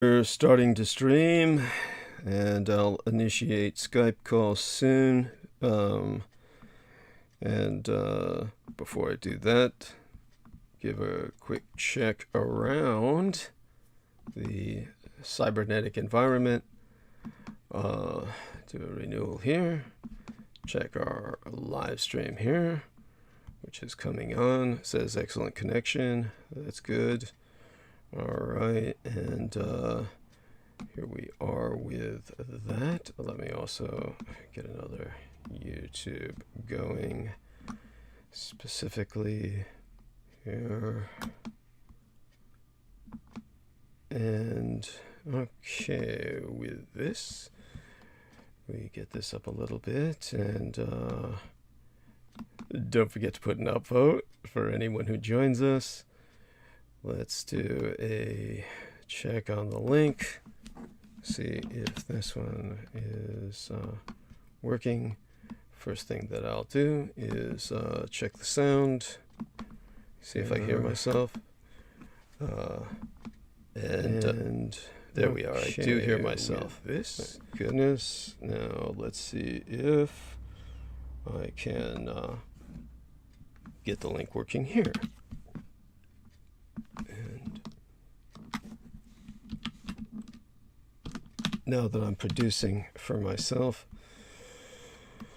We're starting to stream, and I'll initiate Skype calls soon. Before I do that, give a quick check around the cybernetic environment. Do a renewal here. Check our live stream here, which is coming on. It says excellent connection. That's good. All right, and here we are with that. Let me also get another YouTube going specifically here. And okay, with this, we get this up a little bit, and don't forget to put an upvote for anyone who joins us. Let's do a check on the link, see if this one is working. First thing that I'll do is check the sound, see if I hear myself. And there we are. I do hear myself. This goodness. Now let's see if I can get the link working here. And now that I'm producing for myself,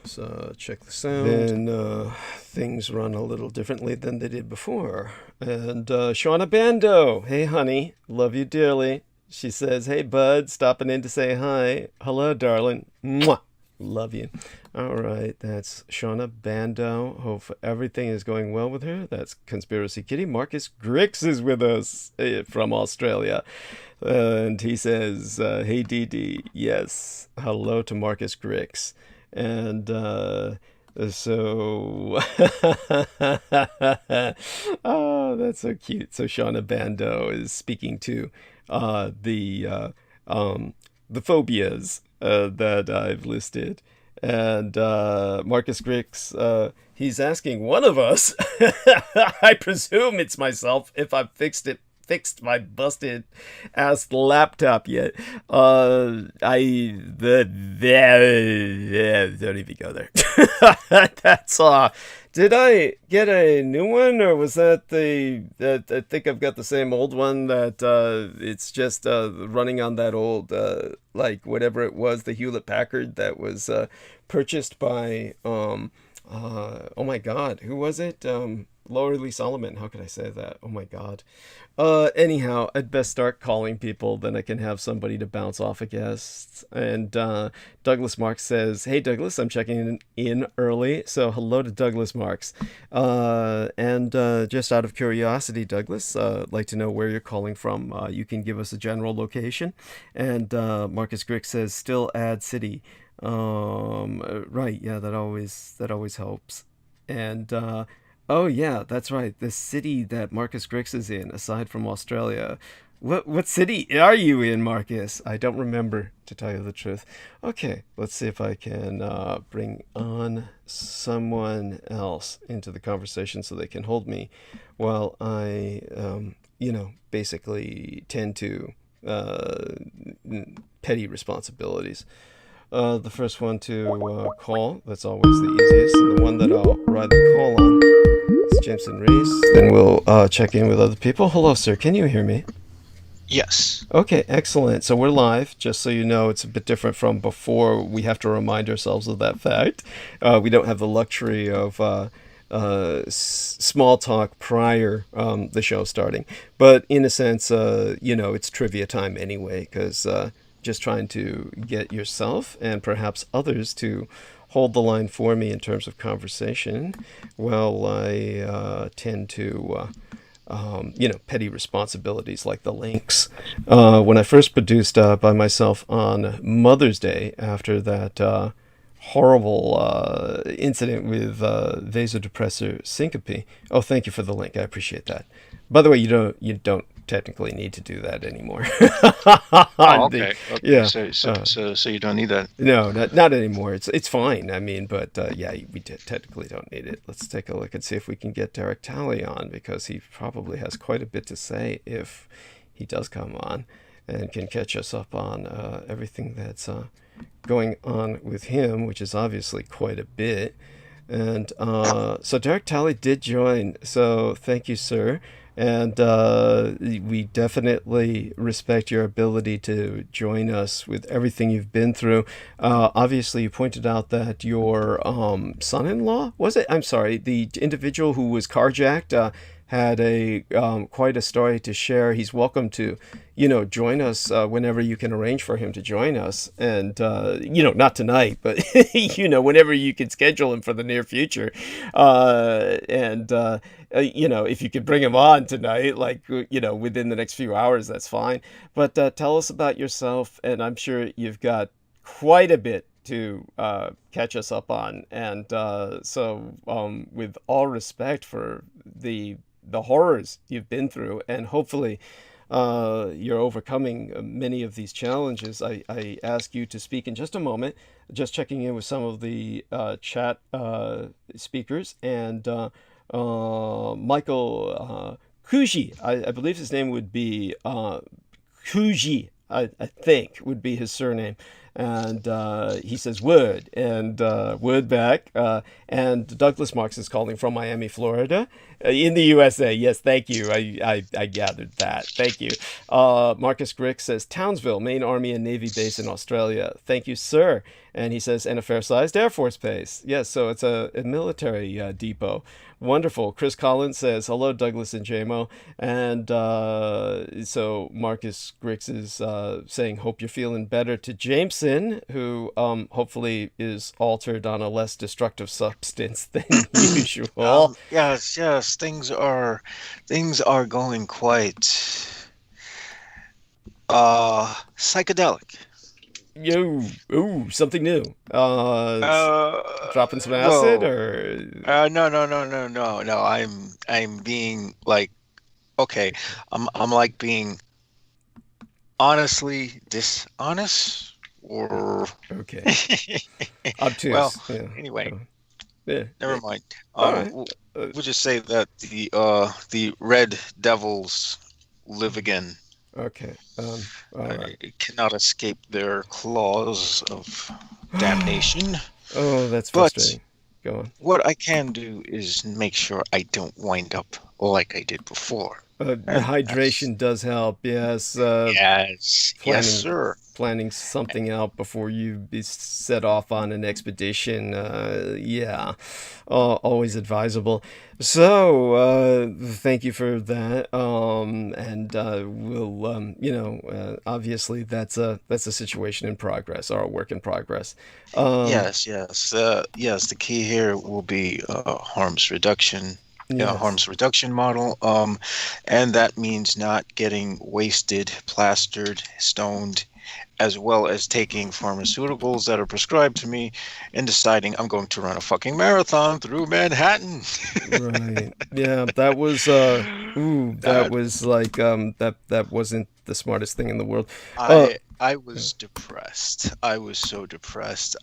let's check the sound. Then things run a little differently than they did before. And Shauna Bando, hey honey, love you dearly. She says, hey bud, stopping in to say hi. Hello, darling. Mwah. Love you. All right, that's Shauna Bando. Hope everything is going well with her. That's Conspiracy Kitty. Marcus Grix is with us from Australia. And he says, hey Dee Dee. Yes, hello to Marcus Grix. And so, oh, that's so cute. So Shauna Bando is speaking to the phobias that I've listed. And Marcus Grix, he's asking one of us, I presume it's myself, if I've fixed my busted ass laptop yet. Don't even go there. That's did I get a new one, or was that I think I've got the same old one that it's just running on that old like whatever it was, the Hewlett Packard that was purchased by oh my god, who was it? Lower Lee Solomon. How could I say that? Oh my god. Anyhow, I'd best start calling people, then I can have somebody to bounce off against. And Douglas Marks says, hey Douglas, I'm checking in early. So hello to Douglas Marks. And just out of curiosity, Douglas, I'd like to know where you're calling from. You can give us a general location. And Marcus Grick says, still Ad City. Right, yeah, that always helps. And oh yeah, that's right. The city that Marcus Grix is in, aside from Australia. What city are you in, Marcus? I don't remember, to tell you the truth. Okay, let's see if I can bring on someone else into the conversation so they can hold me while I, basically tend to petty responsibilities. The first one to call, that's always the easiest, and the one that I'll ride the call on is Jameson Reese. Then we'll check in with other people. Hello, sir. Can you hear me? Yes. Okay, excellent. So we're live. Just so you know, it's a bit different from before. We have to remind ourselves of that fact. We don't have the luxury of small talk prior the show starting. But in a sense, it's trivia time anyway, because just trying to get yourself and perhaps others to hold the line for me in terms of conversation while I tend to, petty responsibilities like the links. When I first produced by myself on Mother's Day after that horrible incident with vasodepressor syncope. Oh, thank you for the link. I appreciate that. By the way, you don't technically need to do that anymore. Oh, okay. Yeah. So you don't need that. No, not anymore. It's fine. I mean, but we technically don't need it. Let's take a look and see if we can get Derek Talley on, because he probably has quite a bit to say if he does come on. and can catch us up on everything that's going on with him, which is obviously quite a bit. And so Derek Talley did join, so thank you, sir. And we definitely respect your ability to join us with everything you've been through. Obviously, you pointed out that your son-in-law, was it? I'm sorry, the individual who was carjacked had a quite a story to share. He's welcome to, join us whenever you can arrange for him to join us. And, not tonight, but, whenever you can schedule him for the near future. If you could bring him on tonight, within the next few hours, that's fine. But tell us about yourself, and I'm sure you've got quite a bit to catch us up on. And so with all respect for the horrors you've been through, and hopefully you're overcoming many of these challenges, I ask you to speak in just a moment, just checking in with some of the chat speakers. And Michael Kuji, I believe his name would be Kuji, I think would be his surname. And he says word, and word back. And Douglas Marks is calling from Miami, Florida, in the USA. Yes, thank you. I gathered that. Thank you. Marcus Grick says Townsville, main Army and Navy base in Australia. Thank you, sir. And he says, and a fair-sized Air Force base. Yes, so it's a military depot. Wonderful. Chris Collins says, hello, Douglas and JMO. And so Marcus Grix is saying, hope you're feeling better, to Jameson, who hopefully is altered on a less destructive substance than usual. Yes, things are going quite psychedelic. Ooh, something new. Dropping some acid, or no. I'm being like, okay, I'm like being honestly dishonest, or okay, obtuse. Well, yeah. Anyway, yeah. never mind. Right. We'll just say that the Red Devils live again. Okay. All right. I cannot escape their claws of damnation. Oh, that's frustrating. Go on. What I can do is make sure I don't wind up like I did before. Hydration does help. Yes. Yes, sir. Planning something out before you be set off on an expedition. Always advisable. So, thank you for that. And we'll, obviously that's a situation in progress, or a work in progress. Yes. The key here will be harms reduction. Yes. Harms reduction model, and that means not getting wasted, plastered, stoned, as well as taking pharmaceuticals that are prescribed to me and deciding I'm going to run a fucking marathon through Manhattan. Right. Yeah, that was that was like that wasn't the smartest thing in the world. I was depressed. I was so depressed.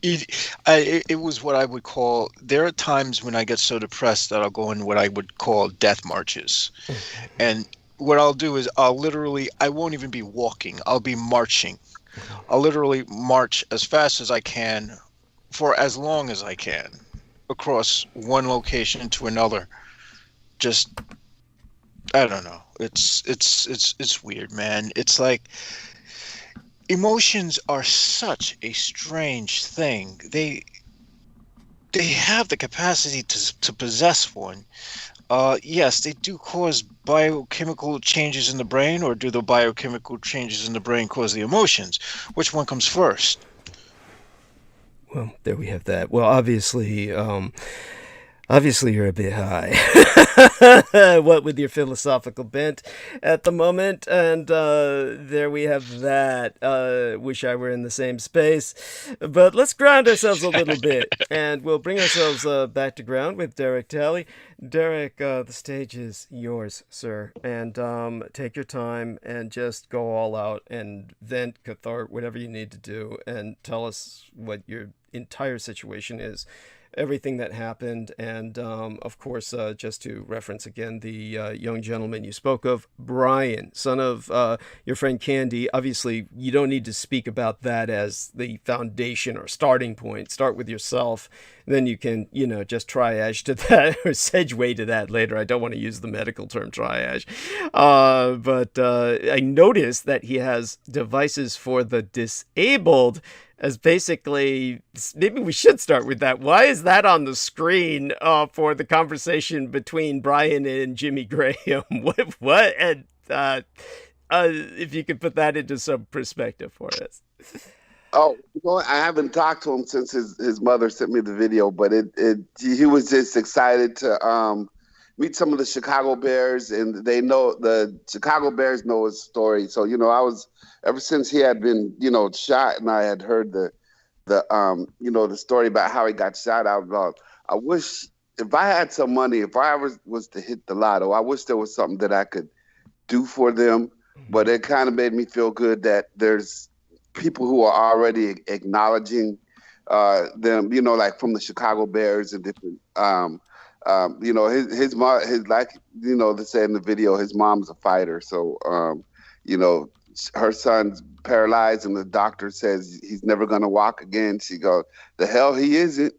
It was what I would call, there are times when I get so depressed that I'll go in what I would call death marches. And what I'll do is I won't even be walking. I'll be marching. I'll literally march as fast as I can for as long as I can across one location to another. Just, I don't know. It's weird, man. It's like, emotions are such a strange thing. They have the capacity to possess one. Yes, they do cause biochemical changes in the brain, or do the biochemical changes in the brain cause the emotions? Which one comes first? Well, there we have that. Well, obviously you're a bit high. What with your philosophical bent at the moment. And there we have that. Wish I were in the same space. But let's ground ourselves a little bit. And we'll bring ourselves back to ground with Derek Talley. Derek, the stage is yours, sir. And take your time and just go all out and vent, cathart, whatever you need to do. And tell us what your entire situation is. everything that happened. And of course, just to reference again the young gentleman you spoke of, Brian, son of your friend Candy. Obviously, you don't need to speak about that as the foundation or starting point. Start with yourself. Then you can, just triage to that or segue to that later. I don't want to use the medical term triage. But I noticed that he has devices for the disabled as basically, maybe we should start with that. Why is that on the screen for the conversation between Brian and Jimmy Graham? What? And if you could put that into some perspective for us. Oh, I haven't talked to him since his mother sent me the video, but he was just excited to meet some of the Chicago Bears, and the Chicago Bears know his story. So, ever since he had been, shot, and I had heard the story about how he got shot, I wish if I had some money, if I was to hit the lotto, I wish there was something that I could do for them. But it kind of made me feel good that there's people who are already acknowledging them, like from the Chicago Bears and different, his mom, they say in the video, his mom's a fighter. So, her son's paralyzed and the doctor says he's never going to walk again. She goes, the hell he isn't.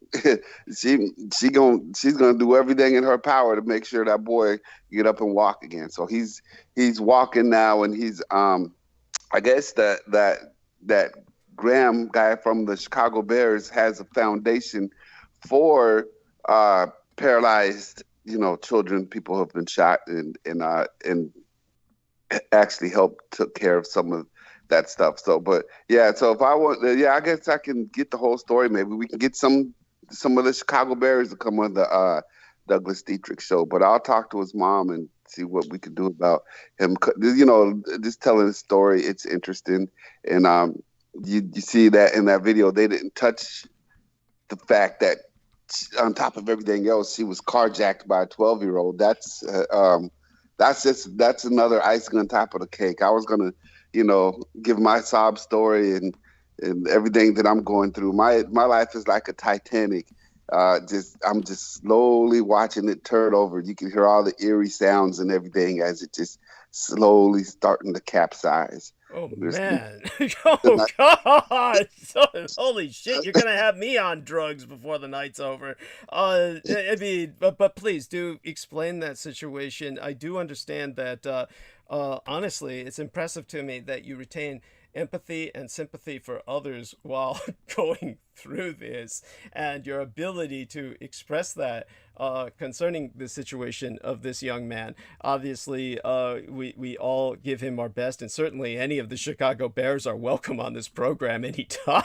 she's going to do everything in her power to make sure that boy get up and walk again. So he's walking now, and he's, I guess that Graham guy from the Chicago Bears has a foundation for paralyzed, children, people who have been shot, and actually took care of some of that stuff. So, but yeah, so if I want, I guess I can get the whole story. Maybe we can get some of the Chicago Bears to come on the Douglas Dietrich show. But I'll talk to his mom and see what we can do about him. Just telling his story, it's interesting. And you see that in that video, they didn't touch the fact that on top of everything else, she was carjacked by a 12-year-old. That's another icing on top of the cake. I was gonna, give my sob story and everything that I'm going through. My life is like a Titanic. I'm just slowly watching it turn over. You can hear all the eerie sounds and everything as it just slowly starting to capsize. Oh, man. Oh, God. Holy shit. You're going to have me on drugs before the night's over. But please do explain that situation. I do understand that, honestly, it's impressive to me that you retain empathy and sympathy for others while going through this, and your ability to express that concerning the situation of this young man. Obviously, we all give him our best, and certainly any of the Chicago Bears are welcome on this program anytime.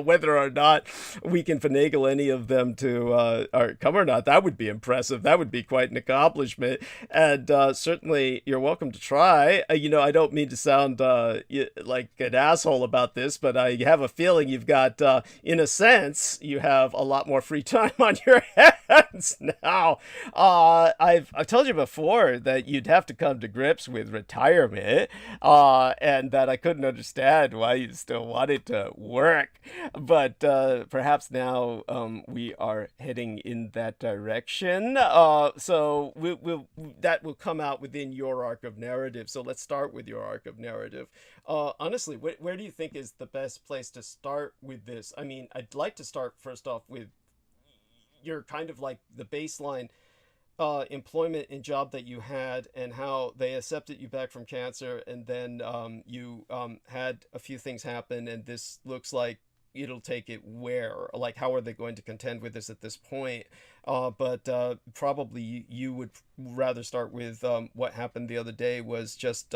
Whether or not we can finagle any of them to come or not, that would be impressive. That would be quite an accomplishment, and certainly you're welcome to try. I don't mean to sound like an asshole about this, but I have a feeling you've got, in a sense, you have a lot more free time on your hands now. I've told you before that you'd have to come to grips with retirement, and that I couldn't understand why you still wanted to work. But perhaps now we are heading in that direction. So that will come out within your arc of narrative. So let's start with your arc of narrative. Honestly, where do you think is the best place to start with this? I mean, I'd like to start first off with your kind of like the baseline employment and job that you had, and how they accepted you back from cancer, and then you had a few things happen, and this looks like it'll take it where? Like, how are they going to contend with this at this point? But probably you would rather start with what happened the other day was just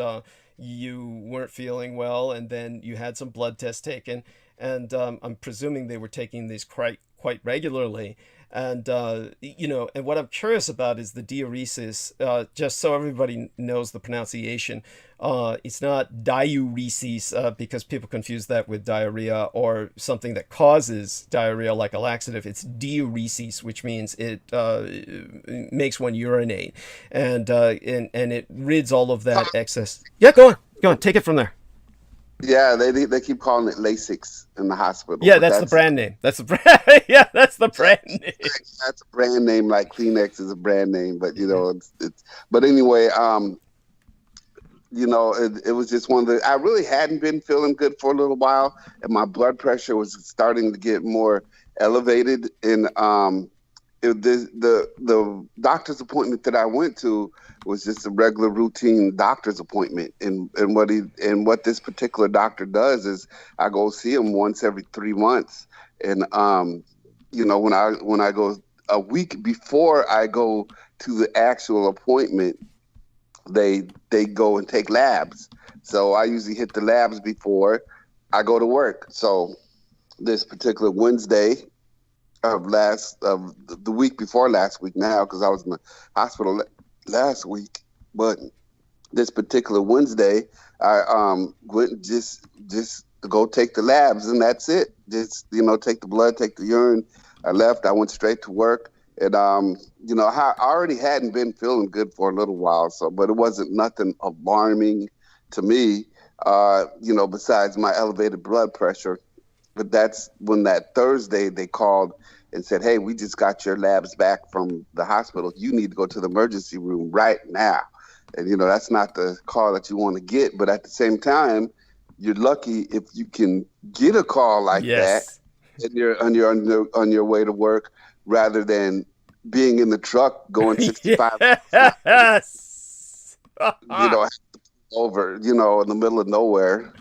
you weren't feeling well, and then you had some blood tests taken, and I'm presuming they were taking these quite regularly. And, and what I'm curious about is the diuresis, just so everybody knows the pronunciation. It's not diuresis, because people confuse that with diarrhea or something that causes diarrhea like a laxative. It's diuresis, which means it makes one urinate, and it rids all of that excess. Yeah, go on, take it from there. Yeah, they keep calling it Lasix in the hospital. Yeah, but that's the brand name. That's the brand. Yeah, that's the brand name. That's a brand name, like Kleenex is a brand name, but you know, it's. But anyway, you know, it was just one of the. I really hadn't been feeling good for a little while, and my blood pressure was starting to get more elevated. And the doctor's appointment that I went to was just a regular routine doctor's appointment. And what this particular doctor does is I go see him once every 3 months. And you know, when I go a week before I go to the actual appointment, they go and take labs. So I usually hit the labs before I go to work. So this particular Wednesday of the week before last week now, because I was in the hospital last week, but this particular Wednesday I went just to go take the labs, and that's it. Just, you know, take the blood, take the urine. I left. I went straight to work, and you know, I already hadn't been feeling good for a little while, so, but it wasn't nothing alarming to me, you know, besides my elevated blood pressure. But that's when that Thursday they called and said, "Hey, we just got your labs back from the hospital. You need to go to the emergency room right now." And, you know, that's not the call that you want to get. But at the same time, you're lucky if you can get a call like that and you're on your way to work, rather than being in the truck going 65 Yes. you know, over, you know, in the middle of nowhere.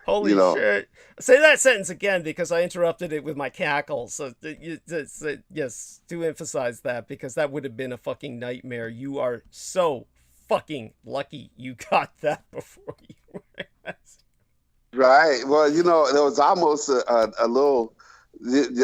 Holy shit. Say that sentence again, because I interrupted it with my cackle. So, yes, do emphasize that, because that would have been a fucking nightmare. You are so fucking lucky you got that before you were. Right. Well, you know, there was almost a little.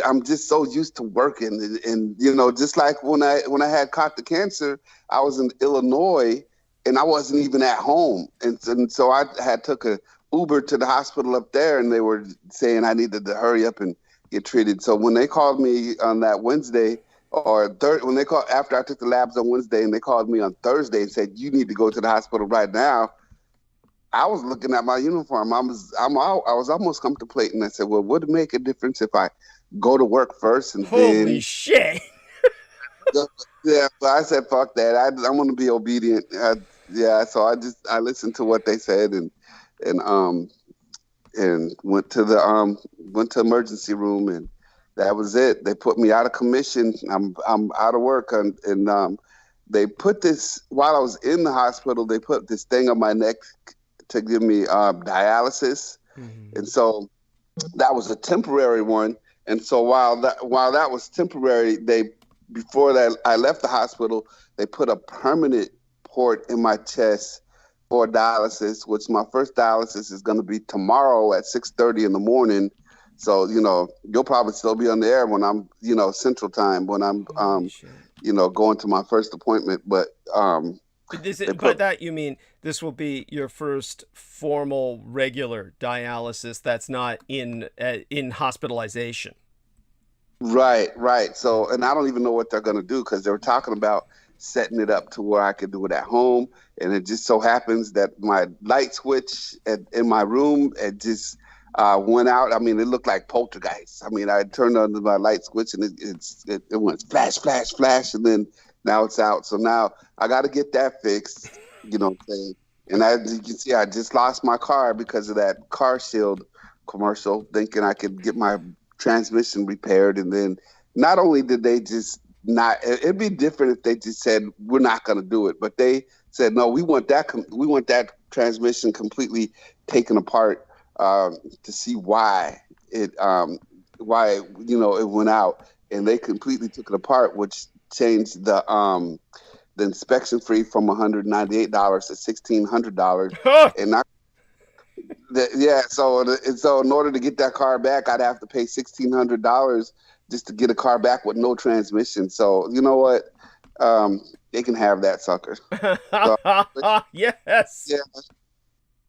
I'm just so used to working, and you know, just like when I had caught the cancer, I was in Illinois, and I wasn't even at home, and so I had took a Uber to the hospital up there, and they were saying I needed to hurry up and get treated. So when they called me on that Wednesday, when they called after I took the labs on Wednesday, and they called me on Thursday and said, "You need to go to the hospital right now," I was looking at my uniform. I was almost contemplating. I said, "Well, would it make a difference if I go to work first and Holy shit!" Yeah, but I said, "Fuck that! I'm going to be obedient." Yeah, so I listened to what they said and went to emergency room, and that was it. They put me out of commission. I'm out of work, and they put this while I was in the hospital. They put this thing on my neck to give me dialysis, and so that was a temporary one. And so while that was temporary, before that I left the hospital, they put a permanent port in my chest for dialysis, which my first dialysis is going to be tomorrow at 6:30 in the morning. So, you know, you'll probably still be on the air when I'm, you know, Central Time, when I'm, you know, going to my first appointment. But by that you mean this will be your first formal regular dialysis that's not in hospitalization. Right. So, and I don't even know what they're going to do, because they were talking about setting it up to where I could do it at home. And it just so happens that my light switch in my room, it just went out. I mean, it looked like poltergeist. I mean, I turned on my light switch and it went flash, flash, flash. And then now it's out. So now I got to get that fixed, you know what I'm saying? And as you can see, I just lost my car because of that Car Shield commercial, thinking I could get my transmission repaired. And then not only did they just it'd be different if they just said, "We're not going to do it," but they said, "No, we want that transmission completely taken apart to see why it went out." And they completely took it apart, which changed the inspection fee from $198 to $1,600. And so in order to get that car back, I'd have to pay $1,600 just to get a car back with no transmission. So you know what? They can have that sucker. So, yes. Yeah.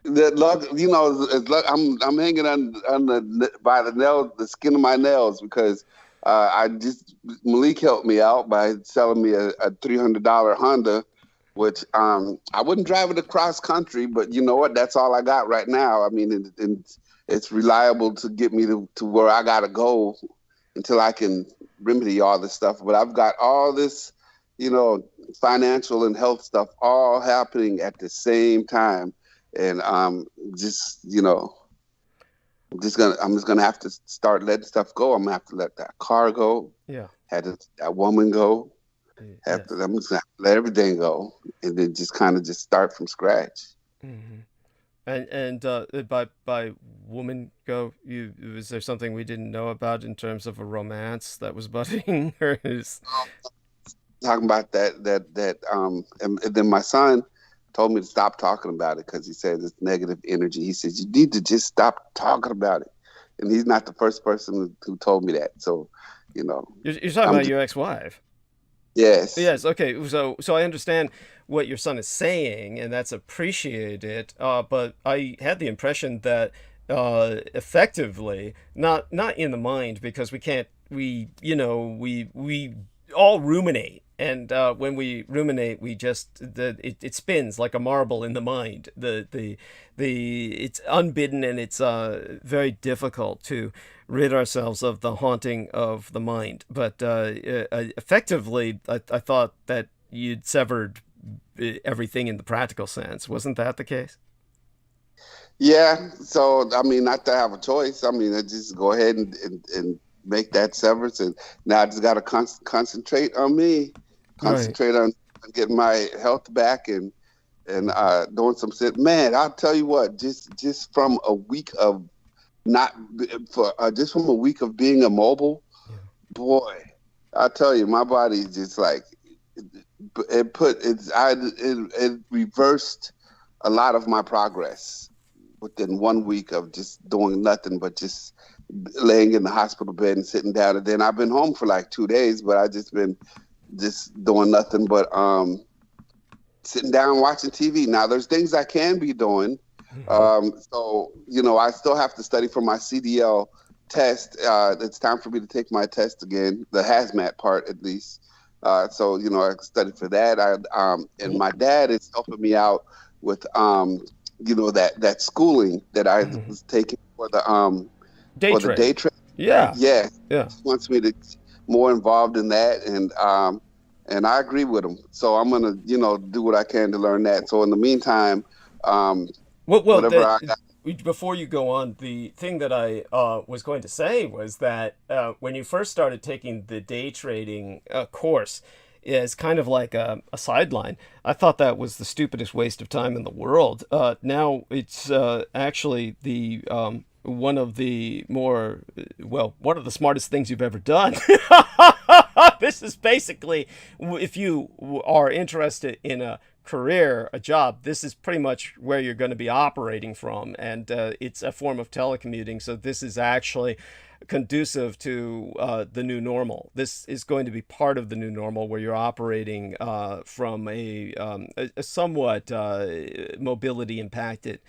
The luck, you know, I'm hanging by the skin of my nails, because Malik helped me out by selling me a $300 Honda, which I wouldn't drive it across country, but you know what? That's all I got right now. I mean, it's reliable to get me to where I gotta go until I can remedy all this stuff. But I've got all this, financial and health stuff all happening at the same time, and just I'm just gonna have to start letting stuff go. I'm gonna have to let that car go. Yeah. That woman go. Yes. I'm just gonna have to let everything go, and then just kind of just start from scratch. Mm-hmm. And by woman go, was there something we didn't know about in terms of a romance that was budding, or is talking about that and then my son told me to stop talking about it because he said it's negative energy. He says you need to just stop talking about it, and he's not the first person who told me that. So, you're talking about your ex-wife. Yes. Yes. Okay. So I understand what your son is saying, and that's appreciated. But I had the impression that effectively, not in the mind, because we all ruminate, and when we ruminate, we just it spins like a marble in the mind. It's unbidden, and it's very difficult to rid ourselves of the haunting of the mind. But effectively, I thought that you'd severed everything in the practical sense. Wasn't that the case? Yeah. So, I mean, not to have a choice. I mean, I just go ahead and make that severance. And now I just got to concentrate on me, concentrate on getting my health back and doing some shit. Man, I'll tell you what, just from a week of just from a week of being immobile, boy, I tell you, my body just like it reversed a lot of my progress within 1 week of just doing nothing but just laying in the hospital bed and sitting down. And then I've been home for like 2 days, but I just been doing nothing but sitting down watching TV. Now there's things I can be doing. So, I still have to study for my CDL test. It's time for me to take my test again, the hazmat part at least. So, I can study for that. And my dad is helping me out with, that schooling that I was taking for the day trade. Yeah. Yeah. Yeah. He wants me to more involved in that. And I agree with him. So I'm going to, do what I can to learn that. So in the meantime, before you go on, the thing that I was going to say was that when you first started taking the day trading course, is kind of like a sideline. I thought that was the stupidest waste of time in the world. Now it's actually the one of the smartest things you've ever done. This is basically, if you are interested in a career, a job, this is pretty much where you're going to be operating from, and it's a form of telecommuting. So this is actually conducive to the new normal. This is going to be part of the new normal, where you're operating from a somewhat mobility impacted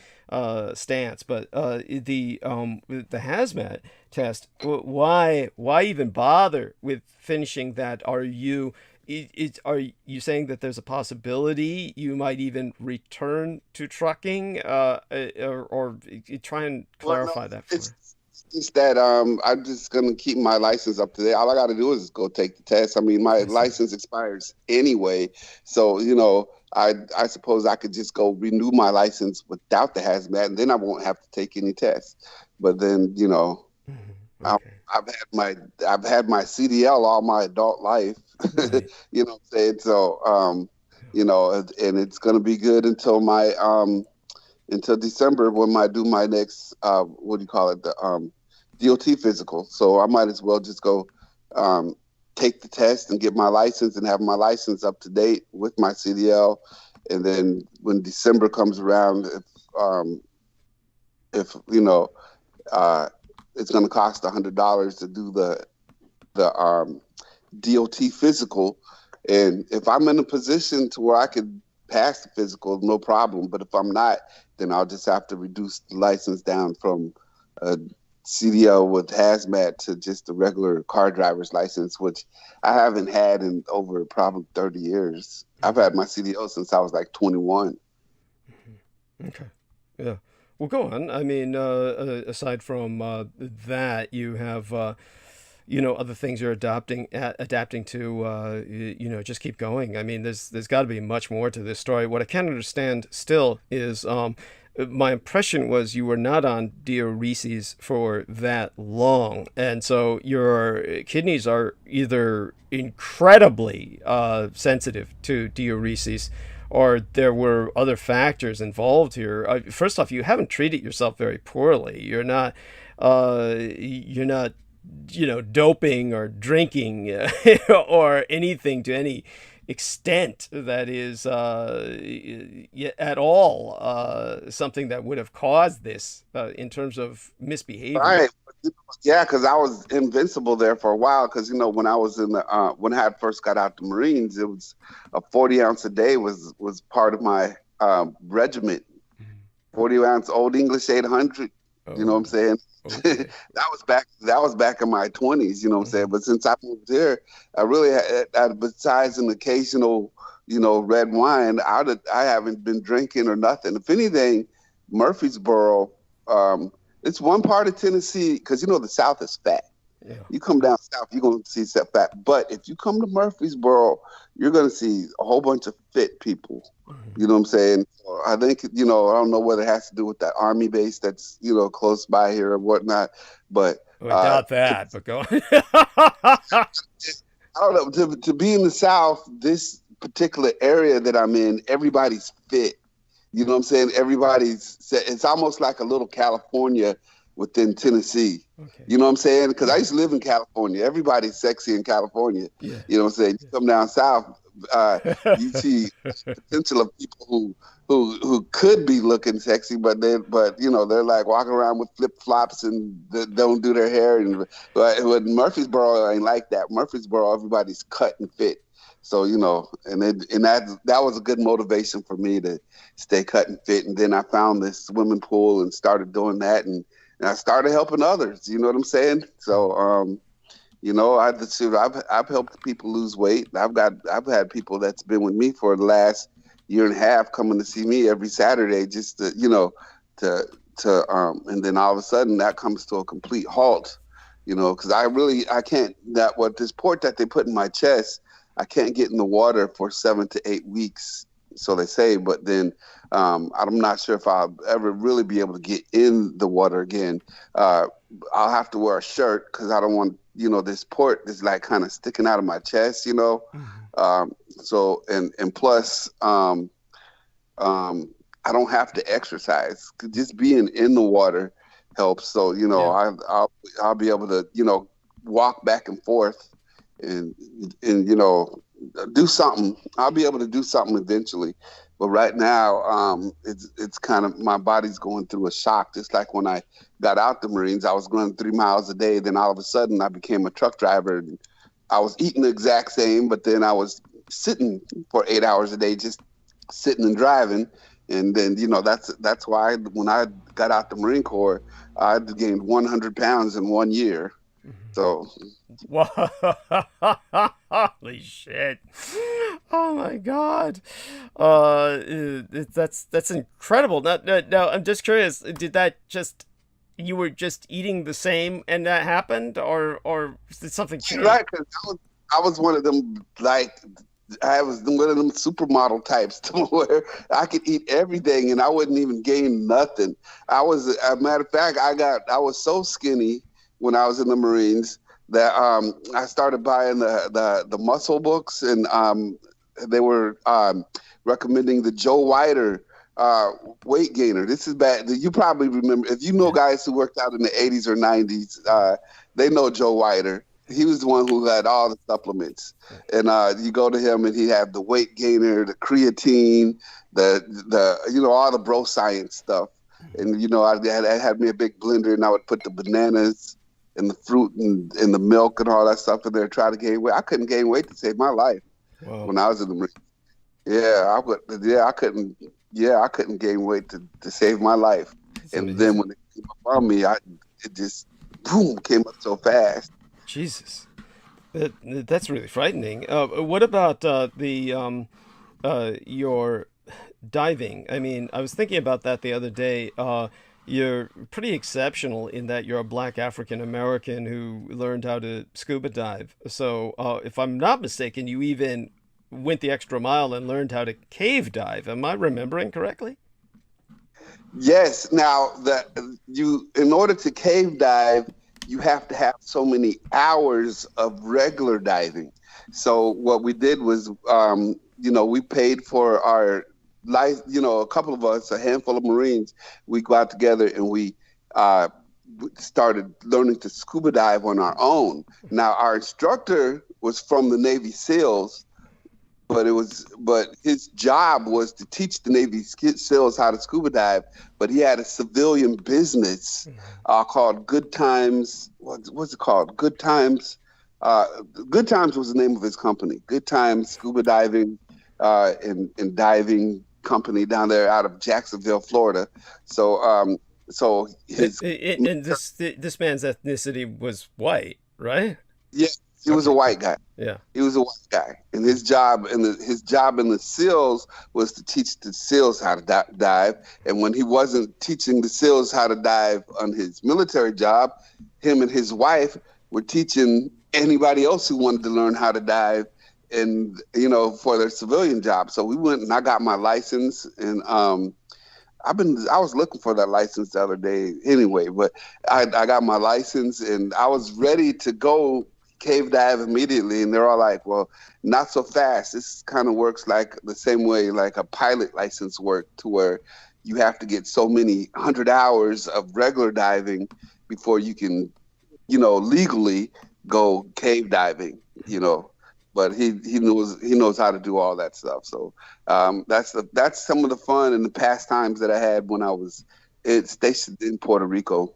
stance. But the hazmat test, why even bother with finishing that? Are you saying that there's a possibility you might even return to trucking, or try and clarify that for me? It's that I'm just gonna keep my license up to date. All I got to do is go take the test. I mean, my license expires anyway, so I suppose I could just go renew my license without the hazmat, and then I won't have to take any tests. But then Okay. I've had my CDL all my adult life. Right. You know what I'm saying? So and it's gonna be good until my until December when I do my next the DOT physical. So I might as well just go take the test and get my license and have my license up to date with my CDL. And then when December comes around, if it's going to cost $100 to do the DOT physical, and if I'm in a position to where I could pass the physical, no problem. But if I'm not, then I'll just have to reduce the license down from CDL with hazmat to just a regular car driver's license, which I haven't had in over probably 30 years. I've had my CDL since I was like 21. Okay. Yeah. Well, go on. I mean, aside from that, you have, other things you're adapting to, just keep going. I mean, there's got to be much more to this story. What I can't understand still is, my impression was you were not on diuresis for that long. And so your kidneys are either incredibly sensitive to diuresis, or there were other factors involved here. First off, you haven't treated yourself very poorly. You're not, doping or drinking or anything to any extent that is at all something that would have caused this in terms of misbehavior. Right. Yeah, because I was invincible there for a while. Because when I was in the when I first got out the Marines, it was a 40-ounce a day was part of my regiment. 40-ounce Old English 800. Oh. You know what I'm saying? Okay. That was back in my 20s. You know what I'm saying? But since I moved here, I really had, besides an occasional red wine, I haven't been drinking or nothing. If anything, Murfreesboro. It's one part of Tennessee, because the South is fat. Yeah. You come down south, you're going to see fat. But if you come to Murfreesboro, you're going to see a whole bunch of fit people. You know what I'm saying? So I think, I don't know whether it has to do with that army base that's, close by here or whatnot. But I doubt that, but go on. I don't know. To be in the South, this particular area that I'm in, everybody's fit. You know what I'm saying? It's almost like a little California within Tennessee. Okay. You know what I'm saying? Because I used to live in California. Everybody's sexy in California. Yeah. You know what I'm saying? You come down south, you see potential of people who could be looking sexy, but they're like walking around with flip flops and they don't do their hair. But Murfreesboro ain't like that. Murfreesboro, everybody's cut and fit. So, and that was a good motivation for me to stay cut and fit. And then I found this swimming pool and started doing that. And I started helping others. You know what I'm saying? So, I've helped people lose weight. I've had people that's been with me for the last year and a half coming to see me every Saturday just to, and then all of a sudden that comes to a complete halt, because I can't, this port that they put in my chest, I can't get in the water for 7 to 8 weeks, so they say. But then I'm not sure if I'll ever really be able to get in the water again. I'll have to wear a shirt because I don't want, this port is like kind of sticking out of my chest, So and plus, I don't have to exercise. Just being in the water helps. So I'll be able to walk back and forth. And do something. I'll be able to do something eventually, but right now, it's kind of, my body's going through a shock. Just like when I got out the Marines, I was going 3 miles a day. Then all of a sudden, I became a truck driver. And I was eating the exact same, but then I was sitting for 8 hours a day, just sitting and driving. And then that's why when I got out the Marine Corps, I gained 100 pounds in 1 year. So. Holy shit! Oh my God, that's incredible. Now, I'm just curious. Did that you were just eating the same and that happened, or did something change? Right, because I was one of them. I was one of them supermodel types to where I could eat everything and I wouldn't even gain nothing. As a matter of fact, I was so skinny when I was in the Marines that I started buying the muscle books, and they were recommending the Joe Weider weight gainer. This is bad. You probably remember, if you know guys who worked out in the 80s or 90s, they know Joe Weider. He was the one who had all the supplements, and you go to him and he had the weight gainer, the creatine, the all the bro science stuff. And I had me a big blender, and I would put the bananas and the fruit and the milk and all that stuff in there, try to gain weight. I couldn't gain weight to save my life. Wow. When I was in the Marines. I couldn't gain weight to save my life. That's and amazing. Then when it came upon me, boom, came up so fast. Jesus, that's really frightening. What about your diving? I mean, I was thinking about that the other day. You're pretty exceptional in that you're a black African American who learned how to scuba dive. So, if I'm not mistaken, you even went the extra mile and learned how to cave dive. Am I remembering correctly? Yes. Now in order to cave dive, you have to have so many hours of regular diving. So what we did was, we paid for our life. A couple of us, a handful of Marines, we go out together and we started learning to scuba dive on our own. Now our instructor was from the Navy SEALs, but his job was to teach the Navy SEALs how to scuba dive. But he had a civilian business called Good Times. What's it called? Good Times. Good Times was the name of his company. Good Times Scuba Diving and Diving Company down there out of Jacksonville, Florida. So his and this man's ethnicity was white, right? Yeah. He was a white guy. Yeah, he was a white guy, and his job in the SEALs was to teach the SEALs how to dive. And when he wasn't teaching the SEALs how to dive on his military job, him and his wife were teaching anybody else who wanted to learn how to dive, and for their civilian job. So we went and I got my license, and I was looking for that license the other day anyway, but I got my license and I was ready to go cave dive immediately, and they're all like, well, not so fast. This kind of works like the same way like a pilot license worked, to where you have to get so many 100 hours of regular diving before you can legally go cave diving. But he knows how to do all that stuff. So that's some of the fun and the pastimes that I had when I was stationed in Puerto Rico.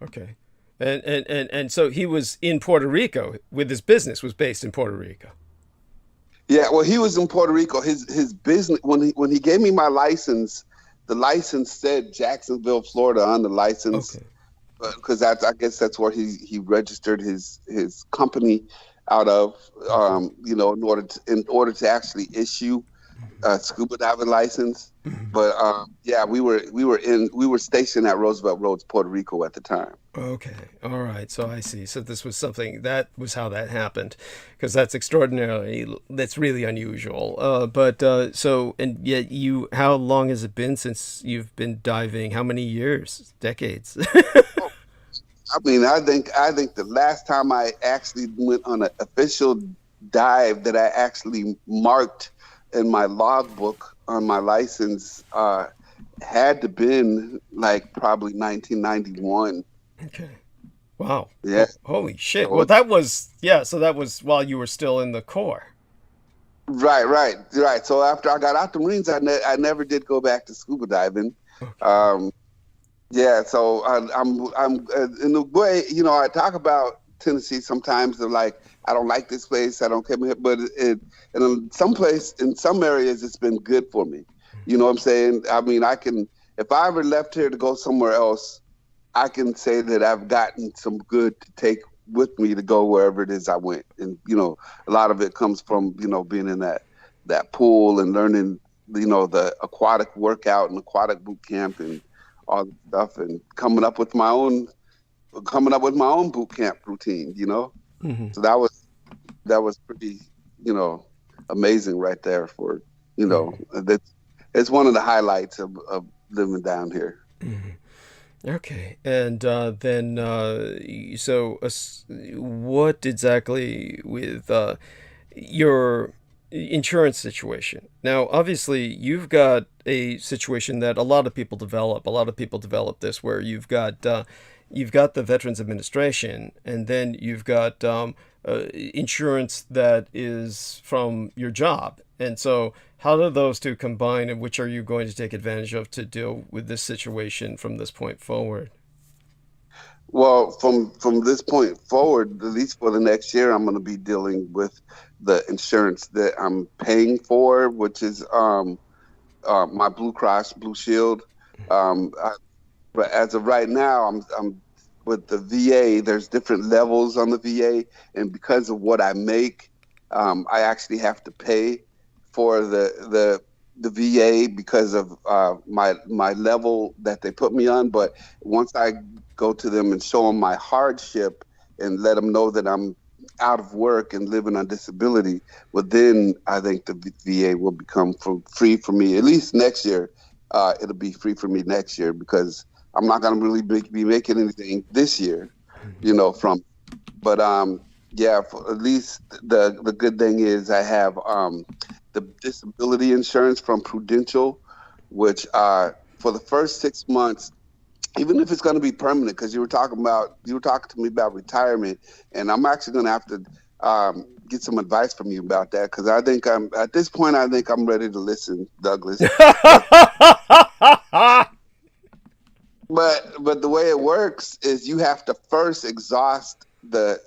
Okay. And so he was in Puerto Rico with his business was based in Puerto Rico. Yeah, well, he was in Puerto Rico. His business, when he gave me my license, the license said Jacksonville, Florida on the license, because I guess that's where he registered his company out of, in order to actually issue a scuba diving license. But we were stationed at Roosevelt Roads, Puerto Rico at the time. Okay, all right. So I see. So this was something that was how that happened, because that's that's really unusual. And yet how long has it been since you've been diving? How many years? Decades? I mean, I think the last time I actually went on an official dive that I actually marked in my logbook on my license had to been like probably 1991. Okay. Wow. Yeah. Holy shit. Well, that was while you were still in the Corps. Right. So after I got out the Marines, I never did go back to scuba diving. Okay. So I'm in the way, I talk about Tennessee sometimes. They're like, I don't like this place, I don't come here, but in some areas, it's been good for me. You know what I'm saying? I mean, if I ever left here to go somewhere else, I can say that I've gotten some good to take with me to go wherever it is I went. And, a lot of it comes from, being in that pool and learning, the aquatic workout and aquatic boot camp and all the stuff, and coming up with my own boot camp routine, Mm-hmm. So that was pretty, amazing right there for, it's one of the highlights of living down here. Mm-hmm. Okay. And then, what exactly with your insurance situation? Now, obviously, you've got a situation that a lot of people develop. A lot of people develop this, where you've got the Veterans Administration, and then you've got insurance that is from your job. And so how do those two combine, and which are you going to take advantage of to deal with this situation from this point forward? Well, from this point forward, at least for the next year, I'm going to be dealing with the insurance that I'm paying for, which is my Blue Cross Blue Shield. But as of right now, with the VA, there's different levels on the VA, and because of what I make, I actually have to pay for the VA because of my level that they put me on. But once I go to them and show them my hardship and let them know that I'm out of work and living on disability, well, then I think the VA will become free for me. At least next year, it'll be free for me next year, because I'm not going to really be making anything this year, from. But yeah, at least the good thing is I have the disability insurance from Prudential, which for the first 6 months, even if it's going to be permanent, because you were talking to me about retirement, and I'm actually going to have to get some advice from you about that, because I think I'm ready to listen, Douglas. But the way it works is you have to first exhaust the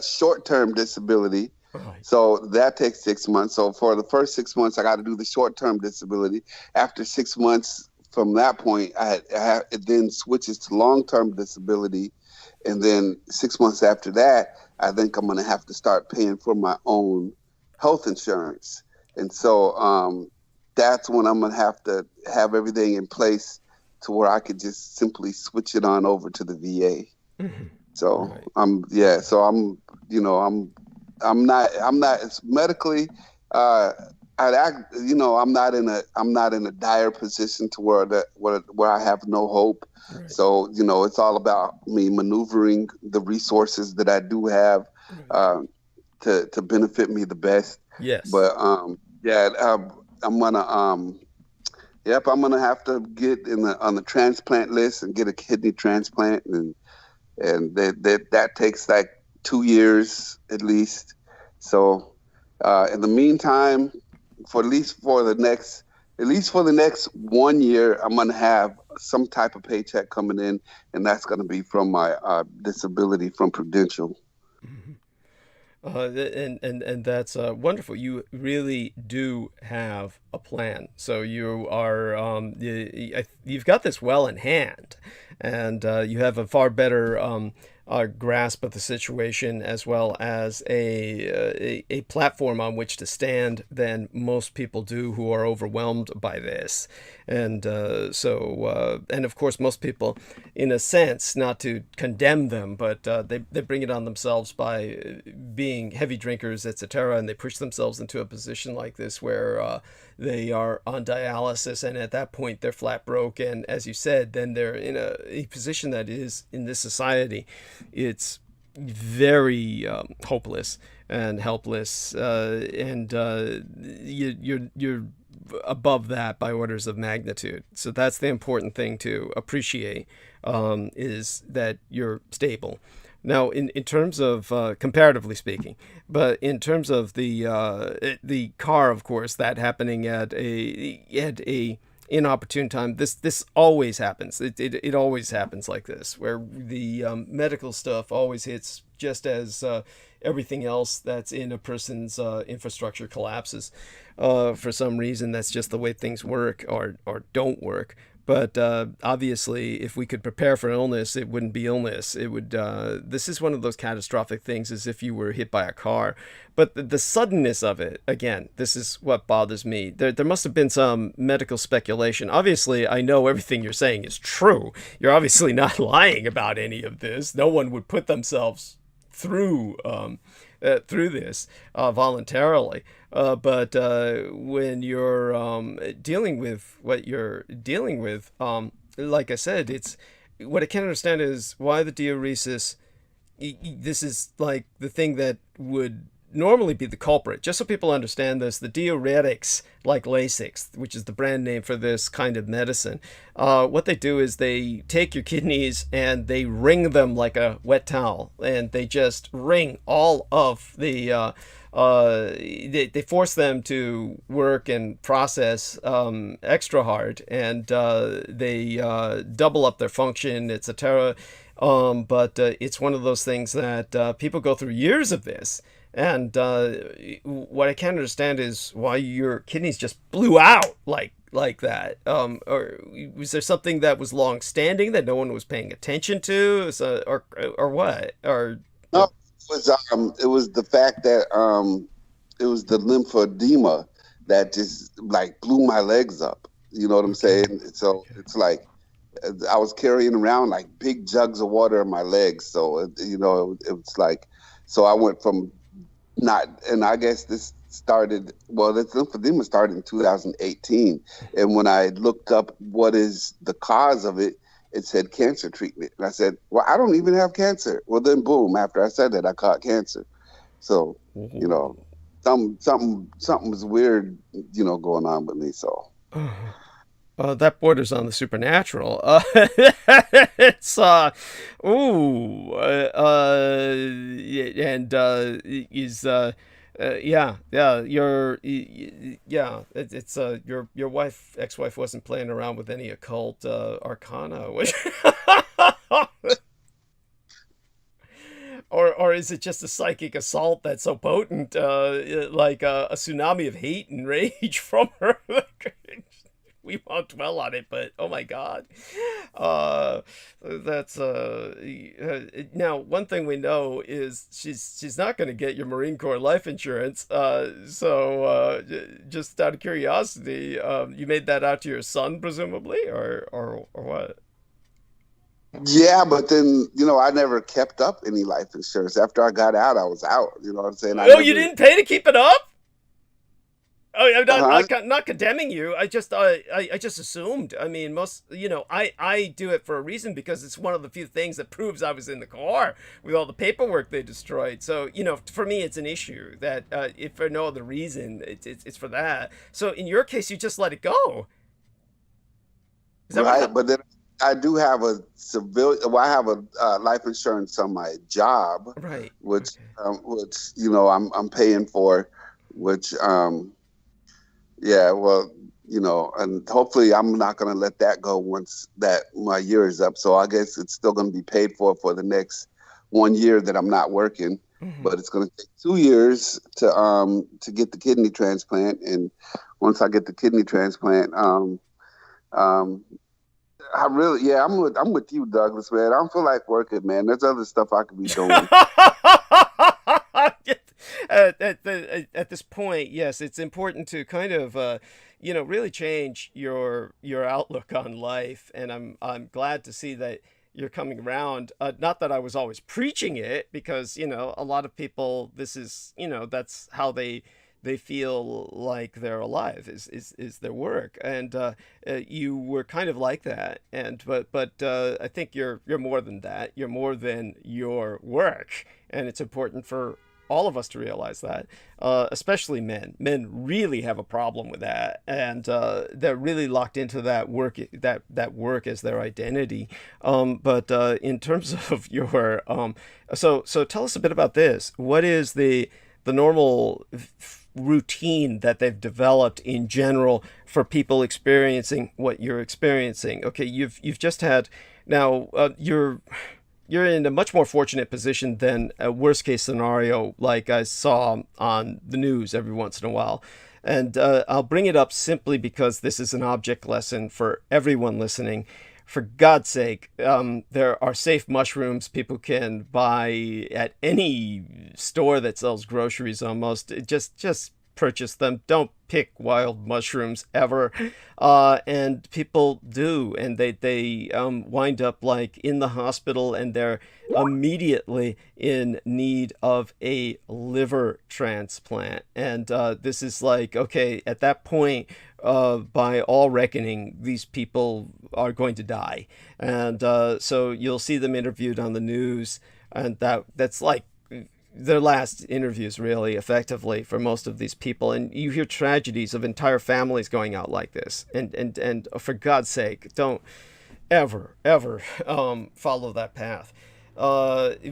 short-term disability. Right. So that takes 6 months. So for the first 6 months, I got to do the short-term disability. After 6 months from that point, it then switches to long-term disability. And then 6 months after that, I think I'm going to have to start paying for my own health insurance. And so that's when I'm going to have everything in place to where I could just simply switch it on over to the VA. Mm-hmm. So right. I'm not medically, I'm not in a dire position to where I have no hope. Right. So, it's all about me maneuvering the resources that I do have, to benefit me the best. Yes. But, I'm gonna have to get on the transplant list and get a kidney transplant, and that takes like 2 years at least. So in the meantime, for the next 1 year, I'm gonna have some type of paycheck coming in, and that's gonna be from my disability from Prudential. Mm-hmm. And that's wonderful. You really do have a plan. So you are you've got this well in hand, and you have a far better grasp of the situation, as well as a platform on which to stand than most people do who are overwhelmed by this. And and of course, most people, in a sense, not to condemn them, but they bring it on themselves by being heavy drinkers, etc., and they push themselves into a position like this where they are on dialysis, and at that point they're flat broke, and as you said, then they're in a position that is, in this society, it's very hopeless and helpless, and you're above that by orders of magnitude. So that's the important thing to appreciate, is that you're stable. Now, in terms of, comparatively speaking, but in terms of the car, of course, that happening at a inopportune time, this always happens. It always happens like this, where the medical stuff always hits just as everything else that's in a person's infrastructure collapses. For some reason, that's just the way things work or don't work. But obviously, if we could prepare for illness, it wouldn't be illness. It would. This is one of those catastrophic things, as if you were hit by a car. But the suddenness of it, again, this is what bothers me. There must have been some medical speculation. Obviously, I know everything you're saying is true. You're obviously not lying about any of this. No one would put themselves through this voluntarily. But when you're dealing with what you're dealing with, like I said, it's what I can't understand is why the diuresis. This is like the thing that would normally be the culprit. Just so people understand this, the diuretics, like Lasix, which is the brand name for this kind of medicine, what they do is they take your kidneys and they wring them like a wet towel, and they just wring all of the they force them to work and process extra hard, and they double up their function, etc. But it's one of those things that people go through years of this, And what I can't understand is why your kidneys just blew out like that. Or was there something that was long standing that no one was paying attention to? So, or what? Or No, it was the fact that it was the lymphedema that just like blew my legs up. You know what I'm saying? So it's like I was carrying around like big jugs of water in my legs. So it was like, so I went from not, and I guess this lymphedema started in 2018. And when I looked up what is the cause of it, it said cancer treatment. And I said, well, I don't even have cancer. Well, then boom, after I said that, I caught cancer. So, something was weird, going on with me. So. That borders on the supernatural. It's your ex-wife wasn't playing around with any occult arcana, which or is it just a psychic assault that's so potent, like a tsunami of hate and rage from her? We won't dwell on it, but oh my God, that's now one thing we know is she's not going to get your Marine Corps life insurance. So just out of curiosity, you made that out to your son, presumably, or what? Yeah, but then I never kept up any life insurance. After I got out, I was out. You know what I'm saying? You didn't pay to keep it up? Oh, I'm not condemning you. I just assumed. I mean, I do it for a reason because it's one of the few things that proves I was in the Corps with all the paperwork they destroyed. So, for me, it's an issue that if for no other reason, it's for that. So in your case, you just let it go. Is that right? But then I do have a I have a life insurance on my job, right? Which I'm paying for, which. Yeah, well, and hopefully I'm not going to let that go once that my year is up. So I guess it's still going to be paid for the next 1 year that I'm not working. Mm-hmm. But it's going to take 2 years to get the kidney transplant. And once I get the kidney transplant, I'm with you, Douglas, man. I don't feel like working, man. There's other stuff I could be doing. At this point, yes, it's important to kind of, really change your outlook on life. And I'm glad to see that you're coming around. Not that I was always preaching it, because, a lot of people, this is, that's how they feel like they're alive is their work. And you were kind of like that. But I think you're more than that. You're more than your work. And it's important for all of us to realize that, especially men. Men really have a problem with that, and they're really locked into that work as their identity. But in terms of your, so tell us a bit about this. What is the normal routine that they've developed in general for people experiencing what you're experiencing? Okay, you've just had now you're in a much more fortunate position than a worst case scenario like I saw on the news every once in a while. And I'll bring it up simply because this is an object lesson for everyone listening. For God's sake, there are safe mushrooms people can buy at any store that sells groceries almost. Just purchase them. Don't pick wild mushrooms ever. And people do, and they wind up like in the hospital, and they're immediately in need of a liver transplant. And this is like, okay, at that point, by all reckoning, these people are going to die. And so you'll see them interviewed on the news, and that's like their last interviews, really, effectively, for most of these people. And you hear tragedies of entire families going out like this. And for God's sake, don't ever follow that path. But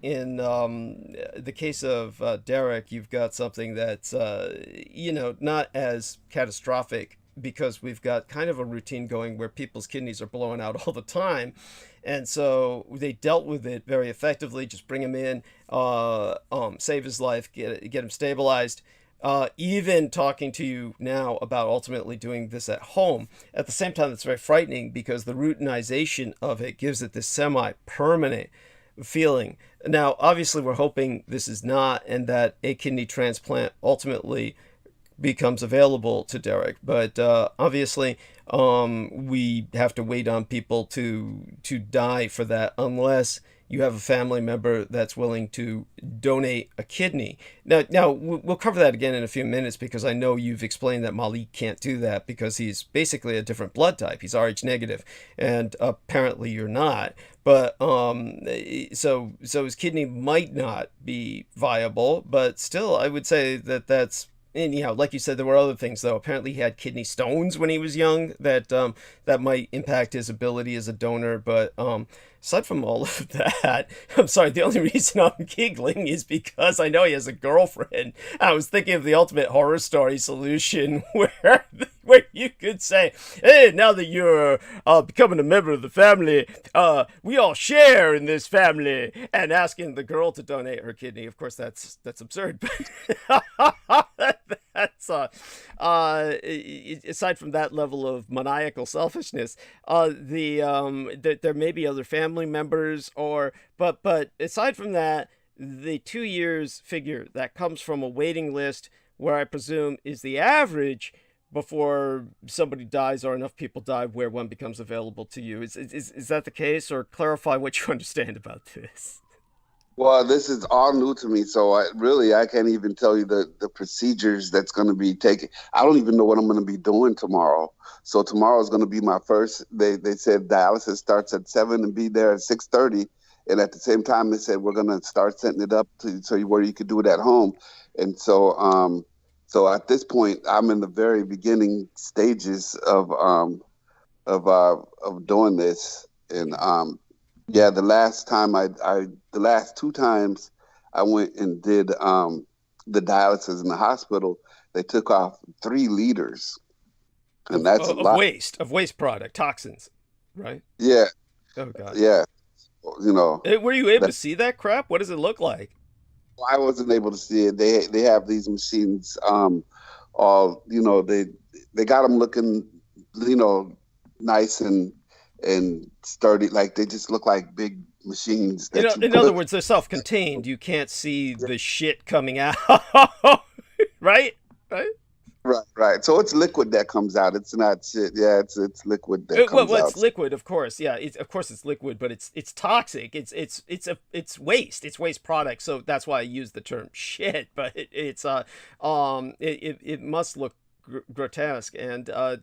in the case of Derek, you've got something that's not as catastrophic because we've got kind of a routine going where people's kidneys are blowing out all the time. And so they dealt with it very effectively. Just bring him in, save his life, get him stabilized. Even talking to you now about ultimately doing this at home. At the same time, it's very frightening because the routinization of it gives it this semi-permanent feeling. Now, obviously, we're hoping this is not, and that a kidney transplant ultimately becomes available to Derek. But obviously, we have to wait on people to die for that, unless you have a family member that's willing to donate a kidney. Now we'll cover that again in a few minutes, because I know you've explained that Malik can't do that because he's basically a different blood type. He's Rh negative, and apparently you're not. But so his kidney might not be viable, but still, I would say that that's. And, you know, like you said, there were other things, though. Apparently he had kidney stones when he was young that that might impact his ability as a donor. But aside from all of that, I'm sorry, the only reason I'm giggling is because I know he has a girlfriend. I was thinking of the ultimate horror story solution where you could say, hey, now that you're becoming a member of the family, we all share in this family, and asking the girl to donate her kidney. Of course, that's absurd. But that's aside from that level of maniacal selfishness, there may be other family members, but aside from that, the 2 years figure that comes from a waiting list, where I presume is the average before somebody dies, or enough people die where one becomes available to you. Is that the case, or clarify what you understand about this? Well, this is all new to me, so I can't even tell you the procedures that's going to be taken. I don't even know what I'm going to be doing tomorrow. So tomorrow is going to be my first. They said dialysis starts at 7 and be there at 6:30, and at the same time they said we're going to start setting it up where you could do it at home. And so so at this point I'm in the very beginning stages of doing this, and yeah, the last two times I went and did the dialysis in the hospital, they took off 3 liters, and that's a lot of waste product toxins, right? Yeah. Oh God. Yeah. You know. Were you able to see that crap? What does it look like? I wasn't able to see it. They have these machines. All they got them looking, nice and sturdy, like they just look like big machines. In other words, they're self-contained. You can't see the shit coming out, right? Right. So it's liquid that comes out. It's not shit. Yeah, it's liquid that comes out. Well, it's liquid, of course. Yeah, of course it's liquid, but it's toxic. It's waste. It's waste product. So that's why I use the term shit. But it must look grotesque. And I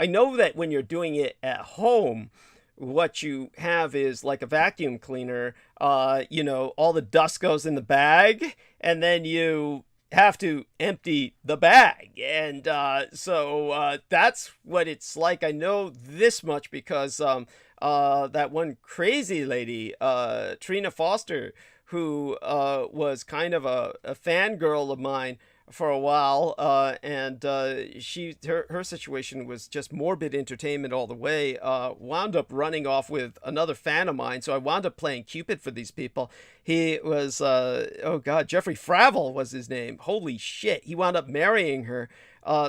know that when you're doing it at home, what you have is like a vacuum cleaner. All the dust goes in the bag, and then you have to empty the bag, and so that's what it's like. I know this much because that one crazy lady, Trina Foster, who was kind of a fangirl of mine for a while, and her situation was just morbid entertainment all the way. Wound up running off with another fan of mine, so I wound up playing Cupid for these people. He was Jeffrey Fravel was his name. Holy shit, he wound up marrying her.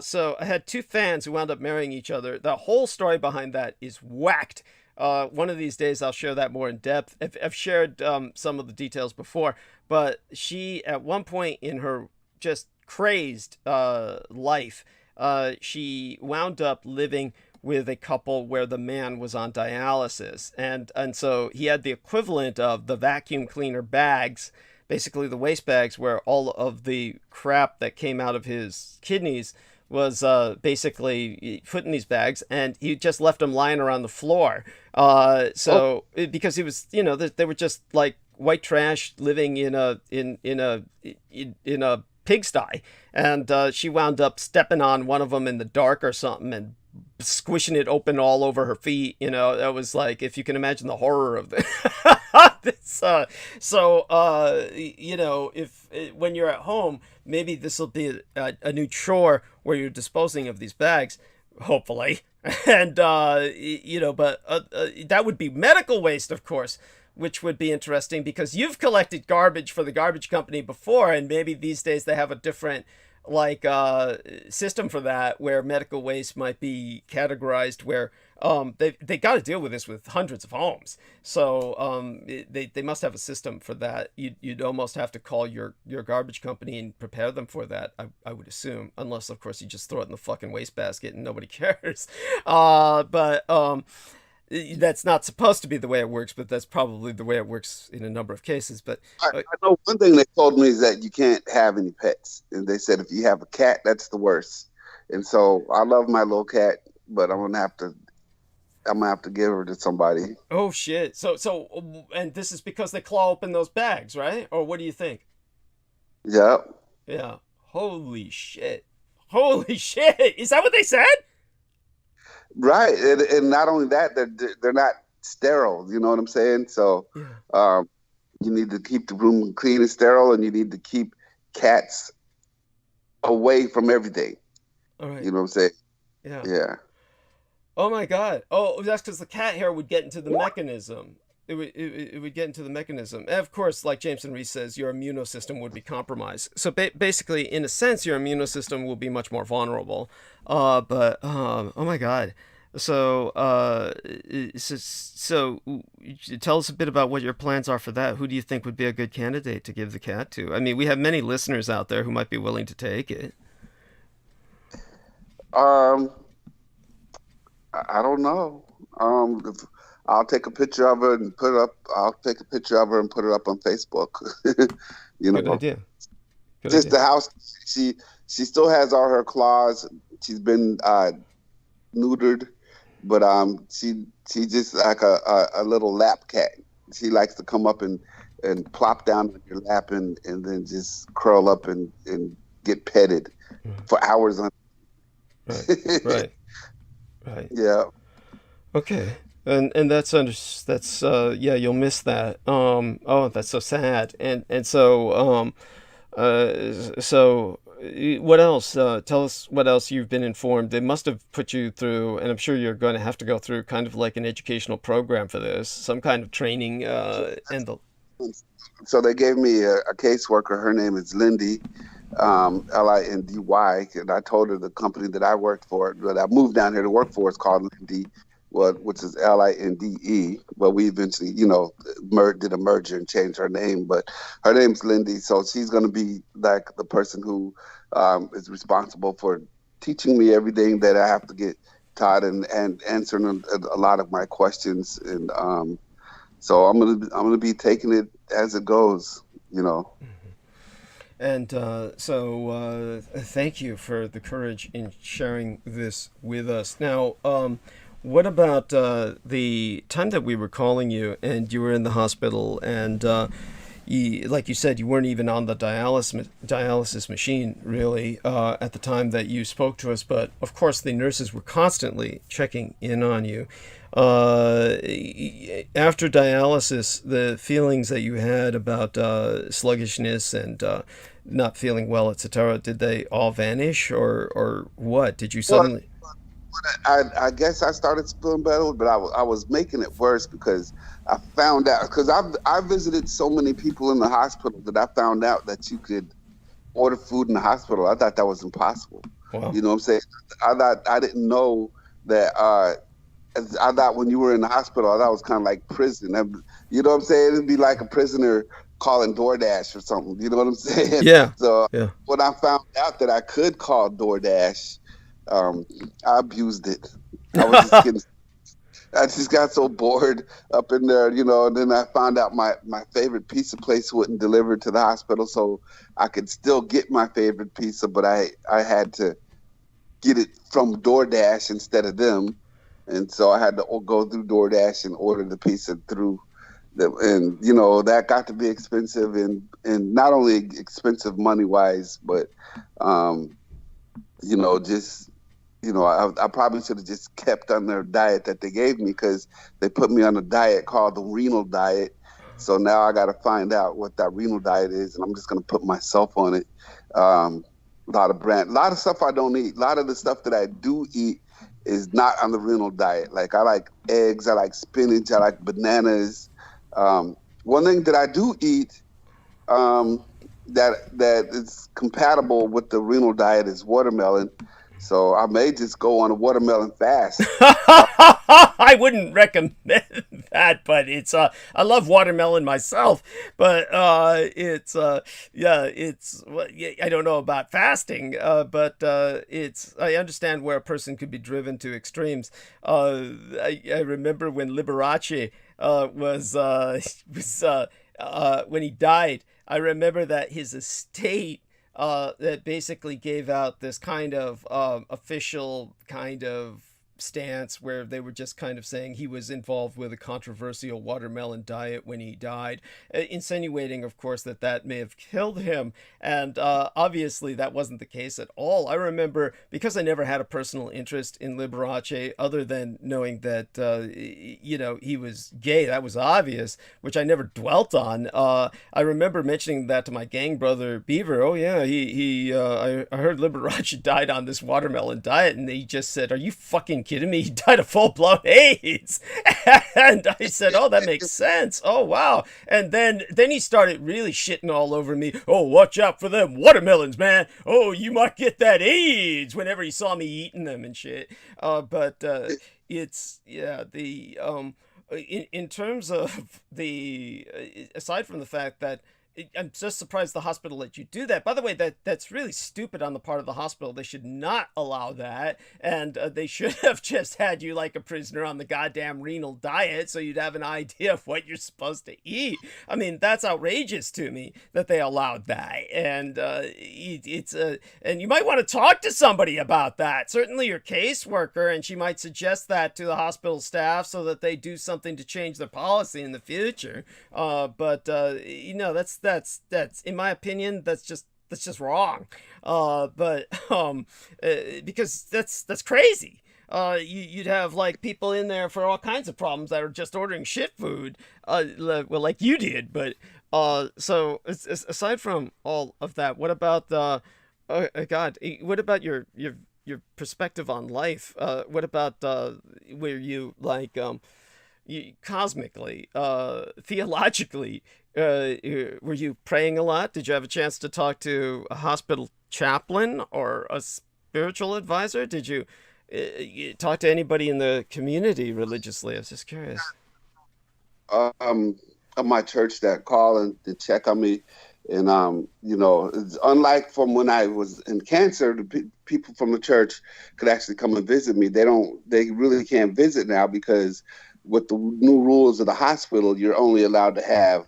So I had 2 fans who wound up marrying each other. The whole story behind that is whacked. One of these days I'll share that more in depth. I've shared some of the details before, but she, at one point in her just crazed life, she wound up living with a couple where the man was on dialysis, and so he had the equivalent of the vacuum cleaner bags, basically the waste bags where all of the crap that came out of his kidneys was basically put in these bags, and he just left them lying around the floor. Because he was, they were just like white trash living in a pigsty, and she wound up stepping on one of them in the dark or something and squishing it open all over her feet. That was like, if you can imagine the horror of You know, if when you're at home, maybe this will be a new chore where you're disposing of these bags, hopefully. And you know, but that would be medical waste, of course, which would be interesting because you've collected garbage for the garbage company before, and maybe these days they have a different system for that, where medical waste might be categorized where they got to deal with this with hundreds of homes, so they must have a system for that. You'd almost have to call your garbage company and prepare them for that, I would assume, unless of course you just throw it in the fucking wastebasket and nobody cares. But that's not supposed to be the way it works, but that's probably the way it works in a number of cases. But I know one thing they told me is that you can't have any pets, and they said if you have a cat, that's the worst. And so I love my little cat, but I'm gonna have to give her to somebody. Oh shit! So and this is because they claw open those bags, right? Or what do you think? Yep. Yeah. Holy shit! Holy shit! Is that what they said? Right, and not only that, they're not sterile. You know what I'm saying? So, you need to keep the room clean and sterile, and you need to keep cats away from everything. All right. You know what I'm saying? Yeah. Yeah. Oh my god! Oh, that's because the cat hair would get into the mechanism. It would get into the mechanism. And of course, like Jameson Reese says, your immunosystem would be compromised. So basically, in a sense, your immunosystem will be much more vulnerable. But oh my god. So tell us a bit about what your plans are for that. Who do you think would be a good candidate to give the cat to? I mean, we have many listeners out there who might be willing to take it. I don't know. I'll take a picture of her and put it up. I'll take a picture of her and put it up on Facebook. You know, good idea. Just the house. She still has all her claws. She's been neutered, but she's just like a little lap cat. She likes to come up and plop down on your lap and then just curl up and get petted for hours on. Right. Yeah. Okay. And that's yeah, you'll miss that. Oh, that's so sad. And so what else? Tell us what else you've been informed. They must have put you through, and I'm sure you're going to have to go through kind of like an educational program for this, some kind of training. So they gave me a caseworker. Her name is Lindy, Lindy, and I told her the company that I worked for, that I moved down here to work for, is called Lindy, which is Linde. But we eventually, did a merger and changed her name. But her name's Lindy, so she's going to be like the person who is responsible for teaching me everything that I have to get taught and answering a lot of my questions. And so I'm gonna be taking it as it goes, And so thank you for the courage in sharing this with us. Now, what about the time that we were calling you and you were in the hospital and like you said, you weren't even on the dialysis machine really at the time that you spoke to us, but of course the nurses were constantly checking in on you. After dialysis, the feelings that you had about sluggishness and not feeling well, etc., did they all vanish, or what? Did you suddenly? I guess I started feeling better, but I was making it worse because I found out, because I visited so many people in the hospital that I found out that you could order food in the hospital. I thought that was impossible. Wow. You know what I'm saying? I didn't know that. I thought when you were in the hospital, I thought it was kind of like prison. You know what I'm saying? It'd be like a prisoner calling DoorDash or something. You know what I'm saying? Yeah. So yeah. When I found out that I could call DoorDash, I abused it. I just got so bored up in there, and then I found out my favorite pizza place wouldn't deliver to the hospital, so I could still get my favorite pizza, but I had to get it from DoorDash instead of them. And so I had to go through DoorDash and order the pizza through them. And, that got to be expensive and not only expensive money-wise, but, I probably should have just kept on their diet that they gave me, because they put me on a diet called the renal diet. So now I got to find out what that renal diet is, and I'm just going to put myself on it. A lot of stuff I don't eat. A lot of the stuff that I do eat is not on the renal diet. Like I like eggs, I like spinach, I like bananas. One thing that I do eat that is compatible with the renal diet is watermelon. So I may just go on a watermelon fast. I wouldn't recommend that, but it's I love watermelon myself, but I don't know about fasting, but I understand where a person could be driven to extremes. I remember when Liberace when he died, I remember that his estate that basically gave out this kind of official kind of stance where they were just kind of saying he was involved with a controversial watermelon diet when he died, insinuating, of course, that may have killed him. And obviously that wasn't the case at all. I remember, because I never had a personal interest in Liberace other than knowing that, he was gay. That was obvious, which I never dwelt on. I remember mentioning that to my gang brother Beaver. Oh yeah, I heard Liberace died on this watermelon diet, and he just said, "Are you fucking kidding me? He died of full-blown AIDS." And I said, "Oh, that makes sense. Oh, wow." And then he started really shitting all over me. "Oh, watch out for them watermelons, man. Oh, you might get that AIDS," whenever he saw me eating them and shit. In terms of aside from the fact that I'm just surprised the hospital let you do that. By the way, that's really stupid on the part of the hospital. They should not allow that, and they should have just had you like a prisoner on the goddamn renal diet so you'd have an idea of what you're supposed to eat. I mean, that's outrageous to me that they allowed that, and and you might want to talk to somebody about that. Certainly your caseworker, and she might suggest that to the hospital staff so that they do something to change their policy in the future. That's in my opinion, that's just wrong. Because that's crazy. You'd have like people in there for all kinds of problems that are just ordering shit food, like you did. But so aside from all of that, what about what about your perspective on life? What about where you like cosmically, theologically? Were you praying a lot? Did you have a chance to talk to a hospital chaplain or a spiritual advisor? Did you talk to anybody in the community religiously? I was just curious. Of my church that call and to check on me, and it's unlike from when I was in cancer, the people from the church could actually come and visit me. They really can't visit now because with the new rules of the hospital, you're only allowed to have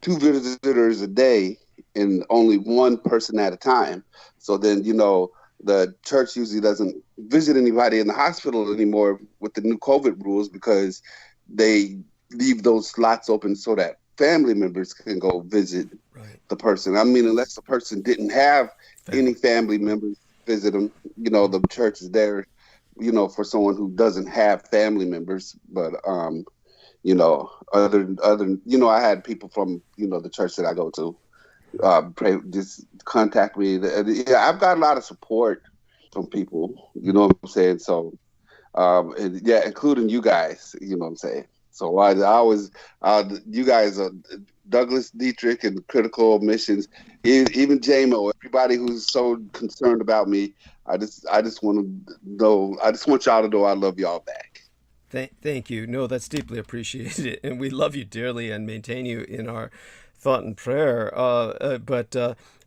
2 visitors a day and only 1 person at a time. So then, the church usually doesn't visit anybody in the hospital anymore with the new COVID rules because they leave those slots open so that family members can go visit the person. I mean, unless the person didn't have any family members visit them, the church is there, for someone who doesn't have family members. But I had people from, the church that I go to, just contact me. Yeah, I've got a lot of support from people, you know what I'm saying? So, including you guys, you know what I'm saying? So I always, you guys are Douglas Dietrich and Critical Missions, even JMO, everybody who's so concerned about me. I just want to know, I just want y'all to know I love y'all back. Thank you. No, that's deeply appreciated, and we love you dearly and maintain you in our thought and prayer. But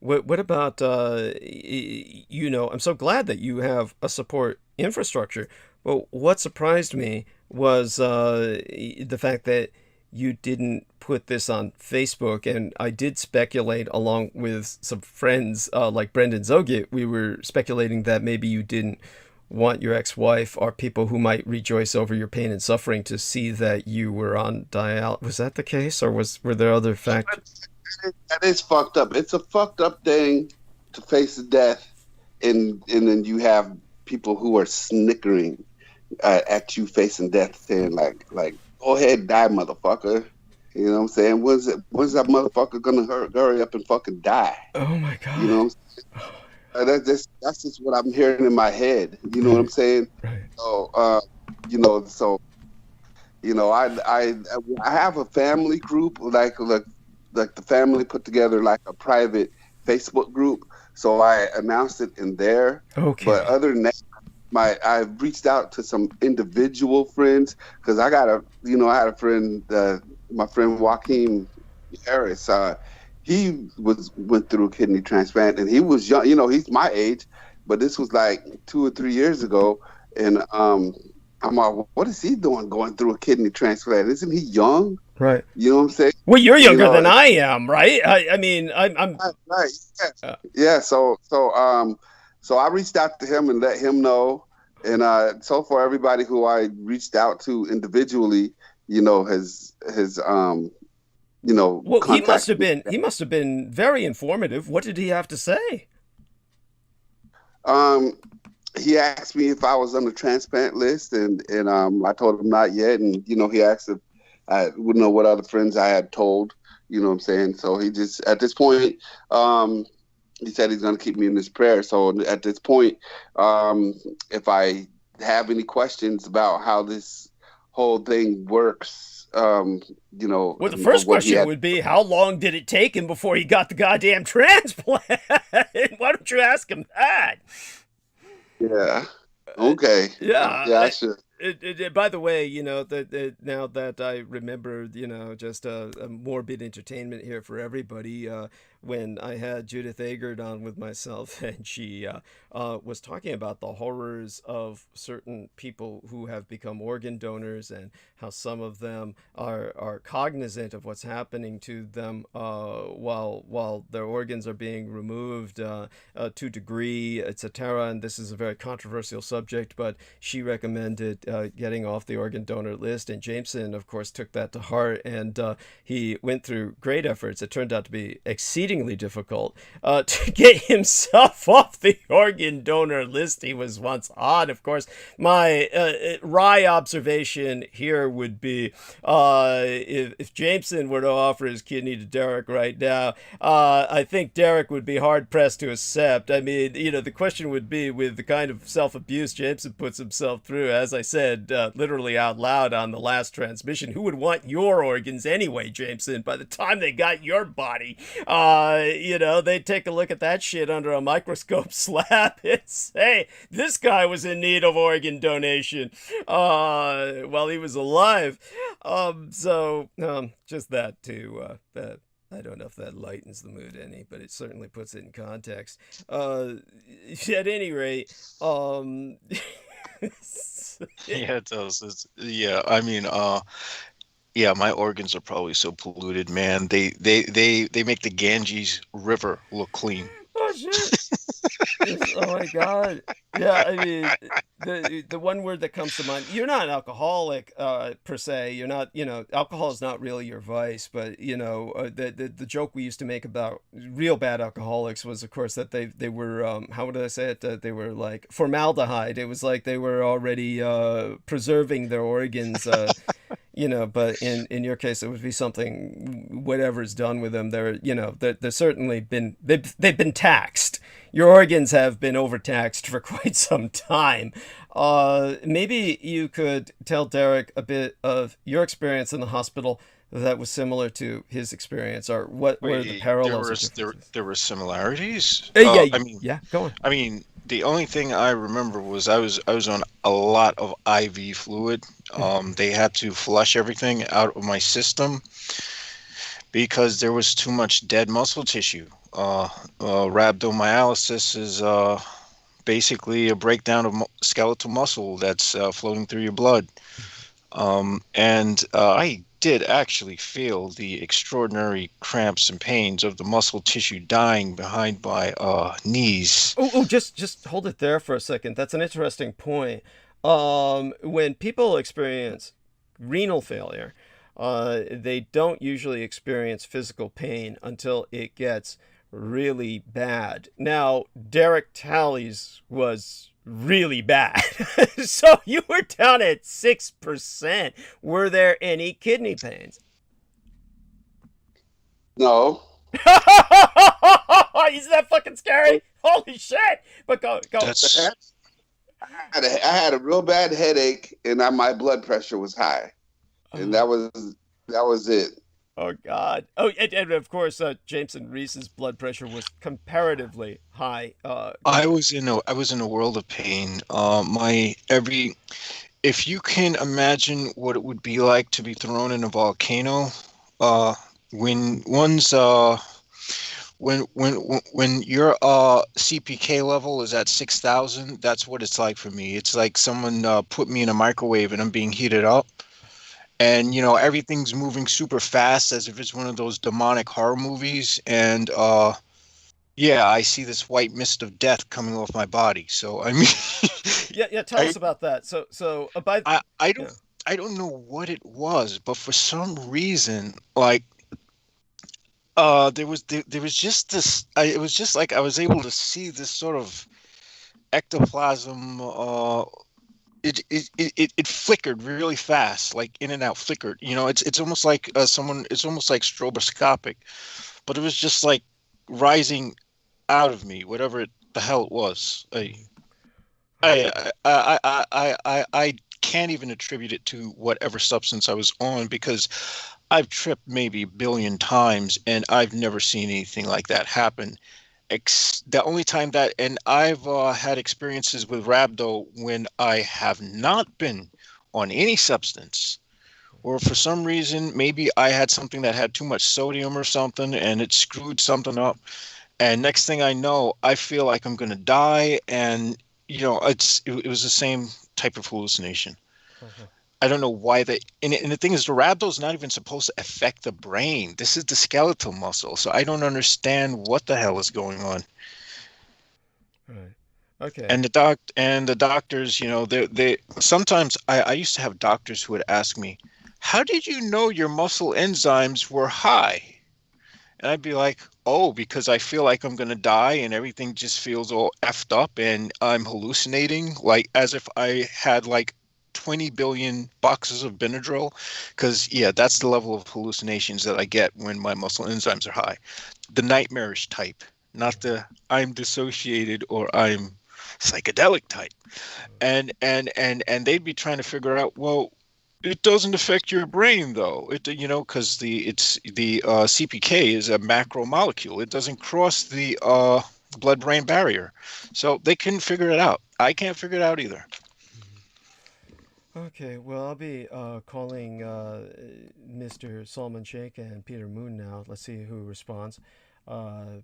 what about, I'm so glad that you have a support infrastructure. But what surprised me was the fact that you didn't put this on Facebook. And I did speculate, along with some friends like Brendan Zogit, we were speculating that maybe you didn't want your ex-wife or people who might rejoice over your pain and suffering to see that you were on dialysis. Was that the case, or were there other factors? That is fucked up. It's a fucked up thing to face death, and then you have people who are snickering at you facing death, saying like, go ahead, die, motherfucker. You know what I'm saying? When's that motherfucker gonna hurry up and fucking die? Oh my God. You know what I'm saying? That's just what I'm hearing in my head. You know what I'm saying? Right. So, I have a family group, like the family put together like a private Facebook group. So I announced it in there. Okay. But other than that, I've reached out to some individual friends, because I had a friend, my friend Joaquin Harris. He went through a kidney transplant, and he was young. You know, he's my age, but this was like 2 or 3 years ago, and I'm like, what is he doing going through a kidney transplant? Isn't he young? Right. You know what I'm saying? Well, you're younger than I am, right? I mean, I'm right. Yeah. So I reached out to him and let him know, and so far everybody who I reached out to individually, has well, he must have been very informative. What did he have to say? He asked me if I was on the transplant list, and I told him not yet, and he asked if I would know what other friends I had told. You know what I'm saying? So he just, at this point, he said he's going to keep me in his prayer. So at this point, if I have any questions about how this whole thing works, well, the first question would be, how long did it take him before he got the goddamn transplant? Why don't you ask him that? Yeah. Okay. Yeah. I should. By the way, now that I remember, just a morbid entertainment here for everybody, when I had Judith Agard on with myself, and she was talking about the horrors of certain people who have become organ donors, and how some of them are cognizant of what's happening to them while their organs are being removed to degree, etc. And this is a very controversial subject, but she recommended getting off the organ donor list, and Jameson, of course, took that to heart, and he went through great efforts. It turned out to be exceedingly difficult to get himself off the organ donor list he was once on. Of course, my wry observation here would be, if Jameson were to offer his kidney to Derek right now, I think Derek would be hard pressed to accept. I mean, the question would be, with the kind of self-abuse Jameson puts himself through, as I said, literally out loud on the last transmission, who would want your organs anyway, Jameson? By the time they got your body, they'd take a look at that shit under a microscope slap and say, this guy was in need of organ donation while he was alive. Just that too. I don't know if that lightens the mood any, but it certainly puts it in context. At any rate, Yeah, it does. I mean, my organs are probably so polluted, man. They make the Ganges River look clean. Oh shit! Oh my God! Yeah, I mean, the one word that comes to mind. You're not an alcoholic per se. You're not. Alcohol is not really your vice. But the joke we used to make about real bad alcoholics was, of course, that they were how would I say it? They were like formaldehyde. It was like they were already preserving their organs. But in your case, it would be something, whatever's done with them. They're certainly been, they've been taxed. Your organs have been overtaxed for quite some time. Maybe you could tell Derek a bit of your experience in the hospital that was similar to his experience, or what were the parallels? There were similarities. Yeah, go on. I mean, the only thing I remember was I was on a lot of IV fluid. They had to flush everything out of my system because there was too much dead muscle tissue. Rhabdomyolysis is basically a breakdown of skeletal muscle that's flowing through your blood. And I did actually feel the extraordinary cramps and pains of the muscle tissue dying behind my knees. Just hold it there for a second. That's an interesting point. When people experience renal failure, they don't usually experience physical pain until it gets really bad. Now, Derek Talley's was really bad. So you were down at 6%. Were there any kidney pains? No. Isn't that fucking scary? Holy shit! But go. That's I had a real bad headache, and my blood pressure was high, and that was it. Oh God! Oh, and of course, Jameson Reese's blood pressure was comparatively high. I was in a world of pain. If you can imagine what it would be like to be thrown in a volcano, when your CPK level is at 6,000, that's what it's like for me. It's like someone put me in a microwave and I'm being heated up. And, everything's moving super fast as if it's one of those demonic horror movies. And, I see this white mist of death coming off my body. So, I mean... yeah, tell us about that. So I don't know what it was, but for some reason, like, there was just this, it was just like I was able to see this sort of ectoplasm, it flickered really fast, like in and out flickered. It's almost like it's almost like stroboscopic, but it was just like rising out of me, whatever the hell it was. I can't even attribute it to whatever substance I was on, because I've tripped maybe a billion times and I've never seen anything like that happen. The only time that, and I've had experiences with rhabdo when I have not been on any substance, or for some reason, maybe I had something that had too much sodium or something and it screwed something up. And next thing I know, I feel like I'm going to die. And, it was the same type of hallucination. Mm-hmm. I don't know why and the thing is, the rhabdo is not even supposed to affect the brain. This is the skeletal muscle. So I don't understand what the hell is going on. Right. Okay. And the doctors, they sometimes I used to have doctors who would ask me, how did you know your muscle enzymes were high? And I'd be like, oh, because I feel like I'm going to die and everything just feels all effed up and I'm hallucinating, like as if I had like 20 billion boxes of Benadryl, because that's the level of hallucinations that I get when my muscle enzymes are high. The nightmarish type, not the I'm dissociated or I'm psychedelic type. And they'd be trying to figure out, well, it doesn't affect your brain though. Because the CPK is a macromolecule. It doesn't cross the blood-brain barrier. So they couldn't figure it out. I can't figure it out either. Okay, well, I'll be calling Mr. Salman Sheikh and Peter Moon now. Let's see who responds.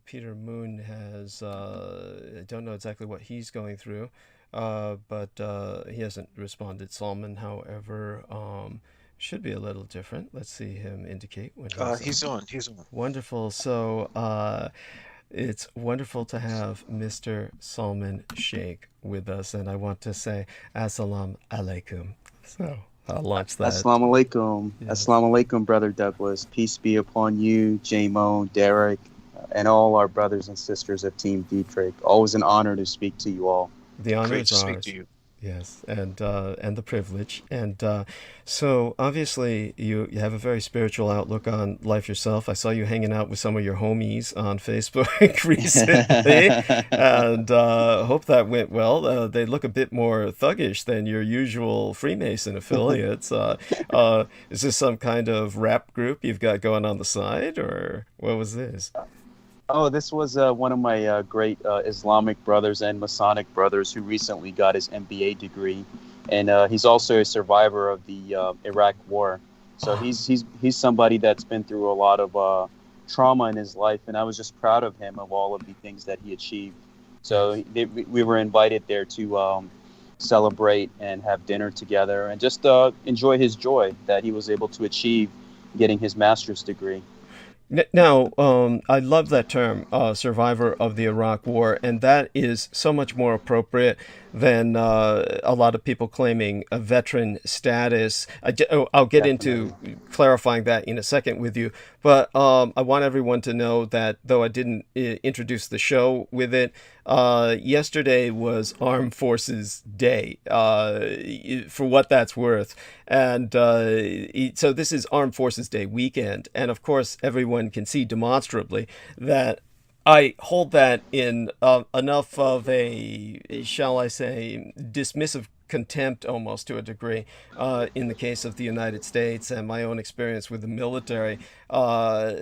Peter Moon has, I don't know exactly what he's going through, but he hasn't responded. Salman, however, should be a little different. Let's see him indicate when he's on. Wonderful. So it's wonderful to have Mr. Salman Sheikh with us, and I want to say Assalamu alaikum. So I'll launch that. Assalamu alaikum. Yes. Assalamu alaikum, Brother Douglas. Peace be upon you, J-Mo, Derek, and all our brothers and sisters of Team Dietrich. Always an honor to speak to you all. The honor Great is to ours. speak to you. Yes, and the privilege. And so obviously you have a very spiritual outlook on life yourself. I saw you hanging out with some of your homies on Facebook recently, and hope that went well. They look a bit more thuggish than your usual Freemason affiliates. Is this some kind of rap group you've got going on the side, or what was this? Oh, this was one of my great Islamic brothers and Masonic brothers who recently got his MBA degree, and he's also a survivor of the Iraq War. So he's somebody that's been through a lot of trauma in his life, and I was just proud of him, of all of the things that he achieved. So we were invited there to celebrate and have dinner together, and just enjoy his joy that he was able to achieve getting his master's degree. Now, I love that term, survivor of the Iraq War, and that is so much more appropriate than a lot of people claiming a veteran status. I'll get into clarifying that in a second with you, but I want everyone to know that though I didn't introduce the show with it, yesterday was Armed Forces Day, for what that's worth. And so this is Armed Forces Day weekend. And of course, everyone can see demonstrably that I hold that in enough of a, shall I say, dismissive contempt almost to a degree, in the case of the United States and my own experience with the military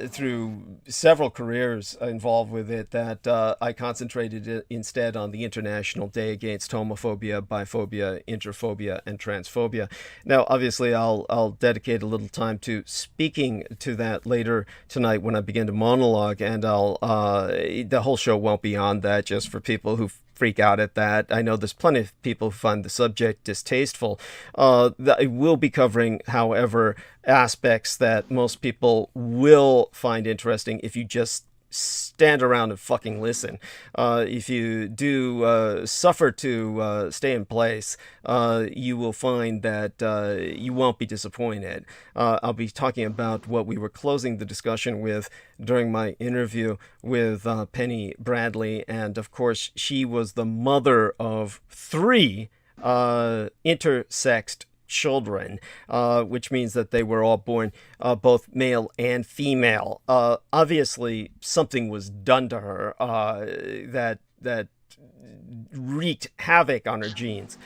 through several careers involved with it, that I concentrated it instead on the International Day Against Homophobia, Biphobia, Interphobia, and Transphobia. Now, obviously, I'll dedicate a little time to speaking to that later tonight when I begin to monologue, and the whole show won't be on that, just for people who freak out at that. I know there's plenty of people who find the subject distasteful. I will be covering, however, aspects that most people will find interesting if you just stand around and fucking listen. If you do suffer to stay in place, you will find that you won't be disappointed. I'll be talking about what we were closing the discussion with during my interview with Penny Bradley, and of course she was the mother of 3 intersexed children, which means that they were all born both male and female. Obviously, something was done to her that wreaked havoc on her genes.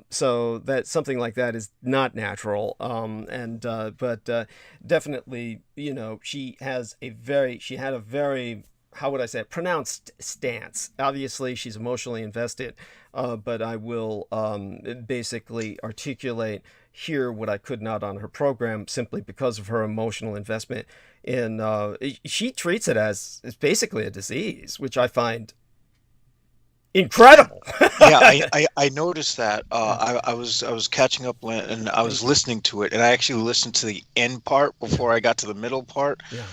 So that something like that is not natural. But definitely, you know, she had a very, how would I say it, pronounced stance. Obviously, she's emotionally invested, but I will basically articulate here what I could not on her program simply because of her emotional investment in. She treats it as basically a disease, which I find incredible. Yeah, I noticed that. I was catching up and I was listening to it, and I actually listened to the end part before I got to the middle part. Yeah.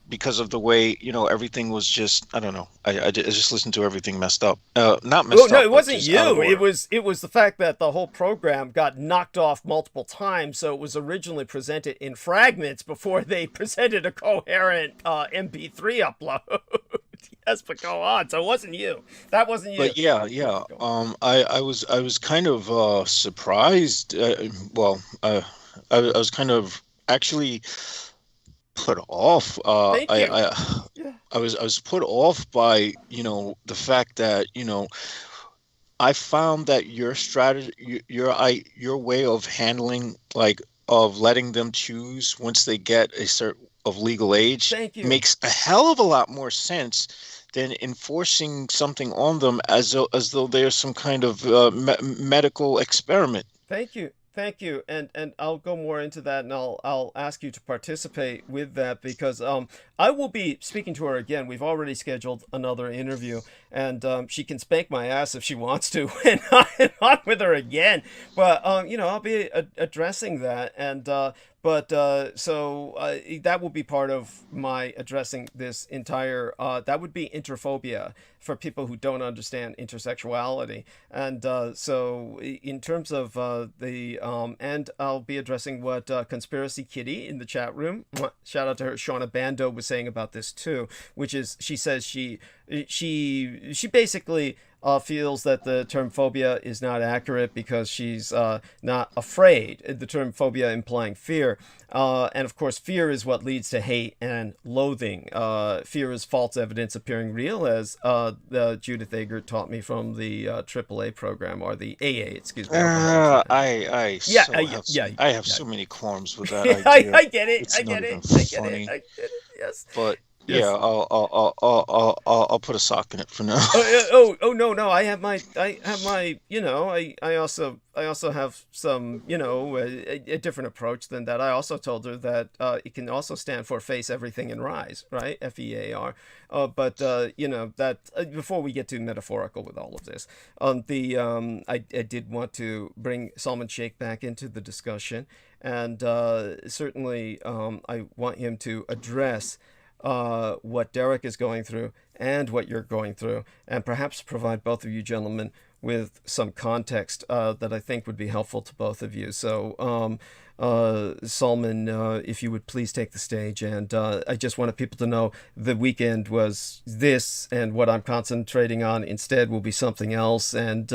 Because of the way, you know, everything was just, I don't know. I just listened to everything messed up. Not messed up. No, it wasn't you. It was the fact that the whole program got knocked off multiple times. So it was originally presented in fragments before they presented a coherent MP3 upload. Yes, but go on. So it wasn't you. That wasn't you. But yeah. I was kind of surprised. I was kind of actually put off. I was put off by, you know, the fact that, you know, I found that your strategy, your way of handling, like, of letting them choose once they get a certain of legal age makes a hell of a lot more sense than enforcing something on them as though they're some kind of medical experiment. Thank you, and I'll go more into that, and I'll ask you to participate with that, because I will be speaking to her again. We've already scheduled another interview, and she can spank my ass if she wants to, and I'm on with her again. But you know, I'll be addressing that, and so that will be part of my addressing this entire. That would be interphobia for people who don't understand intersexuality, and so in terms of and I'll be addressing what Conspiracy Kitty in the chat room, shout out to her, Shauna Bando, was saying about this too, which is she says she basically feels that the term phobia is not accurate because she's not afraid. The term phobia implying fear. And of course, fear is what leads to hate and loathing. Fear is false evidence appearing real, as Judith Agert taught me from the AAA program, or the AA, excuse me. I have so many qualms with that idea. I get it. I get it. Yes. But yes. Yeah, I'll put a sock in it for now. No. I have my. You know, I also have some. You know, a different approach than that. I also told her that it can also stand for face everything and rise, right? FEAR. But you know that before we get too metaphorical with all of this, I did want to bring Salman Sheikh back into the discussion, and certainly I want him to address what Derek is going through and what you're going through, and perhaps provide both of you gentlemen with some context that I think would be helpful to both of you. So, Salman, if you would please take the stage. And I just wanted people to know the weekend was this, and what I'm concentrating on instead will be something else. And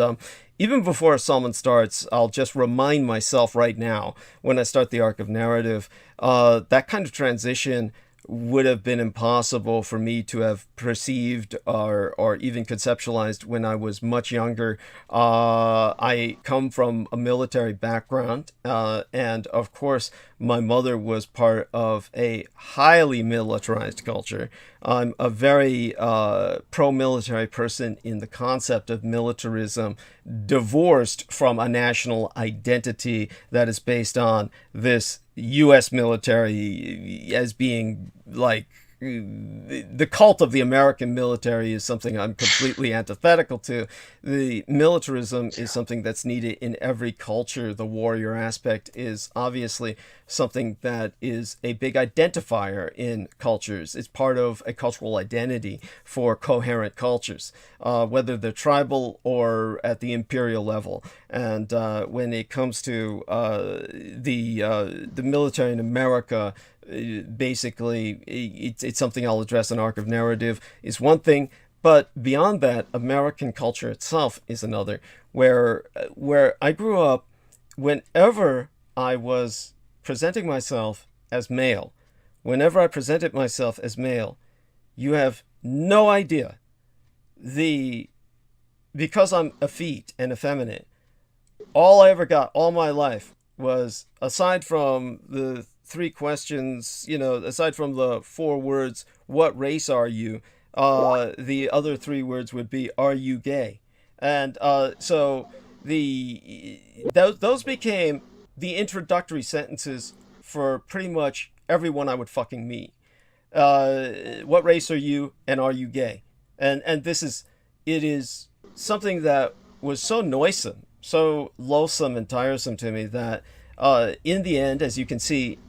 even before Salman starts, I'll just remind myself right now, when I start the arc of narrative, that kind of transition would have been impossible for me to have perceived or even conceptualized when I was much younger. I come from a military background, and of course my mother was part of a highly militarized culture. I'm a very pro-military person in the concept of militarism, divorced from a national identity that is based on this U.S. military as being like the cult of the American military is something I'm completely antithetical to. The militarism is something that's needed in every culture. The warrior aspect is obviously something that is a big identifier in cultures. It's part of a cultural identity for coherent cultures, whether they're tribal or at the imperial level. And when it comes to the military in America, basically it's something I'll address in arc of narrative is one thing, but beyond that, American culture itself is another. Where I grew up, whenever I was presenting myself as male, you have no idea because I'm effete and effeminate, all I ever got all my life was, aside from the 3 questions, aside from the 4 words, what race are you? The other 3 words would be, are you gay? And so those became the introductory sentences for pretty much everyone I would fucking meet. What race are you, and are you gay? And it is something that was so noisome, so loathsome and tiresome to me that in the end, as you can see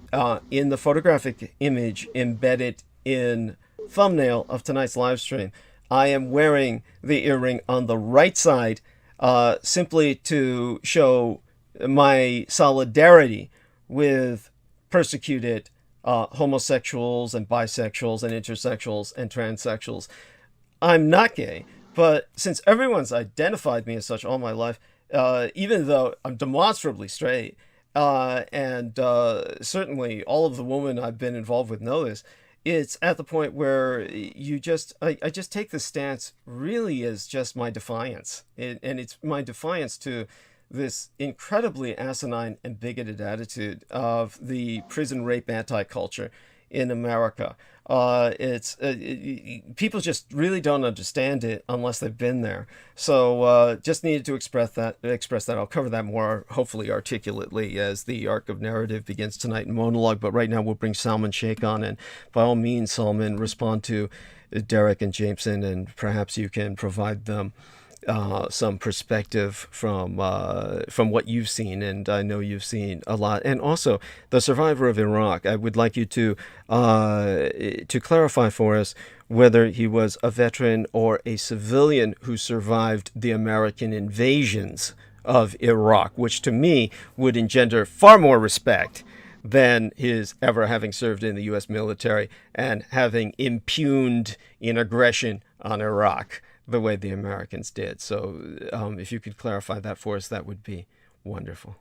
in the photographic image embedded in thumbnail of tonight's live stream, I am wearing the earring on the right side simply to show my solidarity with persecuted homosexuals and bisexuals and intersexuals and transsexuals. I'm not gay, but since everyone's identified me as such all my life, even though I'm demonstrably straight, and certainly all of the women I've been involved with know this, it's at the point where I just take this stance really as just my defiance. And it's my defiance to this incredibly asinine and bigoted attitude of the prison rape anti-culture in America. People just really don't understand it unless they've been there. So just needed to express that. I'll cover that more, hopefully articulately, as the arc of narrative begins tonight in monologue. But right now we'll bring Salman Sheikh on, and by all means, Salman, respond to Derek and Jameson, and perhaps you can provide them some perspective from what you've seen, and I know you've seen a lot. And also, the survivor of Iraq, I would like you to clarify for us whether he was a veteran or a civilian who survived the American invasions of Iraq, which to me would engender far more respect than his ever having served in the U.S. military and having impugned in aggression on Iraq the way the Americans did. So if you could clarify that for us, that would be wonderful.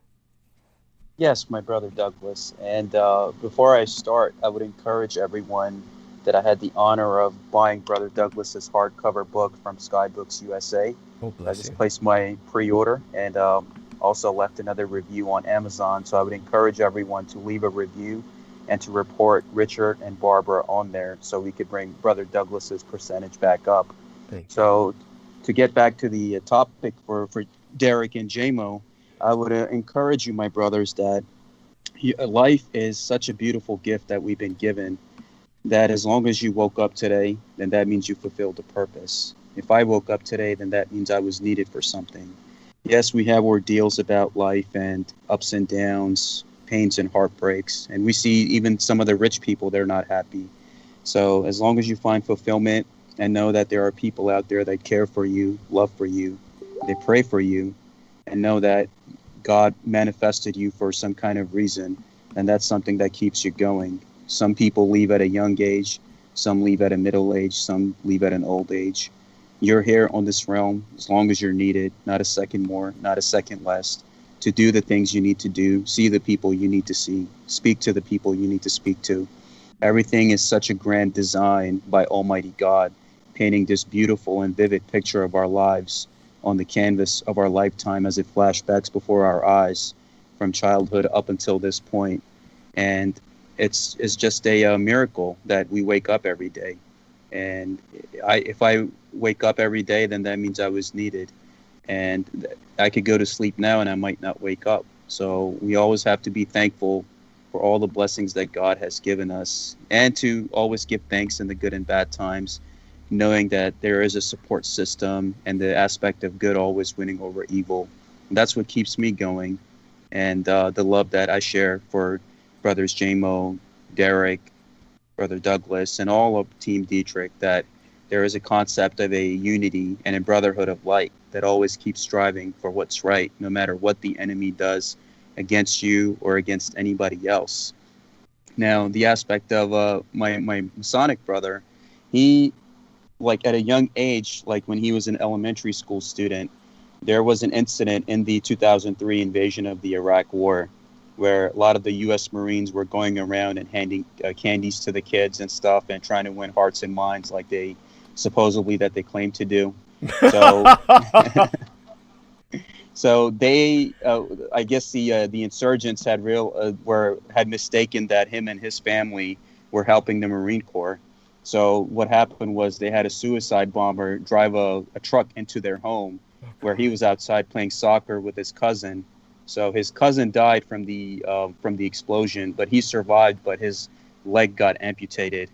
Yes, my brother Douglas. And before I start, I would encourage everyone that I had the honor of buying Brother Douglas's hardcover book from Skybooks USA. Oh, I just placed my pre-order and also left another review on Amazon. So I would encourage everyone to leave a review and to report Richard and Barbara on there so we could bring Brother Douglas's percentage back up. So to get back to the topic for Derek and JMO, I would encourage you, my brothers, that life is such a beautiful gift that we've been given, that as long as you woke up today, then that means you fulfilled a purpose. If I woke up today, then that means I was needed for something. Yes, we have ordeals about life and ups and downs, pains and heartbreaks, and we see even some of the rich people, they're not happy. So as long as you find fulfillment and know that there are people out there that care for you, love for you, they pray for you, and know that God manifested you for some kind of reason, and that's something that keeps you going. Some people leave at a young age, some leave at a middle age, some leave at an old age. You're here on this realm as long as you're needed, not a second more, not a second less, to do the things you need to do, see the people you need to see, speak to the people you need to speak to. Everything is such a grand design by Almighty God, painting this beautiful and vivid picture of our lives on the canvas of our lifetime as it flashbacks before our eyes from childhood up until this point. And it's just a miracle that we wake up every day. And if I wake up every day, then that means I was needed. And I could go to sleep now and I might not wake up. So we always have to be thankful for all the blessings that God has given us, and to always give thanks in the good and bad times, knowing that there is a support system and the aspect of good always winning over evil. And that's what keeps me going. And the love that I share for brothers J-Mo, Derek, Brother Douglas, and all of Team Dietrich, that there is a concept of a unity and a brotherhood of light that always keeps striving for what's right, no matter what the enemy does against you or against anybody else. Now, the aspect of my Masonic brother, he, like at a young age, like when he was an elementary school student, there was an incident in the 2003 invasion of the Iraq War, where a lot of the U.S. Marines were going around and handing candies to the kids and stuff and trying to win hearts and minds like they supposedly that they claim to do. So, so they, I guess the insurgents had mistaken that him and his family were helping the Marine Corps. So what happened was they had a suicide bomber drive a truck into their home, where he was outside playing soccer with his cousin. So his cousin died from the explosion, but he survived, but his leg got amputated.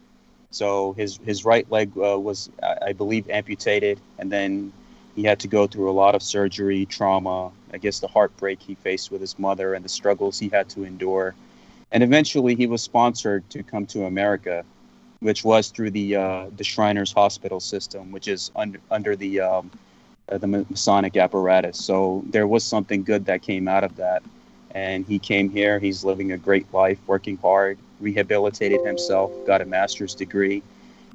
So his right leg was, I believe, amputated, and then he had to go through a lot of surgery, trauma, I guess the heartbreak he faced with his mother and the struggles he had to endure. And eventually he was sponsored to come to America, which was through the Shriners Hospital system, which is under the Masonic apparatus. So there was something good that came out of that. And he came here, he's living a great life, working hard, rehabilitated himself, got a master's degree.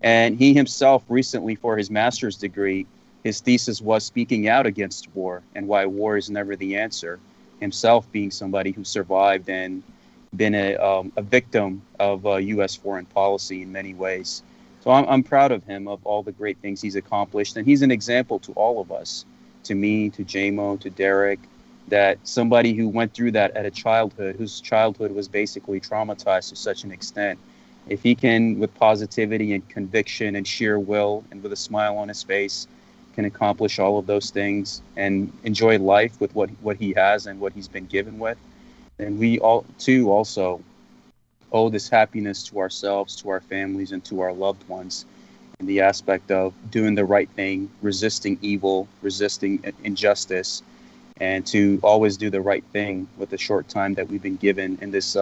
And he himself recently, for his master's degree, his thesis was speaking out against war and why war is never the answer. Himself being somebody who survived and been a victim of U.S. foreign policy in many ways. So I'm proud of him, of all the great things he's accomplished. And he's an example to all of us, to me, to J-Mo, to Derek, that somebody who went through that at a childhood, whose childhood was basically traumatized to such an extent, if he can, with positivity and conviction and sheer will and with a smile on his face, can accomplish all of those things and enjoy life with what he has and what he's been given with, then we all too also owe this happiness to ourselves, to our families, and to our loved ones, in the aspect of doing the right thing, resisting evil, resisting injustice, and to always do the right thing with the short time that we've been given in this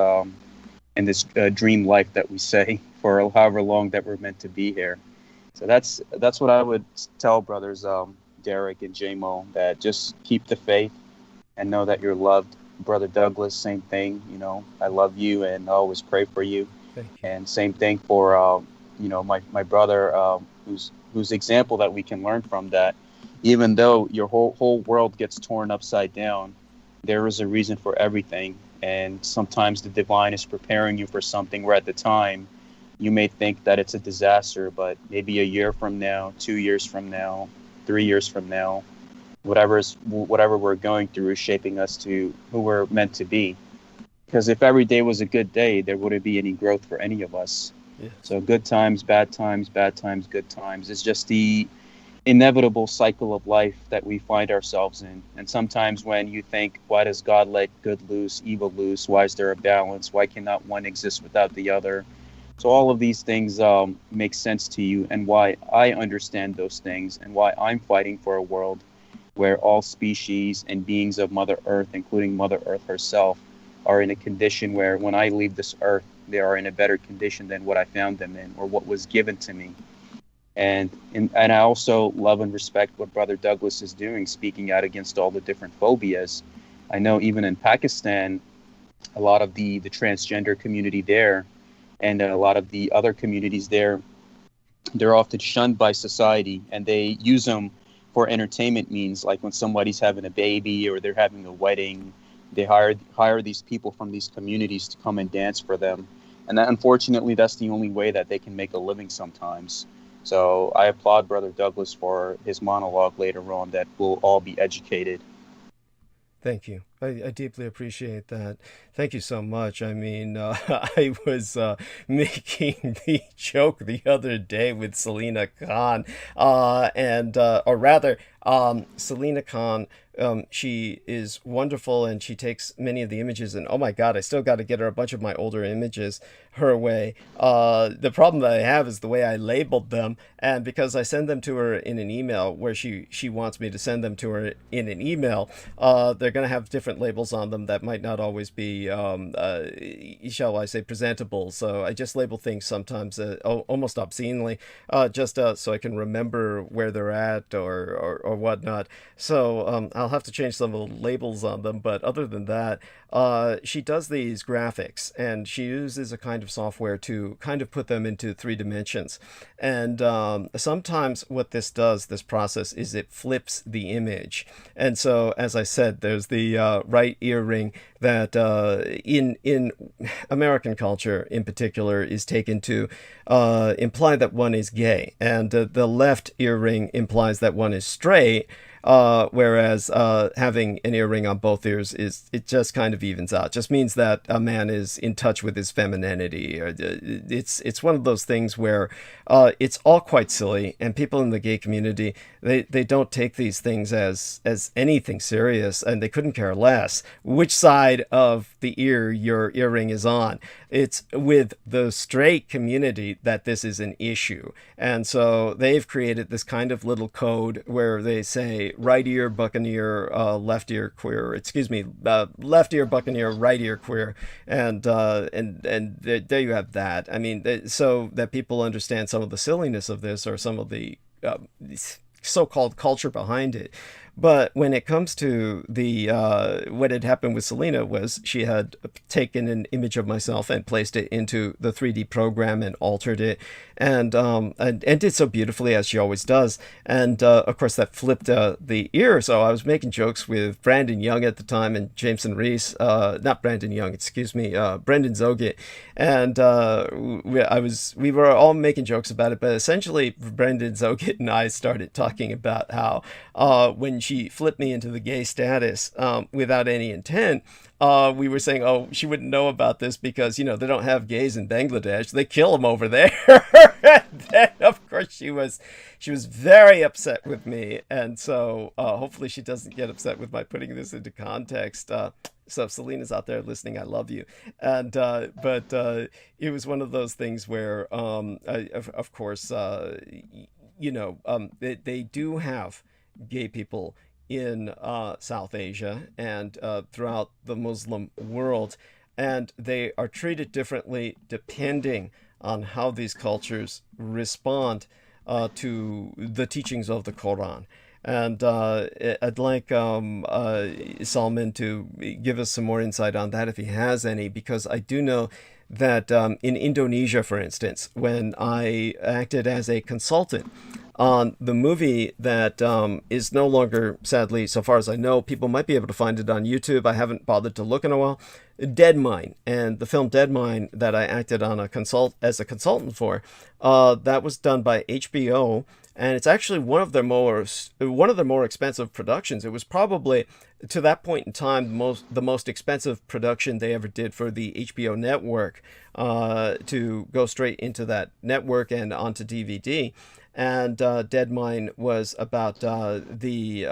dream life that we say for however long that we're meant to be here. So that's what I would tell brothers Derek and J-Mo, that just keep the faith and know that you're loved. Brother Douglas, same thing. You know, I love you and I always pray for you. Thank you. And same thing for my brother, whose example that we can learn from, that even though your whole world gets torn upside down, there is a reason for everything. And sometimes the divine is preparing you for something where at the time you may think that it's a disaster, but maybe a year from now, 2 years from now, 3 years from now, whatever we're going through is shaping us to who we're meant to be. Because if every day was a good day, there wouldn't be any growth for any of us. Yeah. So good times, bad times, good times. It's just the inevitable cycle of life that we find ourselves in. And sometimes when you think, why does God let good loose, evil loose? Why is there a balance? Why cannot one exist without the other? So all of these things make sense to you, and why I understand those things, and why I'm fighting for a world where all species and beings of Mother Earth, including Mother Earth herself, are in a condition where when I leave this earth, they are in a better condition than what I found them in or what was given to me. And I also love and respect what Brother Douglas is doing, speaking out against all the different phobias. I know even in Pakistan, a lot of the transgender community there and a lot of the other communities there, they're often shunned by society, and they use them for entertainment means. Like when somebody's having a baby or they're having a wedding, they hire these people from these communities to come and dance for them. And that, unfortunately, that's the only way that they can make a living sometimes. So I applaud Brother Douglas for his monologue later on, that we'll all be educated. Thank you. I deeply appreciate that. Thank you so much. I mean, I was making the joke the other day with Selina Khan, or rather, Selina Khan, she is wonderful, and she takes many of the images, and oh my God, I still got to get her a bunch of my older images her way. The problem that I have is the way I labeled them, and because I send them to her in an email where she wants me to send them to her in an email, they're going to have different labels on them that might not always be, shall I say, presentable. So I just label things sometimes almost obscenely, just so I can remember where they're at or whatnot. So I'll have to change some of the labels on them. But other than that, she does these graphics, and she uses a kind of software to kind of put them into 3 dimensions. And sometimes what this process is it flips the image. And so, as I said, there's the right ear ring that in American culture in particular is taken to imply that one is gay, and the left ear ring implies that one is straight. Whereas having an earring on both ears it just kind of evens out. Just means that a man is in touch with his femininity. It's one of those things where it's all quite silly, and people in the gay community they don't take these things as anything serious, and they couldn't care less which side of the ear your earring is on. It's with the straight community that this is an issue, and so they've created this kind of little code where they say right ear buccaneer, left ear queer. Left ear buccaneer, right ear queer, and there you have that. I mean, so that people understand some of the silliness of this, or some of the so-called culture behind it. But when it comes to the what had happened with Selina was she had taken an image of myself and placed it into the 3D program and altered it, and did so beautifully, as she always does. And of course that flipped the ear. So I was making jokes with Brandon Young at the time and Jameson Reese, not Brandon Young, excuse me, Brendan Zogit, and we were all making jokes about it. But essentially, Brendan Zogit and I started talking about how when she flipped me into the gay status without any intent, we were saying, oh, she wouldn't know about this because, they don't have gays in Bangladesh. They kill them over there. And then, of course, she was very upset with me. And so hopefully she doesn't get upset with my putting this into context. So if Selena's out there listening, I love you. And but it was one of those things where, of course, they do have gay people in South Asia and throughout the Muslim world, and they are treated differently depending on how these cultures respond to the teachings of the Quran. And I'd like Salman to give us some more insight on that if he has any, because I do know that in Indonesia, for instance, when I acted as a consultant on the movie that is no longer, sadly, so far as I know, people might be able to find it on YouTube. I haven't bothered to look in a while. Dead Mine, and the film Dead Mine that I acted on as a consultant for, that was done by HBO, and it's actually one of their more expensive productions. It was probably, to that point in time, the most expensive production they ever did for the HBO network, to go straight into that network and onto DVD. And Dead Mine was about the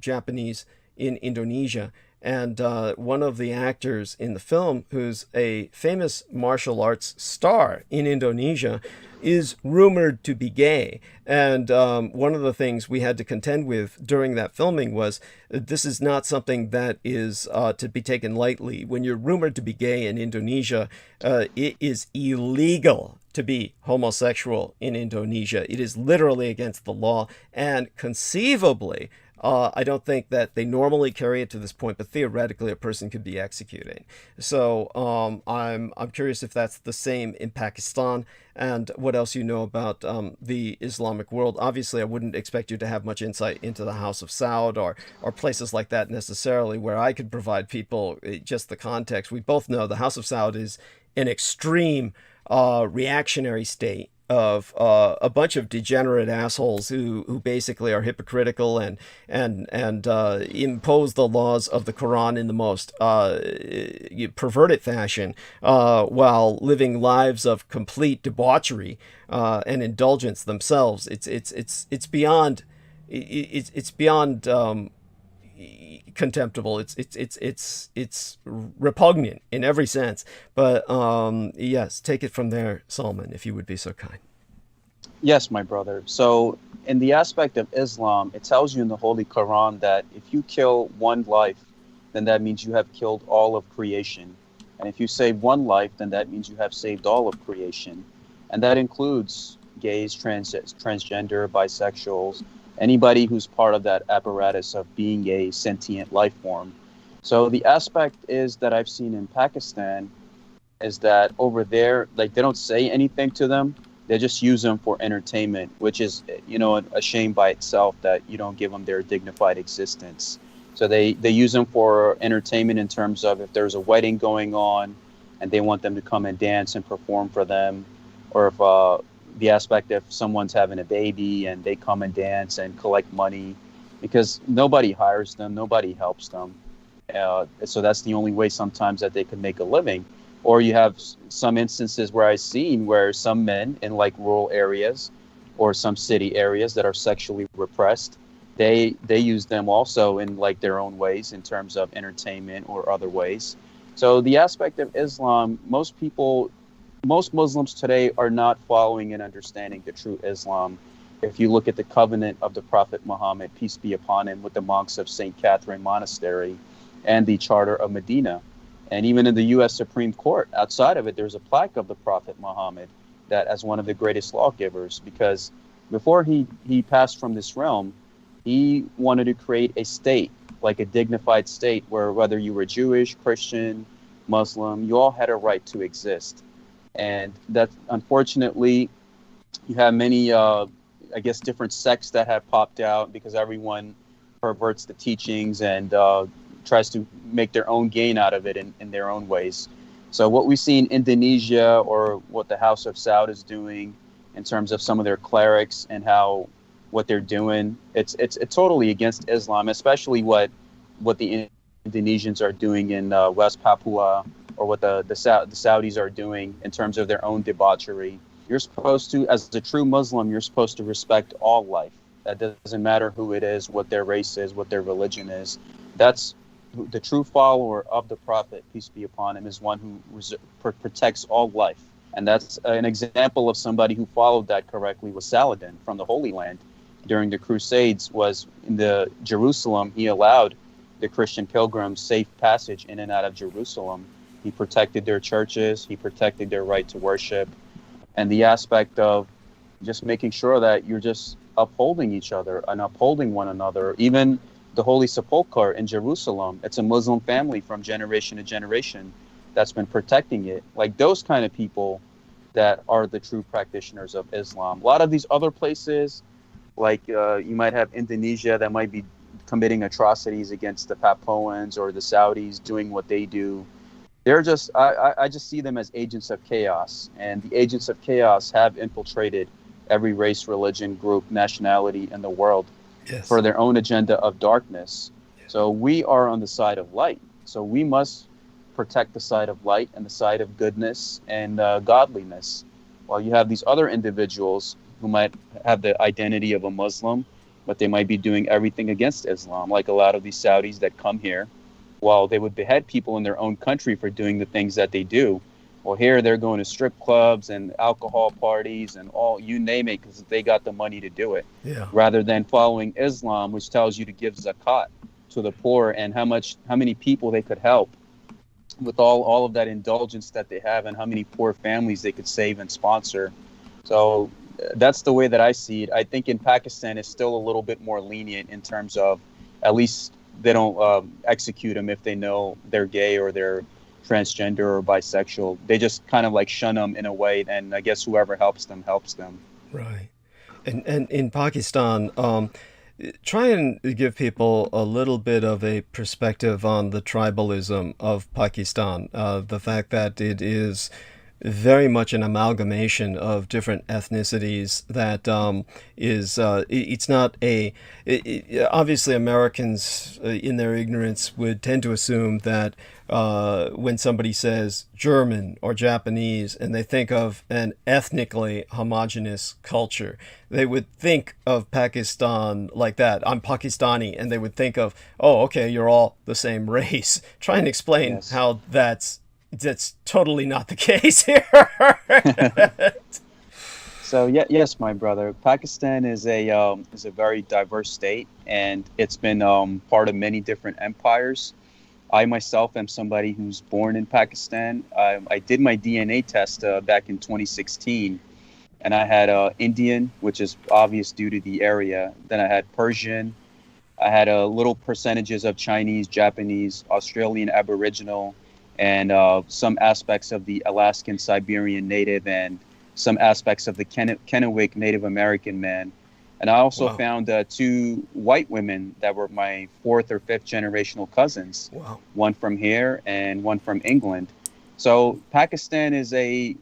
Japanese in Indonesia. And one of the actors in the film, who's a famous martial arts star in Indonesia, is rumored to be gay. And one of the things we had to contend with during that filming was this is not something that is to be taken lightly. When you're rumored to be gay in Indonesia, it is illegal to be homosexual in Indonesia. It is literally against the law, and conceivably, I don't think that they normally carry it to this point, but theoretically a person could be executed. So I'm curious if that's the same in Pakistan, and what else you know about the Islamic world. Obviously, I wouldn't expect you to have much insight into the House of Saud or places like that necessarily, where I could provide people just the context. We both know the House of Saud is an extreme reactionary state of a bunch of degenerate assholes who basically are hypocritical and impose the laws of the Quran in the most perverted fashion, while living lives of complete debauchery and indulgence themselves. It's beyond contemptible. It's repugnant in every sense. But yes, take it from there, Salman, if you would be so kind. Yes, my brother. So in the aspect of Islam, it tells you in the Holy Quran that if you kill one life, then that means you have killed all of creation. And if you save one life, then that means you have saved all of creation. And that includes gays, transgender, bisexuals, anybody who's part of that apparatus of being a sentient life form. So the aspect is that I've seen in Pakistan is that over there, like, they don't say anything to them. They just use them for entertainment, which is, you know, a shame by itself that you don't give them their dignified existence. So they use them for entertainment in terms of if there's a wedding going on and they want them to come and dance and perform for them, or if the aspect if someone's having a baby and they come and dance and collect money, because nobody hires them, nobody helps them. So that's the only way sometimes that they can make a living. Or you have some instances where I've seen where some men in like rural areas or some city areas that are sexually repressed, they use them also in like their own ways in terms of entertainment or other ways. So the aspect of Islam, most Muslims today are not following and understanding the true Islam. If you look at the covenant of the Prophet Muhammad, peace be upon him, with the monks of St. Catherine Monastery and the Charter of Medina, and even in the U.S. Supreme Court, outside of it, there's a plaque of the Prophet Muhammad that as one of the greatest lawgivers, because before he passed from this realm, he wanted to create a state, like a dignified state, where whether you were Jewish, Christian, Muslim, you all had a right to exist. And that, unfortunately, you have many, I guess, different sects that have popped out because everyone perverts the teachings and tries to make their own gain out of it in their own ways. So what we see in Indonesia, or what the House of Saud is doing in terms of some of their clerics and what they're doing, it's totally against Islam, especially what the Indonesians are doing in West Papua, or what the Saudis are doing in terms of their own debauchery. You're supposed to, as a true Muslim, you're supposed to respect all life. That doesn't matter who it is, what their race is, what their religion is. That's the true follower of the Prophet, peace be upon him, is one who protects all life. And that's an example of somebody who followed that correctly was Saladin from the Holy Land. During the Crusades, was in the Jerusalem, he allowed the Christian pilgrims safe passage in and out of Jerusalem. He protected their churches, he protected their right to worship, and the aspect of just making sure that you're just upholding each other and upholding one another. Even the Holy Sepulchre in Jerusalem, it's a Muslim family from generation to generation that's been protecting it. Like those kind of people that are the true practitioners of Islam. A lot of these other places, like you might have Indonesia that might be committing atrocities against the Papuans or the Saudis doing what they do. They're just, I just see them as agents of chaos, and the agents of chaos have infiltrated every race, religion, group, nationality in the world for their own agenda of darkness. So we are on the side of light. So we must protect the side of light and the side of goodness and godliness. While you have these other individuals who might have the identity of a Muslim, but they might be doing everything against Islam, like a lot of these Saudis that come here. While they would behead people in their own country for doing the things that they do, well, here they're going to strip clubs and alcohol parties and all, you name it, because they got the money to do it. Rather than following Islam, which tells you to give zakat to the poor and how many people they could help with all of that indulgence that they have and how many poor families they could save and sponsor. So that's the way that I see it. I think in Pakistan it's still a little bit more lenient in terms of at least they don't execute them if they know they're gay or they're transgender or bisexual. They just kind of like shun them in a way, and I guess whoever helps them helps them. Right. And in Pakistan, try and give people a little bit of a perspective on the tribalism of Pakistan. The fact that it is very much an amalgamation of different ethnicities that it's not obviously Americans in their ignorance would tend to assume that when somebody says German or Japanese and they think of an ethnically homogenous culture, they would think of Pakistan like that. I'm Pakistani, and they would think of, oh, okay, you're all the same race. Try and explain how that's totally not the case here. So yes, my brother. Pakistan is a very diverse state, and it's been part of many different empires. I myself am somebody who's born in Pakistan. I did my DNA test back in 2016, and I had Indian, which is obvious due to the area. Then I had Persian. I had little percentages of Chinese, Japanese, Australian Aboriginal, and some aspects of the Alaskan Siberian Native, and some aspects of the Kennewick Native American man. And I also found 2 white women that were my 4th or 5th generational cousins. Wow. One One from here and one from England. So Pakistan is a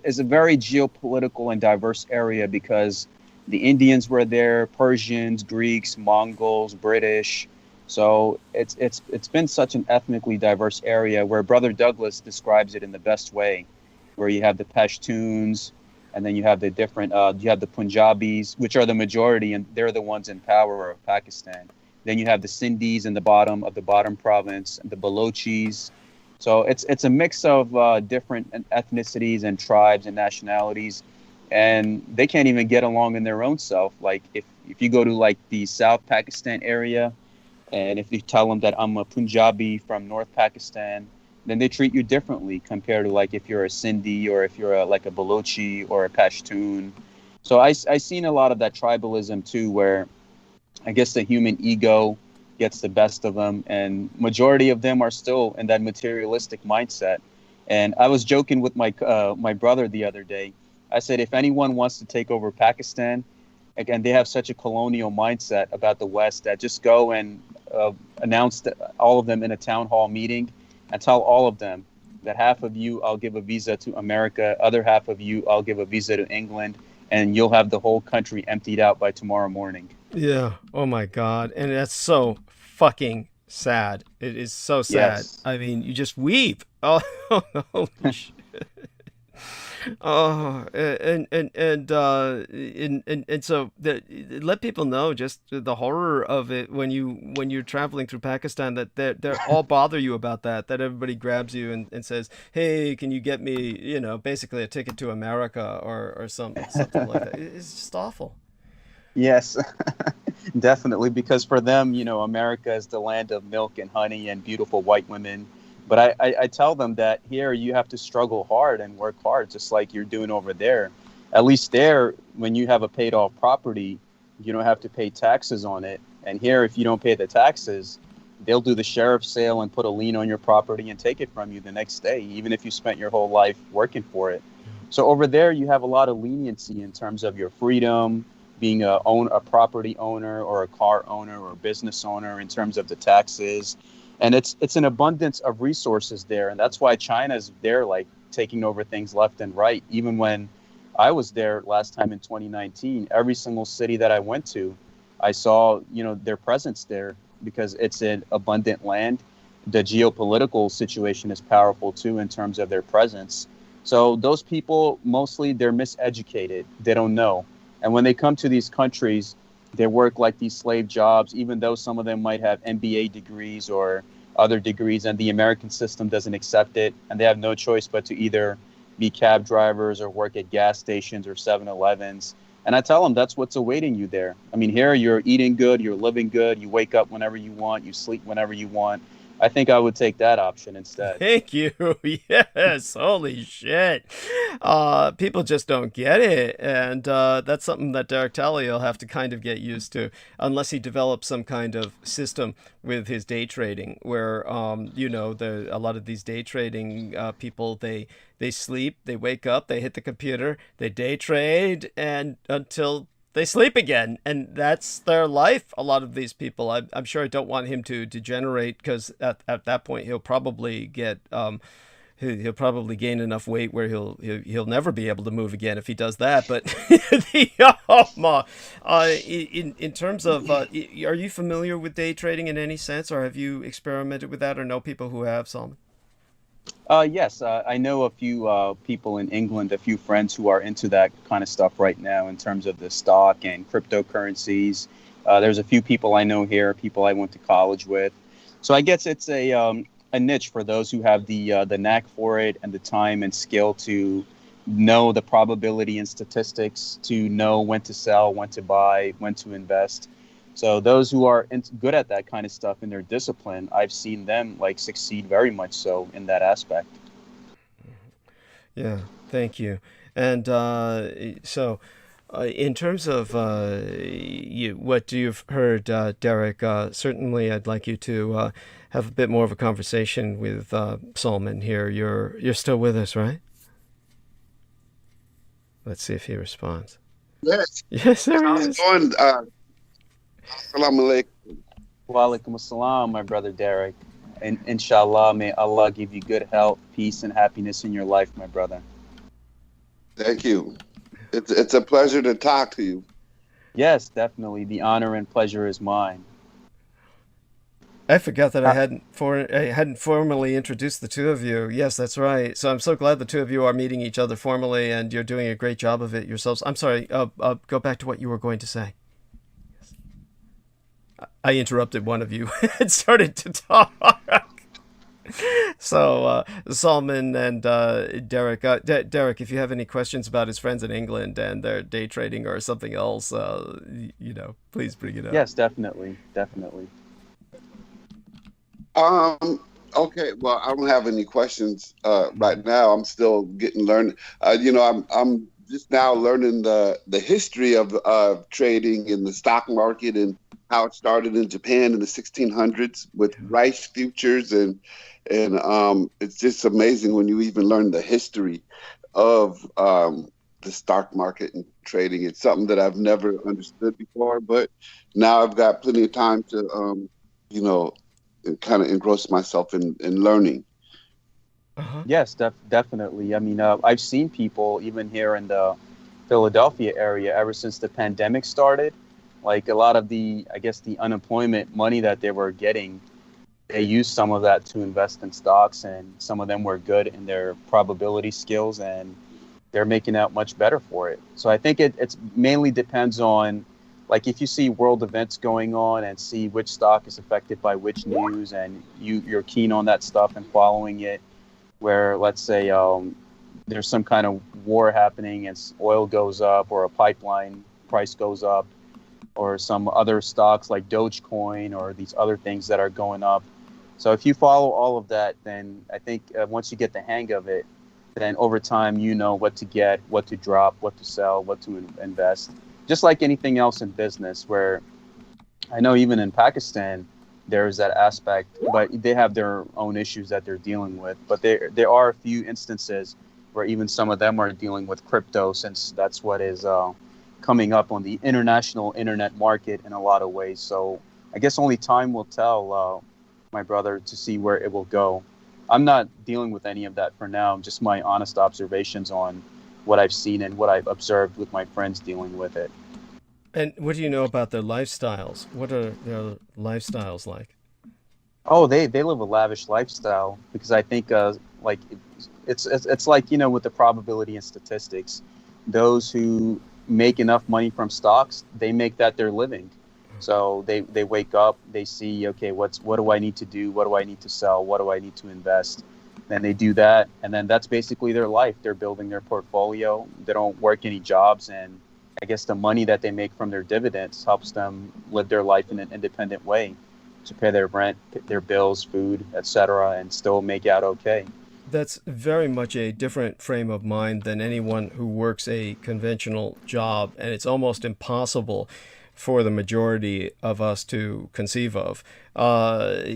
very geopolitical and diverse area because the Indians were there, Persians, Greeks, Mongols, British. So it's been such an ethnically diverse area where Brother Douglas describes it in the best way, where you have the Pashtuns, and then you have the different, you have the Punjabis, which are the majority, and they're the ones in power of Pakistan. Then you have the Sindhis in the bottom province, and the Balochis. So it's a mix of different ethnicities and tribes and nationalities, and they can't even get along in their own self. Like if you go to like the South Pakistan area, and if you tell them that I'm a Punjabi from North Pakistan, then they treat you differently compared to like if you're a Sindhi or if you're like a Balochi or a Pashtun. So I seen a lot of that tribalism too, where I guess the human ego gets the best of them, and majority of them are still in that materialistic mindset. And I was joking with my brother the other day. I said, if anyone wants to take over Pakistan, again, they have such a colonial mindset about the West that just go and announce all of them in a town hall meeting and tell all of them that half of you I'll give a visa to America, other half of you I'll give a visa to England, and you'll have the whole country emptied out by tomorrow morning. Yeah. Oh my God. And that's so fucking sad. It is so sad. Yes. I mean, you just weep. Oh, holy shit. Oh, and so let people know just the horror of it when you're traveling through Pakistan, that they're all bother you about that everybody grabs you and says, hey, can you get me, basically a ticket to America or something like that. It's just awful. Yes, definitely, because for them, America is the land of milk and honey and beautiful white women. But I tell them that here you have to struggle hard and work hard, just like you're doing over there. At least there, when you have a paid off property, you don't have to pay taxes on it. And here, if you don't pay the taxes, they'll do the sheriff's sale and put a lien on your property and take it from you the next day, even if you spent your whole life working for it. So over there, you have a lot of leniency in terms of your freedom, being a property owner or a car owner or a business owner, in terms of the taxes. And it's an abundance of resources there. And that's why China's there, like taking over things left and right. Even when I was there last time in 2019, every single city that I went to, I saw, their presence there, because it's an abundant land. The geopolitical situation is powerful too in terms of their presence. So those people, mostly they're miseducated. They don't know. And when they come to these countries, they work like these slave jobs, even though some of them might have MBA degrees or other degrees, and the American system doesn't accept it. And they have no choice but to either be cab drivers or work at gas stations or 7-Elevens. And I tell them that's what's awaiting you there. I mean, here you're eating good, you're living good, you wake up whenever you want, you sleep whenever you want. I think I would take that option instead. Thank you. Yes. Holy shit. People just don't get it. And that's something that Derek Talley will have to kind of get used to, unless he develops some kind of system with his day trading where, you know, a lot of these day trading people, they sleep, they wake up, they hit the computer, they day trade, and until they sleep again, and that's their life. A lot of these people, I'm sure I don't want him to degenerate, because at that point he'll probably get he'll probably gain enough weight where he'll never be able to move again if he does that. But in terms of are you familiar with day trading in any sense, or have you experimented with that, or know people who have, Solomon? Yes, I know a few people in England, a few friends who are into that kind of stuff right now in terms of the stock and cryptocurrencies. There's a few people I know here, people I went to college with. So I guess it's a niche for those who have the knack for it and the time and skill to know the probability and statistics, to know when to sell, when to buy, when to invest. So those who are good at that kind of stuff in their discipline, I've seen them like succeed very much so in that aspect. Yeah, thank you. And so in terms of what you've heard, Derek, certainly I'd like you to have a bit more of a conversation with Solomon here. You're still with us, right? Let's see if he responds. Yes. Yes, there he is. Assalamu alaikum. Wa alaikum assalam, my brother Derek. And inshallah, may Allah give you good health, peace, and happiness in your life, my brother. Thank you. It's a pleasure to talk to you. Yes, definitely. The honor and pleasure is mine. I forgot that I hadn't formally introduced the two of you. Yes, that's right. So I'm so glad the two of you are meeting each other formally, and you're doing a great job of it yourselves. I'm sorry. Go back to what you were going to say. I interrupted one of you and started to talk. So, Solomon and Derek. Derek, if you have any questions about his friends in England and their day trading or something else, please bring it up. Yes, definitely. Okay. Well, I don't have any questions right now. I'm still learning. I'm just now learning the history of trading in the stock market and how it started in Japan in the 1600s with rice futures, and it's just amazing when you even learn the history of the stock market and trading. It's something that I've never understood before, but now I've got plenty of time to kind of engross myself in learning. Uh-huh. Yes, definitely. I mean, I've seen people even here in the Philadelphia area ever since the pandemic started. Like a lot of the unemployment money that they were getting, they used some of that to invest in stocks, and some of them were good in their probability skills, and they're making out much better for it. So I think it's mainly depends on, like, if you see world events going on and see which stock is affected by which news, and you're keen on that stuff and following it, where let's say there's some kind of war happening and oil goes up, or a pipeline price goes up, or some other stocks like Dogecoin or these other things that are going up. So if you follow all of that, then I think once you get the hang of it, then over time you know what to get, what to drop, what to sell, what to invest. Just like anything else in business, where I know even in Pakistan, there's that aspect, but they have their own issues that they're dealing with. But there are a few instances where even some of them are dealing with crypto, since that's what is coming up on the international internet market in a lot of ways. So I guess only time will tell, my brother, to see where it will go. I'm not dealing with any of that for now. Just my honest observations on what I've seen and what I've observed with my friends dealing with it. And what do you know about their lifestyles? What are their lifestyles like? Oh, they live a lavish lifestyle, because I think it's like, with the probability and statistics, those who make enough money from stocks, they make that their living. So they wake up, they see, okay, what do I need to do? What do I need to sell? What do I need to invest? Then they do that, and then that's basically their life. They're building their portfolio. They don't work any jobs, and I guess the money that they make from their dividends helps them live their life in an independent way. to pay their rent, their bills, food, etc., and still make out okay. That's very much a different frame of mind than anyone who works a conventional job, and it's almost impossible for the majority of us to conceive of. But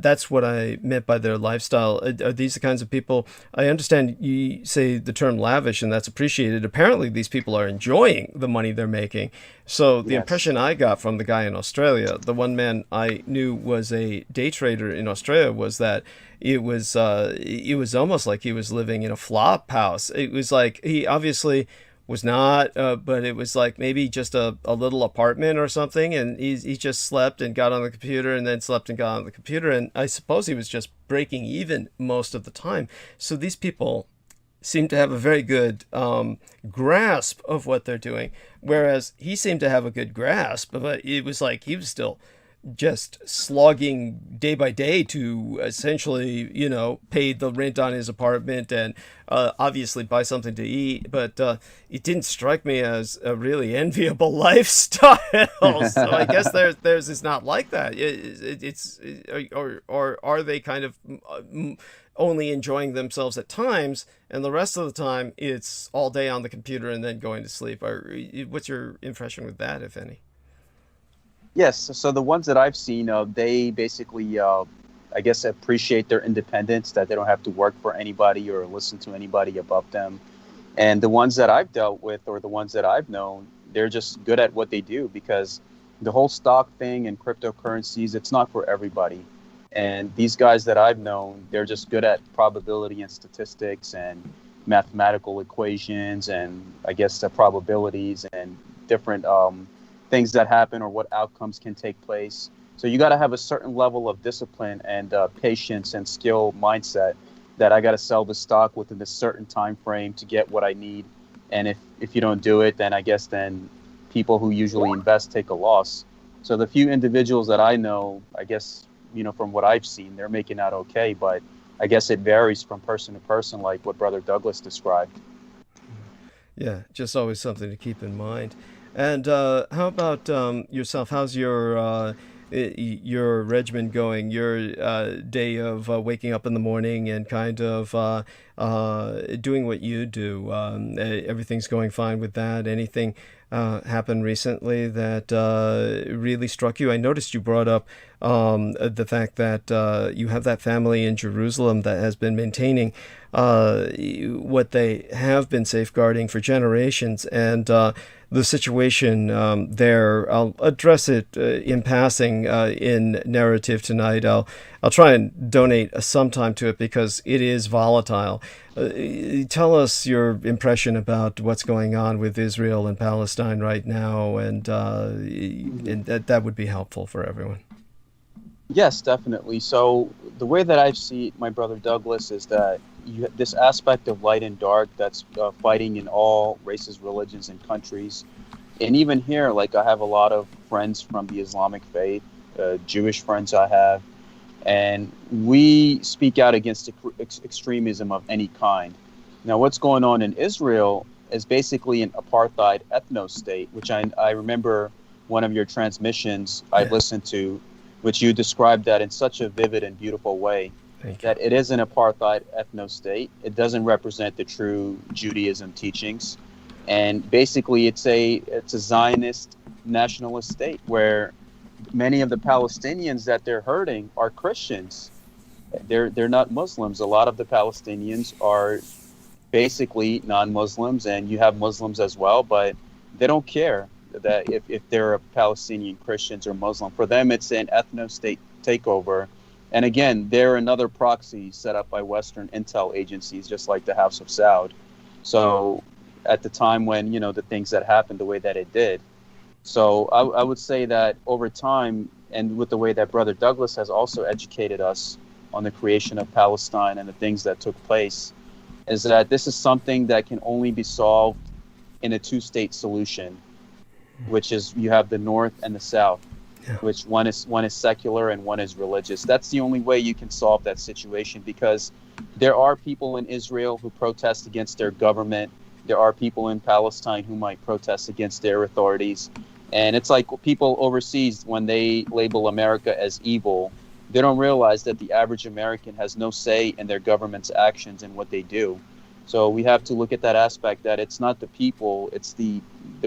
that's what I meant by their lifestyle. Are these the kinds of people? I understand you say the term lavish, and that's appreciated. Apparently, these people are enjoying the money they're making. So the impression I got from the guy in Australia, the one man I knew was a day trader in Australia, was that it was almost like he was living in a flop house. It was like he obviously was not, but it was like maybe just a little apartment or something, and he just slept and got on the computer and then slept and got on the computer, and I suppose he was just breaking even most of the time. So these people seem to have a very good grasp of what they're doing, whereas he seemed to have a good grasp, but it was like he was still just slogging day by day to essentially, pay the rent on his apartment and obviously buy something to eat. But it didn't strike me as a really enviable lifestyle. So I guess theirs is not like that. Or are they kind of only enjoying themselves at times, and the rest of the time it's all day on the computer and then going to sleep? Or what's your impression with that, if any? Yes, so the ones that I've seen, they basically, I guess, appreciate their independence, that they don't have to work for anybody or listen to anybody above them. And the ones that I've dealt with, or the ones that I've known, they're just good at what they do, because the whole stock thing and cryptocurrencies, it's not for everybody. And these guys that I've known, they're just good at probability and statistics and mathematical equations and, I guess, the probabilities and different things that happen or what outcomes can take place. So you got to have a certain level of discipline and patience and skill mindset, that I got to sell the stock within a certain time frame to get what I need. And if you don't do it, then I guess then people who usually invest take a loss. So the few individuals that I know, I guess, from what I've seen, they're making out okay, but I guess it varies from person to person, like what Brother Douglas described. Yeah, just always something to keep in mind. And how about yourself? How's your regimen going? Your day of waking up in the morning and kind of doing what you do? Everything's going fine with that? Anything happened recently that really struck you? I noticed you brought up the fact that you have that family in Jerusalem that has been maintaining what they have been safeguarding for generations, and the situation there. I'll address it in passing in narrative tonight. I'll try and donate some time to it because it is volatile. Tell us your impression about what's going on with Israel and Palestine right now, and that would be helpful for everyone. Yes, definitely. So the way that I see it, my brother Douglas, is that this aspect of light and dark that's fighting in all races, religions, and countries. And even here, like, I have a lot of friends from the Islamic faith, Jewish friends I have, and we speak out against extremism of any kind. Now, what's going on in Israel is basically an apartheid ethno-state, which I remember one of your transmissions I listened to, which you described that in such a vivid and beautiful way, that it is an apartheid ethno-state. It doesn't represent the true Judaism teachings. And basically it's a Zionist nationalist state where many of the Palestinians that they're hurting are Christians. They're not Muslims. A lot of the Palestinians are basically non-Muslims, and you have Muslims as well, but they don't care that if they're Palestinian Christians or Muslim. For them, it's an ethno-state takeover. And again, they're another proxy set up by Western intel agencies, just like the House of Saud. So at the time when, the things that happened the way that it did. So I would say that over time, and with the way that Brother Douglas has also educated us on the creation of Palestine and the things that took place, is that this is something that can only be solved in a two-state solution, which is you have the North and the South, which one is secular and one is religious. That's the only way you can solve that situation, because there are people in Israel who protest against their government. There are people in Palestine who might protest against their authorities. And it's like people overseas, when they label America as evil, they don't realize that the average American has no say in their government's actions and what they do. So we have to look at that aspect, that it's not the people, it's the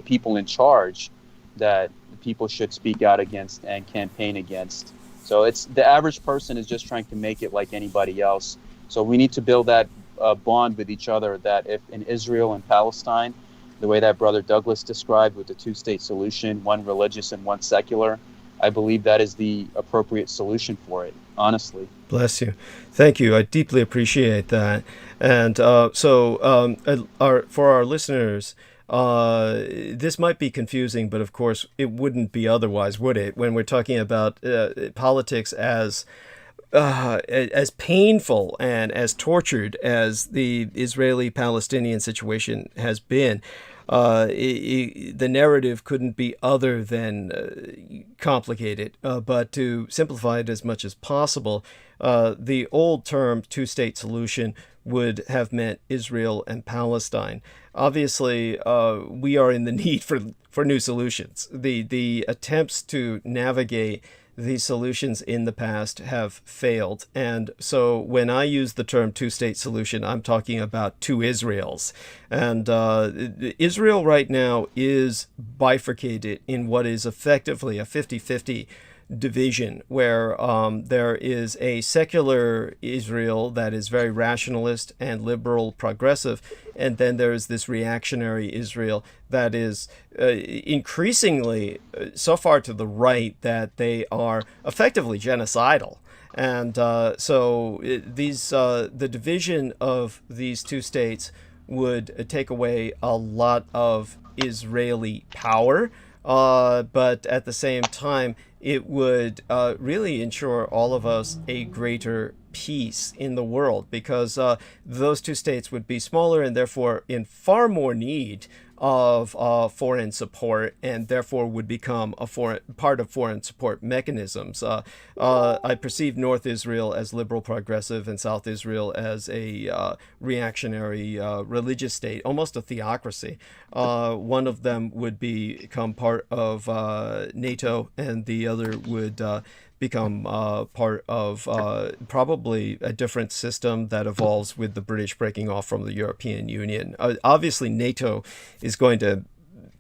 people in charge that people should speak out against and campaign against. So it's the average person is just trying to make it like anybody else. So we need to build that bond with each other, that if in Israel and Palestine, the way that Brother Douglas described with the two-state solution, one religious and one secular, I believe that is the appropriate solution for it, honestly. Bless you. Thank you. I deeply appreciate that. And for our listeners, this might be confusing, but of course it wouldn't be otherwise, would it? When we're talking about politics as painful and as tortured as the Israeli-Palestinian situation has been, the narrative couldn't be other than complicated. But to simplify it as much as possible, the old term two-state solution would have meant Israel and Palestine. Obviously, we are in the need for new solutions. The attempts to navigate these solutions in the past have failed. And so when I use the term two-state solution, I'm talking about two Israels. And Israel right now is bifurcated in what is effectively a 50-50 division, where there is a secular Israel that is very rationalist and liberal progressive, and then there is this reactionary Israel that is increasingly so far to the right that they are effectively genocidal. And so the division of these two states would take away a lot of Israeli power, but at the same time, it would really ensure all of us a greater peace in the world, because those two states would be smaller and therefore in far more need of foreign support, and therefore would become a part of foreign support mechanisms. I perceive North Israel as liberal progressive and South Israel as a reactionary religious state, almost a theocracy. One of them would become part of NATO, and the other would become part of probably a different system that evolves with the British breaking off from the European Union. Obviously, NATO is going to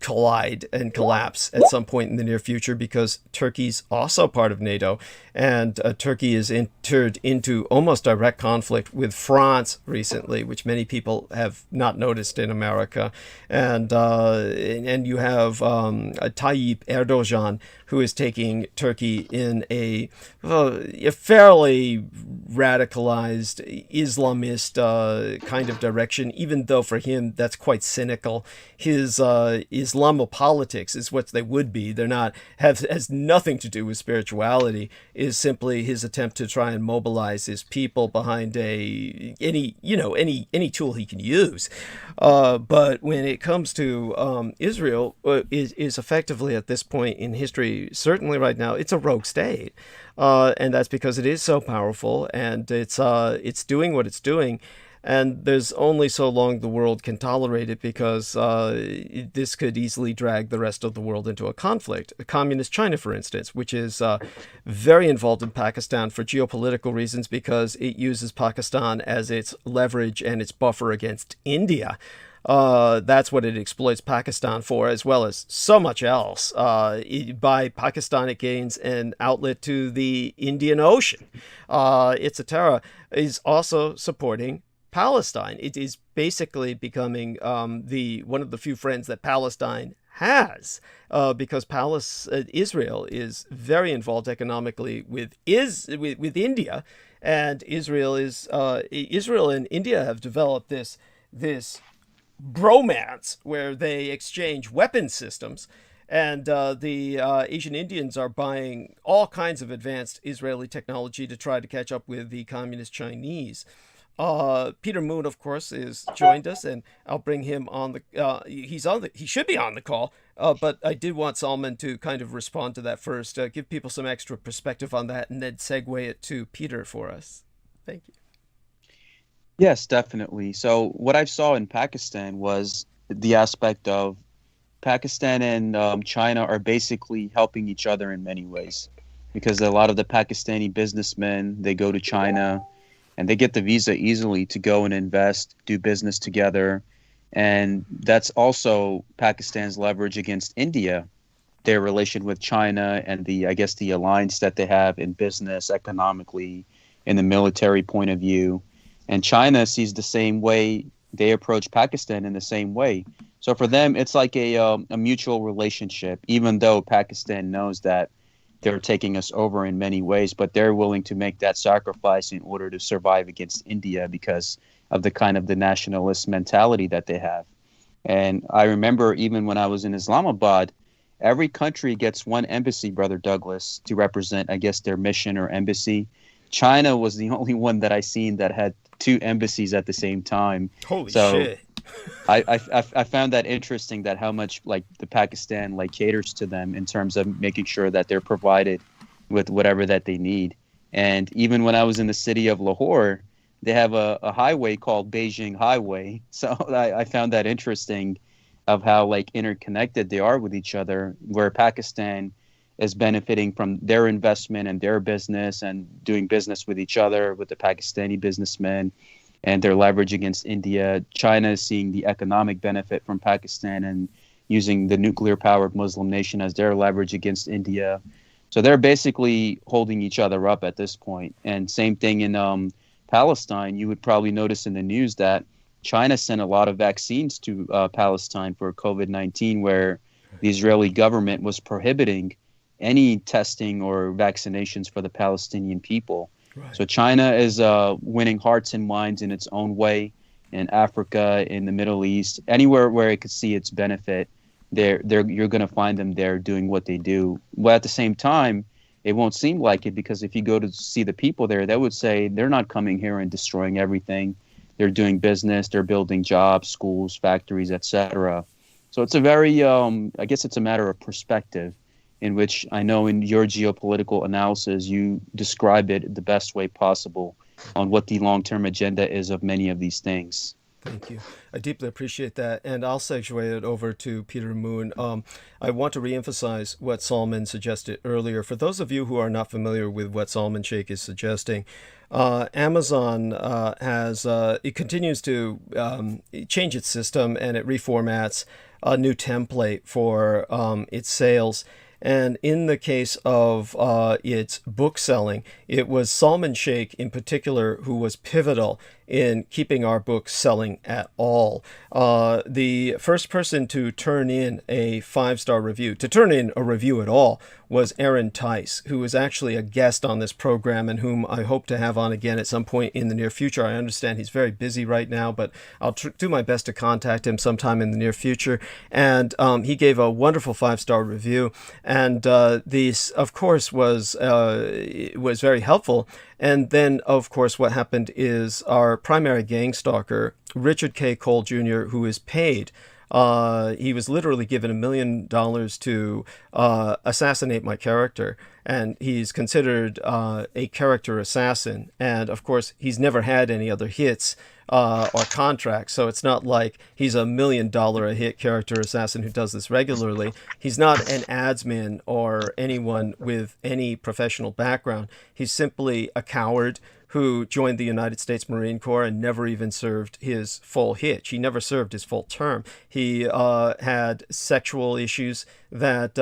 collide and collapse at some point in the near future, because Turkey's also part of NATO, and Turkey is entered into almost direct conflict with France recently, which many people have not noticed in America. And you have Tayyip Erdogan, who is taking Turkey in a fairly radicalized Islamist kind of direction, even though for him that's quite cynical. His Islamopolitics is what they would be. They're not, has nothing to do with spirituality, is simply his attempt to try and mobilize his people behind any tool he can use. But when it comes to Israel, is effectively at this point in history, certainly right now, it's a rogue state. And that's because it is so powerful, and it's doing what it's doing. And there's only so long the world can tolerate it, because this could easily drag the rest of the world into a conflict. Communist China, for instance, which is very involved in Pakistan for geopolitical reasons, because it uses Pakistan as its leverage and its buffer against India. That's what it exploits Pakistan for, as well as so much else. By Pakistan, it gains an outlet to the Indian Ocean. Its Atara is also supporting Palestine. It is basically becoming one of the few friends that Palestine has, because Israel is very involved economically with India, and Israel and India have developed this bromance where they exchange weapons systems. And the Asian Indians are buying all kinds of advanced Israeli technology to try to catch up with the communist Chinese. Peter Moon, of course, is joined us, and I'll bring him on he should be on the call, but I did want Salman to kind of respond to that first, give people some extra perspective on that, and then segue it to Peter for us. Thank you. Yes, definitely. So what I saw in Pakistan was the aspect of Pakistan and China are basically helping each other in many ways, because a lot of the Pakistani businessmen, they go to China and they get the visa easily to go and invest, do business together. And that's also Pakistan's leverage against India, their relation with China and the alliance that they have in business, economically, in the military point of view. And China sees the same way. They approach Pakistan in the same way. So for them, it's like a mutual relationship, even though Pakistan knows that they're taking us over in many ways, but they're willing to make that sacrifice in order to survive against India because of the nationalist mentality that they have. And I remember even when I was in Islamabad, every country gets one embassy, Brother Douglas, to represent, their mission or embassy. China was the only one that I seen that had two embassies at the same time. Holy shit. I found that interesting, that how much the Pakistan caters to them in terms of making sure that they're provided with whatever that they need. And even when I was in the city of Lahore, they have a highway called Beijing Highway. So I found that interesting of how interconnected they are with each other, where Pakistan is benefiting from their investment and their business and doing business with each other, with the Pakistani businessmen and their leverage against India. China is seeing the economic benefit from Pakistan and using the nuclear-powered Muslim nation as their leverage against India. So they're basically holding each other up at this point. And same thing in Palestine. You would probably notice in the news that China sent a lot of vaccines to Palestine for COVID-19, where the Israeli government was prohibiting any testing or vaccinations for the Palestinian people. Right. So China is winning hearts and minds in its own way in Africa, in the Middle East, anywhere where it could see its benefit. You're going to find them there doing what they do. Well, at the same time, it won't seem like it, because if you go to see the people there, they would say they're not coming here and destroying everything. They're doing business, they're building jobs, schools, factories, etc. So it's a very, it's a matter of perspective, in which I know in your geopolitical analysis, you describe it the best way possible on what the long-term agenda is of many of these things. Thank you. I deeply appreciate that. And I'll segue it over to Peter Moon. I want to reemphasize what Salman suggested earlier. For those of you who are not familiar with what Salman Sheikh is suggesting, Amazon it continues to change its system, and it reformats a new template for its sales. And in the case of its book selling, it was Salman Sheikh in particular who was pivotal in keeping our books selling at all. The first person to turn in a 5-star review, to turn in a review at all, was Aaron Tice, who is actually a guest on this program and whom I hope to have on again at some point in the near future. I understand he's very busy right now, but I'll do my best to contact him sometime in the near future. And he gave a wonderful 5-star review. And this, of course, was very helpful. And then, of course, what happened is our primary gang stalker, Richard K. Cole Jr., who is paid, he was literally given $1 million to assassinate my character. And he's considered a character assassin. And, of course, he's never had any other hits or contracts. So it's not like he's $1 million a hit character assassin who does this regularly. He's not an adsman or anyone with any professional background. He's simply a coward who joined the United States Marine Corps and never even served his full hitch. He never served his full term. He had sexual issues that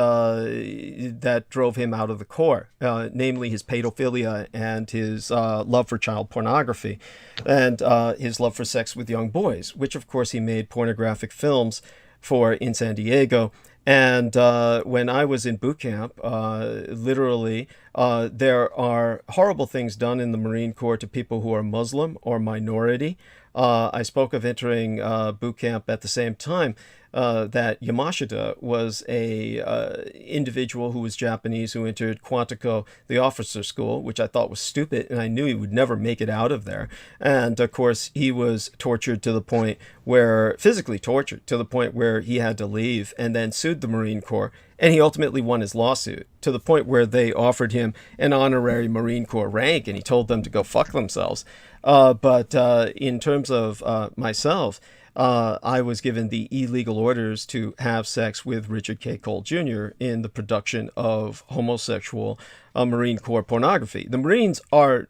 drove him out of the Corps, namely his pedophilia and his love for child pornography and his love for sex with young boys, which of course he made pornographic films for in San Diego. And when I was in boot camp, literally, there are horrible things done in the Marine Corps to people who are Muslim or minority. I spoke of entering boot camp at the same time that Yamashita was a individual who was Japanese who entered Quantico, the officer school, which I thought was stupid, and I knew he would never make it out of there. And of course, he was tortured to the point where, physically tortured to the point where he had to leave, and then sued the Marine Corps. And he ultimately won his lawsuit to the point where they offered him an honorary Marine Corps rank, and he told them to go fuck themselves. But in terms of myself, I was given the illegal orders to have sex with Richard K. Cole Jr. in the production of homosexual Marine Corps pornography. The Marines are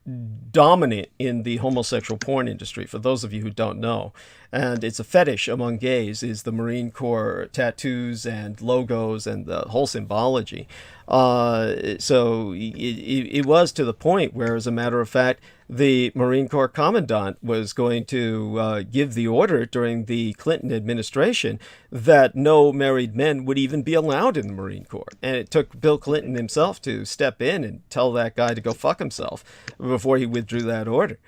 dominant in the homosexual porn industry, for those of you who don't know. And it's a fetish among gays, is the Marine Corps tattoos and logos and the whole symbology. So it was to the point where, as a matter of fact, the Marine Corps Commandant was going to give the order during the Clinton administration that no married men would even be allowed in the Marine Corps. And it took Bill Clinton himself to step in and tell that guy to go fuck himself before he withdrew that order.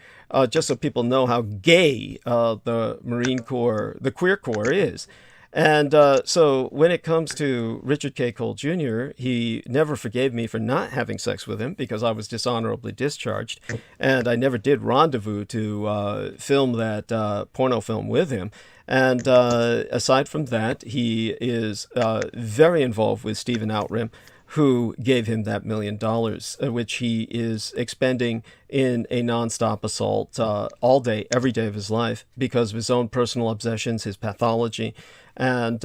Just so people know how gay the Marine Corps, the queer corps is. And so when it comes to Richard K. Cole Jr., he never forgave me for not having sex with him because I was dishonorably discharged. And I never did rendezvous to film that porno film with him. And aside from that, he is very involved with Stephen Outram, who gave him that $1 million, which he is expending in a nonstop assault all day, every day of his life because of his own personal obsessions, his pathology. And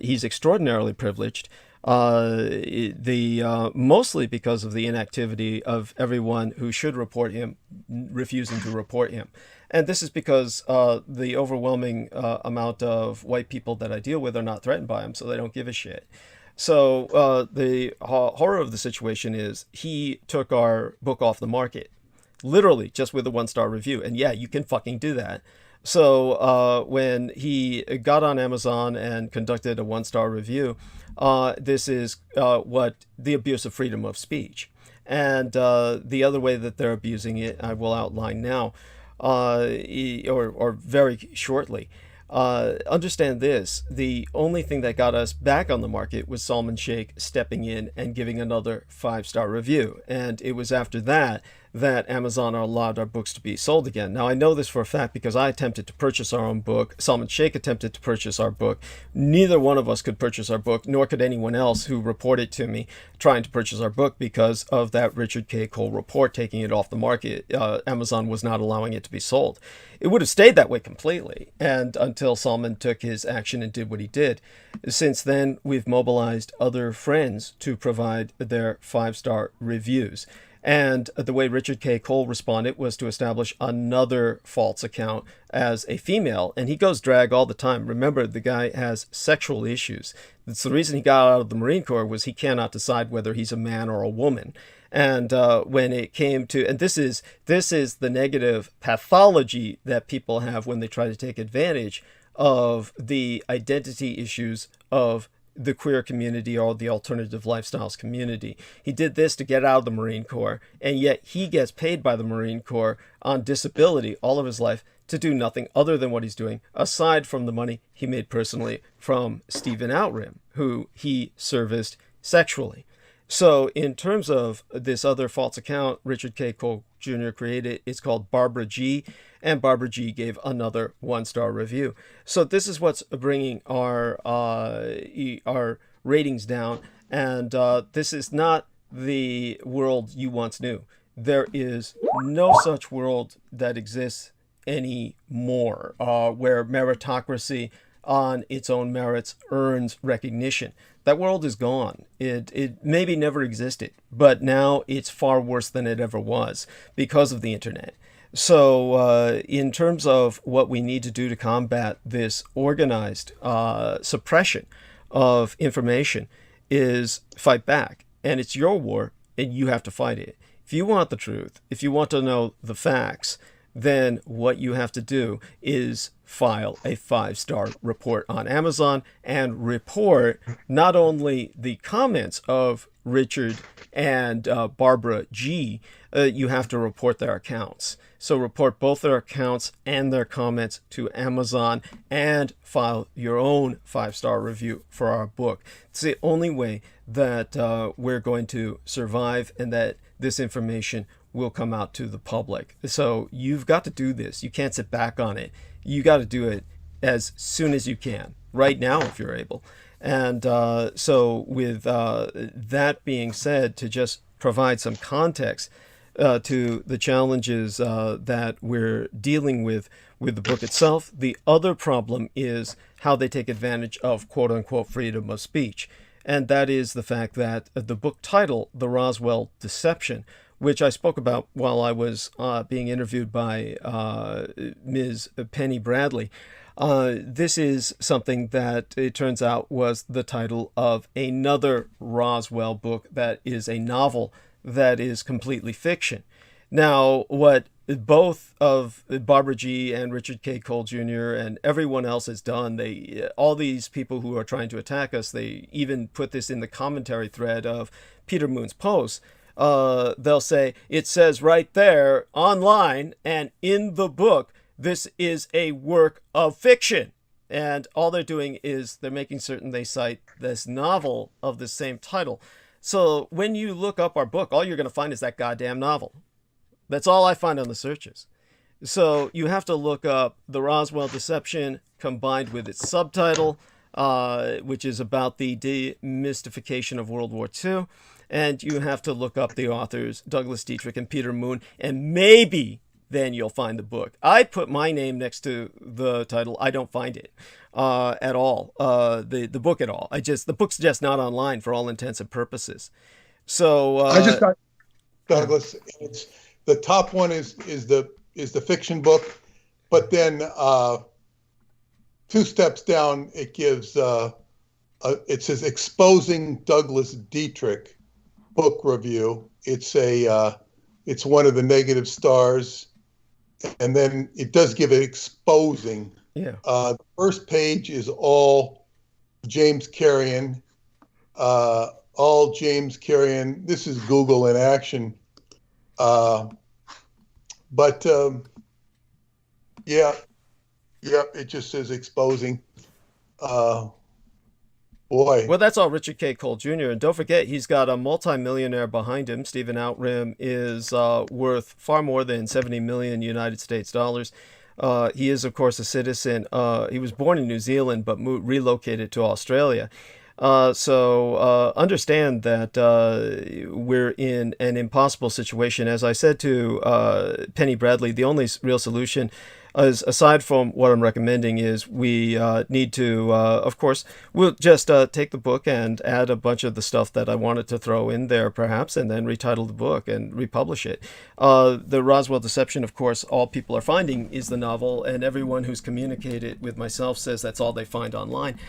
he's extraordinarily privileged, mostly because of the inactivity of everyone who should report him, refusing to report him. And this is because the overwhelming amount of white people that I deal with are not threatened by him, so they don't give a shit. So the horror of the situation is he took our book off the market, literally just with a 1-star review. And yeah, you can fucking do that. So when he got on Amazon and conducted a 1-star review, this is what the abuse of freedom of speech. And the other way that they're abusing it, I will outline now, or very shortly. Understand this, the only thing that got us back on the market was Salman Sheikh stepping in and giving another 5-star review. And it was after that Amazon allowed our books to be sold again. Now, I know this for a fact because I attempted to purchase our own book. Salman Sheikh attempted to purchase our book. Neither one of us could purchase our book, nor could anyone else who reported to me trying to purchase our book because of that Richard K. Cole report taking it off the market. Amazon was not allowing it to be sold. It would have stayed that way completely, and until Salman took his action and did what he did. Since then, we've mobilized other friends to provide their 5-star reviews. And the way Richard K. Cole responded was to establish another false account as a female. And he goes drag all the time. Remember, the guy has sexual issues. That's the reason he got out of the Marine Corps, was he cannot decide whether he's a man or a woman. And when it came to, and this is the negative pathology that people have when they try to take advantage of the identity issues of the queer community or the alternative lifestyles community. He did this to get out of the Marine Corps, and yet he gets paid by the Marine Corps on disability all of his life to do nothing other than what he's doing, aside from the money he made personally from Stephen Outram, who he serviced sexually. So in terms of this other false account Richard K. Cole Jr. created, it's called Barbara G., and Barbara G. gave another 1-star review. So this is what's bringing our ratings down, and this is not the world you once knew. There is no such world that exists anymore, where meritocracy on its own merits earns recognition. That world is gone. It maybe never existed, but now it's far worse than it ever was because of the internet. So in terms of what we need to do to combat this organized suppression of information is fight back. And it's your war, and you have to fight it. If you want the truth, if you want to know the facts, then what you have to do is file a 5-star report on Amazon and report not only the comments of Richard and Barbara G., you have to report their accounts. So report both their accounts and their comments to Amazon and file your own 5-star review for our book. It's the only way that we're going to survive and that this information will come out to the public. So you've got to do this. You can't sit back on it. You got to do it as soon as you can, right now if you're able. And so with that being said, to just provide some context, to the challenges that we're dealing with the book itself. The other problem is how they take advantage of quote-unquote freedom of speech. And that is the fact that the book title, The Roswell Deception, which I spoke about while I was being interviewed by Ms. Penny Bradley, this is something that it turns out was the title of another Roswell book that is a novel that is completely fiction. Now, what both of Barbara G. and Richard K. Cole Jr. and everyone else has done, all these people who are trying to attack us, they even put this in the commentary thread of Peter Moon's posts. They'll say, it says right there online and in the book, this is a work of fiction. And all they're doing is they're making certain they cite this novel of the same title. So when you look up our book, all you're going to find is that goddamn novel. That's all I find on the searches. So you have to look up The Roswell Deception combined with its subtitle, which is about the demystification of World War II. And you have to look up the authors, Douglas Dietrich and Peter Moon, and maybe then you'll find the book. I put my name next to the title. I don't find it at all, the book at all. The book's just not online for all intents and purposes. So I just got Douglas. It's the top one is the fiction book, but then 2 steps down it gives it says exposing Douglas Dietrich book review. It's one of the negative stars, and then it does give it exposing. Yeah. The first page is all James Carrion. All James Carrion. This is Google in action. It just says exposing. Boy. Well, that's all Richard K. Cole Jr. And don't forget, he's got a multimillionaire behind him. Stephen Outram is worth far more than 70 million United States dollars. He is, of course, a citizen. He was born in New Zealand, but relocated to Australia. So understand that we're in an impossible situation. As I said to Penny Bradley, the only real solution is, aside from what I'm recommending, is we need to, of course, we'll just take the book and add a bunch of the stuff that I wanted to throw in there, perhaps, and then retitle the book and republish it. The Roswell Deception, of course, all people are finding is the novel, and everyone who's communicated with myself says that's all they find online.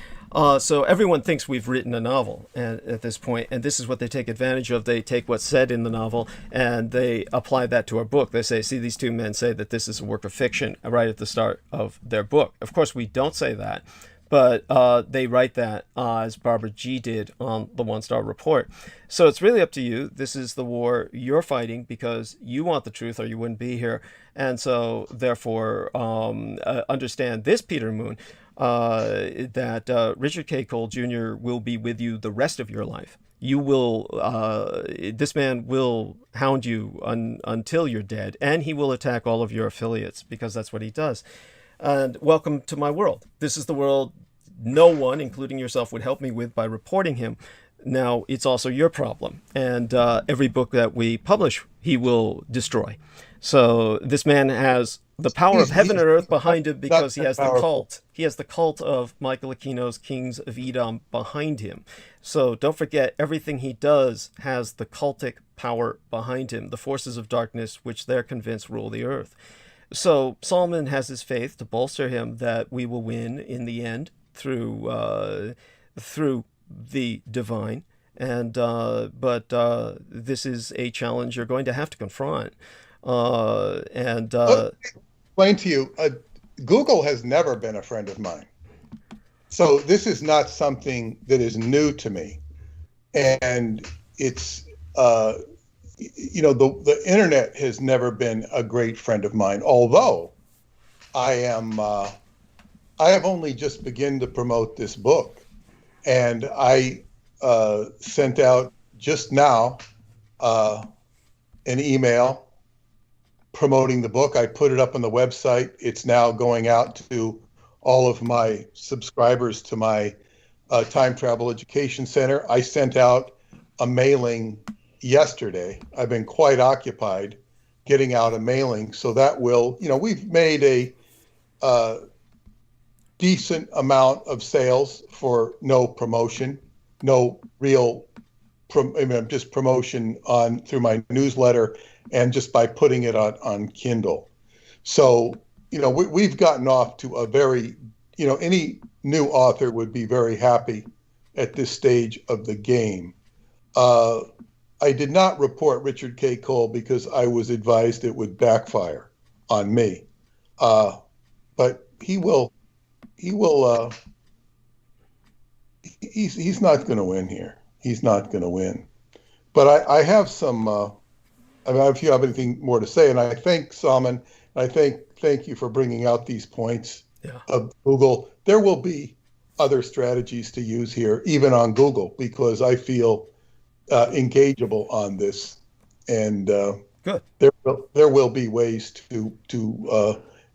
So everyone thinks we've written a novel at this point, and this is what they take advantage of. They take what's said in the novel and they apply that to our book. They say, see, these two men say that this is a work of fiction right at the start of their book. Of course, we don't say that, but they write that as Barbara G. did on the One Star Report. So it's really up to you. This is the war you're fighting because you want the truth or you wouldn't be here. And so, therefore, understand this, Peter Moon, that Richard K. Cole Jr. will be with you the rest of your life. You will, this man will hound you until you're dead, and he will attack all of your affiliates because that's what he does. And welcome to my world. This is the world no one, including yourself, would help me with by reporting him. Now, it's also your problem. And every book that we publish, he will destroy. So this man has the power of heaven and earth behind him because he has the cult. He has the cult of Michael Aquino's Kings of Edom behind him. So don't forget, everything he does has the cultic power behind him, the forces of darkness, which they're convinced rule the earth. So Solomon has his faith to bolster him that we will win in the end through the divine. And but this is a challenge you're going to have to confront. Explain to you, Google has never been a friend of mine. So this is not something that is new to me. And it's, the internet has never been a great friend of mine, although I have only just begun to promote this book. And I sent out just now an email promoting the book. I put it up on the website. It's now going out to all of my subscribers to my Time Travel Education Center. I sent out a mailing yesterday. I've been quite occupied getting out a mailing, so that will, we've made a decent amount of sales for no promotion, no real, just promotion through my newsletter and just by putting it on Kindle. So, we've gotten off to a very, any new author would be very happy at this stage of the game. I did not report Richard K. Cole because I was advised it would backfire on me. But he's not going to win here. He's not going to win. But I have some, if you have anything more to say, and I thank Salman, and I thank you for bringing out these points of Google. There will be other strategies to use here, even on Google, because I feel engageable on this, and good. There will be ways to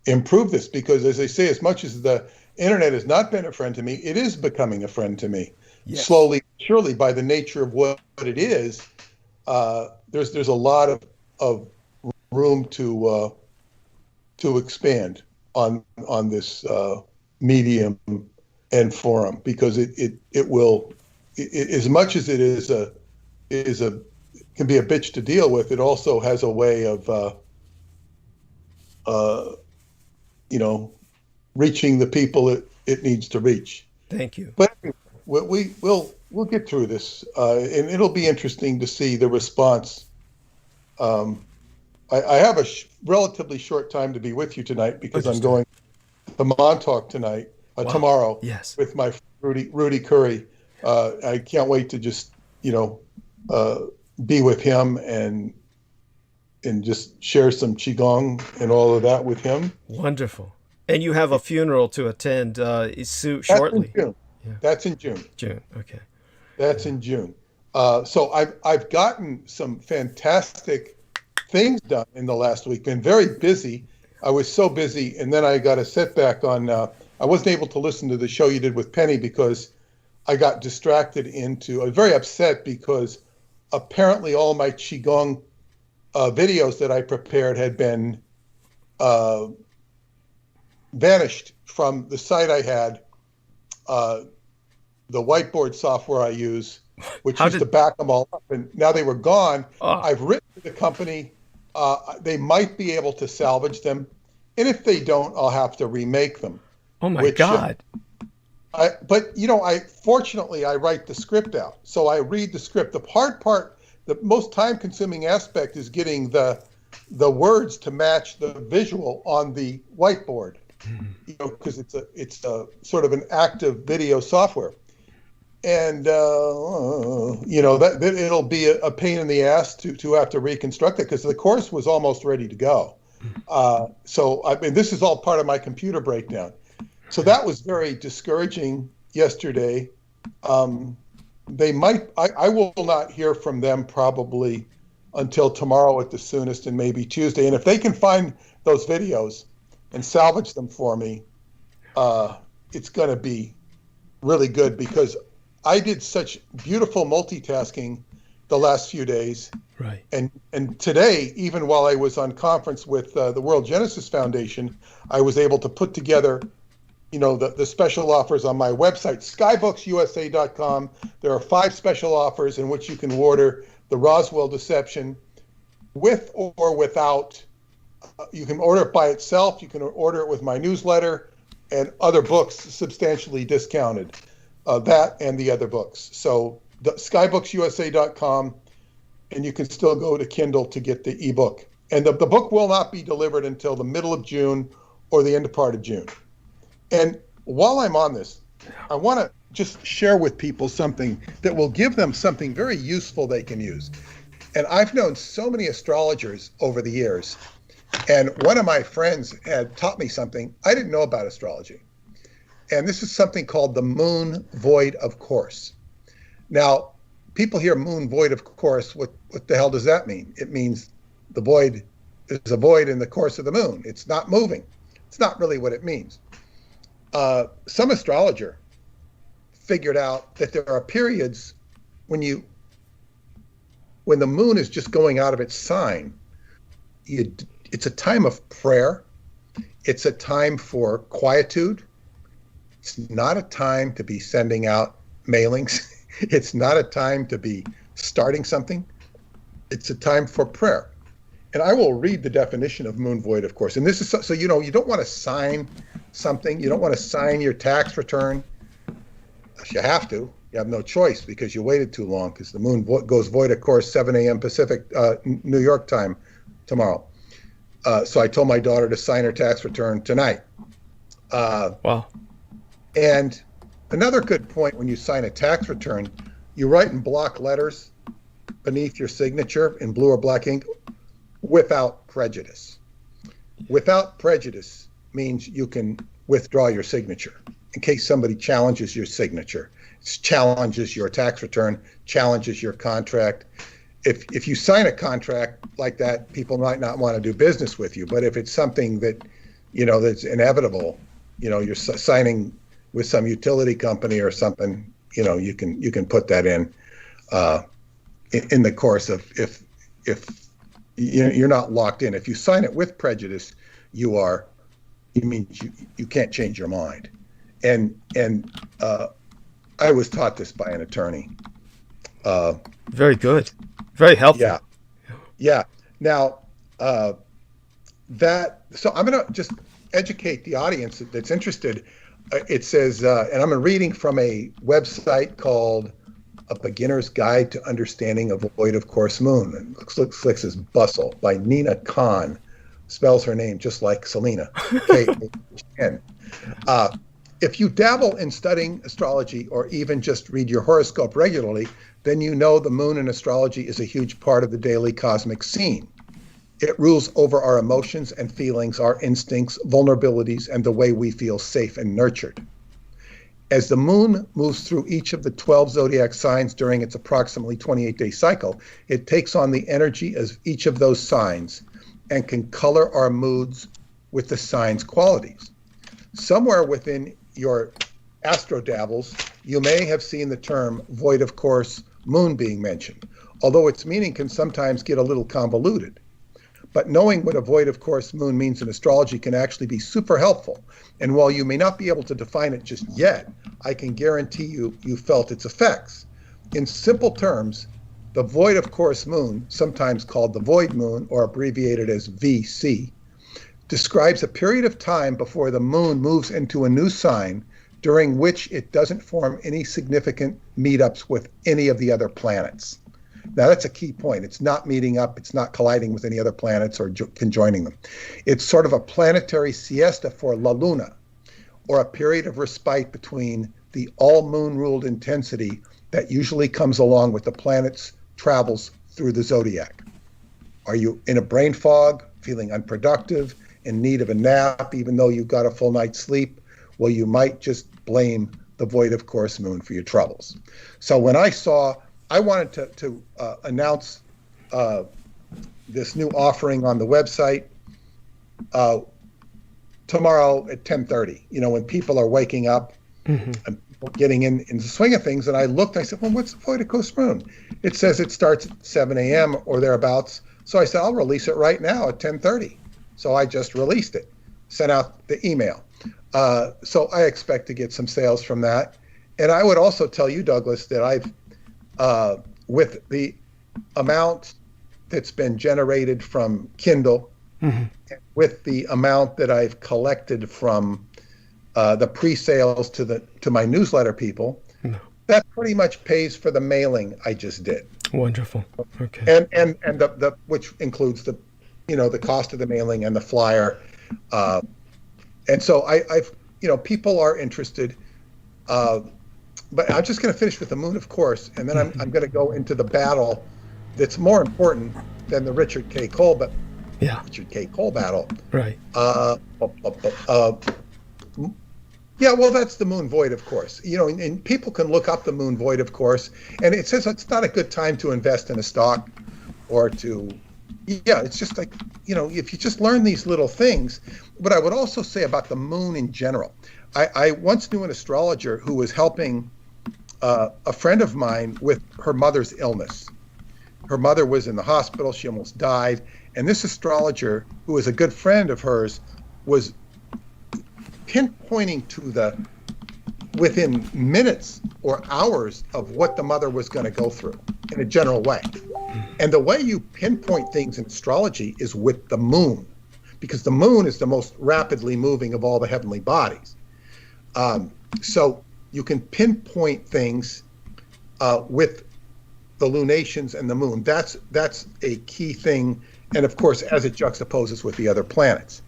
improve this, because, as I say, as much as the internet has not been a friend to me, it is becoming a friend to me. Yes. Slowly, surely, by the nature of what it is. There's a lot of room to expand on this medium and forum, because it will, as much as it can be a bitch to deal with, it also has a way of reaching the people it needs to reach. Thank you. But we'll get through this, and it'll be interesting to see the response. I have a relatively short time to be with you tonight, because I'm going to Montauk tonight, tomorrow, yes, with my Rudy Curry. I can't wait to just be with him and just share some qigong and all of that with him. Wonderful. And you have a funeral to attend shortly. That's in June. Yeah. That's in June. June. Okay. That's in June. So I've gotten some fantastic things done in the last week. Been very busy. I was so busy, and then I got a setback on. I wasn't able to listen to the show you did with Penny because I got distracted into. I was very upset because apparently all my qigong videos that I prepared had been vanished from the site I had. The whiteboard software I use, which used to back them all up, and now they were gone. I've written to the company. They might be able to salvage them, and if they don't, I'll have to remake them. Oh my God! But fortunately I write the script out, so I read the script. The hard part, the most time-consuming aspect, is getting the words to match the visual on the whiteboard. Because it's a sort of an active video software, and that it'll be a pain in the ass to have to reconstruct it, because the course was almost ready to go. So I mean, this is all part of my computer breakdown. So that was very discouraging yesterday. They might. I will not hear from them probably until tomorrow at the soonest, and maybe Tuesday. And if they can find those videos and salvage them for me, it's going to be really good, because I did such beautiful multitasking the last few days. Right. And today, even while I was on conference with the World Genesis Foundation, I was able to put together, the special offers on my website, skybooksusa.com. There are 5 special offers in which you can order the Roswell Deception with or without. You can order it by itself. You can order it with my newsletter and other books substantially discounted, that and the other books. So skybooksusa.com, and you can still go to Kindle to get the ebook. And the book will not be delivered until the middle of June or the end part of June. And while I'm on this, I want to just share with people something that will give them something very useful they can use. And I've known so many astrologers over the years. And one of my friends had taught me something I didn't know about astrology. And this is something called the moon void of course. Now, people hear moon void of course. What the hell does that mean? It means the void is a void in the course of the moon. It's not moving. It's not really what it means. Some astrologer figured out that there are periods when you when the moon is just going out of its sign, it's a time of prayer. It's a time for quietude. It's not a time to be sending out mailings. It's not a time to be starting something. It's a time for prayer. And I will read the definition of moon void, of course. And this is so you don't want to sign something. You don't want to sign your tax return. You have to. You have no choice because you waited too long, because the moon goes void, of course, 7 a.m. Pacific, New York time tomorrow. So I told my daughter to sign her tax return tonight. Wow. And another good point, when you sign a tax return, you write in block letters beneath your signature in blue or black ink, without prejudice. Without prejudice means you can withdraw your signature in case somebody challenges your signature, challenges your tax return, challenges your contract. If you sign a contract like that, people might not want to do business with you. But if it's something that, that's inevitable, you're signing with some utility company or something, you can put that in the course of if you're not locked in. If you sign it with prejudice, you can't change your mind. And I was taught this by an attorney. Very good. Very helpful. Yeah. Now, so I'm going to just educate the audience that's interested. It says, and I'm reading from a website called A Beginner's Guide to Understanding a Void of Course Moon. And looks like this Bustle by Nina Khan. Spells her name just like Selena. K-H-N. If you dabble in studying astrology or even just read your horoscope regularly, then you know the moon in astrology is a huge part of the daily cosmic scene. It rules over our emotions and feelings, our instincts, vulnerabilities, and the way we feel safe and nurtured. As the moon moves through each of the 12 zodiac signs during its approximately 28-day cycle, it takes on the energy of each of those signs and can color our moods with the sign's qualities. Somewhere within your astrodabbles, you may have seen the term void of course moon being mentioned, although its meaning can sometimes get a little convoluted. But knowing what a void of course moon means in astrology can actually be super helpful. And while you may not be able to define it just yet, I can guarantee you felt its effects. In simple terms, the void of course moon, sometimes called the void moon or abbreviated as VC, describes a period of time before the moon moves into a new sign during which it doesn't form any significant meetups with any of the other planets. Now, that's a key point. It's not meeting up. It's not colliding with any other planets or conjoining them. It's sort of a planetary siesta for La Luna, or a period of respite between the all-moon-ruled intensity that usually comes along with the planet's travels through the zodiac. Are you in a brain fog, feeling unproductive, in need of a nap, even though you got a full night's sleep? Well, you might just blame the void of course moon for your troubles. So when I wanted to announce this new offering on the website tomorrow at 10:30, when people are waking up and people getting in the swing of things. And I looked, I said, well, what's the void of course moon? It says it starts at 7 a.m. or thereabouts. So I said, I'll release it right now at 10:30. So I just released it, sent out the email. So I expect to get some sales from that. And I would also tell you, Douglas, that I've, with the amount that's been generated from Kindle, with the amount that I've collected from the pre-sales to my newsletter people, that pretty much pays for the mailing I just did. Wonderful. Okay. And the which includes the cost of the mailing and the flyer. And so I've people are interested. But I'm just going to finish with the moon, of course, and then I'm going to go into the battle that's more important than the Richard K. Cole battle. Right. Yeah, well, that's the moon void, of course. And people can look up the moon void, of course, and it says it's not a good time to invest in a stock or to. Yeah, it's just like, if you just learn these little things. But I would also say about the moon in general. I once knew an astrologer who was helping a friend of mine with her mother's illness. her mother was in the hospital. She almost died. And this astrologer, who was a good friend of hers, was pinpointing to within minutes or hours of what the mother was going to go through in a general way. And the way you pinpoint things in astrology is with the moon, because the moon is the most rapidly moving of all the heavenly bodies. So you can pinpoint things with the lunations and the moon. That's a key thing. And of course, as it juxtaposes with the other planets.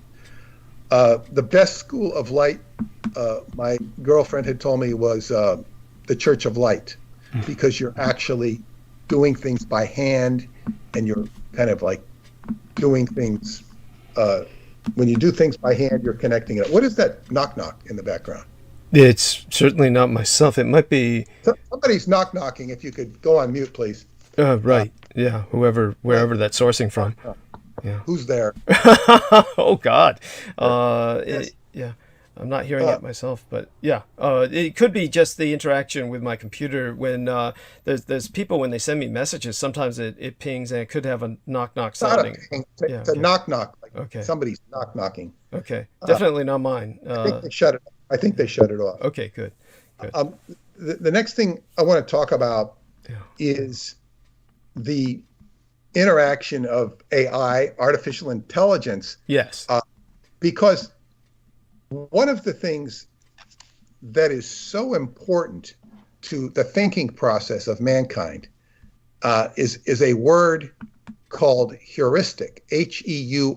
The best school of light, my girlfriend had told me, was the Church of Light, because you're actually doing things by hand, and you're kind of like doing things. When you do things by hand, you're connecting it. What is that knock in the background? It's certainly not myself. It might be somebody's knocking. If you could go on mute, please. Right. Yeah. Wherever that's sourcing from. Yeah. Who's there? Oh God. Yes. Yeah. I'm not hearing it myself, but yeah. It could be just the interaction with my computer when there's people, when they send me messages, sometimes it pings and it could have a knock sounding. It's a knock. Like okay. Somebody's knocking. Okay. Definitely not mine. I think they shut it. I think they shut it off. Okay. Good. The next thing I want to talk about is the interaction of AI, artificial intelligence. Yes. Because one of the things that is so important to the thinking process of mankind is a word called heuristic, HEURISTIC.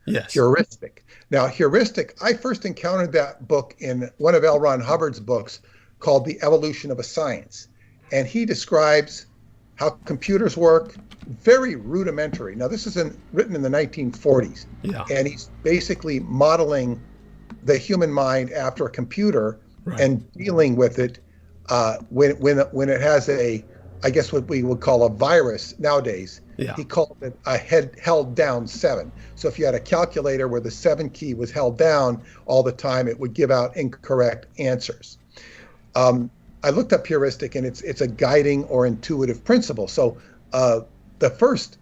Yes. Heuristic. Now, heuristic, I first encountered that book in one of L. Ron Hubbard's books called The Evolution of a Science. And he describes how computers work, very rudimentary. Now, this is written in the 1940s. Yeah. And he's basically modeling the human mind after a computer, right, and dealing with it when it has I guess what we would call a virus nowadays. Yeah. He called it a held down 7. So if you had a calculator where the 7 key was held down all the time, it would give out incorrect answers. I looked up heuristic, and it's a guiding or intuitive principle. So the first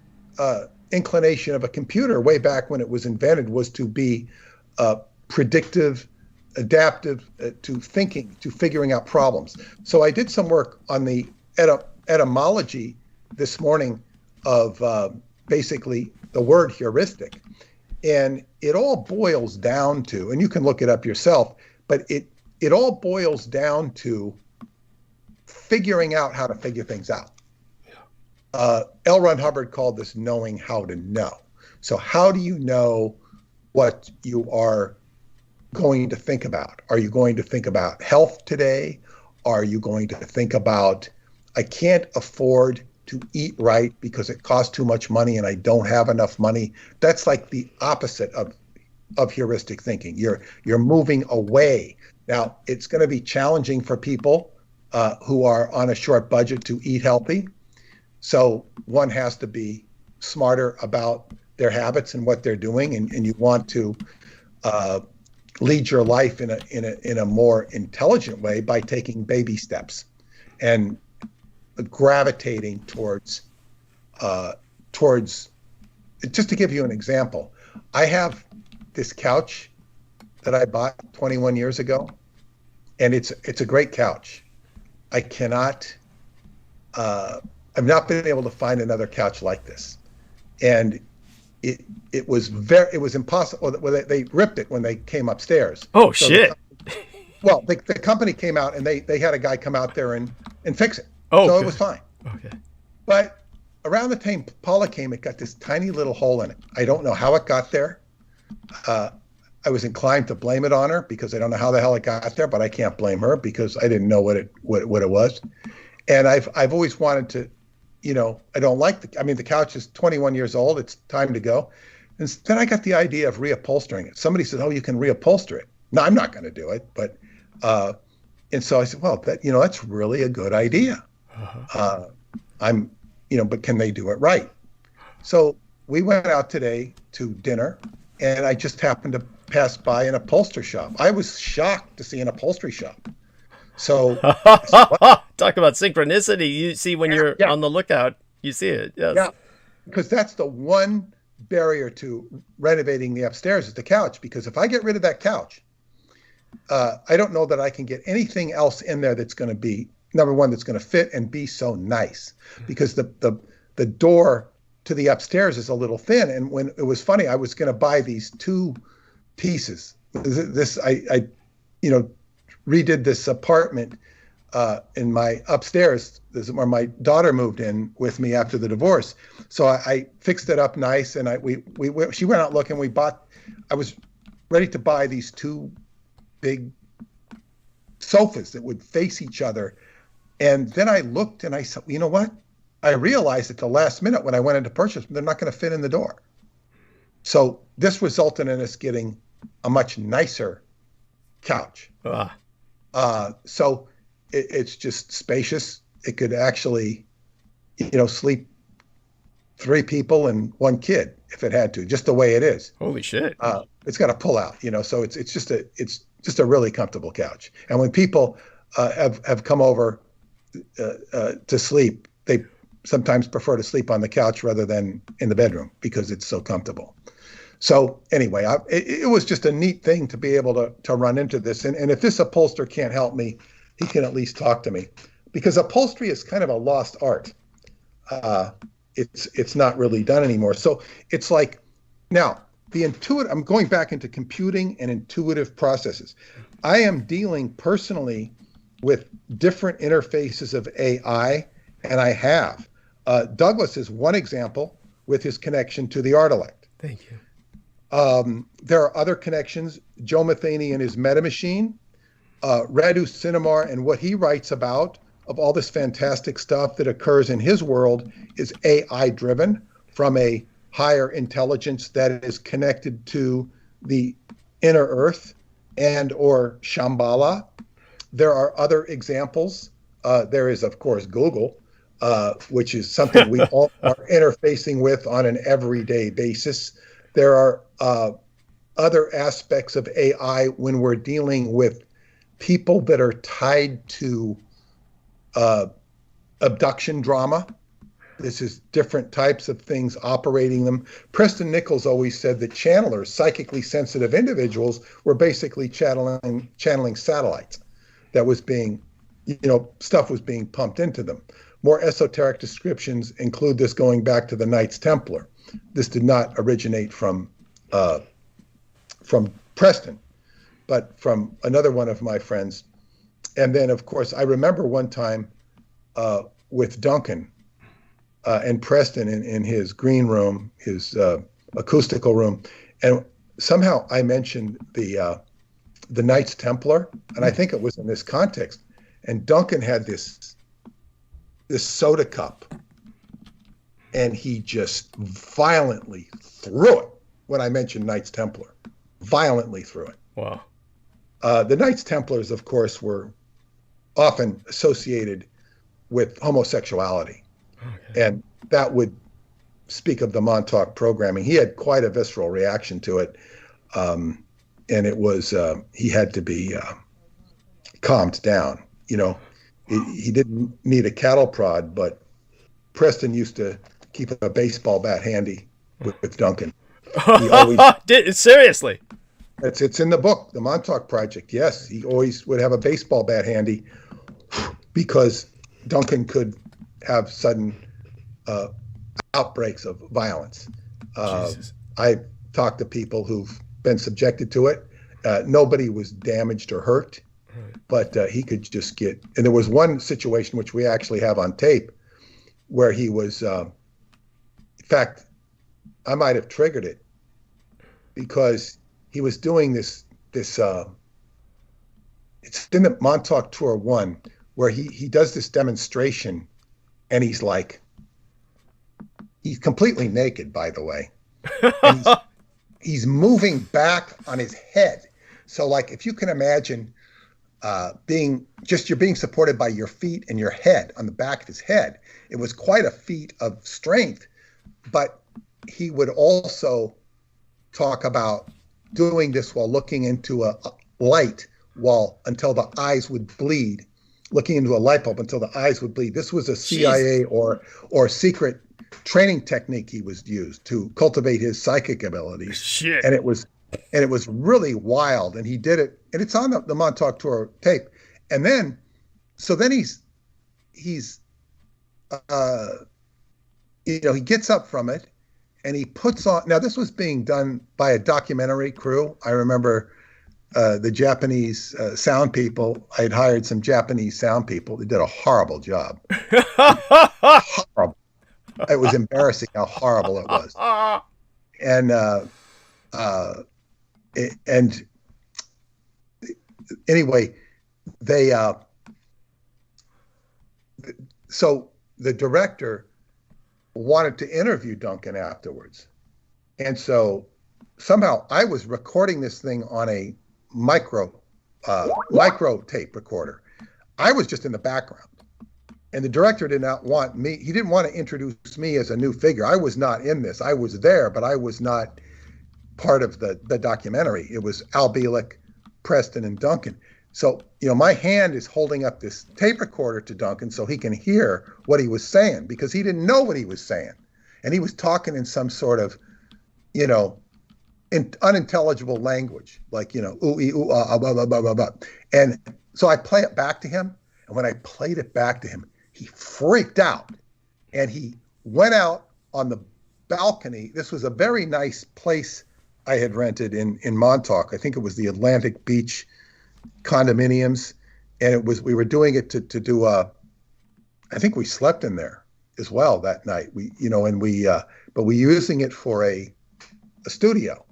inclination of a computer way back when it was invented was to be predictive, adaptive to thinking, to figuring out problems. So I did some work on the etymology this morning of basically the word heuristic. And it all boils down to, and you can look it up yourself, but it all boils down to figuring out how to figure things out. L. Ron Hubbard called this knowing how to know. So how do you know what you are going to think about? Are you going to think about health today? Are you going to think about, I can't afford to eat right because it costs too much money and I don't have enough money? That's like the opposite of heuristic thinking. You're moving away. Now, it's going to be challenging for people who are on a short budget to eat healthy. So one has to be smarter about their habits and what they're doing, and you want to lead your life in a more intelligent way by taking baby steps and gravitating towards. Just to give you an example, I have this couch that I bought 21 years ago, and it's a great couch. I cannot. I've not been able to find another couch like this, and it was impossible. Well, they ripped it when they came upstairs. Oh, so shit! The company came out and they had a guy come out there and fix it. Oh, so good. It was fine. Okay. But around the time Paula came, it got this tiny little hole in it. I don't know how it got there. I was inclined to blame it on her because I don't know how the hell it got there, but I can't blame her because I didn't know what it was. And I've always wanted to. I don't like the couch is 21 years old. It's time to go. And then I got the idea of reupholstering it. Somebody said, "Oh, you can reupholster it." No, I'm not going to do it. But, and so I said, well, that's really a good idea. Uh-huh. But can they do it right? So we went out today to dinner, and I just happened to pass by an upholstery shop. I was shocked to see an upholstery shop. So talk about synchronicity. You see when you're on the lookout, you see it. Yes. Yeah, because that's the one barrier to renovating the upstairs is the couch. Because if I get rid of that couch, I don't know that I can get anything else in there that's going to be, number one, that's going to fit and be so nice. Because the door to the upstairs is a little thin. And when it was funny, I was going to buy these two pieces. I redid this apartment in my upstairs. This is where my daughter moved in with me after the divorce. So I fixed it up nice, and she went out looking. I was ready to buy these two big sofas that would face each other. And then I looked and I said, you know what? I realized at the last minute when I went into purchase, they're not going to fit in the door. So this resulted in us getting a much nicer couch. So it's just spacious. It could actually, sleep 3 people and 1 kid if it had to, just the way it is. Holy shit. It's got a pull out, so it's just a really comfortable couch. And when people have come over to sleep, they sometimes prefer to sleep on the couch rather than in the bedroom because it's so comfortable. So anyway, it was just a neat thing to be able to run into this. And if this upholsterer can't help me, he can at least talk to me, because upholstery is kind of a lost art. It's not really done anymore. So it's like, now I'm going back into computing and intuitive processes. I am dealing personally with different interfaces of AI, and I have. Douglas is one example with his connection to the Artilect. Thank you. There are other connections. Joe Matheny and his Meta Machine, Radu Sinamar and what he writes about of all this fantastic stuff that occurs in his world is AI driven from a higher intelligence that is connected to the inner earth and or Shambhala. There are other examples. There is, of course, Google, which is something we all are interfacing with on an everyday basis. There are other aspects of AI when we're dealing with people that are tied to abduction drama. This is different types of things operating them. Preston Nichols always said that channelers, psychically sensitive individuals, were basically channeling satellites that was being, stuff was being pumped into them. More esoteric descriptions include this going back to the Knights Templar. This did not originate from Preston, but from another one of my friends. And then, of course, I remember one time with Duncan and Preston in his green room, his acoustical room, and somehow I mentioned the Knights Templar, and I think it was in this context. And Duncan had this soda cup, and he just violently threw it when I mentioned Knights Templar. Violently threw it. Wow. The Knights Templars, of course, were often associated with homosexuality. Okay. And that would speak of the Montauk programming. He had quite a visceral reaction to it. And it was, he had to be calmed down. He didn't need a cattle prod, but Preston used to keep a baseball bat handy with Duncan. He always, seriously? It's in the book, The Montauk Project. Yes, he always would have a baseball bat handy because Duncan could have sudden outbreaks of violence. I talked to people who've been subjected to it. Nobody was damaged or hurt, but he could just get. And there was one situation which we actually have on tape where he was. In fact, I might have triggered it because he was doing this. It's in the Montauk Tour 1 where he does this demonstration, and he's completely naked, by the way. And he's moving back on his head. So like, if you can imagine you're being supported by your feet and your head on the back of his head, it was quite a feat of strength. But he would also talk about doing this while looking into a light wall until the eyes would bleed, looking into a light bulb until the eyes would bleed. This was a CIA or secret training technique he was used to cultivate his psychic abilities. Shit. And it was really wild. And he did it, and it's on the Montauk Tour tape. And then, so then he's he gets up from it and he puts on, now this was being done by a documentary crew. I remember the Japanese sound people. I had hired some Japanese sound people. They did a horrible job. Horrible. It was embarrassing how horrible it was. And anyway, they so the director wanted to interview Duncan afterwards, and so somehow I was recording this thing on a micro tape recorder. I was just in the background, and the director did not want me. He didn't want to introduce me as a new figure. I was not in this. I was there, but I was not part of the documentary. It was Al Bielek, Preston, and Duncan. So, my hand is holding up this tape recorder to Duncan so he can hear what he was saying, because he didn't know what he was saying. And he was talking in some sort of, unintelligible language, like, ooh, ee, ooh, ah, blah, blah, blah, blah, blah. And so I play it back to him. And when I played it back to him, he freaked out. And he went out on the balcony. This was a very nice place I had rented in Montauk. I think it was the Atlantic Beach condominiums, and we were doing it to do I think we slept in there as well that night. But we using it for a studio.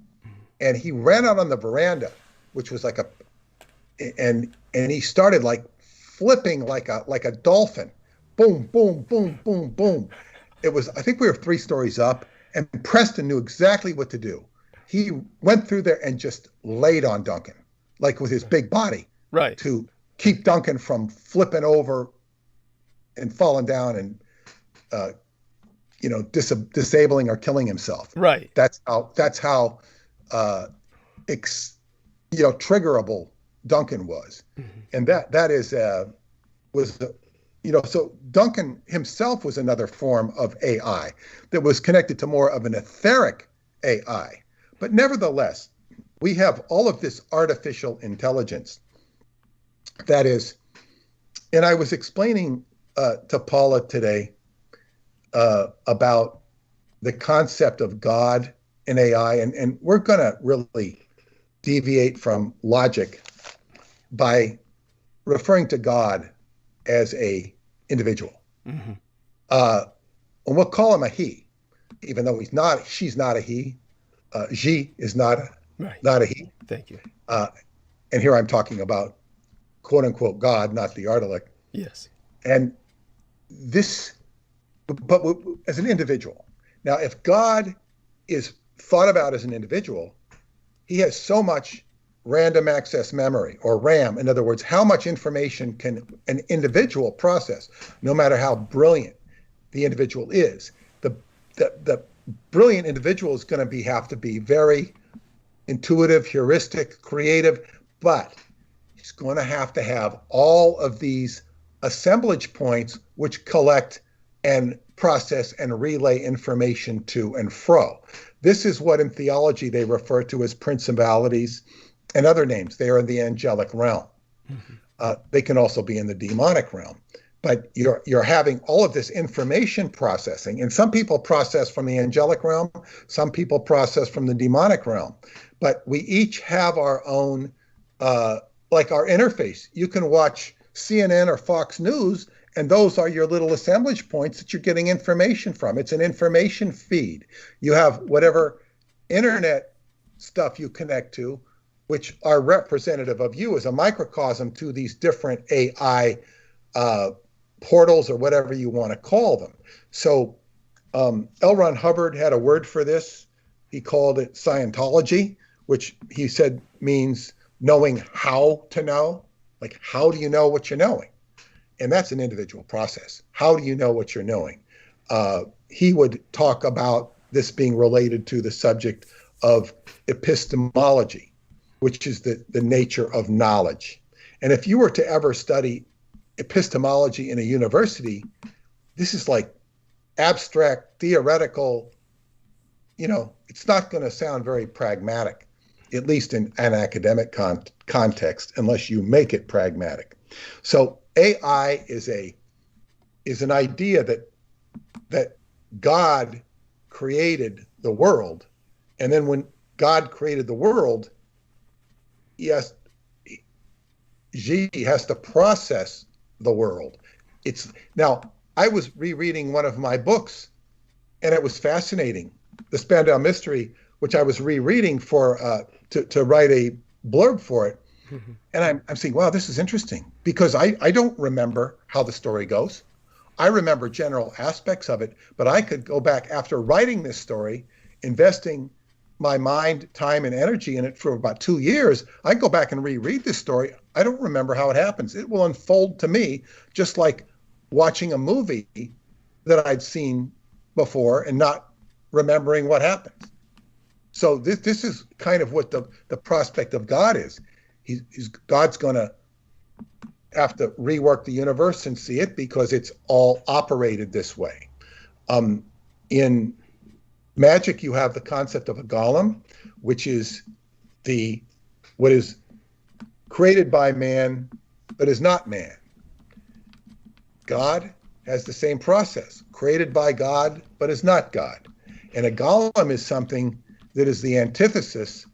And he ran out on the veranda, which was like and he started like flipping like a dolphin. Boom, boom, boom, boom, boom. I think we were 3 stories up, and Preston knew exactly what to do. He went through there and just laid on Duncan, like with his big body, right, to keep Duncan from flipping over and falling down and, disabling or killing himself. Right. That's how triggerable Duncan was. Mm-hmm. And so Duncan himself was another form of AI that was connected to more of an etheric AI. But nevertheless, we have all of this artificial intelligence that is, and I was explaining to Paula today about the concept of God in AI, and we're going to really deviate from logic by referring to God as a individual. Mm-hmm. And we'll call him a he, even though she's not a he. She is not a he. Thank you. And here I'm talking about quote unquote God, not the Ardalek. Yes. And this, but as an individual. Now, if God is thought about as an individual, he has so much random access memory, or RAM. In other words, how much information can an individual process, no matter how brilliant the individual is. The brilliant individual is going to have to be very intuitive, heuristic, creative, but he's going to have all of these assemblage points which collect and process and relay information to and fro. This is what in theology they refer to as principalities and other names. They are in the angelic realm. Mm-hmm. They can also be in the demonic realm. But you're having all of this information processing, and some people process from the angelic realm, some people process from the demonic realm. But we each have our own, like our interface. You can watch CNN or Fox News, and those are your little assemblage points that you're getting information from. It's an information feed. You have whatever internet stuff you connect to, which are representative of you as a microcosm to these different AI portals, or whatever you want to call them. So L. Ron Hubbard had a word for this. He called it Scientology, which he said means knowing how to know. Like, how do you know what you're knowing? And that's an individual process. How do you know what you're knowing? He would talk about this being related to the subject of epistemology, which is the nature of knowledge. And if you were to ever study epistemology in a university, this is like abstract, theoretical, it's not going to sound very pragmatic, at least in an academic context, unless you make it pragmatic. So AI is an idea that God created the world, and then when God created the world, he has to process the world. Now, I was rereading one of my books, and it was fascinating, The Spandau Mystery, which I was rereading for to write a blurb for it. Mm-hmm. And I'm saying, wow, this is interesting, because I don't remember how the story goes. I remember general aspects of it, but I could go back after writing this story, investing my mind, time, and energy in it for about 2 years. I can go back and reread this story. I don't remember how it happens. It will unfold to me just like watching a movie that I'd seen before and not remembering what happens. So this is kind of what the prospect of God is. God's going to have to rework the universe and see it, because it's all operated this way. In magic, you have the concept of a golem, which is what is created by man, but is not man. God has the same process, created by God, but is not God. And a golem is something that is the antithesis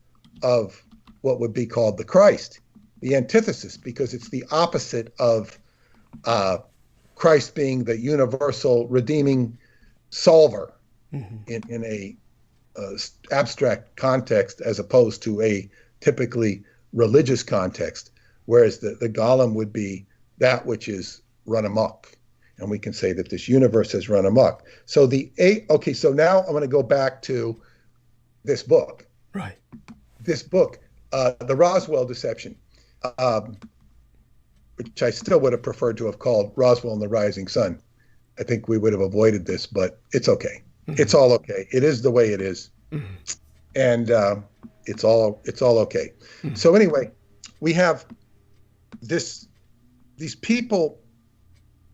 of what would be called the Christ. The antithesis, because it's the opposite of Christ being the universal redeeming solver in a abstract context, as opposed to a typically religious context, whereas the golem would be that which is run amok. And we can say that this universe has run amok. So so now I'm going to go back to this book. Right. This book, The Roswell Deception, which I still would have preferred to have called Roswell and the Rising Sun. I think we would have avoided this, but it's okay. Mm-hmm. It's all okay. It is the way it is. Mm-hmm. And it's all okay. Mm-hmm. So anyway, we have these people.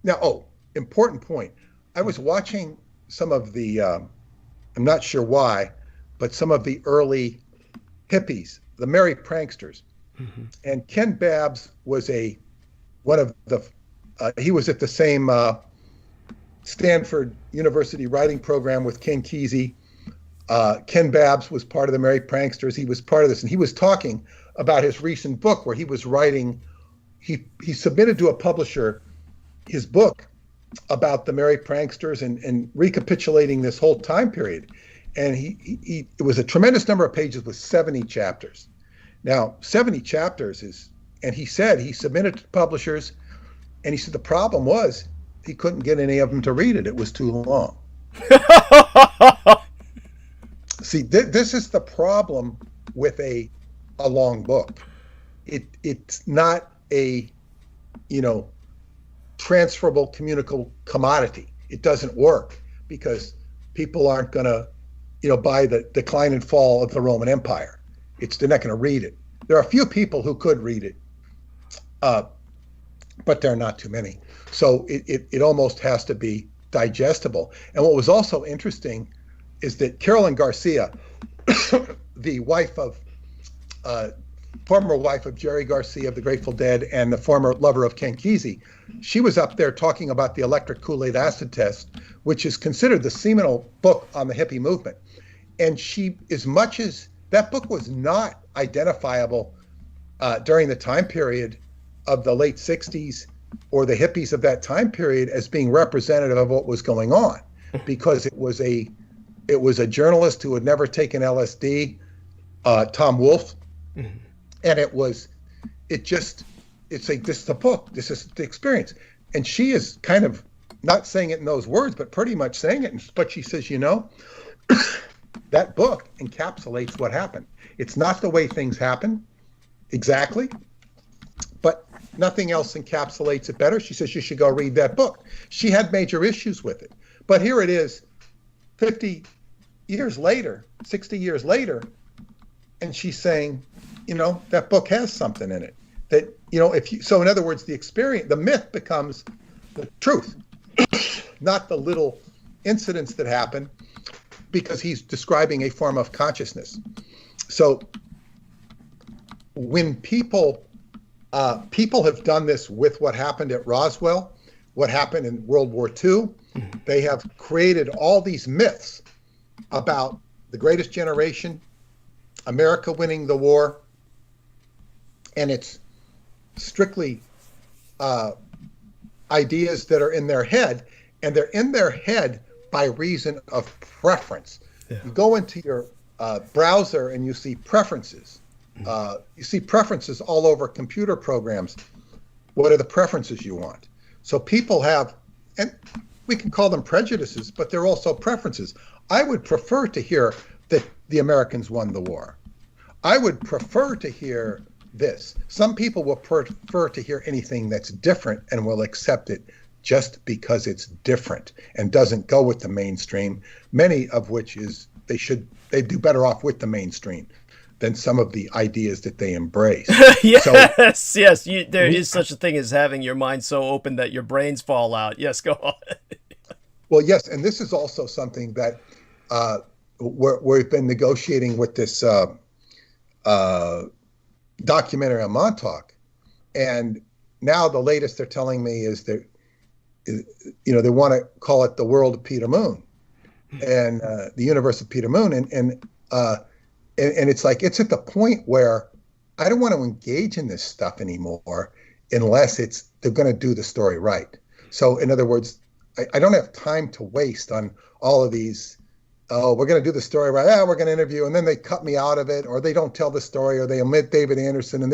Now, important point. I was watching some of the, I'm not sure why, but some of the early hippies, the merry pranksters. Mm-hmm. And Ken Babbs was he was at the same Stanford University writing program with Ken Kesey. Ken Babbs was part of the merry pranksters. He was part of this, and he was talking about his recent book where he was writing, he submitted to a publisher his book about the merry pranksters and recapitulating this whole time period. And it was a tremendous number of pages with 70 chapters. Now, 70 chapters and he said he submitted to publishers, and he said the problem was he couldn't get any of them to read it. It was too long. See, this is the problem with a long book. It's not a, transferable, communicable commodity. It doesn't work because people aren't going to, buy the Decline and Fall of the Roman Empire. They're not going to read it. There are a few people who could read it, but there are not too many. So it almost has to be digestible. And what was also interesting is that Carolyn Garcia, the former wife of Jerry Garcia of the Grateful Dead and the former lover of Ken Kesey, she was up there talking about the electric Kool-Aid acid test, which is considered the seminal book on the hippie movement. And that book was not identifiable during the time period of the late 60s or the hippies of that time period as being representative of what was going on, because it was a journalist who had never taken LSD, Tom Wolfe. Mm-hmm. And this is the book, this is the experience. And she is kind of not saying it in those words, but pretty much saying it. But she says, that book encapsulates what happened. It's not the way things happen exactly, but nothing else encapsulates it better. She says you should go read that book. She had major issues with it. But here it is, 50 years later, 60 years later, and she's saying, that book has something in it that, so in other words, the myth becomes the truth, not the little incidents that happen, because he's describing a form of consciousness. So when people have done this with what happened at Roswell, what happened in World War II, they have created all these myths about the greatest generation, America winning the war, and it's strictly ideas that are in their head, and they're in their head by reason of preference. Yeah. You go into your browser and you see preferences. You see preferences all over computer programs. What are the preferences you want? So people have, and we can call them prejudices, but they're also preferences. I would prefer to hear that the Americans won the war. I would prefer to hear this. Some people will prefer to hear anything that's different and will accept it just because it's different and doesn't go with the mainstream, many of which is they do better off with the mainstream than some of the ideas that they embrace. Yes, so, yes. There is such a thing as having your mind so open that your brains fall out. Yes, go on. Well, yes, and this is also something that we've been negotiating with this documentary on Montauk, and now the latest they're telling me is that they want to call it the world of Peter Moon, and the universe of Peter Moon, and it's like it's at the point where I don't want to engage in this stuff anymore unless they're going to do the story right. So in other words, I don't have time to waste on all of these. Oh, we're going to do the story right. Yeah, we're going to interview, and then they cut me out of it, or they don't tell the story, or they omit David Anderson, and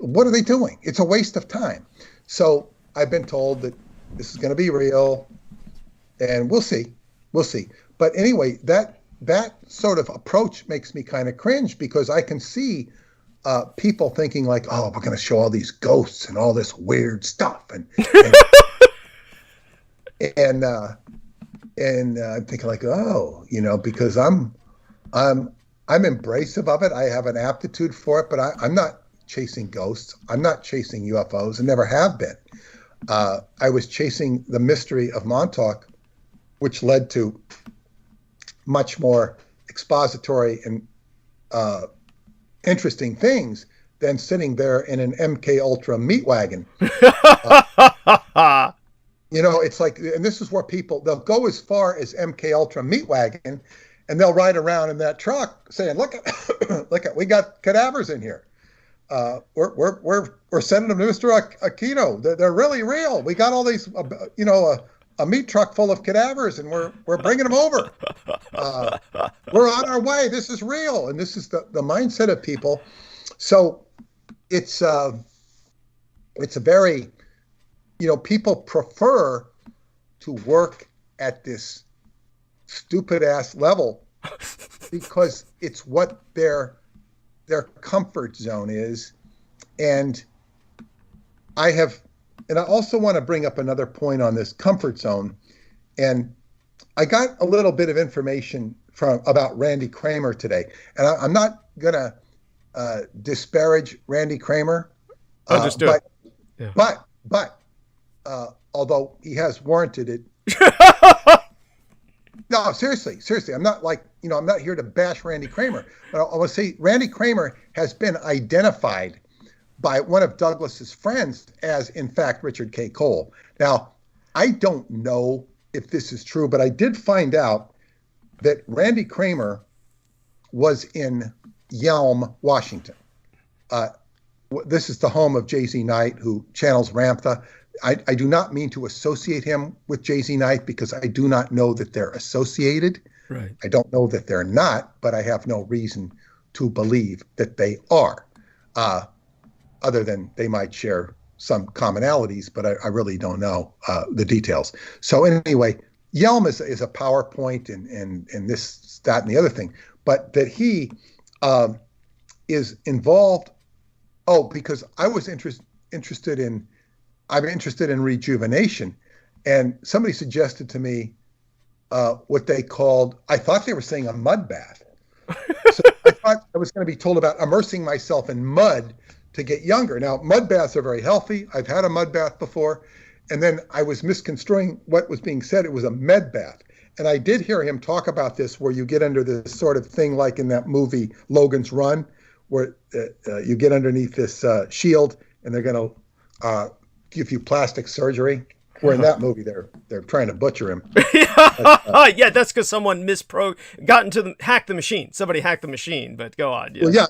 what are they doing? It's a waste of time. So I've been told that this is going to be real, and we'll see. But anyway, that sort of approach makes me kind of cringe, because I can see people thinking like, oh, we're going to show all these ghosts and all this weird stuff, and I'm thinking like, oh, because I'm embracive of it. I have an aptitude for it, but I'm not chasing ghosts. I'm not chasing UFOs, and never have been. I was chasing the mystery of Montauk, which led to much more expository and interesting things than sitting there in an MK Ultra meat wagon. It's like, and this is where they'll go as far as MK Ultra meat wagon, and they'll ride around in that truck saying, look at, we got cadavers in here. We're sending them to Mr. Aquino. They're really real. We got all these, a meat truck full of cadavers, and we're bringing them over. We're on our way. This is real. And this is the mindset of people. So it's a very, people prefer to work at this stupid ass level because it's what their comfort zone is. And I also want to bring up another point on this comfort zone. And I got a little bit of information about Randy Kramer today. And I'm not going to disparage Randy Kramer. Understood. But although he has warranted it. No, seriously. I'm not I'm not here to bash Randy Kramer. But I want to say Randy Kramer has been identified by one of Douglas's friends as, in fact, Richard K. Cole. Now, I don't know if this is true, but I did find out that Randy Kramer was in Yelm, Washington. This is the home of J.Z. Knight, who channels Ramtha. I do not mean to associate him with J.Z. Knight, because I do not know that they're associated. Right. I don't know that they're not, but I have no reason to believe that they are, other than they might share some commonalities, but I really don't know the details. So anyway, Yelm is a PowerPoint and this, that, and the other thing, but that he is involved. Oh, because I was interested in rejuvenation, and somebody suggested to me what they called, I thought they were saying a mud bath. So thought I was going to be told about immersing myself in mud to get younger. Now, mud baths are very healthy. I've had a mud bath before. And then I was misconstruing what was being said. It was a med bath. And I did hear him talk about this, where you get under this sort of thing like in that movie Logan's Run, where you get underneath this shield and they're going to give you plastic surgery. Where in that movie they're trying to butcher him. Yeah, that's because someone hacked the machine. Somebody hacked the machine. But go on. Yes. Well, yeah,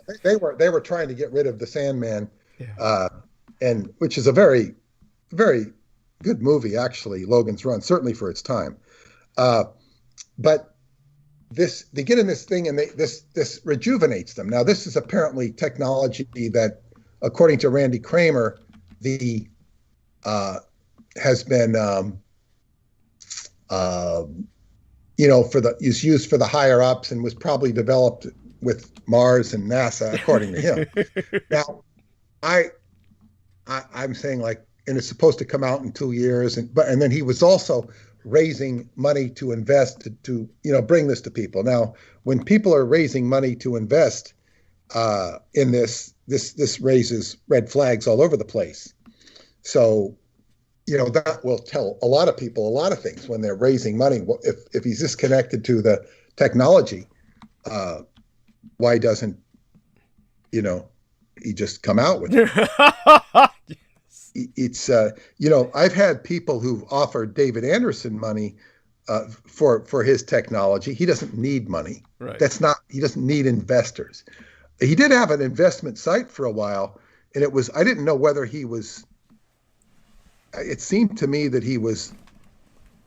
they were trying to get rid of the Sandman, and which is a very, very good movie actually. Logan's Run, certainly for its time. But they get in this thing and this rejuvenates them. Now, this is apparently technology that, according to Randy Kramer, has been, is used for the higher ups and was probably developed with Mars and NASA, according to him. Now, I'm saying, like, and it's supposed to come out in 2 years, and then he was also raising money to invest to bring this to people. Now, when people are raising money to invest in this raises red flags all over the place. So, that will tell a lot of people a lot of things when they're raising money. If he's disconnected to the technology, why doesn't, he just come out with it? It's, I've had people who've offered David Anderson money for his technology. He doesn't need money. Right. He doesn't need investors. He did have an investment site for a while, and I didn't know whether it seemed to me that he was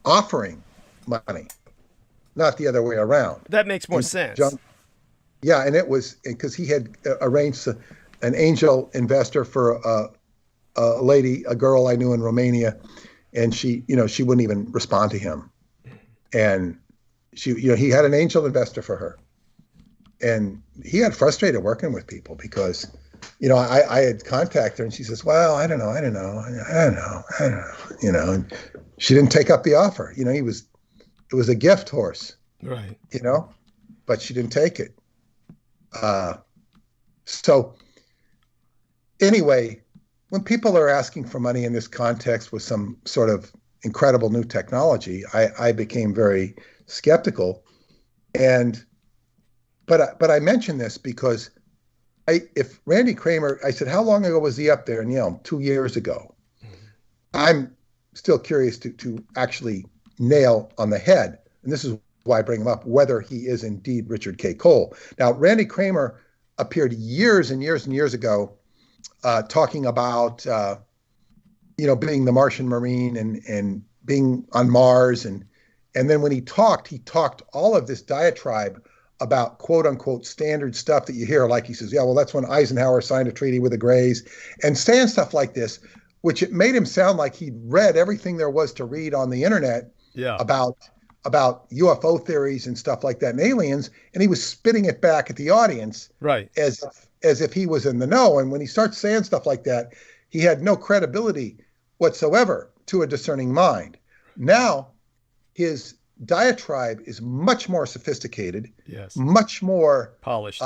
offering money, not the other way around. That makes more sense. And it was because he had arranged an angel investor for a girl I knew in Romania, and she wouldn't even respond to him. And he had an angel investor for her. And he got frustrated working with people because, I had contacted her and she says, well, I don't know. And she didn't take up the offer. It was a gift horse, right? But she didn't take it. So anyway, when people are asking for money in this context with some sort of incredible new technology, I became very skeptical. But I mention this because if Randy Kramer, I said, how long ago was he up there in Yelm? 2 years ago. I'm still curious to actually nail on the head, and this is why I bring him up, whether he is indeed Richard K. Cole. Now, Randy Kramer appeared years and years and years ago talking about, being the Martian Marine and being on Mars. And then when he talked all of this diatribe about quote unquote standard stuff that you hear, like he says, yeah, well, that's when Eisenhower signed a treaty with the Greys, and saying stuff like this, which it made him sound like he'd read everything there was to read on the internet about UFO theories and stuff like that and aliens, and he was spitting it back at the audience, right, as if he was in the know. And when he starts saying stuff like that, he had no credibility whatsoever to a discerning mind. Now, his diatribe is much more sophisticated, yes, much more polished.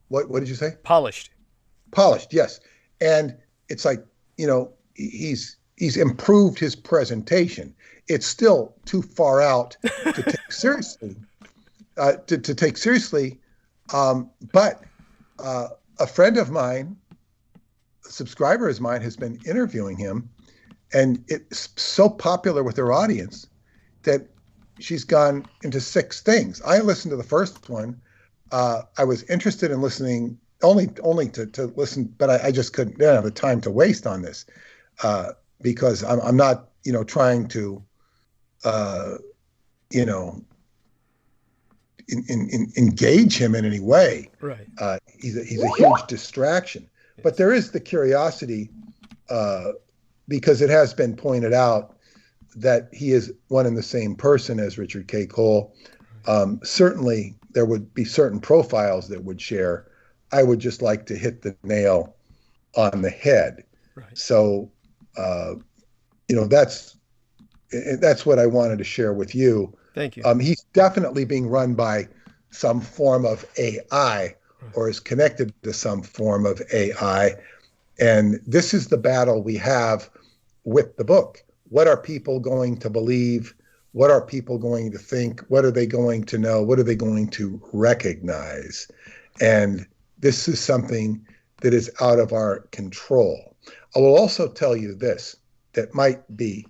What did you say? Polished, yes. And it's like, he's improved his presentation. It's still too far out to take seriously. But a friend of mine, a subscriber of mine, has been interviewing him, and it's so popular with her audience that she's gone into 6 things. I listened to the first one. I was interested in listening only to listen, but I just didn't have the time to waste on this because I'm not, trying to, engage him in any way. Right. He's a huge distraction. Yes. But there is the curiosity because it has been pointed out that he is one and the same person as Richard K. Cole. Certainly, there would be certain profiles that would share. I would just like to hit the nail on the head. Right. So, that's what I wanted to share with you. Thank you. He's definitely being run by some form of AI or is connected to some form of AI. And this is the battle we have with the book. What are people going to believe? What are people going to think? What are they going to know? What are they going to recognize? And this is something that is out of our control. I will also tell you this, that might be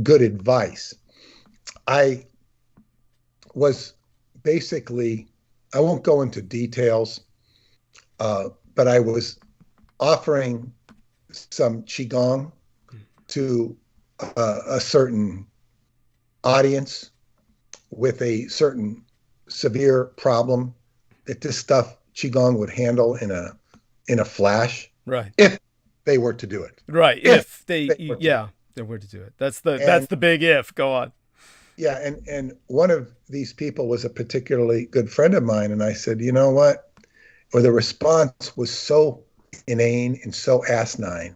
good advice. I was basically, I won't go into details, but I was offering some Qigong to a certain audience with a certain severe problem that this stuff Qigong would handle in a flash. Right. If they were to do it. Right. If they were to do it. That's the big if. Go on. Yeah, and one of these people was a particularly good friend of mine, and I said, you know what? Or the response was so inane and so asinine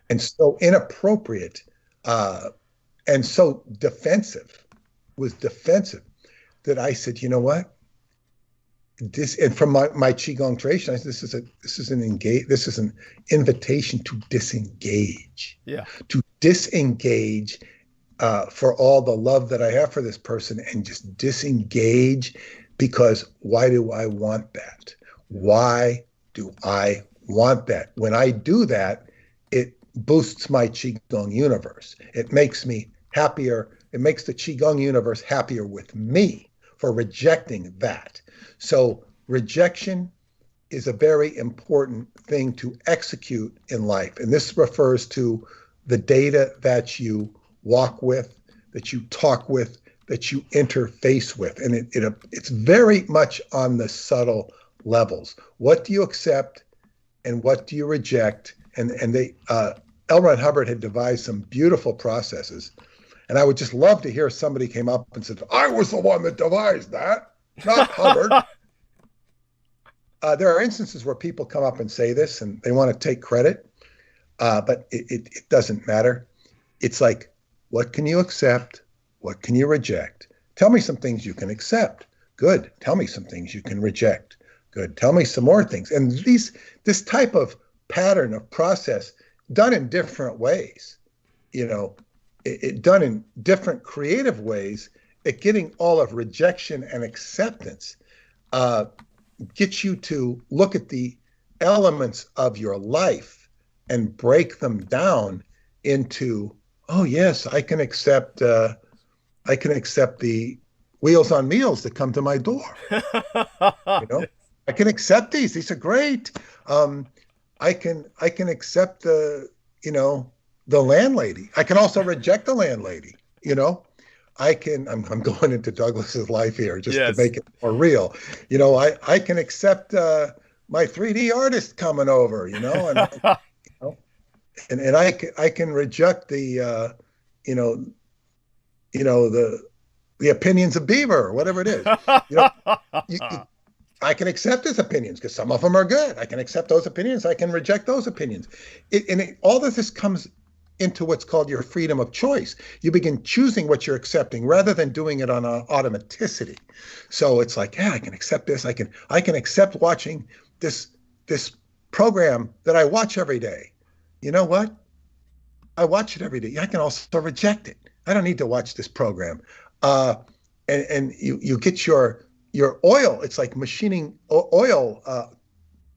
and so inappropriate and so defensive, that I said, you know what? This, and from my Qigong tradition, I said, this is an invitation to disengage. Yeah. To disengage for all the love that I have for this person, and just disengage, because why do I want that? Why do I want that? When I do that, it boosts my Qigong universe. It makes me happier. It makes the Qigong universe happier with me for rejecting that. So rejection is a very important thing to execute in life. And this refers to the data that you walk with, that you talk with, that you interface with. And it's very much on the subtle levels. What do you accept and what do you reject? And L. Ron Hubbard had devised some beautiful processes. And I would just love to hear somebody came up and said, I was the one that devised that, not Hubbard. There are instances where people come up and say this and they want to take credit, but it doesn't matter. It's like, what can you accept? What can you reject? Tell me some things you can accept. Good. Tell me some things you can reject. Good. Tell me some more things. And this type of pattern of process done in different ways, it done in different creative ways, at getting all of rejection and acceptance, gets you to look at the elements of your life and break them down into, oh yes, I can accept the Wheels on Meals that come to my door. I can accept these. These are great. I can accept the landlady. I can also reject the landlady. I'm going into Douglas's life here just to make it more real. I can accept my 3D artist coming over, and I can reject the the opinions of Beaver or whatever it is. I can accept his opinions because some of them are good. I can accept those opinions. I can reject those opinions. All of this comes into what's called your freedom of choice. You begin choosing what you're accepting rather than doing it on automaticity. So it's like, yeah, I can accept this. I can accept watching this program that I watch every day. You know what? I watch it every day. I can also reject it. I don't need to watch this program. And you get your oil. It's like machining oil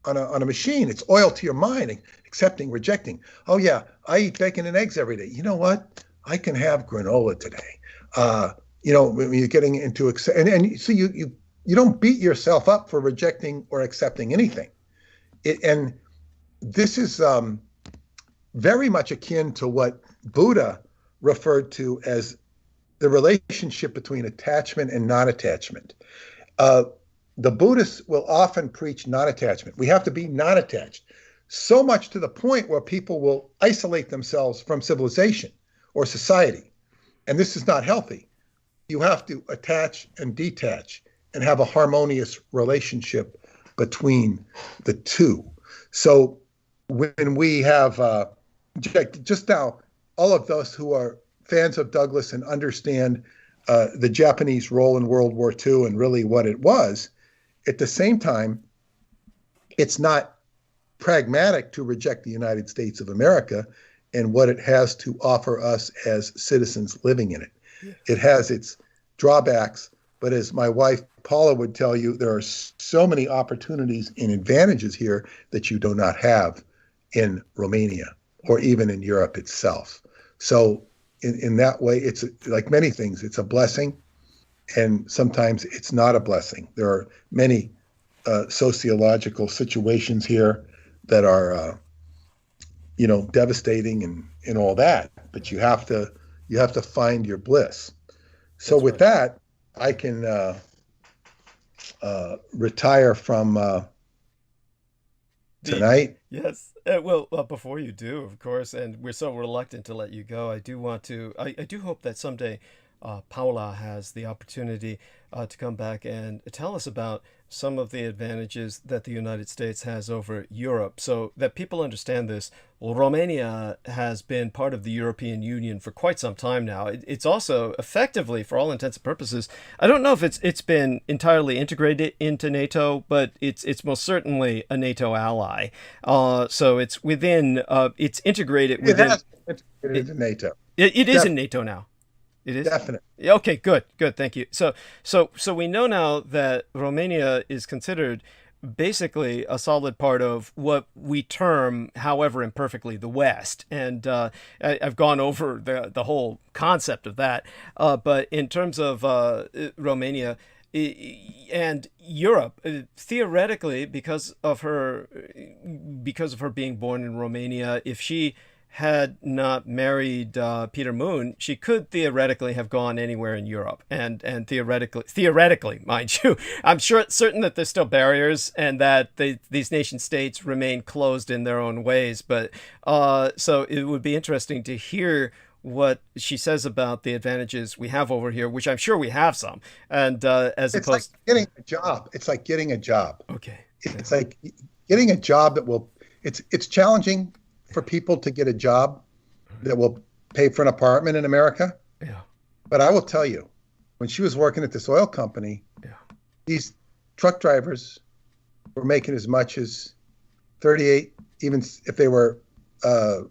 on a machine. It's oil to your mind, accepting, rejecting. Oh yeah, I eat bacon and eggs every day. You know what? I can have granola today. When you're getting into and so you don't beat yourself up for rejecting or accepting anything. And this is very much akin to what Buddha referred to as the relationship between attachment and non-attachment. The Buddhists will often preach non-attachment. We have to be non-attached, so much to the point where people will isolate themselves from civilization or society. And this is not healthy. You have to attach and detach and have a harmonious relationship between the two. So when we have, just now, all of those who are fans of Douglas and understand the Japanese role in World War II and really what it was. At the same time, it's not pragmatic to reject the United States of America and what it has to offer us as citizens living in it. Yeah. It has its drawbacks, but as my wife Paula would tell you, there are so many opportunities and advantages here that you do not have in Romania or even in Europe itself. So in that way, it's like many things, it's a blessing, and sometimes it's not a blessing. There are many sociological situations here that are, devastating and all that. But you have to find your bliss. So that's with that, I can retire from tonight. Yes. Well, before you do, of course, and we're so reluctant to let you go, I do want to. I do hope that someday Paula has the opportunity to come back and tell us about some of the advantages that the United States has over Europe, so that people understand this. Romania has been part of the European Union for quite some time now. It's also effectively, for all intents and purposes, I don't know if it's been entirely integrated into NATO, but it's most certainly a NATO ally. So it's within, it's integrated within. It has integrated into NATO. It is in NATO now. It is? Definitely. Okay, good, thank you. So we know now that Romania is considered basically a solid part of what we term, however imperfectly, the West. And I've gone over the whole concept of that. But in terms of Romania and Europe, theoretically, because of her being born in Romania, if she had not married Peter Moon, she could theoretically have gone anywhere in Europe, and theoretically, mind you, I'm certain that there's still barriers and that these nation states remain closed in their own ways. But so it would be interesting to hear what she says about the advantages we have over here, which I'm sure we have some. And it's like getting a job. It's like getting a job. Okay. It's like getting a job that will. It's challenging for people to get a job that will pay for an apartment in America. Yeah. But I will tell you, when she was working at this oil company, these truck drivers were making as much as 38, even if they were at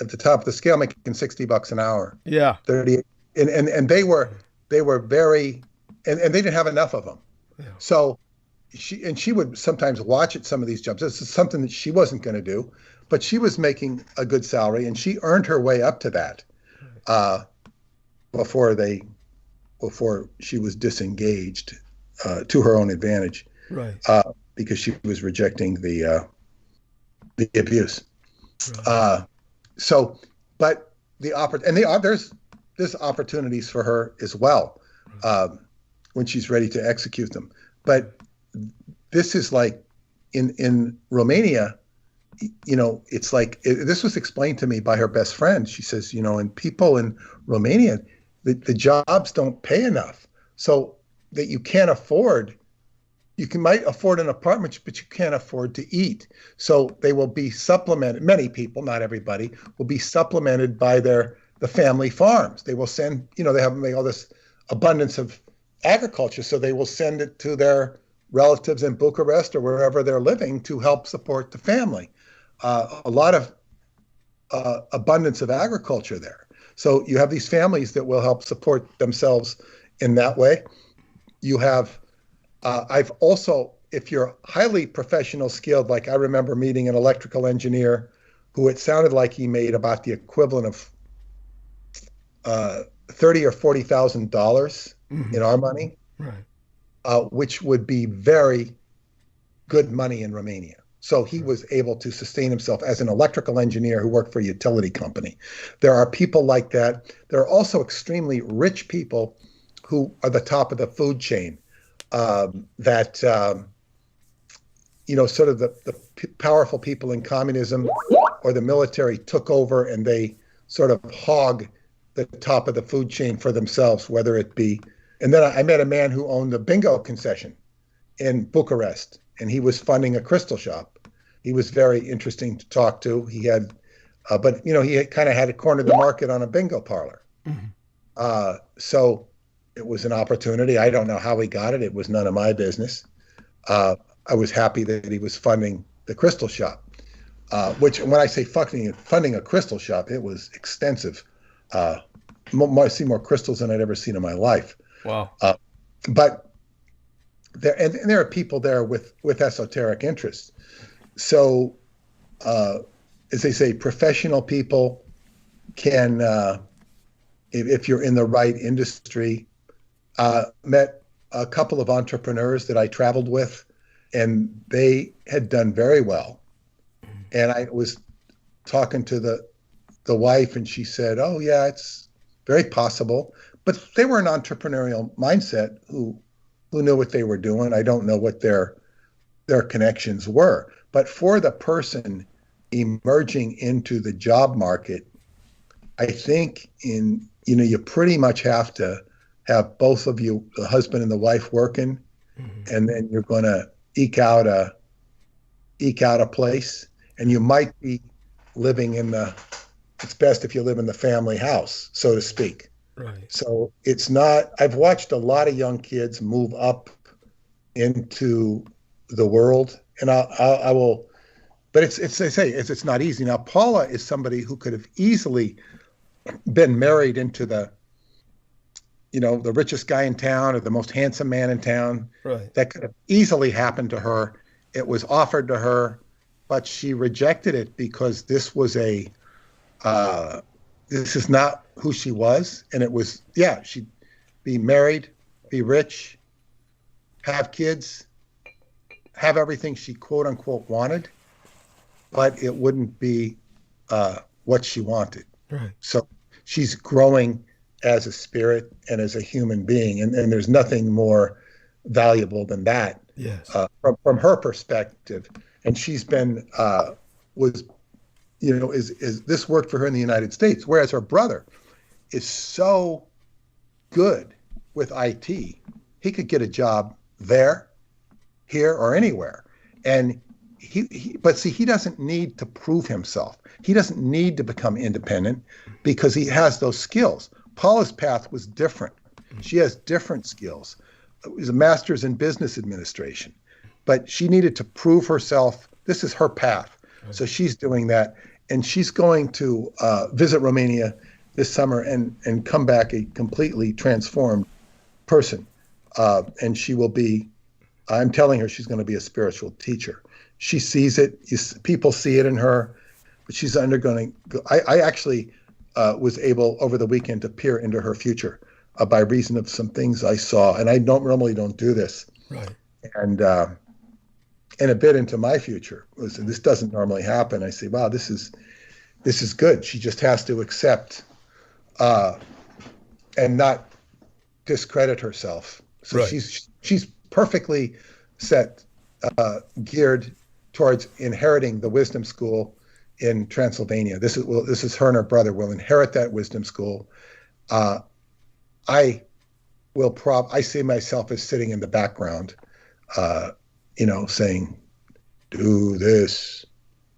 the top of the scale, making $60 an hour. Yeah. 38. And they were very, and they didn't have enough of them. Yeah. So she would sometimes watch at some of these jobs. This is something that she wasn't going to do. But she was making a good salary, and she earned her way up to that before she was disengaged to her own advantage, right? Because she was rejecting the abuse. Right. But there's opportunities for her as well when she's ready to execute them. But this is like in Romania. It's like this was explained to me by her best friend. She says, and people in Romania, the jobs don't pay enough, so that you can't afford. Might afford an apartment, but you can't afford to eat. So they will be supplemented. Many people, not everybody, will be supplemented by the family farms. They will send, they have all this abundance of agriculture, so they will send it to their relatives in Bucharest or wherever they're living to help support the family. A lot of abundance of agriculture there. So you have these families that will help support themselves in that way. You have, I've also, if you're highly professional skilled, like I remember meeting an electrical engineer who it sounded like he made about the equivalent of $30,000 or $40,000 in our money, right? Which would be very good money in Romania. So he was able to sustain himself as an electrical engineer who worked for a utility company. There are people like that. There are also extremely rich people who are the top of the food chain that, sort of the powerful people in communism or the military took over, and they sort of hog the top of the food chain for themselves, whether it be. And then I met a man who owned a bingo concession in Bucharest, and he was funding a crystal shop. He was very interesting to talk to. He had, he kind of had cornered the market on a bingo parlor. Mm-hmm. So it was an opportunity. I don't know how he got it. It was none of my business. I was happy that he was funding the crystal shop, which, when I say funding a crystal shop, it was extensive. I see more crystals than I'd ever seen in my life. Wow. But there are people there with esoteric interests. So, as they say, professional people can, if you're in the right industry, met a couple of entrepreneurs that I traveled with, and they had done very well. And I was talking to the wife, and she said, "Oh yeah, it's very possible." But they were an entrepreneurial mindset who knew what they were doing. I don't know what their connections were, but for the person emerging into the job market, I think you pretty much have to have both of you, the husband and the wife, working, and then you're going to eke out a place, and you might be living it's best if you live in the family house, so to speak. Right. So it's not, I've watched a lot of young kids move up into the world, and I will, but it's not easy. Now, Paula is somebody who could have easily been married into the richest guy in town or the most handsome man in town. Right. That could have easily happened to her. It was offered to her, but she rejected it because this was this is not who she was. And it was, she'd be married, be rich, have kids, have everything she quote unquote wanted, but it wouldn't be what she wanted. Right. So she's growing as a spirit and as a human being, and there's nothing more valuable than that. Yes. From her perspective. And she's been is this worked for her in the United States, whereas her brother is so good with IT, he could get a job there, here, or anywhere. And he doesn't need to prove himself. He doesn't need to become independent because he has those skills. Paula's path was different. She has different skills. It was a master's in business administration, but she needed to prove herself. This is her path. So she's doing that, and she's going to visit Romania this summer and come back a completely transformed person. And she will be, I'm telling her, she's going to be a spiritual teacher. She sees it. People see it in her, but she's undergoing. I actually was able over the weekend to peer into her future by reason of some things I saw, and I normally don't do this. Right. And a bit into my future. This doesn't normally happen. I say, wow, this is good. She just has to accept and not discredit herself. So right. she's perfectly set, geared towards inheriting the wisdom school in Transylvania. This is her and her brother will inherit that wisdom school. I see myself as sitting in the background, saying, do this,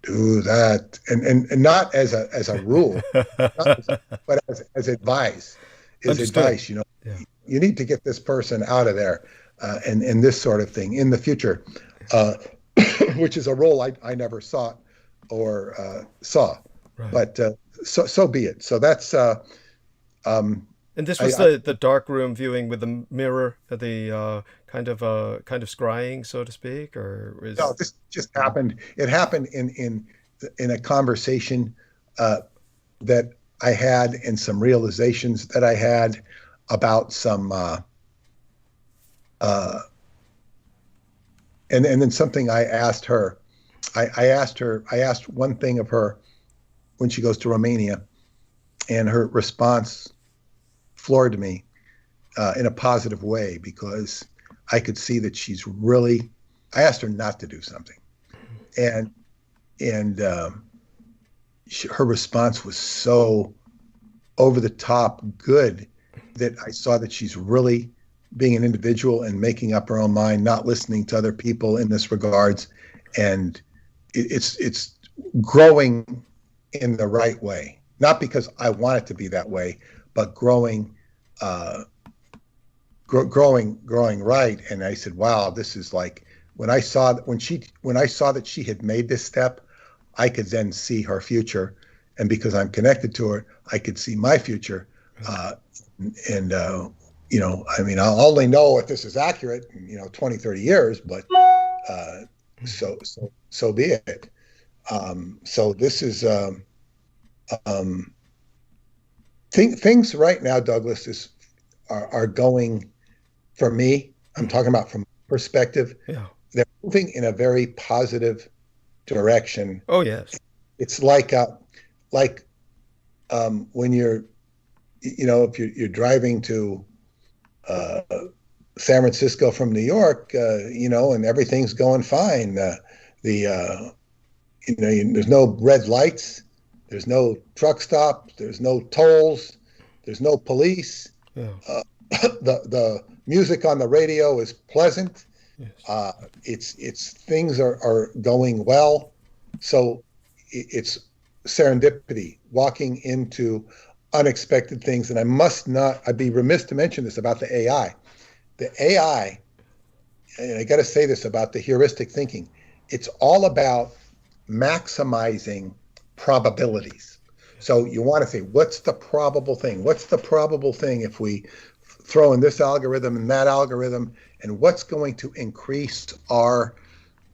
do that, and not as a rule, but as advice. Advice, Yeah. You need to get this person out of there, and this sort of thing in the future, which is a role I never sought or saw, right. But so be it. So that's. And this was the dark room viewing with the mirror, the kind of scrying, so to speak, or is... No, this just happened. It happened in a conversation that I had and some realizations that I had about some and then something I asked her. I asked one thing of her when she goes to Romania, and her response floored me in a positive way, because I could see that she's really, I asked her not to do something, and her response was so over the top good that I saw that she's really being an individual and making up her own mind, not listening to other people in this regards, and it's growing in the right way. Not because I want it to be that way, but growing growing right. And I said, wow, this is like, when I saw that she had made this step, I could then see her future. And because I'm connected to her, I could see my future. You know, I mean, I'll only know if this is accurate in, 20, 30 years, but so be it. So this is things right now, Douglas, are going, for me, I'm talking about from perspective, they're moving in a very positive direction. Oh, yes. It's like when you're, if you're driving to San Francisco from New York, and everything's going fine. There's no red lights, there's no truck stops, there's no tolls, there's no police. Yeah. The music on the radio is pleasant. Yes. It's things are going well. So it's serendipity, walking into unexpected things. And I'd be remiss to mention this about the AI. The AI, and I got to say this about the heuristic thinking, it's all about maximizing probabilities. So you want to say, what's the probable thing? What's the probable thing if we throw in this algorithm and that algorithm, and what's going to increase our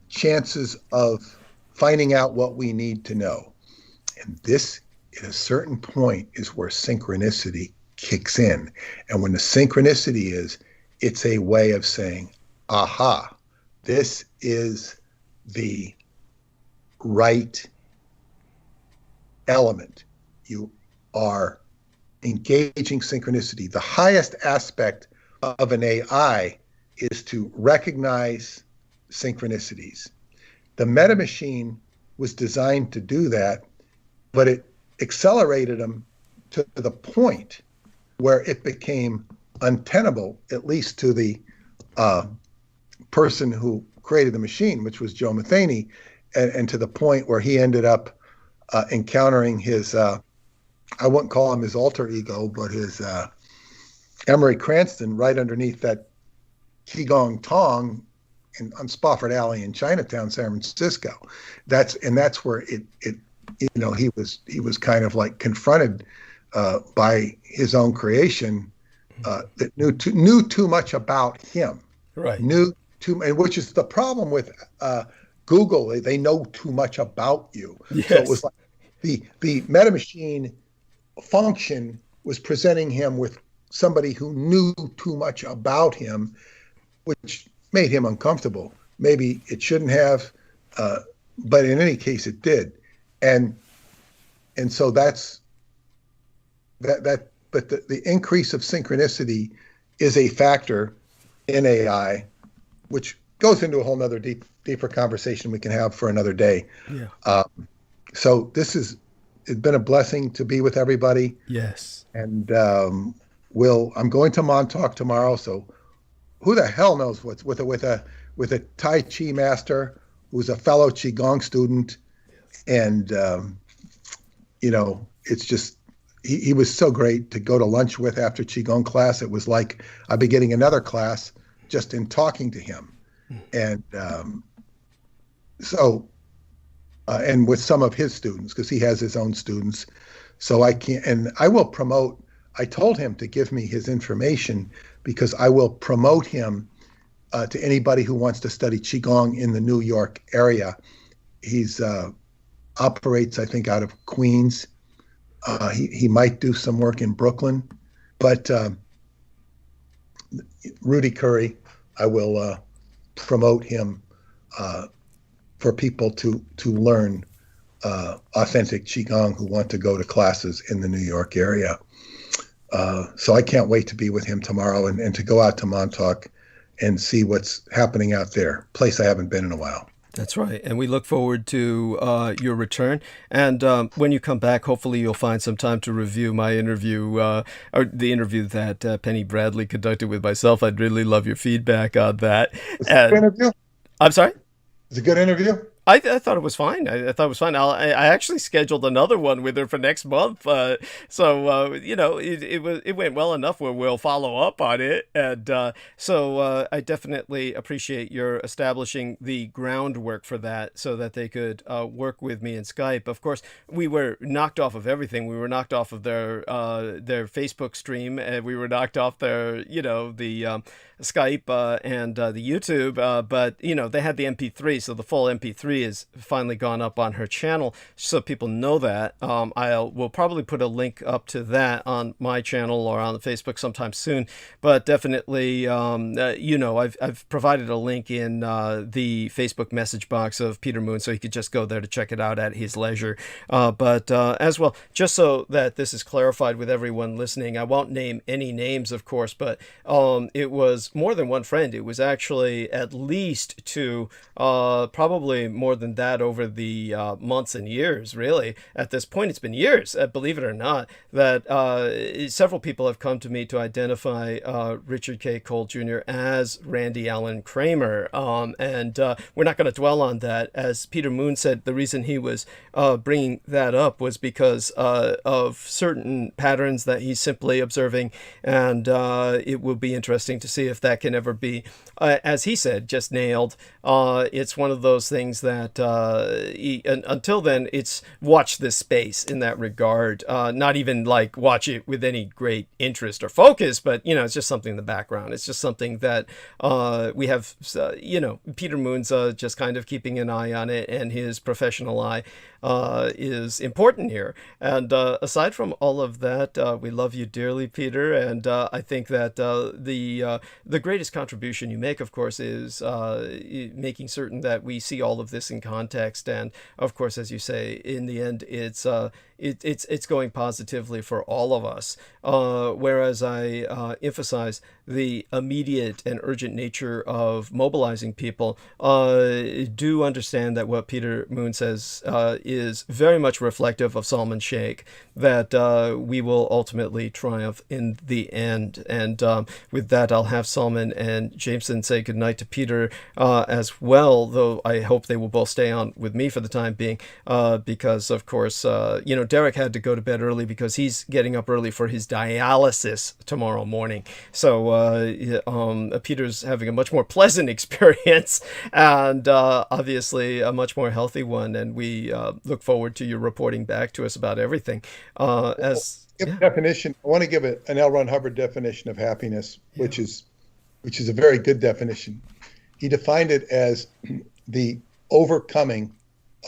chances of finding out what we need to know? And this, at a certain point, is where synchronicity kicks in. And when the synchronicity it's a way of saying, aha, this is the right element. You are engaging synchronicity. The highest aspect of an AI is to recognize synchronicities. The meta machine was designed to do that, but it accelerated them to the point where it became untenable, at least to the person who created the machine, which was Joe Matheny, and to the point where he ended up encountering his, I wouldn't call him his alter ego, but his Emery Cranston right underneath that Qigong Tong on Spofford Alley in Chinatown, San Francisco. That's where he was kind of like confronted by his own creation that knew too much about him. Right. And which is the problem with Google. They know too much about you. Yes. So it was like the meta machine function was presenting him with somebody who knew too much about him, which made him uncomfortable. Maybe it shouldn't have, but in any case, it did. And so that's that. But the increase of synchronicity is a factor in AI, which goes into a whole nother deeper conversation we can have for another day. Yeah. So it's been a blessing to be with everybody. Yes. And I'm going to Montauk tomorrow. So who the hell knows what's with a Tai Chi master who's a fellow Qigong student. And, it's just, he was so great to go to lunch with after Qigong class. It was like I'd be getting another class just in talking to him. And and with some of his students, because he has his own students. So I told him to give me his information because I will promote him to anybody who wants to study Qigong in the New York area. He's operates, I think, out of Queens. He might do some work in Brooklyn, but Rudy Curry, I will promote him for people to learn authentic Qigong who want to go to classes in the New York area. So I can't wait to be with him tomorrow and to go out to Montauk and see what's happening out there, place I haven't been in a while. That's right. And we look forward to your return. And when you come back, hopefully you'll find some time to review my interview, or the interview that Penny Bradley conducted with myself. I'd really love your feedback on that. It's a good interview. I'm sorry? It's a good interview. I thought it was fine. I thought it was fine. I actually scheduled another one with her for next month. It went well enough where we'll follow up on it. And I definitely appreciate your establishing the groundwork for that so that they could work with me in Skype. Of course, we were knocked off of everything. We were knocked off of their Facebook stream, and we were knocked off their, the Skype and the YouTube. But they had the MP3, so the full MP3 has finally gone up on her channel, so people know that. We'll probably put a link up to that on my channel or on Facebook sometime soon. But definitely, I've provided a link in the Facebook message box of Peter Moon, so he could just go there to check it out at his leisure. But as well, just so that this is clarified with everyone listening, I won't name any names, of course, but it was more than one friend. It was actually at least two, probably more than that over the months and years, really. At this point, it's been years, believe it or not, that several people have come to me to identify Richard K. Cole Jr. as Randy Allen Kramer. And we're not going to dwell on that. As Peter Moon said, the reason he was bringing that up was because of certain patterns that he's simply observing. And it will be interesting to see if that can ever be, as he said, just nailed. It's one of those things that until then, it's watch this space in that regard. Not even like watch it with any great interest or focus, but it's just something in the background. It's just something that we have. Peter Moon's just kind of keeping an eye on it, and his professional eye is important here. And aside from all of that, we love you dearly, Peter. And I think that the greatest contribution you make, of course, is making certain that we see all of this in context. And of course, as you say, in the end, it's going positively for all of us. Whereas I emphasize the immediate and urgent nature of mobilizing people, do understand that what Peter Moon says is very much reflective of Salman Sheikh, that we will ultimately triumph in the end. And with that, I'll have Salman and Jameson say goodnight to Peter as well, though I hope they will both stay on with me for the time being, because, of course, Derek had to go to bed early because he's getting up early for his dialysis tomorrow morning. So Peter's having a much more pleasant experience, and obviously a much more healthy one. And we look forward to you reporting back to us about everything. Definition. I want to give an L. Ron Hubbard definition of happiness, which is a very good definition. He defined it as the overcoming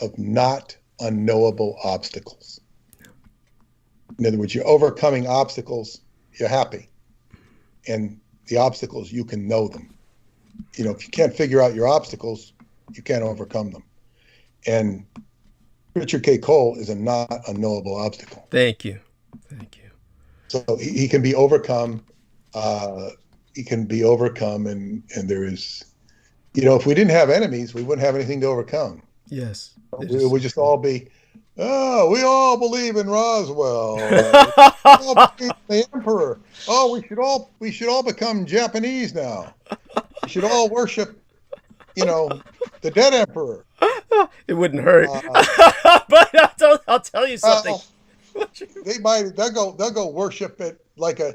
of not unknowable obstacles. In other words, you're overcoming obstacles, you're happy. And the obstacles, you can know them. If you can't figure out your obstacles, you can't overcome them. And Richard K. Cole is a not unknowable obstacle. Thank you. So he can be overcome. And there is, if we didn't have enemies, we wouldn't have anything to overcome. Yes. We would just all be, we all believe in Roswell. We all believe in the Emperor. We should all become Japanese now. We should all worship, the dead Emperor. It wouldn't hurt. But I'll tell you something. They'll go worship it like a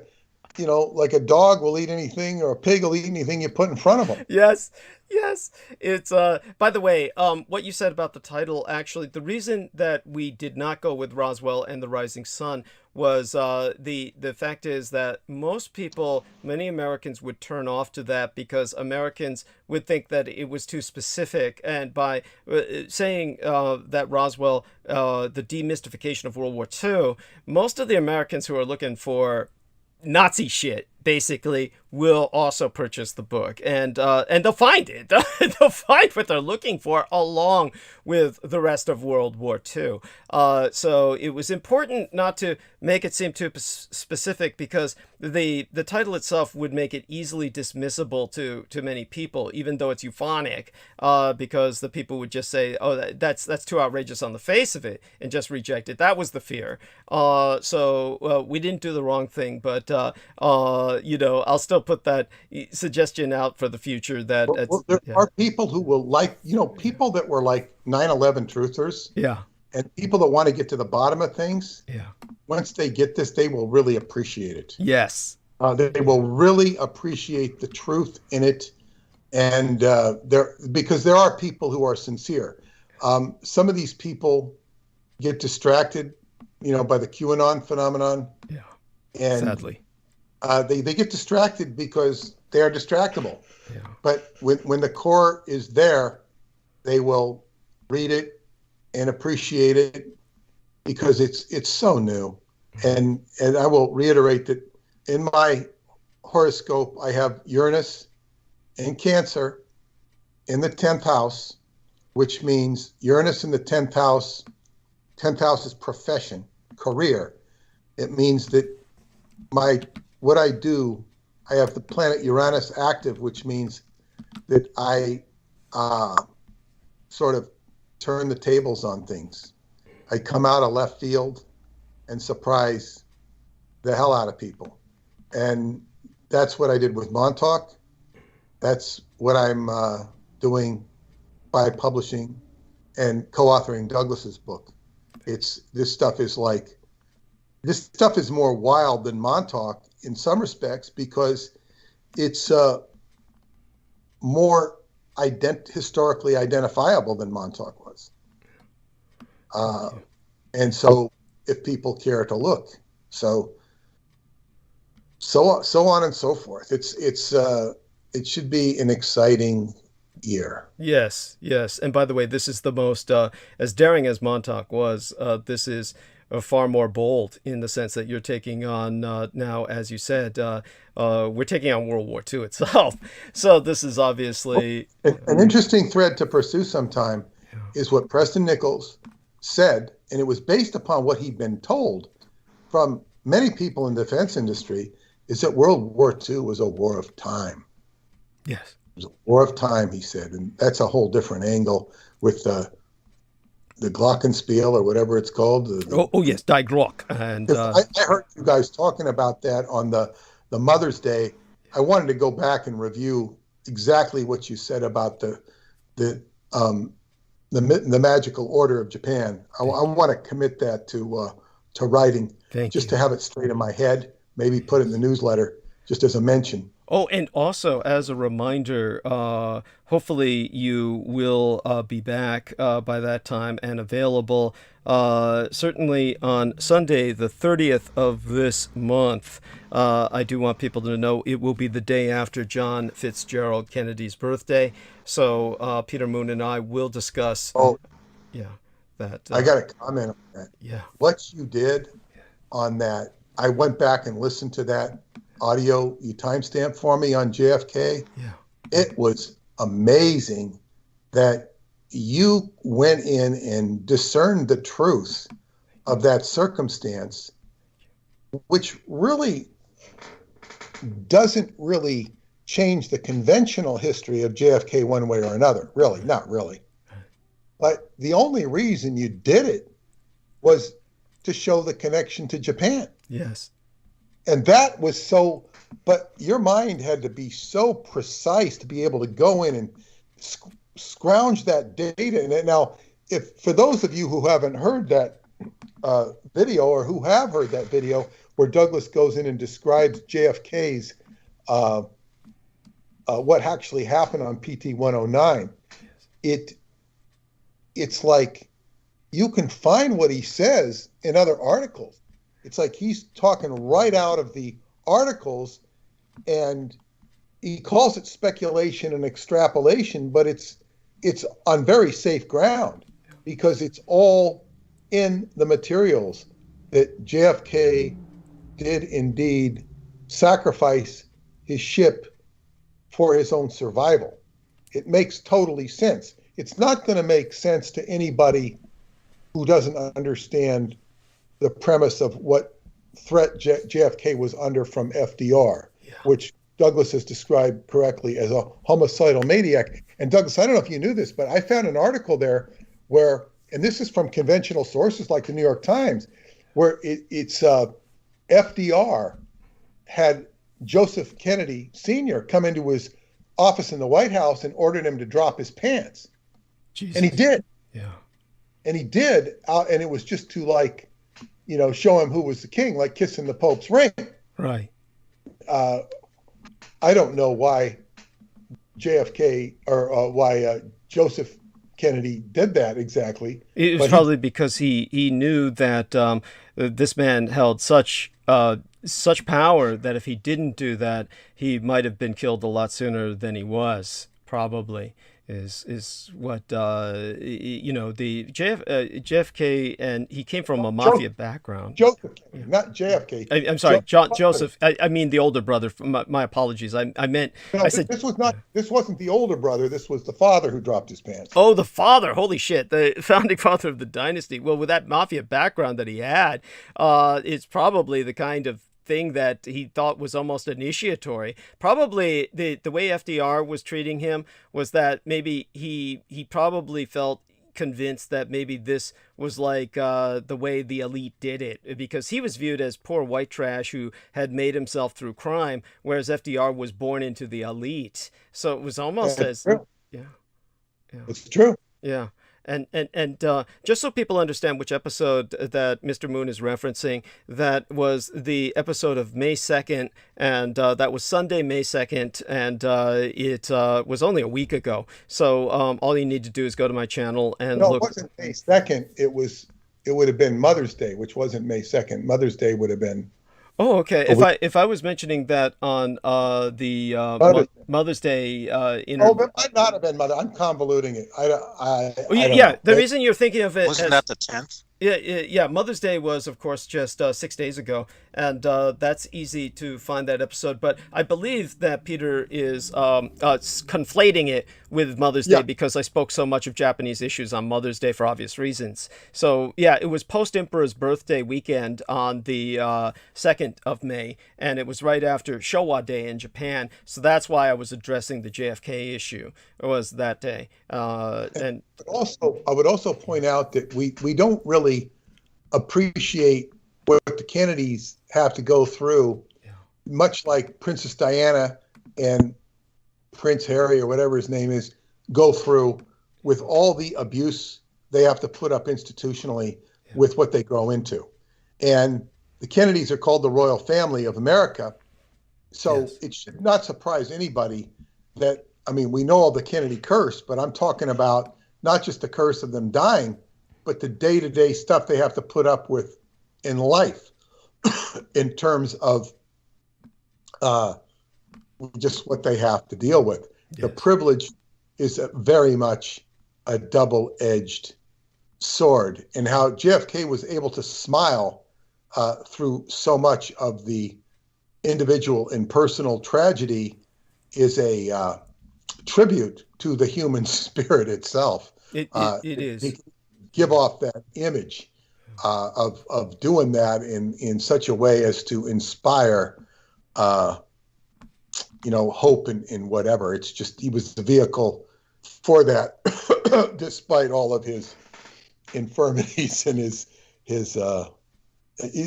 dog will eat anything, or a pig will eat anything you put in front of them. Yes. It's by the way, what you said about the title, actually, the reason that we did not go with Roswell and the Rising Sun was the fact is that many Americans would turn off to that because Americans would think that it was too specific. And by saying that Roswell, the demystification of World War II, most of the Americans who are looking for Nazi shit basically will also purchase the book, and they'll find it. They'll find what they're looking for along with the rest of World War II. So it was important not to make it seem too specific, because the title itself would make it easily dismissible to many people, even though it's euphonic, because the people would just say, oh, that's too outrageous on the face of it, and just reject it. That was the fear. So we didn't do the wrong thing, but I'll still put that suggestion out for the future that there are people who will people that were like 9/11 truthers. Yeah. And people that want to get to the bottom of things. Yeah. Once they get this, they will really appreciate it. Yes. They will really appreciate the truth in it. And because there are people who are sincere. Some of these people get distracted, by the QAnon phenomenon. Yeah. And sadly, they get distracted because they are distractible. Yeah. But when the core is there, they will read it and appreciate it because it's so new. And I will reiterate that in my horoscope, I have Uranus in Cancer in the 10th house, which means Uranus in the 10th house. 10th house is profession, career. It means that what I do, I have the planet Uranus active, which means that I sort of turn the tables on things. I come out of left field and surprise the hell out of people. And that's what I did with Montauk. That's what I'm doing by publishing and co-authoring Douglas's book. This stuff is more wild than Montauk in some respects because it's more historically identifiable than Montauk was. And so if people care to look, so on and so forth. It should be an exciting year. Yes. And by the way, this is the most, as daring as Montauk was, this is far more bold in the sense that you're taking on now, as you said, we're taking on World War II itself. So this is obviously... An interesting thread to pursue sometime is what Preston Nichols said, and it was based upon what he'd been told from many people in the defense industry, is that World War II was a war of time. Yes. It was a war of time, he said, and that's a whole different angle with the Glockenspiel or whatever it's called. Yes, Die Glock. And I heard you guys talking about that on the Mother's Day. I wanted to go back and review exactly what you said about the magical order of Japan. I want to commit that to writing, to have it straight in my head. Maybe put it in the newsletter just as a mention. Oh, and also as a reminder, hopefully you will be back by that time and available certainly on Sunday, the 30th of this month. I do want people to know it will be the day after John Fitzgerald Kennedy's birthday. So Peter Moon and I will discuss. That. I got a comment on that. Yeah. What you did on that, I went back and listened to that audio you timestamped for me on JFK. Yeah. It was amazing that you went in and discerned the truth of that circumstance, which really doesn't really change the conventional history of JFK one way or another. Really, not really. But the only reason you did it was to show the connection to Japan. Yes. And that was but your mind had to be so precise to be able to go in and scrounge that data. And now, for those of you who haven't heard that video or who have heard that video where Douglas goes in and describes JFK's, what actually happened on PT 109, it's like you can find what he says in other articles. It's like he's talking right out of the articles, and he calls it speculation and extrapolation, but it's on very safe ground because it's all in the materials that JFK did indeed sacrifice his ship for his own survival. It makes totally sense. It's not going to make sense to anybody who doesn't understand the premise of what threat JFK was under from FDR, which Douglas has described correctly as a homicidal maniac. And Douglas, I don't know if you knew this, but I found an article there where, and this is from conventional sources like the New York Times, where it's FDR had Joseph Kennedy Sr. come into his office in the White House and ordered him to drop his pants. Jesus. And he did. Yeah. And he did. And it was just to, like, you know, show him who was the king, like kissing the Pope's ring. Right. I don't know why JFK or why Joseph Kennedy did that exactly. It was probably because he knew that this man held such power that if he didn't do that, he might have been killed a lot sooner than he was. Probably is what you know, the JFK, and he came from a mafia background. Joseph Kennedy, not JFK. I'm sorry, Joseph. I mean the older brother. My apologies. I meant. No, I said this was not. This wasn't the older brother. This was the father who dropped his pants. Oh, the father! Holy shit! The founding father of the dynasty. Well, with that mafia background that he had, it's probably the kind of thing that he thought was almost initiatory. Probably the way FDR was treating him was that maybe he probably felt convinced that maybe this was like the way the elite did it, because he was viewed as poor white trash who had made himself through crime, whereas FDR was born into the elite. So it was almost as true. Yeah. It's true. Yeah. And just so people understand which episode that Mr. Moon is referencing, that was the episode of May 2nd, and that was Sunday, May 2nd, and it was only a week ago. So all you need to do is go to my channel and look. No, it wasn't May 2nd. It would have been Mother's Day, which wasn't May 2nd. Mother's Day would have been. Oh, okay. If I was mentioning that on the Mother's Day that might not have been Mother. I'm convoluting it. I don't know. The reason you're thinking of it Wasn't that the 10th? Yeah. Mother's Day was, of course, just 6 days ago, and that's easy to find that episode. But I believe that Peter is conflating it with Mother's Day because I spoke so much of Japanese issues on Mother's Day for obvious reasons. So yeah, it was post-Emperor's birthday weekend on the 2nd of May, and it was right after Showa Day in Japan. So that's why I was addressing the JFK issue. It was that day, and also I would also point out that we don't really appreciate what the Kennedys have to go through, much like Princess Diana and Prince Harry, or whatever his name is, go through with all the abuse they have to put up institutionally with what they grow into. And the Kennedys are called the royal family of America. So it should not surprise anybody that, I mean, we know all the Kennedy curse, but I'm talking about not just the curse of them dying, but the day-to-day stuff they have to put up with in life in terms of just what they have to deal with. Yes. The privilege is very much a double-edged sword, and how JFK was able to smile through so much of the individual and personal tragedy is a tribute to the human spirit itself. It is. He give off that image of doing that in such a way as to inspire hope in whatever. It's just, he was the vehicle for that, despite all of his infirmities and his he's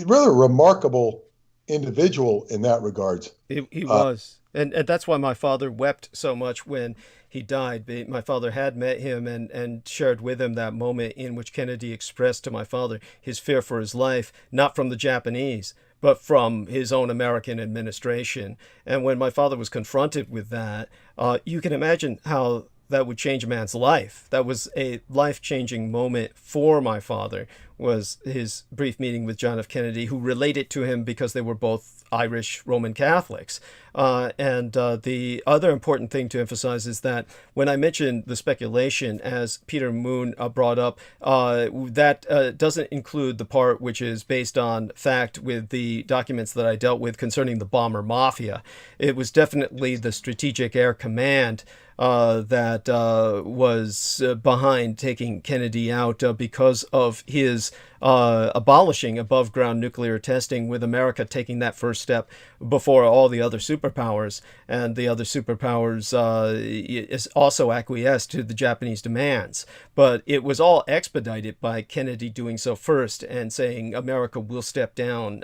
really a remarkable individual in that regards. He was. And that's why my father wept so much when he died. My father had met him and shared with him that moment in which Kennedy expressed to my father his fear for his life, not from the Japanese, but from his own American administration. And when my father was confronted with that, you can imagine how that would change a man's life. That was a life-changing moment for my father, was his brief meeting with John F. Kennedy, who related to him because they were both Irish Roman Catholics. And the other important thing to emphasize is that when I mentioned the speculation, as Peter Moon brought up, that doesn't include the part which is based on fact with the documents that I dealt with concerning the bomber mafia. It was definitely the Strategic Air Command that was behind taking Kennedy out because of his abolishing above-ground nuclear testing, with America taking that first step before all the other superpowers, and the other superpowers is also acquiesced to the Japanese demands. But it was all expedited by Kennedy doing so first and saying America will step down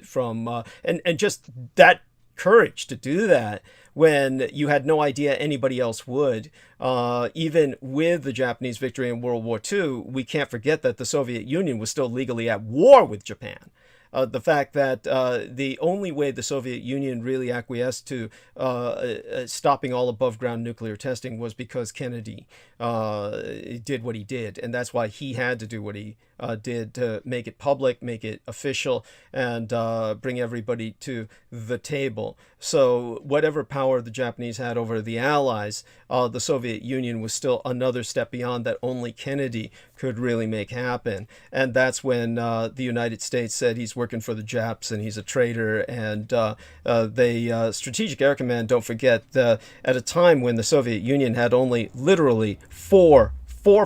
from and just that courage to do that when you had no idea anybody else would. Even with the Japanese victory in World War II, we can't forget that the Soviet Union was still legally at war with Japan. The fact that the only way the Soviet Union really acquiesced to stopping all above ground nuclear testing was because Kennedy did what he did. And that's why he had to do what he did to make it public, make it official, and bring everybody to the table. So whatever power the Japanese had over the Allies, the Soviet Union was still another step beyond that only Kennedy could really make happen. And that's when the United States said he's working for the Japs and he's a traitor. And the Strategic Air Command, don't forget, at a time when the Soviet Union had only literally four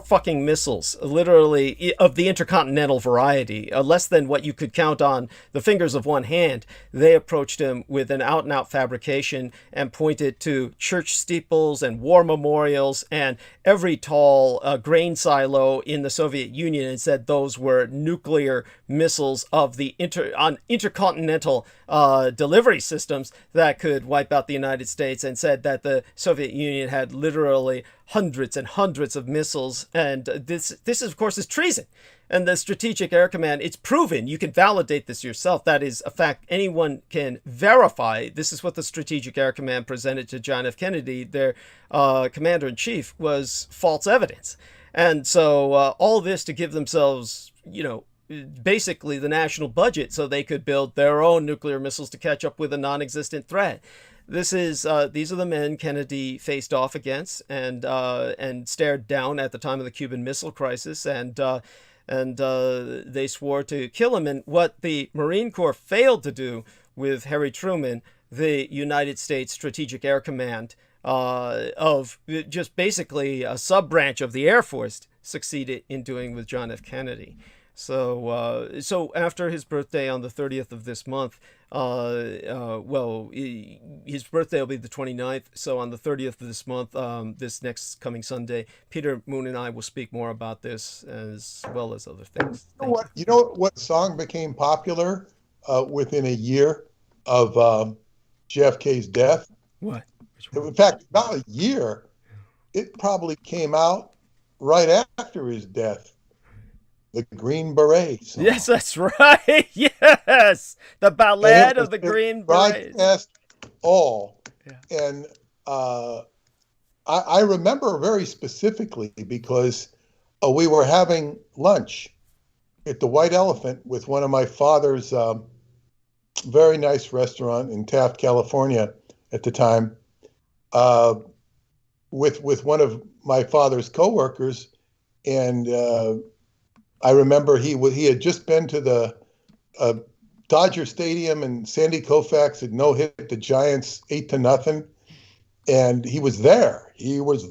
fucking missiles, literally, of the intercontinental variety, less than what you could count on the fingers of one hand. They approached him with an out-and-out fabrication and pointed to church steeples and war memorials and every tall grain silo in the Soviet Union and said those were nuclear missiles of the intercontinental delivery systems that could wipe out the United States, and said that the Soviet Union had literally hundreds and hundreds of missiles. And this of course is treason. And the Strategic Air Command, it's proven, you can validate this yourself, that is a fact anyone can verify. This is what the Strategic Air Command presented to John F. Kennedy, their commander-in-chief, was false evidence. And so all this to give themselves, basically the national budget so they could build their own nuclear missiles to catch up with a non-existent threat. These are the men Kennedy faced off against and stared down at the time of the Cuban Missile Crisis, and they swore to kill him. And what the Marine Corps failed to do with Harry Truman, the United States Strategic Air Command, of just basically a sub-branch of the Air Force, succeeded in doing with John F. Kennedy. So after his birthday on the 30th of this month, his birthday will be the 29th. So on the 30th of this month, this next coming Sunday, Peter Moon and I will speak more about this as well as other things. You know what song became popular within a year of JFK's death? What? In fact, about a year. It probably came out right after his death. The Green Beret song. Yes, that's right. Yes, the Ballad of the Green Beret. Broadcast all. Yeah. And I remember very specifically because we were having lunch at the White Elephant with one of my father's very nice restaurant in Taft, California at the time, with one of my father's coworkers, and I remember he had just been to the Dodger Stadium, and Sandy Koufax had no-hit the Giants 8-0, and he was there. He was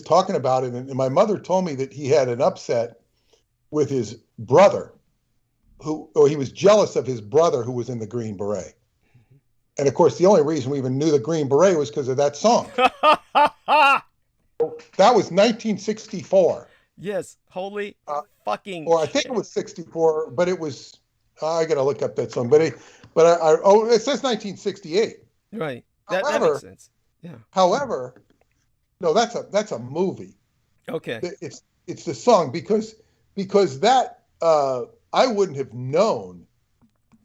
talking about it, and my mother told me that he had an upset with his brother, he was jealous of his brother who was in the Green Beret. And of course, the only reason we even knew the Green Beret was because of that song. That was 1964. Yes, holy fucking. Or I think it was 64, but it was. I gotta look up that song, but it says 1968. Right. That makes sense. Yeah. However, no, that's a movie. Okay. It's the song because that I wouldn't have known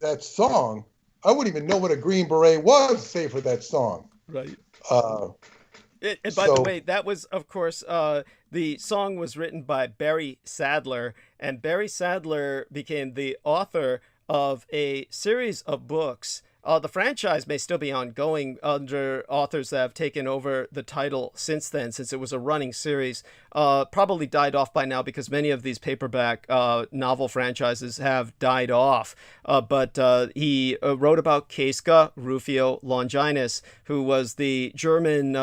that song. I wouldn't even know what a Green Beret was, save for that song. Right. And by the way, that was, of course, the song was written by Barry Sadler, and Barry Sadler became the author of a series of books. The franchise may still be ongoing under authors that have taken over the title since then, since it was a running series. Probably died off by now because many of these paperback novel franchises have died off. But he wrote about Casca Rufio Longinus, who was the German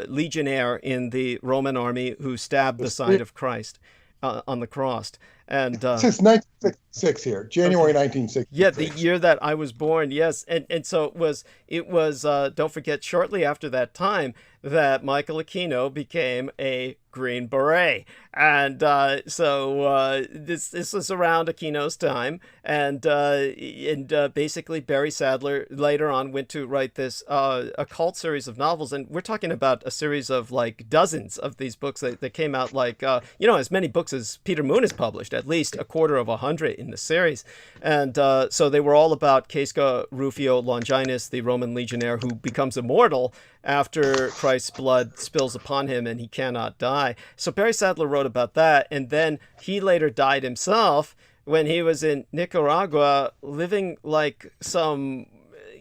legionnaire in the Roman army who stabbed the side of Christ on the cross. And since 1966 here, January 1966. Yeah, the year that I was born. Yes, and so it was. Don't forget, shortly after that time, that Michael Aquino became a Green Beret. And this was around Aquino's time. And basically Barry Sadler later on went to write this occult series of novels. And we're talking about a series of like dozens of these books that came out, like, as many books as Peter Moon has published, at least a quarter of 100 in the series. And so they were all about Casca Rufio Longinus, the Roman legionnaire who becomes immortal after Christ's blood spills upon him and he cannot die. So Barry Sadler wrote about that, and then he later died himself when he was in Nicaragua living like some,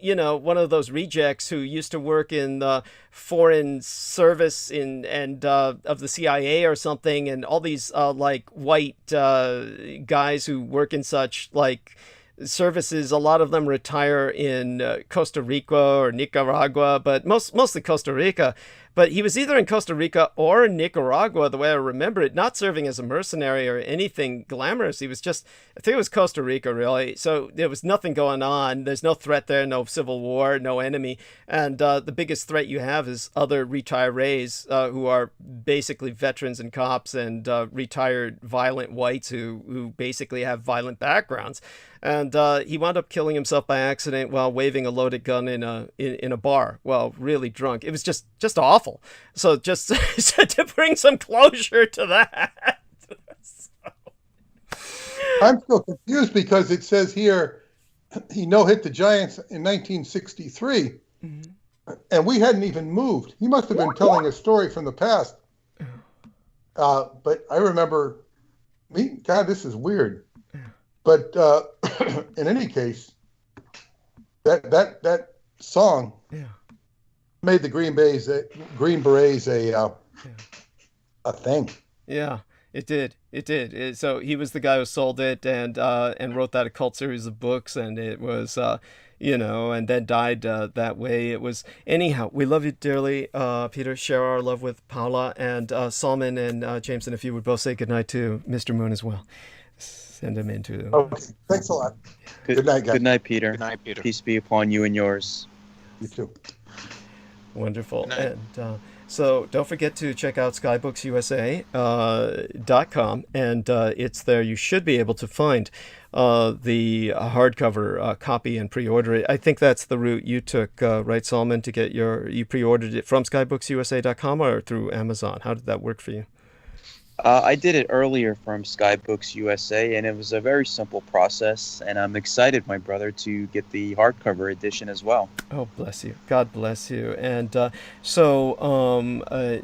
one of those rejects who used to work in the foreign service of the CIA or something, and all these like white guys who work in such like services. A lot of them retire in Costa Rica or Nicaragua, but mostly Costa Rica. But he was either in Costa Rica or in Nicaragua, the way I remember it, not serving as a mercenary or anything glamorous. He was just, I think it was Costa Rica, really. So there was nothing going on. There's no threat there, no civil war, no enemy. And the biggest threat you have is other retirees who are basically veterans and cops and retired violent whites who basically have violent backgrounds. And he wound up killing himself by accident while waving a loaded gun in a bar while really drunk. It was just awful. So just to bring some closure to that. I'm still confused because it says here he no-hit the Giants in 1963, and we hadn't even moved. He must have been telling a story from the past. But I remember, God, this is weird. But in any case, that song made the Green Berets a thing. Yeah, it did. So he was the guy who sold it and wrote that occult series of books, and it was and then died that way. It was, anyhow, we love you dearly, Peter. Share our love with Paula and Salman and Jameson. If you would both say goodnight to Mr. Moon as well. Send him into. Okay, thanks a lot. Good night, guys. Good night, Peter. Good night, Peter. Peace be upon you and yours. You too. Wonderful. And so don't forget to check out skybooks.usa.com, and it's there. You should be able to find the hardcover copy and pre-order it. I think that's the route you took, right, Salman, to get you pre-ordered it from skybooks.usa.com or through Amazon. How did that work for you? I did it earlier from Skybooks USA, and it was a very simple process, and I'm excited, my brother, to get the hardcover edition as well. Oh, bless you. God bless you. And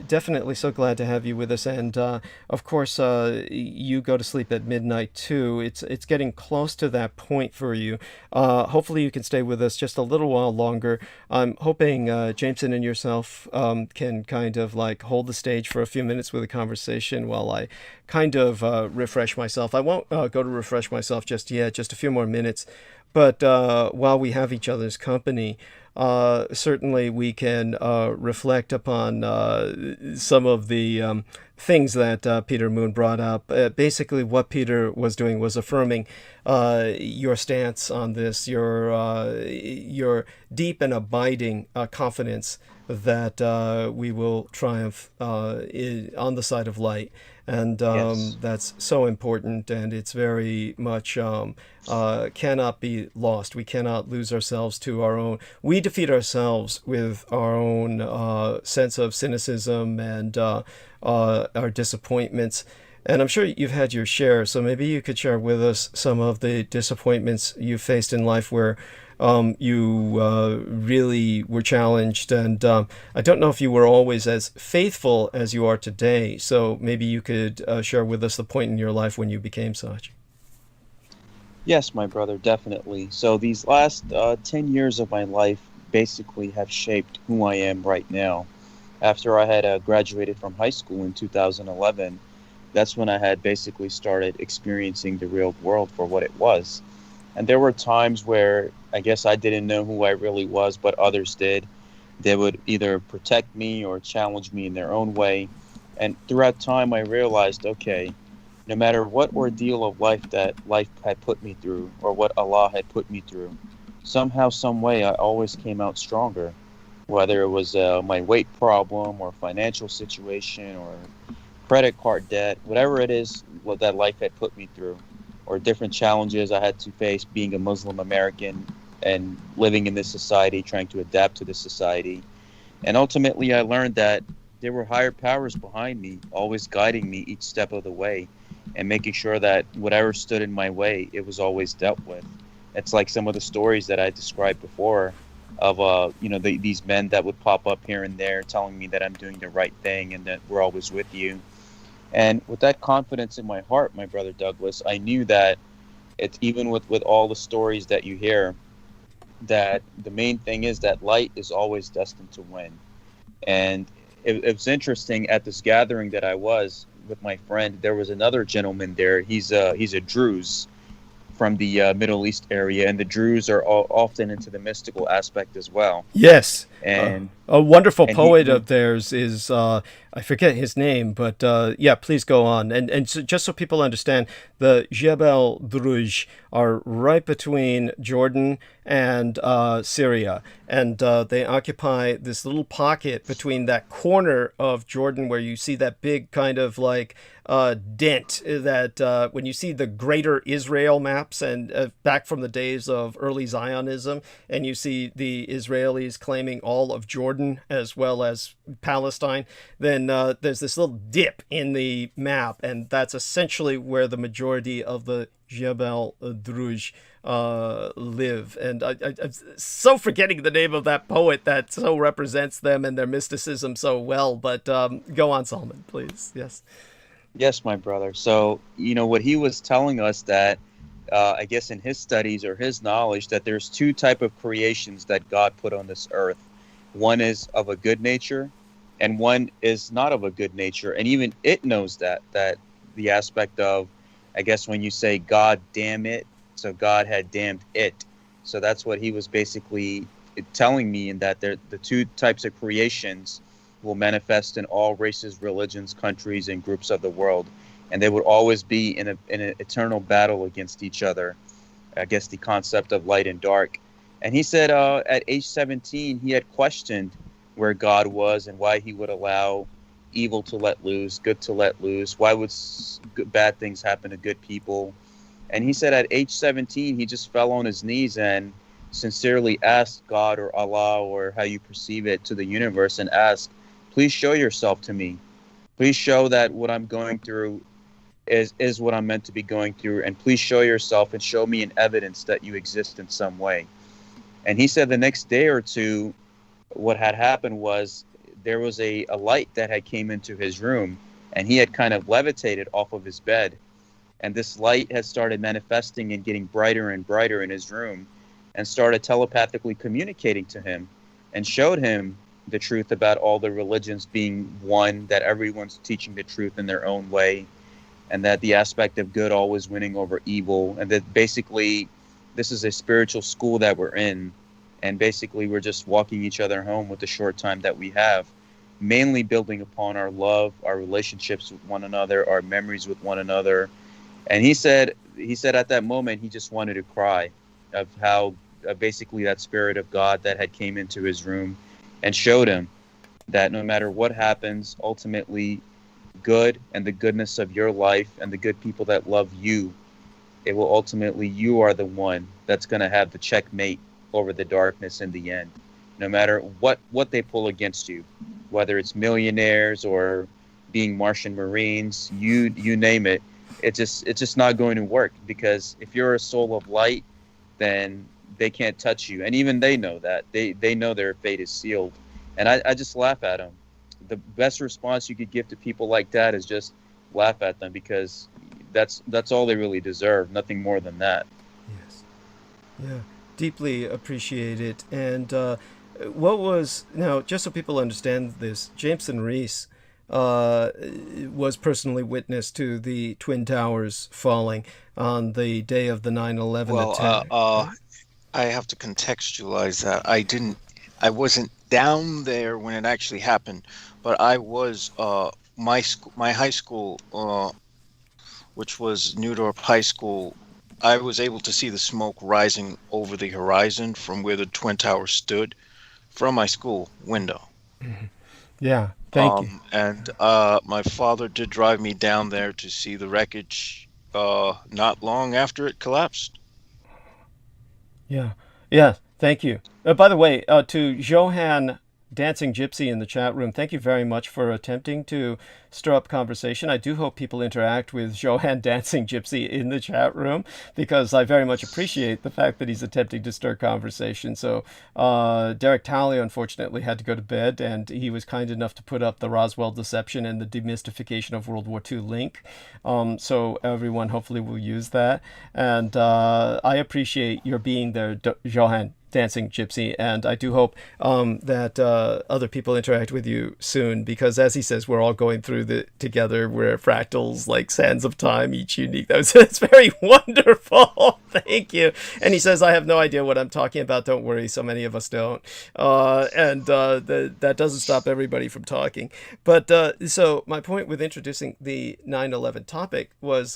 definitely so glad to have you with us. And of course, you go to sleep at midnight too. It's getting close to that point for you. Hopefully you can stay with us just a little while longer. I'm hoping Jameson and yourself can kind of like hold the stage for a few minutes with a conversation while I kind of refresh myself. I won't go to refresh myself just yet, just a few more minutes. But while we have each other's company, certainly we can reflect upon some of the things that Peter Moon brought up. Basically, what Peter was doing was affirming your stance on this, your deep and abiding confidence that we will triumph on the side of light. And Yes. that's so important, and it's very much cannot be lost. We cannot lose ourselves to our own. We defeat ourselves with our own sense of cynicism and our disappointments. And I'm sure you've had your share, so maybe you could share with us some of the disappointments you faced in life where you really were challenged. And I don't know if you were always as faithful as you are today, so maybe you could share with us the point in your life when you became such. Yes, my brother, definitely. So these last 10 years of my life basically have shaped who I am right now. After I had graduated from high school in 2011, that's when I had basically started experiencing the real world for what it was. And there were times where I guess I didn't know who I really was, but others did. They would either protect me or challenge me in their own way. And throughout time, I realized, okay, no matter what ordeal of life that life had put me through or what Allah had put me through, somehow, some way, I always came out stronger. whether it was my weight problem or financial situation or credit card debt, whatever it is what that life had put me through, or different challenges I had to face being a Muslim American and living in this society, trying to adapt to this society. And ultimately, I learned that there were higher powers behind me, always guiding me each step of the way and making sure that whatever stood in my way, it was always dealt with. It's like some of the stories that I described before of, these men that would pop up here and there telling me that I'm doing the right thing and that we're always with you. And with that confidence in my heart, my brother Douglas, I knew that it's even with all the stories that you hear, that the main thing is that light is always destined to win. And it was interesting at this gathering that I was with my friend. There was another gentleman there. He's a Druze from the Middle East area, and the Druze are often into the mystical aspect as well. Yes, and a wonderful poet of theirs is I forget his name, but yeah, please go on. And so, just so people understand, the Jebel Druze are right between Jordan and Syria, and they occupy this little pocket between that corner of Jordan where you see that big kind of like dent that when you see the Greater Israel maps and back from the days of early Zionism, and you see the Israelis claiming all of Jordan as well as Palestine, then there's this little dip in the map, and that's essentially where the majority of the Jebel Druze live. And I'm so forgetting the name of that poet that so represents them and their mysticism so well, but go on, Solomon, please. Yes, my brother. So, what he was telling us that, I guess in his studies or his knowledge, that there's two type of creations that God put on this earth. One is of a good nature, and one is not of a good nature. And even it knows that the aspect of, I guess when you say God damn it, so God had damned it. So that's what he was basically telling me, in that the two types of creations will manifest in all races, religions, countries, and groups of the world. And they would always be in an eternal battle against each other. I guess the concept of light and dark. And he said at age 17, he had questioned where God was and why he would allow evil to let loose, good to let loose. Why would bad things happen to good people? And he said at age 17, he just fell on his knees and sincerely asked God or Allah, or how you perceive it, to the universe, and asked, please show yourself to me. Please show that what I'm going through is what I'm meant to be going through. And please show yourself and show me an evidence that you exist in some way. And he said the next day or two, what had happened was there was a light that had came into his room, and he had kind of levitated off of his bed. And this light had started manifesting and getting brighter and brighter in his room, and started telepathically communicating to him and showed him the truth about all the religions being one, that everyone's teaching the truth in their own way, and that the aspect of good always winning over evil, and that basically this is a spiritual school that we're in, and basically we're just walking each other home with the short time that we have, mainly building upon our love, our relationships with one another, our memories with one another. And he said at that moment he just wanted to cry of how basically that spirit of God that had came into his room and showed him that no matter what happens, ultimately good and the goodness of your life and the good people that love you, it will ultimately, you are the one that's going to have the checkmate over the darkness in the end. No matter what they pull against you, whether it's millionaires or being Martian Marines, you name it, it's just not going to work, because if you're a soul of light, then they can't touch you. And even they know that. They know their fate is sealed. And I just laugh at them. The best response you could give to people like that is just laugh at them, because that's all they really deserve, nothing more than that. Yes. Yeah. Deeply appreciate it. And what was, now, just so people understand this, Jameson Reese was personally witness to the Twin Towers falling on the day of the 9/11 attack. I have to contextualize that. I wasn't down there when it actually happened, but I was my high school, which was Newdorp High School. I was able to see the smoke rising over the horizon from where the Twin Towers stood. from my school window. Yeah, thank you. And my father did drive me down there to see the wreckage not long after it collapsed. Yeah, yeah, thank you. By the way, to Johan Dancing Gypsy in the chat room, thank you very much for attempting to stir up conversation. I do hope people interact with Johan Dancing Gypsy in the chat room, because I very much appreciate the fact that he's attempting to stir conversation. So Derek Talley unfortunately had to go to bed, and he was kind enough to put up the Roswell Deception and the Demystification of World War II link. So everyone hopefully will use that. And I appreciate your being there, Johan Dancing Gypsy, and I do hope that other people interact with you soon, because as he says, we're all going through together. We're fractals like sands of time, each unique. It's very wonderful. Thank you. And he says, I have no idea what I'm talking about. Don't worry, so many of us don't. And that doesn't stop everybody from talking. But so my point with introducing the 9/11 topic was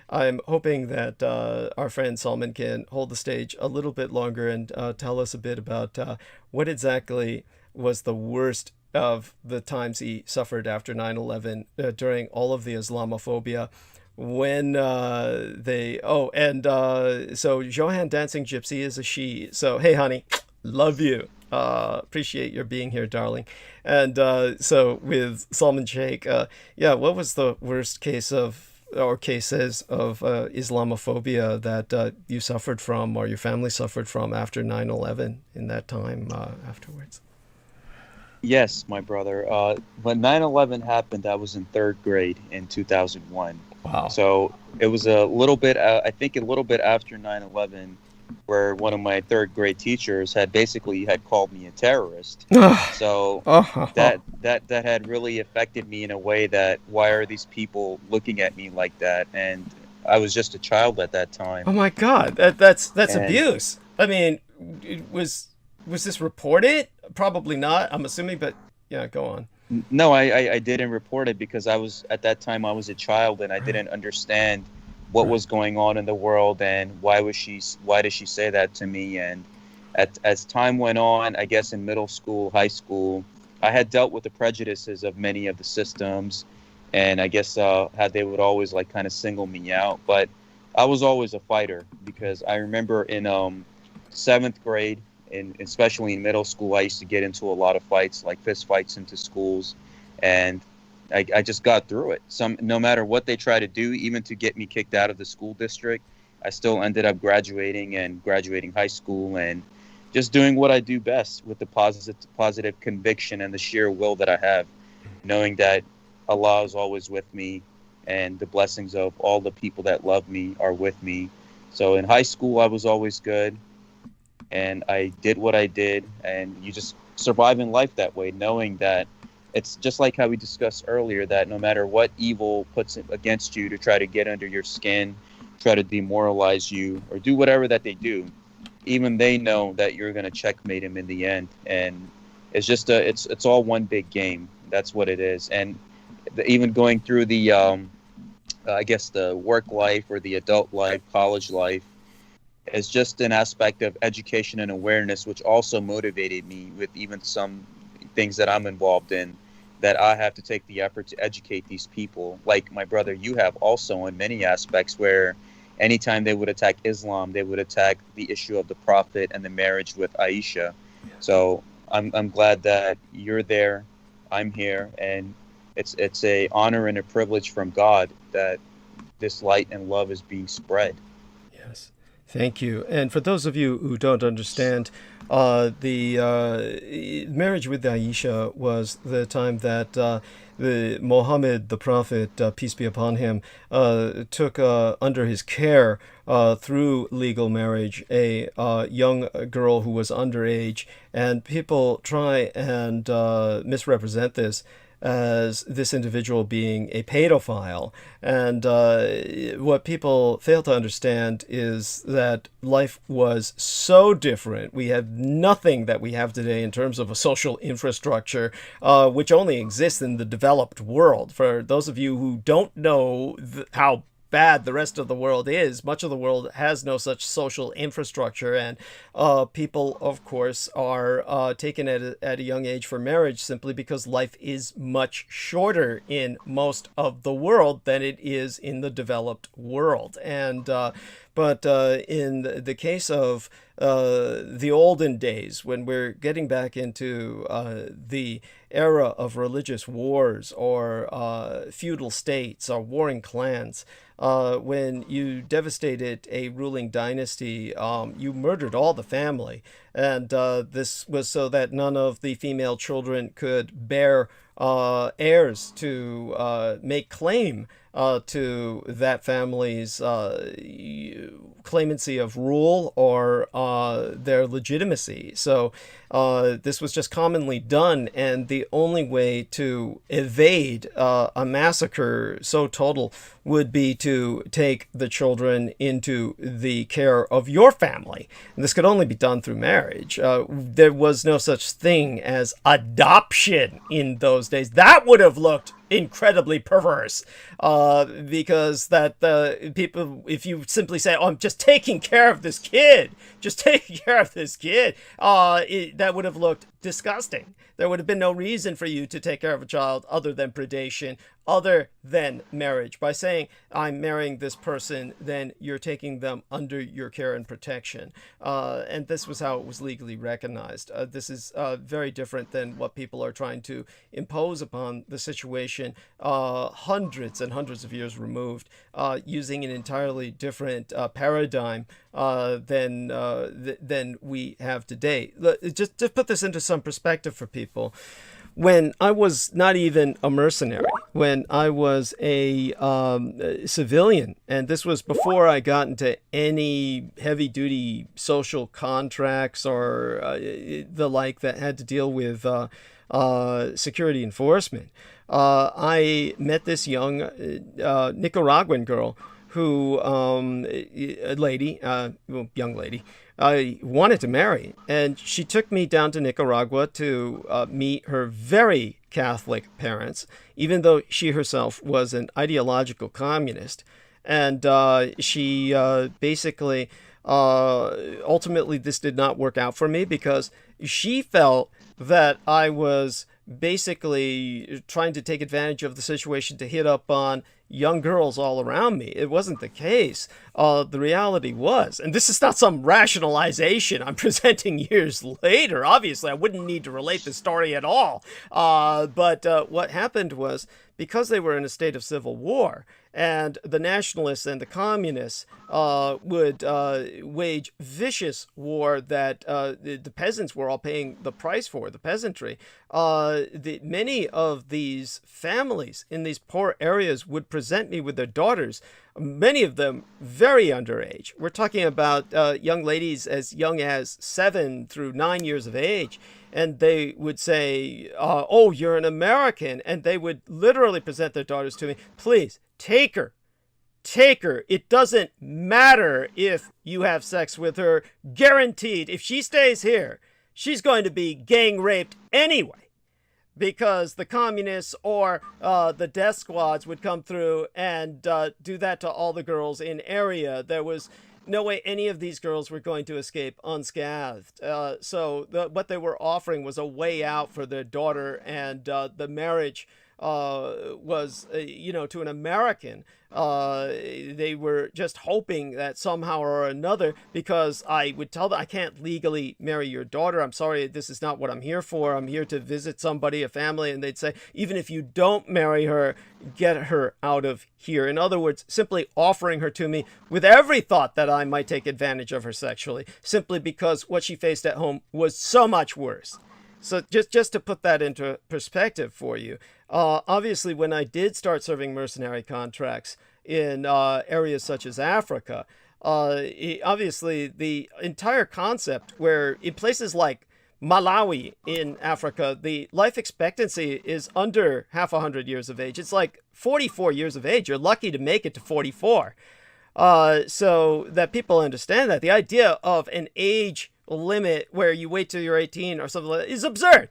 I'm hoping that our friend Salman can hold the stage a little bit longer and tell us a bit about what exactly was the worst of the times he suffered after 9/11 during all of the Islamophobia. When so Johan Dancing Gypsy is a she. So, hey, honey, love you. Appreciate your being here, darling. And so with Salman Sheikh, what was the worst case of or cases of Islamophobia that you suffered from or your family suffered from after 9/11 in that time afterwards? Yes, my brother. When 9/11 happened, I was in third grade in 2001. Wow. So it was a little bit, I think a little bit after 9/11, where one of my third grade teachers had called me a terrorist. So that had really affected me in a way that, why are these people looking at me like that? And I was just a child at that time. Oh my God, that's abuse. I mean, was this reported? Probably not, I'm assuming, but yeah, go on. No, I didn't report it because at that time I was a child and I didn't understand what was going on in the world and why did she say that to me. And as time went on, I guess in middle school, high school, I had dealt with the prejudices of many of the systems, and I guess how they would always like kind of single me out. But I was always a fighter, because I remember in 7th grade, and especially in middle school, I used to get into a lot of fights, like fist fights into schools, and I just got through it. No matter what they try to do, even to get me kicked out of the school district, I still ended up graduating high school and just doing what I do best, with the positive conviction and the sheer will that I have, knowing that Allah is always with me and the blessings of all the people that love me are with me. So in high school, I was always good, and I did what I did, and you just survive in life that way, knowing that it's just like how we discussed earlier, that no matter what evil puts it against you to try to get under your skin, try to demoralize you, or do whatever that they do, even they know that you're going to checkmate him in the end. And it's just it's all one big game. That's what it is. And even going through the I guess the work life or the adult life, college life, is just an aspect of education and awareness, which also motivated me with even some things that I'm involved in, that I have to take the effort to educate these people. Like my brother, you have also in many aspects, where anytime they would attack Islam, they would attack the issue of the Prophet and the marriage with Aisha. So I'm glad that you're there, I'm here, and it's a honor and a privilege from God that this light and love is being spread. Yes. Thank you. And for those of you who don't understand, the marriage with Aisha was the time that the Muhammad, the Prophet, peace be upon him, took under his care through legal marriage a young girl who was underage, and people try and misrepresent this as this individual being a pedophile. And what people fail to understand is that life was so different. We had nothing that we have today in terms of a social infrastructure, which only exists in the developed world. For those of you who don't know how bad the rest of the world is. Much of the world has no such social infrastructure, and people, of course, are taken at a young age for marriage simply because life is much shorter in most of the world than it is in the developed world. And but in the case of the olden days, when we're getting back into the era of religious wars or feudal states or warring clans, when you devastated a ruling dynasty, you murdered all the family. And this was so that none of the female children could bear heirs to make claim to that family's claimancy of rule or their legitimacy. So this was just commonly done, and the only way to evade a massacre so total would be to take the children into the care of your family. And this could only be done through marriage. There was no such thing as adoption in those days. That would have looked incredibly perverse, because that people, if you simply say, "Oh, I'm just taking care of this kid," that would have looked disgusting. There would have been no reason for you to take care of a child other than predation, other than marriage. By saying, "I'm marrying this person," then you're taking them under your care and protection. And this was how it was legally recognized. This is very different than what people are trying to impose upon the situation hundreds and hundreds of years removed, using an entirely different paradigm than we have today. Just to put this into some perspective for people, when I was not even a mercenary, when I was a civilian, and this was before I got into any heavy-duty social contracts or the like that had to deal with security enforcement, I met this young Nicaraguan girl who, young lady, I wanted to marry. And she took me down to Nicaragua to meet her very Catholic parents, even though she herself was an ideological communist. And she basically, ultimately, this did not work out for me because she felt that I was basically trying to take advantage of the situation to hit up on young girls all around me. It wasn't the case. The reality was, and this is not some rationalization I'm presenting years later. Obviously, I wouldn't need to relate the story at all. But what happened was, because they were in a state of civil war, and the nationalists and the communists would wage vicious war that the peasants were all paying the price for, the peasantry. Many of these families in these poor areas would present me with their daughters, many of them very underage. We're talking about young ladies as young as 7 through 9 years of age. And they would say, "Oh, you're an American." And they would literally present their daughters to me. "Please, take her. Take her. It doesn't matter if you have sex with her. Guaranteed, if she stays here, she's going to be gang raped anyway." Because the communists or the death squads would come through and do that to all the girls in area. There was no way any of these girls were going to escape unscathed. So what they were offering was a way out for their daughter, and the marriage was, to an American. They were just hoping that somehow or another, because I would tell them, "I can't legally marry your daughter. I'm sorry, this is not what I'm here for. I'm here to visit somebody, a family." And they'd say, "Even if you don't marry her, get her out of here." In other words, simply offering her to me with every thought that I might take advantage of her sexually, simply because what she faced at home was so much worse. So just to put that into perspective for you, obviously when I did start serving mercenary contracts in areas such as Africa, obviously the entire concept, where in places like Malawi in Africa, the life expectancy is under half 100 years of age. It's like 44 years of age. You're lucky to make it to 44. So that people understand that the idea of an age limit where you wait till you're 18 or something like that is absurd.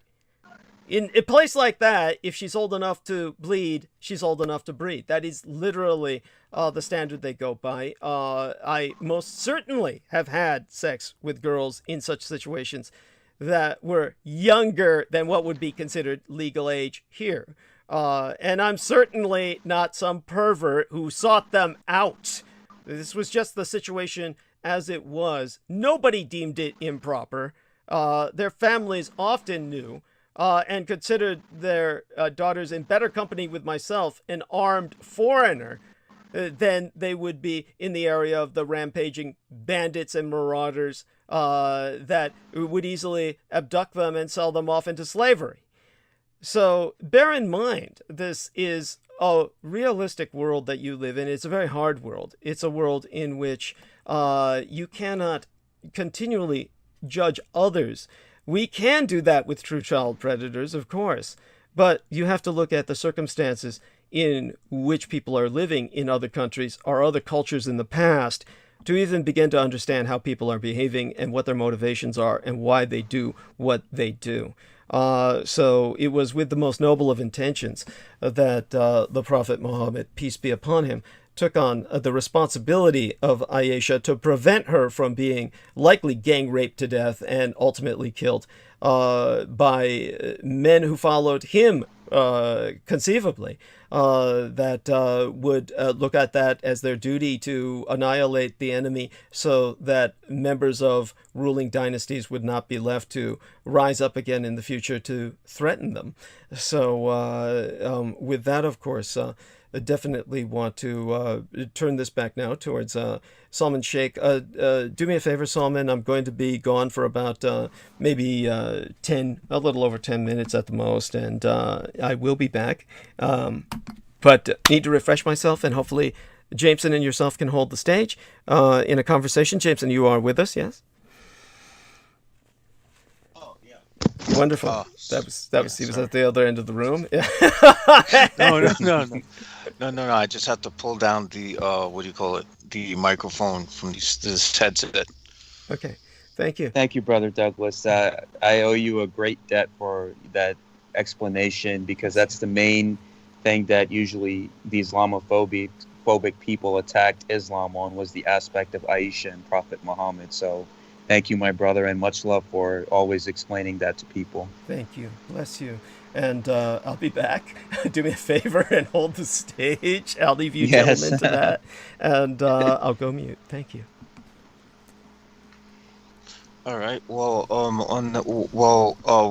in a place like that, if she's old enough to bleed, she's old enough to breed. That is literally the standard they go by. I most certainly have had sex with girls in such situations that were younger than what would be considered legal age here. And I'm certainly not some pervert who sought them out. This was just the situation as it was. Nobody deemed it improper. Their families often knew and considered their daughters in better company with myself, an armed foreigner, than they would be in the area of the rampaging bandits and marauders that would easily abduct them and sell them off into slavery. So bear in mind, this is a realistic world that you live in. It's a very hard world. It's a world in which you cannot continually judge others. We can do that with true child predators, of course, but you have to look at the circumstances in which people are living in other countries or other cultures in the past to even begin to understand how people are behaving and what their motivations are and why they do what they do. So it was with the most noble of intentions that the Prophet Muhammad, peace be upon him, took on the responsibility of Aisha to prevent her from being likely gang raped to death and ultimately killed by men who followed him, conceivably, that would look at that as their duty to annihilate the enemy so that members of ruling dynasties would not be left to rise up again in the future to threaten them. So with that, of course, I definitely want to turn this back now towards Salman Sheikh. Do me a favor, Salman. I'm going to be gone for about maybe a little over 10 minutes at the most, and I will be back. But need to refresh myself, and hopefully Jameson and yourself can hold the stage in a conversation. Jameson, you are with us, yes? Oh, yeah. Wonderful. That was he was at the other end of the room. No. I just have to pull down the the microphone from this headset. Okay. Thank you. Thank you, Brother Douglas. I owe you a great debt for that explanation, because that's the main thing that usually the Islamophobic people attacked Islam on, was the aspect of Aisha and Prophet Muhammad. So thank you, my brother, and much love for always explaining that to people. Thank you. Bless you. And I'll be back. Do me a favor and hold the stage. I'll leave you gentlemen to that. And I'll go mute. Thank you. All right. Well,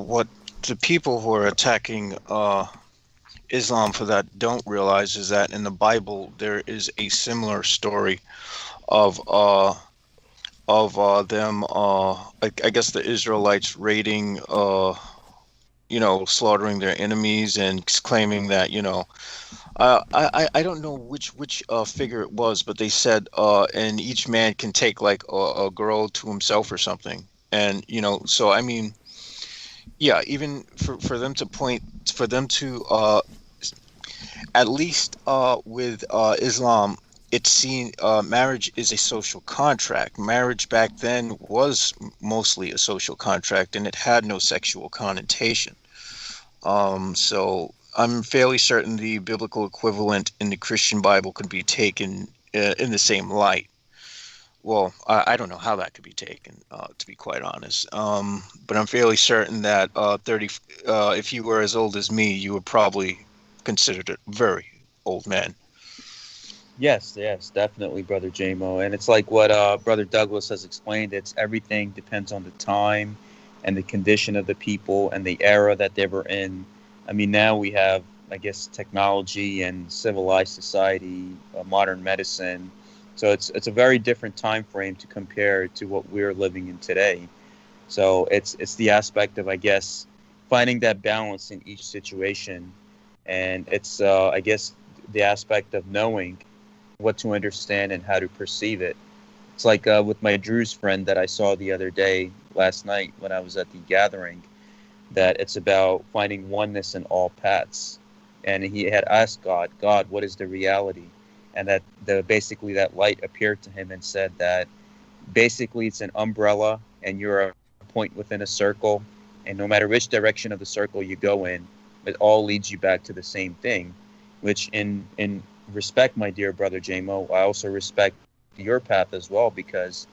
what the people who are attacking Islam for that don't realize is that in the Bible there is a similar story of them. I guess the Israelites raiding, slaughtering their enemies and claiming that, I don't know which figure it was, but they said, and each man can take like a girl to himself or something. And, so I mean, yeah, even for them to at least with Islam, it's seen marriage is a social contract. Marriage back then was mostly a social contract, and it had no sexual connotation. So I'm fairly certain the biblical equivalent in the Christian Bible could be taken in the same light. Well, I don't know how that could be taken, to be quite honest. But I'm fairly certain that if you were as old as me, you were probably considered a very old man. Yes, definitely, Brother JMO. And it's like what Brother Douglas has explained. It's everything depends on the time and the condition of the people and the era that they were in. I mean, now we have, I guess, technology and civilized society, modern medicine. So it's a very different time frame to compare to what we're living in today. So it's the aspect of, I guess, finding that balance in each situation. And it's, I guess, the aspect of knowing what to understand and how to perceive it. It's like with my Druze friend that I saw the other day, last night when I was at the gathering, that it's about finding oneness in all paths. And he had asked God, what is the reality? And that basically that light appeared to him and said that basically it's an umbrella and you're a point within a circle, And no matter which direction of the circle you go in, it all leads you back to the same thing, which in respect, my dear brother JMO, I also respect your path as well, because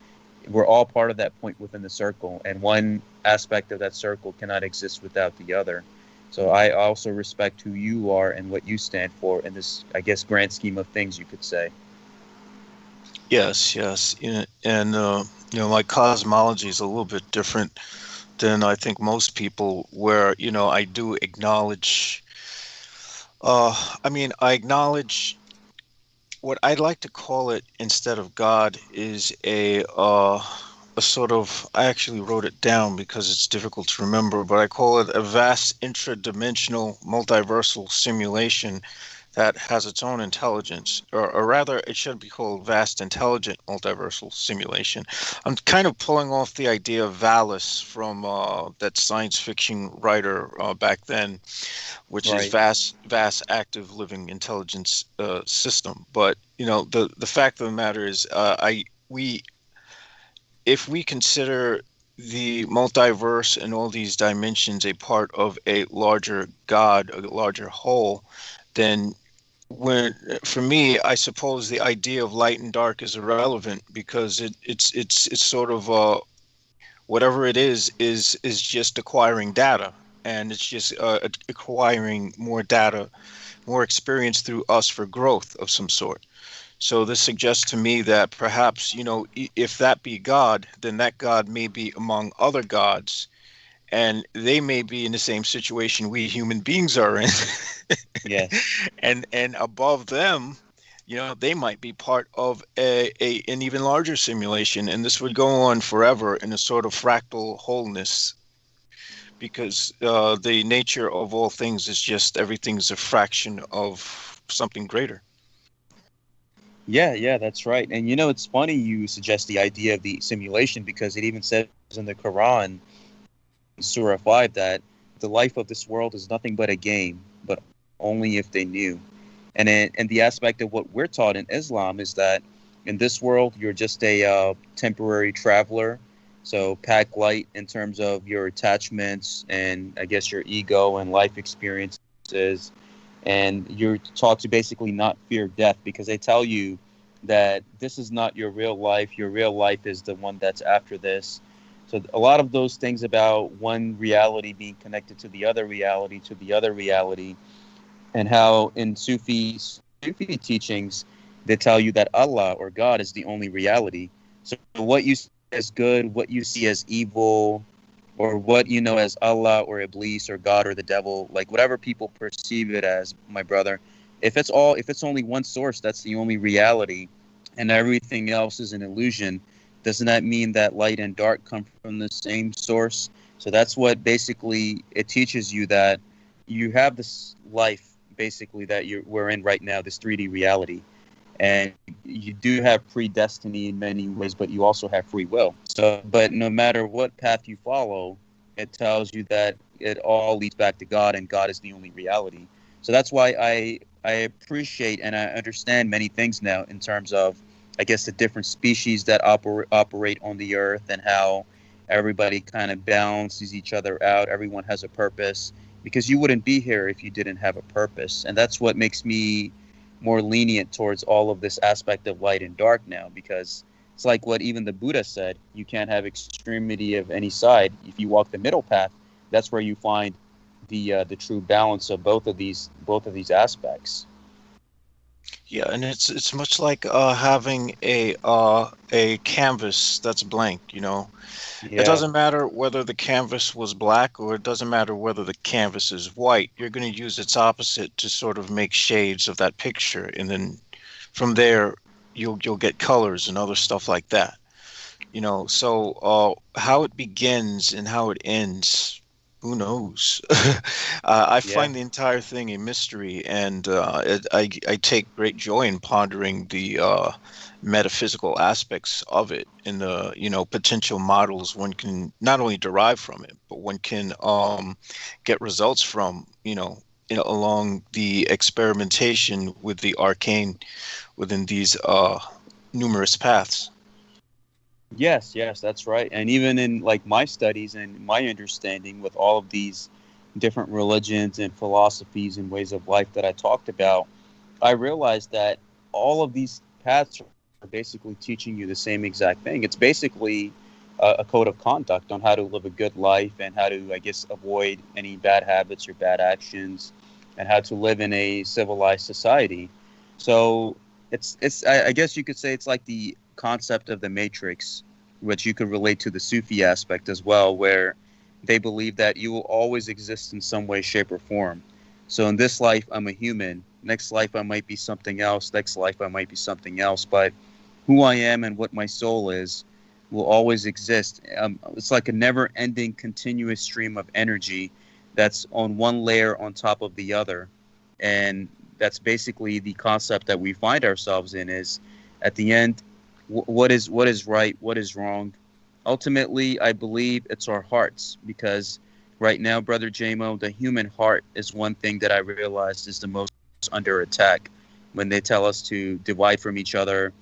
we're all part of that point within the circle, and one aspect of that circle cannot exist without the other. So I also respect who you are and what you stand for in this, I guess, grand scheme of things, you could say. Yes, yes. And my cosmology is a little bit different than I think most people, where, I do acknowledge, I acknowledge what I'd like to call it instead of God is a sort of, I actually wrote it down because it's difficult to remember, but I call it a vast intradimensional multiversal simulation that has its own intelligence, or rather it should be called vast intelligent multiversal simulation. I'm kind of pulling off the idea of Valis from that science fiction writer back then, which is vast active living intelligence system. But the fact of the matter is, if we consider the multiverse and all these dimensions a part of a larger God, a larger whole, then for me, I suppose the idea of light and dark is irrelevant, because it's sort of whatever it is just acquiring data, and it's just acquiring more data, more experience through us for growth of some sort. So this suggests to me that perhaps, if that be God, then that God may be among other gods, and they may be in the same situation we human beings are in. Yes. And above them, they might be part of an even larger simulation, and this would go on forever in a sort of fractal wholeness, because the nature of all things is just everything's a fraction of something greater. Yeah, that's right. And it's funny you suggest the idea of the simulation, because it even says in the Quran, Surah 5, that the life of this world is nothing but a game, but only if they knew. And the aspect of what we're taught in Islam is that in this world, you're just a temporary traveler. So pack light in terms of your attachments and, I guess, your ego and life experiences. And you're taught to basically not fear death, because they tell you that this is not your real life. Your real life is the one that's after this. So a lot of those things about one reality being connected to the other reality, and how in Sufi teachings, they tell you that Allah or God is the only reality. So what you see as good, what you see as evil, or what you know as Allah or Iblis or God or the devil, like whatever people perceive it as, my brother, if it's only one source, that's the only reality, and everything else is an illusion, doesn't that mean that light and dark come from the same source? So that's what basically it teaches you, that you have this life basically that we're in right now, this 3D reality. And you do have predestiny in many ways, but you also have free will. So, but no matter what path you follow, it tells you that it all leads back to God, and God is the only reality. So that's why I appreciate and I understand many things now in terms of, I guess, the different species that operate on the earth, and how everybody kind of balances each other out. Everyone has a purpose, because you wouldn't be here if you didn't have a purpose. And that's what makes me more lenient towards all of this aspect of light and dark now, because it's like what even the Buddha said: you can't have extremity of any side. If you walk the middle path, that's where you find the true balance of both of these aspects. Yeah, and it's much like having a canvas that's blank. Yeah. It doesn't matter whether the canvas was black, or it doesn't matter whether the canvas is white. You're going to use its opposite to sort of make shades of that picture, and then from there you'll get colors and other stuff like that. So how it begins and how it ends, who knows? I find the entire thing a mystery, and I take great joy in pondering the metaphysical aspects of it, and the potential models one can not only derive from it, but one can get results from along the experimentation with the arcane within these numerous paths. Yes, yes, that's right. And even in like my studies and my understanding with all of these different religions and philosophies and ways of life that I talked about, I realized that all of these paths are basically teaching you the same exact thing. It's basically a code of conduct on how to live a good life and how to, I guess, avoid any bad habits or bad actions and how to live in a civilized society. So I guess you could say it's like the concept of the Matrix, which you could relate to the Sufi aspect as well, where they believe that you will always exist in some way, shape, or form. So in this life, I'm a human. Next life, I might be something else. Next life, I might be something else. But who I am and what my soul is will always exist. It's like a never-ending, continuous stream of energy that's on one layer on top of the other. And that's basically the concept that we find ourselves in is, at the end, what is right, what is wrong. Ultimately, I believe it's our hearts, because right now, Brother JMO, the human heart is one thing that I realized is the most under attack when they tell us to divide from each other,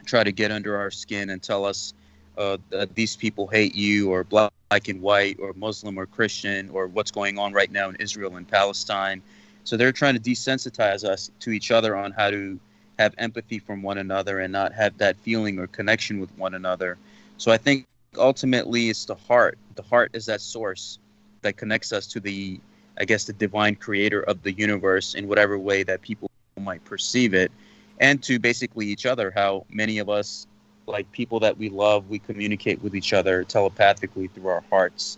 try to get under our skin and tell us that these people hate you, or black and white, or Muslim or Christian, or what's going on right now in Israel and Palestine. So they're trying to desensitize us to each other on how to have empathy from one another and not have that feeling or connection with one another. So I think ultimately it's the heart. The heart is that source that connects us to the, I guess, the divine creator of the universe in whatever way that people might perceive it, and to basically each other, how many of us, like people that we love, we communicate with each other telepathically through our hearts,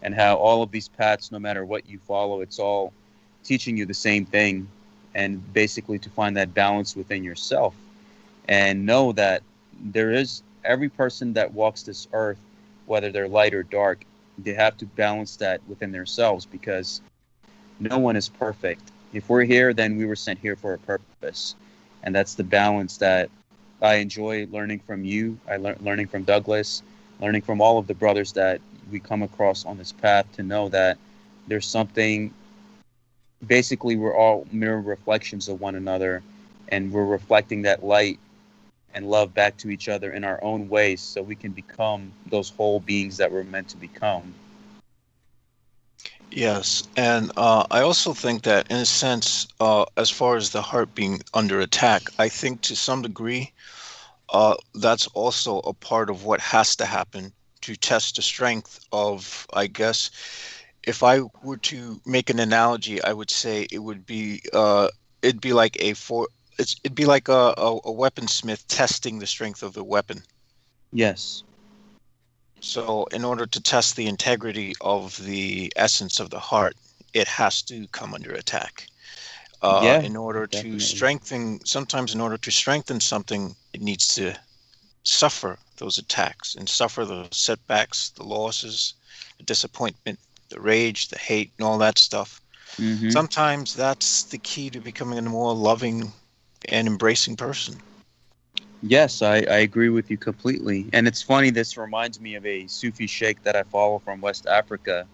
and how all of these paths, no matter what you follow, it's all teaching you the same thing, and basically to find that balance within yourself and know that there is every person that walks this earth, whether they're light or dark, they have to balance that within themselves, because no one is perfect. If we're here, then we were sent here for a purpose. And that's the balance that I enjoy learning from you, learning from Douglas, learning from all of the brothers that we come across on this path, to know that there's something, basically we're all mirror reflections of one another, and we're reflecting that light and love back to each other in our own ways, so we can become those whole beings that we're meant to become. Yes, and I also think that, in a sense, as far as the heart being under attack, I think to some degree that's also a part of what has to happen to test the strength of, I guess, if I were to make an analogy, I would say it would be it'd be like a weaponsmith testing the strength of the weapon. Yes. So in order to test the integrity of the essence of the heart, it has to come under attack. In order to strengthen something, it needs to suffer those attacks and suffer the setbacks, the losses, the disappointment, the rage, the hate, and all that stuff. Mm-hmm. Sometimes that's the key to becoming a more loving and embracing person. Yes, I agree with you completely. And it's funny, this reminds me of a Sufi sheikh that I follow from West Africa.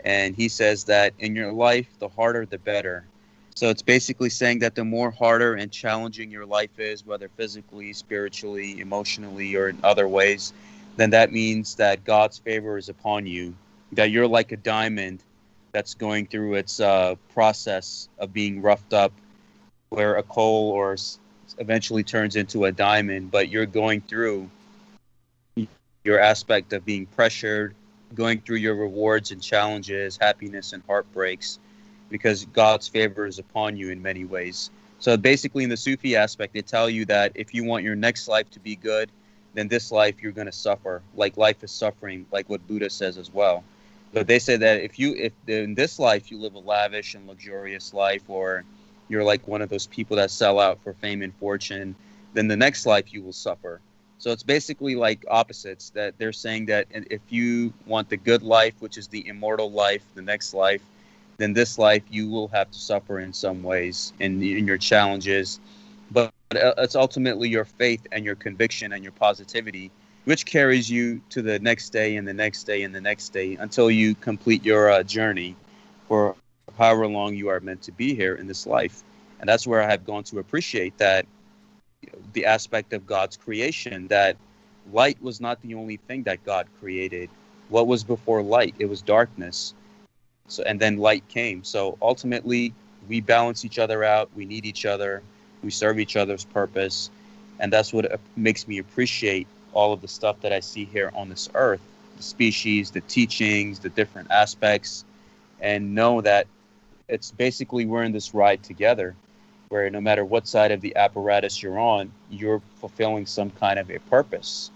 And he says that in your life, the harder, the better. So it's basically saying that the more harder and challenging your life is, whether physically, spiritually, emotionally, or in other ways, then that means that God's favor is upon you, that you're like a diamond that's going through its process of being roughed up, where a coal or eventually turns into a diamond, but you're going through your aspect of being pressured, going through your rewards and challenges, happiness and heartbreaks, because God's favor is upon you in many ways. So basically in the Sufi aspect, they tell you that if you want your next life to be good, then this life you're going to suffer, like life is suffering, like what Buddha says as well. But they say that if in this life you live a lavish and luxurious life, or you're like one of those people that sell out for fame and fortune, then the next life you will suffer. So it's basically like opposites, that they're saying that if you want the good life, which is the immortal life, the next life, then this life you will have to suffer in some ways in your challenges. But it's ultimately your faith and your conviction and your positivity which carries you to the next day and the next day and the next day until you complete your journey for however long you are meant to be here in this life. And that's where I have gone to appreciate that, the aspect of God's creation, that light was not the only thing that God created. What was before light? It was darkness. So, and then light came. So ultimately, we balance each other out. We need each other. We serve each other's purpose. And that's what makes me appreciate all of the stuff that I see here on this earth, the species, the teachings, the different aspects, and know that it's basically we're in this ride together, where no matter what side of the apparatus you're on, you're fulfilling some kind of a purpose.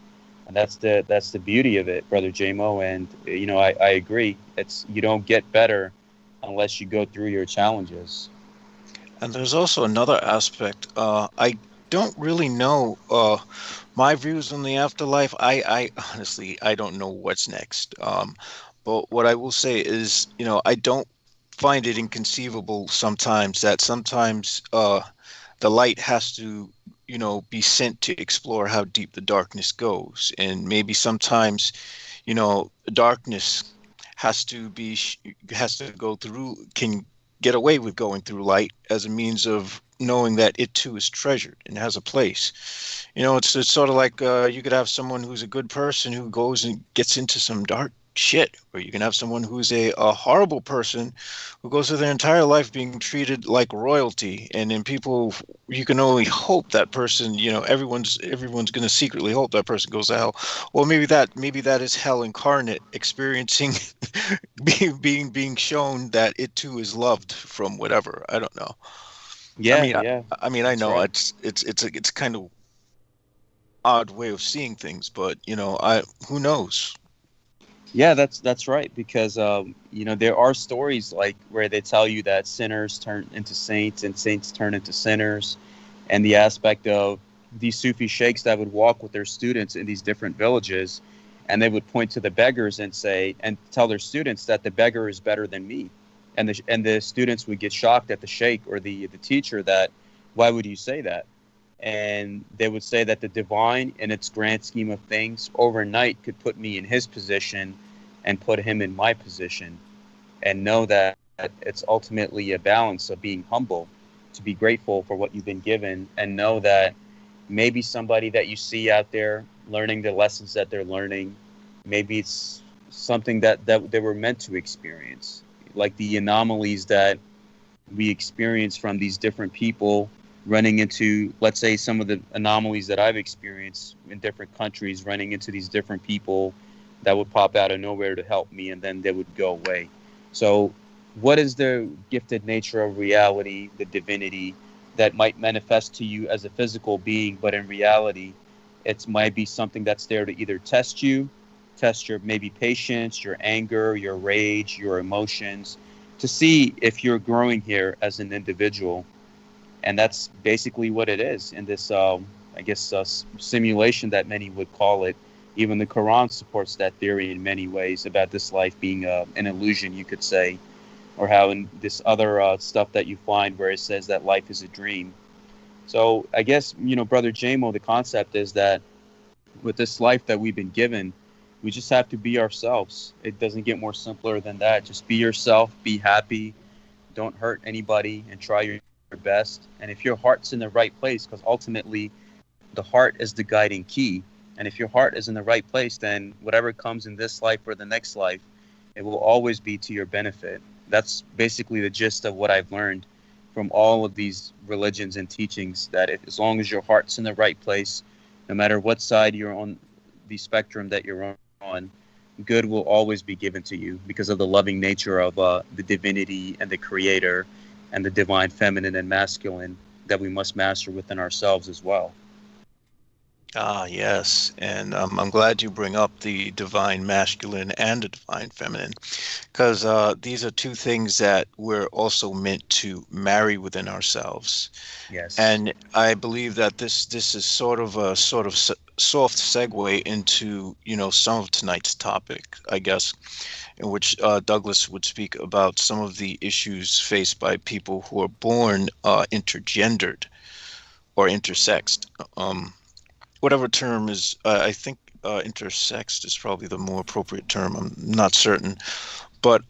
And that's the beauty of it, Brother JMO. And, you know, I agree. You don't get better unless you go through your challenges. And there's also another aspect. I don't really know my views on the afterlife. I honestly, I don't know what's next. But what I will say is, you know, I don't find it inconceivable sometimes that the light has to, you know, be sent to explore how deep the darkness goes. And maybe sometimes, you know, darkness has to go through, can get away with going through light as a means of knowing that it too is treasured and has a place. You know, it's sort of like you could have someone who's a good person who goes and gets into some dark shit, or you can have someone who's a horrible person who goes through their entire life being treated like royalty. And then people, you can only hope that person, you know, everyone's going to secretly hope that person goes to hell. Well, maybe that is hell incarnate, experiencing being shown that it too is loved from whatever. I don't know. Yeah, I mean, I know right. it's kind of odd way of seeing things, but you know, who knows? Yeah, that's right. Because you know, there are stories like where they tell you that sinners turn into saints and saints turn into sinners, and the aspect of these Sufi sheikhs that would walk with their students in these different villages, and they would point to the beggars and say and tell their students that the beggar is better than me, and the students would get shocked at the sheikh or the teacher that why would you say that? And they would say that the divine, in its grand scheme of things, overnight could put me in his position and put him in my position, and know that it's ultimately a balance of being humble, to be grateful for what you've been given, and know that maybe somebody that you see out there learning the lessons that they're learning, maybe it's something that they were meant to experience, like the anomalies that we experience from these different people running into, let's say, some of the anomalies that I've experienced in different countries, running into these different people that would pop out of nowhere to help me, and then they would go away. So what is the gifted nature of reality, the divinity that might manifest to you as a physical being, but in reality, it might be something that's there to either test your maybe patience, your anger, your rage, your emotions, to see if you're growing here as an individual. And that's basically what it is in this, I guess, simulation that many would call it. Even the Quran supports that theory in many ways about this life being an illusion, you could say, or how in this other stuff that you find where it says that life is a dream. So I guess, you know, Brother JMO, the concept is that with this life that we've been given, we just have to be ourselves. It doesn't get more simpler than that. Just be yourself, be happy, don't hurt anybody, and try your best. And if your heart's in the right place, because ultimately the heart is the guiding key, and if your heart is in the right place, then whatever comes in this life or the next life, it will always be to your benefit. That's basically the gist of what I've learned from all of these religions and teachings, that as long as your heart's in the right place, no matter what side you're on the spectrum that you're on, good will always be given to you because of the loving nature of the divinity and the creator and the divine feminine and masculine that we must master within ourselves as well. Ah, yes. And I'm glad you bring up the divine masculine and the divine feminine, because these are two things that we're also meant to marry within ourselves. Yes. And I believe that this is sort of soft segue into, you know, some of tonight's topic, I guess, in which Douglas would speak about some of the issues faced by people who are born intergendered or intersexed. Whatever term is, I think intersexed is probably the more appropriate term. I'm not certain. But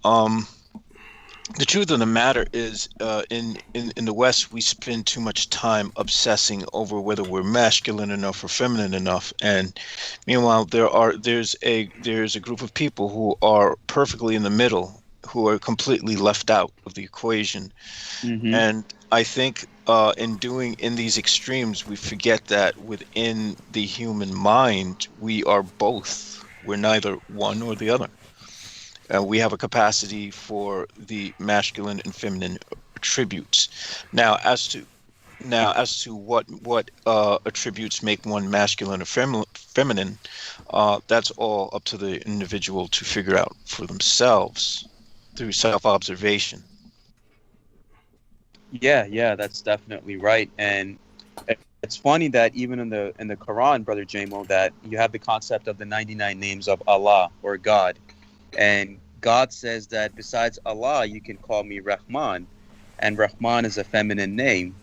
The truth of the matter is, in the West, we spend too much time obsessing over whether we're masculine enough or feminine enough, and meanwhile, there's a group of people who are perfectly in the middle, who are completely left out of the equation. Mm-hmm. And I think in these extremes, we forget that within the human mind, we are both. We're neither one or the other. We have a capacity for the masculine and feminine attributes. Now, as to what attributes make one masculine or feminine, that's all up to the individual to figure out for themselves through self-observation. Yeah, that's definitely right. And it's funny that even in the Quran, Brother Jamo, that you have the concept of the 99 names of Allah, or God. And God says that besides Allah, you can call me Rahman, and Rahman is a feminine name.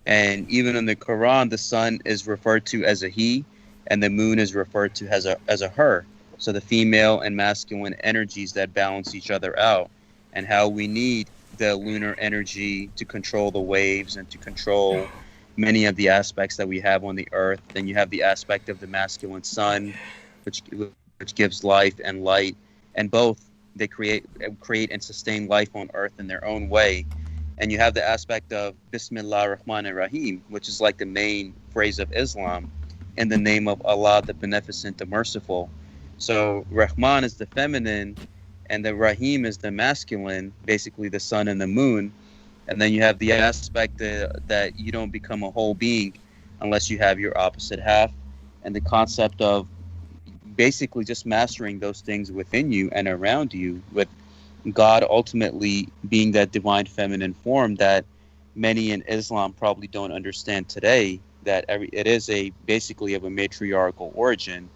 And even in the Quran, the sun is referred to as a he, and the moon is referred to as a her. So the female and masculine energies that balance each other out, and how we need the lunar energy to control the waves and to control many of the aspects that we have on the earth. Then you have the aspect of the masculine sun, which gives life and light, and both they create and sustain life on earth in their own way. And you have the aspect of Bismillah Rahman Rahim, which is like the main phrase of Islam, in the name of Allah, the Beneficent, the Merciful. So Rahman is the feminine, and the Rahim is the masculine, basically the sun and the moon. And then you have the aspect that you don't become a whole being unless you have your opposite half, and the concept of basically just mastering those things within you and around you, with God ultimately being that divine feminine form that many in Islam probably don't understand today, that it is basically of a matriarchal origin,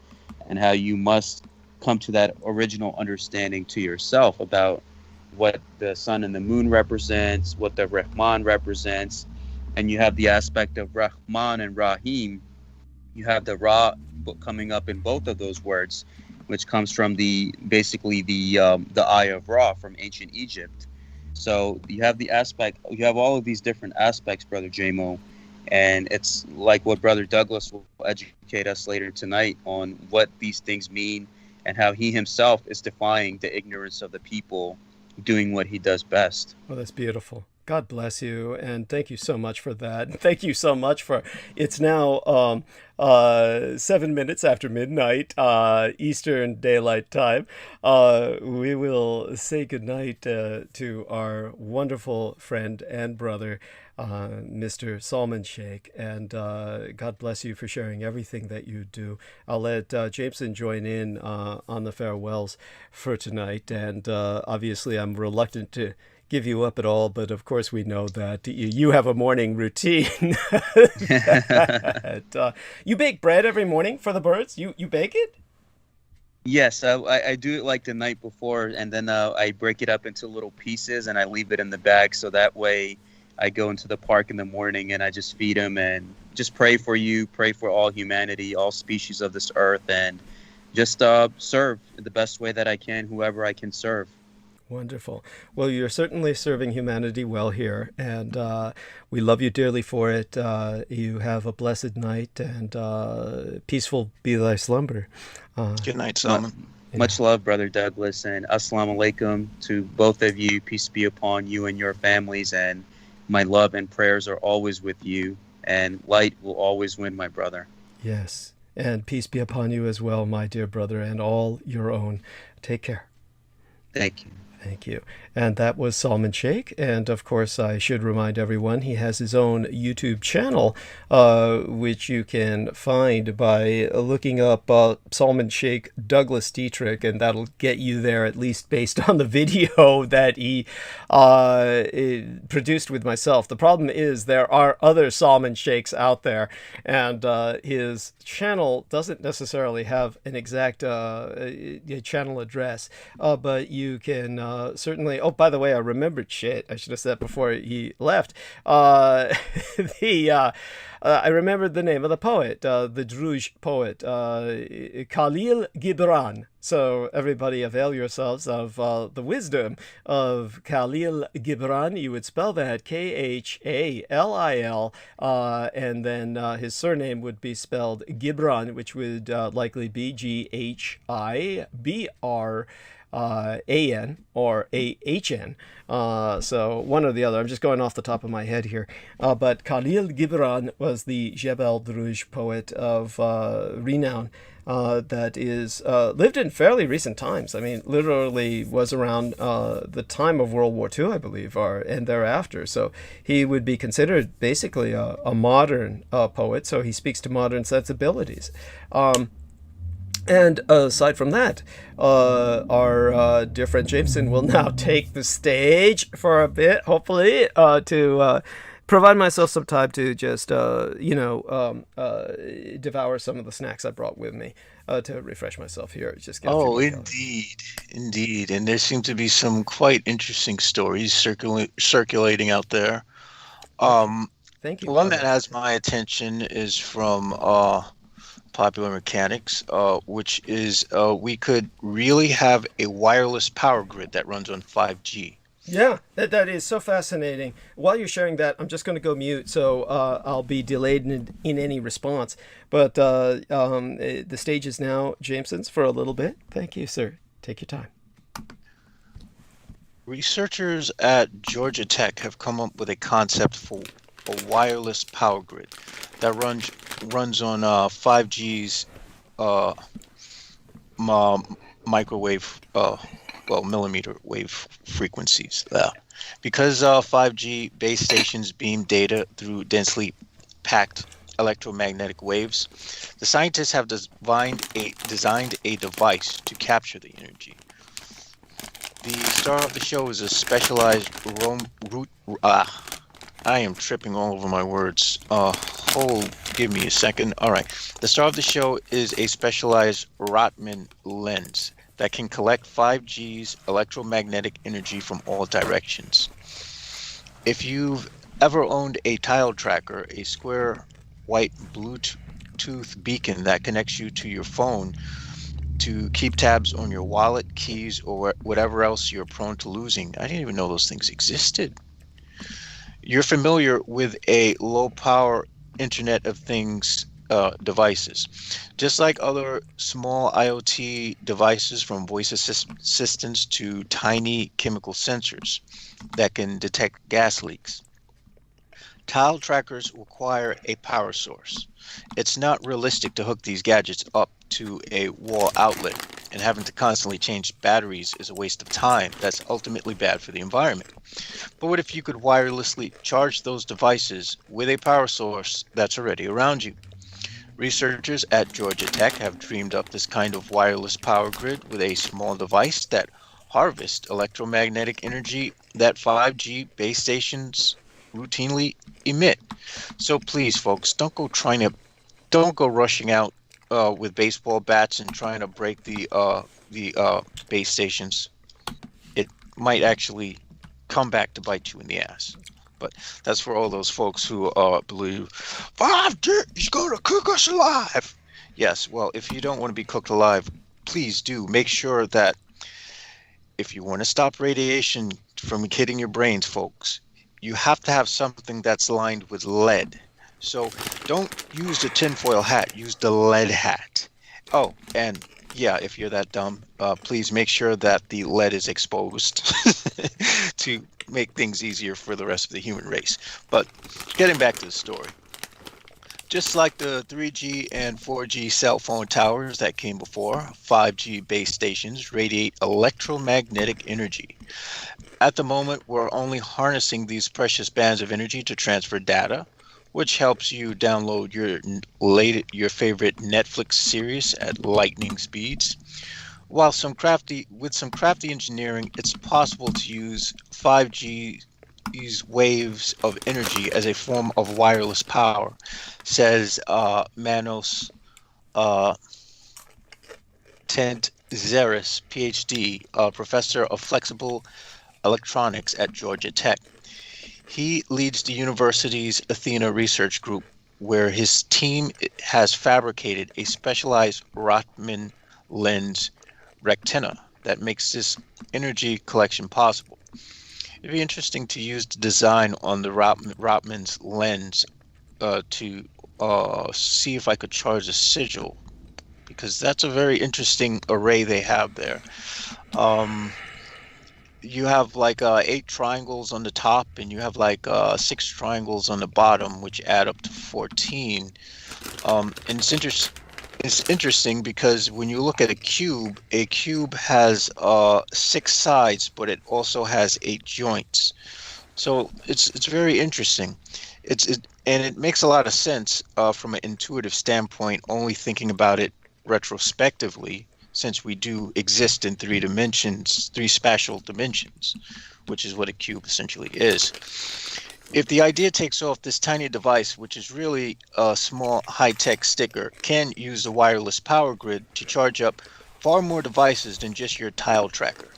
and how you must come to that original understanding to yourself about what the sun and the moon represents, what the Rahman represents. And you have the aspect of Rahman and Rahim. You have the Ra coming up in both of those words, which comes from the eye of Ra from ancient Egypt. So you have all of these different aspects, Brother Jamo, and it's like what Brother Douglas will educate us later tonight on what these things mean, and how he himself is defying the ignorance of the people, doing what he does best. Well, that's beautiful. God bless you, and thank you so much for that. Thank you so much for, it's now 7 minutes after midnight, Eastern Daylight Time. We will say goodnight to our wonderful friend and brother, Mr. Salman Sheikh, and God bless you for sharing everything that you do. I'll let Jameson join in on the farewells for tonight, and obviously I'm reluctant to give you up at all, but of course we know that you have a morning routine. You bake bread every morning for the birds? You bake it? Yes, I do it like the night before, and then I break it up into little pieces, and I leave it in the bag, so that way I go into the park in the morning and I just feed them and just pray for all humanity, all species of this earth, and just serve the best way that I can, whoever I can serve. Wonderful. Well, you're certainly serving humanity well here, and we love you dearly for it. You have a blessed night, and peaceful be thy slumber. Good night, Salman. Much love, Brother Douglas, and assalamu alaikum to both of you. Peace be upon you and your families, and my love and prayers are always with you, and light will always win, my brother. Yes, and peace be upon you as well, my dear brother, and all your own. Take care. Thank you. Thank you. And that was Salman Sheikh. And of course, I should remind everyone he has his own YouTube channel, which you can find by looking up Salman Sheikh Douglas Dietrich, and that'll get you there, at least based on the video that he produced with myself. The problem is there are other Salman Sheikhs out there, and his channel doesn't necessarily have an exact channel address, but you can certainly. Oh, by the way, I remembered shit. I should have said before he left. I remembered the name of the poet, the Druze poet, Khalil Gibran. So everybody avail yourselves of the wisdom of Khalil Gibran. You would spell that Khalil, and then his surname would be spelled Gibran, which would likely be GhibrAn or AHN. So one or the other. I'm just going off the top of my head here. But Khalil Gibran was the Jebel Druze poet of renown that is lived in fairly recent times. I mean, literally was around the time of World War II, I believe, and thereafter. So he would be considered basically a modern poet. So he speaks to modern sensibilities. And aside from that, our dear friend Jameson will now take the stage for a bit, hopefully, to provide myself some time to just, devour some of the snacks I brought with me to refresh myself here. Just get indeed. And there seem to be some quite interesting stories circulating out there. Thank you. One that has my attention is from Popular Mechanics, which is we could really have a wireless power grid that runs on 5G. Yeah, that is so fascinating. While you're sharing that, I'm just going to go mute, so I'll be delayed in any response. But the stage is now Jameson's for a little bit. Thank you, sir. Take your time. Researchers at Georgia Tech have come up with a concept for a wireless power grid that runs on 5G's microwave, millimeter wave frequencies. Because 5G base stations beam data through densely packed electromagnetic waves, the scientists have designed a device to capture the energy. The star of the show is a specialized I am tripping all over my words. Give me a second. All right. The star of the show is a specialized Raman lens that can collect 5G's electromagnetic energy from all directions. If you've ever owned a tile tracker, a square white Bluetooth beacon that connects you to your phone to keep tabs on your wallet, keys, or whatever else you're prone to losing. I didn't even know those things existed. You're familiar with a low-power Internet of Things devices. Just like other small IoT devices, from voice assistants to tiny chemical sensors that can detect gas leaks, tile trackers require a power source. It's not realistic to hook these gadgets up to a wall outlet, and having to constantly change batteries is a waste of time that's ultimately bad for the environment. But what if you could wirelessly charge those devices with a power source that's already around you? Researchers at Georgia Tech have dreamed up this kind of wireless power grid with a small device that harvests electromagnetic energy that 5G base stations routinely emit. So please, folks, don't go rushing out with baseball bats and trying to break the base stations. It might actually come back to bite you in the ass. But that's for all those folks who believe 5G is going to cook us alive. Yes, well, if you don't want to be cooked alive, please do make sure that if you want to stop radiation from hitting your brains, folks, you have to have something that's lined with lead. So don't use the tinfoil hat, use the lead hat. Oh, and yeah, if you're that dumb, please make sure that the lead is exposed to make things easier for the rest of the human race. But getting back to the story. Just like the 3G and 4G cell phone towers that came before, 5G base stations radiate electromagnetic energy. At the moment, we're only harnessing these precious bands of energy to transfer data, which helps you download your favorite Netflix series at lightning speeds. With some crafty engineering, it's possible to use 5G's waves of energy as a form of wireless power, says Manos Dæirs, PhD, professor of flexible electronics at Georgia Tech. He leads the university's Athena research group, where his team has fabricated a specialized Rotman lens retina that makes this energy collection possible. It'd be interesting to use the design on the Rotman's lens to see if I could charge a sigil, because that's a very interesting array they have there. You have like 8 triangles on the top, and you have like 6 triangles on the bottom, which add up to 14. And it's interesting because when you look at a cube has 6 sides, but it also has 8 joints. So it's very interesting. And it makes a lot of sense from an intuitive standpoint, only thinking about it retrospectively, since we do exist in 3 dimensions, 3 spatial dimensions, which is what a cube essentially is. If the idea takes off, this tiny device, which is really a small high-tech sticker, can use the wireless power grid to charge up far more devices than just your tile tracker.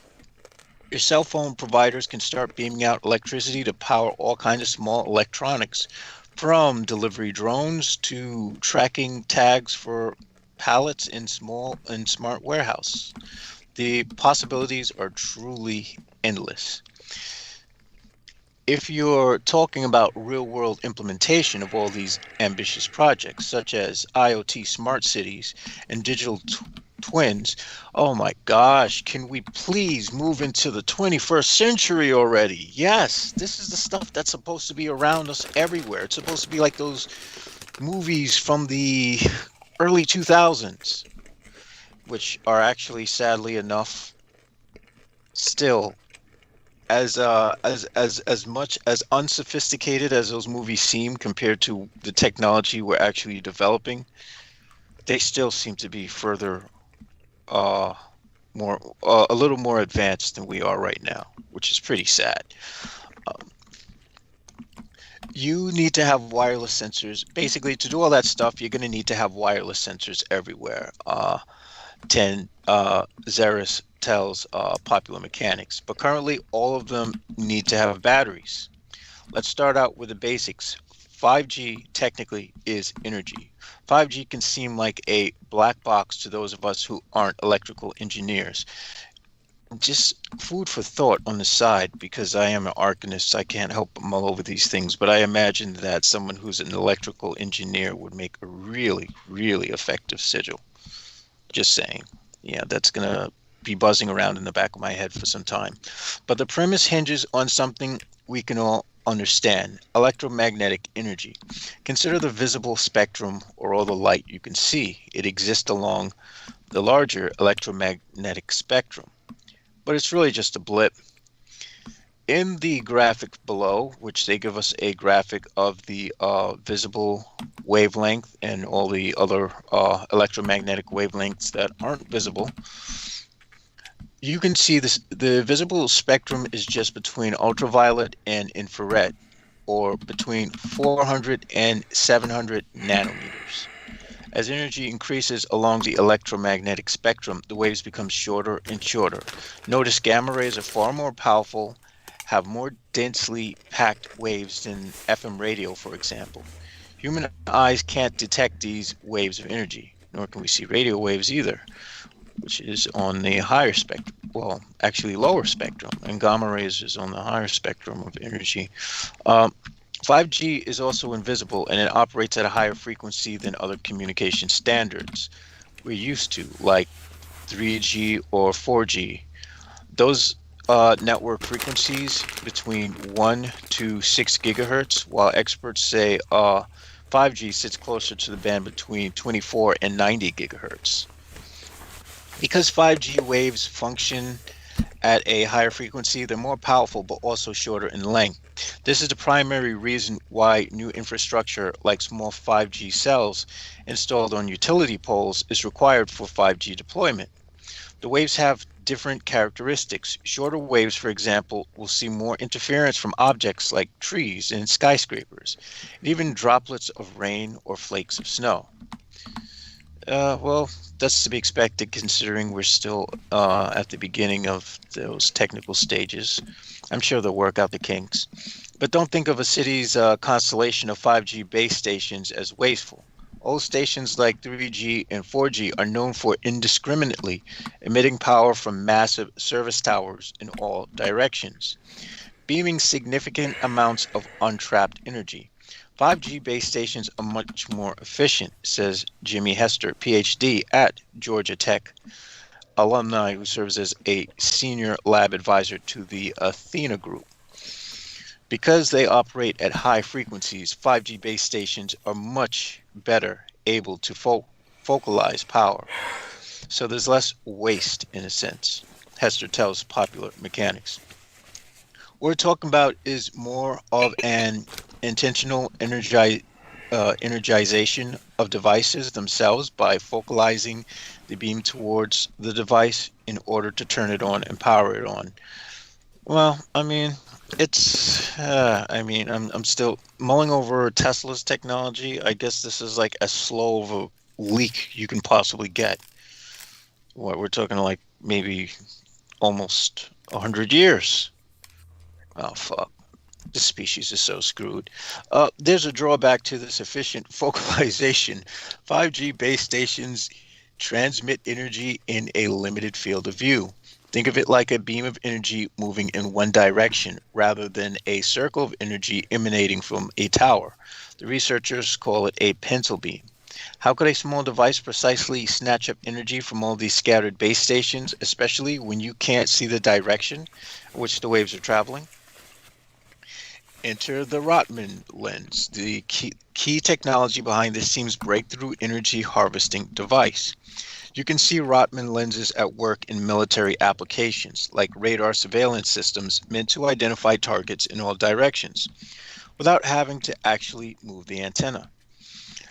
Your cell phone providers can start beaming out electricity to power all kinds of small electronics, from delivery drones to tracking tags for pallets in smart warehouse. The possibilities are truly endless. If you're talking about real-world implementation of all these ambitious projects, such as IoT smart cities and digital twins, oh my gosh, can we please move into the 21st century already? Yes, this is the stuff that's supposed to be around us everywhere. It's supposed to be like those movies from the early 2000s, which are actually, sadly enough, still as much as unsophisticated as those movies seem compared to the technology we're actually developing. They still seem to be further, a little more advanced than we are right now, which is pretty sad. You need to have wireless sensors. Basically, to do all that stuff, you're going to need to have wireless sensors everywhere. Dæirs tells Popular Mechanics. But currently, all of them need to have batteries. Let's start out with the basics. 5G technically is energy. 5G can seem like a black box to those of us who aren't electrical engineers. Just food for thought on the side, because I am an arcanist, I can't help but mull over these things, but I imagine that someone who's an electrical engineer would make a really, really effective sigil. Just saying. Yeah, that's going to be buzzing around in the back of my head for some time. But the premise hinges on something we can all understand: electromagnetic energy. Consider the visible spectrum, or all the light you can see. It exists along the larger electromagnetic spectrum, but it's really just a blip. In the graphic below, which they give us a graphic of the visible wavelength and all the other electromagnetic wavelengths that aren't visible, you can see this. The visible spectrum is just between ultraviolet and infrared, or between 400 and 700 nanometers. As energy increases along the electromagnetic spectrum, the waves become shorter and shorter. Notice gamma rays are far more powerful, have more densely packed waves than FM radio, for example. Human eyes can't detect these waves of energy, nor can we see radio waves either, which is on the higher spectrum. Well, actually lower spectrum, and gamma rays is on the higher spectrum of energy. 5G is also invisible, and it operates at a higher frequency than other communication standards we're used to, like 3G or 4G. Those network frequencies between 1 to 6 gigahertz, while experts say 5G sits closer to the band between 24 and 90 gigahertz. Because 5G waves function at a higher frequency, they're more powerful but also shorter in length. This is the primary reason why new infrastructure like small 5G cells installed on utility poles is required for 5G deployment. The waves have different characteristics. Shorter waves, for example, will see more interference from objects like trees and skyscrapers, and even droplets of rain or flakes of snow. Well, that's to be expected considering we're still at the beginning of those technical stages. I'm sure they'll work out the kinks. But don't think of a city's constellation of 5G base stations as wasteful. Old stations like 3G and 4G are known for indiscriminately emitting power from massive service towers in all directions, beaming significant amounts of untrapped energy. 5G base stations are much more efficient, says Jimmy Hester, PhD at Georgia Tech, alumni who serves as a senior lab advisor to the Athena Group. Because they operate at high frequencies, 5G base stations are much better able to focalize power. So there's less waste in a sense, Hester tells Popular Mechanics. What we're talking about is more of an intentional energization of devices themselves by focalizing the beam towards the device in order to turn it on and power it on. Well, I mean, I'm still mulling over Tesla's technology. I guess this is like as slow of a leak you can possibly get. What we're talking like maybe almost 100 years. Oh, fuck. This species is so screwed. There's a drawback to this efficient focalization. 5G base stations transmit energy in a limited field of view. Think of it like a beam of energy moving in one direction rather than a circle of energy emanating from a tower. The researchers call it a pencil beam. How could a small device precisely snatch up energy from all these scattered base stations, especially when you can't see the direction in which the waves are traveling? Enter the Rotman lens. The key technology behind this seems breakthrough energy harvesting device. You can see Rotman lenses at work in military applications, like radar surveillance systems meant to identify targets in all directions, without having to actually move the antenna.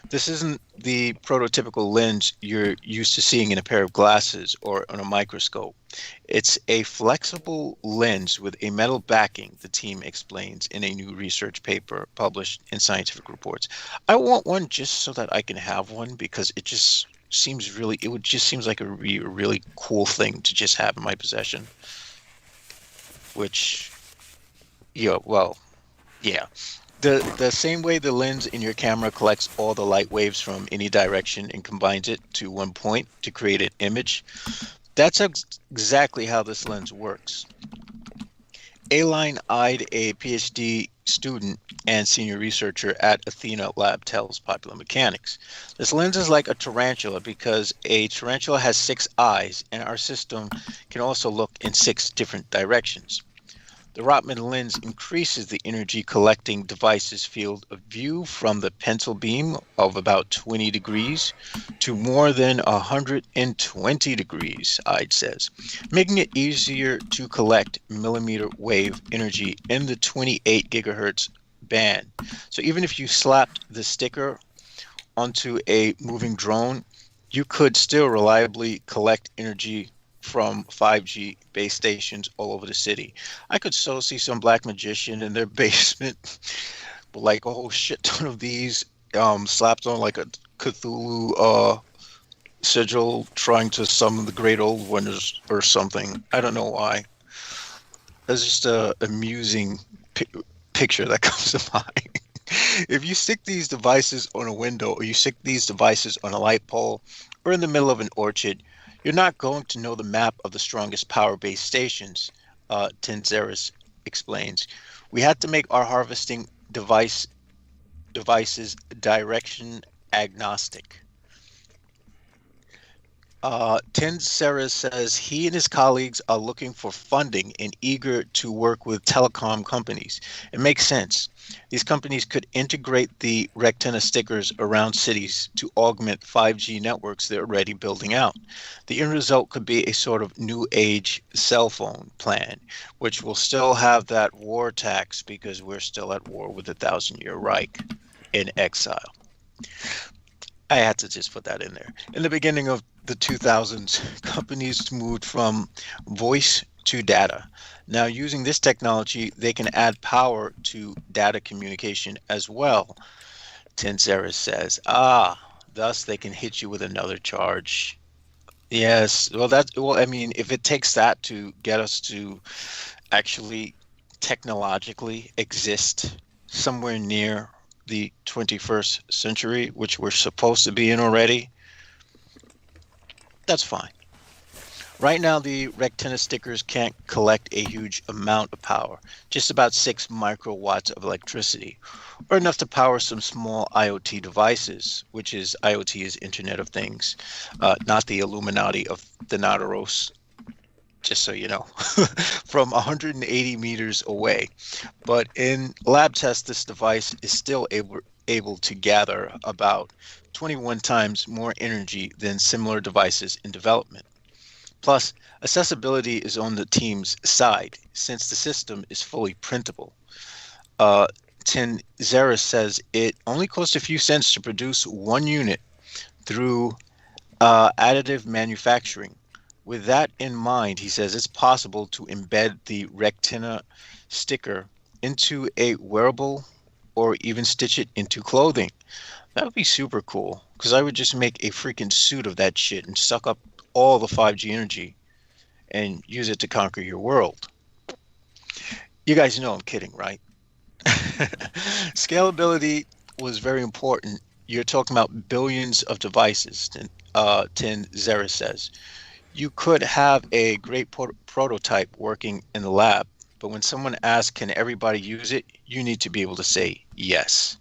This isn't the prototypical lens you're used to seeing in a pair of glasses or on a microscope. It's a flexible lens with a metal backing, the team explains in a new research paper published in Scientific Reports. I want one just so that I can have one because it just seems like a really cool thing to just have in my possession. Which, yeah. The same way the lens in your camera collects all the light waves from any direction and combines it to one point to create an image, that's exactly how this lens works. A-line-eyed, a PhD student and senior researcher at Athena Lab, tells Popular Mechanics. This lens is like a tarantula because a tarantula has 6 eyes, and our system can also look in 6 different directions. The Rotman lens increases the energy collecting device's field of view from the pencil beam of about 20 degrees to more than 120 degrees, Ide says, making it easier to collect millimeter wave energy in the 28 gigahertz band. So even if you slapped the sticker onto a moving drone, you could still reliably collect energy from 5G base stations all over the city. I could so see some black magician in their basement with like a whole shit ton of these slapped on like a Cthulhu sigil trying to summon the great old ones or something. I don't know why. That's just a amusing picture that comes to mind. If you stick these devices on a window or you stick these devices on a light pole or in the middle of an orchard, you're not going to know the map of the strongest power-based stations, Tenzeris explains. We had to make our harvesting devices direction agnostic. Tenzeris says he and his colleagues are looking for funding and eager to work with telecom companies. It makes sense. These companies could integrate the Rectenna stickers around cities to augment 5G networks they're already building out. The end result could be a sort of new age cell phone plan, which will still have that war tax because we're still at war with the Thousand Year Reich in exile. I had to just put that in there. In the beginning of the 2000s, companies moved from voice to data. Now, using this technology, they can add power to data communication as well, Tenzeris says. Thus, they can hit you with another charge. Yes. Well, I mean, if it takes that to get us to actually technologically exist somewhere near the 21st century, which we're supposed to be in already, that's fine. Right now, the Rectina stickers can't collect a huge amount of power, just about 6 microwatts of electricity, or enough to power some small IoT devices, which is IoT is Internet of Things, not the Illuminati of the Nautilus, just so you know, from 180 meters away. But in lab tests, this device is still able to gather about 21 times more energy than similar devices in development. Plus, accessibility is on the team's side, since the system is fully printable. Tin Zera says it only costs a few cents to produce 1 unit through additive manufacturing. With that in mind, he says it's possible to embed the Rectina sticker into a wearable or even stitch it into clothing. That would be super cool, because I would just make a freaking suit of that shit and suck up all the 5G energy and use it to conquer your world. You guys know I'm kidding, right? Scalability was very important. You're talking about billions of devices, Tin Zera says. You could have a great prototype working in the lab, but when someone asks, can everybody use it? You need to be able to say yes.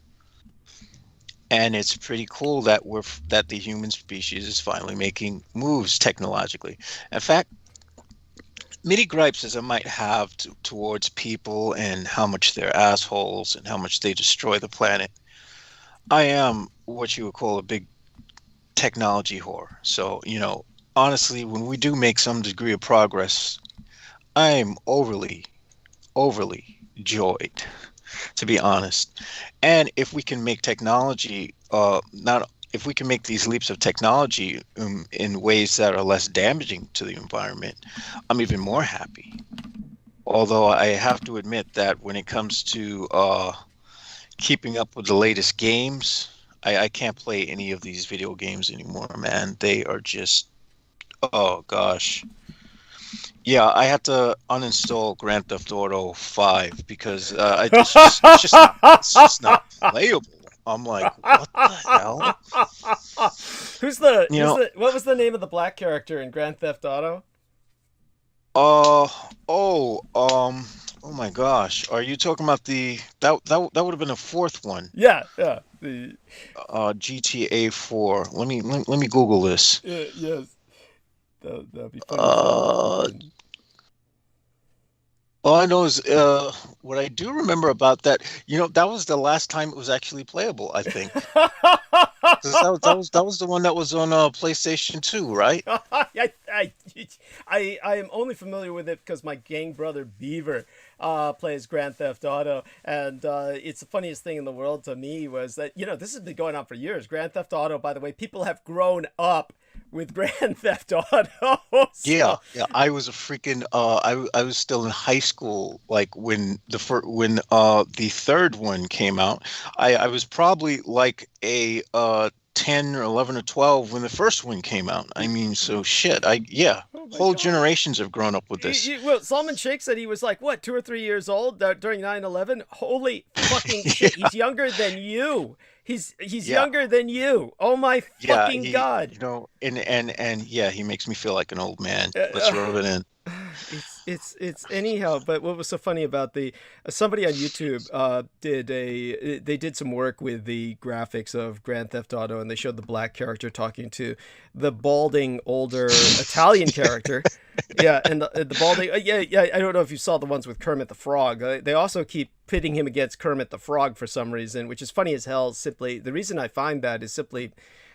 And it's pretty cool that the human species is finally making moves technologically. In fact, many gripes as I might have towards people and how much they're assholes and how much they destroy the planet, I am what you would call a big technology whore. So, honestly, when we do make some degree of progress, I'm overly joyed, to be honest. And if we can make technology, if we can make these leaps of technology in ways that are less damaging to the environment, I'm even more happy. Although I have to admit that when it comes to keeping up with the latest games, I can't play any of these video games anymore, man. They are just, oh gosh. Yeah, I had to uninstall Grand Theft Auto 5 because it's just not playable. I'm like, what the hell? What was the name of the black character in Grand Theft Auto? Oh my gosh. Are you talking about that would have been a 4th one. Yeah. The GTA 4. Let me Google this. Yes. That'd be funny. All I know is what I do remember about that. That was the last time it was actually playable, I think. that was the one that was on PlayStation 2, right? I am only familiar with it because my gang brother Beaver plays Grand Theft Auto, and it's the funniest thing in the world to me was that this has been going on for years. Grand Theft Auto, by the way, people have grown up with Grand Theft Auto. Yeah. I was a freaking I was still in high school, like when the 3rd one came out. I was probably like a 10 or 11 or 12 when the first one came out. I mean, so shit. Whole generations have grown up with this. Well, Salman Sheikh said he was like, what, 2 or 3 years old during 9/11? Holy fucking shit. He's younger than you. He's younger than you. Oh my fucking God. And he makes me feel like an old man. Let's rub it in. It's anyhow, but what was so funny about somebody on YouTube they did some work with the graphics of Grand Theft Auto, and they showed the black character talking to the balding older Italian character. Yeah, and the balding I don't know if you saw the ones with Kermit the Frog. They also keep pitting him against Kermit the Frog for some reason, which is funny as hell. Simply, the reason I find that is simply,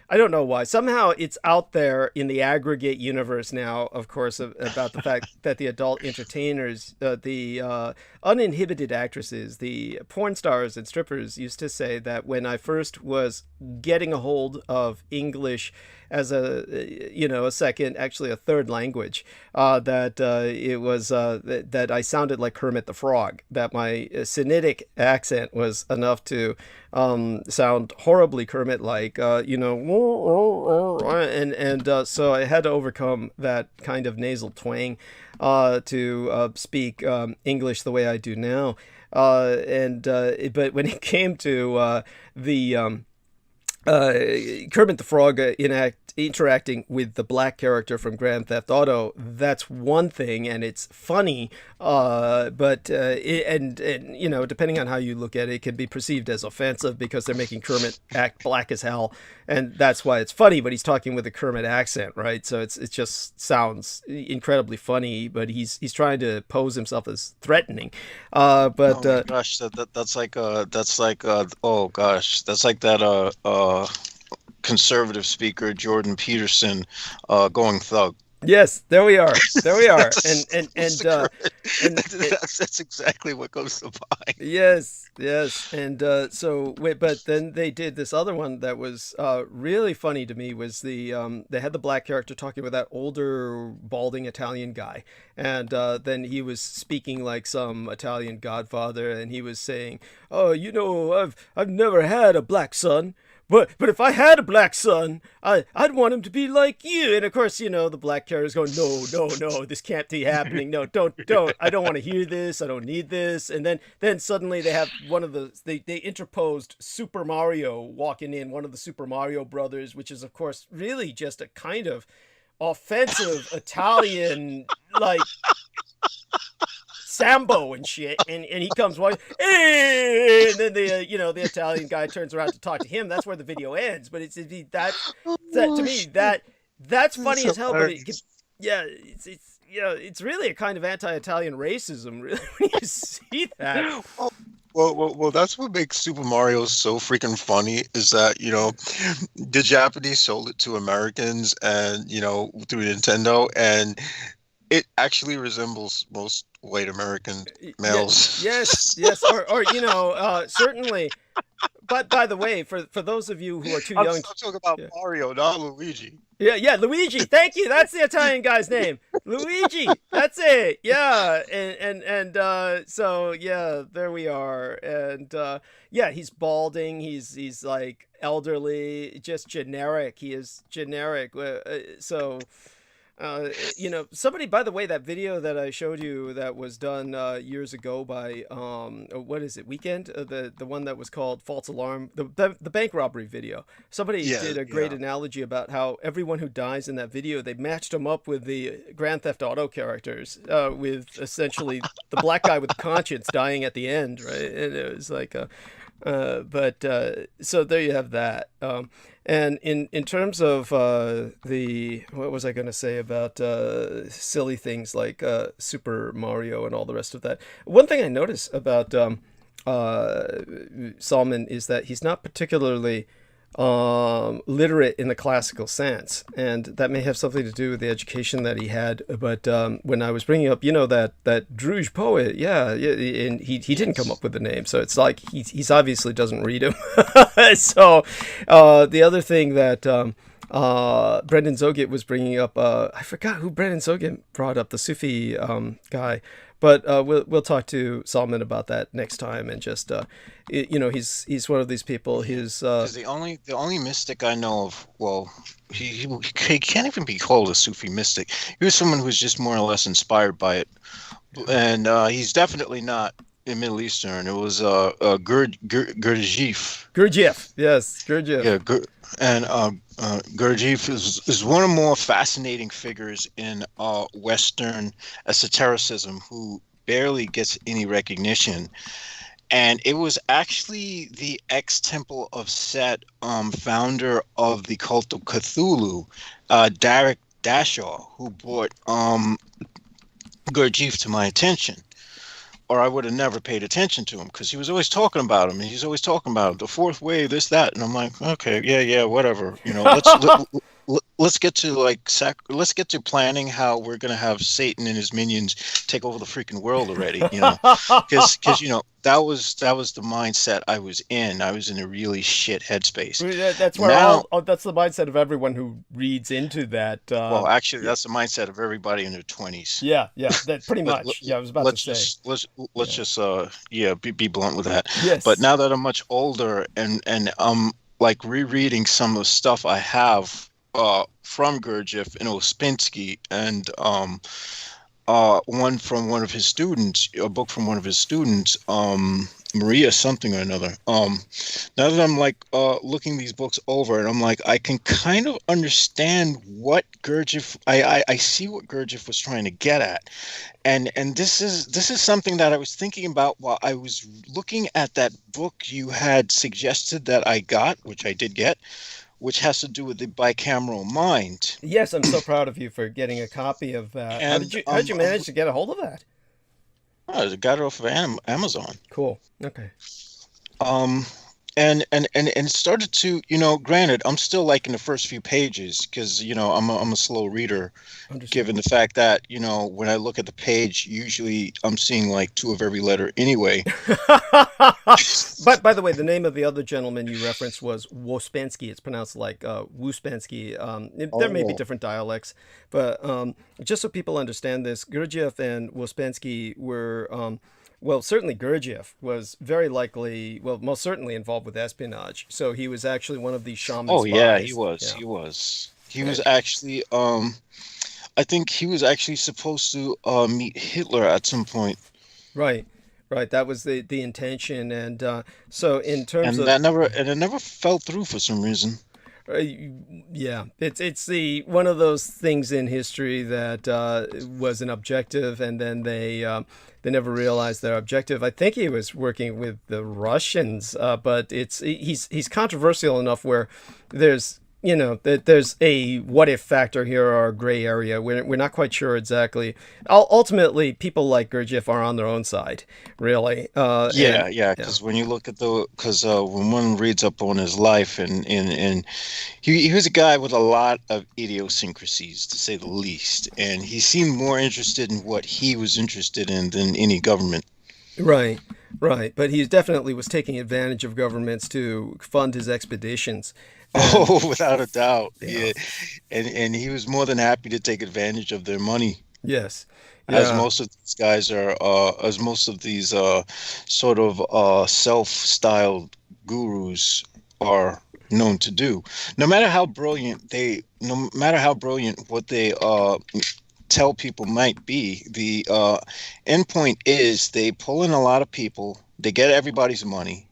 I don't know why. Somehow it's out there in the aggregate universe now, of course, about the fact that the adult entertainers, the uninhibited actresses, the porn stars and strippers used to say that when I first was getting a hold of English as a second, actually a third language, that it was that I sounded like Kermit the Frog, that my Sinitic accent was enough to sound horribly Kermit-like, you know, and so I had to overcome that kind of nasal twang to speak English the way I do now. But when it came to Kermit the Frog interacting with the black character from Grand Theft Auto, that's one thing, and it's funny, but you know, depending on how you look at it, it can be perceived as offensive because they're making Kermit act black as hell, and that's why it's funny, but he's talking with a Kermit accent, right? So it just sounds incredibly funny, but he's trying to pose himself as threatening. Oh my gosh, that's like oh gosh, that's like that conservative speaker Jordan Peterson going thug. Yes, there we are. There we are. and that's exactly what goes to mind. Yes. And but then they did this other one that was really funny to me. Was they had the black character talking with that older balding Italian guy, and then he was speaking like some Italian godfather, and he was saying, "Oh, you know, I've never had a black son. But if I had a black son, I'd want him to be like you." And of course, you know, the black character's going, no, this can't be happening. No, don't. I don't want to hear this. I don't need this. And then suddenly they have they interposed Super Mario walking in, one of the Super Mario brothers, which is of course really just a kind of offensive Italian, like, Sambo and shit, and he comes walking, hey! And then the Italian guy turns around to talk to him. That's where the video ends. But to me that's funny as hell. But it's really a kind of anti-Italian racism, really, when you see that. Well, that's what makes Super Mario so freaking funny, is that, you know, the Japanese sold it to Americans, and, you know, through Nintendo, and it actually resembles most white American males. Yes. Or you know, certainly. But by the way, for those of you who are too young, I'm talking about Mario, not Luigi. Yeah, Luigi. Thank you. That's the Italian guy's name, Luigi. That's it. Yeah, and so yeah, there we are. And yeah, he's balding. He's like elderly, just generic. He is generic. So. You know, somebody, by the way, that video that I showed you that was done years ago by what is it, Weekend, the one that was called False Alarm, the bank robbery video. Somebody did a great analogy about how everyone who dies in that video, they matched them up with the Grand Theft Auto characters, with essentially the black guy with the conscience dying at the end, right? And it was like so there you have that. And in terms of what was I going to say about silly things like Super Mario and all the rest of that? One thing I notice about Salman is that he's not particularly literate in the classical sense, and that may have something to do with the education that he had. But when I was bringing up, you know, that Druge poet, and he didn't come up with the name, so it's like he's obviously doesn't read him. So the other thing that Brendan Zogit was bringing up, I forgot who Brendan Zogit brought up, the Sufi guy. But we'll talk to Salman about that next time, and just you know, he's one of these people. His the only mystic I know of, well, he can't even be called a Sufi mystic. He was someone who was just more or less inspired by it, and he's definitely not in Middle Eastern. It was Gurdjieff. Gurdjieff, yes, Gurdjieff. Yeah, and Gurdjieff is one of the more fascinating figures in Western esotericism who barely gets any recognition. And it was actually the ex-Temple of Set founder of the cult of Cthulhu, Derek Dashaw, who brought Gurdjieff to my attention. Or I would have never paid attention to him, because he was always talking about him, and he's always talking about the fourth wave, this, that, and I'm like, okay, yeah, whatever, you know. let's get to let's get to planning how we're gonna have Satan and his minions take over the freaking world already. Because that was the mindset I was in. I was in a really shit headspace. That's where that's the mindset of everyone who reads into that. Well, actually, that's the mindset of everybody in their 20s. Yeah, that pretty much. I was about to say. Let's just be blunt with that. Yes. But now that I'm much older and I'm like rereading some of the stuff I have from Gurdjieff and Ouspensky, and one from one of his students, a book from one of his students, Maria something or another. Now that I'm like looking these books over, and I'm like, I can kind of understand what Gurdjieff. I see what Gurdjieff was trying to get at, and this is something that I was thinking about while I was looking at that book you had suggested that I got, which I did get, which has to do with the bicameral mind. Yes, I'm so proud of you for getting a copy of that. And, how did you manage to get a hold of that? I got it off of Amazon. Cool. Okay. And it started to, granted, I'm still like in the first few pages because, I'm a slow reader, given the fact that, when I look at the page, usually I'm seeing like 2 of every letter anyway. But by the way, the name of the other gentleman you referenced was Ouspensky. It's pronounced like Ouspensky. There may be different dialects, but just so people understand this, Gurdjieff and Ouspensky were... well, certainly Gurdjieff was very likely, most certainly involved with espionage. So he was actually one of these shaman spies. Yeah, he was. Yeah. He was actually, I think he was actually supposed to meet Hitler at some point. Right. That was the intention. And so in terms of... it never fell through for some reason. Yeah, it's one of those things in history that was an objective, and then they never realized their objective. I think he was working with the Russians, but he's controversial enough where there's there's a what if factor here or a gray area. We're not quite sure exactly. Ultimately, people like Gurdjieff are on their own side, really. Because when you look at when one reads up on his life, and he was a guy with a lot of idiosyncrasies, to say the least, and he seemed more interested in what he was interested in than any government. Right. But he definitely was taking advantage of governments to fund his expeditions. Without a doubt. Yeah. And he was more than happy to take advantage of their money. Yes. Yeah. As most of these guys are, as most of these sort of self-styled gurus are known to do. No matter how brilliant what they tell people might be, the end point is they pull in a lot of people, they get everybody's money,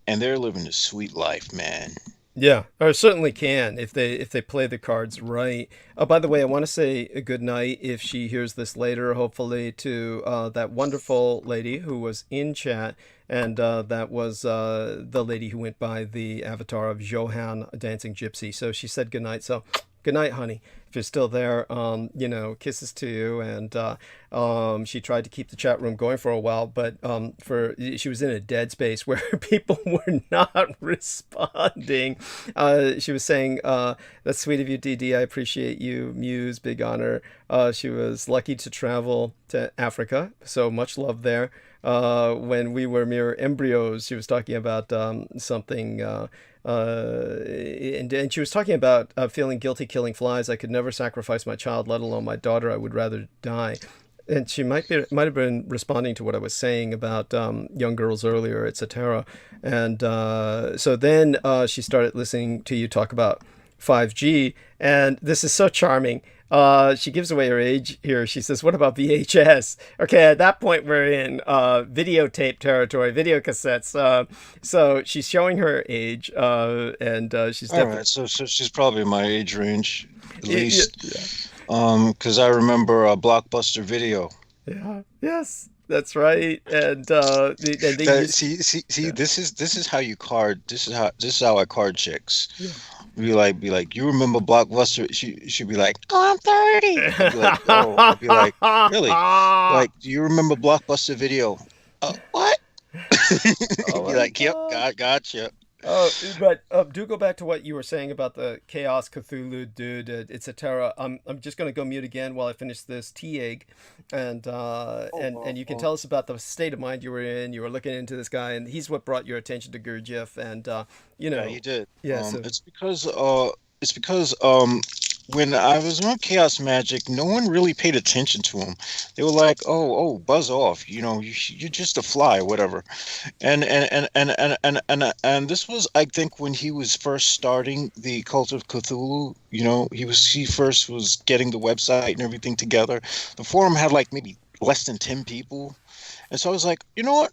and they're living a sweet life, man. Yeah, or certainly can if they play the cards right. By the way, I want to say a good night, if she hears this later, hopefully, to that wonderful lady who was in chat, and that was the lady who went by the avatar of Johann Dancing Gypsy. So she said good night. So good night, honey. If you're still there, kisses to you. And she tried to keep the chat room going for a while, but she was in a dead space where people were not responding. She was saying, "That's sweet of you, DD. I appreciate you, Muse. Big honor." She was lucky to travel to Africa, so much love there. When we were mere embryos, she was talking about something. And she was talking about feeling guilty killing flies. I could never sacrifice my child, let alone my daughter. I would rather die. And she might have been responding to what I was saying about young girls earlier, etc. And so then she started listening to you talk about 5G, and this is so charming. She gives away her age here. She says, "What about VHS?" Okay, at that point we're in videotape territory, video cassettes. So she's showing her age, and she's all right. So she's probably my age range, at least. Because I remember a Blockbuster Video. Yeah. Yes. That's right. And see, this is how you card. This is how I card chicks. Yeah. Be like, you remember Blockbuster? She'd be like, "Oh, I'm 30." I'd be like, "Oh," I'd be like, "Really? Like, do you remember Blockbuster Video?" What? He'd be like, "Yep, gotcha." But do go back to what you were saying about the Chaos Cthulhu dude, etc. I'm just going to go mute again while I finish this tea egg, and you can tell us about the state of mind you were in. You were looking into this guy, and he's what brought your attention to Gurdjieff, and Yeah, he did. yeah. So It's because when I was on Chaos Magic, no one really paid attention to him. They were like, "Oh, buzz off! You're just a fly, whatever." And this was, I think, when he was first starting the Cult of Cthulhu. He first was getting the website and everything together. The forum had like maybe less than 10 people, and so I was like, you know what?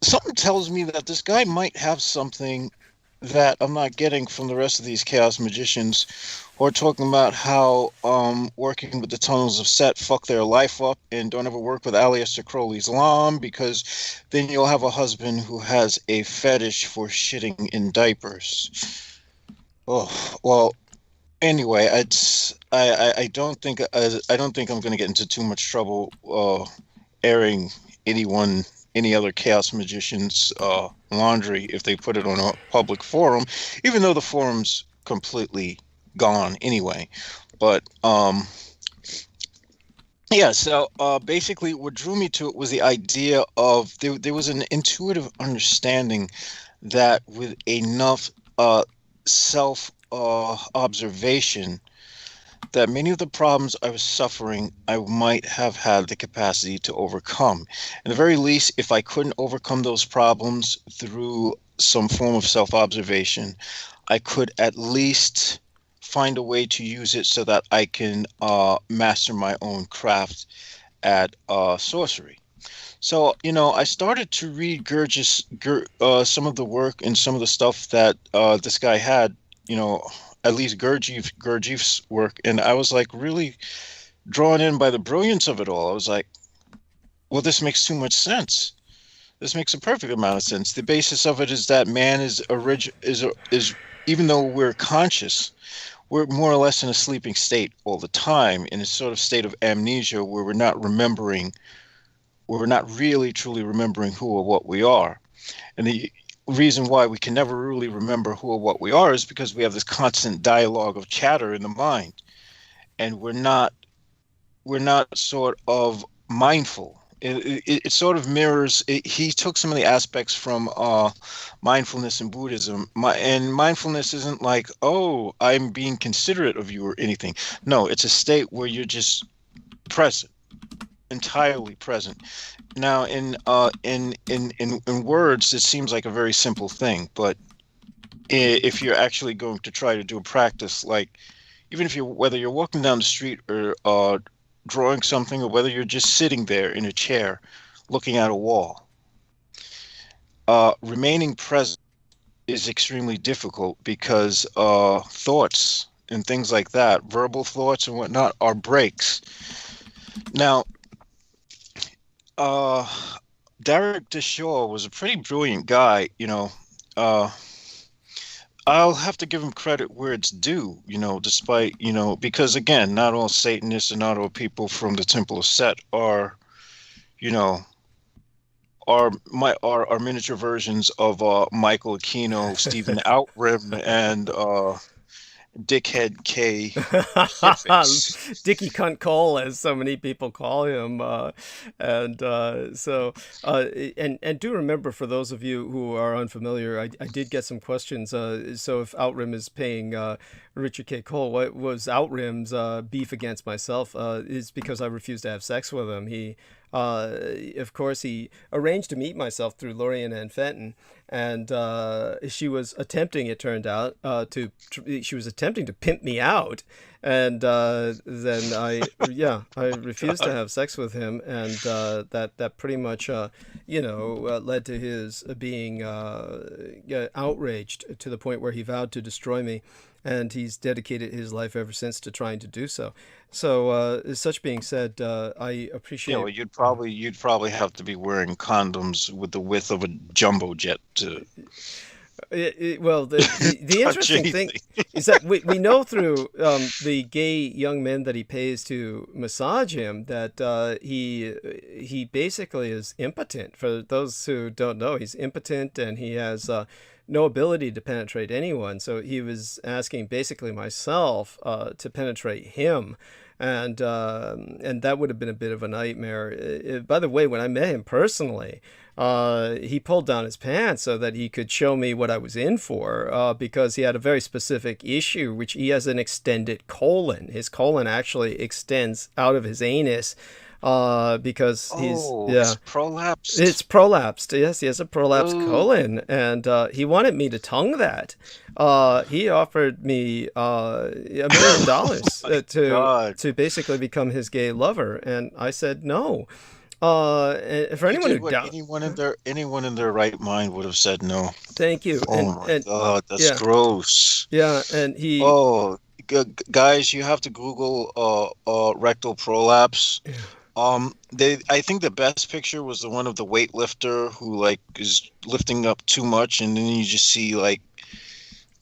Something tells me that this guy might have something that I'm not getting from the rest of these chaos magicians who are talking about how working with the tunnels of Set fuck their life up, and don't ever work with Aleister Crowley's Lam, because then you'll have a husband who has a fetish for shitting in diapers. Oh, well, anyway, I don't think I'm going to get into too much trouble airing any other chaos magician's laundry if they put it on a public forum, even though the forum's completely gone anyway. But yeah, so basically what drew me to it was the idea of there was an intuitive understanding that with enough self observation, that many of the problems I was suffering, I might have had the capacity to overcome. At the very least, if I couldn't overcome those problems through some form of self-observation, I could at least find a way to use it so that I can master my own craft at sorcery. So, I started to read some of the work and some of the stuff that this guy had, at least Gurdjieff's work, and I was like really drawn in by the brilliance of it all. I was like, well, this makes too much sense. This makes a perfect amount of sense. The basis of it is that man is even though we're conscious, we're more or less in a sleeping state all the time, in a sort of state of amnesia where we're not really truly remembering who or what we are. And the reason why we can never really remember who or what we are is because we have this constant dialogue of chatter in the mind, and we're not sort of mindful. It sort of mirrors. He took some of the aspects from mindfulness in Buddhism, and mindfulness isn't like, oh, I'm being considerate of you or anything. No, it's a state where you're just present, entirely present. Now, in words, it seems like a very simple thing, but if you're actually going to try to do a practice, like even if whether you're walking down the street or drawing something, or whether you're just sitting there in a chair looking at a wall, remaining present is extremely difficult because thoughts and things like that, verbal thoughts and whatnot, are breaks. Now, Derek Deshaw was a pretty brilliant guy, I'll have to give him credit where it's due, despite, because again, not all Satanists and not all people from the Temple of Set are miniature versions of Michael Aquino, Stephen Outram, and Dickhead K. Dickie Cunt Cole, as so many people call him, and do remember, for those of you who are unfamiliar, I did get some questions. So if Outram is paying Richard K. Cole, what was Outram's beef against myself? Is because I refused to have sex with him. He arranged to meet myself through Lorian Ann Fenton, and she was attempting, it turned out, she was attempting to pimp me out, and then I refused to have sex with him, and that pretty much led to his being outraged to the point where he vowed to destroy me. And he's dedicated his life ever since to trying to do so. So, such being said, I appreciate. Yeah, well, you'd probably have to be wearing condoms with the width of a jumbo jet to. Well, the interesting thing is that we know through the gay young men that he pays to massage him that he basically is impotent. For those who don't know, he's impotent and he has no ability to penetrate anyone. So he was asking basically myself to penetrate him. And that would have been a bit of a nightmare. By the way, when I met him personally, he pulled down his pants so that he could show me what I was in for, because he had a very specific issue, which he has an extended colon. His colon actually extends out of his anus. Because it's prolapsed. It's prolapsed. Yes, he has a prolapsed colon, and he wanted me to tongue that. He offered me $1 million to basically become his gay lover, and I said no. And for anyone who doubts, anyone in their right mind would have said no. Thank you. Oh my God, that's gross. Yeah, and he. Oh, guys, you have to Google rectal prolapse. Yeah. I think the best picture was the one of the weightlifter who like is lifting up too much, and then you just see like,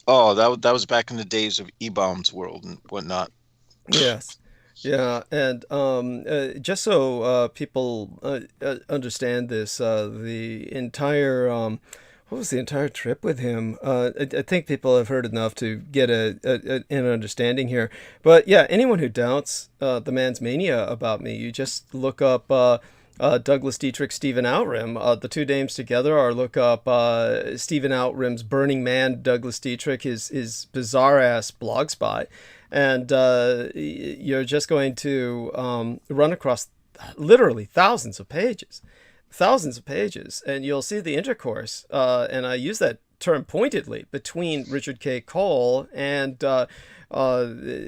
oh, that was back in the days of E-Bomb's world and whatnot. Yes, yeah, and just so people understand this, the entire what was the entire trip with him? I think people have heard enough to get an understanding here. But yeah, anyone who doubts the man's mania about me, you just look up Douglas Dietrich, Stephen Outram. The two names together, or look up Stephen Outram's Burning Man, Douglas Dietrich, his bizarre-ass blog spot. And you're just going to run across literally thousands of pages, and you'll see the intercourse, and I use that term pointedly, between Richard K. Cole and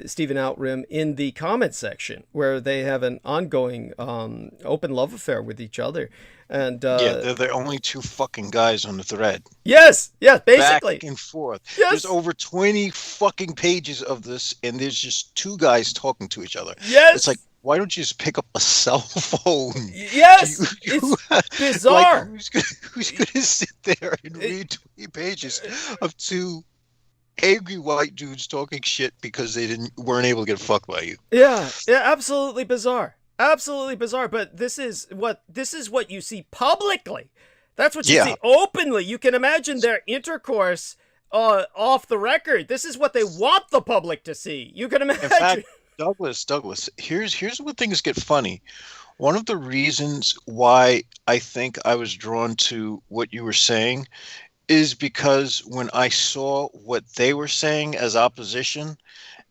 Stephen Outram in the comment section, where they have an ongoing open love affair with each other. And they're the only two fucking guys on the thread. Yes, basically. Back and forth. Yes. There's over 20 fucking pages of this, and there's just two guys talking to each other. Yes. It's like, why don't you just pick up a cell phone? Yes, it's bizarre. Like, who's gonna sit there and read 20 pages of two angry white dudes talking shit because they weren't able to get fucked by you? Yeah, absolutely bizarre. Absolutely bizarre. But this is what you see publicly. That's what you see openly. You can imagine their intercourse off the record. This is what they want the public to see. You can imagine. In fact, Douglas, here's where things get funny. One of the reasons why I think I was drawn to what you were saying is because when I saw what they were saying as opposition,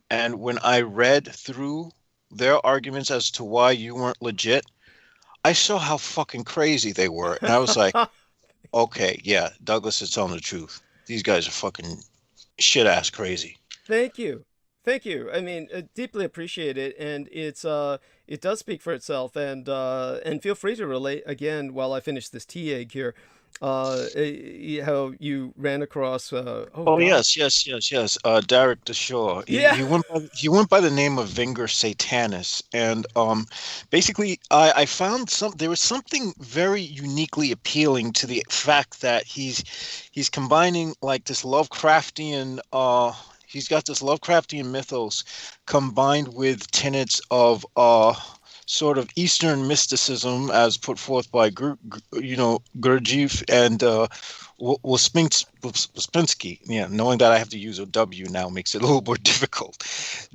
and when I read through their arguments as to why you weren't legit, I saw how fucking crazy they were. And I was like, okay, yeah, Douglas is telling the truth. These guys are fucking shit-ass crazy. Thank you. I mean, deeply appreciate it, and it does speak for itself. And feel free to relate again while I finish this tea egg here. How you ran across? Yes. Derek DeShaw. He went by the name of Vinger Satanis, and basically, I found there was something very uniquely appealing to the fact that he's combining like this Lovecraftian. He's got this Lovecraftian mythos combined with tenets of sort of Eastern mysticism as put forth by Gurdjieff and Wyspinski. Yeah, knowing that I have to use a W now makes it a little more difficult.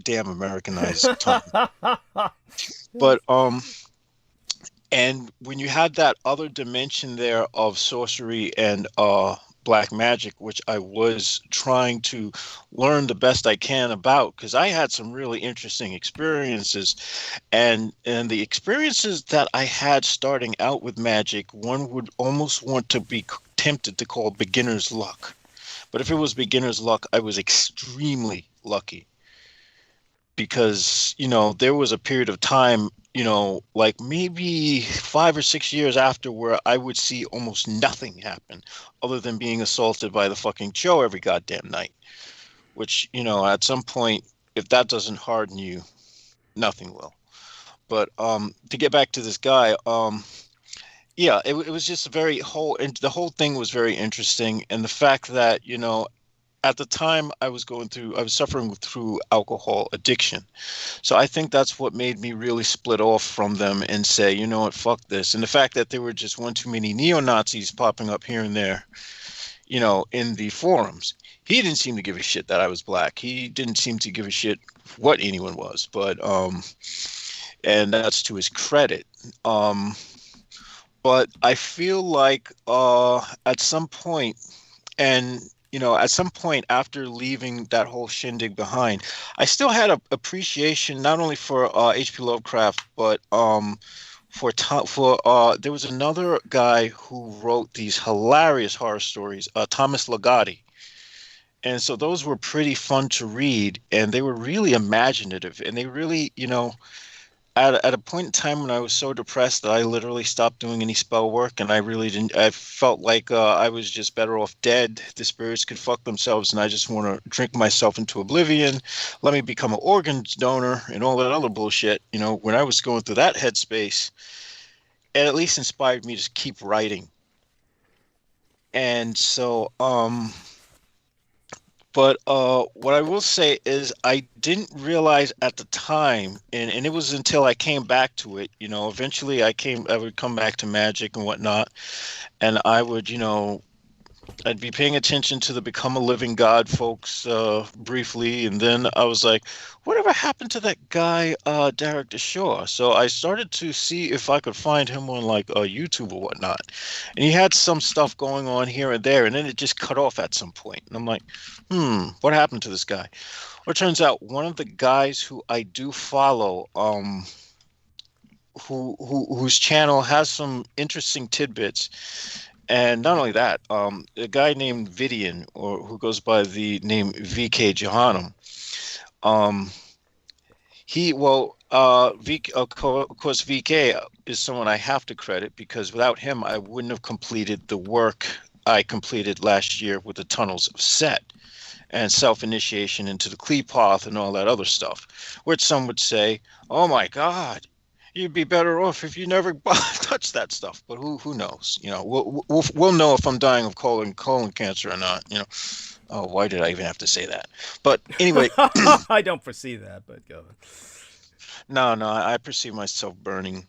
Damn Americanized tongue. But and when you had that other dimension there of sorcery and black magic, which I was trying to learn the best I can about, because I had some really interesting experiences, and the experiences that I had starting out with magic, one would almost want to be tempted to call beginner's luck. But if it was beginner's luck, I was extremely lucky, because there was a period of time, like maybe 5 or 6 years after, where I would see almost nothing happen other than being assaulted by the fucking Joe every goddamn night, which, at some point, if that doesn't harden you, nothing will. But to get back to this guy, yeah, it was just a very whole, and the whole thing was very interesting. And the fact that, at the time I was suffering through alcohol addiction. So I think that's what made me really split off from them and say, you know what, fuck this. And the fact that there were just one too many neo-Nazis popping up here and there, in the forums. He didn't seem to give a shit that I was black. He didn't seem to give a shit what anyone was, but and that's to his credit. But I feel like at some point, and at some point after leaving that whole shindig behind, I still had an appreciation not only for H.P. Lovecraft, but there was another guy who wrote these hilarious horror stories, Thomas Ligotti. And so those were pretty fun to read, and they were really imaginative, and they really, at a point in time when I was so depressed that I literally stopped doing any spell work, and I felt like I was just better off dead. The spirits could fuck themselves, and I just want to drink myself into oblivion. Let me become an organ donor and all that other bullshit. When I was going through that headspace, it at least inspired me to keep writing. And so, but what I will say is I didn't realize at the time, and it was until I came back to it, eventually I would come back to magic and whatnot, and I would, I'd be paying attention to the Become a Living God folks briefly, and then I was like, whatever happened to that guy, Derek DeShaw? So I started to see if I could find him on like YouTube or whatnot, and he had some stuff going on here and there, and then it just cut off at some point, and I'm like, what happened to this guy? Well, it turns out one of the guys who I do follow, whose channel has some interesting tidbits. And not only that, a guy named Vidian, or who goes by the name VK Johannem, of course, VK is someone I have to credit, because without him, I wouldn't have completed the work I completed last year with the Tunnels of Set and self-initiation into the Qliphoth and all that other stuff, which some would say, oh my God, you'd be better off if you never touched that stuff. But who knows? We'll know if I'm dying of colon cancer or not. Oh, why did I even have to say that? But anyway, I don't foresee that, but go ahead. No, I perceive myself burning,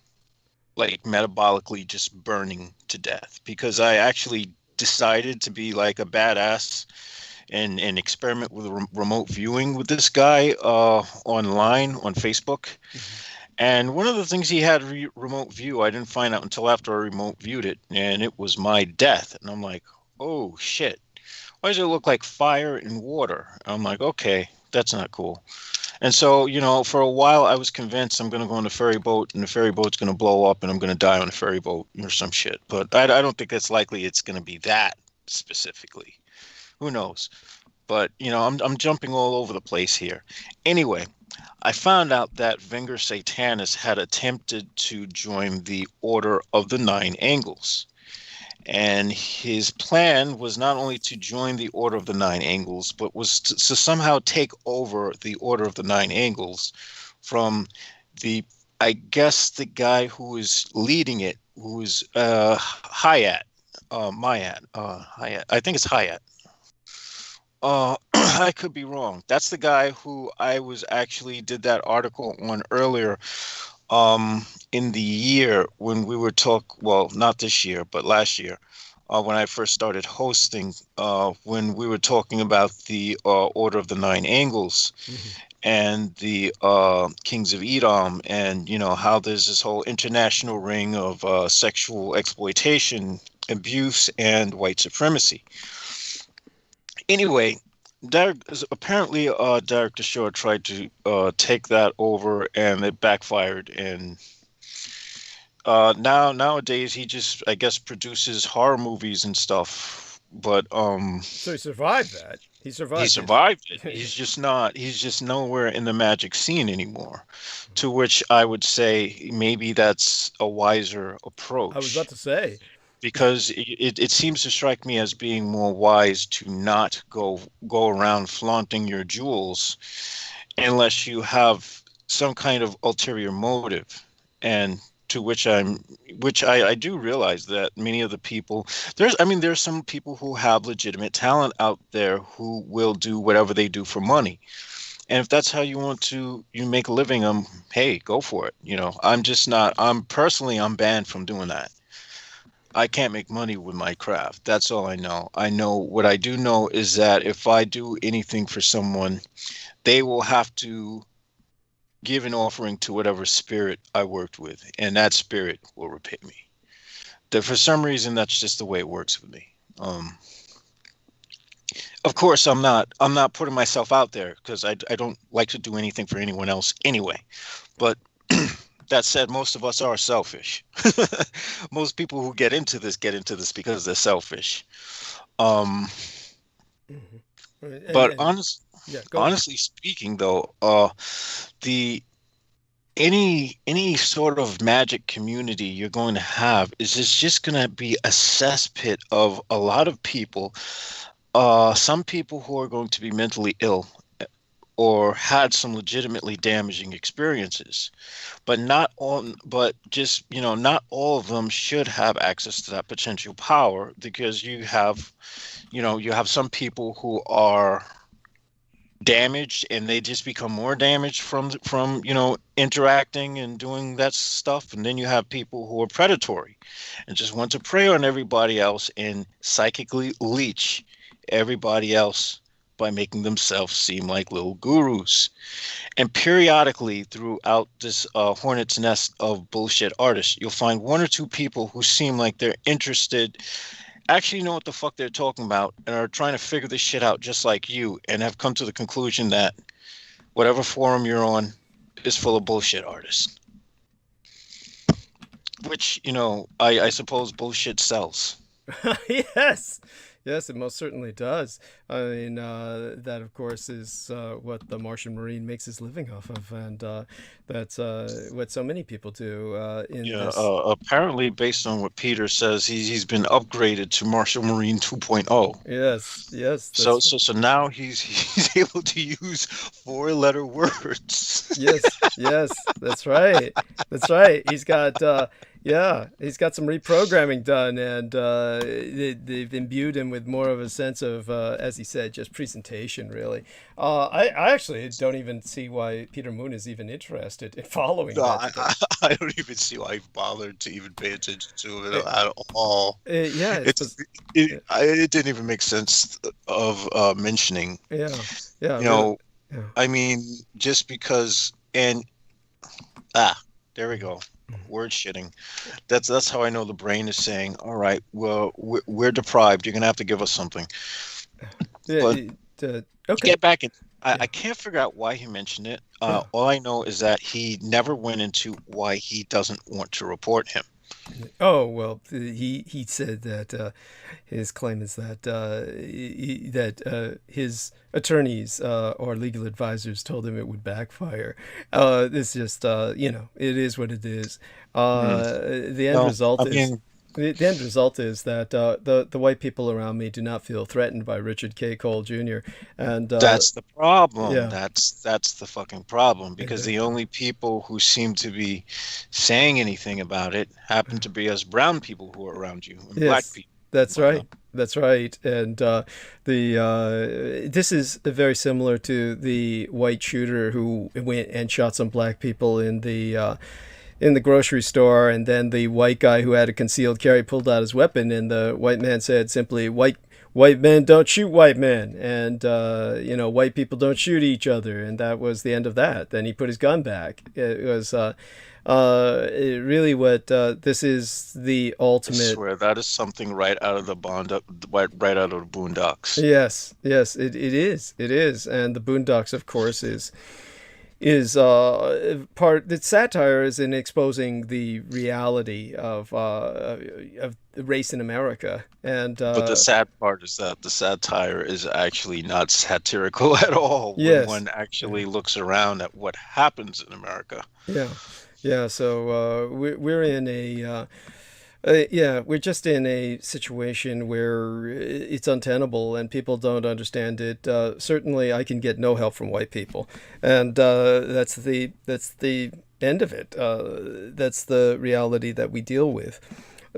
like metabolically just burning to death, because I actually decided to be like a badass and experiment with remote viewing with this guy online on Facebook. Mm-hmm. And one of the things he had remote view, I didn't find out until after I remote viewed it, and it was my death. And I'm like, oh shit, why does it look like fire and water? And I'm like, okay, that's not cool. And so, for a while I was convinced I'm going to go on a ferry boat, and the ferry boat's going to blow up and I'm going to die on a ferry boat or some shit. But I don't think it's likely it's going to be that specifically. Who knows? But, I'm jumping all over the place here. Anyway, I found out that Wenger Satanis had attempted to join the Order of the Nine Angles. And his plan was not only to join the Order of the Nine Angles, but was to somehow take over the Order of the Nine Angles from the guy who is leading it, who is Hayat. I think it's Hayat. I could be wrong. That's the guy who I was actually did that article on earlier in the year when we were not this year, but last year, when I first started hosting, when we were talking about the Order of the Nine Angles, mm-hmm. and the Kings of Edom, and, how there's this whole international ring of sexual exploitation, abuse, and white supremacy. Anyway, Derek DeShaw tried to take that over, and it backfired. And nowadays he just, I guess, produces horror movies and stuff. But so he survived that. He survived it. He's just nowhere in the magic scene anymore. To which I would say maybe that's a wiser approach. I was about to say. Because it seems to strike me as being more wise to not go around flaunting your jewels unless you have some kind of ulterior motive. And which I do realize that many of the people, there's some people who have legitimate talent out there who will do whatever they do for money. And if that's how you want to make a living, hey, go for it. I'm banned from doing that. I can't make money with my craft. That's all I know. What I do know is that if I do anything for someone, they will have to give an offering to whatever spirit I worked with, and that spirit will repay me. For some reason, that's just the way it works with me. Of course, I'm not putting myself out there because I don't like to do anything for anyone else anyway. But that said, most of us are selfish. Most people who get into this because they're selfish. But honestly speaking, though, any sort of magic community you're going to have is just going to be a cesspit of a lot of people. Some people who are going to be mentally ill or had some legitimately damaging experiences, but not all of them should have access to that potential power, because you have some people who are damaged and they just become more damaged from interacting and doing that stuff, and then you have people who are predatory and just want to prey on everybody else and psychically leech everybody else by making themselves seem like little gurus. And periodically throughout this hornet's nest of bullshit artists, you'll find one or two people who seem like they're interested, actually know what the fuck they're talking about, and are trying to figure this shit out just like you, and have come to the conclusion that whatever forum you're on is full of bullshit artists. Which, I suppose bullshit sells. Yes, it most certainly does. I mean, that, of course, is what the Martian Marine makes his living off of, and that's what so many people do. Apparently, based on what Peter says, he's been upgraded to Martian Marine 2.0. Yes. So now he's able to use 4-letter words. Yes, that's right. He's got. He's got some reprogramming done, and they've imbued him with more of a sense of, as he said, just presentation, really. I actually don't even see why Peter Moon is even interested in following that. I don't even see why he bothered to even pay attention to it at all. It didn't even make sense of mentioning. I mean, just because, and there we go. Word shitting. That's how I know the brain is saying, all right, well, we're deprived. You're gonna have to give us something. Okay. Get back in. I can't figure out why he mentioned it. All I know is that he never went into why he doesn't want to report him. Oh, well, he said that his claim is that his attorneys or legal advisors told him it would backfire. It's just, it is what it is. The end result is that the white people around me do not feel threatened by Richard K. Cole Jr. And that's the problem. Yeah. That's the fucking problem, because the only people who seem to be saying anything about it happen to be us brown people who are around you, and black people. That's right. That's right. And this is very similar to the white shooter who went and shot some black people in the grocery store, and then the white guy who had a concealed carry pulled out his weapon, and the white man said simply, white men don't shoot white men, and white people don't shoot each other, and that was the end of that. Then he put his gun back. It was really what this is the ultimate. I swear that is something right out of the Boondocks. Yes, it is, and the Boondocks, of course, is part. The satire is in exposing the reality of race in America, and but the sad part is that the satire is actually not satirical at all. When one actually looks around at what happens in America. Yeah. So we're in a Yeah, we're just in a situation where it's untenable and people don't understand it. Certainly, I can get no help from white people, and that's the end of it. That's the reality that we deal with.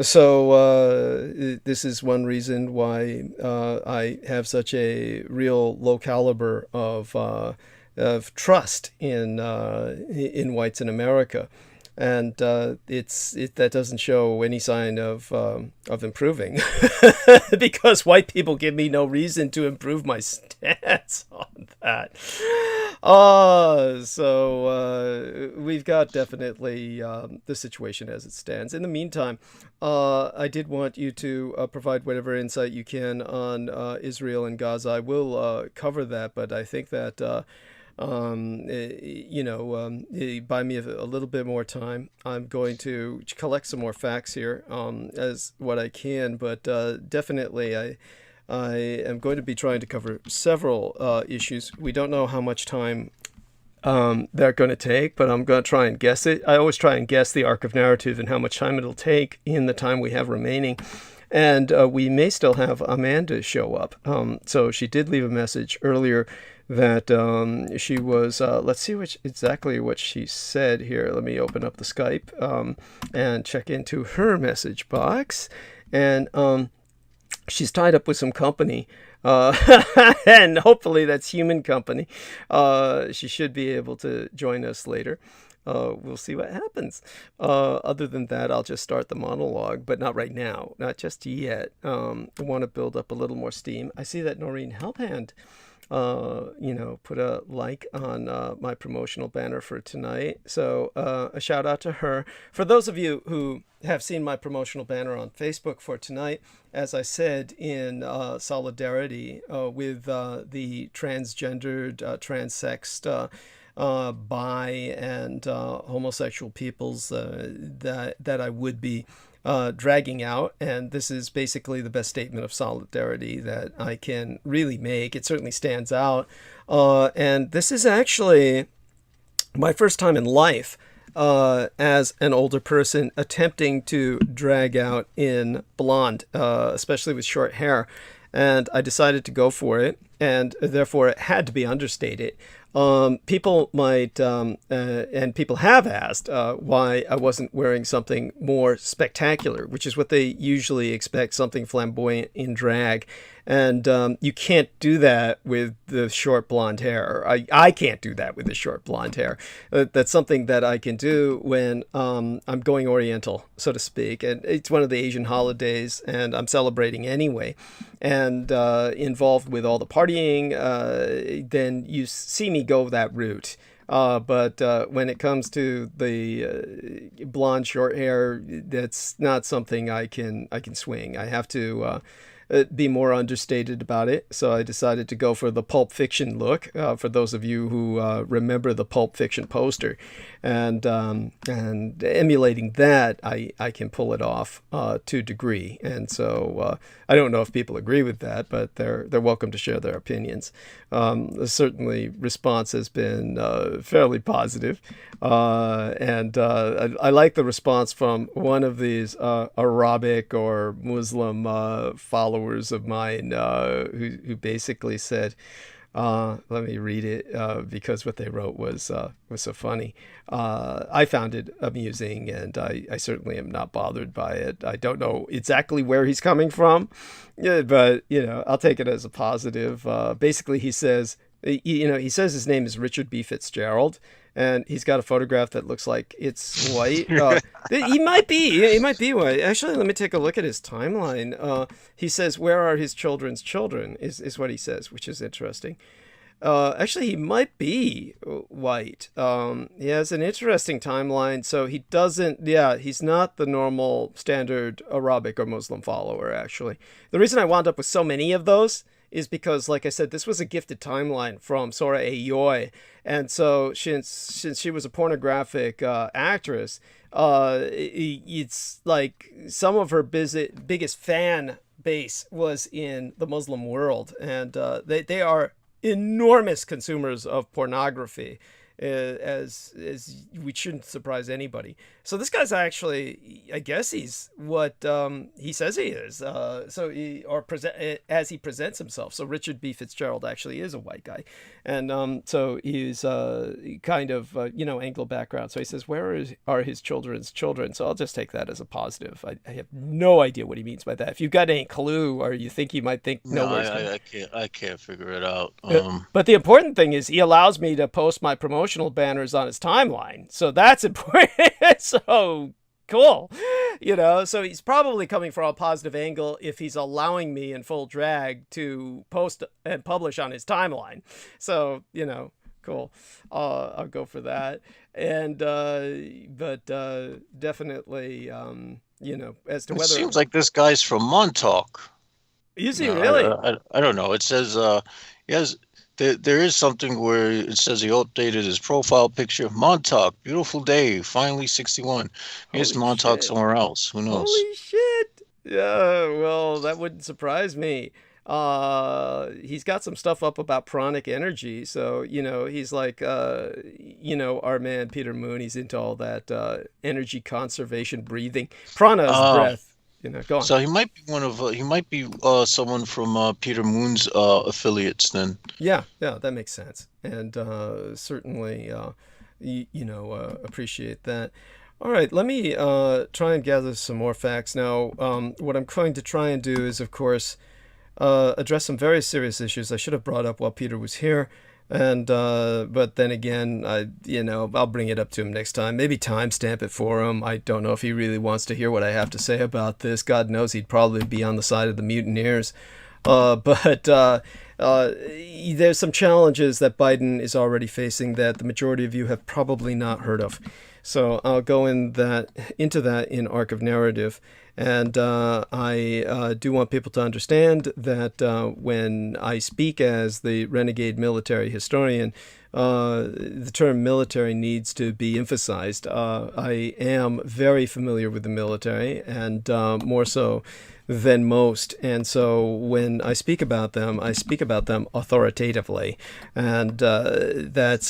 So this is one reason why I have such a real low caliber of trust in whites in America. And that doesn't show any sign of improving because white people give me no reason to improve my stance on that. So we've got definitely the situation as it stands. In the meantime, I did want you to provide whatever insight you can on Israel and Gaza. I will cover that, but I think that buy me a little bit more time. I'm going to collect some more facts here as what I can, but definitely I am going to be trying to cover several issues. We don't know how much time they're going to take, but I'm going to try and guess it. I always try and guess the arc of narrative and how much time it'll take in the time we have remaining. And we may still have Amanda show up. So she did leave a message earlier that she was, let's see exactly what she said here. Let me open up the Skype and check into her message box. And she's tied up with some company. And hopefully that's human company. She should be able to join us later. We'll see what happens. Other than that, I'll just start the monologue, but not right now, not just yet. I want to build up a little more steam. I see that Noreen Helphand, put a like on my promotional banner for tonight. So a shout out to her. For those of you who have seen my promotional banner on Facebook for tonight, as I said, in solidarity with the transgendered, transsexed, bi and homosexual peoples that I would be dragging out, and this is basically the best statement of solidarity that I can really make. It certainly stands out, and this is actually my first time in life as an older person attempting to drag out in blonde, especially with short hair, and I decided to go for it, and therefore it had to be understated. People might, and people have asked why I wasn't wearing something more spectacular, which is what they usually expect, something flamboyant in drag. And you can't do that with the short blonde hair. I can't do that with the short blonde hair. That's something that I can do when I'm going Oriental, so to speak. And it's one of the Asian holidays, and I'm celebrating anyway. And involved with all the partying, then you see me go that route. But when it comes to the blonde short hair, that's not something I can swing. I have to be more understated about it. So I decided to go for the Pulp Fiction look, for those of you who remember the Pulp Fiction poster. And emulating that, I can pull it off to a degree. And so I don't know if people agree with that, but they're welcome to share their opinions. Certainly response has been fairly positive. And I like the response from one of these Arabic or Muslim followers of mine who basically said, let me read it because what they wrote was so funny. I found it amusing, and I certainly am not bothered by it. I don't know exactly where he's coming from, but I'll take it as a positive. Basically, he says his name is Richard B. Fitzgerald, and he's got a photograph that looks like it's white. He might be white. Actually, let me take a look at his timeline. He says, "Where are his children's children?" is what he says, which is interesting. Actually, he might be white. He has an interesting timeline. So he doesn't, he's not the normal standard Arabic or Muslim follower, actually. The reason I wound up with so many of those is because, like I said, this was a gifted timeline from Sora Ayoy. And so since she was a pornographic actress, it's like some of her biggest fan base was in the Muslim world. And they are enormous consumers of pornography. as we shouldn't surprise anybody. So this guy's actually, I guess he's what he says he is. As he presents himself. So Richard B. Fitzgerald actually is a white guy, and so he's kind of Anglo background. So he says, "Where are his children's children?" So I'll just take that as a positive. I have no idea what he means by that. If you've got any clue, or you think he might think, I can't figure it out. But the important thing is he allows me to post my promotional banners on his timeline, so that's important. So cool, so he's probably coming from a positive angle if he's allowing me in full drag to post and publish on his timeline. So cool. I'll go for that. And but definitely as to whether it seems like this guy's from Montauk. Is he really? I don't know. It says yes. There is something where it says he updated his profile picture. Montauk, beautiful day, finally 61. Here's Montauk somewhere else. Who knows? Holy shit! Yeah, well, that wouldn't surprise me. He's got some stuff up about pranic energy, so he's like our man Peter Moon. He's into all that energy conservation, breathing. Prana is breath. Go on. So he might be someone from Peter Moon's affiliates then. Yeah, that makes sense, and certainly appreciate that. All right, let me try and gather some more facts now. What I'm going to try and do is, of course, address some very serious issues I should have brought up while Peter was here. And but then again, I'll bring it up to him next time. Maybe timestamp it for him. I don't know if he really wants to hear what I have to say about this. God knows he'd probably be on the side of the mutineers. But there's some challenges that Biden is already facing that the majority of you have probably not heard of. So I'll go into that in Arc of Narrative. And I do want people to understand that when I speak as the renegade military historian, the term military needs to be emphasized. I am very familiar with the military, and more so than most. And so when I speak about them authoritatively. And that's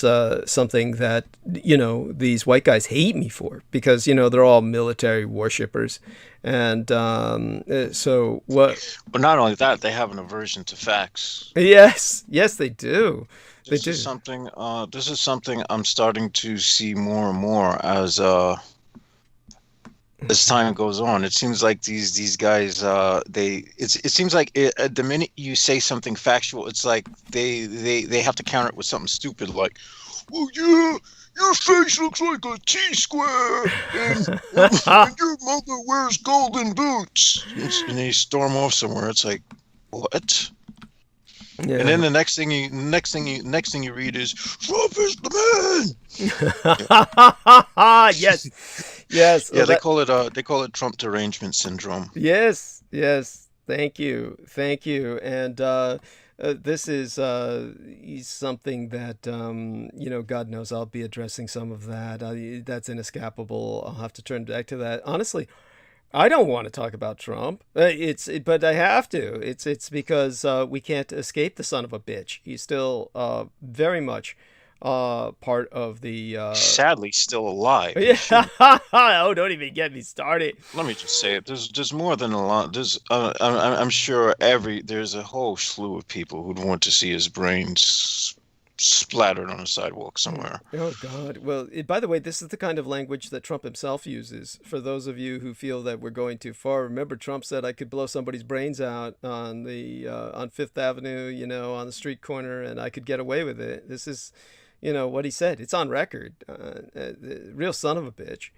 something that, these white guys hate me for, because, they're all military worshippers. And so what? But not only that, they have an aversion to facts. Yes, they do. This is something I'm starting to see more and more as time goes on. It seems like these guys it seems like the minute you say something factual, it's like they have to counter it with something stupid like, well, yeah, your face looks like a T-square, and your mother wears golden boots, and they storm off somewhere. It's like, what? Yeah. And then the next thing you read is, Trump is the man. Yes. Yeah, they call it Trump derangement syndrome. Yes. Thank you. And this is something that God knows I'll be addressing some of that. That's inescapable. I'll have to turn back to that. Honestly, I don't want to talk about Trump. But I have to. It's because we can't escape the son of a bitch. He's still very much part of the sadly still alive. Yeah. Oh, don't even get me started. Let me just say it. There's more than a lot. I'm sure there's a whole slew of people who'd want to see his brains splattered on a sidewalk somewhere. Oh God. Well, by the way, this is the kind of language that Trump himself uses. For those of you who feel that we're going too far, remember Trump said I could blow somebody's brains out on Fifth Avenue, on the street corner, and I could get away with it. This is what he said. It's on record. Real son of a bitch.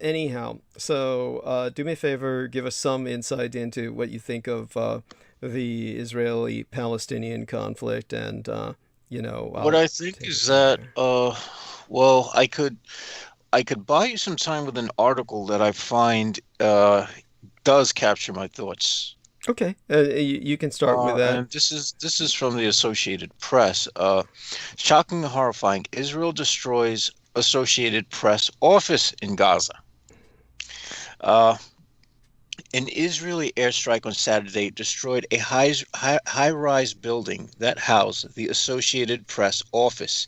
Anyhow, so do me a favor, give us some insight into what you think of the Israeli-Palestinian conflict, and what I think is that well, I could buy you some time with an article that I find does capture my thoughts. Okay, you can start with that. And this is from the Associated Press. Shocking and horrifying. Israel destroys Associated Press office in Gaza. An Israeli airstrike on Saturday destroyed a high-rise building that housed the Associated Press office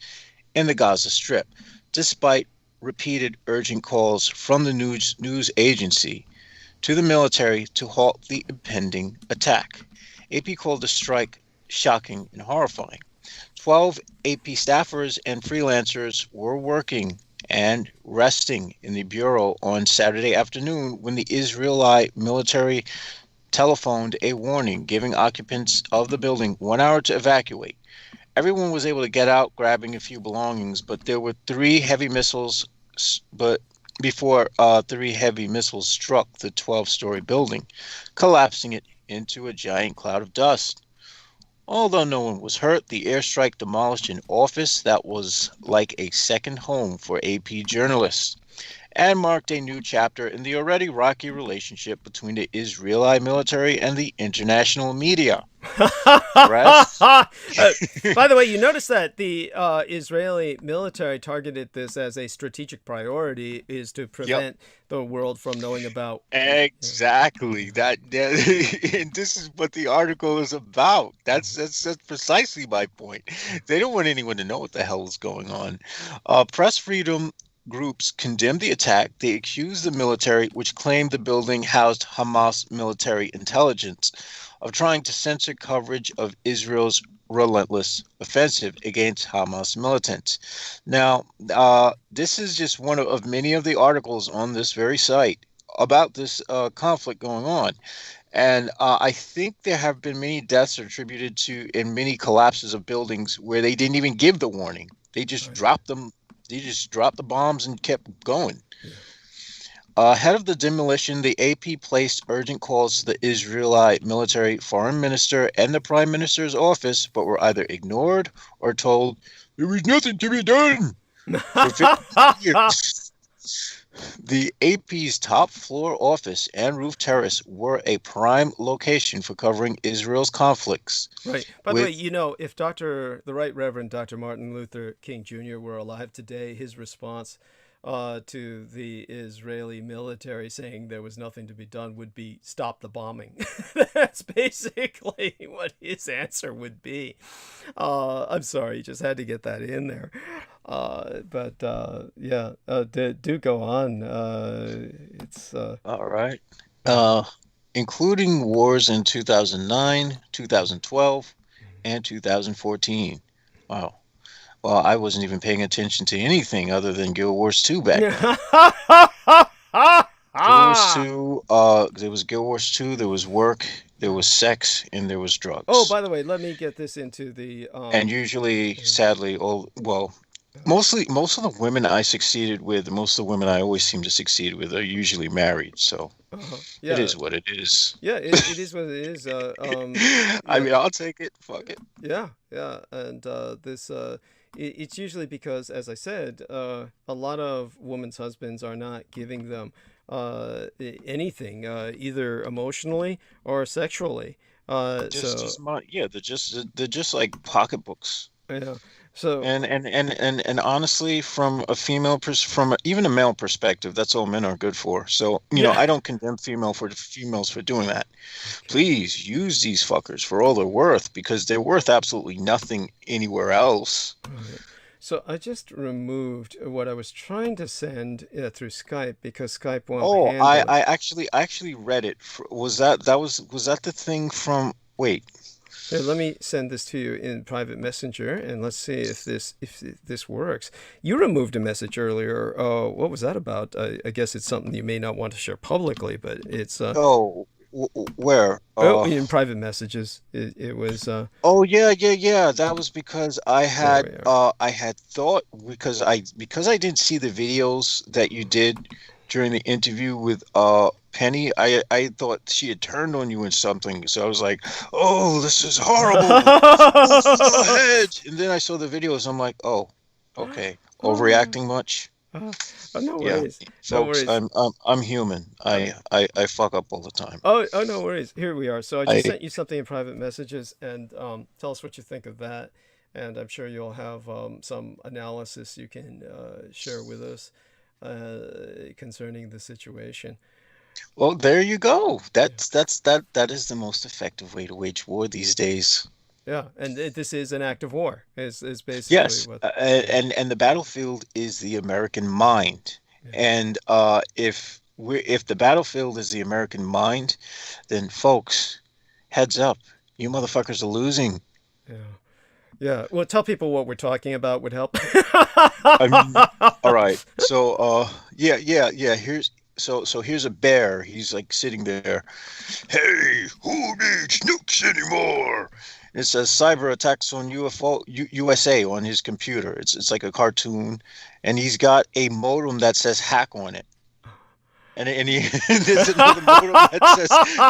in the Gaza Strip, despite repeated urgent calls from the news agency to the military to halt the impending attack. AP called the strike shocking and horrifying. 12 AP staffers and freelancers were working and resting in the bureau on Saturday afternoon when the Israeli military telephoned a warning, giving occupants of the building 1 hour to evacuate. Everyone was able to get out, grabbing a few belongings, but there were three heavy missiles before 3 heavy missiles struck the 12-story building, collapsing it into a giant cloud of dust. Although no one was hurt, the airstrike demolished an office that was like a second home for AP journalists and marked a new chapter in the already rocky relationship between the Israeli military and the international media. By the way, you notice that the Israeli military targeted this as a strategic priority, is to prevent the world from knowing about. Exactly. That and this is what the article is about. That's precisely my point. They don't want anyone to know what the hell is going on. Press freedom groups condemned the attack. They accused the military, which claimed the building housed Hamas military intelligence, of trying to censor coverage of Israel's relentless offensive against Hamas militants. Now, this is just one of many of the articles on this very site about this conflict going on. And I think there have been many deaths attributed to and many collapses of buildings where they didn't even give the warning. They just dropped them. They just dropped the bombs and kept going. Ahead of the demolition, the AP placed urgent calls to the Israeli military, foreign minister, and the prime minister's office, but were either ignored or told there was nothing to be done. For 50 years, the AP's top floor office and roof terrace were a prime location for covering Israel's conflicts. Right. By the way, you know, if the Right Reverend Dr. Martin Luther King Jr. were alive today, his response to the Israeli military saying there was nothing to be done would be stop the bombing. That's basically what his answer would be. I'm sorry, you just had to get that in there. Do go on. It's all right. Including wars in 2009, 2012, and 2014. Wow. Well, I wasn't even paying attention to anything other than Guild Wars 2 back then. There was Guild Wars 2, there was work, there was sex, and there was drugs. Oh, by the way, let me get this into the... and usually, sadly, most of the women I succeeded with, most of the women I always seem to succeed with are usually married, so it is what it is. Yeah, it is what it is. I mean, I'll take it. Fuck it. Yeah, and it's usually because, as I said, a lot of women's husbands are not giving them anything, either emotionally or sexually. They're just like pocketbooks. Yeah. So and honestly, from even a male perspective, that's all men are good for. So I don't condemn females for doing that. Please use these fuckers for all they're worth, because they're worth absolutely nothing anywhere else. Right. So I just removed what I was trying to send through Skype because Skype won't handle it. I actually read it. Was that the thing from? Wait. Here, let me send this to you in private messenger, and let's see if this works. You removed a message earlier. What was that about? I guess it's something you may not want to share publicly, but it's... where? In private messages. It was... Yeah. That was because I had thought, because I didn't see the videos that you did during the interview with Penny, I thought she had turned on you in something, so I was like, "Oh, this is horrible!" And then I saw the videos. I'm like, "Oh, okay, overreacting much?" No worries. Yeah. Folks, no worries. I'm human. I fuck up all the time. Oh, no worries. Here we are. So I just sent you something in private messages, and tell us what you think of that. And I'm sure you'll have some analysis you can share with us concerning the situation. Well, there you go. That is the most effective way to wage war these days. Yeah, and this is an act of war. Is basically Yes, what. and the battlefield is the American mind. Yeah. And if the battlefield is the American mind, then folks, heads up, you motherfuckers are losing. Yeah. Yeah. Well, tell people what we're talking about would help. All right. So, here's a bear. He's like sitting there. Hey, who needs nukes anymore? It says cyber attacks on USA on his computer. It's like a cartoon, and he's got a modem that says hack on it. And there's another modem that says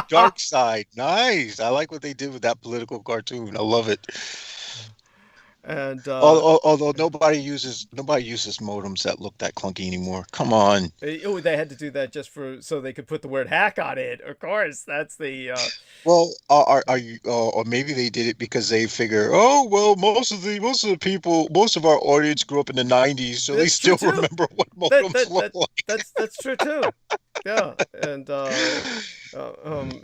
dark side. Nice. I like what they did with that political cartoon. I love it. And although nobody uses modems that look that clunky anymore. Come on. Oh, they had to do that just so they could put the word hack on it. Of course, that's the. Well, are you? Or maybe they did it because they figure, oh well, most of our audience grew up in the '90s, so they still remember what modems look like. That's true too. Yeah, and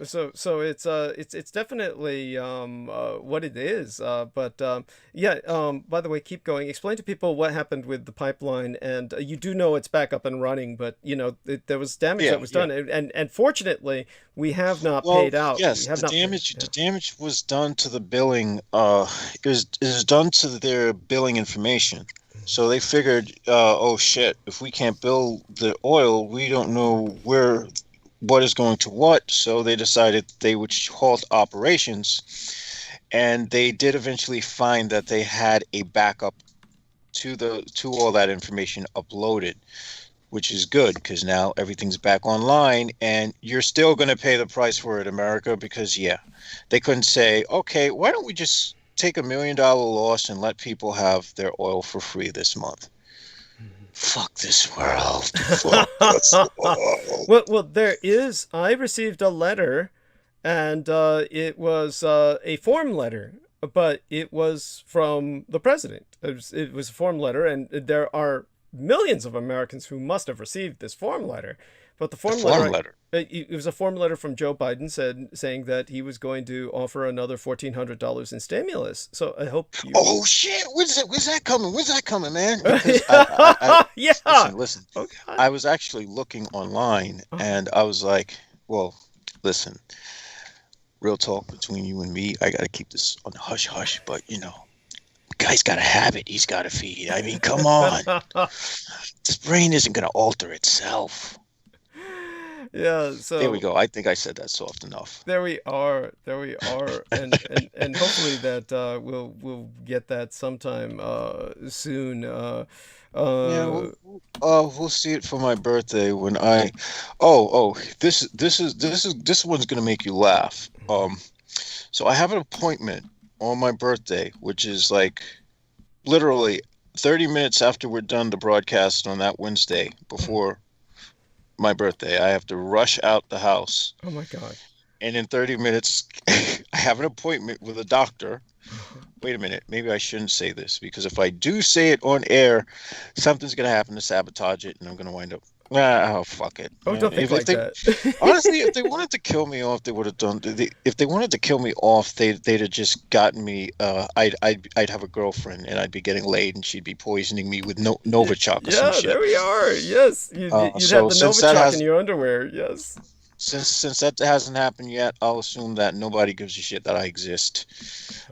so it's definitely what it is. But by the way, keep going. Explain to people what happened with the pipeline, and you do know it's back up and running, but there was damage that was done, and fortunately we have not paid out. Yes, the damage was done to the billing. It was done to their billing information. So they figured, oh shit, if we can't bill the oil, we don't know what is going to what. So they decided they would halt operations, and they did eventually find that they had a backup to all that information uploaded, which is good because now everything's back online, and you're still going to pay the price for it, America, because they couldn't say, okay, why don't we just take $1 million loss and let people have their oil for free this month. Fuck this world. Fuck this world. Well, I received a letter, and it was a form letter, but it was from the president. It was a form letter, and there are millions of Americans who must have received this form letter. But the form letter. It was a form letter from Joe Biden saying that he was going to offer another $1,400 in stimulus. So I hope. Oh shit! When's that coming? When's that coming, man? Listen. Oh, I was actually looking online, and I was like, "Well, listen. Real talk between you and me. I got to keep this on the hush hush, but guy's got a habit he's got to feed. I mean, come on. This brain isn't going to alter itself." Yeah, so there we go. I think I said that soft enough. There we are, and hopefully that we'll get that sometime soon. We'll see it for my birthday when this one's gonna make you laugh. So I have an appointment on my birthday, which is like literally 30 minutes after we're done the broadcast on that Wednesday before my birthday. I have to rush out the house. Oh my god. And in 30 minutes I have an appointment with a doctor. Wait a minute, maybe I shouldn't say this, because if I do say it on air, something's going to happen to sabotage it, and I'm going to wind up fuck it. Oh, don't think like that. Honestly, if they wanted to kill me off, they would have done. If they wanted to kill me off, they'd have just gotten me. I'd have a girlfriend, and I'd be getting laid, and she'd be poisoning me with Novichok or some shit. Yeah, there we are. Yes, you'd have the Novichok in your underwear. Yes. Since that hasn't happened yet, I'll assume that nobody gives a shit that I exist.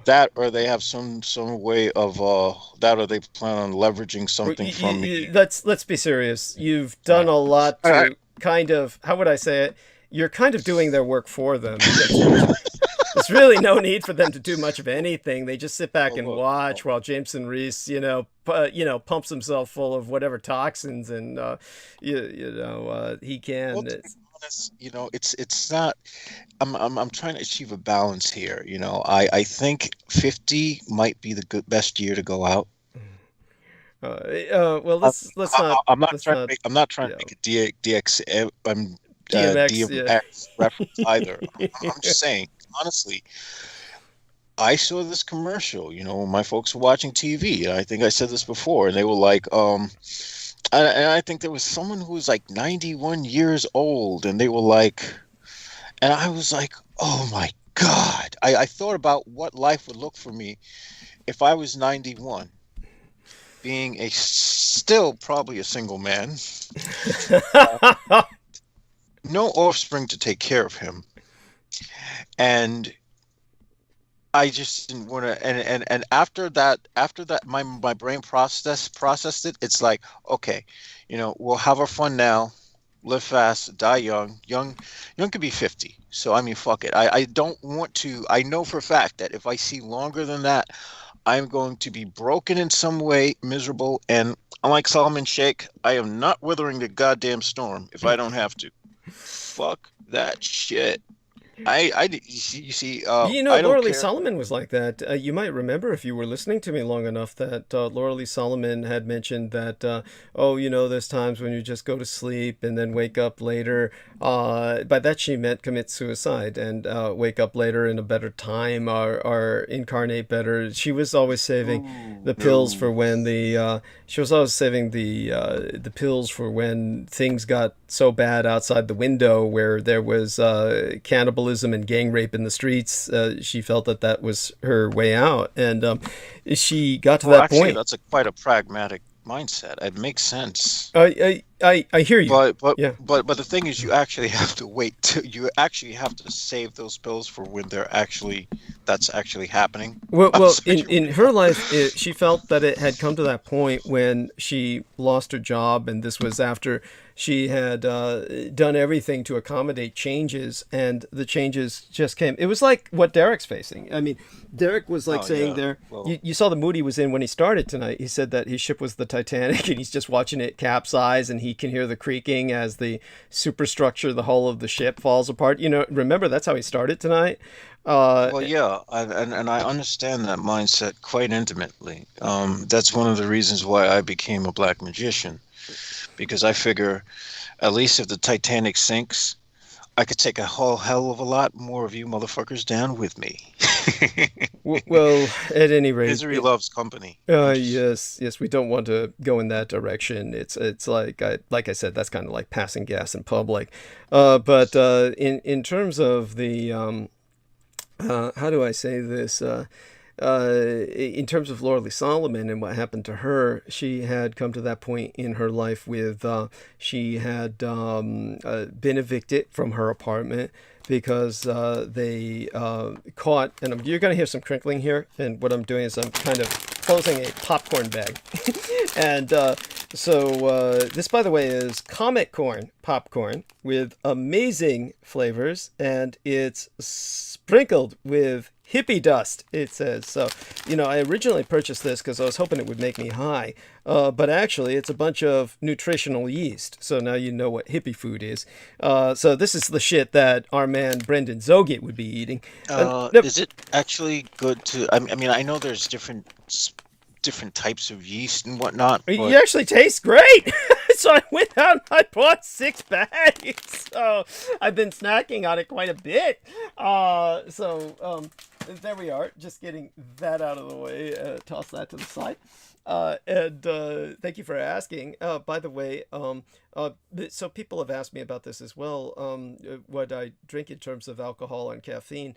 That, or they have some way of that, or they plan on leveraging something from me. Let's be serious. You've done a lot to kind of, how would I say it? You're kind of doing their work for them. There's really no need for them to do much of anything. They just sit back and watch while Jameson Reese, pumps himself full of whatever toxins and he can. Well, it's not. I'm trying to achieve a balance here. I think 50 might be the best year to go out. Well, let's not. I'm not trying to make a DMX reference either. I'm just saying, honestly, I saw this commercial. My folks were watching TV. I think I said this before, and they were like, and I think there was someone who was like 91 years old, and they were like, and I was like, oh my God, I thought about what life would look for me if I was 91, being still probably a single man, no offspring to take care of him, and I just didn't want to. And after that, my brain processed it. It's like, okay, we'll have our fun now, live fast, die young. Young could be 50. So I mean, fuck it. I don't want to. I know for a fact that if I see longer than that, I'm going to be broken in some way, miserable. And unlike Solomon Sheikh, I am not weathering the goddamn storm if I don't have to. Fuck that shit. You see, Laura Lee Solomon was like that. You might remember, if you were listening to me long enough, that Laura Lee Solomon had mentioned that, there's times when you just go to sleep and then wake up later. By that she meant commit suicide and wake up later in a better time or incarnate better. She was always saving the pills for when the pills for when things got so bad outside the window where there was cannibalism and gang rape in the streets. She felt that was her way out, and she got to that point. That's quite a pragmatic mindset. It makes sense. I hear you. But the thing is, you actually have to wait. You actually have to save those pills for when that's actually happening. Well, in her life, she felt that it had come to that point when she lost her job, and this was after she had done everything to accommodate changes, and the changes just came. It was like what Derek's facing. I mean, Derek was saying there, well, you saw the mood he was in when he started tonight. He said that his ship was the Titanic, and he's just watching it capsize, and he can hear the creaking as the superstructure, the hull of the ship falls apart. Remember, that's how he started tonight. And I understand that mindset quite intimately. That's one of the reasons why I became a black magician, because I figure, at least if the Titanic sinks, I could take a whole hell of a lot more of you motherfuckers down with me. Well, at any rate, misery loves company. Yes, we don't want to go in that direction. It's like I said, that's kind of like passing gas in public. But in terms of the how do I say this? In terms of Laura Lee Solomon and what happened to her, she had come to that point in her life with she had been evicted from her apartment because they caught, and you're going to hear some crinkling here, and what I'm doing is I'm kind of closing a popcorn bag. And so this, by the way, is Comet Corn popcorn with amazing flavors, and it's sprinkled with hippie dust, it says. So, I originally purchased this because I was hoping it would make me high, but actually it's a bunch of nutritional yeast. So now you know what hippie food is. So this is the shit that our man Brendan Zogit would be eating. Is it actually good to? I mean, I know there's different types of yeast and whatnot. But... It actually tastes great. So I went out and I bought 6 bags. So I've been snacking on it quite a bit. There we are. Just getting that out of the way. Toss that to the side. And thank you for asking. By the way, so people have asked me about this as well. What I drink in terms of alcohol and caffeine.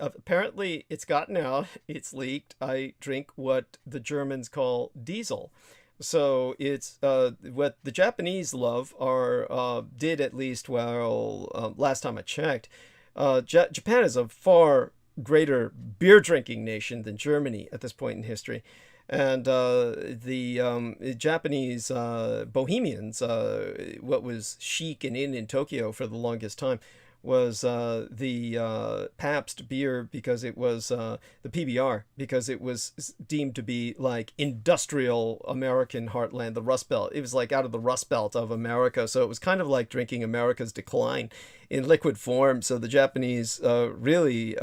Apparently it's gotten out. It's leaked. I drink what the Germans call diesel. So it's what the Japanese love, or did at least last time I checked. Japan is a far greater beer drinking nation than Germany at this point in history. And the Japanese bohemians, what was chic and in Tokyo for the longest time, was the Pabst beer, because it was the PBR, because it was deemed to be like industrial American heartland, the Rust Belt. It was like out of the Rust Belt of America. So it was kind of like drinking America's decline in liquid form. So the Japanese really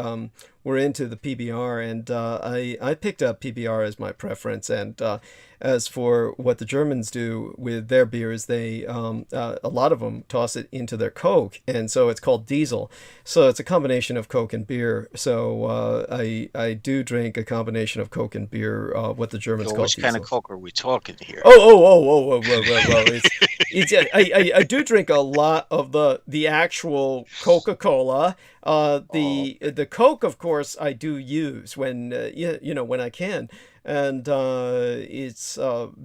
were into the PBR, and I picked up PBR as my preference. And as for what the Germans do with their beers, they a lot of them toss it into their Coke, and so it's called Diesel. So it's a combination of Coke and beer. So I do drink a combination of Coke and beer, what the Germans call which Diesel. kind of Coke are we talking here? Whoa. I do drink a lot of the actual Coca-Cola. The Coke, of course, I do use when when I can, and it's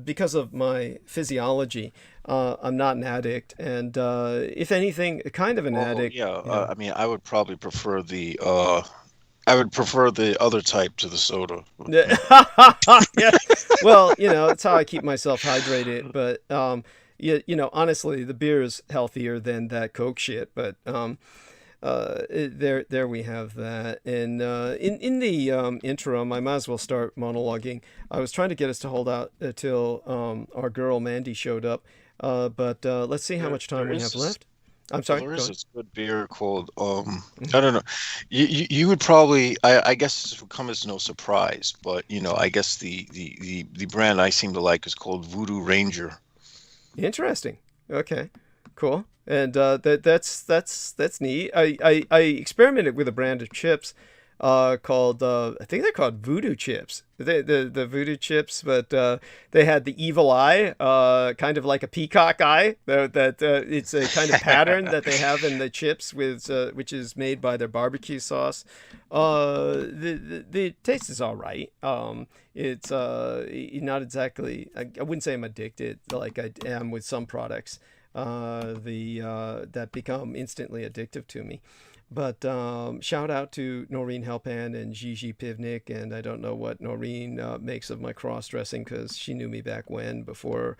because of my physiology. I'm not an addict, and if anything, kind of an addict. Yeah, I mean, I would probably prefer the other type to the soda. Yeah. Well, it's how I keep myself hydrated. But honestly, the beer is healthier than that Coke shit. But there we have that. And in the interim, I might as well start monologuing. I was trying to get us to hold out till our girl Mandy showed up. But let's see how much time we have left. I'm sorry. There is this good beer called I don't know. You would probably I guess this would come as no surprise, but I guess the brand I seem to like is called Voodoo Ranger. Interesting. Okay. Cool. And that's neat. I experimented with a brand of chips called I think they're called Voodoo chips. The Voodoo chips, but they had the evil eye, kind of like a peacock eye. That it's a kind of pattern that they have in the chips with which is made by their barbecue sauce. The taste is all right. It's not exactly. I wouldn't say I'm addicted like I am with some products. That become instantly addictive to me. But shout out to Noreen Helpan and Gigi Pivnik, and I don't know what Noreen makes of my cross-dressing because she knew me back when, before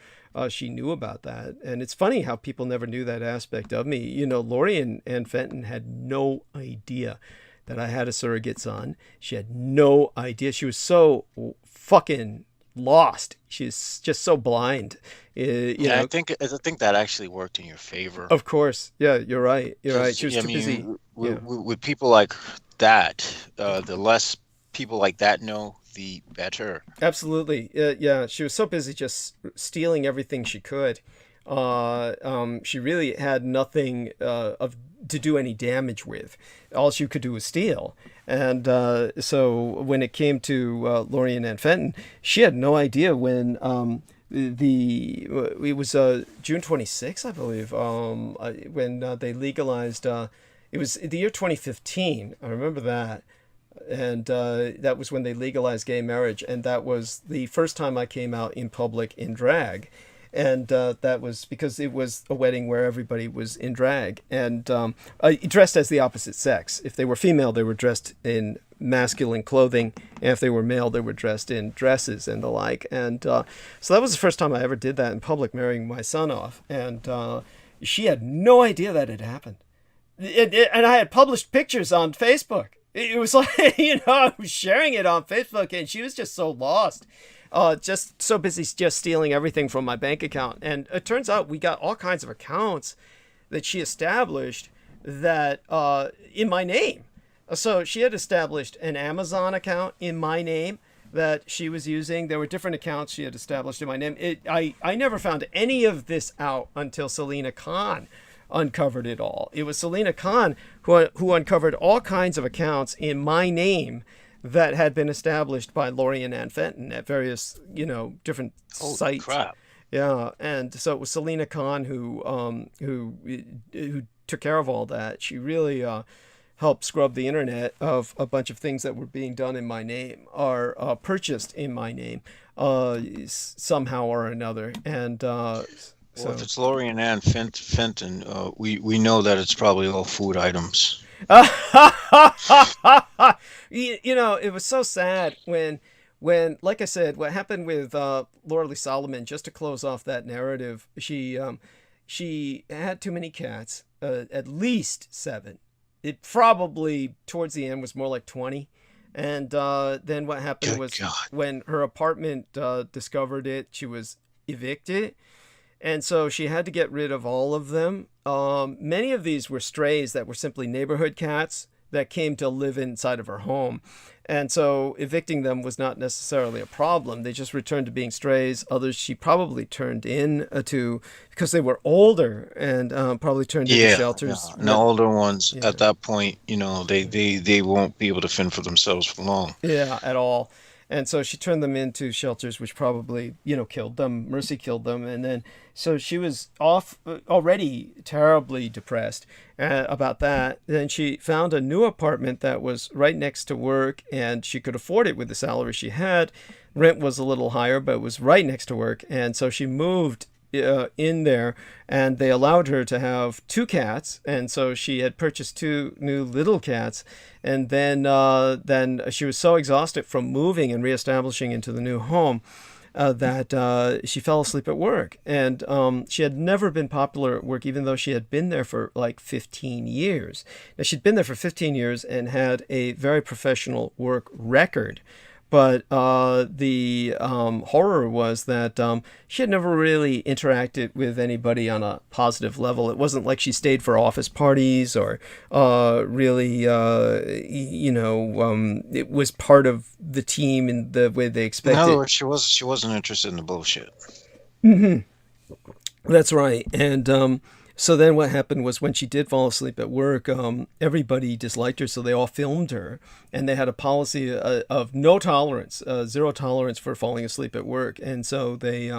she knew about that. And it's funny how people never knew that aspect of me. Lori and Fenton had no idea that I had a surrogate son. She had no idea. She was so fucking lost. She's just so blind. I think that actually worked in your favor. Of course. Yeah, you're right. You're right. She was too busy. With people like that, the less people like that know, the better. Absolutely. Yeah, she was so busy just stealing everything she could. She really had nothing to do any damage with. All she could do was steal. And so when it came to Lorien and Fenton, she had no idea when it was June 26th, I believe, when they legalized. It was the year 2015. I remember that. And that was when they legalized gay marriage. And that was the first time I came out in public in drag. And that was because it was a wedding where everybody was in drag and dressed as the opposite sex. If they were female, they were dressed in masculine clothing. And if they were male, they were dressed in dresses and the like. And so that was the first time I ever did that in public, marrying my son off. And she had no idea that had happened. And I had published pictures on Facebook. It was like, I was sharing it on Facebook, and she was just so lost. Just so busy just stealing everything from my bank account. And it turns out we got all kinds of accounts that she established that in my name. So she had established an Amazon account in my name that she was using. There were different accounts she had established in my name. I never found any of this out until Selena Khan uncovered it all. It was Selena Khan who uncovered all kinds of accounts in my name that had been established by Lorien and Fenton at various, different sites. Crap. Yeah, and so it was Selena Khan who took care of all that. She really helped scrub the internet of a bunch of things that were being done in my name or purchased in my name somehow or another. And well, if it's Lorien and Fenton, we know that it's probably all food items. It was so sad when, like I said, what happened with Laura Lee Solomon, just to close off that narrative, she had too many cats, at least 7. It probably, towards the end, was more like 20. And then what happened was when her apartment discovered it, she was evicted. And so she had to get rid of all of them. Many of these were strays that were simply neighborhood cats that came to live inside of her home. And so evicting them was not necessarily a problem. They just returned to being strays. Others she probably turned in to, because they were older, and probably turned into shelters. Yeah. And the older ones, at that point, they won't be able to fend for themselves for long. Yeah, at all. And so she turned them into shelters, which probably, killed them. Mercy killed them. And then, so she was already terribly depressed about that. Then she found a new apartment that was right next to work, and she could afford it with the salary she had. Rent was a little higher, but it was right next to work. And so she moved in there, and they allowed her to have 2 cats, and so she had purchased 2 new little cats. And then she was so exhausted from moving and reestablishing into the new home that she fell asleep at work. And she had never been popular at work, even though she had been there for like 15 years. Now, she'd been there for 15 years and had a very professional work record. But the horror was that she had never really interacted with anybody on a positive level. It wasn't like she stayed for office parties or really, it was part of the team in the way they expected. In other words, she wasn't interested in the bullshit. Mm-hmm. That's right. And so then what happened was, when she did fall asleep at work, everybody disliked her, so they all filmed her. And they had a policy of no tolerance, 0 tolerance for falling asleep at work. And so they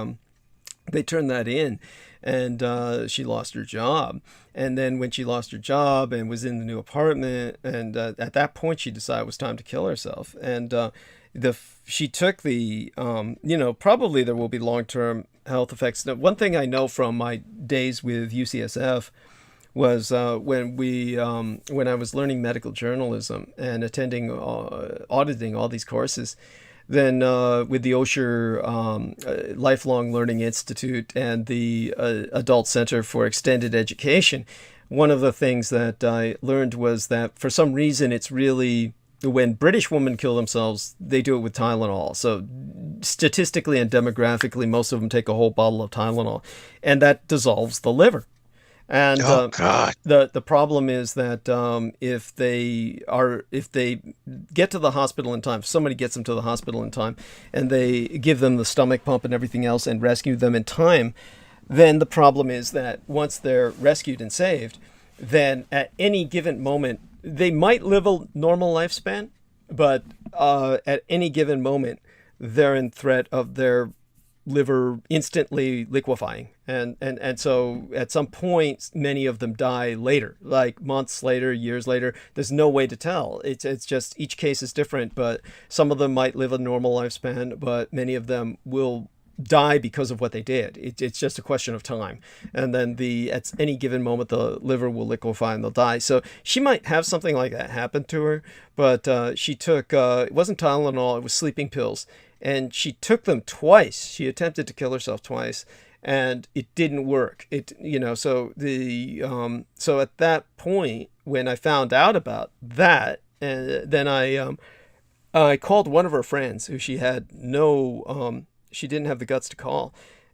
turned that in, and she lost her job. And then when she lost her job and was in the new apartment, and at that point she decided it was time to kill herself. And she took the, probably there will be long-term health effects. Now, one thing I know from my days with UCSF was when I was learning medical journalism and auditing all these courses, then with the Osher Lifelong Learning Institute and the Adult Center for Extended Education, one of the things that I learned was that for some reason it's really, when British women kill themselves, they do it with Tylenol. So statistically and demographically, most of them take a whole bottle of Tylenol, and that dissolves the liver. And the problem is that if they get to the hospital in time, if somebody gets them to the hospital in time, and they give them the stomach pump and everything else and rescue them in time, then the problem is that once they're rescued and saved, then at any given moment, they might live a normal lifespan, but at any given moment, they're in threat of their liver instantly liquefying. And so at some point, many of them die later, like months later, years later. There's no way to tell. It's just each case is different, but some of them might live a normal lifespan, but many of them will die because of what they did. It's just a question of time. And then at any given moment, the liver will liquefy and they'll die. So she might have something like that happen to her, but she took, it wasn't Tylenol, it was sleeping pills. And she took them twice. She attempted to kill herself twice, and it didn't work. So at that point, when I found out about that, then I called one of her friends who she had she didn't have the guts to call,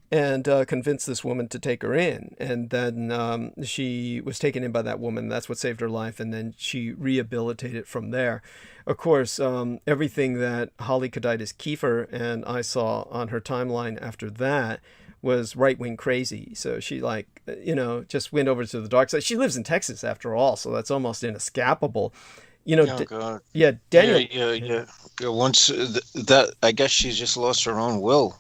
and convinced this woman to take her in. And then she was taken in by that woman. That's what saved her life. And then she rehabilitated from there. Of course, everything that Holly Kadaitis-Kiefer and I saw on her timeline after that was right-wing crazy. So she just went over to the dark side. She lives in Texas after all, so that's almost inescapable. God. Yeah, Daniel. Yeah. Once that, I guess she's just lost her own will.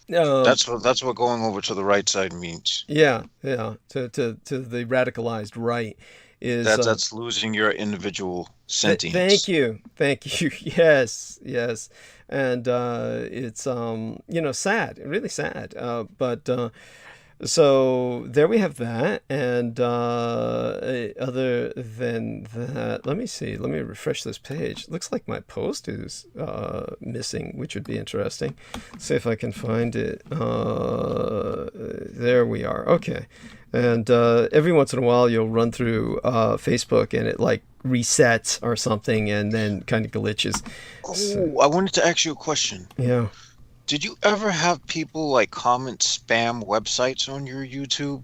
That's what going over to the right side means. Yeah. To the radicalized right is that's losing your individual sentience. Thank you. Yes. And it's sad, really sad. But so there we have that. And other than that, let me refresh this page. Looks like my post is missing, which would be interesting. See if I can find it. There we are. Okay. And every once in a while you'll run through Facebook and it resets or something, and then kind of glitches. So, I wanted to ask you a question. Yeah. Did you ever have people comment spam websites on your YouTube?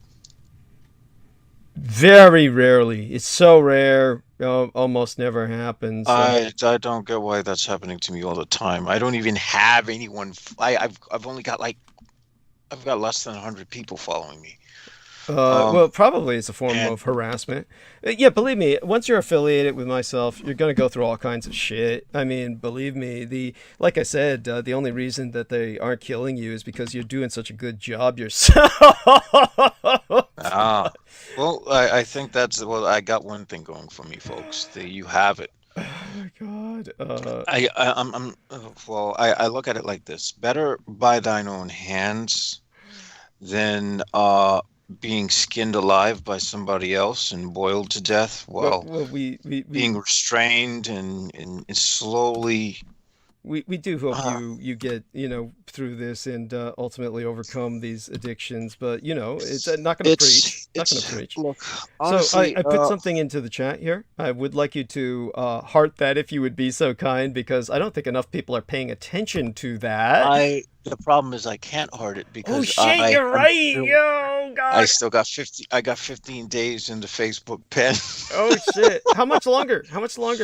Very rarely. It's so rare. almost never happens. I don't get why that's happening to me all the time. I don't even have anyone. I've only got I've got less than 100 people following me. Well, probably it's a form of harassment. Yeah, believe me, once you're affiliated with myself, you're going to go through all kinds of shit. I mean, believe me, like I said, the only reason that they aren't killing you is because you're doing such a good job yourself. Well, I think I got one thing going for me, folks. You have it. Oh my God. I look at it like this: better by thine own hands than being skinned alive by somebody else and boiled to death. Being restrained and slowly. We do hope you get through this and ultimately overcome these addictions, but it's not going to preach. Not going to preach. Look, honestly, so I put something into the chat here. I would like you to heart that if you would be so kind, because I don't think enough people are paying attention to that. The problem is I can't heart it because oh shit, you're right. Yo, God. I still got 15 days in the Facebook pen. Oh shit. How much longer?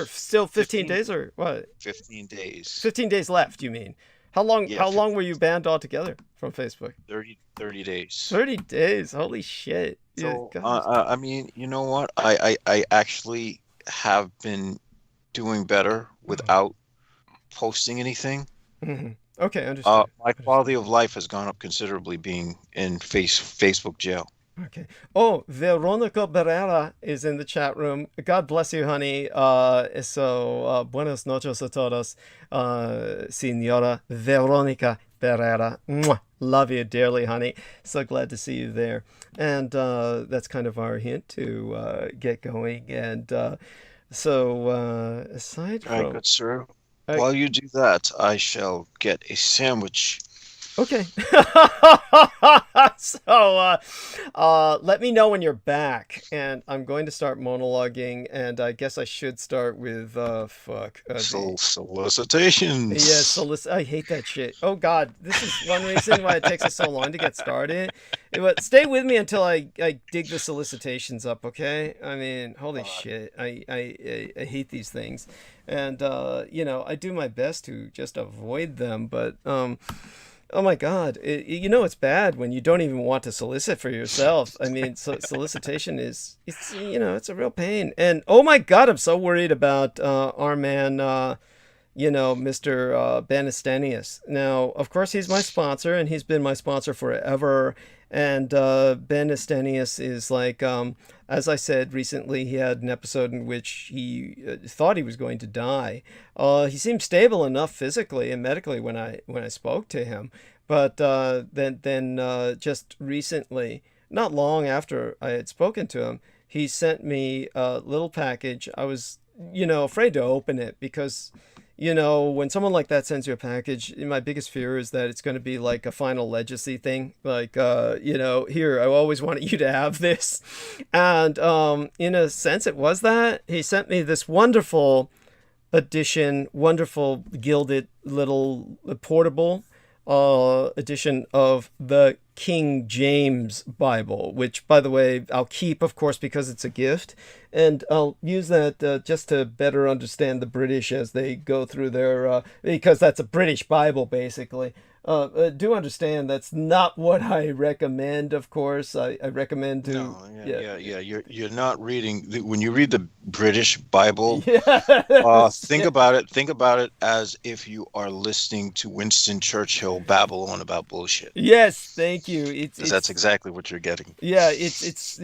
Still 15 days or what? 15 days. 15 days left, you mean? How long long were you banned altogether from Facebook? 30 days. 30 days. Holy shit. So I mean, you know what? I actually have been doing better without posting anything. Mm-hmm. Okay, understood. My quality of life has gone up considerably being in Facebook jail. Okay. Oh, Veronica Barrera is in the chat room. God bless you, honey. Buenas noches a todos, Senora Veronica Barrera. Mwah. Love you dearly, honey. So glad to see you there. And that's kind of our hint to get going. And aside from... All right, good sir. While you do that, I shall get a sandwich. Okay. So let me know when you're back, and I'm going to start monologuing, and I guess I should start with solicitations. Yeah, I hate that shit. Oh God, this is one reason why it takes us so long to get started. But stay with me until I dig the solicitations up, okay? I mean, holy shit, I hate these things, and I do my best to just avoid them, but oh my God, it's bad when you don't even want to solicit for yourself. I mean, solicitation it's a real pain. And oh my God, I'm so worried about our man, Mr. Benestanius. Now, of course, he's my sponsor, and he's been my sponsor forever. And Benestanius is like, as I said recently, he had an episode in which he thought he was going to die. He seemed stable enough physically and medically when I spoke to him, but then just recently, not long after I had spoken to him, he sent me a little package. I was afraid to open it because when someone like that sends you a package, my biggest fear is that it's going to be like a final legacy thing. Like, here, I always wanted you to have this. And in a sense, it was that. He sent me this wonderful edition, wonderful gilded little portable edition of the King James Bible, which, by the way, I'll keep, of course, because it's a gift, and I'll use that just to better understand the British as they go through their, because that's a British Bible, basically. Do understand that's not what I recommend, of course. I recommend to... No, You're not reading... When you read the British Bible, think about it as if you are listening to Winston Churchill babble on about bullshit. Yes, thank you. That's exactly what you're getting. Yeah, it's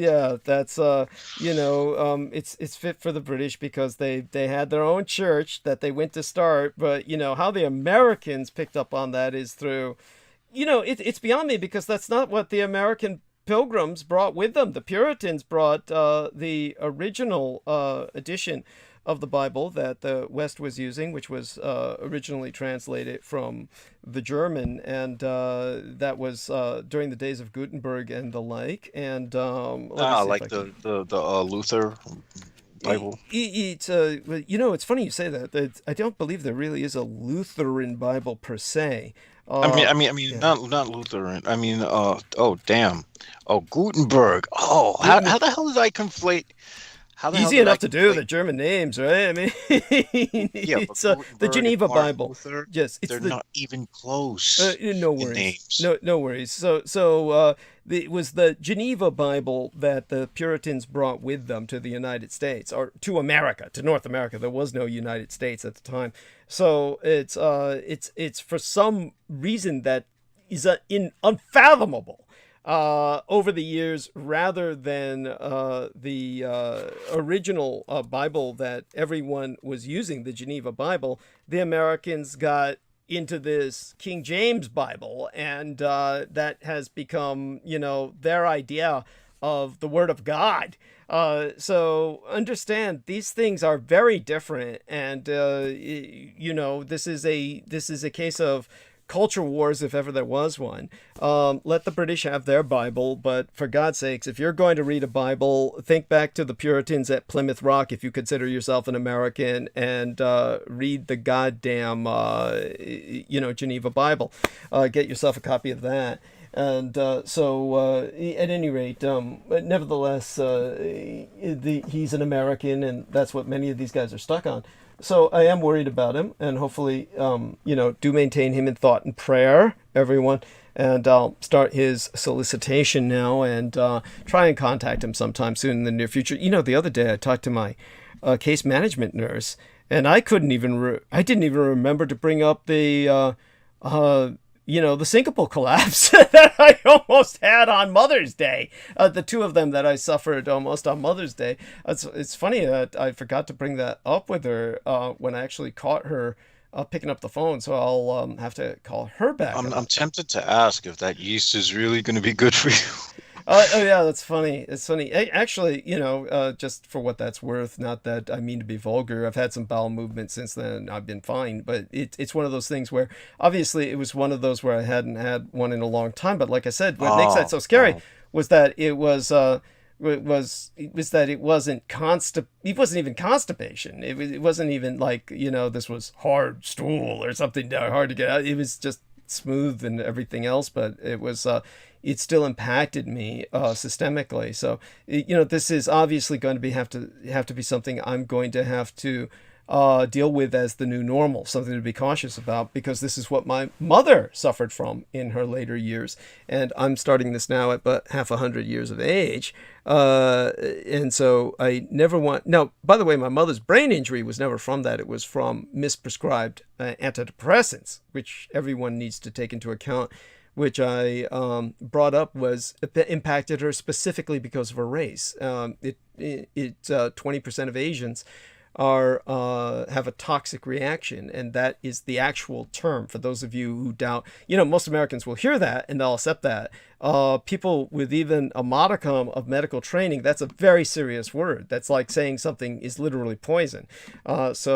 fit for the British because they had their own church that they went to start, but how the Americans picked up on that is through it's beyond me, because that's not what the American Pilgrims brought with them. The Puritans brought the original edition of the Bible that the West was using, which was originally translated from the German, and that was during the days of Gutenberg and the like. And like the Luther Bible. It's funny you say that. I don't believe there really is a Lutheran Bible per se. Not Lutheran. I mean, Gutenberg. How the hell did I conflate? How the hell Easy did enough I to do, like, the German names, right? I mean, yeah, it's but the Gutenberg Geneva and Martin Bible. Luther, Yes, it's they're the not even close no in worries. names. No worries. So it was the Geneva Bible that the Puritans brought with them to the United States, or to America, to North America. There was no United States at the time. So it's for some reason that is unfathomable. Over the years, rather than the original Bible that everyone was using, the Geneva Bible, the Americans got into this King James Bible, and that has become, their idea of the Word of God. So understand, these things are very different, and this is a case of culture wars, if ever there was one. Let the British have their Bible, but for God's sakes, if you're going to read a Bible, think back to the Puritans at Plymouth Rock, if you consider yourself an American, and read the goddamn, Geneva Bible. Get yourself a copy of that. And so, at any rate, nevertheless, he's an American, and that's what many of these guys are stuck on. So I am worried about him, and hopefully, do maintain him in thought and prayer, everyone. And I'll start his solicitation now, and try and contact him sometime soon in the near future. The other day I talked to my case management nurse, and I didn't even remember to bring up the the syncopal collapse that I almost had on Mother's Day. The two of them that I suffered almost on Mother's Day. It's funny that I forgot to bring that up with her when I actually caught her picking up the phone. So I'll have to call her back. I'm tempted to ask if that yeast is really going to be good for you. Oh yeah, that's funny. It's funny. Actually, just for what that's worth, not that I mean to be vulgar, I've had some bowel movement since then. I've been fine, but it's one of those things where obviously it was one of those where I hadn't had one in a long time. But like I said, what makes that so scary was that it wasn't it wasn't even constipation. It wasn't even like, this was hard stool or something hard to get out. It was just smooth and everything else, but it still impacted me systemically. So this is obviously going to have to be something I'm going to have to deal with as the new normal, something to be cautious about, because this is what my mother suffered from in her later years, and I'm starting this now at but half 100 years of age, and so I never want. Now, by the way, my mother's brain injury was never from that. It was from misprescribed antidepressants, which everyone needs to take into account, which I brought up was impacted her specifically because of her race. 20% of Asians have a toxic reaction, and that is the actual term. For those of you who doubt, most Americans will hear that and they'll accept that. People with even a modicum of medical training, that's a very serious word. That's like saying something is literally poison. It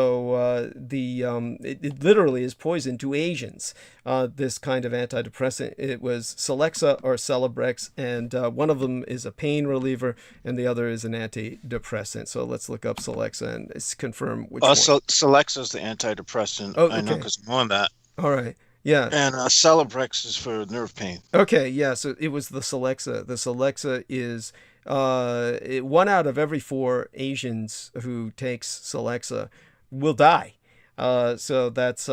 literally is poison to Asians. This kind of antidepressant, it was Celexa or Celebrex, and one of them is a pain reliever and the other is an antidepressant. So let's look up Celexa and confirm which one. So Celexa is the antidepressant. Oh, okay. I know because I'm on that. All right. Yeah. And Celebrex is for nerve pain. Okay, yeah, so it was the Celexa. The Celexa is 1 out of every 4 Asians who takes Celexa will die. So that's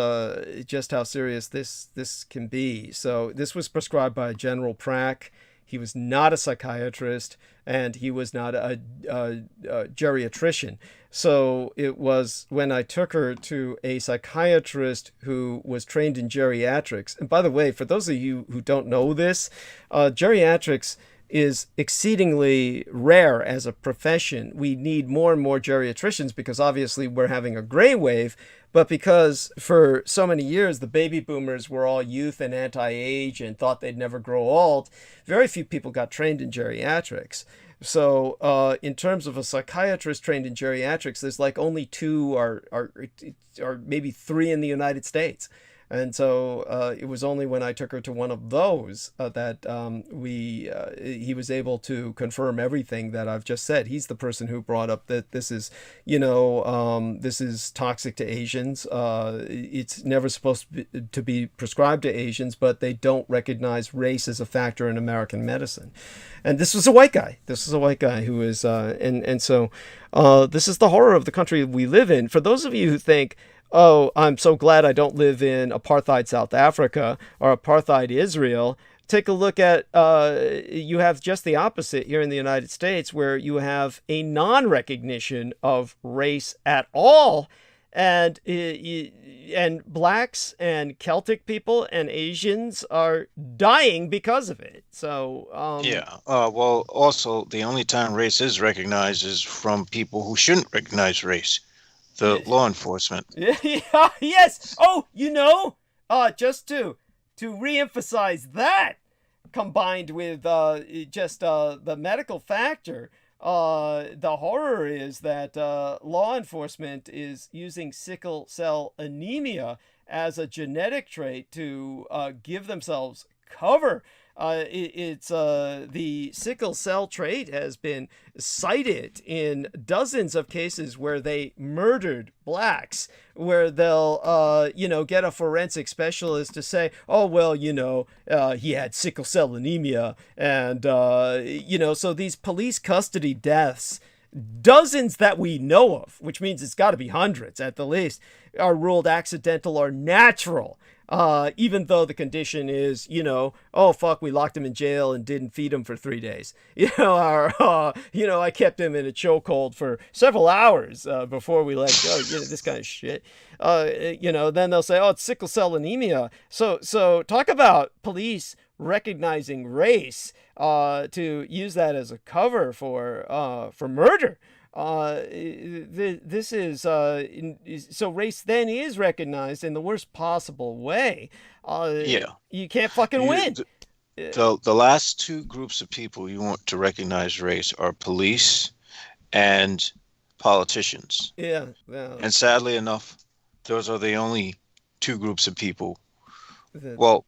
just how serious this can be. So this was prescribed by General Prack. He was not a psychiatrist, and he was not a geriatrician. So it was when I took her to a psychiatrist who was trained in geriatrics. And by the way, for those of you who don't know this, geriatrics is exceedingly rare as a profession. We need more and more geriatricians because obviously we're having a gray wave, but because for so many years the baby boomers were all youth and anti-age and thought they'd never grow old, very few people got trained in geriatrics. So in terms of a psychiatrist trained in geriatrics, there's like only 2 or maybe 3 in the United States. And so it was only when I took her to one of those that he was able to confirm everything that I've just said. He's the person who brought up that this is, this is toxic to Asians. It's never supposed to be prescribed to Asians, but they don't recognize race as a factor in American medicine. And this was a white guy. This is a white guy who is, and so this is the horror of the country we live in. For those of you who think, oh, I'm so glad I don't live in apartheid South Africa or apartheid Israel, take a look at, you have just the opposite here in the United States, where you have a non-recognition of race at all. And blacks and Celtic people and Asians are dying because of it. So well, also the only time race is recognized is from people who shouldn't recognize race, the law enforcement. Yes. Oh, just to reemphasize that, combined with just the medical factor. The horror is that law enforcement is using sickle cell anemia as a genetic trait to give themselves cover. It's the sickle cell trait has been cited in dozens of cases where they murdered blacks, where they'll get a forensic specialist to say, oh well, he had sickle cell anemia, and so these police custody deaths, dozens that we know of, which means it's got to be hundreds at the least, are ruled accidental or natural. Even though the condition is, oh, fuck, we locked him in jail and didn't feed him for 3 days. I kept him in a chokehold for several hours before we let go. This kind of shit. Then they'll say, oh, it's sickle cell anemia. So talk about police recognizing race to use that as a cover for murder. This is so race then is recognized in the worst possible way. You can't fucking win. The last two groups of people you want to recognize race are police and politicians. Yeah. And sadly enough, those are the only two groups of people. Well,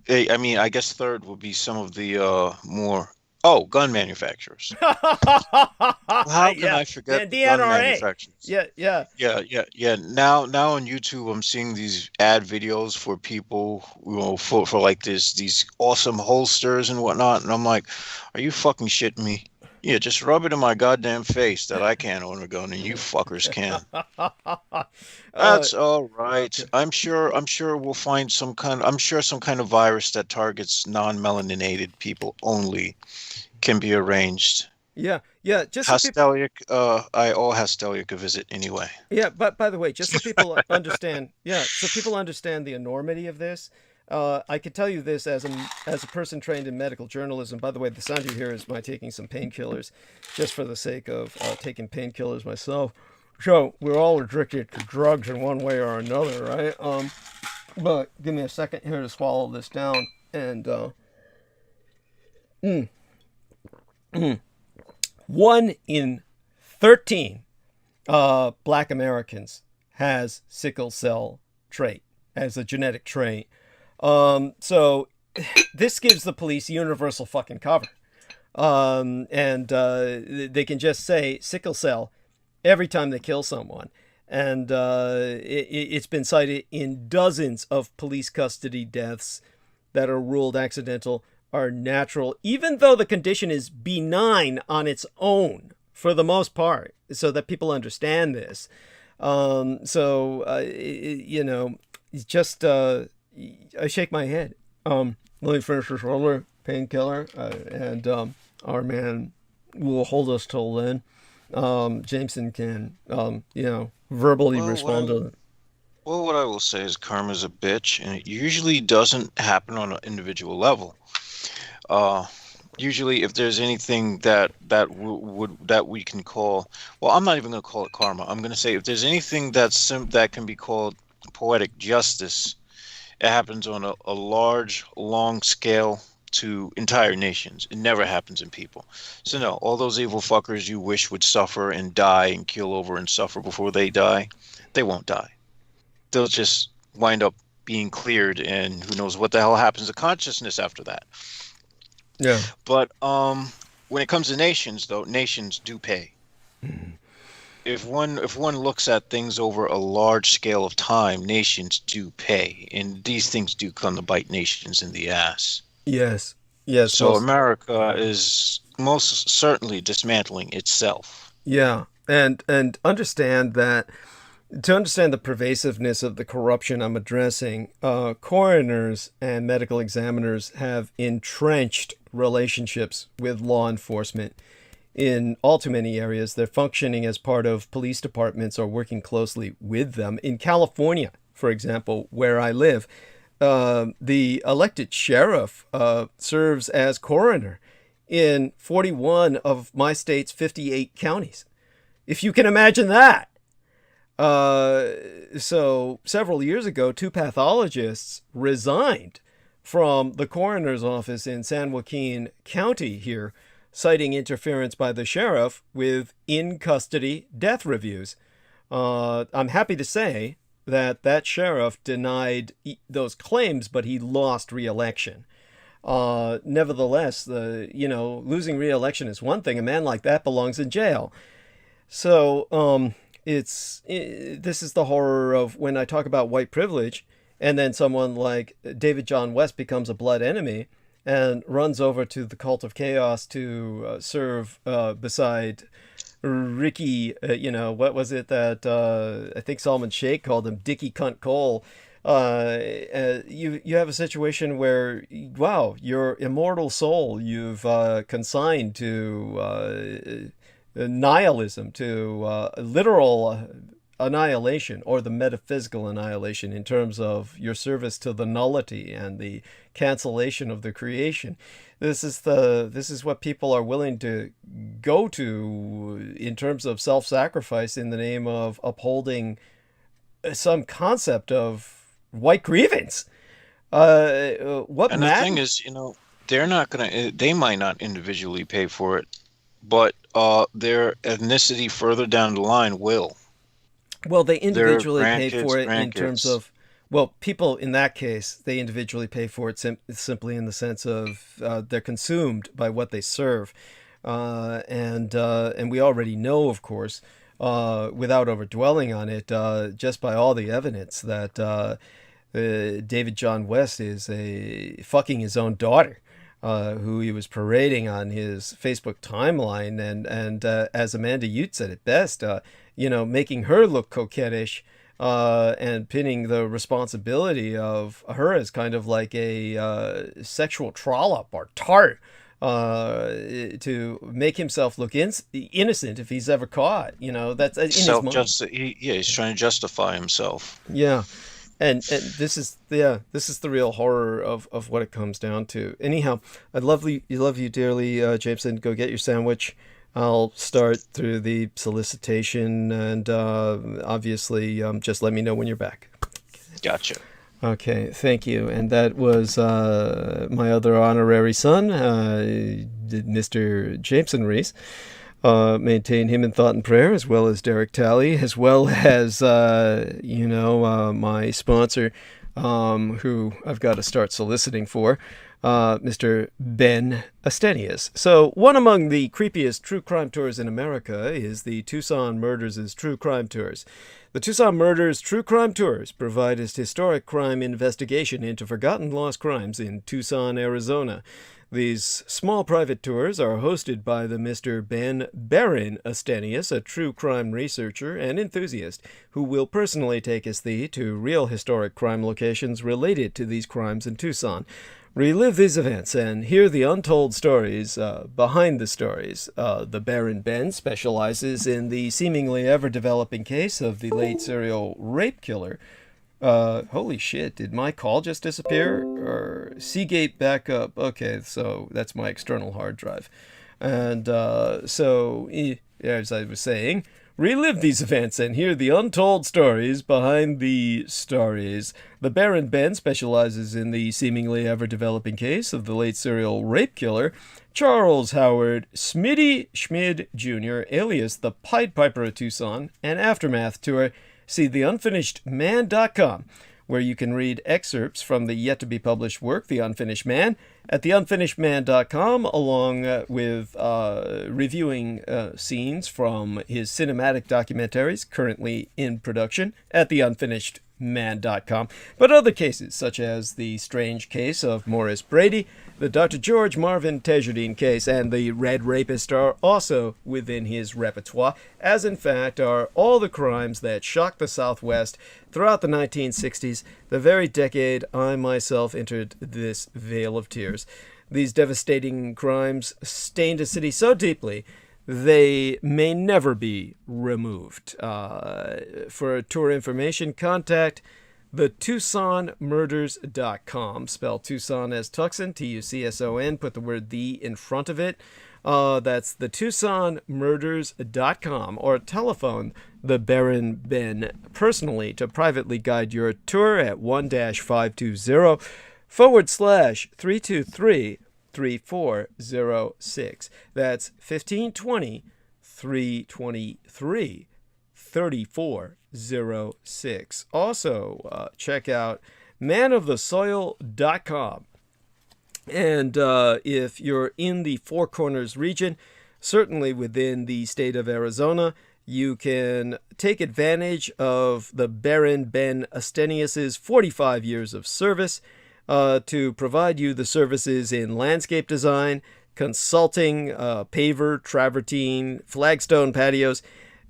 I mean, I guess third would be some of the more. Oh, gun manufacturers. How can I forget the gun NRA. manufacturers? Yeah. Now on YouTube, I'm seeing these ad videos for people, for like these awesome holsters and whatnot, and I'm like, are you fucking shitting me? Yeah, just rub it in my goddamn face that I can't own a gun and you fuckers can. That's all right. I'm sure we'll find some kind of virus that targets non-melaninated people only can be arranged. Yeah. Just Hostelic, all hostelic a visit anyway. Yeah, but by the way, just so people understand, the enormity of this. I could tell you this as a person trained in medical journalism. By the way, the sound you hear is my taking some painkillers, just for the sake of taking painkillers myself. So we're all addicted to drugs in one way or another, right? But give me a second here to swallow this down. And 1 in 13 Black Americans has sickle cell trait as a genetic trait. So this gives the police universal fucking cover. And they can just say sickle cell every time they kill someone. And it's been cited in dozens of police custody deaths that are ruled accidental or natural, even though the condition is benign on its own for the most part, so that people understand this. Just I shake my head. Let me finish this other painkiller, and our man will hold us till then. Jameson can, verbally respond to it. Well, what I will say is karma's a bitch, and it usually doesn't happen on an individual level. Usually, if there's anything that we can call, well, I'm not even going to call it karma. I'm going to say if there's anything that can be called poetic justice, it happens on a large, long scale to entire nations. It never happens in people. So no, all those evil fuckers you wish would suffer and die and keel over and suffer before they die, they won't die. They'll just wind up being cleared, and who knows what the hell happens to consciousness after that. Yeah. But when it comes to nations, though, nations do pay. If one looks at things over a large scale of time, nations do pay, and these things do come to bite nations in the ass. Yes. Yes. So America is most certainly dismantling itself. Yeah, and understand that, to understand the pervasiveness of the corruption I'm addressing, coroners and medical examiners have entrenched relationships with law enforcement in all too many areas. They're functioning as part of police departments or working closely with them. In California, for example, where I live, the elected sheriff serves as coroner in 41 of my state's 58 counties. If you can imagine that. So several years ago, 2 pathologists resigned from the coroner's office in San Joaquin County here, citing interference by the sheriff with in-custody death reviews. I'm happy to say that sheriff denied those claims, but he lost re-election. Nevertheless, losing re-election is one thing. A man like that belongs in jail. So this is the horror of when I talk about white privilege, and then someone like David John West becomes a blood enemy and runs over to the Cult of Chaos to serve beside Ricky, what was it that I think Solomon Sheikh called him, Dickie Cunt Cole. You have a situation where, wow, your immortal soul you've consigned to nihilism, to literal annihilation, or the metaphysical annihilation in terms of your service to the nullity and the cancellation of the creation. This is what people are willing to go to in terms of self-sacrifice in the name of upholding some concept of white grievance. The thing is, they might not individually pay for it, but their ethnicity further down the line will. Well, they individually pay for it in terms of, well, people in that case, they individually pay for it simply in the sense of they're consumed by what they serve. And we already know, of course, without overdwelling on it, just by all the evidence that David John West is fucking his own daughter, who he was parading on his Facebook timeline, and as Amanda Ute said it best, making her look coquettish, and pinning the responsibility of her as kind of like a sexual trollop or tart, to make himself look innocent if he's ever caught. That's in his mind. He's trying to justify himself. Yeah. And this is the real horror of what it comes down to. Anyhow, I love you dearly, Jameson. Go get your sandwich. I'll start through the solicitation, and obviously, just let me know when you're back. Gotcha. Okay, thank you. And that was my other honorary son, Mr. Jameson Reese. Maintain him in thought and prayer, as well as Derek Talley, as well as, my sponsor, who I've got to start soliciting for, Mr. Ben Astenius. So, one among the creepiest true crime tours in America is the Tucson Murders' True Crime Tours. The Tucson Murders True Crime Tours provide a historic crime investigation into forgotten lost crimes in Tucson, Arizona. These small private tours are hosted by the Mr. Ben Baron Astenius, a true crime researcher and enthusiast, who will personally take us to real historic crime locations related to these crimes in Tucson. Relive these events and hear the untold stories behind the stories. The Baron Ben specializes in the seemingly ever-developing case of the late serial rape killer. Holy shit, did my call just disappear? Or Seagate backup? Okay, so that's my external hard drive. And so, as I was saying, relive these events and hear the untold stories behind the stories. The Baron Ben specializes in the seemingly ever-developing case of the late serial rape killer, Charles Howard Smitty Schmid Jr., alias the Pied Piper of Tucson, and Aftermath Tour. See theunfinishedman.com, where you can read excerpts from the yet-to-be-published work, The Unfinished Man, at theunfinishedman.com, along with reviewing scenes from his cinematic documentaries currently in production at theunfinishedman.com. But other cases, such as the strange case of Morris Brady, the Dr. George Marvin Tejardine case, and the Red Rapist are also within his repertoire, as in fact are all the crimes that shocked the Southwest throughout the 1960s, the very decade I myself entered this vale of tears. These devastating crimes stained a city so deeply they may never be removed. For tour information, contact the TucsonMurders.com. Spell Tucson as Tucson, Tucson, put the word "the" in front of it. That's the TucsonMurders.com, or telephone the Baron Ben personally to privately guide your tour at 1-520-323-3406. That's 1520-323-3406. Also, check out manofthesoil.com. And if you're in the Four Corners region, certainly within the state of Arizona, you can take advantage of the Baron Ben Astenius's 45 years of service to provide you the services in landscape design, consulting, paver, travertine, flagstone patios,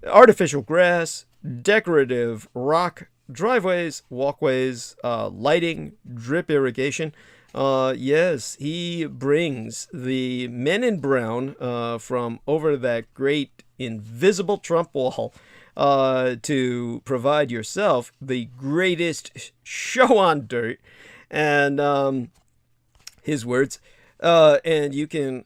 artificial grass, decorative rock, driveways, walkways, lighting, drip irrigation. Yes, he brings the men in brown from over that great invisible Trump wall to provide yourself the greatest show on dirt. And his words. And you can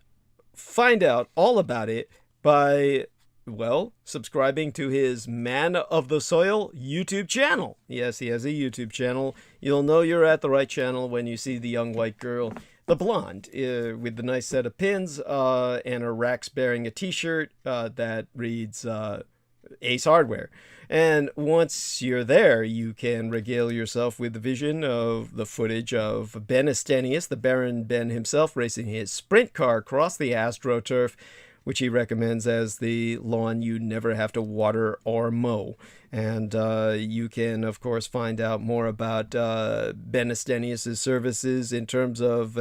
find out all about it by, well, subscribing to his Man of the Soil YouTube channel. Yes, he has a YouTube channel. You'll know you're at the right channel when you see the young white girl, the blonde, with the nice set of pins and her racks bearing a t-shirt that reads Ace Hardware. And once you're there, you can regale yourself with the vision of the footage of Ben Astenius, the Baron Ben himself, racing his sprint car across the AstroTurf, which he recommends as the lawn you never have to water or mow. And you can, of course, find out more about Ben Astenius' services in terms of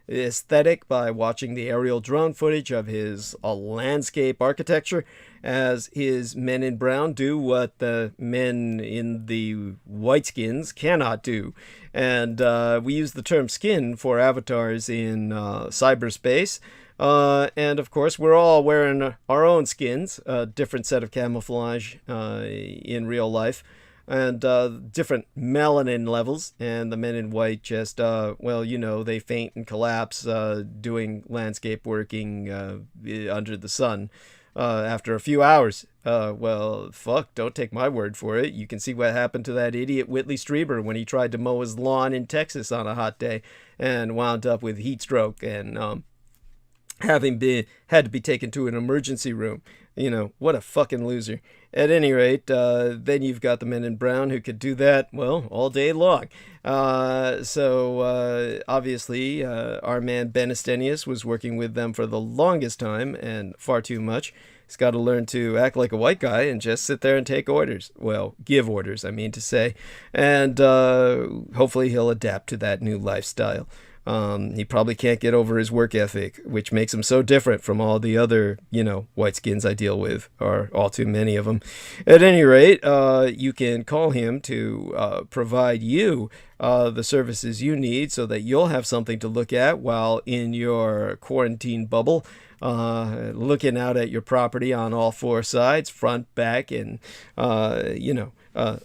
aesthetic by watching the aerial drone footage of his landscape architecture, as his men in brown do what the men in the white skins cannot do. And we use the term skin for avatars in cyberspace. And of course, we're all wearing our own skins, a different set of camouflage in real life, and different melanin levels. And the men in white just, well, you know, they faint and collapse doing landscape working under the sun after a few hours. Well, fuck, don't take my word for it. You can see what happened to that idiot Whitley Strieber when he tried to mow his lawn in Texas on a hot day and wound up with heat stroke and had to be taken to an emergency room. You know, what a fucking loser. At any rate, then you've got the men in brown who could do that, well, all day long. So obviously, our man Ben Astenius was working with them for the longest time, and far too much. He's got to learn to act like a white guy and just sit there and take orders. Well, give orders, I mean to say. And hopefully he'll adapt to that new lifestyle. He probably can't get over his work ethic, which makes him so different from all the other, you know, white skins I deal with, or all too many of them. At any rate, you can call him to provide you the services you need so that you'll have something to look at while in your quarantine bubble, looking out at your property on all four sides, front, back, and, you know,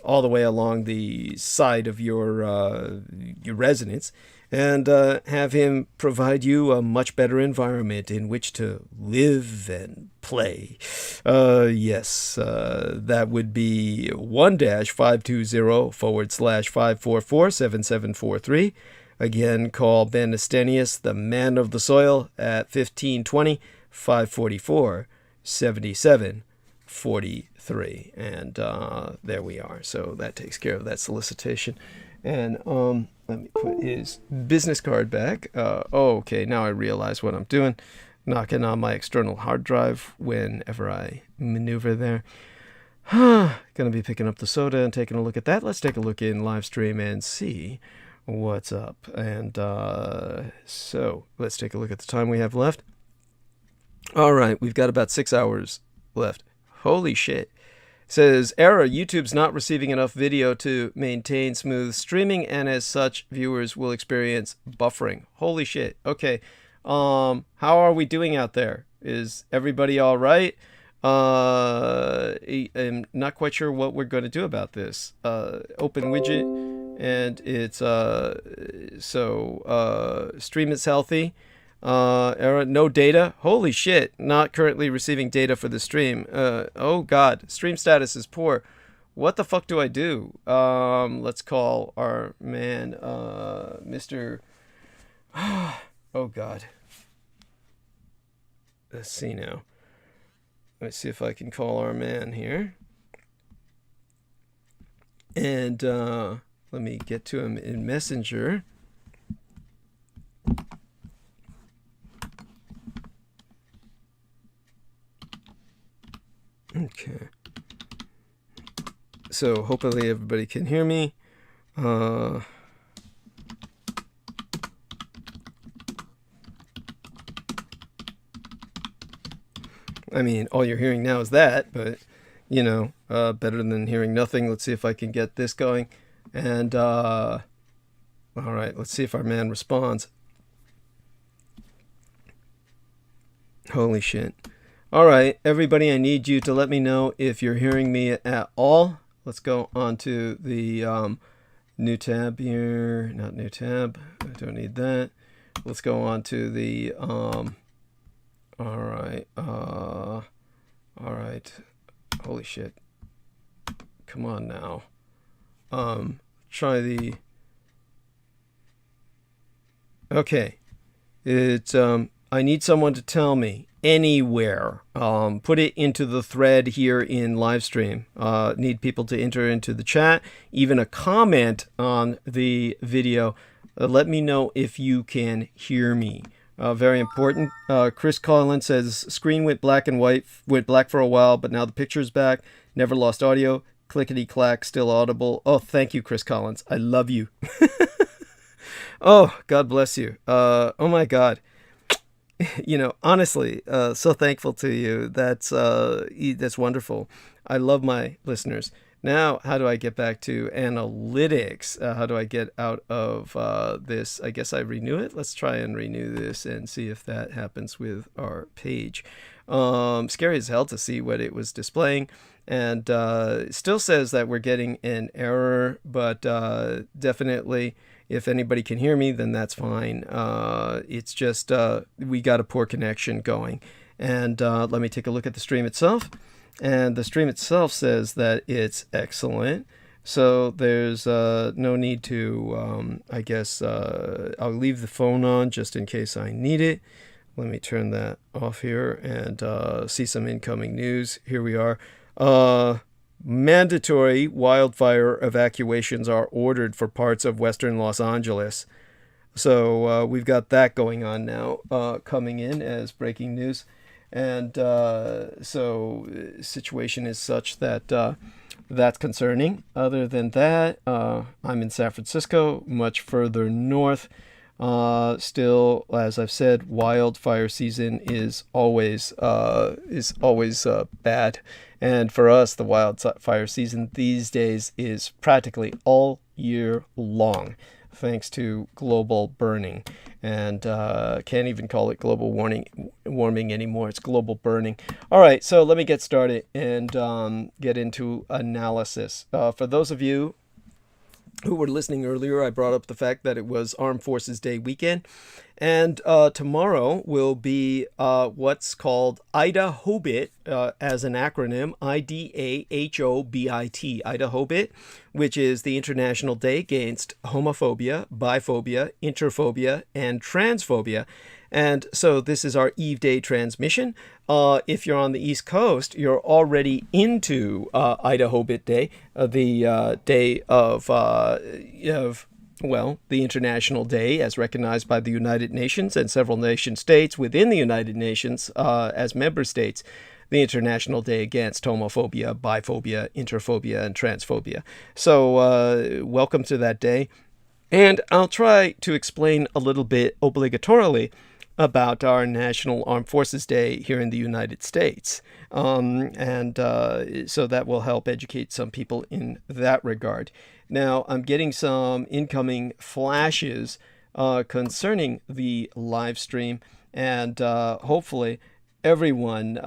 all the way along the side of your residence. And have him provide you a much better environment in which to live and play. Yes, that would be 1-520/544-7743. Again, call Ben Astenius, the Man of the Soil, at 1520-544-7743. And there we are. So that takes care of that solicitation. And let me put his business card back. Okay, now I realize what I'm doing. Knocking on my external hard drive whenever I maneuver there. Gonna be picking up the soda and taking a look at that. Let's take a look in live stream and see what's up. And so let's take a look at the time we have left. All right, we've got about 6 hours left. Holy shit. Says, error, YouTube's not receiving enough video to maintain smooth streaming, and as such, viewers will experience buffering. Holy shit. Okay. How are we doing out there? Is everybody all right? I'm not quite sure what we're going to do about this. Open widget, and it's stream is healthy. Error, no data. Holy shit, not currently receiving data for the stream. Oh god, stream status is poor. What the fuck do I do? Let's call our man, Mr. Oh god. Let's see now. Let's see if I can call our man here. And let me get to him in Messenger. Okay. So hopefully everybody can hear me. I mean, all you're hearing now is that, but, you know, better than hearing nothing. Let's see if I can get this going. And, all right, let's see if our man responds. Holy shit. All right, everybody, I need you to let me know if you're hearing me at all. Let's go on to the new tab here. Not new tab. I don't need that. Let's go on to the... all right. All right. Holy shit. Come on now. Try the... Okay. It's, I need someone to tell me anywhere. Put it into the thread here in live stream. Need people to enter into the chat, even a comment on the video. Let me know if you can hear me. Very important. Chris Collins says, screen went black and white, went black for a while, but now the picture's back. Never lost audio. Clickety clack, still audible. Oh, thank you, Chris Collins. I love you. Oh, God bless you. Oh my God. You know, honestly, so thankful to you. That's wonderful. I love my listeners. Now, how do I get back to analytics? How do I get out of this? I guess I renew it. Let's try and renew this and see if that happens with our page. Scary as hell to see what it was displaying. And it still says that we're getting an error, but definitely if anybody can hear me, then that's fine. It's just we got a poor connection going. And let me take a look at the stream itself. And the stream itself says that it's excellent. So there's no need to, I guess, I'll leave the phone on just in case I need it. Let me turn that off here and see some incoming news. Here we are. Mandatory wildfire evacuations are ordered for parts of western Los Angeles. So we've got that going on now, coming in as breaking news. And so situation is such that that's concerning. Other than that, I'm in San Francisco, much further north. Still, as I've said, wildfire season is always bad. And for us, the wildfire season these days is practically all year long, thanks to global burning. And can't even call it global warming anymore. It's global burning. All right, so let me get started and get into analysis. For those of you who were listening earlier, I brought up the fact that it was Armed Forces Day weekend. And tomorrow will be what's called IDAHOBIT, as an acronym, IDAHOBIT, IDAHOBIT, which is the International Day Against Homophobia, Biphobia, Interphobia, and Transphobia. And so this is our Eve Day transmission. If you're on the East Coast, you're already into Idaho-bit Day, the day of the International Day as recognized by the United Nations and several nation states within the United Nations as member states. The International Day against homophobia, biphobia, interphobia, and transphobia. So welcome to that day. And I'll try to explain a little bit obligatorily about our National Armed Forces Day here in the United States. So that will help educate some people in that regard. Now, I'm getting some incoming flashes concerning the live stream, and hopefully everyone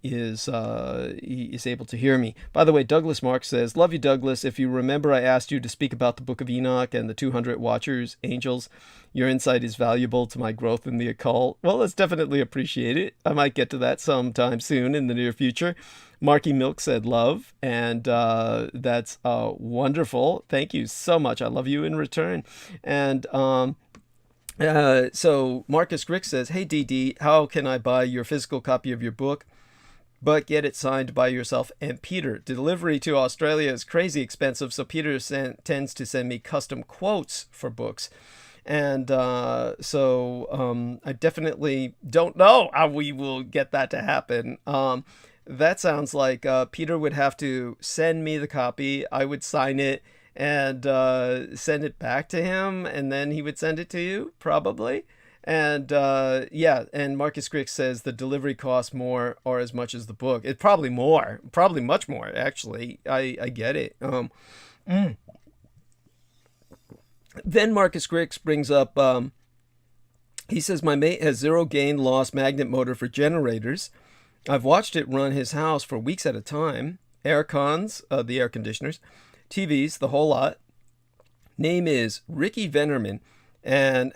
is able to hear me. By the way, Douglas Mark says, "Love you, Douglas. If you remember, I asked you to speak about the Book of Enoch and the 200 Watchers, angels. Your insight is valuable to my growth in the occult." Well, that's definitely appreciated. I might get to that sometime soon in the near future. Marky Milk said love, and that's wonderful. Thank you so much. I love you in return. And so Marcus Grick says, "Hey DD, how can I buy your physical copy of your book, but get it signed by yourself and Peter? Delivery to Australia is crazy expensive, so Peter tends to send me custom quotes for books." And I definitely don't know how we will get that to happen. That sounds like Peter would have to send me the copy. I would sign it and send it back to him, and then he would send it to you, probably. And and Marcus Crick says the delivery costs more or as much as the book. It's probably more, probably much more, actually. I get it. Then Marcus Griggs brings up, he says, "My mate has zero gain loss magnet motor for generators. I've watched it run his house for weeks at a time. Air cons, the air conditioners, TVs, the whole lot. Name is Ricky Venerman and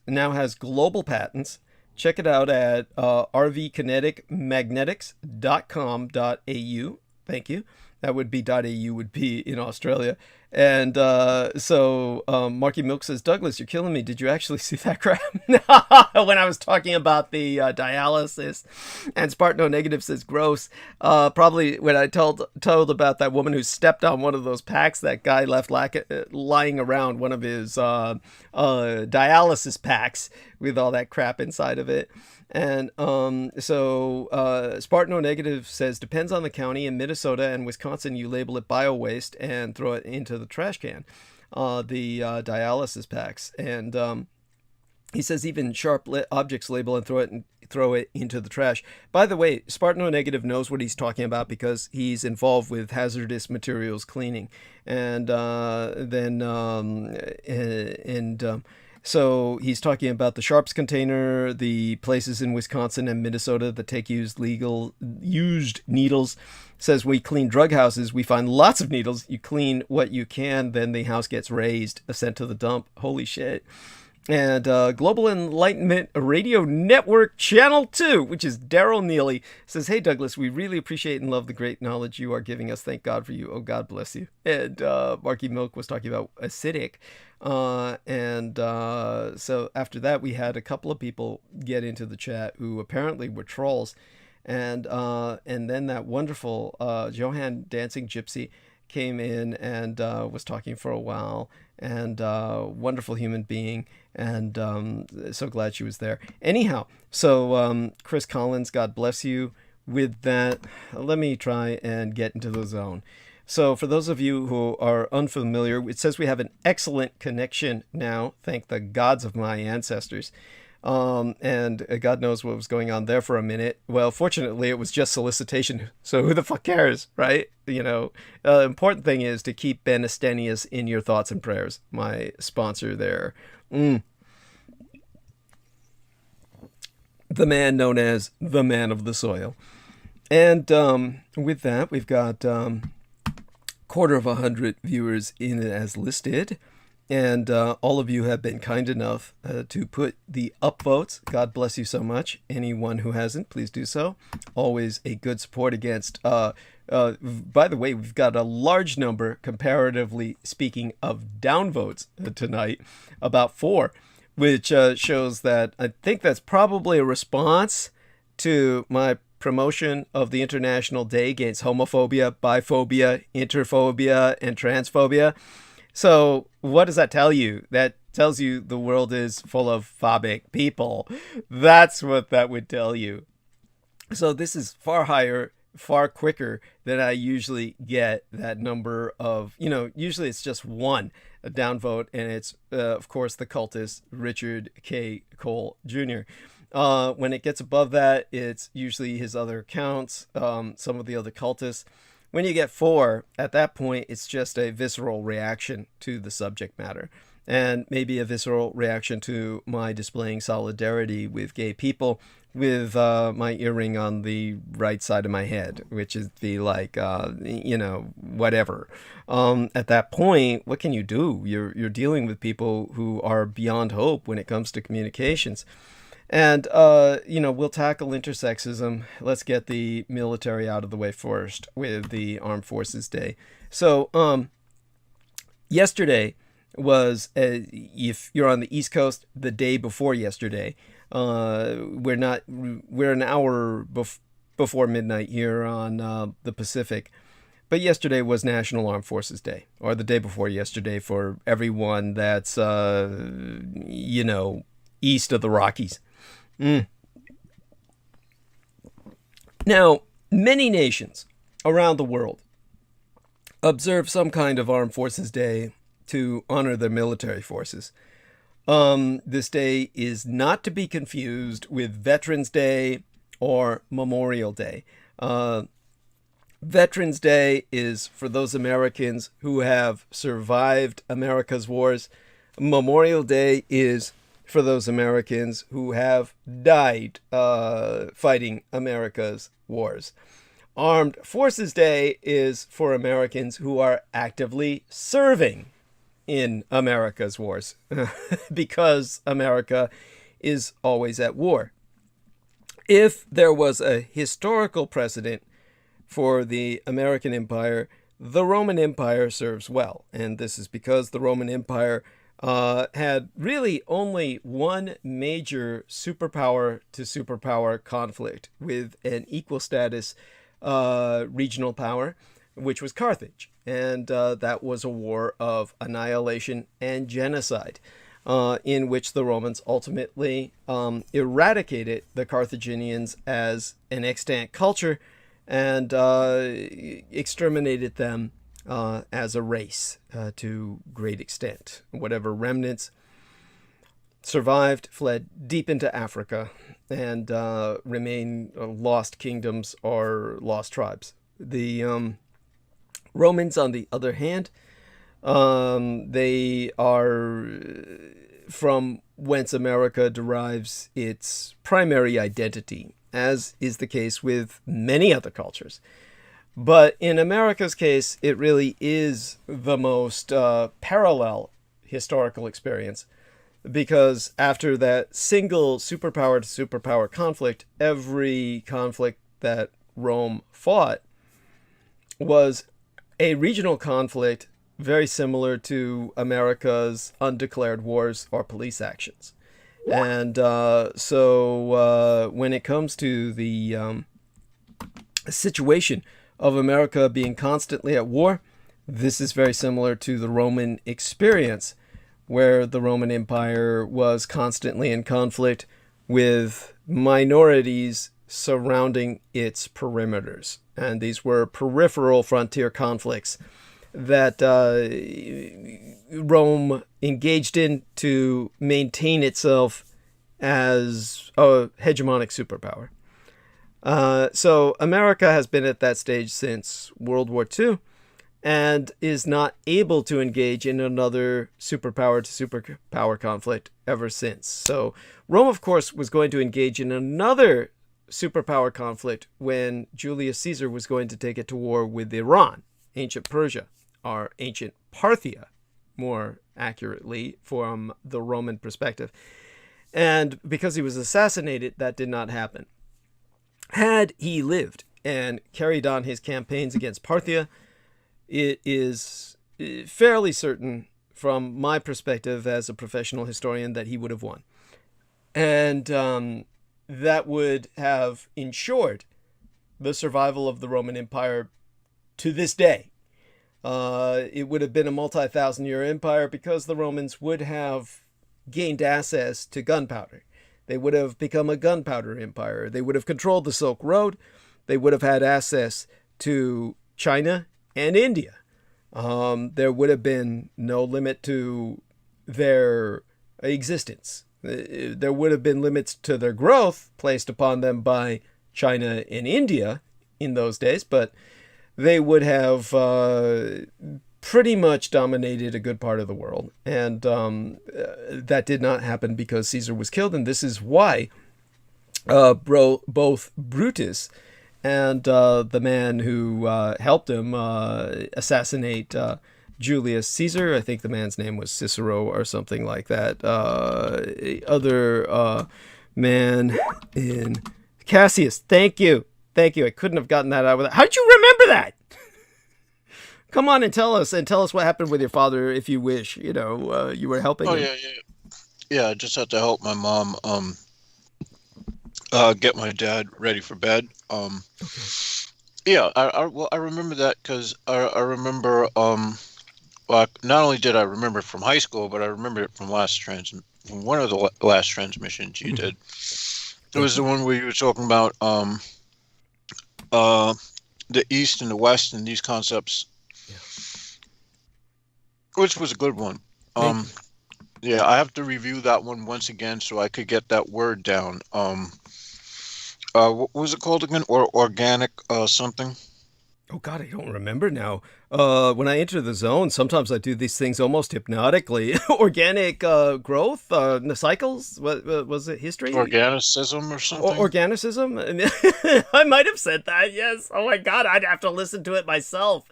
now has global patents. Check it out at rvkineticmagnetics.com.au. Thank you. That would be .au would be in Australia. And Marky Milk says, "Douglas, you're killing me. Did you actually see that crap?" When I was talking about the dialysis. And Spartano Negative says, "Gross." Probably when I told about that woman who stepped on one of those packs that guy left lying around, one of his dialysis packs with all that crap inside of it. And Spartano Negative says, "Depends on the county. In Minnesota and Wisconsin, you label it bio-waste and throw it into the trash can, the dialysis packs." And he says even sharp objects label and throw it into the trash. By the way, Spartano Negative knows what he's talking about because he's involved with hazardous materials cleaning. So he's talking about the Sharps container, the places in Wisconsin and Minnesota that take used needles. Says, "We clean drug houses. We find lots of needles. You clean what you can, then the house gets raised, sent to the dump." Holy shit. And Global Enlightenment Radio Network Channel 2, which is Daryl Neely, says, "Hey Douglas, we really appreciate and love the great knowledge you are giving us. Thank God for you. Oh, God bless you." And Marky Milk was talking about acidic. So after that, we had a couple of people get into the chat who apparently were trolls. And then that wonderful Johan Dancing Gypsy came in and was talking for a while, and wonderful human being, and so glad she was there. Anyhow, so Chris Collins, God bless you with that. Let me try and get into the zone. So for those of you who are unfamiliar, it says we have an excellent connection now, thank the gods of my ancestors. And God knows what was going on there for a minute. Well, fortunately, it was just solicitation, so who the fuck cares, right? You know, important thing is to keep Ben Estenius in your thoughts and prayers, my sponsor there. The man known as the man of the soil. And with that, we've got 250 viewers in it as listed. And all of you have been kind enough to put the upvotes. God bless you so much. Anyone who hasn't, please do so. Always a good support against... by the way, we've got a large number, comparatively speaking, of downvotes tonight. About 4. which shows that I think that's probably a response to my promotion of the International Day against homophobia, biphobia, interphobia, and transphobia. So what does that tell you? That tells you the world is full of phobic people. That's what that would tell you. So this is far higher, far quicker than I usually get that number of, usually it's just one downvote, and it's, of course, the cultist Richard K. Cole Jr. When it gets above that, it's usually his other accounts, some of the other cultists. When you get 4, at that point, it's just a visceral reaction to the subject matter, and maybe a visceral reaction to my displaying solidarity with gay people with my earring on the right side of my head, which is whatever. At that point, what can you do? You're dealing with people who are beyond hope when it comes to communications. And, we'll tackle intersexism. Let's get the military out of the way first with the Armed Forces Day. So, yesterday was, if you're on the East Coast, the day before yesterday. We're an hour before midnight here on the Pacific. But yesterday was National Armed Forces Day, or the day before yesterday for everyone that's, east of the Rockies. Now, many nations around the world observe some kind of Armed Forces Day to honor their military forces. This day is not to be confused with Veterans Day or Memorial Day. Veterans Day is for those Americans who have survived America's wars. Memorial Day is for those Americans who have died fighting America's wars. Armed Forces Day is for Americans who are actively serving in America's wars because America is always at war. If there was a historical precedent for the American Empire, the Roman Empire serves well. And this is because the Roman Empire had really only one major superpower to superpower conflict with an equal status regional power, which was Carthage. And that was a war of annihilation and genocide, in which the Romans ultimately eradicated the Carthaginians as an extant culture and exterminated them as a race to great extent. Whatever remnants survived fled deep into Africa and remain lost kingdoms or lost tribes. The Romans, on the other hand, they are from whence America derives its primary identity, as is the case with many other cultures. But in America's case, it really is the most parallel historical experience, because after that single superpower to superpower conflict, every conflict that Rome fought was a regional conflict very similar to America's undeclared wars or police actions. And so when it comes to the situation of America being constantly at war, this is very similar to the Roman experience, where the Roman Empire was constantly in conflict with minorities surrounding its perimeters. And these were peripheral frontier conflicts that Rome engaged in to maintain itself as a hegemonic superpower. So America has been at that stage since World War II and is not able to engage in another superpower to superpower conflict ever since. So Rome, of course, was going to engage in another superpower conflict when Julius Caesar was going to take it to war with Iran, ancient Persia, or ancient Parthia, more accurately from the Roman perspective. And because he was assassinated, that did not happen. Had he lived and carried on his campaigns against Parthia, it is fairly certain from my perspective as a professional historian, that he would have won. And that would have ensured the survival of the Roman Empire to this day. It would have been a multi-thousand-year empire because the Romans would have gained access to gunpowder. They would have become a gunpowder empire. They would have controlled the Silk Road. They would have had access to China and India. There would have been no limit to their existence. There would have been limits to their growth placed upon them by China and India in those days, but they would have pretty much dominated a good part of the world. And that did not happen because Caesar was killed, and this is why both Brutus and the man who helped him assassinate Julius Caesar, I think the man's name was Cicero or something like that, other man in Cassius. Thank you. I couldn't have gotten that out without. How'd you remember that? Come on and tell us what happened with your father, if you wish. You know, you were helping him. Yeah. I just had to help my mom get my dad ready for bed. Yeah, I remember that because I remember well, not only did I remember it from high school, but I remember it from one of the last transmissions you did. It was the one where you were talking about the East and the West and these concepts, which was a good one. Yeah, I have to review that one once again so I could get that word down. What was it called again? Or organic something? Oh God, I don't remember now. When I enter the zone, sometimes I do these things almost hypnotically. Organic growth, cycles. What was it? History? Organicism or something? Organicism? I might have said that. Yes. Oh my God, I'd have to listen to it myself,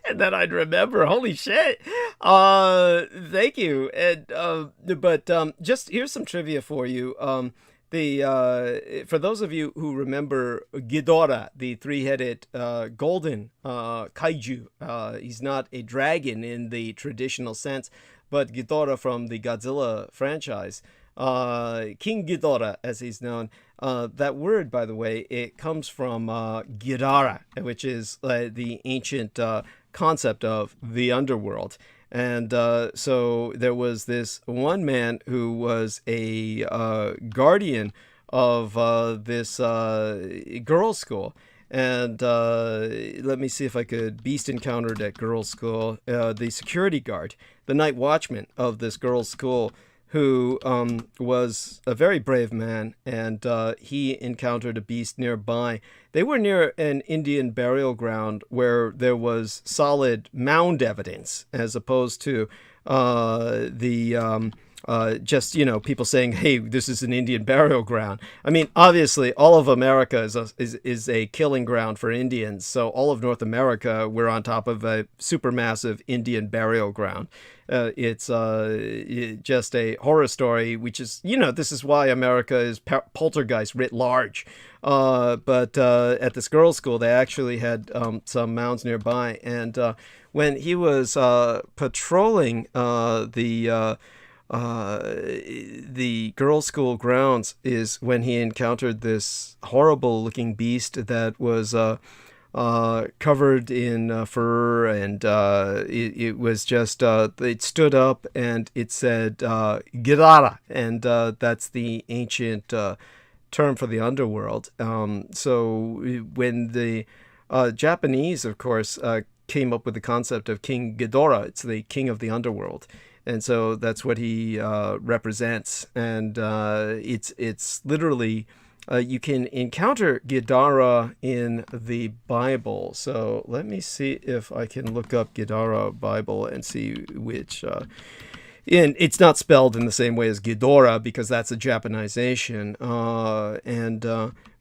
and then I'd remember. Holy shit. Thank you. And but just here's some trivia for you. For those of you who remember Ghidorah, the three-headed golden kaiju, he's not a dragon in the traditional sense, but Ghidorah from the Godzilla franchise, King Ghidorah, as he's known. That word, by the way, it comes from Ghidara, which is the ancient concept of the underworld. And so there was this one man who was a guardian of this girls' school. And let me see if I could beast encountered at girls' school. The security guard, the night watchman of this girls' school, who was a very brave man, and he encountered a beast nearby. They were near an Indian burial ground where there was solid mound evidence, as opposed to just, people saying, hey, this is an Indian burial ground. I mean, obviously, all of America is a killing ground for Indians. So all of North America, we're on top of a supermassive Indian burial ground. It's just a horror story, which is, this is why America is poltergeist writ large. But at this girls' school, they actually had some mounds nearby. And when he was patrolling the girls' school grounds is when he encountered this horrible looking beast that was covered in fur, and it was just it stood up and it said Girara, and that's the ancient term for the underworld. So when the Japanese, of course, came up with the concept of King Ghidorah, it's the king of the underworld. And so that's what he represents. And it's literally, you can encounter Ghidorah in the Bible. So let me see if I can look up Ghidorah Bible and see which. And it's not spelled in the same way as Ghidorah because that's a Japanization.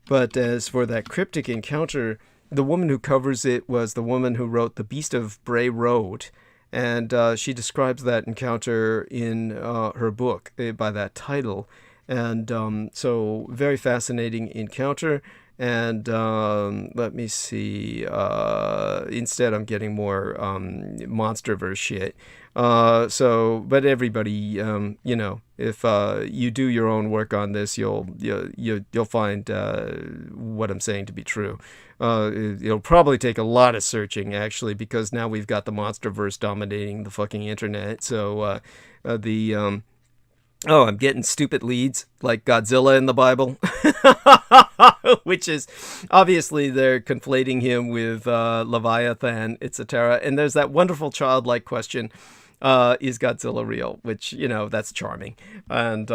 But as for that cryptic encounter, the woman who covers it was the woman who wrote The Beast of Bray Road. And she describes that encounter in her book by that title. And so very fascinating encounter. And let me see. Instead, I'm getting more Monsterverse shit. But everybody, you know, if you do your own work on this, you'll find what I'm saying to be true. It'll probably take a lot of searching, actually, because now we've got the monsterverse dominating the fucking internet. So I'm getting stupid leads like Godzilla in the Bible, which is obviously they're conflating him with Leviathan, etc. And there's that wonderful childlike question, is Godzilla real? Which, you know, that's charming. And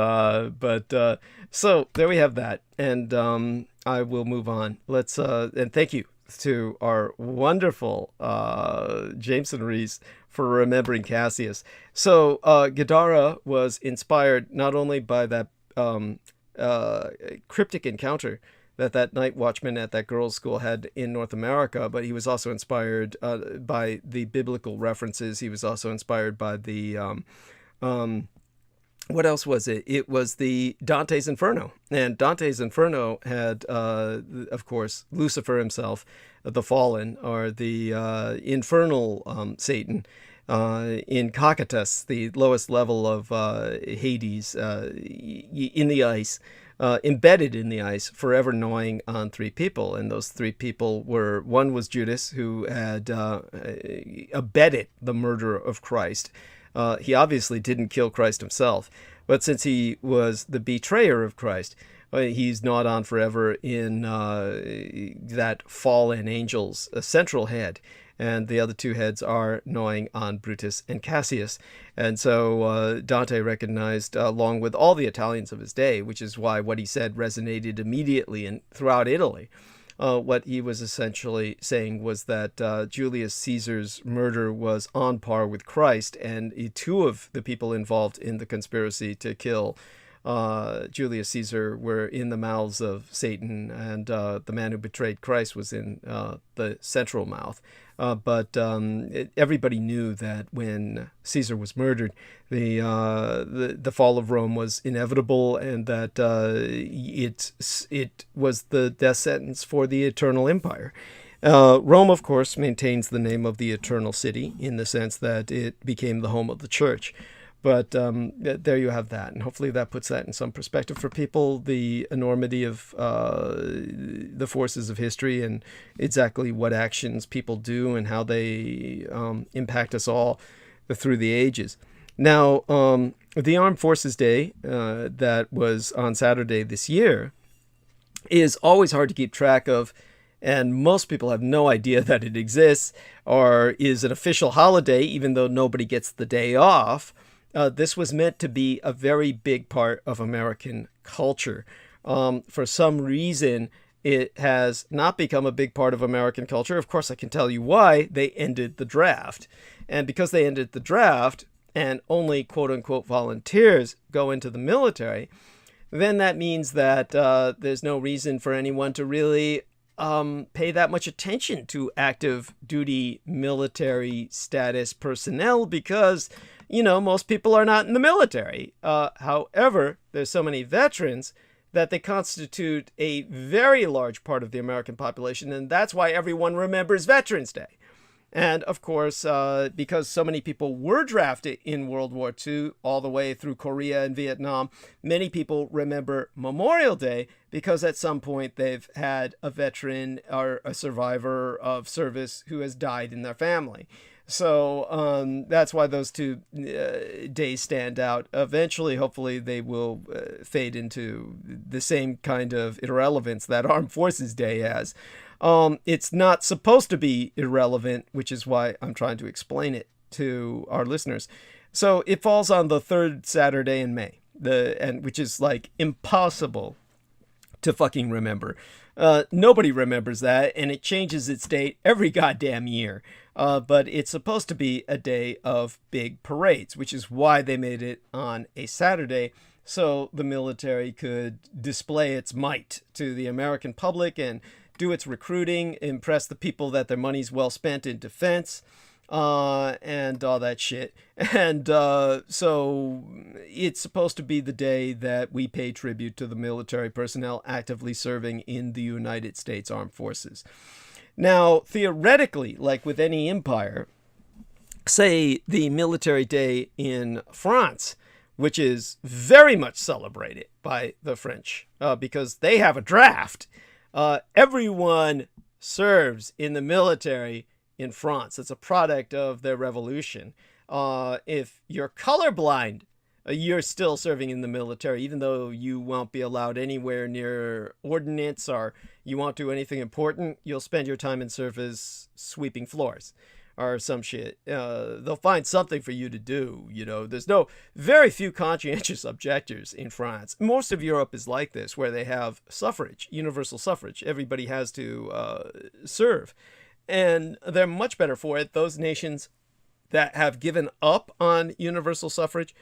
so there we have that. And I will move on. Let's and thank you to our wonderful Jameson Reese for remembering Cassius. So Gadara was inspired not only by that cryptic encounter that night watchman at that girls' school had in North America, but he was also inspired by the biblical references. He was also inspired by the what else was it? It was the Dante's Inferno. And Dante's Inferno had, of course, Lucifer himself, the fallen, or the infernal Satan, in Cocytus, the lowest level of Hades, in the ice, embedded in the ice, forever gnawing on three people. And those three people were, one was Judas, who had abetted the murder of Christ. He obviously didn't kill Christ himself, but since he was the betrayer of Christ, he's gnawed on forever in that fallen angel's central head. And the other two heads are gnawing on Brutus and Cassius. And so Dante recognized, along with all the Italians of his day, which is why what he said resonated immediately and throughout Italy. What he was essentially saying was that Julius Caesar's murder was on par with Christ, and two of the people involved in the conspiracy to kill Julius Caesar were in the mouths of Satan, and the man who betrayed Christ was in the central mouth. But everybody knew that when Caesar was murdered, the fall of Rome was inevitable, and that it was the death sentence for the eternal empire. Rome, of course, maintains the name of the eternal city in the sense that it became the home of the church. But there you have that, and hopefully that puts that in some perspective for people, the enormity of the forces of history and exactly what actions people do and how they impact us all through the ages. Now, the Armed Forces Day that was on Saturday this year is always hard to keep track of, and most people have no idea that it exists or is an official holiday, even though nobody gets the day off. This was meant to be a very big part of American culture. For some reason, it has not become a big part of American culture. Of course, I can tell you why. They ended the draft. And because they ended the draft and only quote-unquote volunteers go into the military, then that means that there's no reason for anyone to really pay that much attention to active duty military status personnel because, you know, most people are not in the military. However, there's so many veterans that they constitute a very large part of the American population, and that's why everyone remembers Veterans Day. And of course, because so many people were drafted in World War II all the way through Korea and Vietnam, many people remember Memorial Day because at some point they've had a veteran or a survivor of service who has died in their family. So that's why those two days stand out. Eventually, hopefully, they will fade into the same kind of irrelevance that Armed Forces Day has. It's not supposed to be irrelevant, which is why I'm trying to explain it to our listeners. So it falls on the third Saturday in May, which is like impossible to fucking remember. Nobody remembers that, and it changes its date every goddamn year. But it's supposed to be a day of big parades, which is why they made it on a Saturday, so the military could display its might to the American public and do its recruiting, impress the people that their money's well spent in defense, and all that shit. And so it's supposed to be the day that we pay tribute to the military personnel actively serving in the United States Armed Forces. Now, theoretically, like with any empire, say, the military day in France, which is very much celebrated by the French because they have a draft. Everyone serves in the military in France. It's a product of their revolution. If you're colorblind, you're still serving in the military, even though you won't be allowed anywhere near ordnance or you won't do anything important. You'll spend your time in service sweeping floors or some shit. They'll find something for you to do. You know, there's very few conscientious objectors in France. Most of Europe is like this, where they have suffrage, universal suffrage. Everybody has to serve. And they're much better for it. Those nations that have given up on universal suffrage,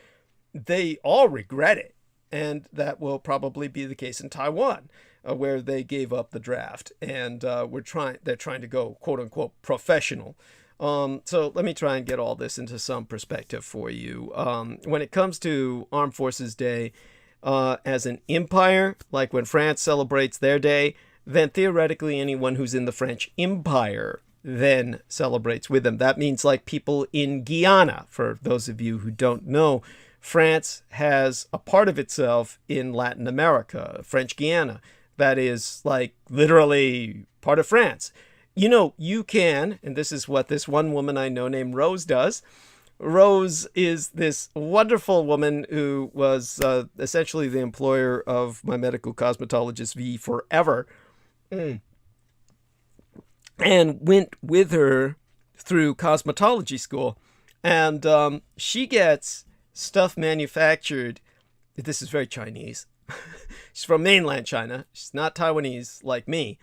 they all regret it. And that will probably be the case in Taiwan, where they gave up the draft. And they're trying to go, quote unquote, professional. So let me try and get all this into some perspective for you. When it comes to Armed Forces Day, as an empire, like when France celebrates their day, then theoretically anyone who's in the French Empire then celebrates with them. That means like people in Guyana. For those of you who don't know, France has a part of itself in Latin America, French Guiana, that is like literally part of France. You know, you can, and this is what this one woman I know named Rose does. Rose is this wonderful woman who was essentially the employer of my medical cosmetologist V forever, and went with her through cosmetology school. And she gets stuff manufactured. This is very Chinese. She's from mainland China. She's not Taiwanese like me.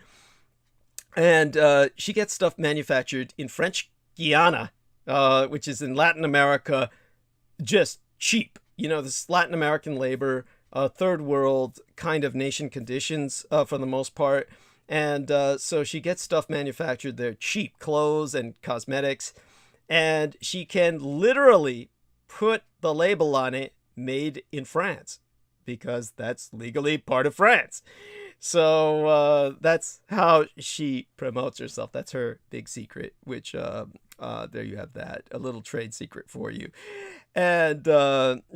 And she gets stuff manufactured in French Guiana, which is in Latin America, just cheap. You know, this Latin American labor, third world kind of nation conditions for the most part. And so she gets stuff manufactured there, cheap clothes and cosmetics. And she can literally put the label on it, made in France, because that's legally part of France. So that's how she promotes herself. That's her big secret, which there you have that, a little trade secret for you. And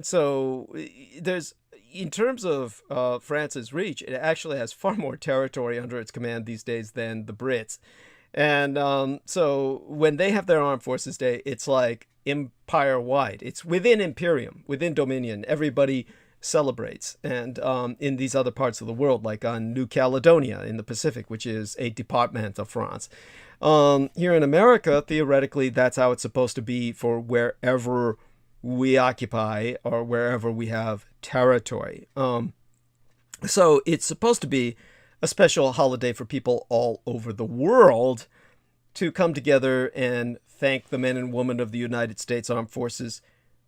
so there's, in terms of France's reach, it actually has far more territory under its command these days than the Brits. And so when they have their Armed Forces Day, it's like empire-wide. It's within Imperium, within Dominion. Everybody celebrates. And in these other parts of the world, like on New Caledonia in the Pacific, which is a department of France. Here in America, theoretically, that's how it's supposed to be for wherever we occupy or wherever we have territory. So it's supposed to be a special holiday for people all over the world to come together and thank the men and women of the United States Armed Forces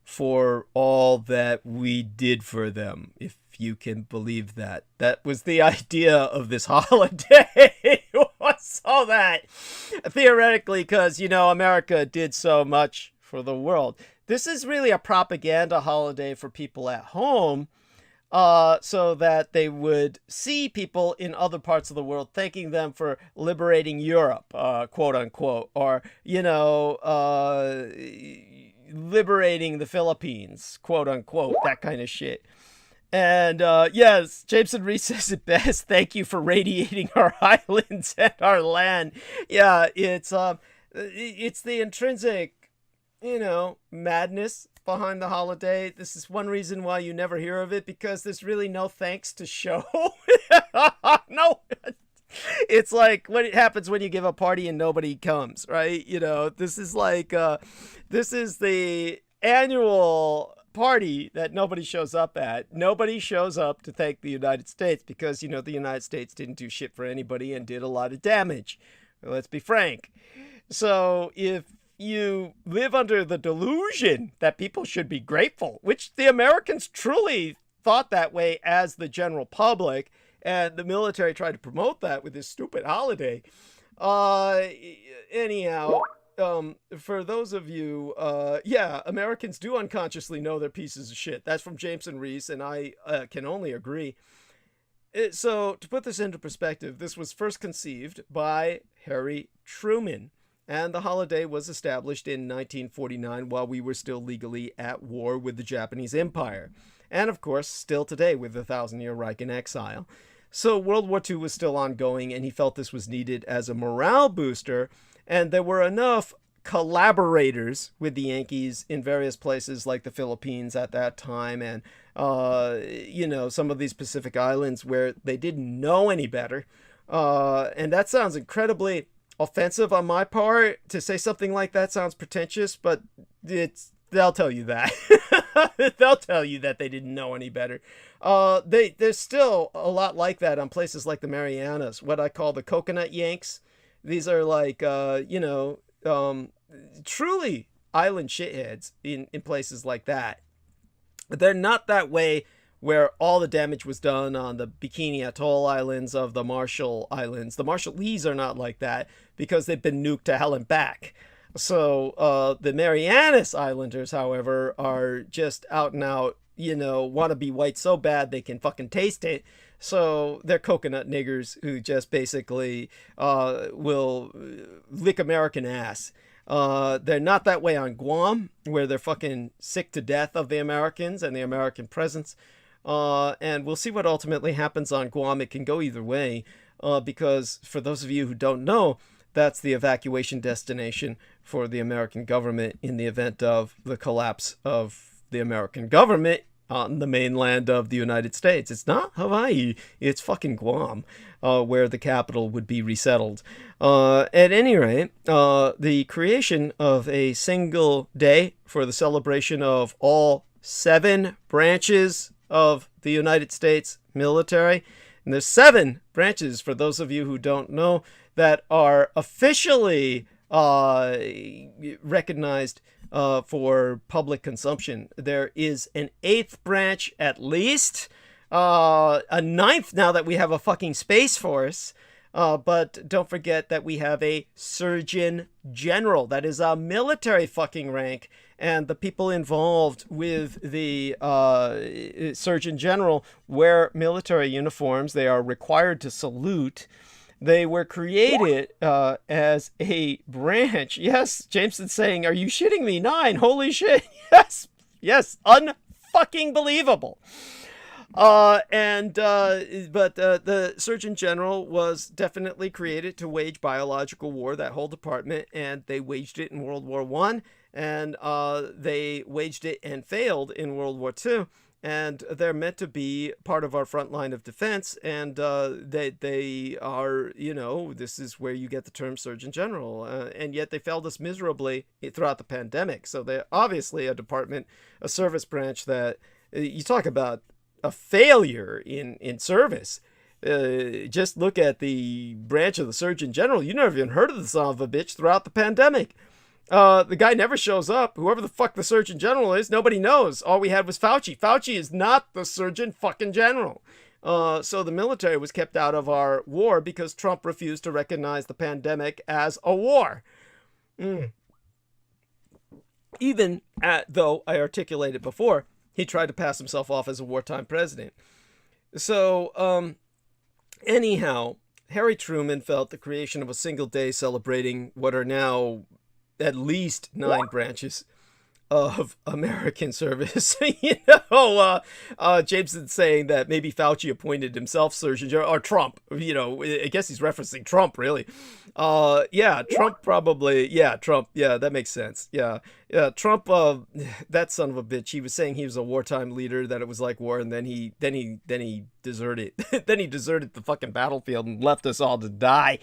for all that we did for them, if you can believe that. That was the idea of this holiday, was all that. Theoretically, because, you know, America did so much for the world. This is really a propaganda holiday for people at home, so that they would see people in other parts of the world thanking them for liberating Europe, quote unquote, or, you know, liberating the Philippines, quote unquote, that kind of shit. And yes, Jameson Reese says it best. Thank you for radiating our islands and our land. Yeah, it's the intrinsic, you know, madness behind the holiday. This is one reason why you never hear of it, because there's really no thanks to show. No. It's like what happens when you give a party and nobody comes, right? You know, this is like, this is the annual party that nobody shows up at. Nobody shows up to thank the United States because, you know, the United States didn't do shit for anybody and did a lot of damage. Let's be frank. So if you live under the delusion that people should be grateful, which the Americans truly thought that way as the general public, and the military tried to promote that with this stupid holiday. Anyhow, for those of you, yeah, Americans do unconsciously know they're pieces of shit. That's from Jameson Reese, and I can only agree. So to put this into perspective, this was first conceived by Harry Truman. And the holiday was established in 1949 while we were still legally at war with the Japanese Empire. And of course, still today with the Thousand Year Reich in exile. So World War II was still ongoing, and he felt this was needed as a morale booster. And there were enough collaborators with the Yankees in various places like the Philippines at that time, and some of these Pacific islands where they didn't know any better. And that sounds incredibly offensive on my part. To say something like that sounds pretentious, but they'll tell you that. They'll tell you that they didn't know any better. There's still a lot like that on places like the Marianas, what I call the coconut Yanks. These are like, truly island shitheads in places like that. They're not that way where all the damage was done on the Bikini Atoll Islands of the Marshall Islands. The Marshallese are not like that because they've been nuked to hell and back. So the Marianas Islanders, however, are just out and out, want to be white so bad they can fucking taste it. So they're coconut niggers who just basically will lick American ass. They're not that way on Guam, where they're fucking sick to death of the Americans and the American presence. And we'll see what ultimately happens on Guam. It can go either way, because for those of you who don't know, that's the evacuation destination for the American government in the event of the collapse of the American government on the mainland of the United States. It's not Hawaii, it's fucking Guam, where the capital would be resettled. At any rate, the creation of a single day for the celebration of all 7 branches of the United States military. And there's 7 branches, for those of you who don't know, that are officially recognized for public consumption. There is an 8th branch at least, a 9th now that we have a fucking Space Force. But don't forget that we have a Surgeon General. That is a military fucking rank. And the people involved with the Surgeon General wear military uniforms. They are required to salute. They were created as a branch. Yes, Jameson's saying, are you shitting me? 9, holy shit. Yes, unfucking believable. But the Surgeon General was definitely created to wage biological war, that whole department, and they waged it in World War I, and they waged it and failed in World War II. And they're meant to be part of our front line of defense, and they are, this is where you get the term Surgeon General, and yet they failed us miserably throughout the pandemic. So they're obviously a department, a service branch that, you talk about a failure in service. Just look at the branch of the Surgeon General. You never even heard of the son of a bitch throughout the pandemic. The guy never shows up. Whoever the fuck the Surgeon General is, nobody knows. All we had was Fauci. Fauci is not the Surgeon fucking General. So the military was kept out of our war because Trump refused to recognize the pandemic as a war. Even though I articulated before, he tried to pass himself off as a wartime president. So, anyhow, Harry Truman felt the creation of a single day celebrating what are now at least 9 branches of American service. Jameson's saying that maybe Fauci appointed himself Surgeon General, or Trump, I guess he's referencing Trump, really. Trump probably, Trump, that makes sense. Trump, that son of a bitch, he was saying he was a wartime leader, that it was like war, and then he deserted. Then he deserted the fucking battlefield and left us all to die.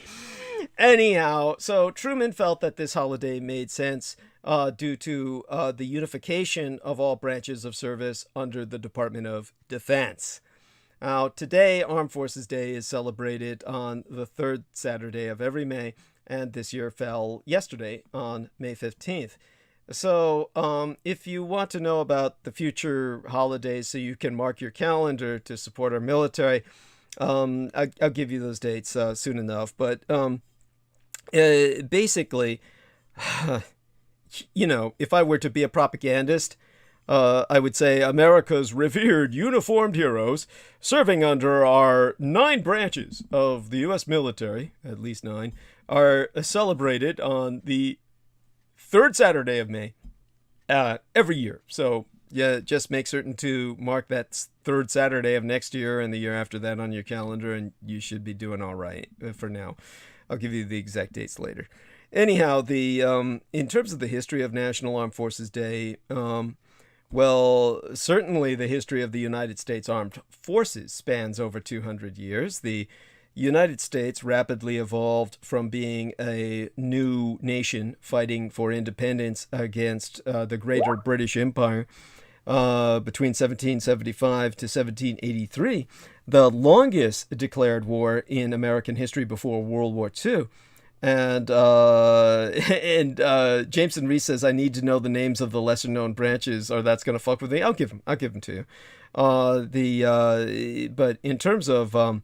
Anyhow, so Truman felt that this holiday made sense due to the unification of all branches of service under the Department of Defense. Now, today, Armed Forces Day is celebrated on the 3rd Saturday of every May, and this year fell yesterday on May 15th. So, if you want to know about the future holidays so you can mark your calendar to support our military, I'll give you those dates soon enough. But basically, if I were to be a propagandist, I would say America's revered uniformed heroes serving under our 9 branches of the U.S. military, at least 9, are celebrated on the third Saturday of May every year. So yeah, just make certain to mark that third Saturday of next year and the year after that on your calendar, and you should be doing all right for now. I'll give you the exact dates later. Anyhow, the in terms of the history of National Armed Forces Day, well, certainly the history of the United States Armed Forces spans over 200 years. The United States rapidly evolved from being a new nation fighting for independence against the Greater British Empire between 1775 to 1783, the longest declared war in American history before World War II. And Jameson Reese says, I need to know the names of the lesser known branches, or that's going to fuck with me. I'll give them to you. But in terms of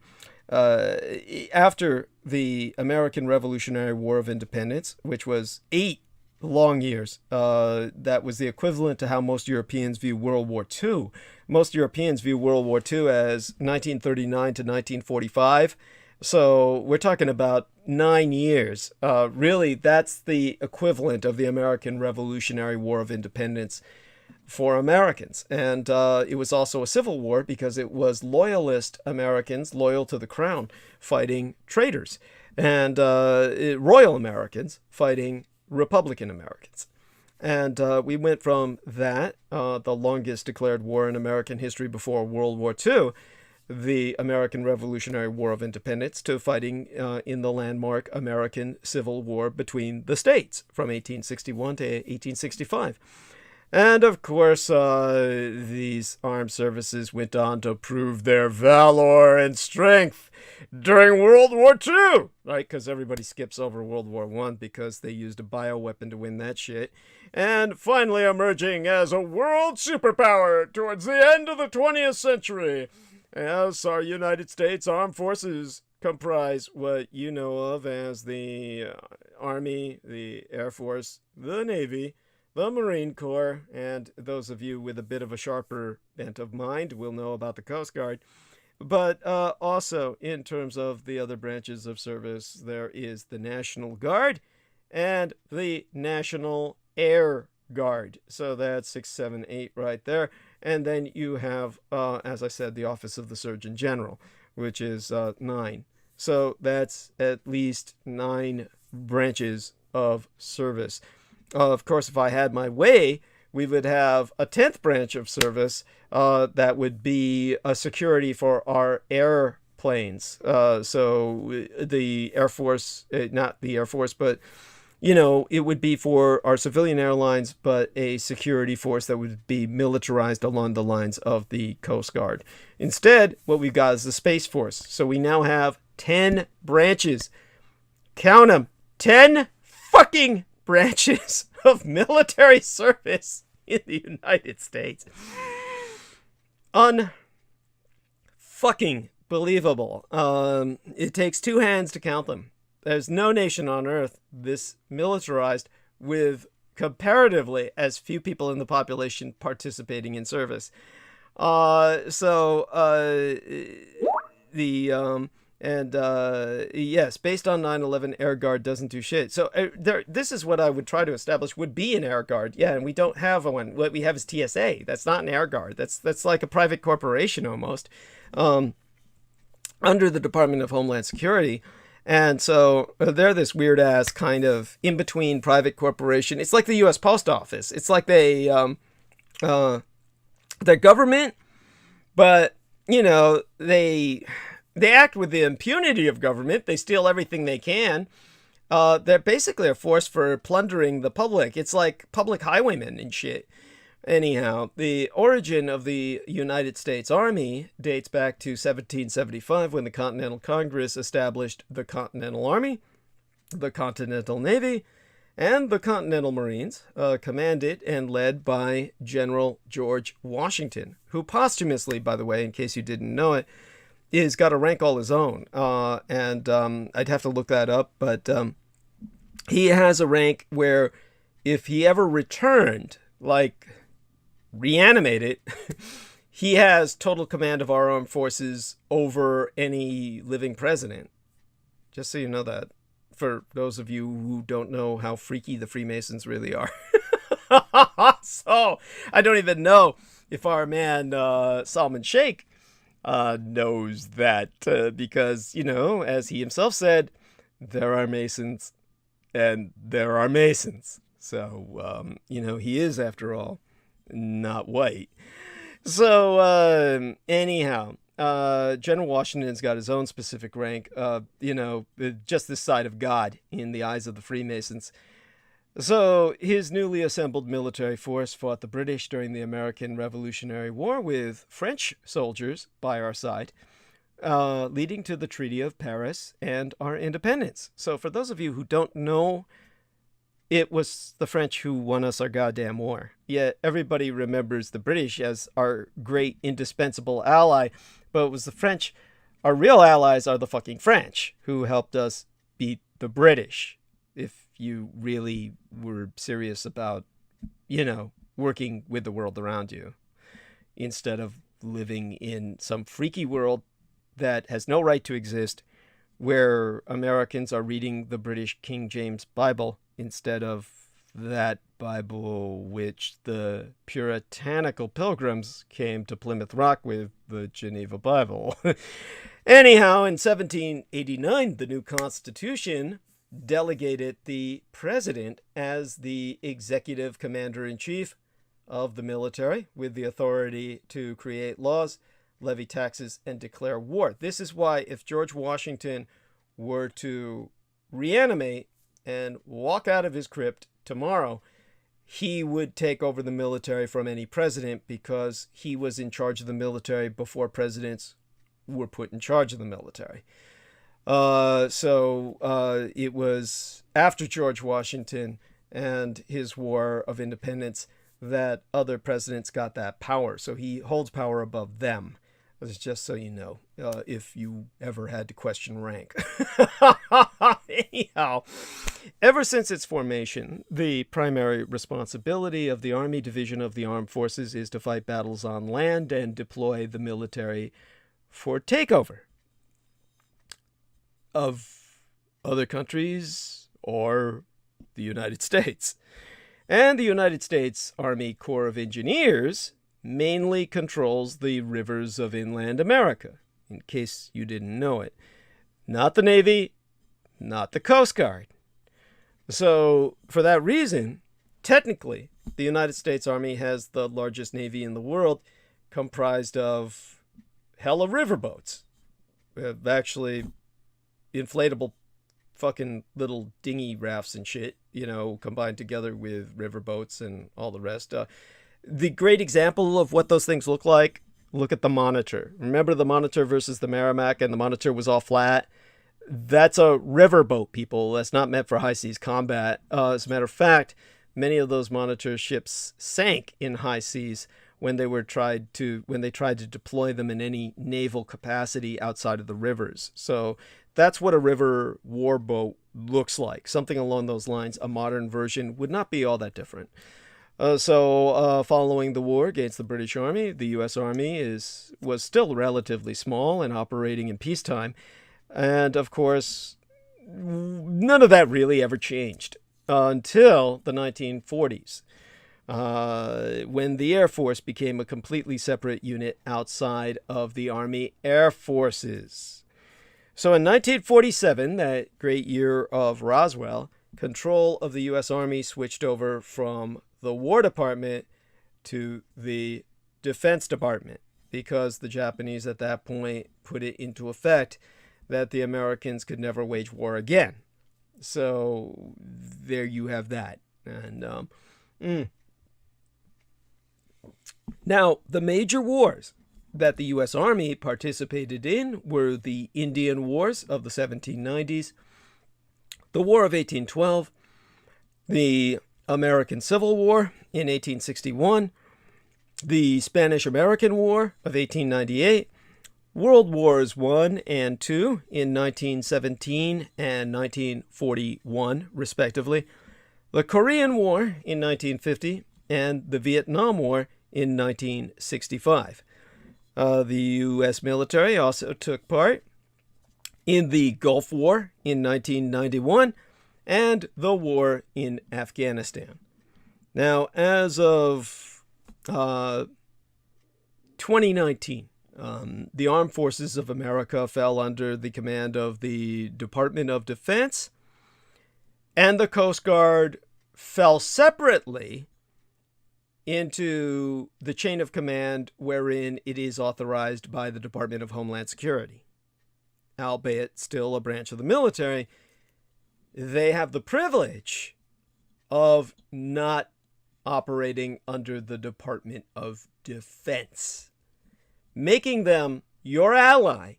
after the American Revolutionary War of Independence, which was 8 long years, that was the equivalent to how most Europeans view World War II. Most Europeans view World War II as 1939 to 1945. So we're talking about 9 years. Really, that's the equivalent of the American Revolutionary War of Independence for Americans. And it was also a civil war because it was loyalist Americans, loyal to the crown, fighting traitors, and royal Americans fighting Republican Americans. And we went from that, the longest declared war in American history before World War II, the American Revolutionary War of Independence, to fighting in the landmark American Civil War between the states from 1861 to 1865. And of course, these armed services went on to prove their valor and strength during World War II, right? Because everybody skips over World War I because they used a bioweapon to win that shit. And finally emerging as a world superpower towards the end of the 20th century. As our United States Armed Forces comprise what you know of as the Army, the Air Force, the Navy, the Marine Corps, and those of you with a bit of a sharper bent of mind will know about the Coast Guard. But also, in terms of the other branches of service, there is the National Guard and the National Air Guard. So that's 6, 7, 8 right there. And then you have, as I said, the Office of the Surgeon General, which is 9. So that's at least 9 branches of service. Of course, if I had my way, we would have a 10th branch of service that would be a security for our airplanes. So the Air Force, not the Air Force, but you know, it would be for our civilian airlines, but a security force that would be militarized along the lines of the Coast Guard. Instead, what we've got is the Space Force. So we now have 10 branches. Count them. 10 fucking branches of military service in the United States. Unfucking believable. It takes 2 hands to count them. There's no nation on earth this militarized with comparatively as few people in the population participating in service. Yes, based on 9/11, Air Guard doesn't do shit. So this is what I would try to establish would be an Air Guard. Yeah, and we don't have one. What we have is TSA. That's not an Air Guard. That's like a private corporation almost, under the Department of Homeland Security. And so they're this weird ass kind of in between private corporation. It's like the U.S. Post Office. It's like they're government, but you know they act with the impunity of government. They steal everything they can. They're basically a force for plundering the public. It's like public highwaymen and shit. Anyhow, the origin of the United States Army dates back to 1775 when the Continental Congress established the Continental Army, the Continental Navy, and the Continental Marines, commanded and led by General George Washington, who posthumously, by the way, in case you didn't know it, is got a rank all his own. I'd have to look that up, but he has a rank where if he ever returned, like reanimated, he has total command of our armed forces over any living president. Just so you know that. for those of you who don't know how freaky the Freemasons really are. So I don't even know if our man Salman Sheikh knows that, because, you know, as he himself said, there are Masons and there are Masons. So, you know, he is, after all, not white. So, anyhow, General Washington's got his own specific rank, you know, just this side of God in the eyes of the Freemasons. So his newly assembled military force fought the British during the American Revolutionary War with French soldiers by our side, leading to the Treaty of Paris and our independence. So for those of you who don't know, it was the French who won us our goddamn war. Yet everybody remembers the British as our great indispensable ally, but it was the French. Our real allies are the fucking French, who helped us beat the British. If you really were serious about, you know, working with the world around you, instead of living in some freaky world that has no right to exist, where Americans are reading the British King James Bible instead of that Bible which the puritanical pilgrims came to Plymouth Rock with, the Geneva Bible. Anyhow, in 1789, the new Constitution delegated the president as the executive commander-in-chief of the military, with the authority to create laws, levy taxes, and declare war. This is why if George Washington were to reanimate and walk out of his crypt tomorrow, he would take over the military from any president, because he was in charge of the military before presidents were put in charge of the military. So it was after George Washington and his War of Independence that other presidents got that power. So he holds power above them. It's just so you know, if you ever had to question rank. Anyhow, ever since its formation, the primary responsibility of the Army Division of the Armed Forces is to fight battles on land and deploy the military for takeover of other countries or the United States. And the United States Army Corps of Engineers mainly controls the rivers of inland America, in case you didn't know it. Not the Navy, not the Coast Guard. So, for that reason, technically, the United States Army has the largest navy in the world, comprised of hella riverboats. We have actually inflatable fucking little dinghy rafts and shit, you know, combined together with riverboats and all the rest. The great example of what those things look like, look at the Monitor. Remember the Monitor versus the Merrimack, and the Monitor was all flat? That's a riverboat, people. That's not meant for high seas combat. As a matter of fact, many of those Monitor ships sank in high seas when they tried to deploy them in any naval capacity outside of the rivers. So that's what a river warboat looks like. Something along those lines. A modern version would not be all that different. So following the war against the British Army, the U.S. Army was still relatively small and operating in peacetime. And, of course, none of that really ever changed until the 1940s, when the Air Force became a completely separate unit outside of the Army Air Forces. So in 1947, that great year of Roswell, control of the U.S. Army switched over from the War Department to the Defense Department, because the Japanese at that point put it into effect that the Americans could never wage war again. So there you have that. And now, the major wars that the U.S. Army participated in were the Indian Wars of the 1790s, the War of 1812, the American Civil War in 1861, the Spanish-American War of 1898, World Wars I and II in 1917 and 1941, respectively, the Korean War in 1950, and the Vietnam War in 1965. The U.S. military also took part in the Gulf War in 1991 and the war in Afghanistan. Now, as of 2019, the Armed Forces of America fell under the command of the Department of Defense, and the Coast Guard fell separately into the chain of command wherein it is authorized by the Department of Homeland Security. Albeit still a branch of the military, they have the privilege of not operating under the Department of Defense, making them your ally,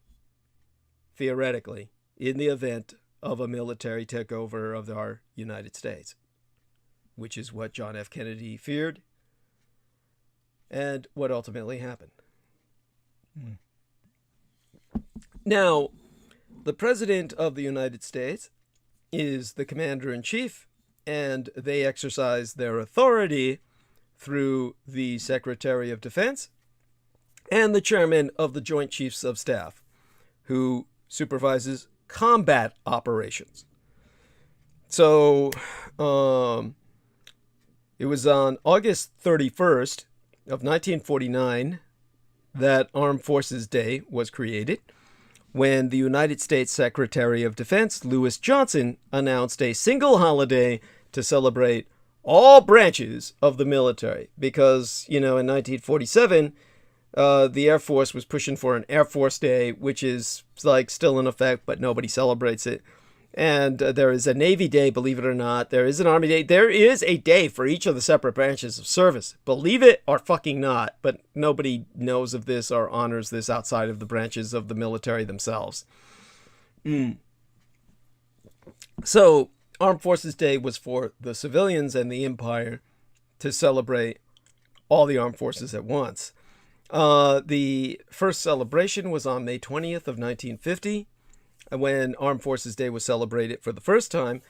theoretically, in the event of a military takeover of our United States, which is what John F. Kennedy feared and what ultimately happened. Now, the President of the United States is the Commander-in-Chief, and they exercise their authority through the Secretary of Defense and the Chairman of the Joint Chiefs of Staff, who supervises combat operations. So, it was on August 31st of 1949 that Armed Forces Day was created, when the United States Secretary of Defense, Lewis Johnson, announced a single holiday to celebrate all branches of the military. Because, in 1947, the Air Force was pushing for an Air Force Day, which is still in effect, but nobody celebrates it. And there is a Navy Day, believe it or not. There is an Army Day. There is a day for each of the separate branches of service. Believe it or fucking not. But nobody knows of this or honors this outside of the branches of the military themselves. So, Armed Forces Day was for the civilians and the empire to celebrate all the armed forces at once. The first celebration was on May 20th of 1950. When Armed Forces Day was celebrated for the first time.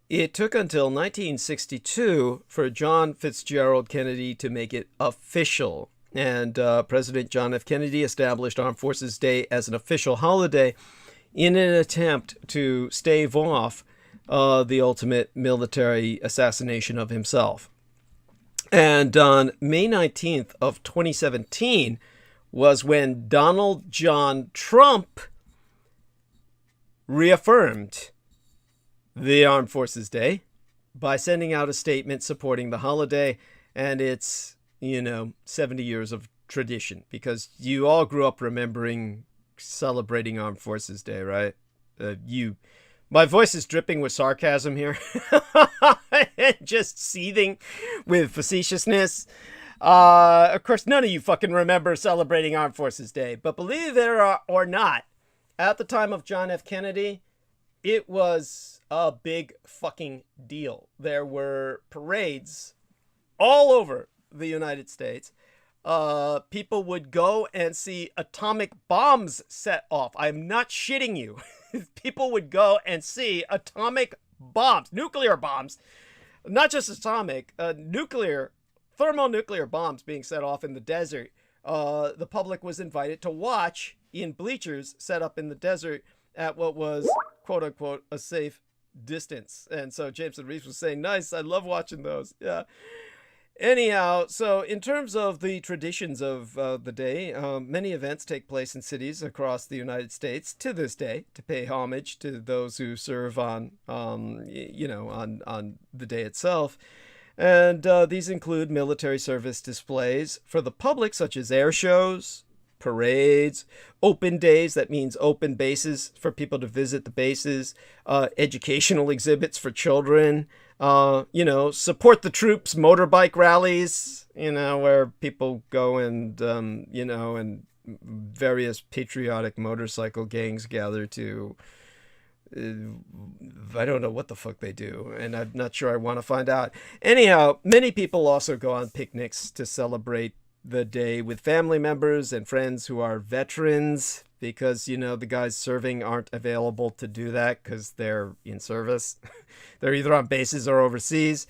It took until 1962 for John Fitzgerald Kennedy to make it official. And President John F. Kennedy established Armed Forces Day as an official holiday in an attempt to stave off the ultimate military assassination of himself. And on May 19th of 2017 was when Donald John Trump reaffirmed the Armed Forces Day by sending out a statement supporting the holiday and its, 70 years of tradition, because you all grew up remembering celebrating Armed Forces Day, right? My voice is dripping with sarcasm here, just seething with facetiousness. Of course, none of you fucking remember celebrating Armed Forces Day, but believe it or not, at the time of John F. Kennedy, it was a big fucking deal. There were parades all over the United States. People would go and see atomic bombs set off. I'm not shitting you. People would go and see atomic bombs, nuclear bombs, not just atomic, thermonuclear bombs being set off in the desert. The public was invited to watch in bleachers set up in the desert at what was, quote unquote, a safe distance. And so Jameson Reeves was saying, nice, I love watching those. Yeah. Anyhow, so in terms of the traditions of the day, many events take place in cities across the United States to this day to pay homage to those who serve on the day itself. And these include military service displays for the public, such as air shows, parades, open days, that means open bases for people to visit the bases, educational exhibits for children, support the troops, motorbike rallies, where people go and, and various patriotic motorcycle gangs gather to, I don't know what the fuck they do, and I'm not sure I want to find out. Anyhow, many people also go on picnics to celebrate the day with family members and friends who are veterans, because, the guys serving aren't available to do that because they're in service. They're either on bases or overseas.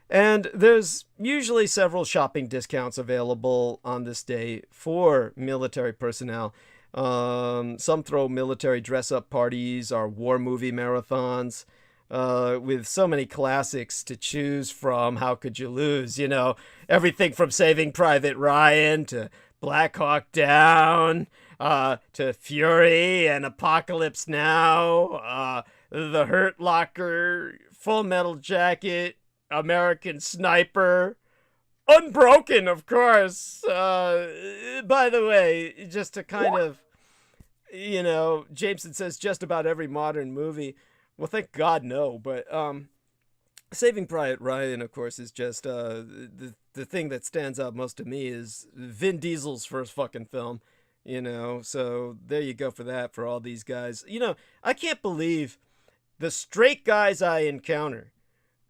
And there's usually several shopping discounts available on this day for military personnel. Some throw military dress-up parties or war movie marathons. With so many classics to choose from, how could you lose? You know, everything from Saving Private Ryan to Black Hawk Down, to Fury and Apocalypse Now, The Hurt Locker, Full Metal Jacket, American Sniper, Unbroken, of course. By the way, just to kind of, you know, Jameson says just about every modern movie. Well, thank God, no. But Saving Private Ryan, of course, is just the thing that stands out most to me is Vin Diesel's first fucking film, you know. So there you go for that, for all these guys. You know, I can't believe the straight guys I encounter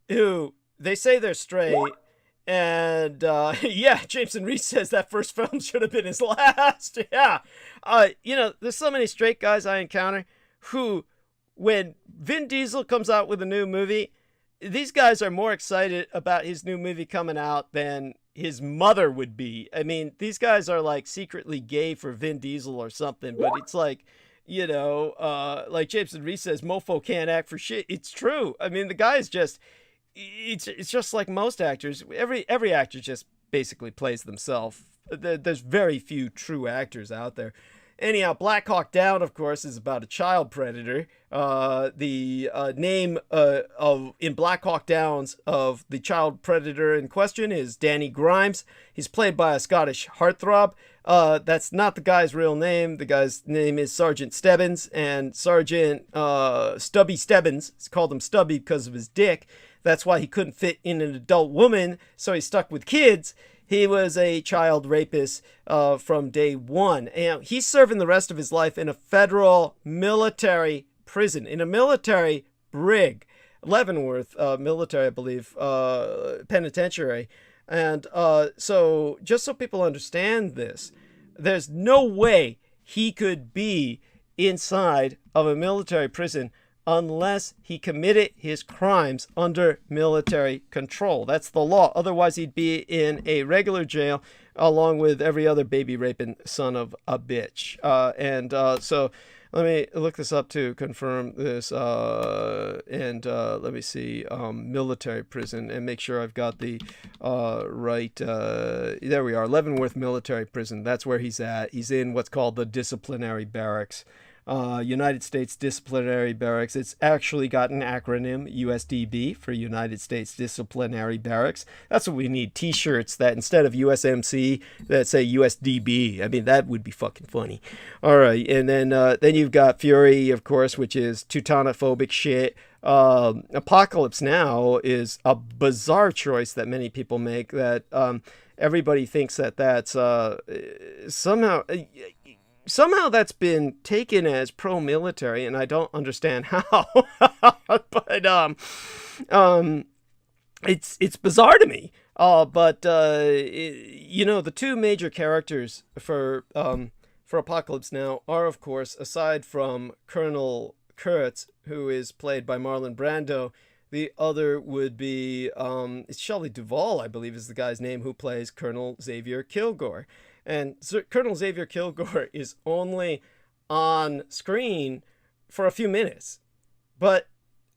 who, they say they're straight, and yeah, Jameson Reese says that first film should have been his last. Yeah. You know, there's so many straight guys I encounter who, when Vin Diesel comes out with a new movie, these guys are more excited about his new movie coming out than his mother would be. I mean, these guys are like secretly gay for Vin Diesel or something, but it's like, you know, like Jameson Reese says, mofo can't act for shit. It's true. I mean, the guy is just, it's just like most actors. Every actor just basically plays themselves. There's very few true actors out there. Anyhow, Black Hawk Down, of course, is about a child predator. The name in Black Hawk Downs of the child predator in question is Danny Grimes. He's played by a Scottish heartthrob. That's not the guy's real name. The guy's name is Sergeant Stebbins, and Sergeant Stubby Stebbins, it's called him Stubby because of his dick. That's why he couldn't fit in an adult woman, so he's stuck with kids. He was a child rapist from day one. And he's serving the rest of his life in a federal military prison, in a military brig, Leavenworth military, I believe, penitentiary. And so just so people understand this, there's no way he could be inside of a military prison unless he committed his crimes under military control. That's the law. Otherwise, he'd be in a regular jail along with every other baby raping son of a bitch. So let me look this up to confirm this. Let me see, military prison, and make sure I've got the right. There we are, Leavenworth Military Prison. That's where he's at. He's in what's called the disciplinary barracks. United States Disciplinary Barracks. It's actually got an acronym, USDB, for United States Disciplinary Barracks. That's what we need, t-shirts that instead of USMC that say USDB. I mean, that would be fucking funny. All right, and then you've got Fury, of course, which is Teutonophobic shit. Apocalypse Now is a bizarre choice that many people make, that everybody thinks that that's somehow that's been taken as pro-military, and I don't understand how. But it's bizarre to me. You know, the two major characters for Apocalypse Now are, of course, aside from Colonel Kurtz, who is played by Marlon Brando, the other would be it's Shelley Duvall, I believe, is the guy's name, who plays Colonel Xavier Kilgore. And Colonel Xavier Kilgore is only on screen for a few minutes, but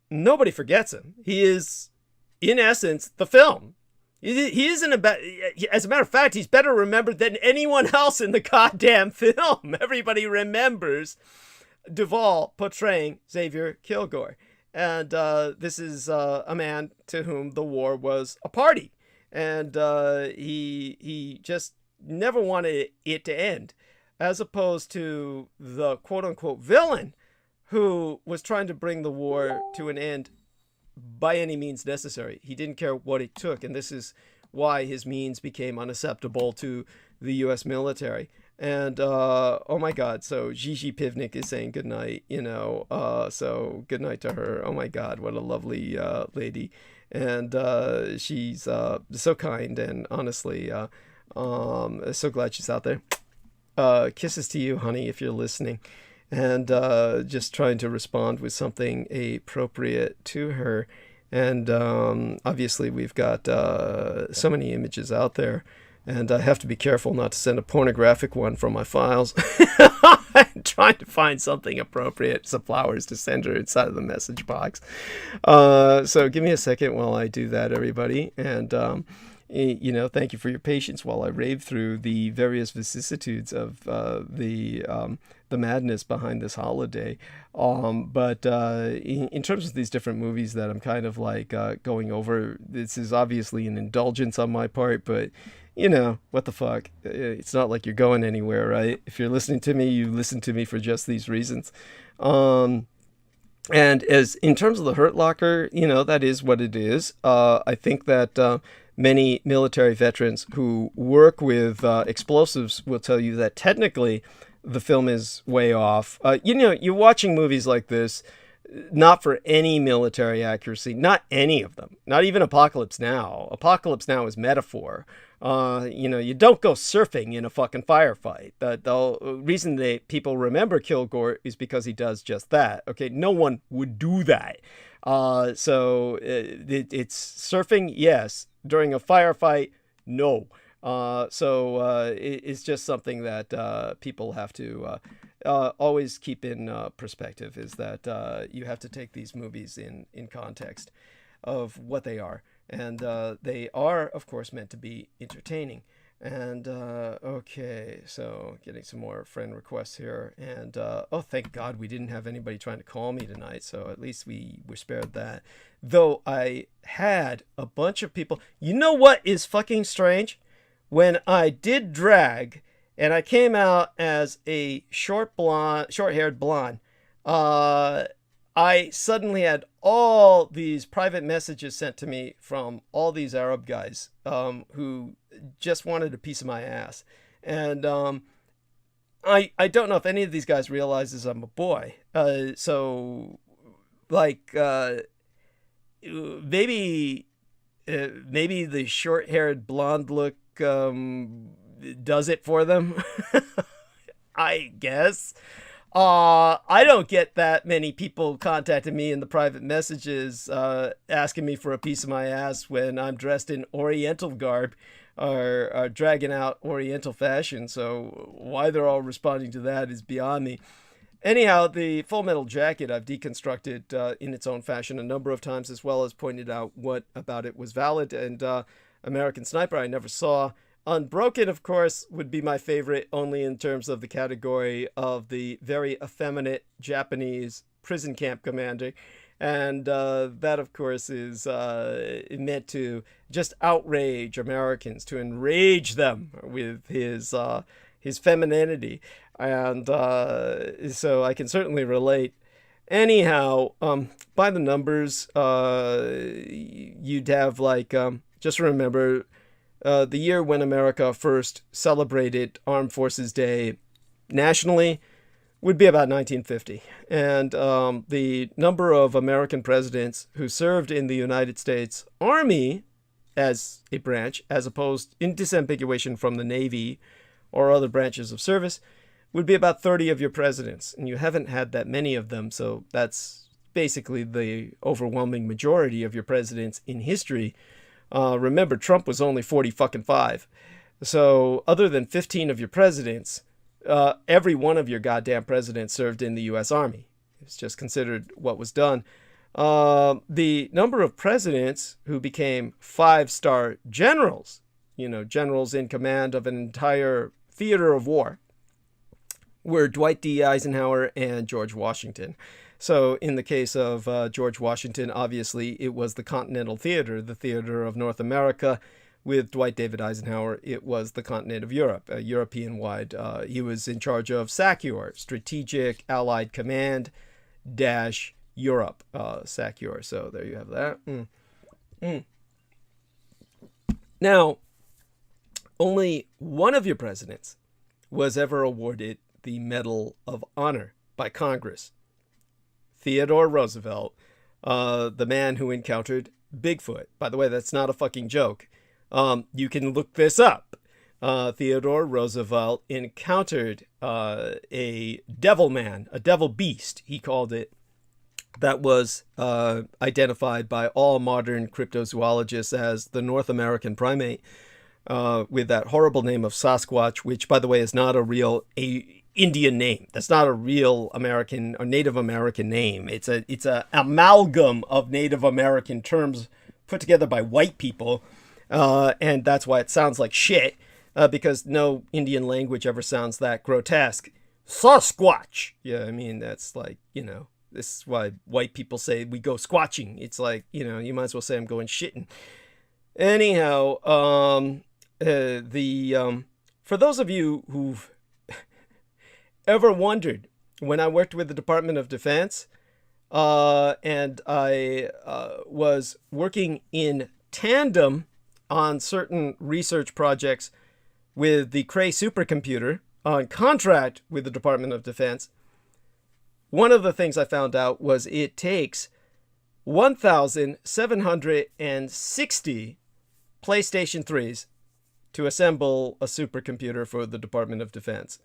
nobody forgets him. He is, in essence, the film. He isn't as a matter of fact, he's better remembered than anyone else in the goddamn film. Everybody remembers Duvall portraying Xavier Kilgore. And this is a man to whom the war was a party. And he just never wanted it to end, as opposed to the quote-unquote villain who was trying to bring the war to an end by any means necessary. He didn't care what it took, and this is why his means became unacceptable to the U.S. military. And oh my God, so Gigi Pivnik is saying goodnight, you know, so good night to her. Oh my God, what a lovely lady. And she's so kind, and honestly, so glad she's out there. Kisses to you, honey, if you're listening. And just trying to respond with something appropriate to her. And obviously we've got so many images out there And I have to be careful not to send a pornographic one from my files. I'm trying to find something appropriate, some flowers to send her inside of the message box. So give me a second while I do that, everybody. And, thank you for your patience while I rave through the various vicissitudes of the madness behind this holiday. But in terms of these different movies that I'm kind of like going over, this is obviously an indulgence on my part, but what the fuck? It's not like you're going anywhere, right? If you're listening to me, you listen to me for just these reasons. And as in terms of the Hurt Locker, that is what it is. I think that many military veterans who work with explosives will tell you that technically the film is way off. You're watching movies like this not for any military accuracy, not any of them, not even Apocalypse Now. Apocalypse Now is metaphor. You don't go surfing in a fucking firefight. The reason people remember Kilgore is because he does just that. Okay, no one would do that. So it's surfing, yes. During a firefight, no. It's just something that people have to always keep in perspective, is that you have to take these movies in context of what they are. And they are, of course, meant to be entertaining. And, okay, so getting some more friend requests here. And, thank God we didn't have anybody trying to call me tonight, so at least we were spared that. Though I had a bunch of people. You know what is fucking strange? When I did drag, and I came out as a short-haired blonde, I suddenly had all these private messages sent to me from all these Arab guys who just wanted a piece of my ass. And I don't know if any of these guys realizes I'm a boy. Maybe the short-haired blonde look does it for them. I guess. I don't get that many people contacting me in the private messages asking me for a piece of my ass when I'm dressed in Oriental garb or dragging out Oriental fashion. So why they're all responding to that is beyond me. Anyhow, the Full Metal Jacket I've deconstructed in its own fashion a number of times, as well as pointed out what about it was valid. And American Sniper I never saw. Unbroken, of course, would be my favorite only in terms of the category of the very effeminate Japanese prison camp commander. And that, of course, is meant to just outrage Americans, to enrage them with his femininity. And so I can certainly relate. Anyhow, by the numbers, you'd have just remember, the year when America first celebrated Armed Forces Day nationally would be about 1950. And the number of American presidents who served in the United States Army as a branch, as opposed in disambiguation from the Navy or other branches of service, would be about 30 of your presidents. And you haven't had that many of them, so that's basically the overwhelming majority of your presidents in history. Remember, Trump was only 45. So other than 15 of your presidents, every one of your goddamn presidents served in the U.S. Army. It's just considered what was done. The number of presidents who became 5-star generals, generals in command of an entire theater of war, were Dwight D. Eisenhower and George Washington. So in the case of George Washington, obviously it was the Continental Theater, the theater of North America. With Dwight David Eisenhower, it was the continent of Europe, European-wide. He was in charge of SACEUR, Strategic Allied Command - Europe, SACEUR. So there you have that. Now, only one of your presidents was ever awarded the Medal of Honor by Congress. Theodore Roosevelt, the man who encountered Bigfoot. By the way, that's not a fucking joke. You can look this up. Theodore Roosevelt encountered a devil man, a devil beast, he called it, that was identified by all modern cryptozoologists as the North American primate. with that horrible name of Sasquatch, which, by the way, is not a real Indian name. That's not a real American or Native American name. It's a amalgam of Native American terms put together by white people, and that's why it sounds like shit, because no Indian language ever sounds that grotesque. Sasquatch! Yeah, I mean, that's like, this is why white people say we go squatching. It's like, you might as well say I'm going shitting. Anyhow, for those of you who've ever wondered, when I worked with the Department of Defense, and I was working in tandem on certain research projects with the Cray supercomputer on contract with the Department of Defense, one of the things I found out was it takes 1,760 PlayStation 3s to assemble a supercomputer for the Department of Defense.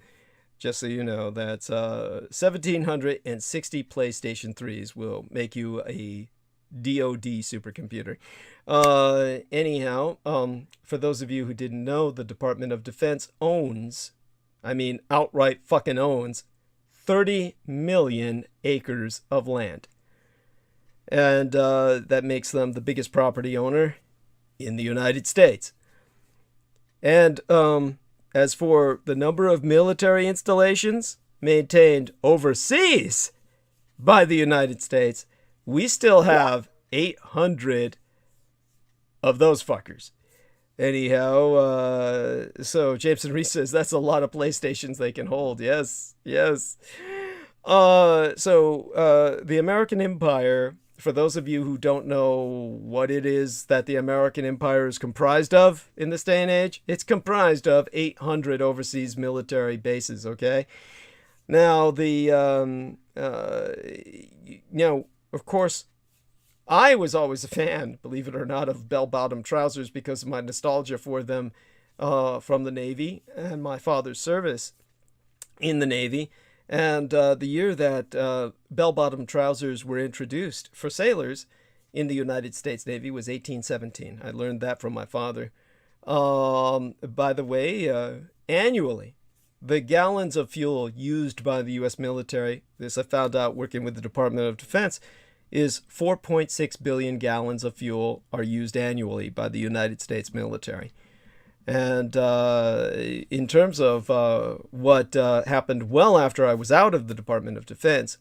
Just so you know, that's 1,760 PlayStation 3s will make you a DoD supercomputer. Anyhow, for those of you who didn't know, the Department of Defense outright fucking owns 30 million acres of land. And that makes them the biggest property owner in the United States. And as for the number of military installations maintained overseas by the United States, we still have 800 of those fuckers. Anyhow, so Jameson Reese says that's a lot of PlayStations they can hold. Yes. So the American Empire, for those of you who don't know what it is that the American Empire is comprised of in this day and age, it's comprised of 800 overseas military bases, okay? Now, of course, I was always a fan, believe it or not, of bell-bottom trousers because of my nostalgia for them from the Navy and my father's service in the Navy. And the year that bell-bottom trousers were introduced for sailors in the United States Navy was 1817. I learned that from my father. By the way, annually, the gallons of fuel used by the U.S. military, this I found out working with the Department of Defense, is 4.6 billion gallons of fuel are used annually by the United States military. And in terms of what happened well after I was out of the Department of Defense,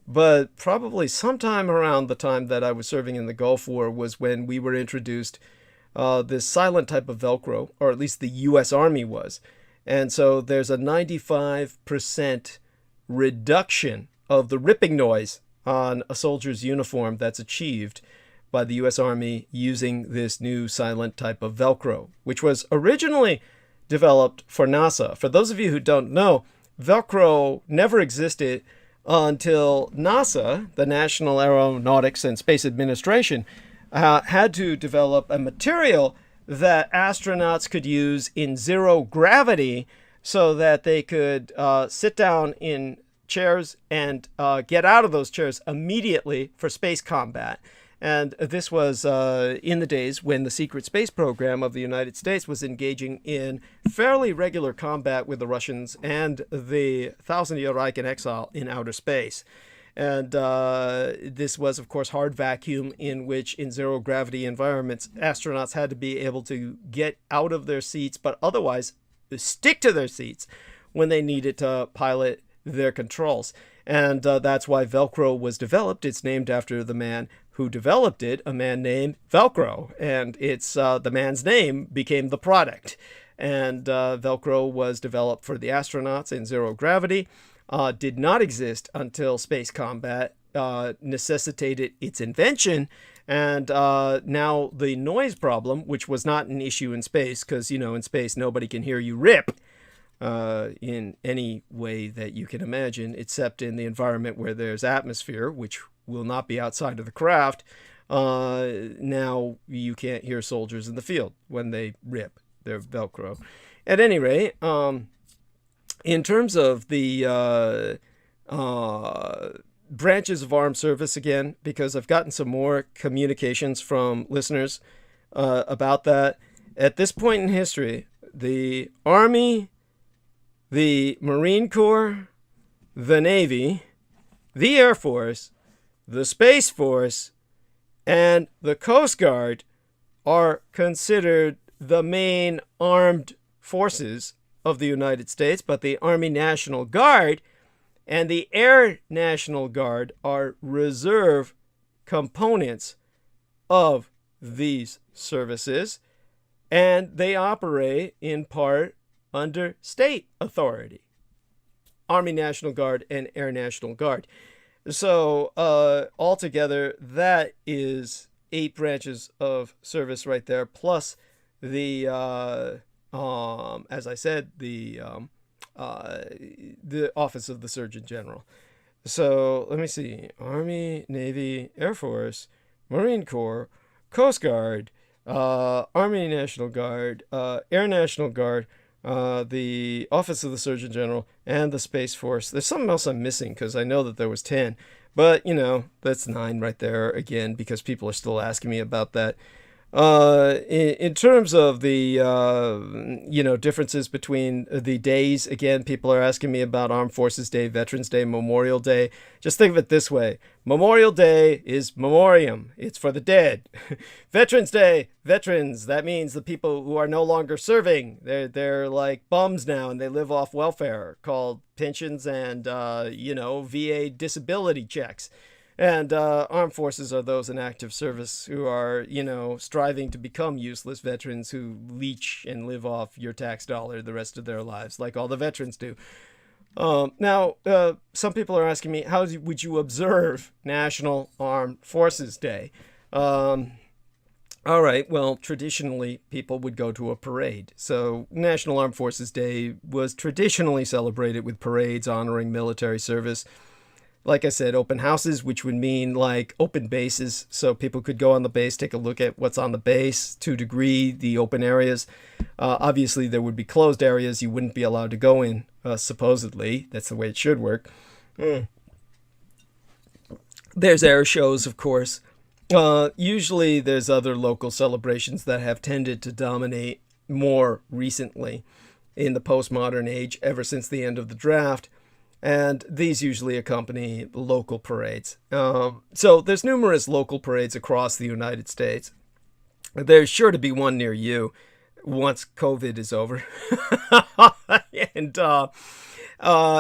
but probably sometime around the time that I was serving in the Gulf War was when we were introduced this silent type of Velcro, or at least the U.S. Army was. And so there's a 95% reduction of the ripping noise on a soldier's uniform that's achieved by the U.S. Army using this new silent type of Velcro, which was originally developed for NASA. For those of you who don't know, Velcro never existed until NASA, the National Aeronautics and Space Administration, had to develop a material that astronauts could use in zero gravity so that they could sit down in chairs and get out of those chairs immediately for space combat. And this was in the days when the secret space program of the United States was engaging in fairly regular combat with the Russians and the Thousand Year Realm-In-Exile in outer space. And this was, of course, hard vacuum, in which in zero gravity environments, astronauts had to be able to get out of their seats, but otherwise stick to their seats when they needed to pilot their controls. And that's why Velcro was developed. It's named after the man who developed it, a man named Velcro. And it's the man's name became the product. And Velcro was developed for the astronauts in zero gravity. Did not exist until space combat necessitated its invention. And now the noise problem, which was not an issue in space, because, in space nobody can hear you rip in any way that you can imagine, except in the environment where there's atmosphere, which will not be outside of the craft. Now you can't hear soldiers in the field when they rip their Velcro. At any rate, in terms of the branches of armed service, again, because I've gotten some more communications from listeners about that, at this point in history, the Army, the Marine Corps, the Navy, the Air Force, the Space Force, and the Coast Guard are considered the main armed forces of the United States, but the Army National Guard and the Air National Guard are reserve components of these services, and they operate in part under state authority. Army National Guard and Air National Guard. So altogether, that is 8 branches of service right there, plus the, as I said, the Office of the Surgeon General. So let me see: Army, Navy, Air Force, Marine Corps, Coast Guard, Army National Guard, Air National Guard, the Office of the Surgeon General, and the Space Force. There's something else I'm missing because I know that there was 10. But, you know, that's 9 right there again because people are still asking me about that. In terms of the, differences between the days, again, people are asking me about Armed Forces Day, Veterans Day, Memorial Day. Just think of it this way. Memorial Day is memoriam. It's for the dead. Veterans Day, veterans. That means the people who are no longer serving. They're like bums now and they live off welfare called pensions and, VA disability checks. And armed forces are those in active service who are, striving to become useless veterans who leech and live off your tax dollar the rest of their lives, like all the veterans do. Now, some people are asking me, how would you observe National Armed Forces Day? All right, well, traditionally, people would go to a parade. So National Armed Forces Day was traditionally celebrated with parades honoring military service. Like I said, open houses, which would mean like open bases. So people could go on the base, take a look at what's on the base, to degree the open areas. Obviously, there would be closed areas you wouldn't be allowed to go in, supposedly. That's the way it should work. There's air shows, of course. Usually there's other local celebrations that have tended to dominate more recently in the postmodern age, ever since the end of the draft. And these usually accompany local parades. So there's numerous local parades across the United States. There's sure to be one near you once COVID is over. And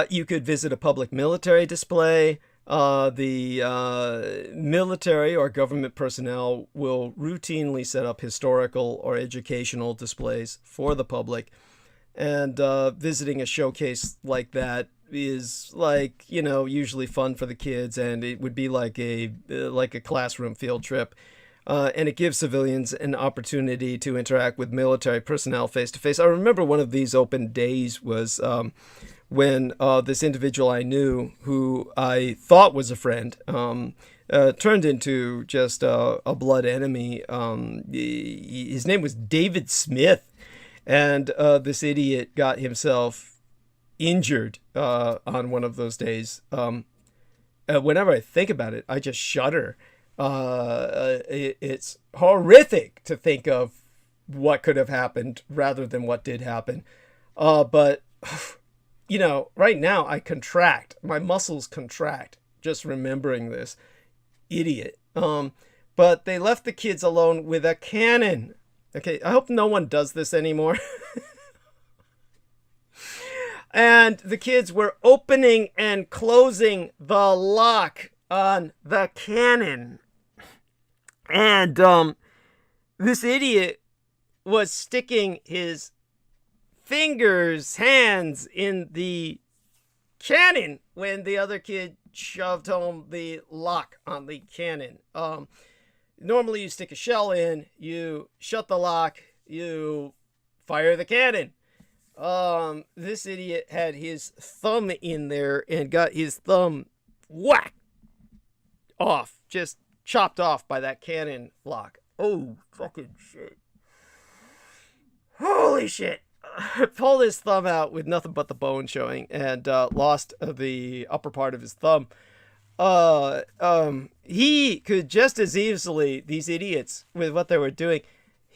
you could visit a public military display. The military or government personnel will routinely set up historical or educational displays for the public. And visiting a showcase like that is like, usually fun for the kids, and it would be like a classroom field trip. And it gives civilians an opportunity to interact with military personnel face to face. I remember one of these open days was when this individual I knew, who I thought was a friend, turned into just a blood enemy. His name was David Smith, and this idiot got himself injured on one of those days. Whenever I think about it, I just shudder. It's horrific to think of what could have happened rather than what did happen. But, right now I contract. My muscles contract just remembering this idiot. But they left the kids alone with a cannon. Okay, I hope no one does this anymore. And the kids were opening and closing the lock on the cannon. And this idiot was sticking his hands in the cannon when the other kid shoved home the lock on the cannon. Normally you stick a shell in, you shut the lock, you fire the cannon. This idiot had his thumb in there and got his thumb whacked off, just chopped off by that cannon lock. Oh, fucking shit. Holy shit. Pulled his thumb out with nothing but the bone showing and lost the upper part of his thumb. He could just as easily, these idiots, with what they were doing,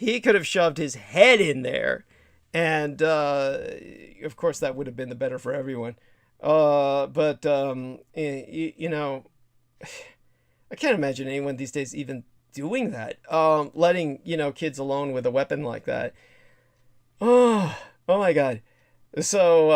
he could have shoved his head in there, and of course that would have been the better for everyone. But you know, I can't imagine anyone these days even doing that. Letting, you know, kids alone with a weapon like that. Oh my God. So,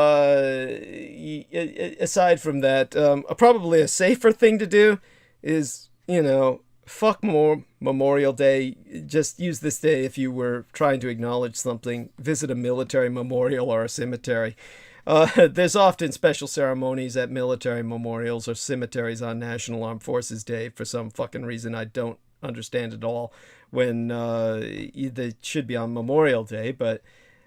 aside from that, probably a safer thing to do is, you know, fuck more Memorial Day. Just use this day if you were trying to acknowledge something. Visit a military memorial or a cemetery. There's often special ceremonies at military memorials or cemeteries on National Armed Forces Day for some fucking reason I don't understand at all, when they should be on Memorial Day. But,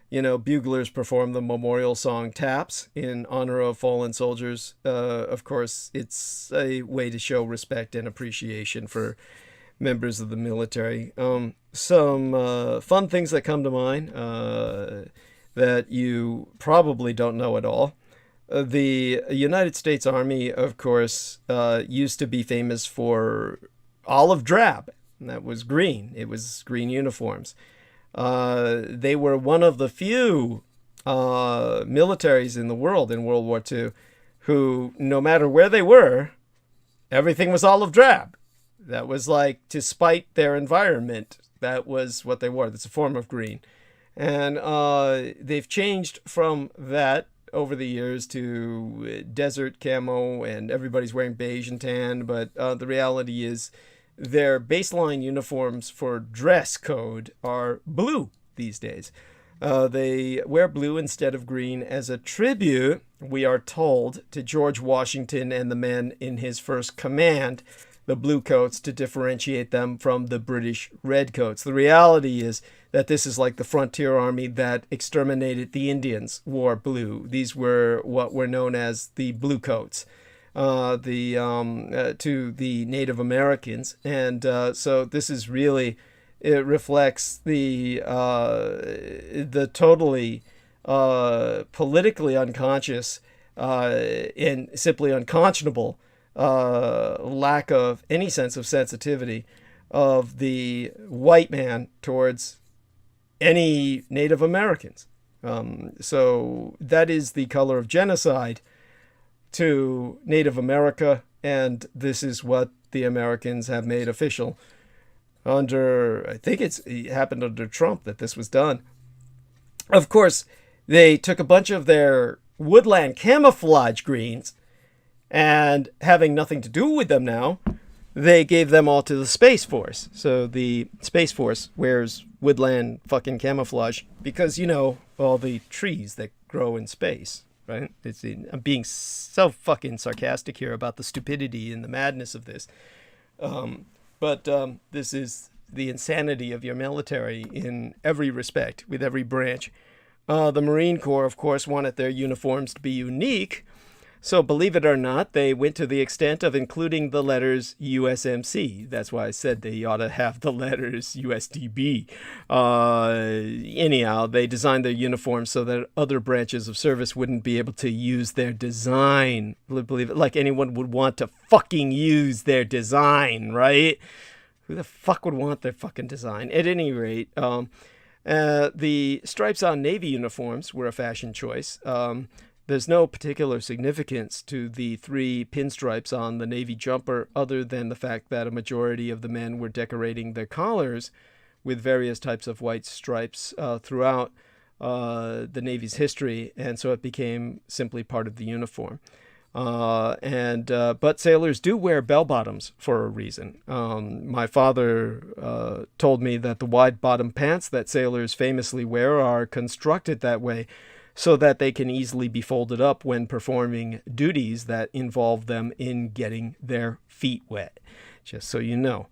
you know, buglers perform the memorial song Taps in honor of fallen soldiers. Of course, it's a way to show respect and appreciation for members of the military. Some fun things that come to mind that you probably don't know at all. The United States Army, of course, used to be famous for olive drab. That was green. It was green uniforms. They were one of the few militaries in the world in World War II who, no matter where they were, everything was olive drab. That was like, to spite their environment, that was what they wore. That's a form of green. And they've changed from that over the years to desert camo, and everybody's wearing beige and tan. But the reality is their baseline uniforms for dress code are blue these days. They wear blue instead of green as a tribute, we are told, to George Washington and the men in his first command, the blue coats, to differentiate them from the British red coats. The reality is that this is like the frontier army that exterminated the Indians wore blue. These were what were known as the blue coats. To the Native Americans, and so this is really, it reflects the totally politically unconscious and simply unconscionable lack of any sense of sensitivity of the white man towards any Native Americans. So that is the color of genocide to Native America, and this is what the Americans have made official under, I think it happened under Trump that this was done. Of course, they took a bunch of their woodland camouflage greens, and having nothing to do with them now, they gave them all to the Space Force. So the Space Force wears woodland fucking camouflage because, you know, all the trees that grow in space. Right? I'm being so fucking sarcastic here about the stupidity and the madness of this. But this is the insanity of your military in every respect, with every branch. The Marine Corps, of course, wanted their uniforms to be unique. So believe it or not, they went to the extent of including the letters USMC. That's why I said they ought to have the letters USDB. Anyhow, they designed their uniforms so that other branches of service wouldn't be able to use their design. Believe it, like anyone would want to fucking use their design, right? Who the fuck would want their fucking design? At any rate, the stripes on Navy uniforms were a fashion choice. There's no particular significance to the 3 pinstripes on the Navy jumper other than the fact that a majority of the men were decorating their collars with various types of white stripes throughout the Navy's history, and so it became simply part of the uniform. But sailors do wear bell-bottoms for a reason. My father told me that the wide-bottom pants that sailors famously wear are constructed that way so that they can easily be folded up when performing duties that involve them in getting their feet wet, just so you know.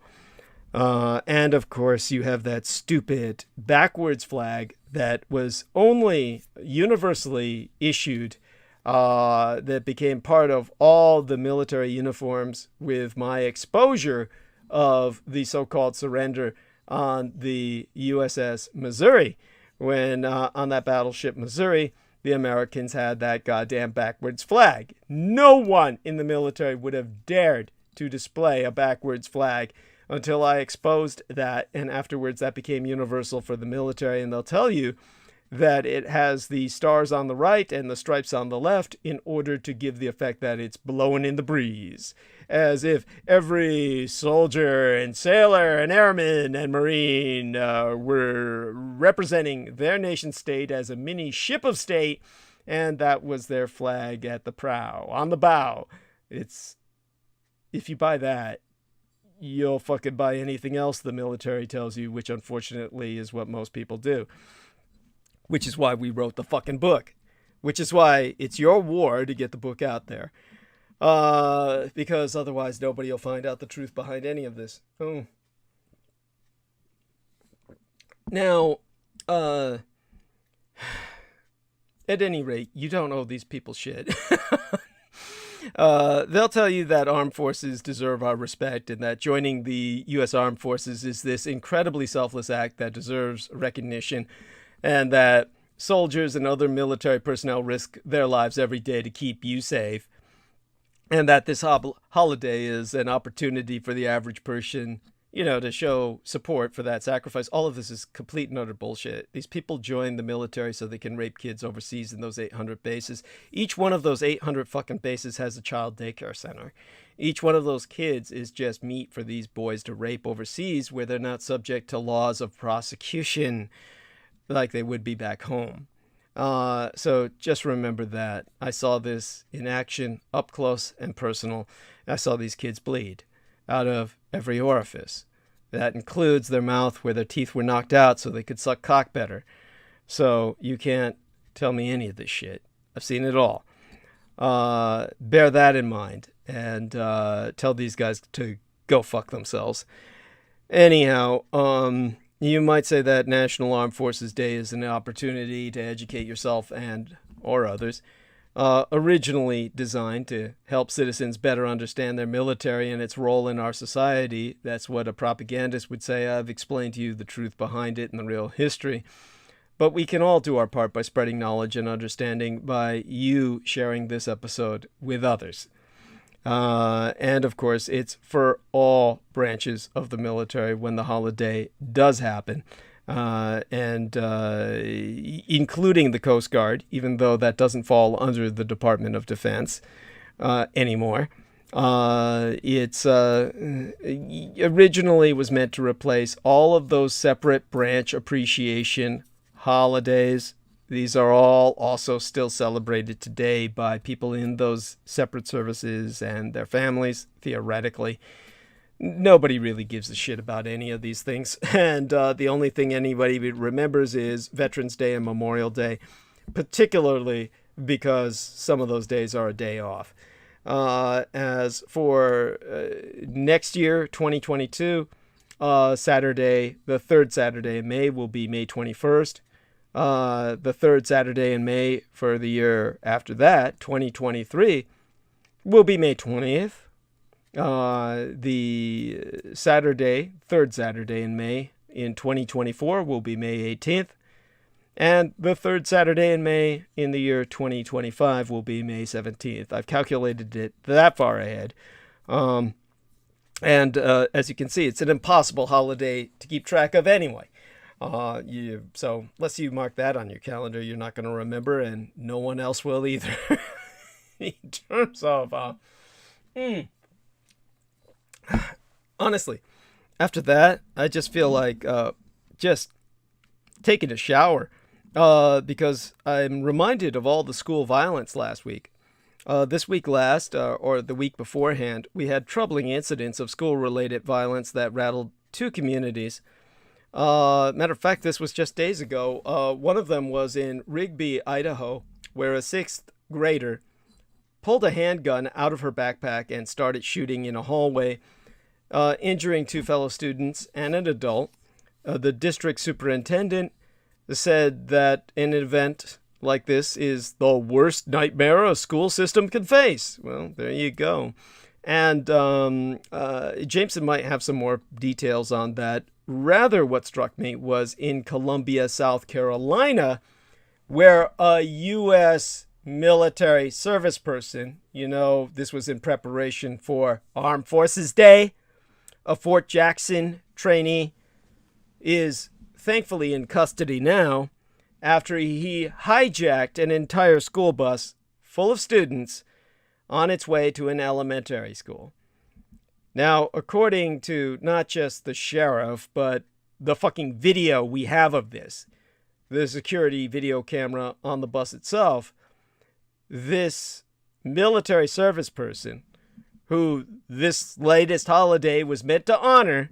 And of course, you have that stupid backwards flag that was only universally issued, that became part of all the military uniforms with my exposure of the so-called surrender on the USS Missouri. When on that battleship Missouri, the Americans had that goddamn backwards flag. No one in the military would have dared to display a backwards flag until I exposed that, and afterwards that became universal for the military. And they'll tell you that it has the stars on the right and the stripes on the left in order to give the effect that it's blowing in the breeze, as if every soldier and sailor and airman and marine were representing their nation state as a mini ship of state, and that was their flag at the prow, on the bow. It's, if you buy that, you'll fucking buy anything else the military tells you, which unfortunately is what most people do. Which is why we wrote the fucking book. Which is why it's your war to get the book out there. Because otherwise nobody will find out the truth behind any of this. Oh. Now, at any rate, you don't owe these people shit. They'll tell you that armed forces deserve our respect and that joining the U.S. Armed Forces is this incredibly selfless act that deserves recognition, and that soldiers and other military personnel risk their lives every day to keep you safe, and that this holiday is an opportunity for the average person, you know, to show support for that sacrifice. All of this is complete and utter bullshit. These people join the military so they can rape kids overseas in those 800 bases. Each one of those 800 fucking bases has a child daycare center. Each one of those kids is just meat for these boys to rape overseas, where they're not subject to laws of prosecution like they would be back home. So just remember that. I saw this in action, up close and personal. I saw these kids bleed out of every orifice. That includes their mouth, where their teeth were knocked out so they could suck cock better. So you can't tell me any of this shit. I've seen it all. Bear that in mind, and tell these guys to go fuck themselves. Anyhow, you might say that National Armed Forces Day is an opportunity to educate yourself and or others. Originally designed to help citizens better understand their military and its role in our society. That's what a propagandist would say. I've explained to you the truth behind it and the real history. But we can all do our part by spreading knowledge and understanding by you sharing this episode with others. And of course, it's for all branches of the military when the holiday does happen. Including the Coast Guard, even though that doesn't fall under the Department of Defense anymore. It's originally was meant to replace all of those separate branch appreciation holidays. These are all also still celebrated today by people in those separate services and their families, theoretically. Nobody really gives a shit about any of these things. And the only thing anybody remembers is Veterans Day and Memorial Day, particularly because some of those days are a day off. As for next year, 2022, Saturday, the third Saturday in May will be May 21st. The third Saturday in May for the year after that, 2023, will be May 20th. The Saturday, third Saturday in May in 2024 will be May 18th. And the third Saturday in May in the year 2025 will be May 17th. I've calculated it that far ahead. And as you can see, it's an impossible holiday to keep track of anyway. So unless you mark that on your calendar, you're not going to remember, and no one else will either. In terms of, honestly, after that, I just feel like just taking a shower because I'm reminded of all the school violence last week. This week last, or the week beforehand, we had troubling incidents of school-related violence that rattled two communities. Matter of fact, this was just days ago. One of them was in Rigby, Idaho, where a sixth grader pulled a handgun out of her backpack and started shooting in a hallway, injuring two fellow students and an adult. The district superintendent said that an event like this is the worst nightmare a school system can face. Well, there you go. And Jameson might have some more details on that. Rather, what struck me was in Columbia, South Carolina, where a U.S. military service person, this was in preparation for Armed Forces Day, a Fort Jackson trainee, is thankfully in custody now after he hijacked an entire school bus full of students on its way to an elementary school. Now, according to not just the sheriff, but the fucking video we have of this, the security video camera on the bus itself, this military service person, who this latest holiday was meant to honor,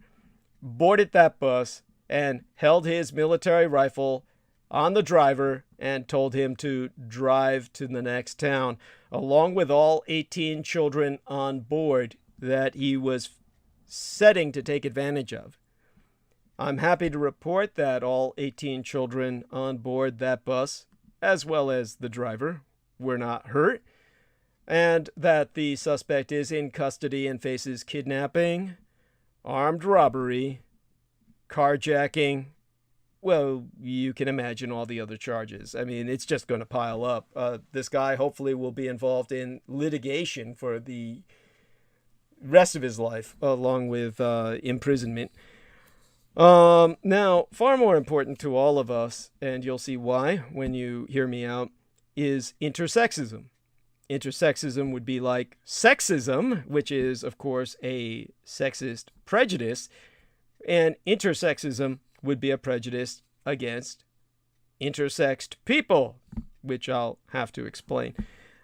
boarded that bus and held his military rifle on the driver and told him to drive to the next town, along with all 18 children on board that he was setting to take advantage of. I'm happy to report that all 18 children on board that bus, as well as the driver, were not hurt, and that the suspect is in custody and faces kidnapping, armed robbery, carjacking. Well, you can imagine all the other charges. I mean, it's just going to pile up. This guy hopefully will be involved in litigation for the rest of his life, along with imprisonment. Now, far more important to all of us, and you'll see why when you hear me out, is intersexism. Intersexism would be like sexism, which is, of course, a sexist prejudice, and intersexism would be a prejudice against intersexed people, which I'll have to explain.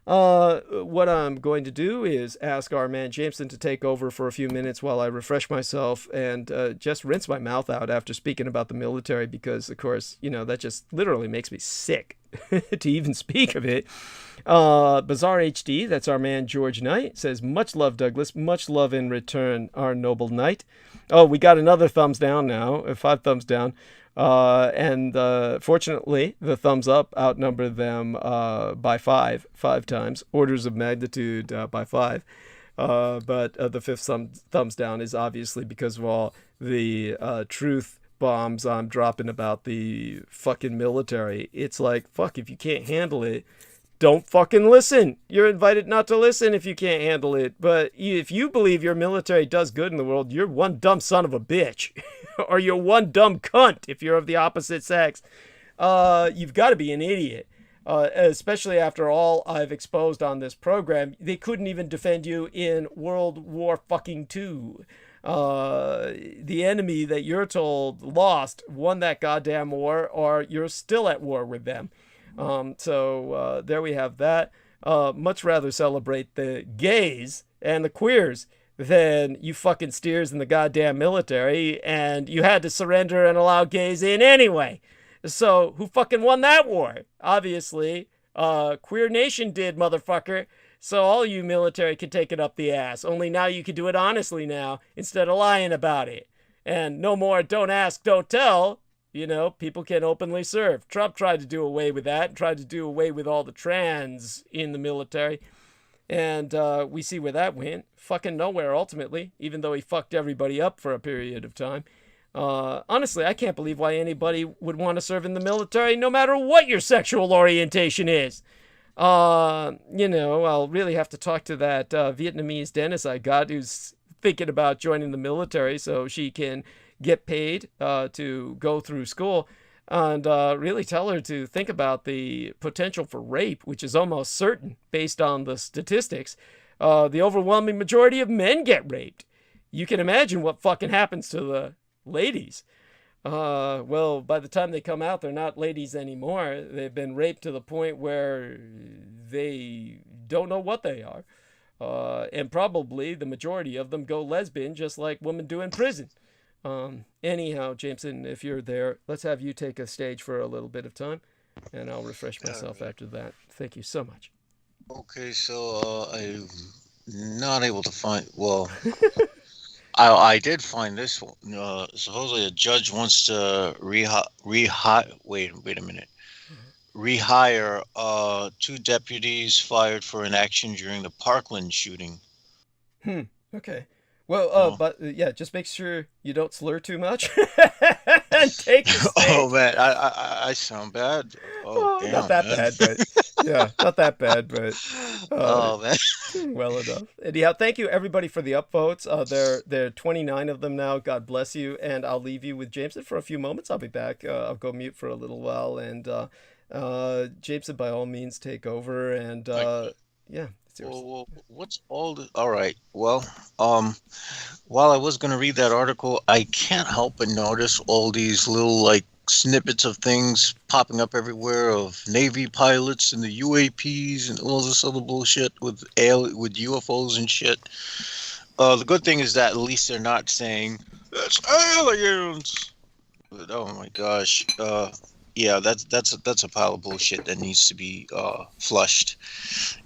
What I'm going to do is ask our man Jameson to take over for a few minutes while I refresh myself and just rinse my mouth out after speaking about the military, because, of course, you know, that just literally makes me sick to even speak of it. Bizarre HD, that's our man George Knight, says, much love, Douglas, much love in return, our noble knight. Oh, we got another thumbs down now, 5 thumbs down. And fortunately, the thumbs up outnumber them by five times, orders of magnitude by 5. But the 5th thumbs down is obviously because of all the truth bombs I'm dropping about the fucking military. It's like, fuck, if you can't handle it, don't fucking listen. You're invited not to listen if you can't handle it. But if you believe your military does good in the world, you're one dumb son of a bitch. Or you're one dumb cunt if you're of the opposite sex. You've got to be an idiot. Especially after all I've exposed on this program. They couldn't even defend you in World War fucking II. The enemy that you're told lost won that goddamn war, or you're still at war with them. So there we have that. Much rather celebrate the gays and the queers than you fucking steers in the goddamn military, and you had to surrender and allow gays in anyway. So who fucking won that war? Obviously, Queer Nation did, motherfucker. So all you military can take it up the ass. Only now you can do it honestly now instead of lying about it. And no more don't ask, don't tell. You know, people can openly serve. Trump tried to do away with that, tried to do away with all the trans in the military. And we see where that went. Fucking nowhere, ultimately, even though he fucked everybody up for a period of time. Honestly, I can't believe why anybody would want to serve in the military, no matter what your sexual orientation is. You know, I'll really have to talk to that Vietnamese dentist I got who's thinking about joining the military so she can get paid to go through school, and really tell her to think about the potential for rape, which is almost certain based on the statistics. The overwhelming majority of men get raped. You can imagine what fucking happens to the ladies. Well, by the time they come out, they're not ladies anymore. They've been raped to the point where they don't know what they are. And probably the majority of them go lesbian, just like women do in prison. Anyhow, Jameson, if you're there, let's have you take a stage for a little bit of time, and I'll refresh myself after that. Thank you so much. Okay, so I'm not able to find, well, I did find this one. Supposedly a judge wants to rehire 2 deputies fired for inaction during the Parkland shooting. Okay. Well, but yeah, just make sure you don't slur too much and take the stage. Oh man, I sound bad. Oh, damn, not that man. bad, but yeah, not that bad, but Oh man. Well enough. Anyhow, thank you everybody for the upvotes. There are 29 of them now. God bless you. And I'll leave you with Jameson for a few moments. I'll be back. I'll go mute for a little while. And Jameson, by all means, take over. And yeah. Well, what's all the... All right. Well, while I was going to read that article, I can't help but notice all these little like snippets of things popping up everywhere of Navy pilots and the UAPs and all this other bullshit with UFOs and shit. The good thing is that at least they're not saying that's aliens. But, oh my gosh. Yeah, that's a pile of bullshit that needs to be flushed.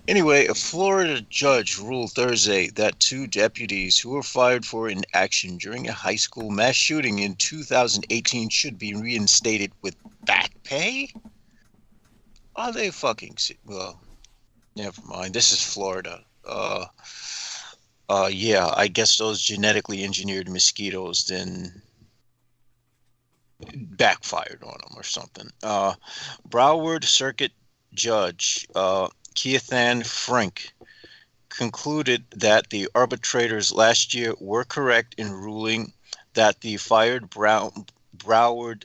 Anyway, a Florida judge ruled Thursday that 2 deputies who were fired for inaction during a high school mass shooting in 2018 should be reinstated with back pay? Are they fucking... Well, never mind. This is Florida. Yeah, I guess those genetically engineered mosquitoes then backfired on them or something. Broward Circuit Judge Keithan Frank concluded that the arbitrators last year were correct in ruling that the fired Broward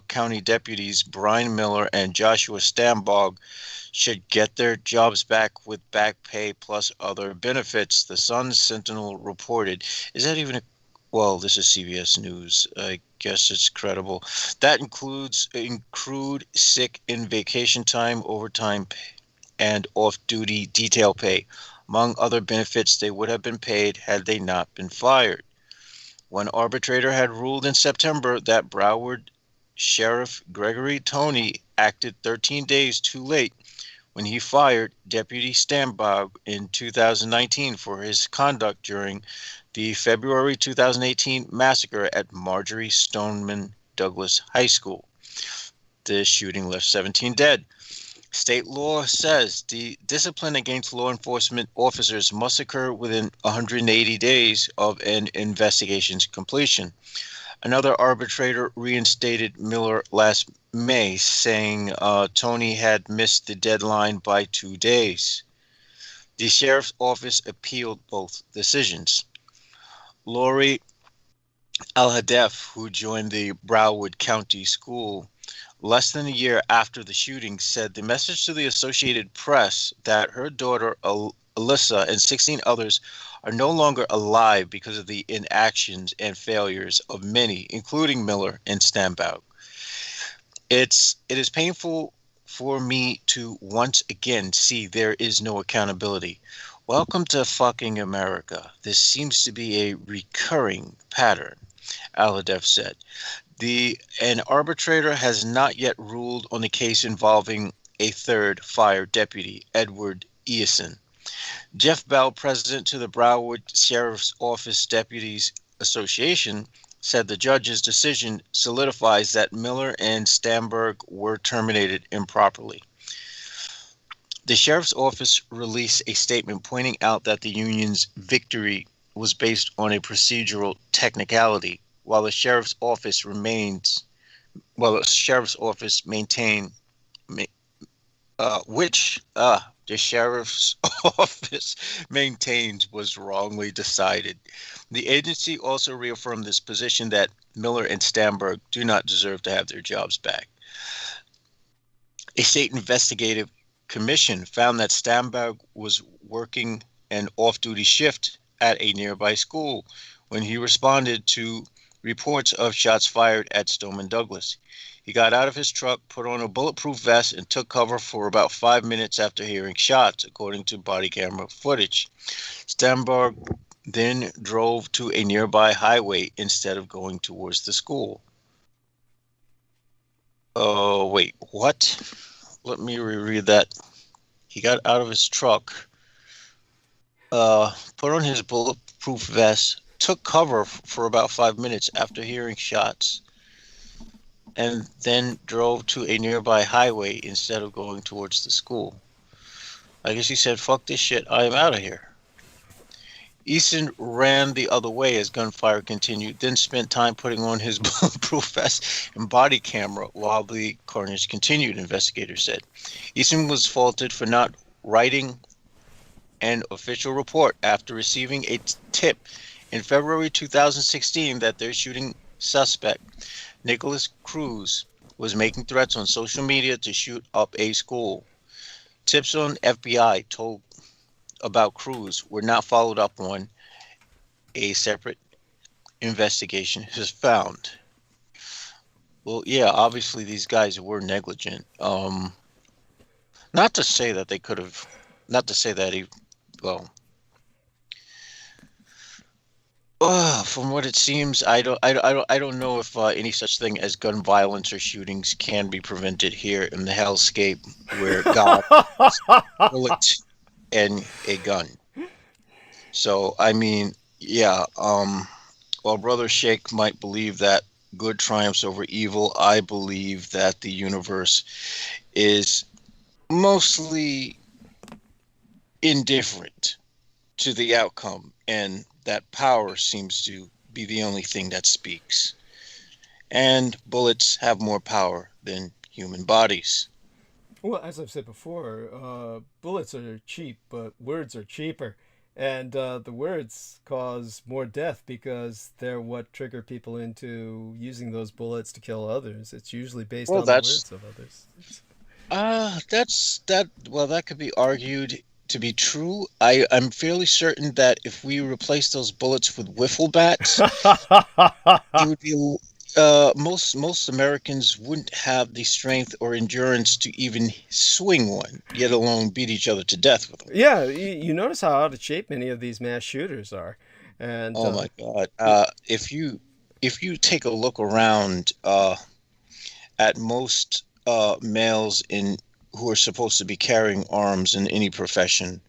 County deputies Brian Miller and Joshua Stambog should get their jobs back with back pay plus other benefits, the Sun Sentinel reported. Is that even a... Well, this is CBS News. I guess it's credible. That includes accrued sick and vacation time, overtime pay, and off-duty detail pay, among other benefits they would have been paid had they not been fired. One arbitrator had ruled in September that Broward Sheriff Gregory Toney acted 13 days too late when he fired Deputy Stambog in 2019 for his conduct during the February 2018 massacre at Marjorie Stoneman Douglas High School. The shooting left 17 dead. State law says the discipline against law enforcement officers must occur within 180 days of an investigation's completion. Another arbitrator reinstated Miller last May, saying Toney had missed the deadline by 2 days. The sheriff's office appealed both decisions. Lori Al-Hadef, who joined the Broward County School less than a year after the shooting, said the message to the Associated Press that her daughter Alyssa and 16 others are no longer alive because of the inactions and failures of many, including Miller and Stambog. It is painful for me to once again see there is no accountability. Welcome to fucking America. This seems to be a recurring pattern, Al-Hadef said. An arbitrator has not yet ruled on the case involving a third fired deputy, Edward Eason. Jeff Bell, president to the Broward Sheriff's Office Deputies Association, said the judge's decision solidifies that Miller and Stambog were terminated improperly. The sheriff's office released a statement pointing out that the union's victory was based on a procedural technicality, while the sheriff's office maintains was wrongly decided. The agency also reaffirmed this position that Miller and Stambog do not deserve to have their jobs back. A state investigative commission found that Stambog was working an off-duty shift at a nearby school when he responded to reports of shots fired at Stoneman Douglas. He got out of his truck, put on a bulletproof vest, and took cover for about 5 minutes after hearing shots, according to body camera footage. Stambog then drove to a nearby highway instead of going towards the school. Oh, wait, what? Let me reread that. He got out of his truck, put on his bulletproof vest, took cover for about 5 minutes after hearing shots, and then drove to a nearby highway instead of going towards the school. I guess he said, fuck this shit, I am out of here. Easton ran the other way as gunfire continued, then spent time putting on his bulletproof vest and body camera while the carnage continued, investigators said. Easton was faulted for not writing an official report after receiving a tip in February 2016 that their shooting suspect, Nicholas Cruz, was making threats on social media to shoot up a school. Tips on FBI told about Cruz were not followed up on. A separate investigation has found. Well, yeah, obviously these guys were negligent. Not to say that they could have, not to say that he, well, from what it seems, I don't know if any such thing as gun violence or shootings can be prevented here in the hellscape where God has a bullet and a gun. So I mean, yeah. While Brother Sheikh might believe that good triumphs over evil, I believe that the universe is mostly indifferent to the outcome, and that power seems to be the only thing that speaks. And bullets have more power than human bodies. Well, as I've said before, bullets are cheap, but words are cheaper. And the words cause more death because they're what trigger people into using those bullets to kill others. It's usually based on the words of others. That could be argued to be true. I'm fairly certain that if we replace those bullets with wiffle bats, it would be most Americans wouldn't have the strength or endurance to even swing one, let alone beat each other to death with them. Yeah, you notice how out of shape many of these mass shooters are. And oh my God! If you take a look around at most males who are supposed to be carrying arms in any profession,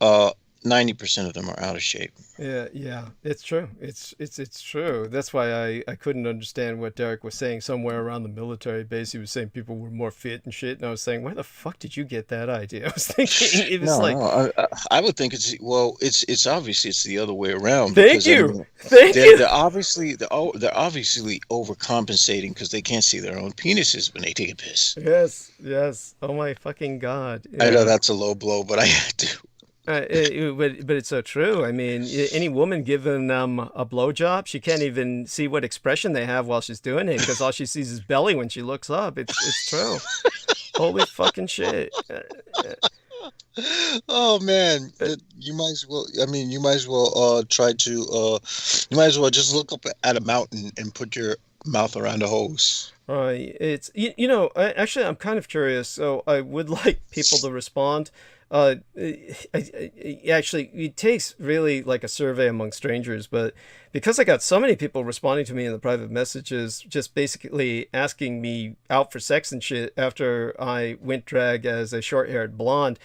90% of them are out of shape. Yeah, it's true. It's true. That's why I couldn't understand what Derek was saying. Somewhere around the military base, he was saying people were more fit and shit, and I was saying, where the fuck did you get that idea? I was thinking it was I would think it's obviously it's the other way around. Thank you. They're obviously overcompensating because they can't see their own penises when they take a piss. Yes. Oh my fucking God. Yeah. I know that's a low blow, but I had to. But it's so true. I mean, any woman giving them a blowjob, she can't even see what expression they have while she's doing it because all she sees is belly when she looks up. It's true. Holy fucking shit. Oh man, you might as well. I mean, you might as well try to. You might as well just look up at a mountain and put your mouth around a hose. It's actually I'm kind of curious, so I would like people to respond. Actually, it takes really like a survey among strangers, but because I got so many people responding to me in the private messages, just basically asking me out for sex and shit after I went drag as a short-haired blonde,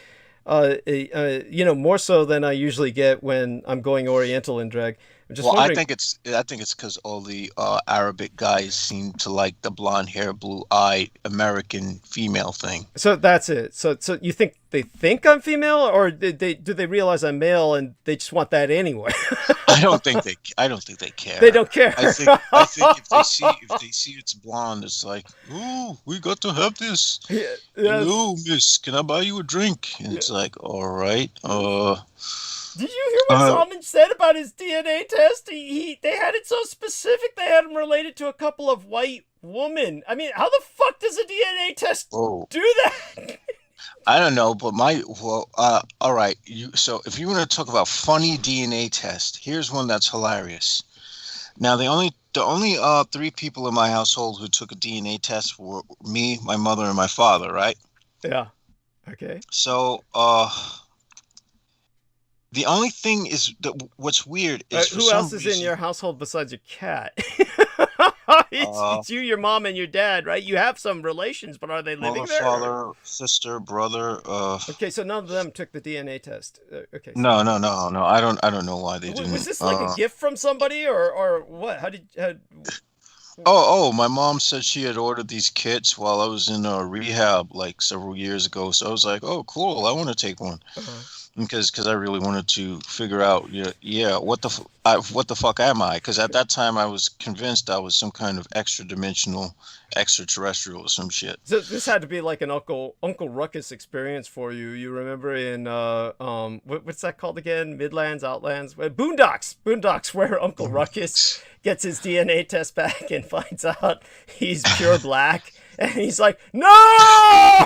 more so than I usually get when I'm going Oriental in drag. I think it's because all the Arabic guys seem to like the blonde hair, blue eye American female thing. So that's it. So you think they think I'm female, or do they realize I'm male and they just want that anyway? I don't think they care. They don't care. I think if they see it's blonde, it's like, ooh, we got to have this. Yeah, hello, miss, can I buy you a drink? And it's like, all right. Did you hear what Salman said about his DNA test? They had it so specific they had him related to a couple of white women. I mean, how the fuck does a DNA test do that? I don't know, but all right. So if you want to talk about funny DNA test, here's one that's hilarious. Now, the only 3 people in my household who took a DNA test were me, my mother, and my father, right? Yeah. Okay. So, the only thing is that what's weird is who else is in your household besides your cat? It's you, your mom, and your dad, right? You have some relations, but are they living there? Father, sister, brother. Okay, so none of them took the DNA test. Okay. So no. I don't know why they didn't. Was this like a gift from somebody, or what? My mom said she had ordered these kits while I was in rehab like several years ago. So I was like, oh, cool, I want to take one. because I really wanted to figure out, what the fuck am I? Because at that time I was convinced I was some kind of extra-dimensional extraterrestrial or some shit. So this had to be like an Uncle Ruckus experience for you. You remember in what's that called again? Midlands, Outlands, Boondocks, where Uncle Ruckus gets his DNA test back and finds out he's pure black, and he's like, no,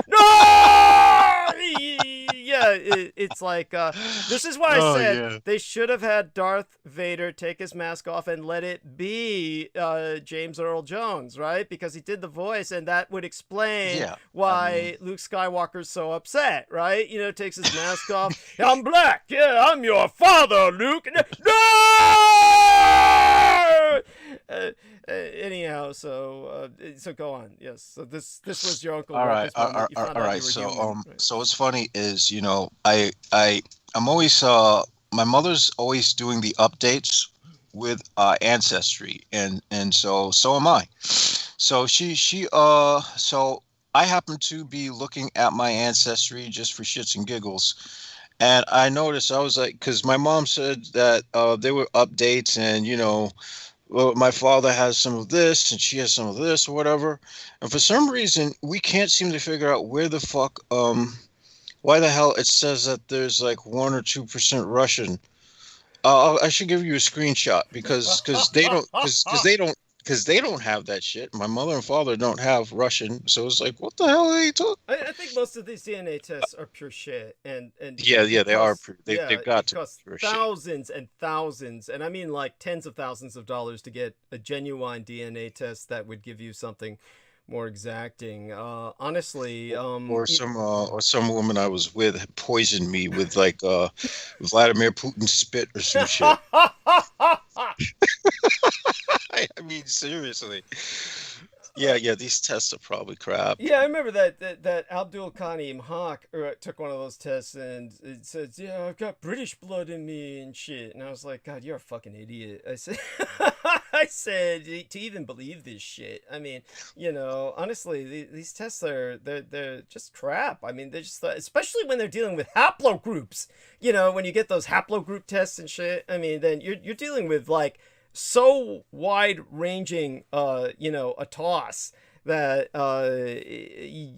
no. Yeah, it's like this is why I said they should have had Darth Vader take his mask off and let it be James Earl Jones, right? Because he did the voice, and that would explain why Luke Skywalker's so upset, right? You know, takes his mask off. I'm black. Yeah, I'm your father, Luke. No! Anyhow, so go on. Yes. So this was your Uncle. All right. So what's funny is, I'm always my mother's always doing the updates with Ancestry, and so am I. So so I happen to be looking at my Ancestry just for shits and giggles. And I noticed, I was like, because my mom said that there were updates, and well, my father has some of this and she has some of this or whatever. And for some reason, we can't seem to figure out where the fuck, why the hell it says that there's like 1 or 2% Russian. I should give you a screenshot because they don't have that shit. My mother and father don't have Russian, so it's like, what the hell are you talking? I think most of these DNA tests are pure shit, and they are. They've got to cost thousands and thousands, and I mean like tens of thousands of dollars to get a genuine DNA test that would give you something more exacting. Honestly, or some woman I was with poisoned me with like Vladimir Putin's spit or some shit. I mean, seriously. Yeah, these tests are probably crap. Yeah, I remember that Abdul Khani Imhaq took one of those tests, and it says, yeah, I've got British blood in me and shit. And I was like, God, you're a fucking idiot. I said, to even believe this shit. I mean, honestly, these tests they're just crap. I mean, they're just, especially when they're dealing with haplogroups. When you get those haplogroup tests and shit, I mean, then you're dealing with like so wide-ranging, a toss that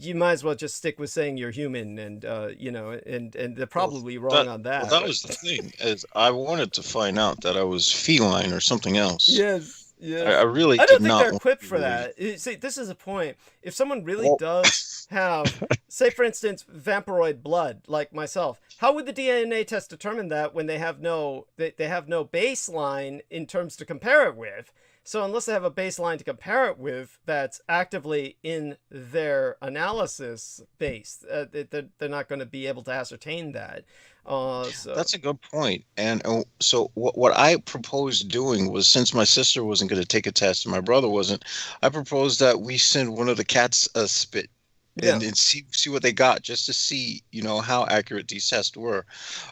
you might as well just stick with saying you're human, and and they're probably wrong on that. Well, that was the thing, is I wanted to find out that I was feline or something else. Yes. Yeah, I really I don't did think not they're equipped for that. See, this is a point. If someone really does have, say, for instance, vampiroid blood, like myself, how would the DNA test determine that when they have no baseline in terms to compare it with? So unless they have a baseline to compare it with that's actively in their analysis base, they're not going to be able to ascertain that. So that's a good point. And so what I proposed doing was, since my sister wasn't going to take a test and my brother wasn't, I proposed that we send one of the cats a spit and see what they got, just to see, how accurate these tests were.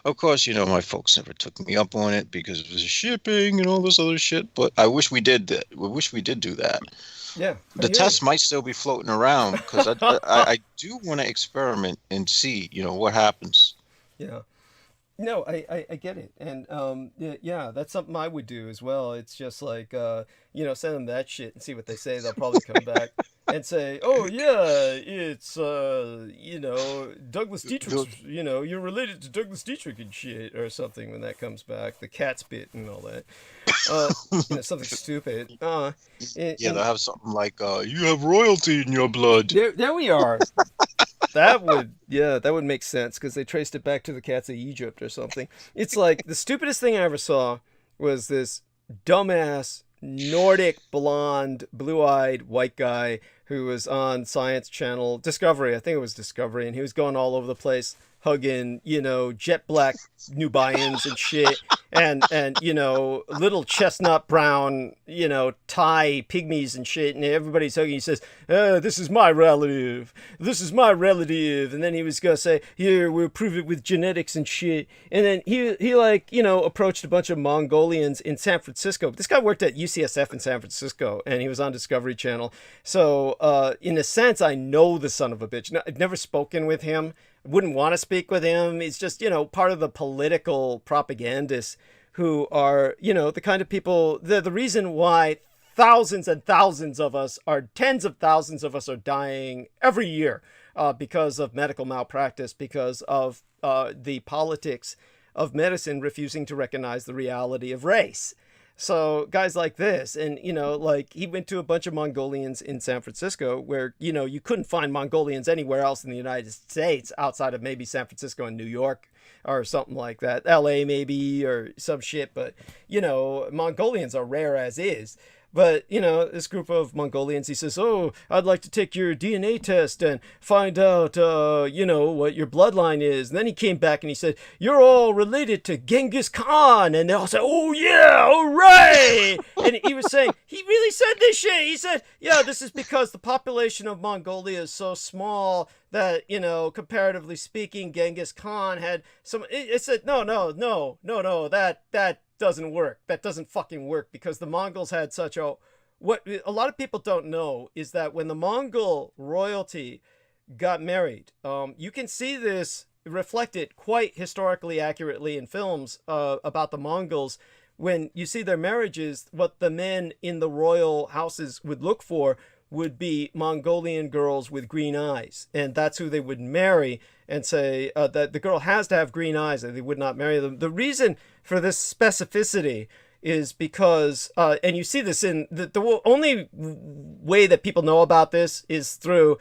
Of course, my folks never took me up on it because it was shipping and all this other shit. But I wish we did that. We wish we did do that. Yeah, the test might still be floating around, because I do want to experiment and see, what happens. Yeah. No, I get it. And that's something I would do as well. It's just like, send them that shit and see what they say. They'll probably come back and say, oh, yeah, it's, Douglas Dietrich, you're related to Douglas Dietrich and shit, or something when that comes back. The cat spit and all that. Something stupid. They'll have something like, you have royalty in your blood. There we are. That would make sense, because they traced it back to the cats of Egypt or something. It's like, the stupidest thing I ever saw was this dumbass Nordic blonde blue-eyed white guy who was on Science Channel Discovery. I think it was Discovery, and he was going all over the place hugging, jet black Nubians and shit, and little chestnut brown, Thai pygmies and shit, and everybody's hugging. He says, this is my relative, and then he was gonna say, here, we'll prove it with genetics and shit, and then he approached a bunch of Mongolians in San Francisco. This guy worked at UCSF in San Francisco, and he was on Discovery Channel, so in a sense, I know the son of a bitch. I've never spoken with him. wouldn't want to speak with him. He's just, part of the political propagandists who are, the kind of people, the reason why thousands and thousands of us are, tens of thousands of us are dying every year because of medical malpractice, because of the politics of medicine refusing to recognize the reality of race. So guys like this, and, he went to a bunch of Mongolians in San Francisco where, you couldn't find Mongolians anywhere else in the United States outside of maybe San Francisco and New York or something like that. LA maybe, or some shit. But, Mongolians are rare as is. But, this group of Mongolians, he says, oh, I'd like to take your DNA test and find out, what your bloodline is. And then he came back and he said, you're all related to Genghis Khan. And they all said, oh, yeah, hooray. And he was saying, he really said this shit. He said, yeah, this is because the population of Mongolia is so small that, comparatively speaking, Genghis Khan had some, it said, no, that doesn't work. That doesn't fucking work, because the Mongols had such what a lot of people don't know is that when the Mongol royalty got married, you can see this reflected quite historically accurately in films about the Mongols. When you see their marriages, what the men in the royal houses would look for would be Mongolian girls with green eyes, and that's who they would marry, and say that the girl has to have green eyes, and they would not marry them. The reason for this specificity is because, and you see this in the only way that people know about this is through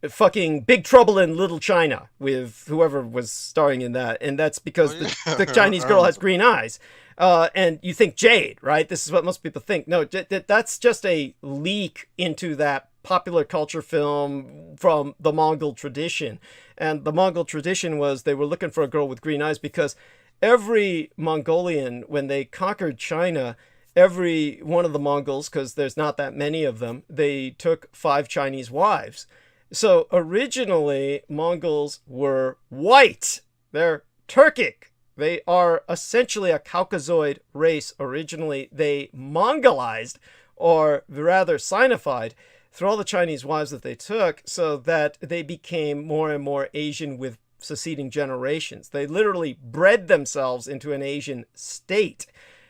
fucking Big Trouble in Little China with whoever was starring in that, and that's because the Chinese girl has green eyes. And you think Jade, right? This is what most people think. No, that's just a leak into that popular culture film from the Mongol tradition. And the Mongol tradition was they were looking for a girl with green eyes because every Mongolian, when they conquered China, every one of the Mongols, because there's not that many of them, they took 5 Chinese wives. So originally, Mongols were white. They're Turkic. They are essentially a Caucasoid race. Originally, they Mongolized, or rather Sinified, through all the Chinese wives that they took, so that they became more and more Asian with succeeding generations. They literally bred themselves into an Asian state.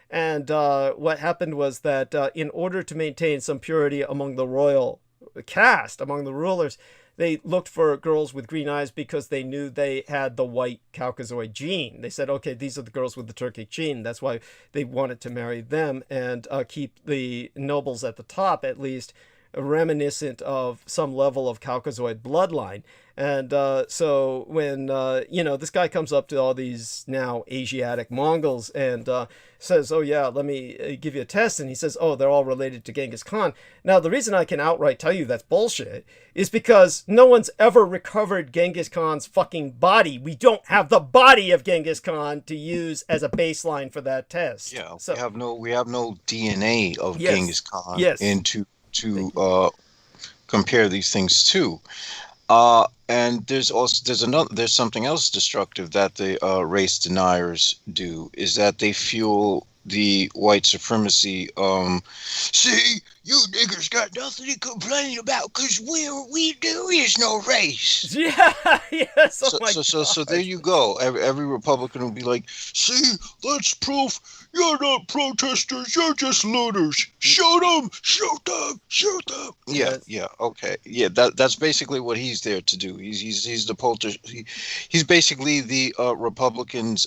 And what happened was that in order to maintain some purity among the royal caste, among the rulers, they looked for girls with green eyes because they knew they had the white Caucasoid gene. They said, okay, these are the girls with the Turkic gene. That's why they wanted to marry them and keep the nobles at the top, at least, reminiscent of some level of Caucasoid bloodline. And so when, this guy comes up to all these now Asiatic Mongols and says, oh, yeah, let me give you a test. And he says, oh, they're all related to Genghis Khan. Now, the reason I can outright tell you that's bullshit is because no one's ever recovered Genghis Khan's fucking body. We don't have the body of Genghis Khan to use as a baseline for that test. Yeah, so, we have no DNA of yes, Genghis Khan yes, to compare these things to. And there's something else destructive that the race deniers do, is that they fuel the white supremacy. See, you niggers got nothing to complain about because we do is no race. Yeah, yes. Oh my God. So there you go. Every Republican will be like, see, that's proof. You're not protesters. You're just looters. Shoot them. Shoot them. Shoot them. Yeah, yes. Yeah. Okay. Yeah. That's basically what he's there to do. He's the poster. He's basically the Republicans'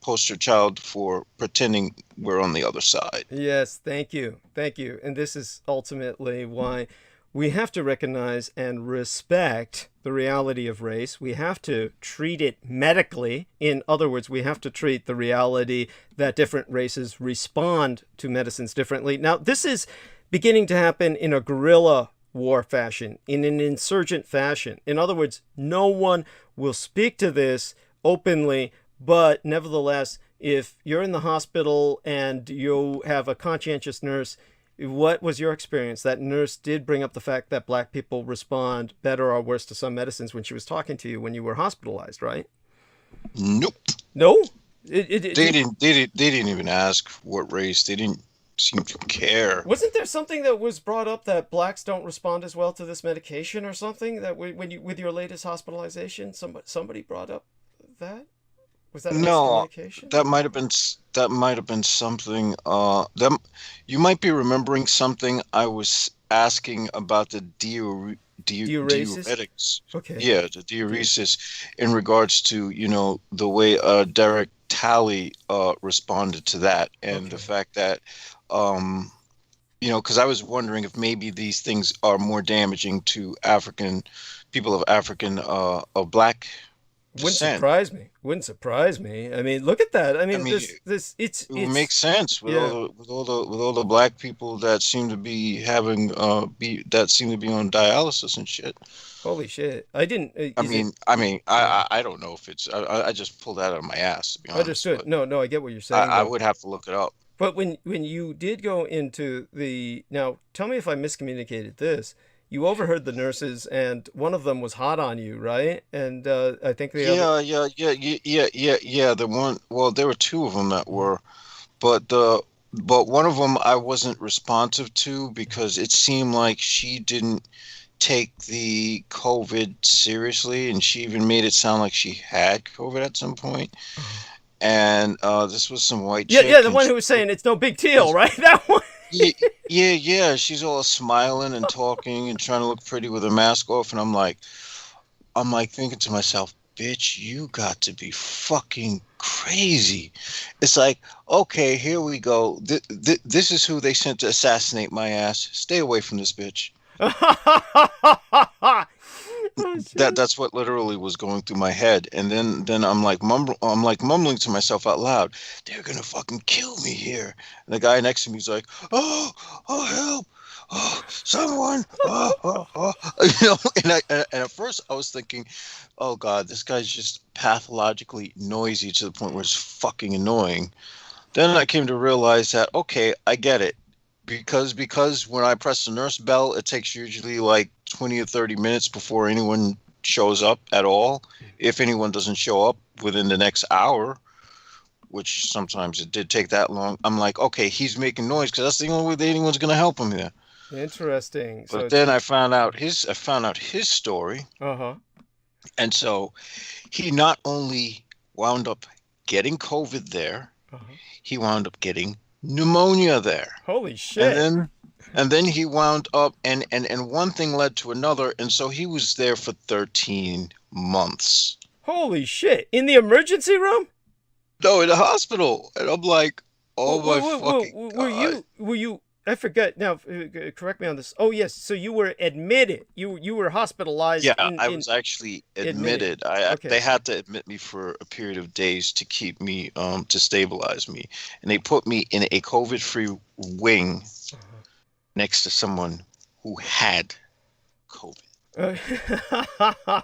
poster child for pretending we're on the other side. Yes. Thank you. And this is ultimately why we have to recognize and respect the reality of race. We have to treat it medically. In other words, we have to treat the reality that different races respond to medicines differently. Now, this is beginning to happen in a guerrilla war fashion, in an insurgent fashion. In other words, no one will speak to this openly, but nevertheless, if you're in the hospital and you have a conscientious nurse, what was your experience? That nurse did bring up the fact that black people respond better or worse to some medicines when she was talking to you when you were hospitalized, right? Nope. No? They didn't even ask what race. They didn't seem to care. Wasn't there something that was brought up that blacks don't respond as well to this medication or something that when you with your latest hospitalization, somebody brought up that? Was that a miscommunication? That might have been something. That you might be remembering something I was asking about the diuretics. Okay. Yeah, the diuresis in regards to the way Derek Talley responded to that, and the fact that because I was wondering if maybe these things are more damaging to African people of African of black descent. Wouldn't surprise me. I mean, look at that. I mean it makes sense with all the black people that seem to be having that seem to be on dialysis and shit. Holy shit! I didn't. I don't know if it's. I just pulled that out of my ass. To be honest, understood. No, I get what you're saying. I would have to look it up. But when you did go into now, tell me if I miscommunicated this. You overheard the nurses, and one of them was hot on you, right? And I think the other... Yeah. The one, well, there were two of them that were, but one of them I wasn't responsive to because it seemed like she didn't take the COVID seriously, and she even made it sound like she had COVID at some point. And this was some white chick. Yeah, the one who was saying it's no big deal, right? That one. Yeah. She's all smiling and talking and trying to look pretty with her mask off, and I'm like thinking to myself, bitch, you got to be fucking crazy. It's like, okay, here we go. This is who they sent to assassinate my ass. Stay away from this bitch. That's what literally was going through my head, and then I'm like mumbling to myself out loud, they're gonna fucking kill me here. And the guy next to me is like, oh help, oh someone, and at first I was thinking, oh god, this guy's just pathologically noisy to the point where it's fucking annoying. Then I came to realize that, okay, I get it. Because when I press the nurse bell, it takes usually like 20 or 30 minutes before anyone shows up at all. If anyone doesn't show up within the next hour, which sometimes it did take that long, I'm like, okay, he's making noise because that's the only way that anyone's going to help him here. Interesting. But then I found out his story. And so he not only wound up getting COVID there, he wound up getting pneumonia there. Holy shit. And then he wound up and one thing led to another, and so he was there for 13 months. Holy shit. In the emergency room? No, in the hospital. And I'm like, oh my fucking god. Were you I forget now, correct me on this. Oh yes, so you were admitted. You were hospitalized. Yeah, I was actually admitted. They had to admit me for a period of days to keep me to stabilize me, and they put me in a COVID-free wing next to someone who had COVID.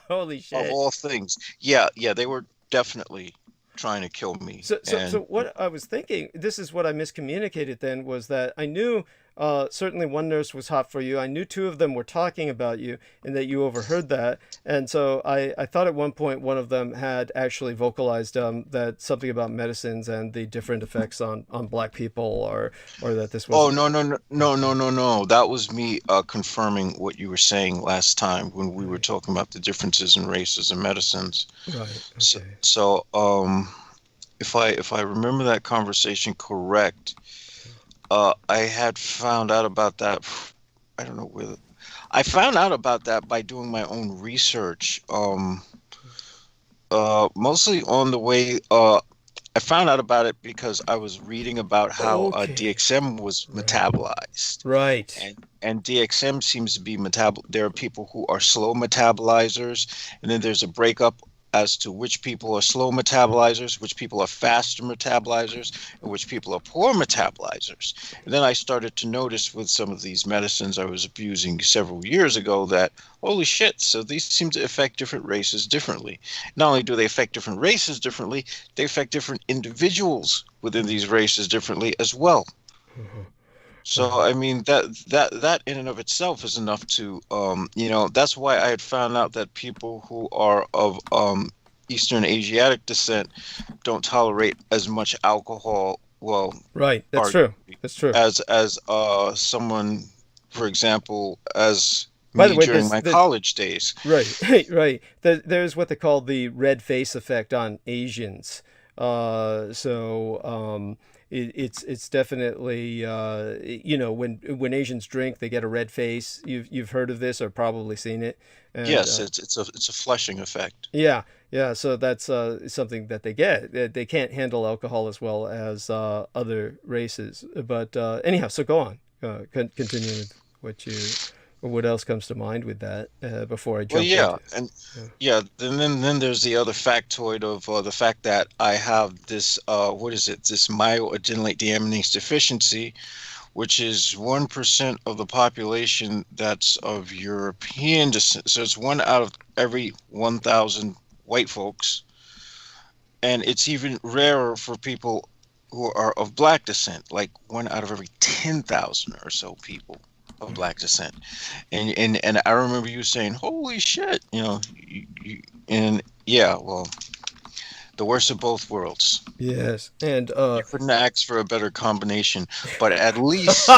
Holy shit! Of all things, yeah, they were definitely trying to kill me. So what I was thinking, this is what I miscommunicated then, was that I knew certainly one nurse was hot for you. I knew two of them were talking about you and that you overheard that. And so I thought at one point one of them had actually vocalized that something about medicines and the different effects on black people, or that this was... Oh, no. That was me confirming what you were saying last time when we were talking about the differences in races and medicines. Right. Okay. So if I remember that conversation correct, I had found out about that. I don't know whether I found out about that by doing my own research. Mostly on the way. I found out about it because I was reading about how DXM was metabolized. Right. And DXM seems to be there are people who are slow metabolizers, and then there's a breakup as to which people are slow metabolizers, which people are faster metabolizers, and which people are poor metabolizers. And then I started to notice with some of these medicines I was abusing several years ago that, holy shit, so these seem to affect different races differently. Not only do they affect different races differently, they affect different individuals within these races differently as well. So, I mean, that in and of itself is enough to, that's why I had found out that people who are of Eastern Asiatic descent don't tolerate as much alcohol Well, Right. That's true. That's true. As someone, for example, as By me the way, during my college days. Right, right. There's what they call the red face effect on Asians. It's definitely when Asians drink, they get a red face. You've heard of this or probably seen it. And, yes, it's a flushing effect. Yeah, yeah. So that's something that they get. They can't handle alcohol as well as other races. But anyhow, so go on. Continue with what else comes to mind with that before I jump. Well, yeah, then there's the other factoid of the fact that I have this this myoadenylate deaminase deficiency, which is 1% of the population that's of European descent. So it's 1 out of every 1,000 white folks, and it's even rarer for people who are of black descent, like 1 out of every 10,000 or so people of black descent. And I remember you saying, "Holy shit!" And yeah, well, the worst of both worlds. Yes, and you couldn't ask for a better combination. But at least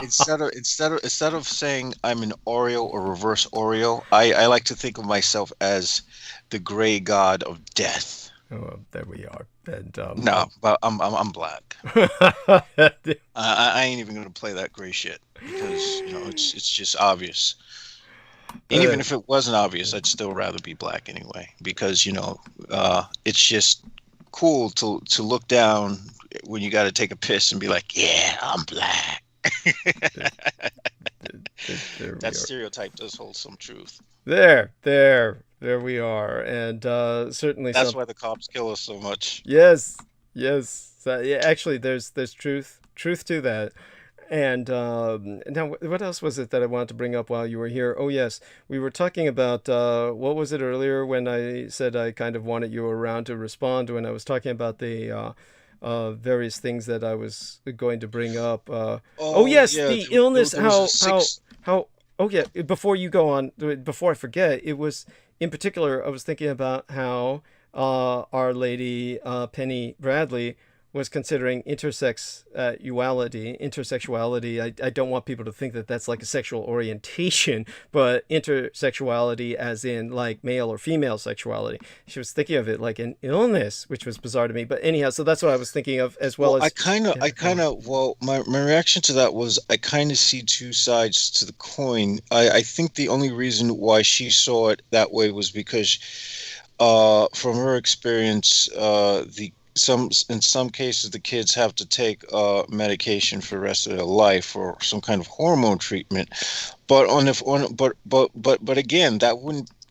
instead of saying I'm an Oreo or reverse Oreo, I like to think of myself as the gray god of death. Oh, there we are. And no, but I'm black. I ain't even gonna play that gray shit because it's just obvious. And even if it wasn't obvious, I'd still rather be black anyway, because it's just cool to look down when you got to take a piss and be like, yeah, I'm black. That stereotype does hold some truth. There we are, and certainly that's why the cops kill us so much. Yes. Yeah, actually, there's truth to that. And now, what else was it that I wanted to bring up while you were here? Oh, yes, we were talking about what was it earlier when I said I kind of wanted you around to respond when I was talking about the various things that I was going to bring up. The illness. How? Oh yeah. Before you go on, before I forget, it was in particular I was thinking about how Our Lady Penny Bradley was considering intersexuality. I don't want people to think that that's like a sexual orientation, but intersexuality as in like male or female sexuality. She was thinking of it like an illness, which was bizarre to me. But anyhow, so that's what I was thinking of as well. My reaction to that was I kind of see two sides to the coin. I think the only reason why she saw it that way was because from her experience, in some cases the kids have to take medication for the rest of their life or some kind of hormone treatment, but again,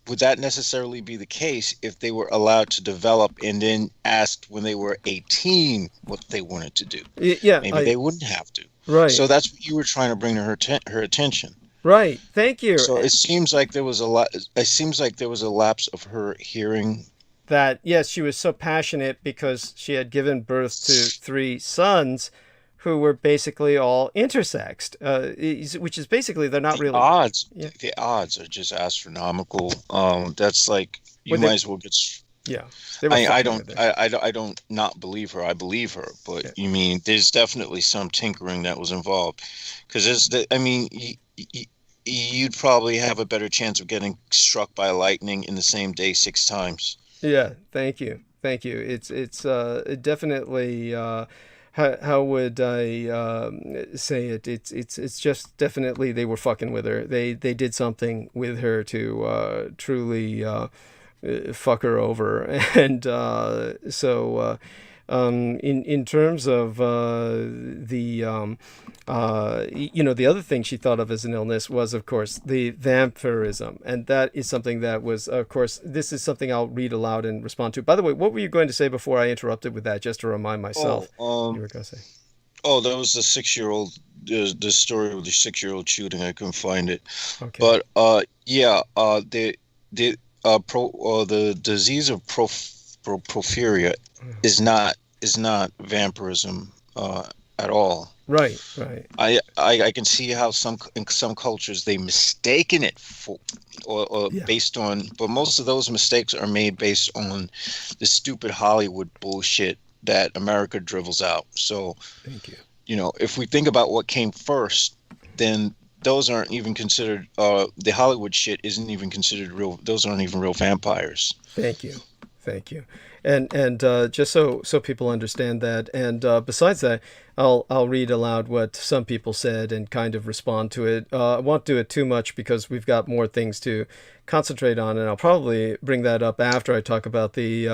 would that necessarily be the case if they were allowed to develop and then asked when they were 18 what they wanted to do? Yeah, maybe they wouldn't have to. Right. So that's what you were trying to bring to her attention. Right. Thank you. So it seems like there was a lapse of her hearing. That, yes, she was so passionate because she had given birth to 3 sons who were basically all intersexed, which is basically they're not really... The odds are just astronomical. That's like, might as well get... Yeah. I don't not believe her. I believe her. But, You mean, there's definitely some tinkering that was involved. Because, you'd probably have a better chance of getting struck by lightning in the same day 6 times. Yeah, thank you. It's definitely how would I say it? It's just definitely they were fucking with her. They did something with her to truly fuck her over, and in terms of the other thing she thought of as an illness was, of course, the vampirism. And that is something that was, of course, this is something I'll read aloud and respond to. By the way, what were you going to say before I interrupted with that, just to remind myself? You were going to say. Oh, that was the 6-year-old, the story of the 6-year-old shooting. I couldn't find it. Okay. But, the disease of porphyria is not vampirism at all. Right. I can see how in some cultures they mistaken it for based on, but most of those mistakes are made based on the stupid Hollywood bullshit that America dribbles out. So, Thank you. you know, if we think about what came first, then those aren't even considered, the Hollywood shit isn't even considered real. Those aren't even real vampires. Thank you. Thank you. And just so people understand that, and besides that, I'll read aloud what some people said and kind of respond to it. I won't do it too much because we've got more things to concentrate on, and I'll probably bring that up after I talk about the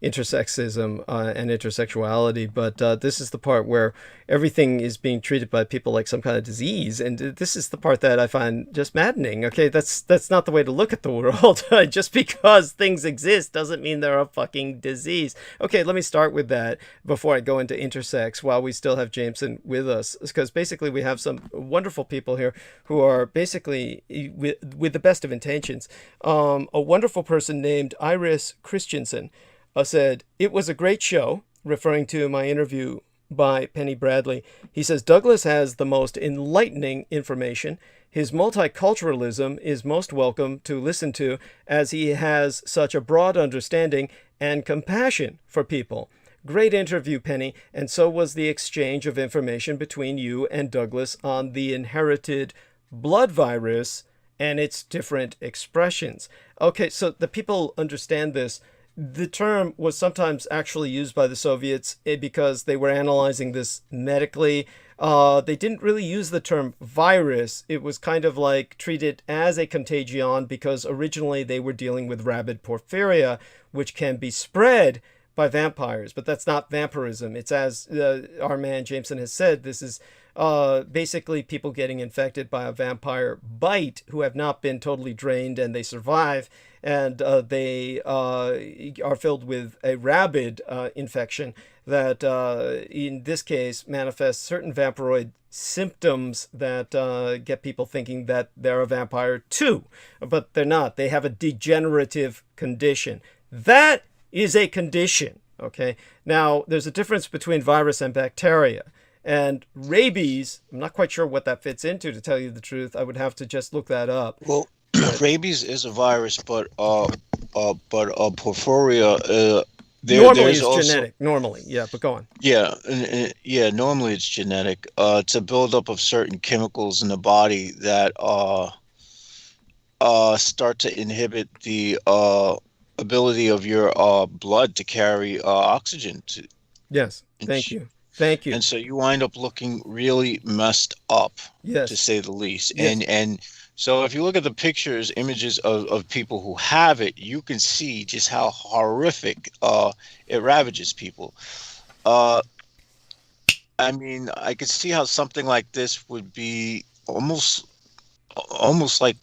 intersexism and intersexuality. But this is the part where everything is being treated by people like some kind of disease, and this is the part that I find just maddening. Okay, that's not the way to look at the world. Just because things exist doesn't mean they're a fucking disease. Okay, let me start with that before I go into intersex while we still have Jameson with us, because basically we have some wonderful people here who are basically with the best of intentions. A wonderful person named Iris Christensen said, "It was a great show," referring to my interview by Penny Bradley. He says, "Douglas has the most enlightening information. His multiculturalism is most welcome to listen to, as he has such a broad understanding and compassion for people. Great interview, Penny, and so was the exchange of information between you and Douglas on the inherited blood virus and its different expressions." Okay, so the people understand this. The term was sometimes actually used by the Soviets because they were analyzing this medically. They didn't really use the term virus. It was kind of like treated as a contagion because originally they were dealing with rabid porphyria, which can be spread by vampires, but that's not vampirism. It's, as our man Jameson has said, this is basically people getting infected by a vampire bite who have not been totally drained, and they survive, and they are filled with a rabid infection that in this case manifests certain vampiroid symptoms that get people thinking that they're a vampire too, but they're not. They have a degenerative condition. That is a condition, okay? Now, there's a difference between virus and bacteria. And rabies, I'm not quite sure what that fits into, to tell you the truth. I would have to just look that up. Well, rabies is a virus, but porphyria, normally there's it's also genetic. Normally, yeah, but go on. Yeah, yeah. Normally it's genetic. It's a buildup of certain chemicals in the body that start to inhibit the ability of your blood to carry oxygen. Yes, thank you. Thank you. And so you wind up looking really messed up, yes, to say the least. Yes. And so if you look at the images of people who have it, you can see just how horrific it ravages people. I mean, I could see how something like this would be almost like,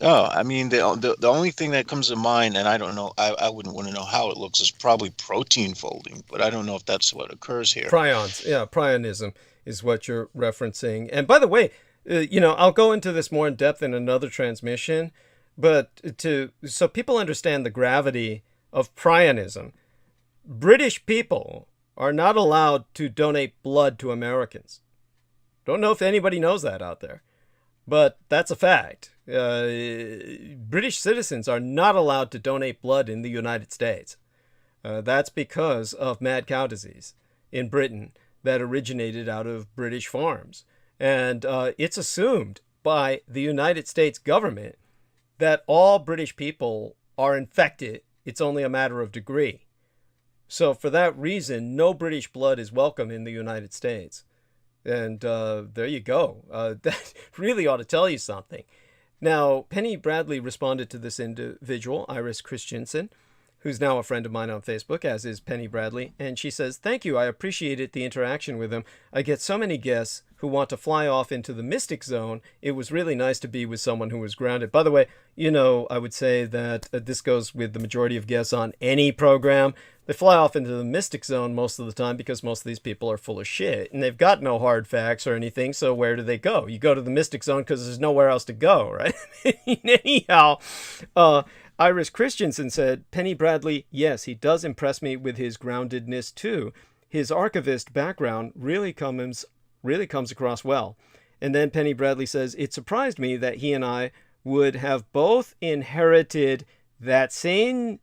I mean, the only thing that comes to mind, and I don't know, I wouldn't want to know how it looks, is probably protein folding, but I don't know if that's what occurs here. Prions, yeah, prionism is what you're referencing. And by the way, I'll go into this more in depth in another transmission, but so people understand the gravity of prionism, British people are not allowed to donate blood to Americans. Don't know if anybody knows that out there. But that's a fact. British citizens are not allowed to donate blood in the United States. That's because of mad cow disease in Britain that originated out of British farms. And it's assumed by the United States government that all British people are infected. It's only a matter of degree. So for that reason, no British blood is welcome in the United States. And there you go. That really ought to tell you something. Now, Penny Bradley responded to this individual, Iris Christensen, who's now a friend of mine on Facebook, as is Penny Bradley. And she says, "Thank you. I appreciated the interaction with him. I get so many guests who want to fly off into the mystic zone. It was really nice to be with someone who was grounded." By the way, I would say that this goes with the majority of guests on any program. They fly off into the mystic zone most of the time because most of these people are full of shit and they've got no hard facts or anything. So where do they go? You go to the mystic zone because there's nowhere else to go, right? Anyhow, Iris Christensen said, "Penny Bradley, yes, he does impress me with his groundedness too. His archivist background really comes across well." And then Penny Bradley says, "It surprised me that he and I would have both inherited that same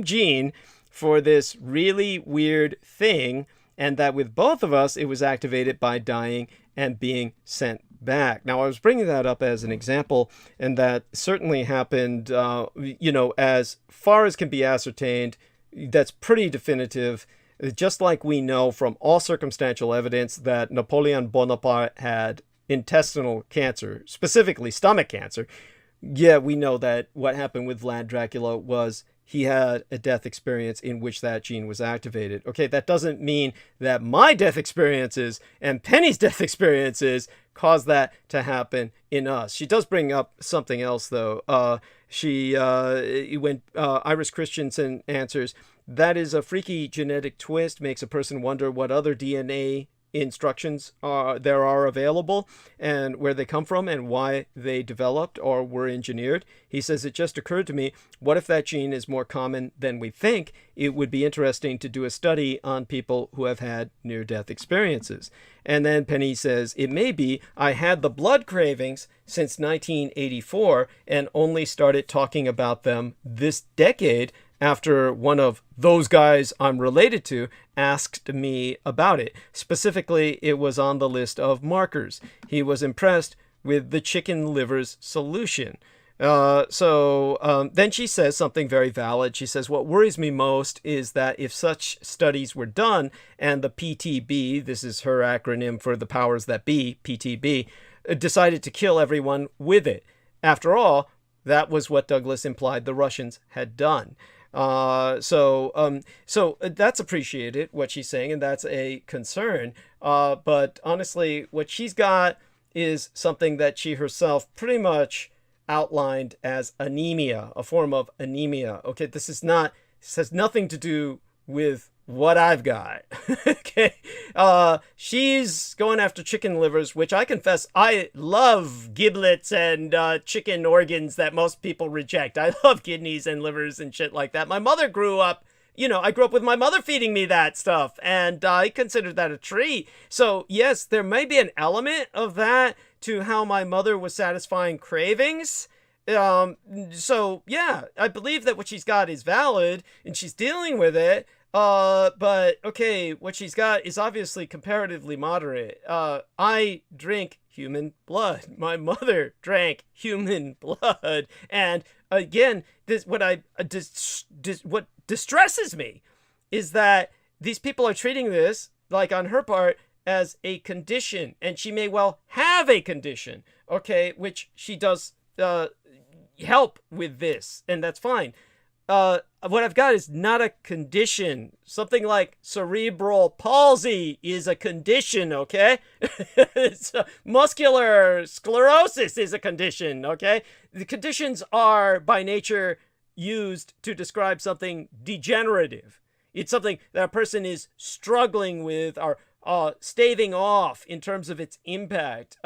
gene for this really weird thing, and that with both of us, it was activated by dying and being sent back. Now, I was bringing that up as an example, and that certainly happened, as far as can be ascertained. That's pretty definitive, just like we know from all circumstantial evidence that Napoleon Bonaparte had intestinal cancer, specifically stomach cancer. Yeah, we know that what happened with Vlad Dracula was he had a death experience in which that gene was activated. Okay, that doesn't mean that my death experiences and Penny's death experiences caused that to happen in us. She does bring up something else, though. When Iris Christensen answers, that is a freaky genetic twist, makes a person wonder what other DNA instructions there are available and where they come from and why they developed or were engineered. He says, it just occurred to me, what if that gene is more common than we think? It would be interesting to do a study on people who have had near-death experiences. And then Penny says, it may be I had the blood cravings since 1984 and only started talking about them this decade after one of those guys I'm related to asked me about it. Specifically, it was on the list of markers. He was impressed with the chicken livers solution. Then she says something very valid. She says, what worries me most is that if such studies were done and the PTB, this is her acronym for the powers that be, PTB, decided to kill everyone with it. After all, that was what Douglas implied the Russians had done. So that's appreciated, what she's saying, and that's a concern. But honestly, what she's got is something that she herself pretty much outlined as anemia, a form of anemia. Okay, this has nothing to do with what I've got. Okay, she's going after chicken livers, which I confess I love giblets and chicken organs that most people reject. I love kidneys and livers and shit like that. My mother grew up, I grew up with my mother feeding me that stuff, and I considered that a treat. So yes, there may be an element of that to how my mother was satisfying cravings. So yeah, I believe that what she's got is valid and she's dealing with it. But okay, what she's got is obviously comparatively moderate. I drink human blood. My mother drank human blood. And again, what distresses me is that these people are treating this, like on her part, as a condition, and she may well have a condition, okay, which she does help with this, and that's fine. What I've got is not a condition. Something like cerebral palsy is a condition, okay? Muscular sclerosis is a condition, okay? The conditions are, by nature, used to describe something degenerative. It's something that a person is struggling with or staving off in terms of its impact.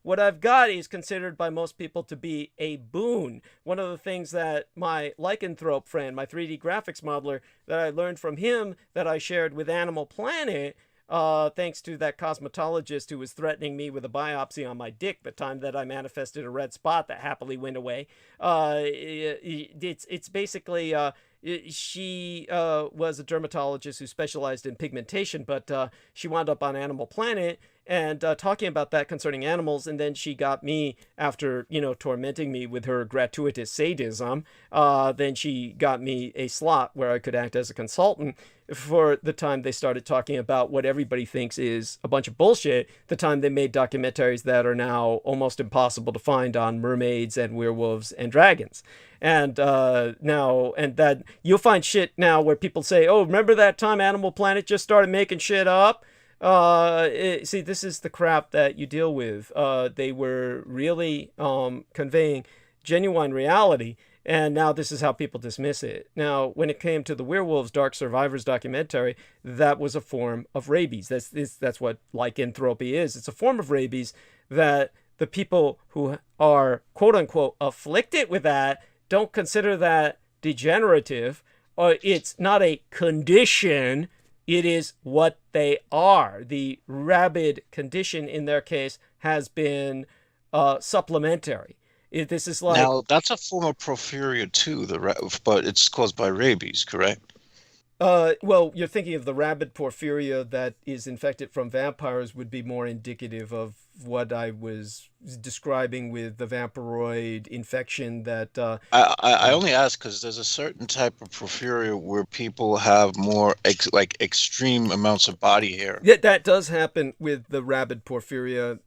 What I've got is considered by most people to be a boon. One of the things that my lycanthrope friend, my 3D graphics modeler, that I learned from him that I shared with Animal Planet, thanks to that cosmetologist who was threatening me with a biopsy on my dick the time that I manifested a red spot that happily went away. It's basically... she was a dermatologist who specialized in pigmentation, but she wound up on Animal Planet and talking about that concerning animals, and then she got me, after tormenting me with her gratuitous sadism, then she got me a slot where I could act as a consultant for the time they started talking about what everybody thinks is a bunch of bullshit, the time they made documentaries that are now almost impossible to find on mermaids and werewolves and dragons. And that you'll find shit now where people say, oh, remember that time Animal Planet just started making shit up? See, this is the crap that you deal with. They were really conveying genuine reality, and now this is how people dismiss it. Now, when it came to the Werewolves Dark Survivors documentary, that was a form of rabies. That's what lycanthropy is. It's a form of rabies that the people who are, quote-unquote, afflicted with that don't consider that degenerative. It's not a condition. It is what they are. The rabid condition in their case has been supplementary. This is like... Now, that's a form of porphyria too, but it's caused by rabies, correct? Well, you're thinking of the rabid porphyria that is infected from vampires would be more indicative of what I was describing with the vampiroid infection that... I only ask because there's a certain type of porphyria where people have more extreme amounts of body hair. Yeah, that does happen with the rabid porphyria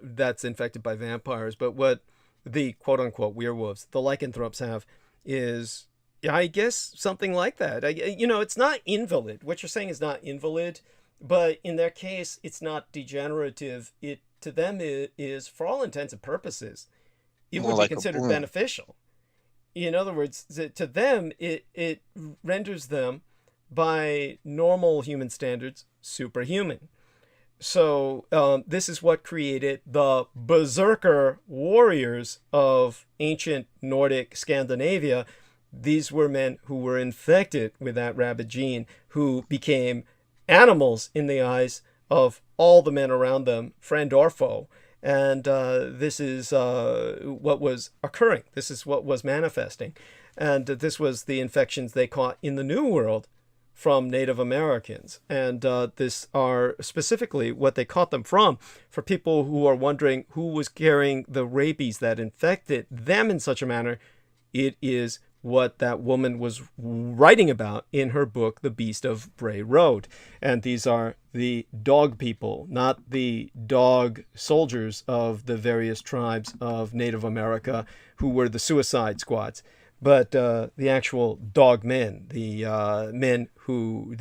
that's infected by vampires. But what the quote-unquote werewolves, the lycanthropes, have is... I guess something like that. It's not invalid. What you're saying is not invalid, but in their case, it's not degenerative. It to them is, for all intents and purposes, it would be considered beneficial. In other words, to them, it renders them, by normal human standards, superhuman. So this is what created the berserker warriors of ancient Nordic Scandinavia. These were men who were infected with that rabid gene, who became animals in the eyes of all the men around them, friend or foe. And this is what was occurring. This is what was manifesting. And this was the infections they caught in the New World from Native Americans. And this are specifically what they caught them from. For people who are wondering who was carrying the rabies that infected them in such a manner, it is what that woman was writing about in her book, The Beast of Bray Road. And these are the dog people, not the dog soldiers of the various tribes of Native America who were the suicide squads, but the actual dog men, the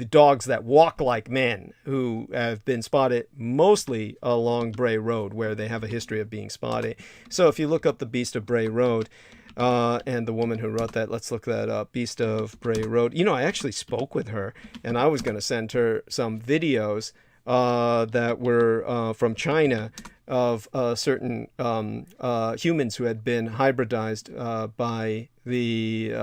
dogs that walk like men, who have been spotted mostly along Bray Road, where they have a history of being spotted. So if you look up The Beast of Bray Road, and the woman who wrote that, let's look that up, Beast of Bray Road. I actually spoke with her, and I was going to send her some videos that were from China of certain humans who had been hybridized by the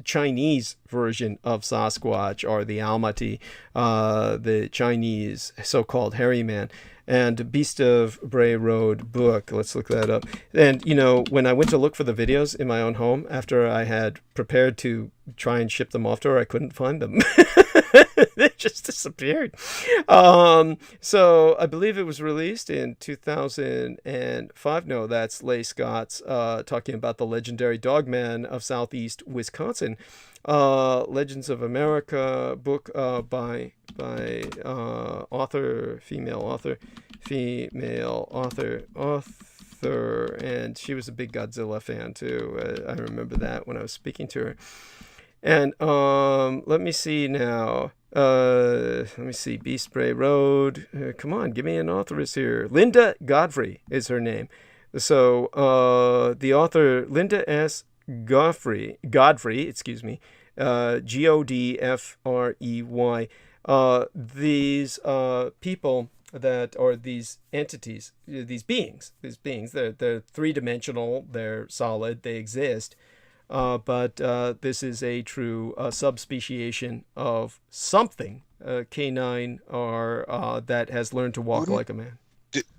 Chinese version of Sasquatch, or the Almaty, the Chinese so-called hairy man. And Beast of Bray Road book, let's look that up. And, when I went to look for the videos in my own home, after I had prepared to try and ship them off to her, I couldn't find them. They just disappeared. So I believe it was released in 2005. No, that's Leigh Scott's talking about the legendary dogman of southeast Wisconsin. Legends of America book by female author, and she was a big Godzilla fan too. I remember that when I was speaking to her. And let me see now. Let me see. Beast Bray Road. Come on, give me an authoress here. Linda Godfrey is her name. So the author, Linda S. Godfrey, excuse me, Godfrey. These people that are these entities, these beings, they're three-dimensional, they're solid, they exist. But this is a true subspeciation of something, canine, or that has learned to walk like a man.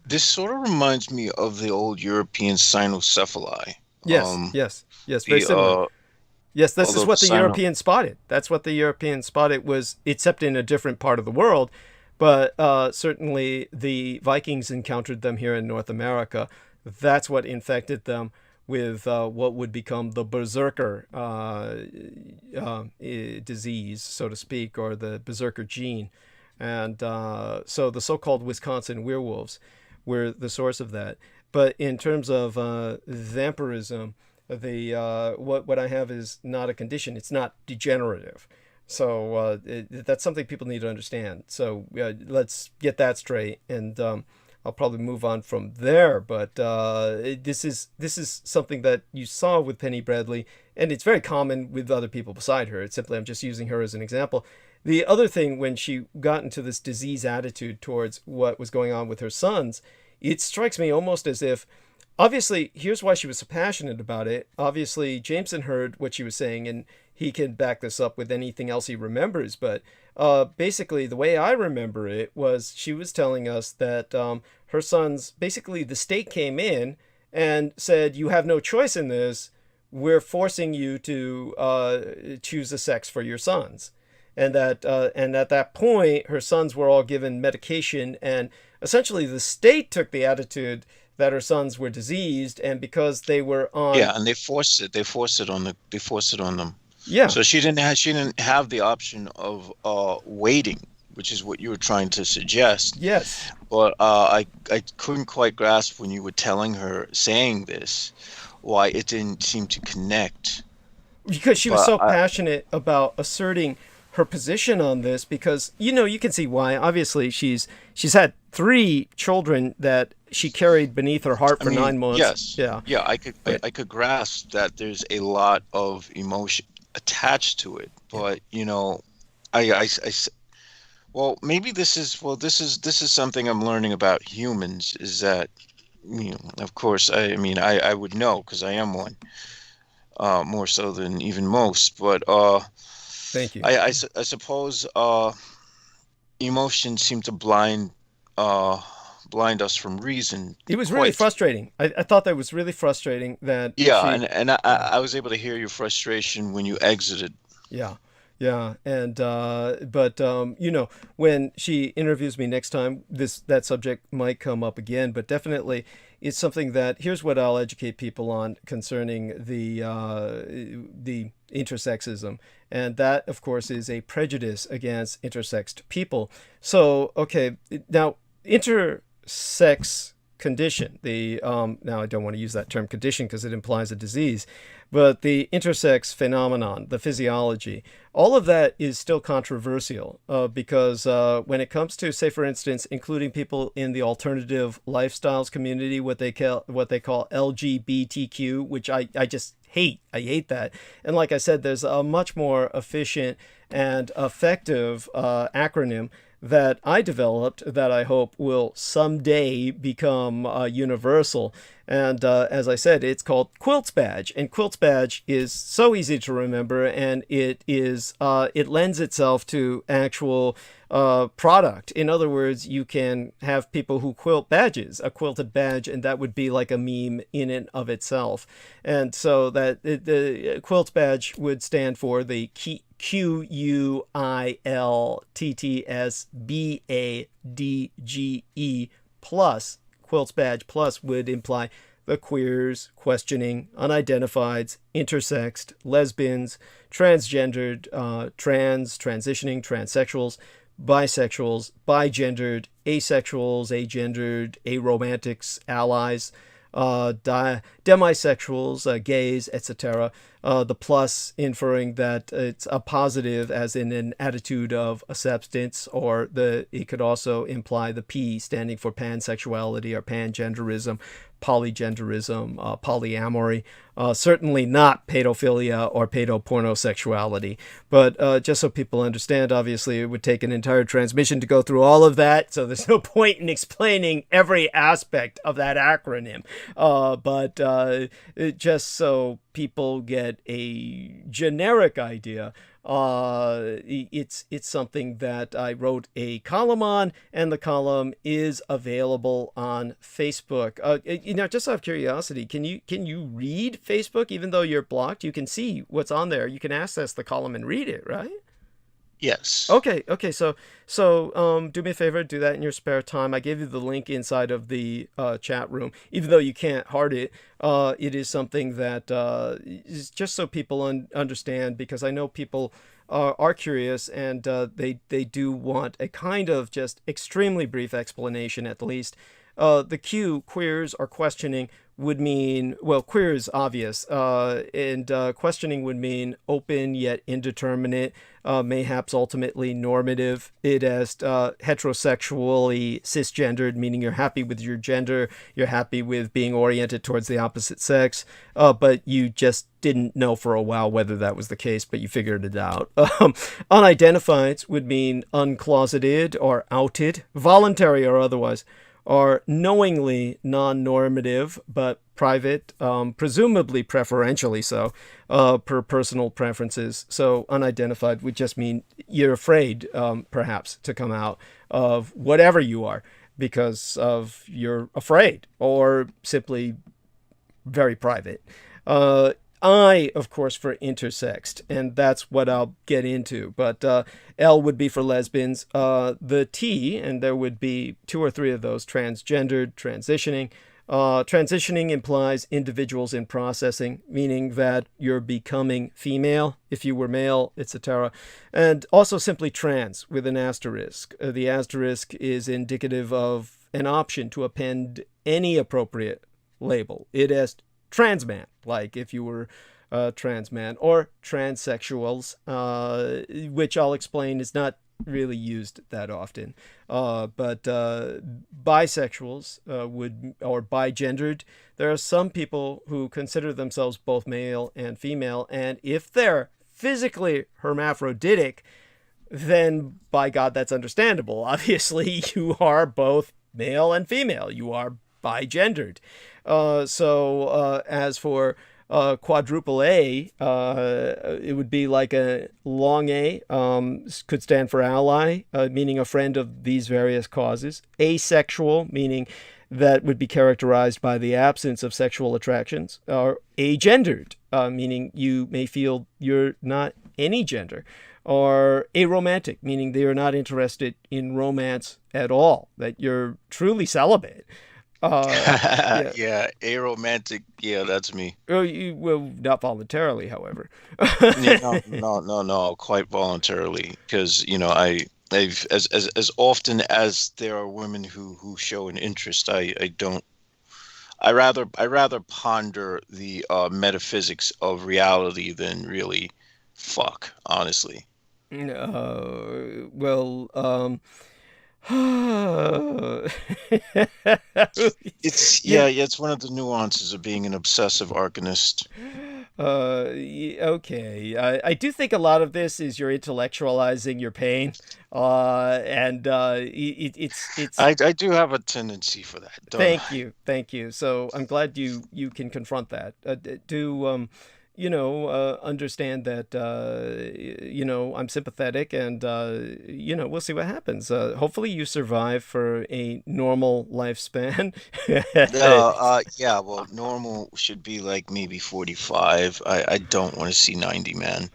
This sort of reminds me of the old European cynocephali. Yes, very similar. Yes, this is what the Europeans spotted. That's what the Europeans spotted, was except in a different part of the world. But certainly the Vikings encountered them here in North America. That's what infected them with what would become the berserker disease, so to speak, or the berserker gene. And so the so-called Wisconsin werewolves were the source of that. But in terms of vampirism, what I have is not a condition. It's not degenerative. So that's something people need to understand. So let's get that straight, and I'll probably move on from there. But this is something that you saw with Penny Bradley, and it's very common with other people beside her. It's simply, I'm just using her as an example. The other thing, when she got into this disease attitude towards what was going on with her sons, it strikes me almost as if, obviously, here's why she was so passionate about it. Obviously, Jameson heard what she was saying, and he can back this up with anything else he remembers. But basically, the way I remember it was she was telling us that her sons, basically the state came in and said, you have no choice in this. We're forcing you to choose a sex for your sons. and at that point, her sons were all given medication, and essentially the state took the attitude that her sons were diseased, and because they were on, and they forced it on them. Yeah. So she didn't have the option of waiting, which is what you were trying to suggest. Yes. But I couldn't quite grasp when you were saying this, why it didn't seem to connect. Because she was so passionate about asserting her position on this, because, you can see why. Obviously, she's had 3 children that she carried beneath her heart for 9 months. Yes. Yeah. Yeah, I could grasp that there's a lot of emotion attached to it, but well, maybe this is something I'm learning about humans, is that, of course, I would know because I am one, more so than even most, but thank you. I suppose emotions seem to blind us from reason. It was really frustrating. I thought that was really frustrating that. Yeah, and I was able to hear your frustration when you exited. Yeah. Yeah, and but when she interviews me next time, that subject might come up again. But definitely, it's something that, here's what I'll educate people on concerning the intersexism, and that, of course, is a prejudice against intersexed people. So, okay, now intersex condition. Now I don't want to use that term condition because it implies a disease, but the intersex phenomenon, the physiology, all of that is still controversial because when it comes to, say, for instance, including people in the alternative lifestyles community, what they call LGBTQ, which I just hate. I hate that. And like I said, there's a much more efficient and effective acronym that I developed that I hope will someday become universal. And as I said, it's called Quilts Badge. And Quilts Badge is so easy to remember, and it lends itself to actual product. In other words, you can have people who quilt badges, a quilted badge, and that would be like a meme in and of itself. And so that the Quilts Badge would stand for the QUILTSBADGE plus. Quilts Badge plus would imply the queers, questioning, unidentifeds, intersexed, lesbians, transgendered, transitioning, transsexuals, bisexuals, bigendered, asexuals, agendered, aromantics, allies, demisexuals, gays, etc. The plus inferring that it's a positive, as in an attitude of acceptance, or it could also imply the P standing for pansexuality or pangenderism, polygenderism, polyamory. Certainly not pedophilia or pedopornosexuality. But just so people understand, obviously it would take an entire transmission to go through all of that, so there's no point in explaining every aspect of that acronym. But just so people get a generic idea, it's something that I wrote a column on, and the column is available on Facebook. Just out of curiosity, can you read Facebook even though you're blocked? You can see what's on there. You can access the column and read it, right? Yes. Okay. So do me a favor, do that in your spare time. I gave you the link inside of the chat room. Even though you can't heart it, it is something that is just so people understand, because I know people are curious, and they do want a kind of just extremely brief explanation at least. The Q, queers, or questioning, would mean, well, queer is obvious, and questioning would mean open yet indeterminate, mayhaps ultimately normative. It has heterosexually cisgendered, meaning you're happy with your gender, you're happy with being oriented towards the opposite sex, but you just didn't know for a while whether that was the case, but you figured it out. Unidentified would mean uncloseted or outed, voluntary or otherwise, are knowingly non-normative but private, presumably preferentially so, per personal preferences. So unidentified would just mean you're afraid, perhaps, to come out of whatever you are because you're afraid, or simply very private. I, of course, for intersexed, and that's what I'll get into. But L would be for lesbians. The T, and there would be 2 or 3 of those, transgendered, transitioning. Transitioning implies individuals in processing, meaning that you're becoming female if you were male, etc. And also simply trans with an asterisk. The asterisk is indicative of an option to append any appropriate label. It is trans man, like if you were trans man, or transsexuals, which I'll explain is not really used that often. But bisexuals or bigendered, there are some people who consider themselves both male and female, and if they're physically hermaphroditic, then by God, that's understandable. Obviously, you are both male and female. You are bigendered. As for quadruple A, it would be like a long A, could stand for ally, meaning a friend of these various causes. Asexual, meaning that would be characterized by the absence of sexual attractions. Or agendered, meaning you may feel you're not any gender. Or aromantic, meaning they are not interested in romance at all, that you're truly celibate. Yeah, aromantic. Yeah, that's me. Well, not voluntarily, however. No, quite voluntarily, because I've as often as there are women who show an interest, I rather ponder the metaphysics of reality than really fuck, honestly. It's one of the nuances of being an obsessive arcanist. Okay. I do think a lot of this is you're intellectualizing your pain, it's. I do have a tendency for that. Thank you. So I'm glad you can confront that. Understand that, I'm sympathetic, and, we'll see what happens. Hopefully you survive for a normal lifespan. Well, normal should be like maybe 45. I don't want to see 90, man.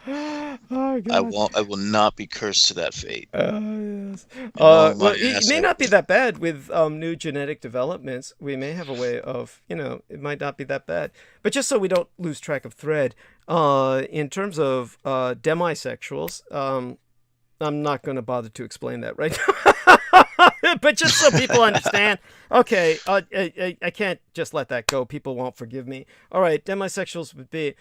Oh, God. I will not be cursed to that fate. Yes. It may not be that bad with new genetic developments. We may have a way of, it might not be that bad. But just so we don't lose track of thread, in terms of demisexuals, I'm not going to bother to explain that right now. But just so people understand, okay, I can't just let that go. People won't forgive me. All right, demisexuals would be,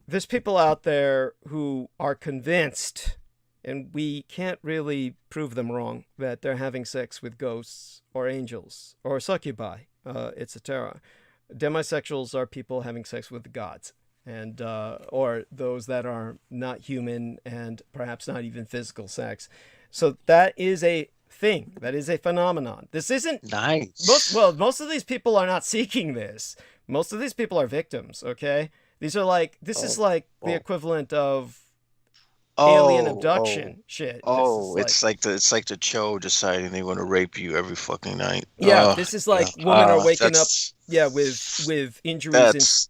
there's people out there who are convinced, and we can't really prove them wrong, that they're having sex with ghosts or angels or succubi, etc. Demisexuals are people having sex with the gods, and or those that are not human and perhaps not even physical sex. So that is a thing. That is a phenomenon. This isn't nice. Most of these people are not seeking this. Most of these people are victims. Okay, these are like the equivalent of alien abduction shit. It's like the Cho deciding they want to rape you every fucking night. Yeah, this is like women are waking up. Yeah, with injuries.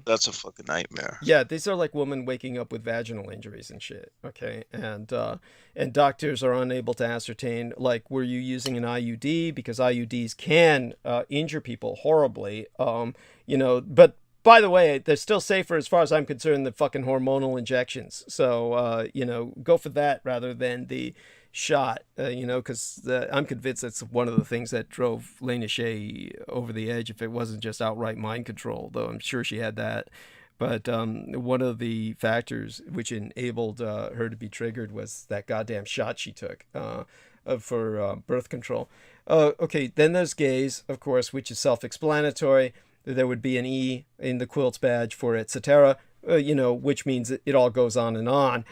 That's a fucking nightmare. Yeah, these are like women waking up with vaginal injuries and shit. Okay, and doctors are unable to ascertain, like, were you using an IUD, because IUDs can injure people horribly. But by the way, they're still safer as far as I'm concerned than fucking hormonal injections. So go for that rather than the shot. Because I'm convinced that's one of the things that drove Lena Shea over the edge, if it wasn't just outright mind control, though I'm sure she had that. But one of the factors which enabled her to be triggered was that goddamn shot she took for birth control. Okay, then there's gays, of course, which is self-explanatory. There would be an E in the quilts badge for etc., which means it all goes on and on,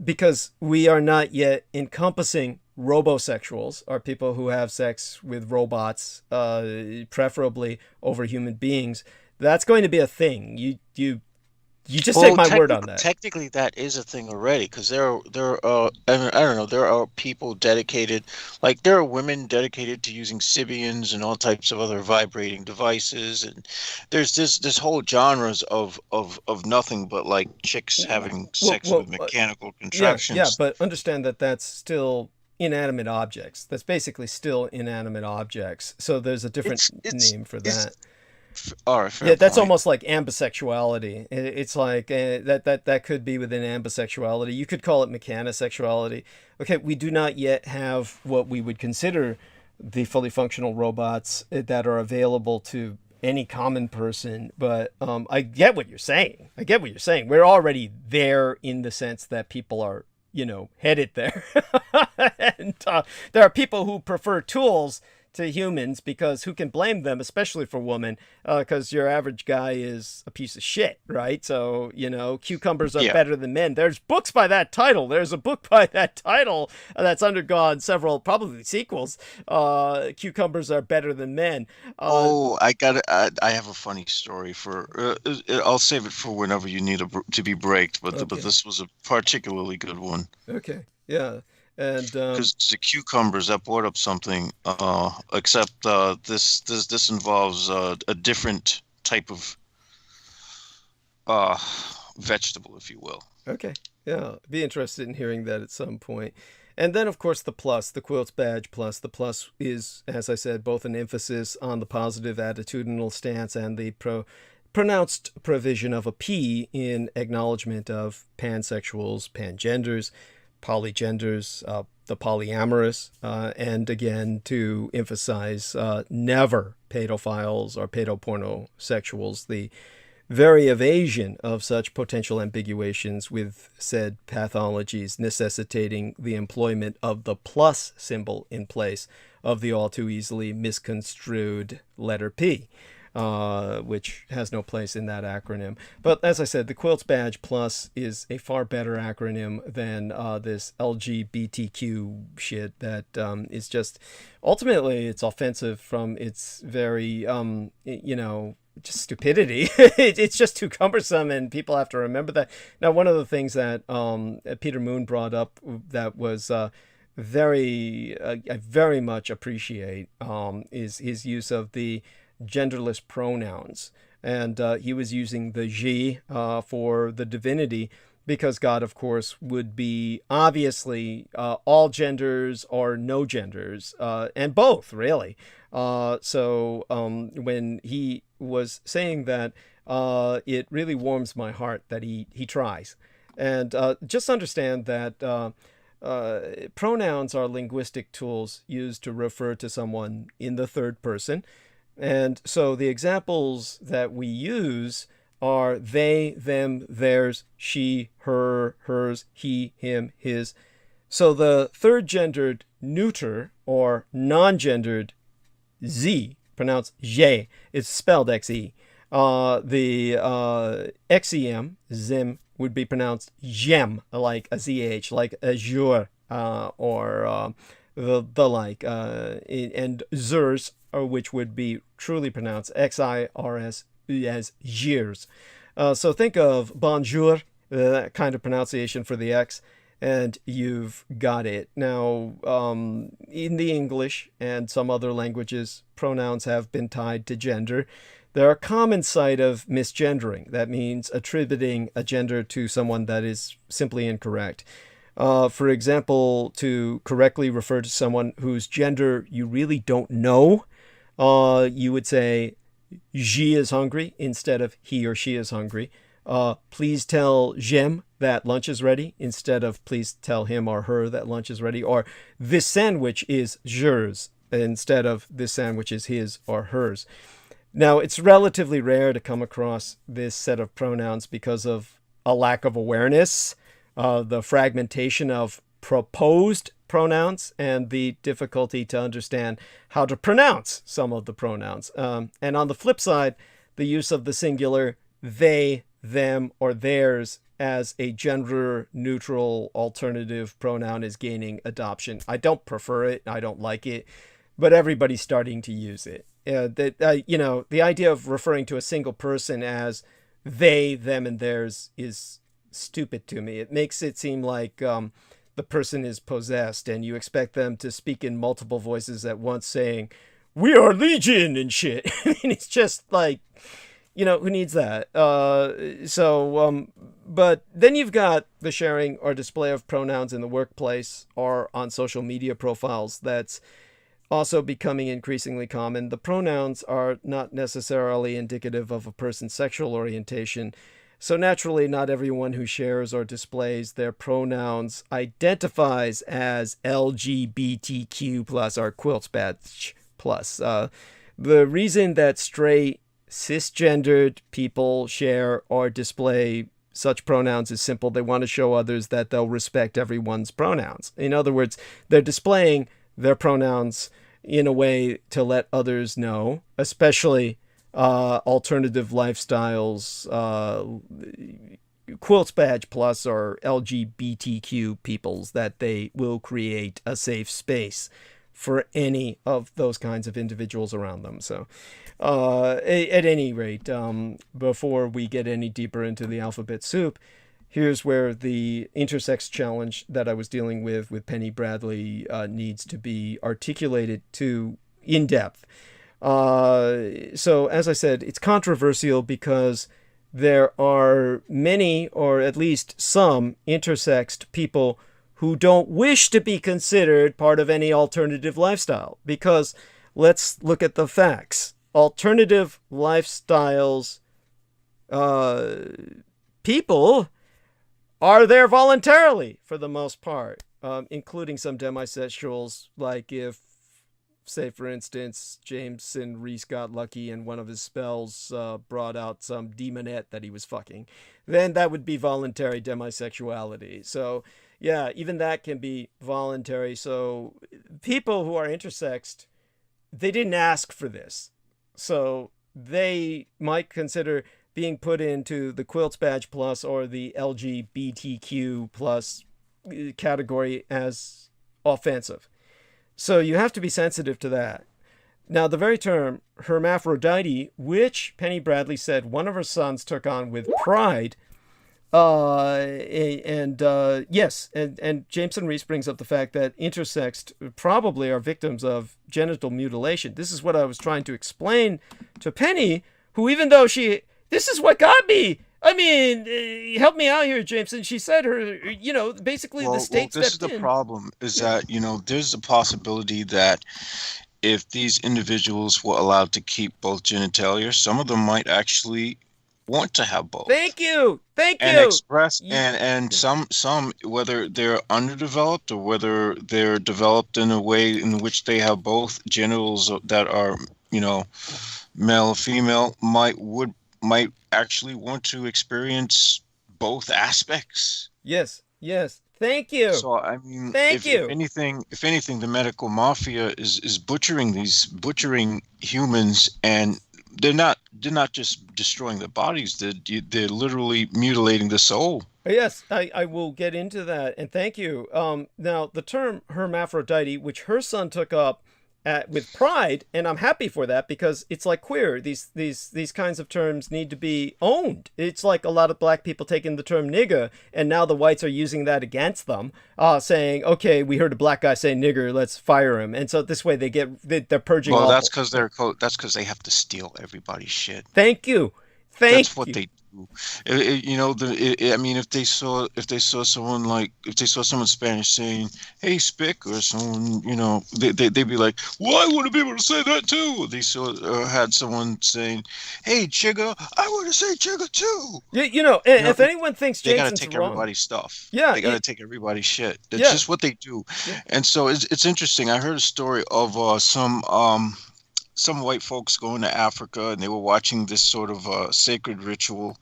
because we are not yet encompassing robosexuals, are people who have sex with robots, preferably over human beings. That's going to be a thing. You You just take my word on that. Technically, that is a thing already, because there are I don't know, there are people dedicated, like there are women dedicated to using Sybians and all types of other vibrating devices, and there's this whole genres of nothing but like chicks having sex with mechanical contraptions. Yeah, but understand that that's still inanimate objects. That's basically still inanimate objects. So there's a different name for that. All right, fair yeah, that's point. almost like ambisexuality. It's like that could be within ambisexuality. You could call it mechanosexuality. Okay, we do not yet have what we would consider the fully functional robots that are available to any common person, but I get what you're saying. We're already there in the sense that people are, headed there. And there are people who prefer tools to humans, because who can blame them, especially for women, because your average guy is a piece of shit, right? So, cucumbers are better than men. There's books by that title. There's a book by that title that's undergone several, probably sequels. Cucumbers are better than men. I have a funny story for, I'll save it for whenever you need to be braked, but this was a particularly good one. Okay, yeah. And because the cucumbers, that brought up something, except this involves a different type of vegetable, if you will. Okay, yeah, be interested in hearing that at some point. And then, of course, the plus, the quilts badge plus. The plus is, as I said, both an emphasis on the positive attitudinal stance and the pronounced provision of a P in acknowledgement of pansexuals, pangenders, polygenders, the polyamorous, and again to emphasize never pedophiles or pedopornosexuals, the very evasion of such potential ambiguations with said pathologies necessitating the employment of the plus symbol in place of the all too easily misconstrued letter P. Which has no place in that acronym. But as I said, the Quilts Badge Plus is a far better acronym than this LGBTQ shit that is just, ultimately, it's offensive from its very, just stupidity. It's just too cumbersome, and people have to remember that. Now, one of the things that Peter Moon brought up that was I very much appreciate is his use of the genderless pronouns, and he was using the je for the divinity, because God, of course, would be obviously all genders or no genders, and both, really. So when he was saying that, it really warms my heart that he tries. And just understand that pronouns are linguistic tools used to refer to someone in the third person. And so the examples that we use are they, them, theirs, she, her, hers, he, him, his. So the third gendered neuter or non-gendered z, pronounced je, is spelled xe. The xem, zim, would be pronounced jem, like a zh, like azure, or the like, and zers, which would be truly pronounced xirs as years. So think of bonjour, that kind of pronunciation for the X, and you've got it. Now, in the English and some other languages, pronouns have been tied to gender. They're a common site of misgendering. That means attributing a gender to someone that is simply incorrect. For example, to correctly refer to someone whose gender you really don't know, you would say, she is hungry instead of he or she is hungry. Please tell Jem that lunch is ready instead of please tell him or her that lunch is ready. Or this sandwich is yours instead of this sandwich is his or hers. Now, it's relatively rare to come across this set of pronouns because of a lack of awareness, the fragmentation of proposed pronouns, and the difficulty to understand how to pronounce some of the pronouns. And on the flip side, the use of the singular they, them, or theirs as a gender-neutral alternative pronoun is gaining adoption. I don't prefer it. I don't like it. But everybody's starting to use it. The idea of referring to a single person as they, them, and theirs is stupid to me. It makes it seem like the person is possessed, and you expect them to speak in multiple voices at once, saying, "We are Legion" and shit. I mean, it's just like, who needs that? But then you've got the sharing or display of pronouns in the workplace or on social media profiles. That's also becoming increasingly common. The pronouns are not necessarily indicative of a person's sexual orientation. So naturally, not everyone who shares or displays their pronouns identifies as LGBTQ plus or quilts badge plus. The reason that straight, cisgendered people share or display such pronouns is simple. They want to show others that they'll respect everyone's pronouns. In other words, they're displaying their pronouns in a way to let others know, especially alternative lifestyles, quilts badge plus or LGBTQ peoples, that they will create a safe space for any of those kinds of individuals around them. So at any rate, before we get any deeper into the alphabet soup, here's where the intersex challenge that I was dealing with Penny Bradley needs to be articulated to in depth. So as I said, it's controversial because there are many, or at least some, intersexed people who don't wish to be considered part of any alternative lifestyle. Because let's look at the facts. Alternative lifestyles, people are there voluntarily for the most part, including some demisexuals. Like if, say for instance, Jameson Reese got lucky and one of his spells brought out some demonette that he was fucking, then that would be voluntary demisexuality. So yeah, even that can be voluntary. So people who are intersexed, they didn't ask for this. So they might consider being put into the Quilts Badge Plus or the LGBTQ plus category as offensive. So you have to be sensitive to that. Now, the very term hermaphrodite, which Penny Bradley said one of her sons took on with pride, and Jameson Reese brings up the fact that intersexed probably are victims of genital mutilation. This is what I was trying to explain to Penny, who, even though this is what got me. I mean, help me out here, Jameson. She said basically the state stepped in. This is the problem, is that, there's a possibility that if these individuals were allowed to keep both genitalia, some of them might actually want to have both. Thank you. And express, and some, whether they're underdeveloped or whether they're developed in a way in which they have both genitals that are, male or female, might actually want to experience both aspects. Yes. Thank you. So I mean, if anything, the medical mafia is butchering humans, and they're not just destroying the bodies. They're literally mutilating the soul. Yes, I will get into that, and thank you. Now the term hermaphrodite, which her son took up with pride, and I'm happy for that, because it's like queer. These kinds of terms need to be owned. It's like a lot of black people taking the term nigger, and now the whites are using that against them, saying, okay, we heard a black guy say nigger, let's fire him. And so this way they're purging. Well, that's because they have to steal everybody's shit. Thank you. That's what they do. I mean, if they saw someone Spanish saying, "Hey, spick," or someone, they'd be like, "Well, I want to be able to say that too." They had someone saying, "Hey, chigga, I want to say chigga too." If anyone thinks Jason's they gotta take wrong, everybody's stuff. Yeah, they gotta take everybody's shit. That's just what they do. Yeah. And so it's interesting. I heard a story of some white folks going to Africa, and they were watching this sort of sacred ritual.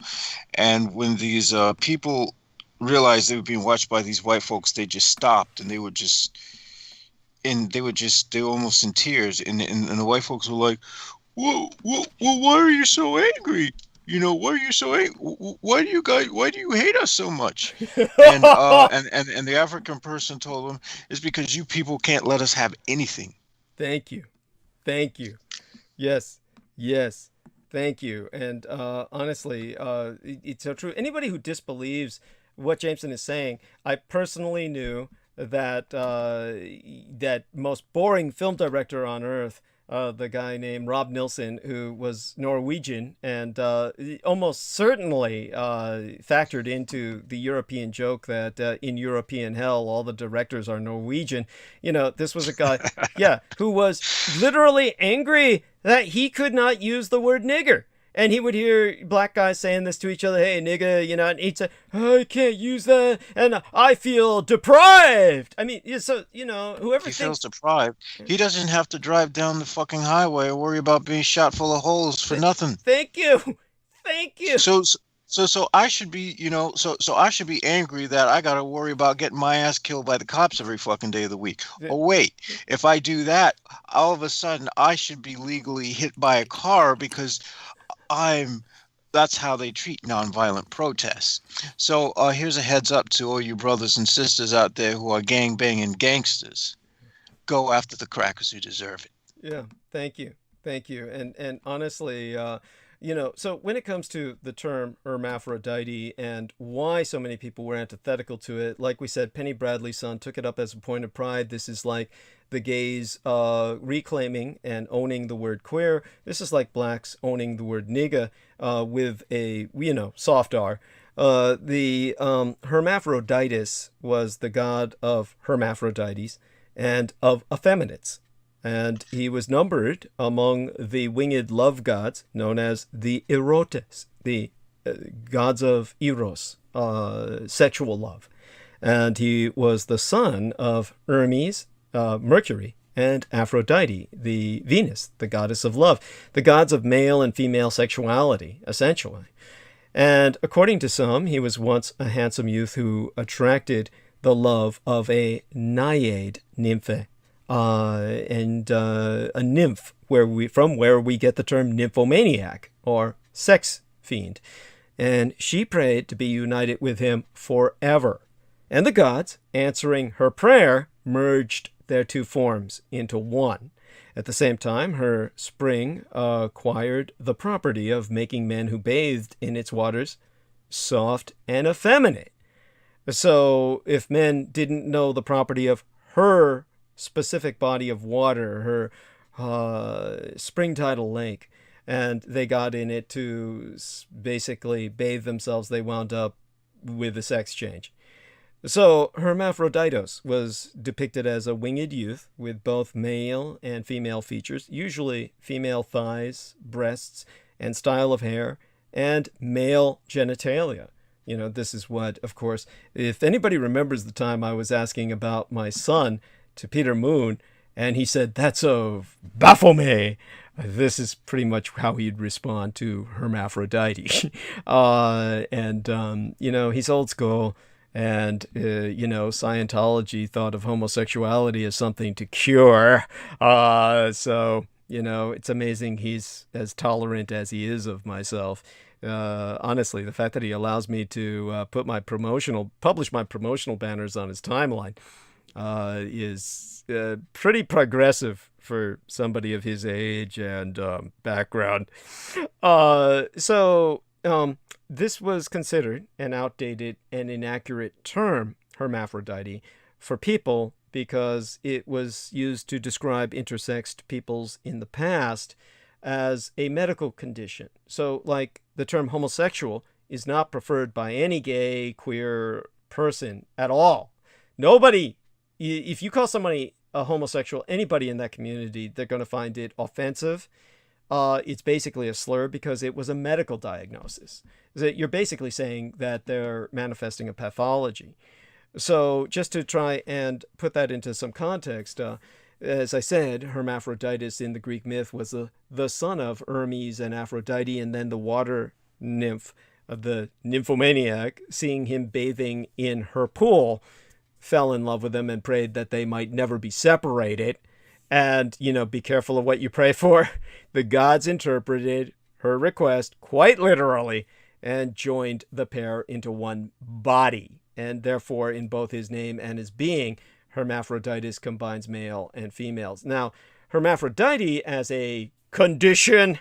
And when these people realized they were being watched by these white folks, they just stopped, and they were almost in tears. And the white folks were like, "Whoa, why are you so angry? Why are you so angry? Why do you hate us so much?" And the African person told them, "It's because you people can't let us have anything." Thank you. Yes. Thank you. And honestly, it's so true. Anybody who disbelieves what Jameson is saying, I personally knew that that most boring film director on earth, the guy named Rob Nilsson, who was Norwegian and almost certainly factored into the European joke that in European hell, all the directors are Norwegian. You know, this was a guy, yeah, who was literally angry that he could not use the word nigger. And he would hear black guys saying this to each other, hey, nigga, you know, and he'd say, oh, I can't use that, and I feel deprived. I mean, so, you know, whoever he feels deprived, he doesn't have to drive down the fucking highway or worry about being shot full of holes for nothing. Thank you. Thank you. So I should be, you know, so I should be angry that I got to worry about getting my ass killed by the cops every fucking day of the week. Oh, wait, if I do that, all of a sudden I should be legally hit by a car because that's how they treat nonviolent protests. So here's a heads up to all you brothers and sisters out there who are gangbanging gangsters. Go after the crackers who deserve it. Yeah, thank you. Thank you. And honestly, you know, so when it comes to the term hermaphrodite and why so many people were antithetical to it, like we said, Penny Bradley's son took it up as a point of pride. This is like the gays reclaiming and owning the word queer. This is like blacks owning the word nigga with a, you know, soft R. The Hermaphroditus was the god of hermaphrodites and of effeminates. And he was numbered among the winged love gods known as the Erotes, the gods of Eros, sexual love. And he was the son of Hermes, Mercury, and Aphrodite, the Venus, the goddess of love, the gods of male and female sexuality, essentially. And according to some, he was once a handsome youth who attracted the love of a naiad nymphe, and a nymph, from where we get the term nymphomaniac or sex fiend. And she prayed to be united with him forever. And the gods, answering her prayer, merged their two forms into one. At the same time, her spring acquired the property of making men who bathed in its waters soft and effeminate. So if men didn't know the property of her specific body of water, her spring tidal lake, and they got in it to basically bathe themselves, they wound up with a sex change. So Hermaphroditos was depicted as a winged youth with both male and female features, usually female thighs, breasts, and style of hair, and male genitalia. You know, this is what, of course, if anybody remembers the time I was asking about my son to Peter Moon, and he said, that's of Baphomet. This is pretty much how he'd respond to Hermaphrodite. You know, he's old school. And, you know, Scientology thought of homosexuality as something to cure. So, you know, it's amazing he's as tolerant as he is of myself. Honestly, the fact that he allows me to publish my promotional banners on his timeline is pretty progressive for somebody of his age and background. This was considered an outdated and inaccurate term, hermaphrodite, for people because it was used to describe intersexed peoples in the past as a medical condition. So, like, the term homosexual is not preferred by any gay, queer person at all. Nobody, if you call somebody a homosexual, anybody in that community, they're going to find it offensive. It's basically a slur because it was a medical diagnosis. You're basically saying that they're manifesting a pathology. So just to try and put that into some context, as I said, Hermaphroditus in the Greek myth was the son of Hermes and Aphrodite, and then the water nymph, the nymphomaniac, seeing him bathing in her pool, fell in love with him and prayed that they might never be separated. And, you know, be careful of what you pray for. The gods interpreted her request quite literally and joined the pair into one body. And therefore, in both his name and his being, Hermaphroditus combines male and females. Now, Hermaphrodite as a condition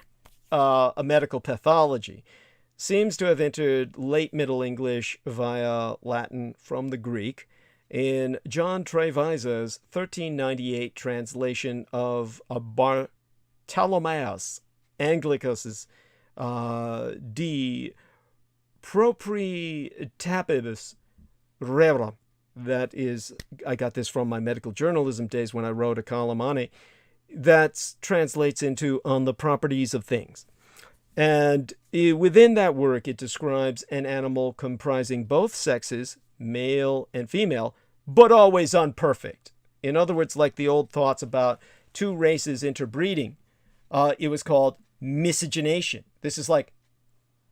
a medical pathology, seems to have entered late Middle English via Latin from the Greek in John Trevisa's 1398 translation of Bartholomaeus Anglicus's De Proprietatibus Rerum. That is, I got this from my medical journalism days when I wrote a column on it. That translates into On the Properties of Things. And within that work, it describes an animal comprising both sexes, male and female, but always unperfect. In other words, like the old thoughts about two races interbreeding, it was called miscegenation. This is like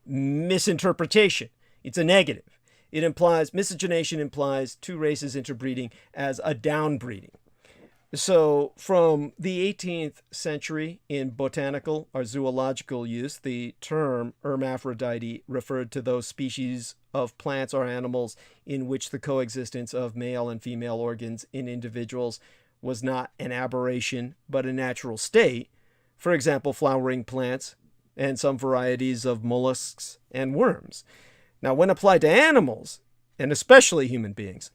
misinterpretation. It's a negative. It implies, miscegenation implies two races interbreeding as a downbreeding. So from the 18th century in botanical or zoological use, the term hermaphrodite referred to those species of plants or animals in which the coexistence of male and female organs in individuals was not an aberration but a natural state. For example, flowering plants and some varieties of mollusks and worms. Now, when applied to animals, and especially human beings,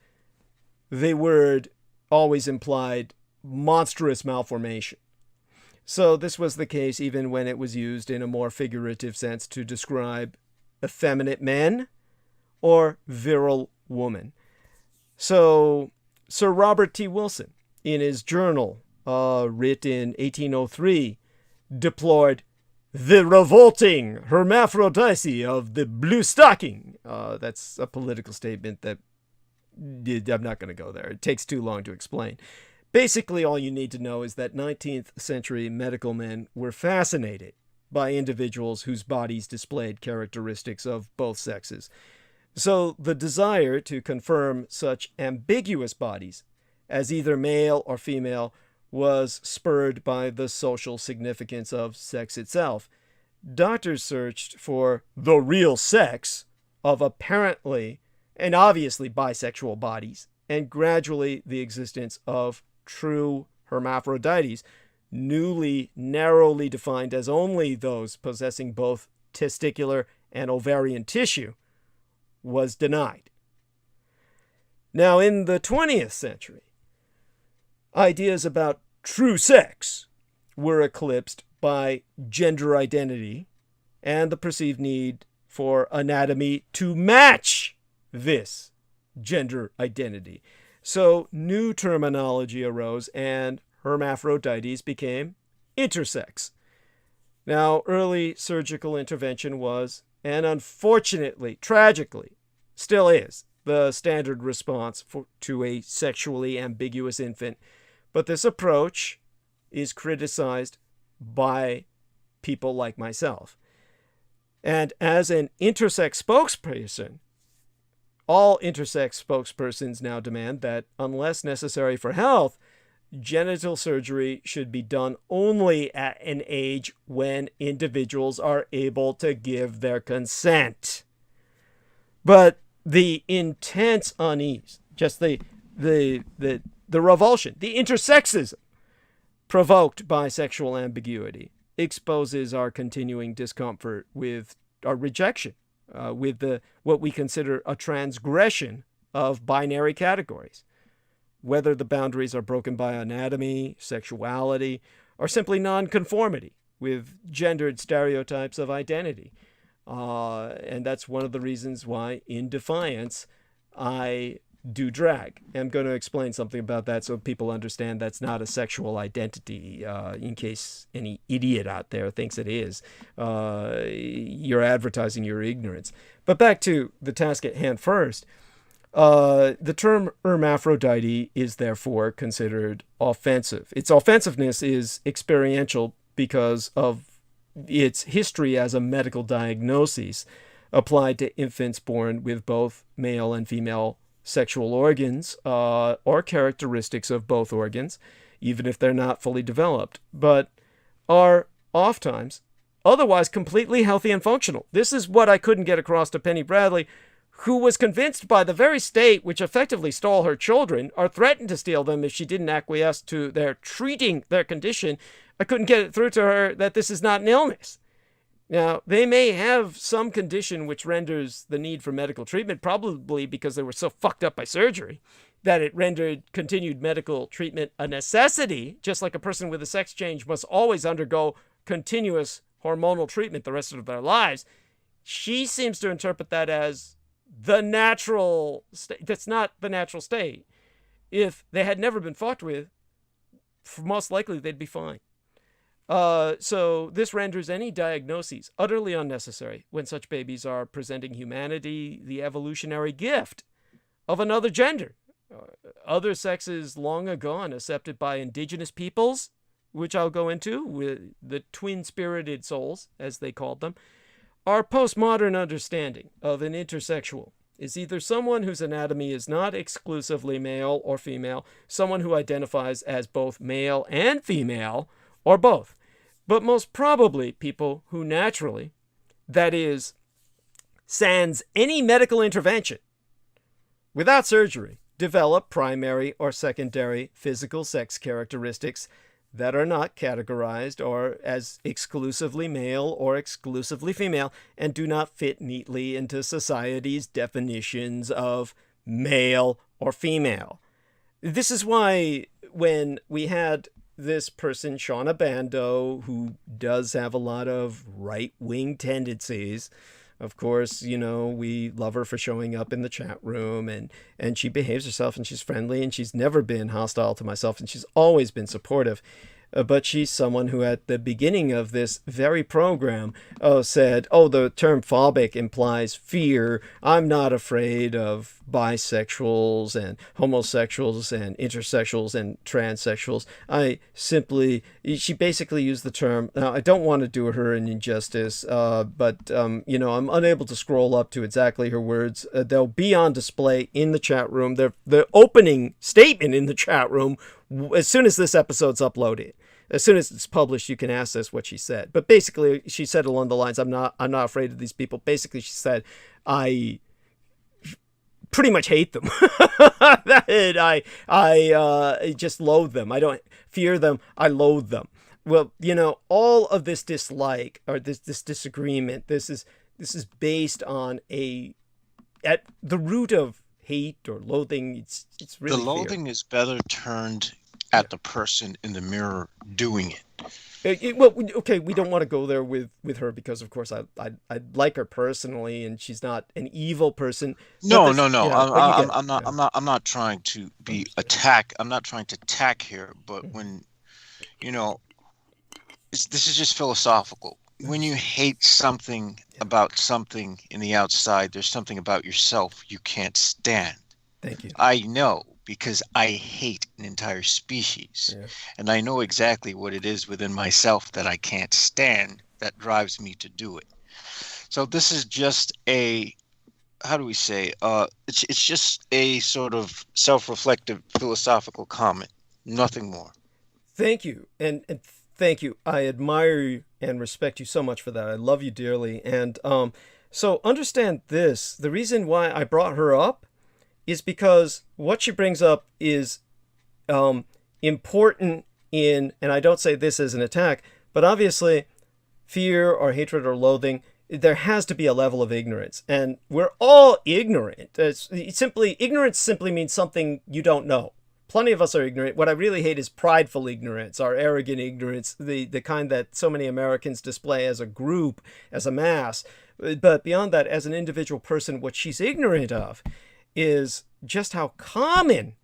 the word always implied monstrous malformation. So this was the case even when it was used in a more figurative sense to describe effeminate men or virile woman. So Sir Robert T. Wilson, in his journal, written in 1803, deplored the revolting hermaphrodisy of the blue stocking. That's a political statement that I'm not going to go there. It takes too long to explain. Basically, all you need to know is that 19th century medical men were fascinated by individuals whose bodies displayed characteristics of both sexes. So the desire to confirm such ambiguous bodies as either male or female was spurred by the social significance of sex itself. Doctors searched for the real sex of apparently and obviously bisexual bodies, and gradually the existence of true hermaphrodites, newly narrowly defined as only those possessing both testicular and ovarian tissue, was denied. Now, in the 20th century, ideas about true sex were eclipsed by gender identity and the perceived need for anatomy to match this gender identity. So new terminology arose and hermaphrodites became intersex. Now, early surgical intervention was, and unfortunately, tragically, still is, the standard response to a sexually ambiguous infant. But this approach is criticized by people like myself. And as an intersex spokesperson, all intersex spokespersons now demand that, unless necessary for health, genital surgery should be done only at an age when individuals are able to give their consent. But the intense unease, just the revulsion, the intersexism provoked by sexual ambiguity exposes our continuing discomfort with our rejection, with what we consider a transgression of binary categories, whether the boundaries are broken by anatomy, sexuality, or simply nonconformity with gendered stereotypes of identity. And that's one of the reasons why, in defiance, I do drag. I'm going to explain something about that so people understand that's not a sexual identity, in case any idiot out there thinks it is. You're advertising your ignorance. But back to the task at hand first. The term hermaphrodite is therefore considered offensive. Its offensiveness is experiential because of its history as a medical diagnosis applied to infants born with both male and female sexual organs or characteristics of both organs, even if they're not fully developed, but are oftentimes otherwise completely healthy and functional. This is what I couldn't get across to Penny Bradley, who was convinced by the very state which effectively stole her children or threatened to steal them if she didn't acquiesce to their treating their condition. I couldn't get it through to her that this is not an illness. Now, they may have some condition which renders the need for medical treatment, probably because they were so fucked up by surgery, that it rendered continued medical treatment a necessity, just like a person with a sex change must always undergo continuous hormonal treatment the rest of their lives. She seems to interpret that as the natural state. That's not the natural state. If they had never been fucked with, most likely they'd be fine. So this renders any diagnoses utterly unnecessary when such babies are presenting humanity the evolutionary gift of another gender. Other sexes long ago accepted by indigenous peoples, which I'll go into, with the twin-spirited souls, as they called them. Our postmodern understanding of an intersexual is either someone whose anatomy is not exclusively male or female, someone who identifies as both male and female, or both, but most probably people who naturally, that is, sans any medical intervention, without surgery, develop primary or secondary physical sex characteristics that are not categorized or as exclusively male or exclusively female and do not fit neatly into society's definitions of male or female. This is why when we had this person, Shauna Bando, who does have a lot of right-wing tendencies, of course, you know, we love her for showing up in the chat room, and she behaves herself, and she's friendly, and she's never been hostile to myself, and she's always been supportive. But she's someone who at the beginning of this very program said, the term phobic implies fear. I'm not afraid of bisexuals and homosexuals and intersexuals and transsexuals. She basically used the term, now I don't want to do her an injustice, but I'm unable to scroll up to exactly her words. They'll be on display in the chat room. The opening statement in the chat room, as soon as this episode's uploaded. As soon as it's published, you can ask us what she said. But basically, she said along the lines, I'm not afraid of these people. Basically, she said, I pretty much hate them. I just loathe them. I don't fear them. I loathe them. Well, all of this dislike or this disagreement, this is based on at the root of hate or loathing. It's really the loathing is better turned at the person in the mirror doing it. Well, okay, we don't want to go there with her because, of course, I like her personally, and she's not an evil person. No. I'm not trying to be attack. I'm not trying to attack here, but when this is just philosophical. When you hate something about something in the outside, there's something about yourself you can't stand. Thank you. I know, because I hate an entire species. Yeah. And I know exactly what it is within myself that I can't stand that drives me to do it. So this is just it's just a sort of self-reflective philosophical comment, nothing more. Thank you. And thank you. I admire you and respect you so much for that. I love you dearly. And so understand this. The reason why I brought her up is because what she brings up is important and I don't say this as an attack, but obviously fear or hatred or loathing, there has to be a level of ignorance. And we're all ignorant. Ignorance simply means something you don't know. Plenty of us are ignorant. What I really hate is prideful ignorance, or arrogant ignorance, the kind that so many Americans display as a group, as a mass. But beyond that, as an individual person, what she's ignorant of is just how common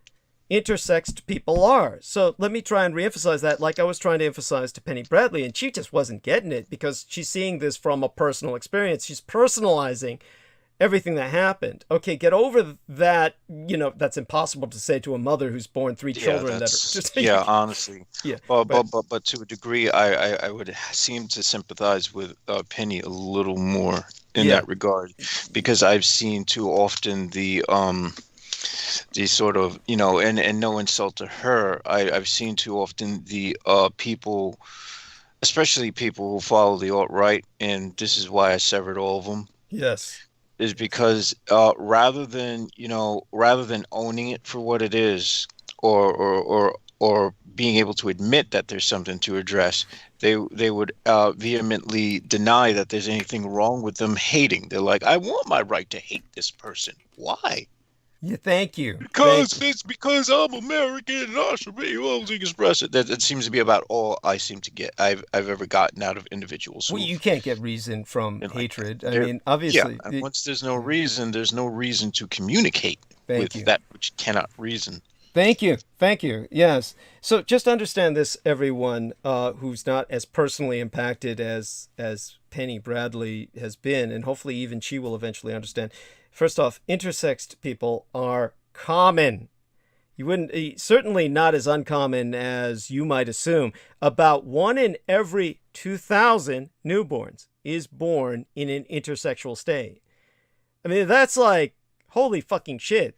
intersexed people are. So let me try and reemphasize that, like I was trying to emphasize to Penny Bradley, and she just wasn't getting it because she's seeing this from a personal experience. She's personalizing everything that happened. Okay, get over that. That's impossible to say to a mother who's born three children that are just honestly. Yeah. But to a degree, I would seem to sympathize with Penny a little more in that regard, because I've seen too often the sort of, and no insult to her, I've seen too often the people, especially people who follow the alt-right, and this is why I severed all of them. Yes. Is because rather than owning it for what it is, or or being able to admit that there's something to address, they would vehemently deny that there's anything wrong with them hating. They're like, I want my right to hate this person. Why? Yeah, thank you. It's because I'm American and I should be able to express it. That seems to be about all I've ever gotten out of individuals. Well, you can't get reason from hatred. I mean, Yeah, obviously. and once there's no reason to communicate with that which cannot reason. Thank you. Thank you. Yes. So just understand this, everyone who's not as personally impacted as Penny Bradley has been, and hopefully even she will eventually understand. First off, intersexed people are common. You wouldn't, certainly not as uncommon as you might assume. About 1 in every 2,000 newborns is born in an intersexual state. I mean, that's like, holy fucking shit.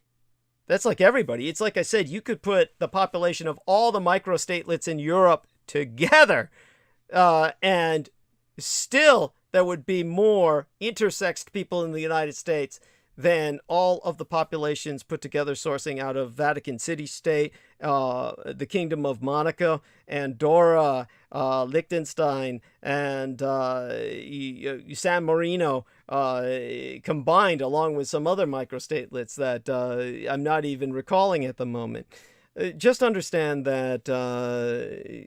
That's like everybody. It's like I said, you could put the population of all the microstatelets in Europe together, and still there would be more intersexed people in the United States than all of the populations put together, sourcing out of Vatican City State, the Kingdom of Monaco, Andorra, Liechtenstein, and San Marino combined, along with some other microstatelets that I'm not even recalling at the moment. Just understand that the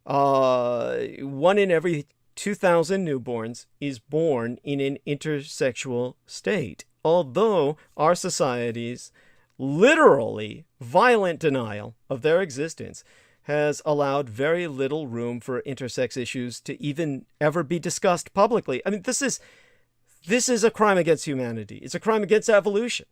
1 in every 2,000 newborns is born in an intersexual state, although our society's literally violent denial of their existence has allowed very little room for intersex issues to even ever be discussed publicly. I mean, this is a crime against humanity. It's a crime against evolution.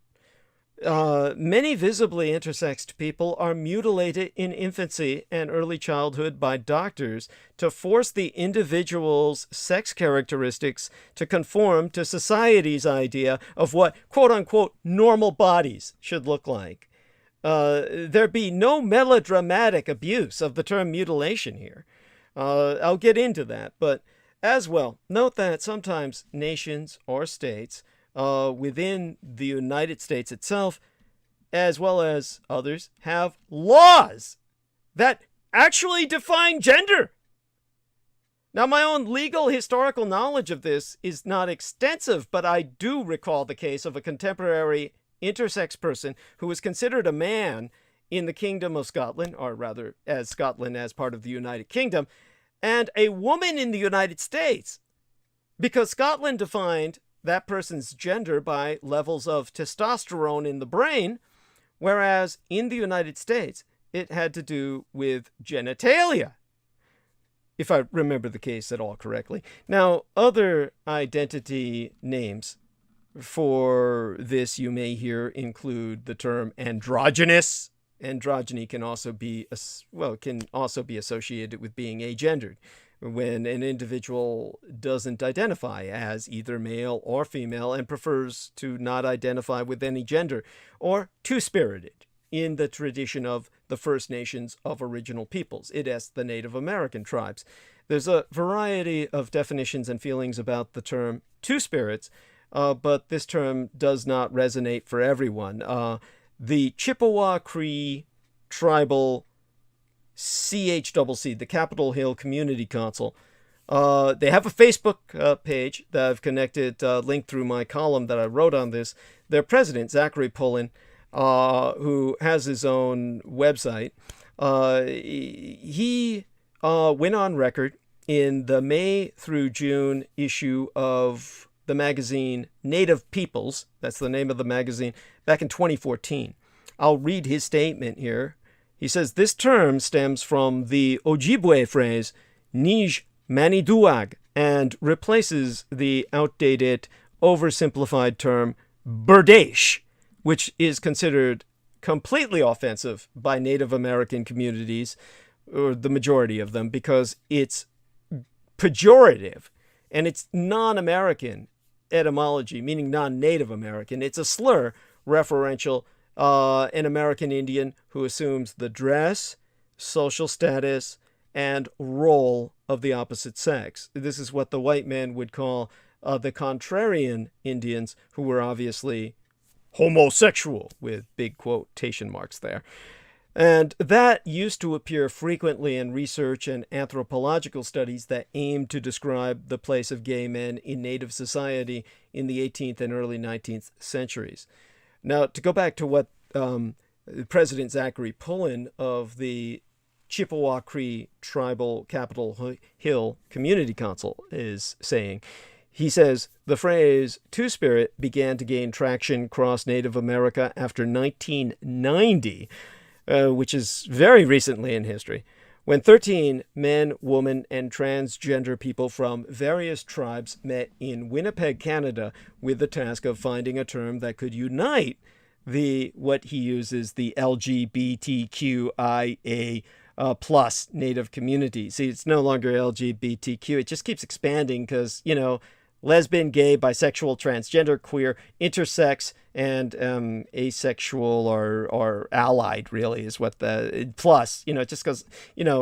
Many visibly intersexed people are mutilated in infancy and early childhood by doctors to force the individual's sex characteristics to conform to society's idea of what, quote unquote, normal bodies should look like. There be no melodramatic abuse of the term mutilation here. I'll get into that, but as well, note that sometimes nations or states within the United States itself, as well as others, have laws that actually define gender. Now, my own legal historical knowledge of this is not extensive, but I do recall the case of a contemporary intersex person who was considered a man in the Kingdom of Scotland, or rather, as Scotland as part of the United Kingdom, and a woman in the United States, because Scotland defined that person's gender by levels of testosterone in the brain, whereas in the United States, it had to do with genitalia, if I remember the case at all correctly. Now, other identity names for this you may hear include the term androgynous. Androgyny can also be associated with being agendered, when an individual doesn't identify as either male or female and prefers to not identify with any gender, or two-spirited in the tradition of the First Nations of original peoples, i.e. the Native American tribes. There's a variety of definitions and feelings about the term two-spirits, but this term does not resonate for everyone. The Chippewa Cree Tribal CHCC, the Capitol Hill Community Council. They have a Facebook page that I've connected, linked through my column that I wrote on this. Their president, Zachary Pullen, who has his own website, he went on record in the May through June issue of the magazine Native Peoples, that's the name of the magazine, back in 2014. I'll read his statement here. He says, this term stems from the Ojibwe phrase, Nij Maniduag, and replaces the outdated, oversimplified term, Berdache, which is considered completely offensive by Native American communities, or the majority of them, because it's pejorative, and it's non-American etymology, meaning non-Native American. It's a slur referential an American Indian who assumes the dress, social status, and role of the opposite sex. This is what the white man would call the contrarian Indians, who were obviously homosexual, with big quotation marks there. And that used to appear frequently in research and anthropological studies that aimed to describe the place of gay men in native society in the 18th and early 19th centuries. Now, to go back to what President Zachary Pullen of the Chippewa Cree Tribal Capitol Hill Community Council is saying, he says, the phrase Two-Spirit began to gain traction across Native America after 1990, which is very recently in history, when 13 men, women, and transgender people from various tribes met in Winnipeg, Canada, with the task of finding a term that could unite what he uses, the LGBTQIA plus Native community. See, it's no longer LGBTQ. It just keeps expanding because, lesbian, gay, bisexual, transgender, queer, intersex, and asexual or allied, really, is what the plus, just goes,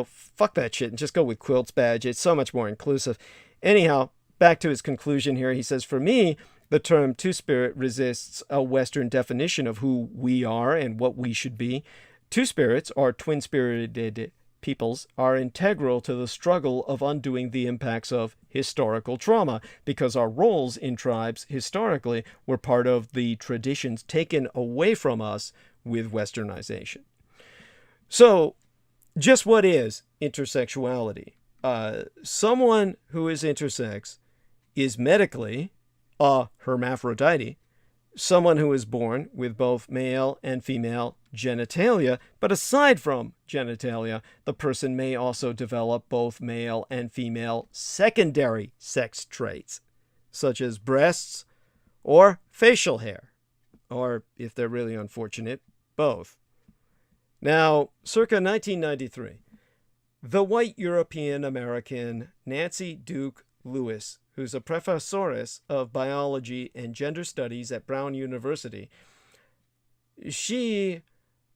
fuck that shit and just go with Quilt's badge. It's so much more inclusive. Anyhow, back to his conclusion here. He says, for me, the term Two-Spirit resists a Western definition of who we are and what we should be. Two-Spirits, or twin-spirited peoples, are integral to the struggle of undoing the impacts of historical trauma, because our roles in tribes historically were part of the traditions taken away from us with westernization. So, just what is intersexuality? Someone who is intersex is medically a hermaphrodite, someone who is born with both male and female genitalia, but aside from genitalia, the person may also develop both male and female secondary sex traits, such as breasts or facial hair, or, if they're really unfortunate, both. Now, circa 1993, the white European American Nancy Duke Lewis, who's a professores of biology and gender studies at Brown University, she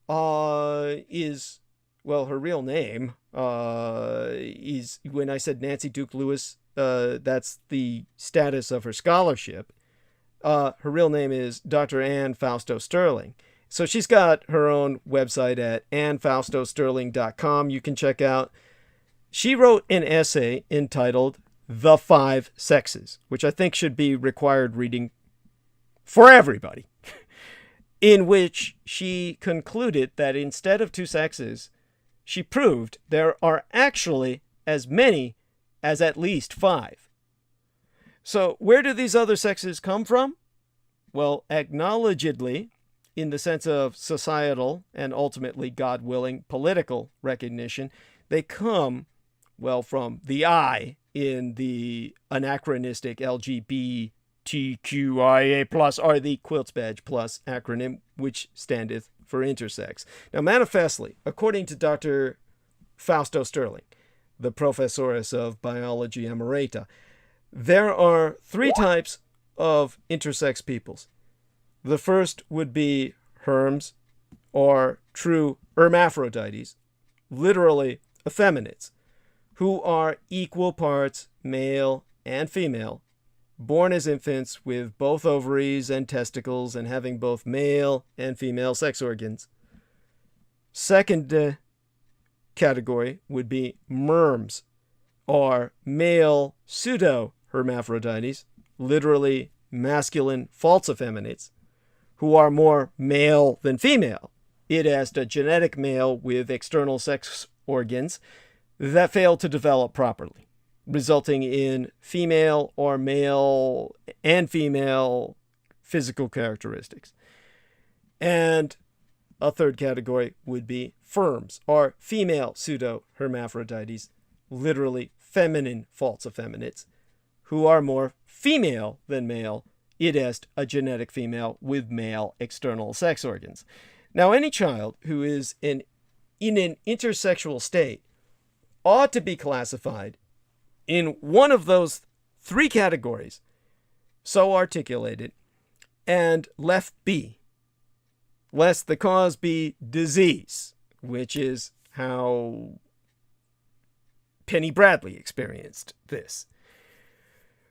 is, well, her real name is, when I said Nancy Duke Lewis, that's the status of her scholarship. Her real name is Dr. Anne Fausto Sterling. So she's got her own website at annefaustosterling.com you can check out. She wrote an essay entitled The Five Sexes, which I think should be required reading for everybody, in which she concluded that instead of two sexes, she proved there are actually as many as at least five. So where do these other sexes come from? Well, acknowledgedly, in the sense of societal and ultimately, God willing, political recognition, they come, well, from the I in the anachronistic LGBTQIA plus, or the Quilt's Badge plus acronym, which standeth for intersex. Now, manifestly, according to Dr. Fausto Sterling, the professores of biology emerita, there are three types of intersex peoples. The first would be herms, or true hermaphrodites, literally effeminates, who are equal parts male and female, born as infants with both ovaries and testicles and having both male and female sex organs. Second category would be merms, or male pseudo-hermaphrodites, literally masculine false effeminates, who are more male than female. It is a genetic male with external sex organs that fail to develop properly, resulting in female or male and female physical characteristics. And a third category would be firms, or female pseudo-hermaphrodites, literally feminine false effeminates, who are more female than male. It is a genetic female with male external sex organs. Now, any child who is in an intersexual state ought to be classified in one of those three categories, so articulated, and left be, lest the cause be disease, which is how Penny Bradley experienced this.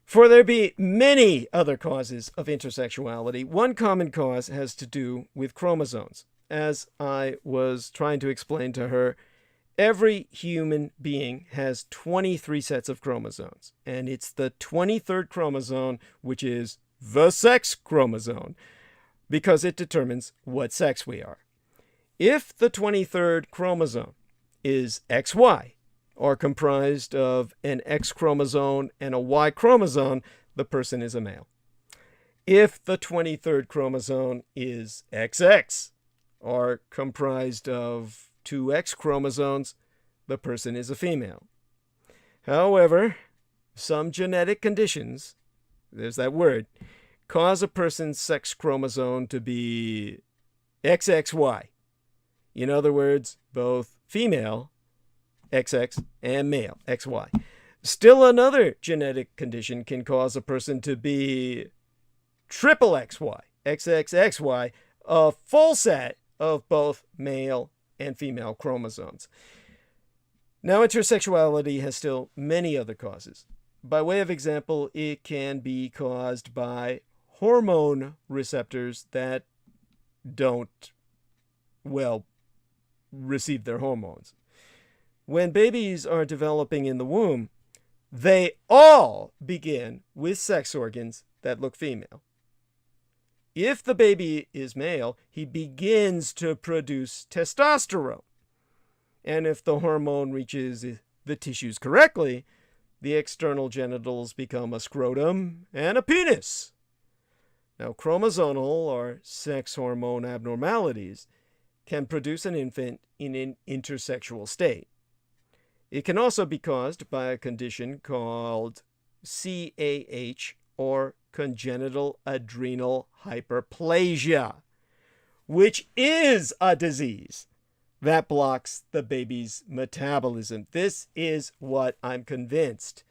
For there be many other causes of intersexuality, one common cause has to do with chromosomes. as I was trying to explain to her, every human being has 23 sets of chromosomes, and it's the 23rd chromosome which is the sex chromosome, because it determines what sex we are. If the 23rd chromosome is XY, or comprised of an X chromosome and a Y chromosome, the person is a male. If the 23rd chromosome is XX, or comprised of two X chromosomes, the person is a female. However, some genetic conditions, there's that word, cause a person's sex chromosome to be XXY. In other words, both female, XX, and male, XY. Still another genetic condition can cause a person to be triple XY, XXXY, a full set of both male and female chromosomes. Now, intersexuality has still many other causes. By way of example, it can be caused by hormone receptors that don't, well, receive their hormones. When babies are developing in the womb, they all begin with sex organs that look female. If the baby is male, he begins to produce testosterone. And if the hormone reaches the tissues correctly, the external genitals become a scrotum and a penis. Now, chromosomal or sex hormone abnormalities can produce an infant in an intersexual state. It can also be caused by a condition called CAH, or congenital adrenal hyperplasia, which is a disease that blocks the baby's metabolism. This is what I'm convinced,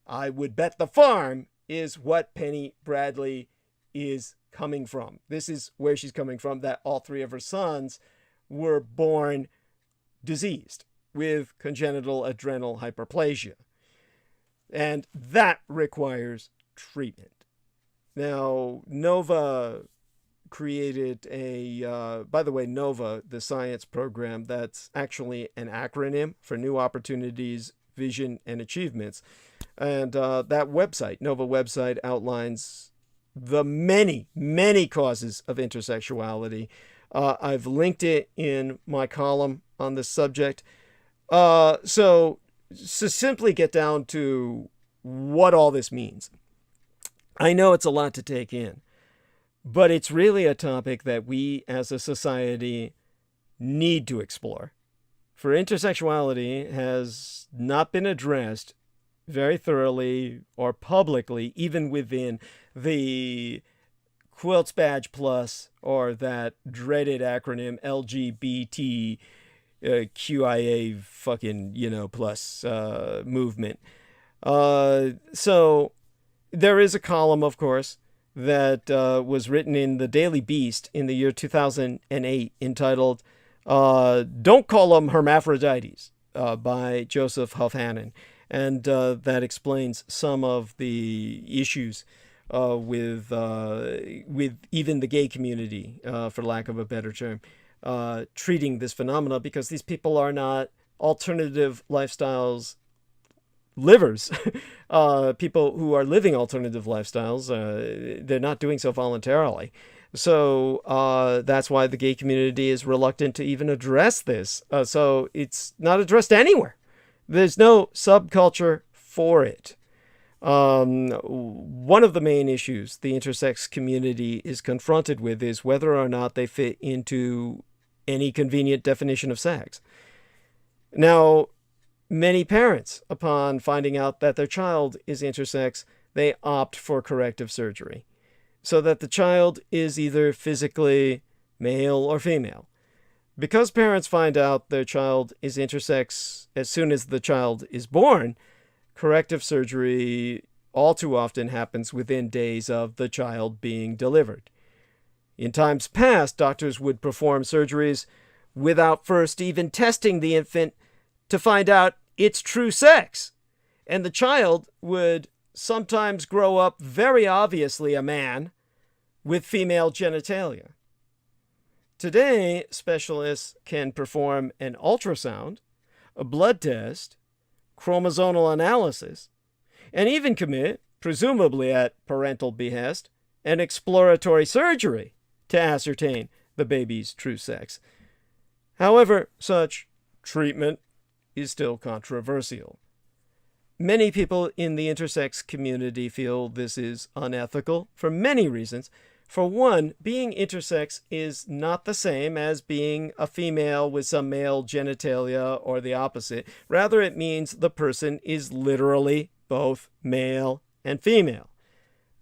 I would bet the farm, is what Penny Bradley is coming from. This is where she's coming from, that all three of her sons were born diseased with congenital adrenal hyperplasia. And that requires treatment. Now, Nova created by the way, Nova, the science program, that's actually an acronym for New Opportunities, Vision, and Achievements. And that website, Nova website, outlines the many, many causes of intersexuality. I've linked it in my column on this subject. So simply get down to what all this means. I know it's a lot to take in, but it's really a topic that we as a society need to explore. For intersexuality has not been addressed very thoroughly or publicly, even within the Quilts Badge Plus, or that dreaded acronym LGBTQIA fucking, plus movement. So there is a column, of course, that was written in the Daily Beast in the year 2008 entitled Don't Call Them Hermaphrodites by Joseph Hufhannon. And that explains some of the issues with even the gay community, for lack of a better term, treating this phenomena, because these people are not alternative lifestyles livers. People who are living alternative lifestyles, they're not doing so voluntarily. So that's why the gay community is reluctant to even address this. So it's not addressed anywhere. There's no subculture for it. One of the main issues the intersex community is confronted with is whether or not they fit into any convenient definition of sex. Now, many parents, upon finding out that their child is intersex, they opt for corrective surgery, so that the child is either physically male or female. Because parents find out their child is intersex as soon as the child is born, corrective surgery all too often happens within days of the child being delivered. In times past, doctors would perform surgeries without first even testing the infant to find out its true sex. And the child would sometimes grow up very obviously a man with female genitalia. Today, specialists can perform an ultrasound, a blood test, chromosomal analysis, and even commit, presumably at parental behest, an exploratory surgery to ascertain the baby's true sex. However, such treatment is still controversial. Many people in the intersex community feel this is unethical for many reasons. For one, being intersex is not the same as being a female with some male genitalia or the opposite. Rather, it means the person is literally both male and female.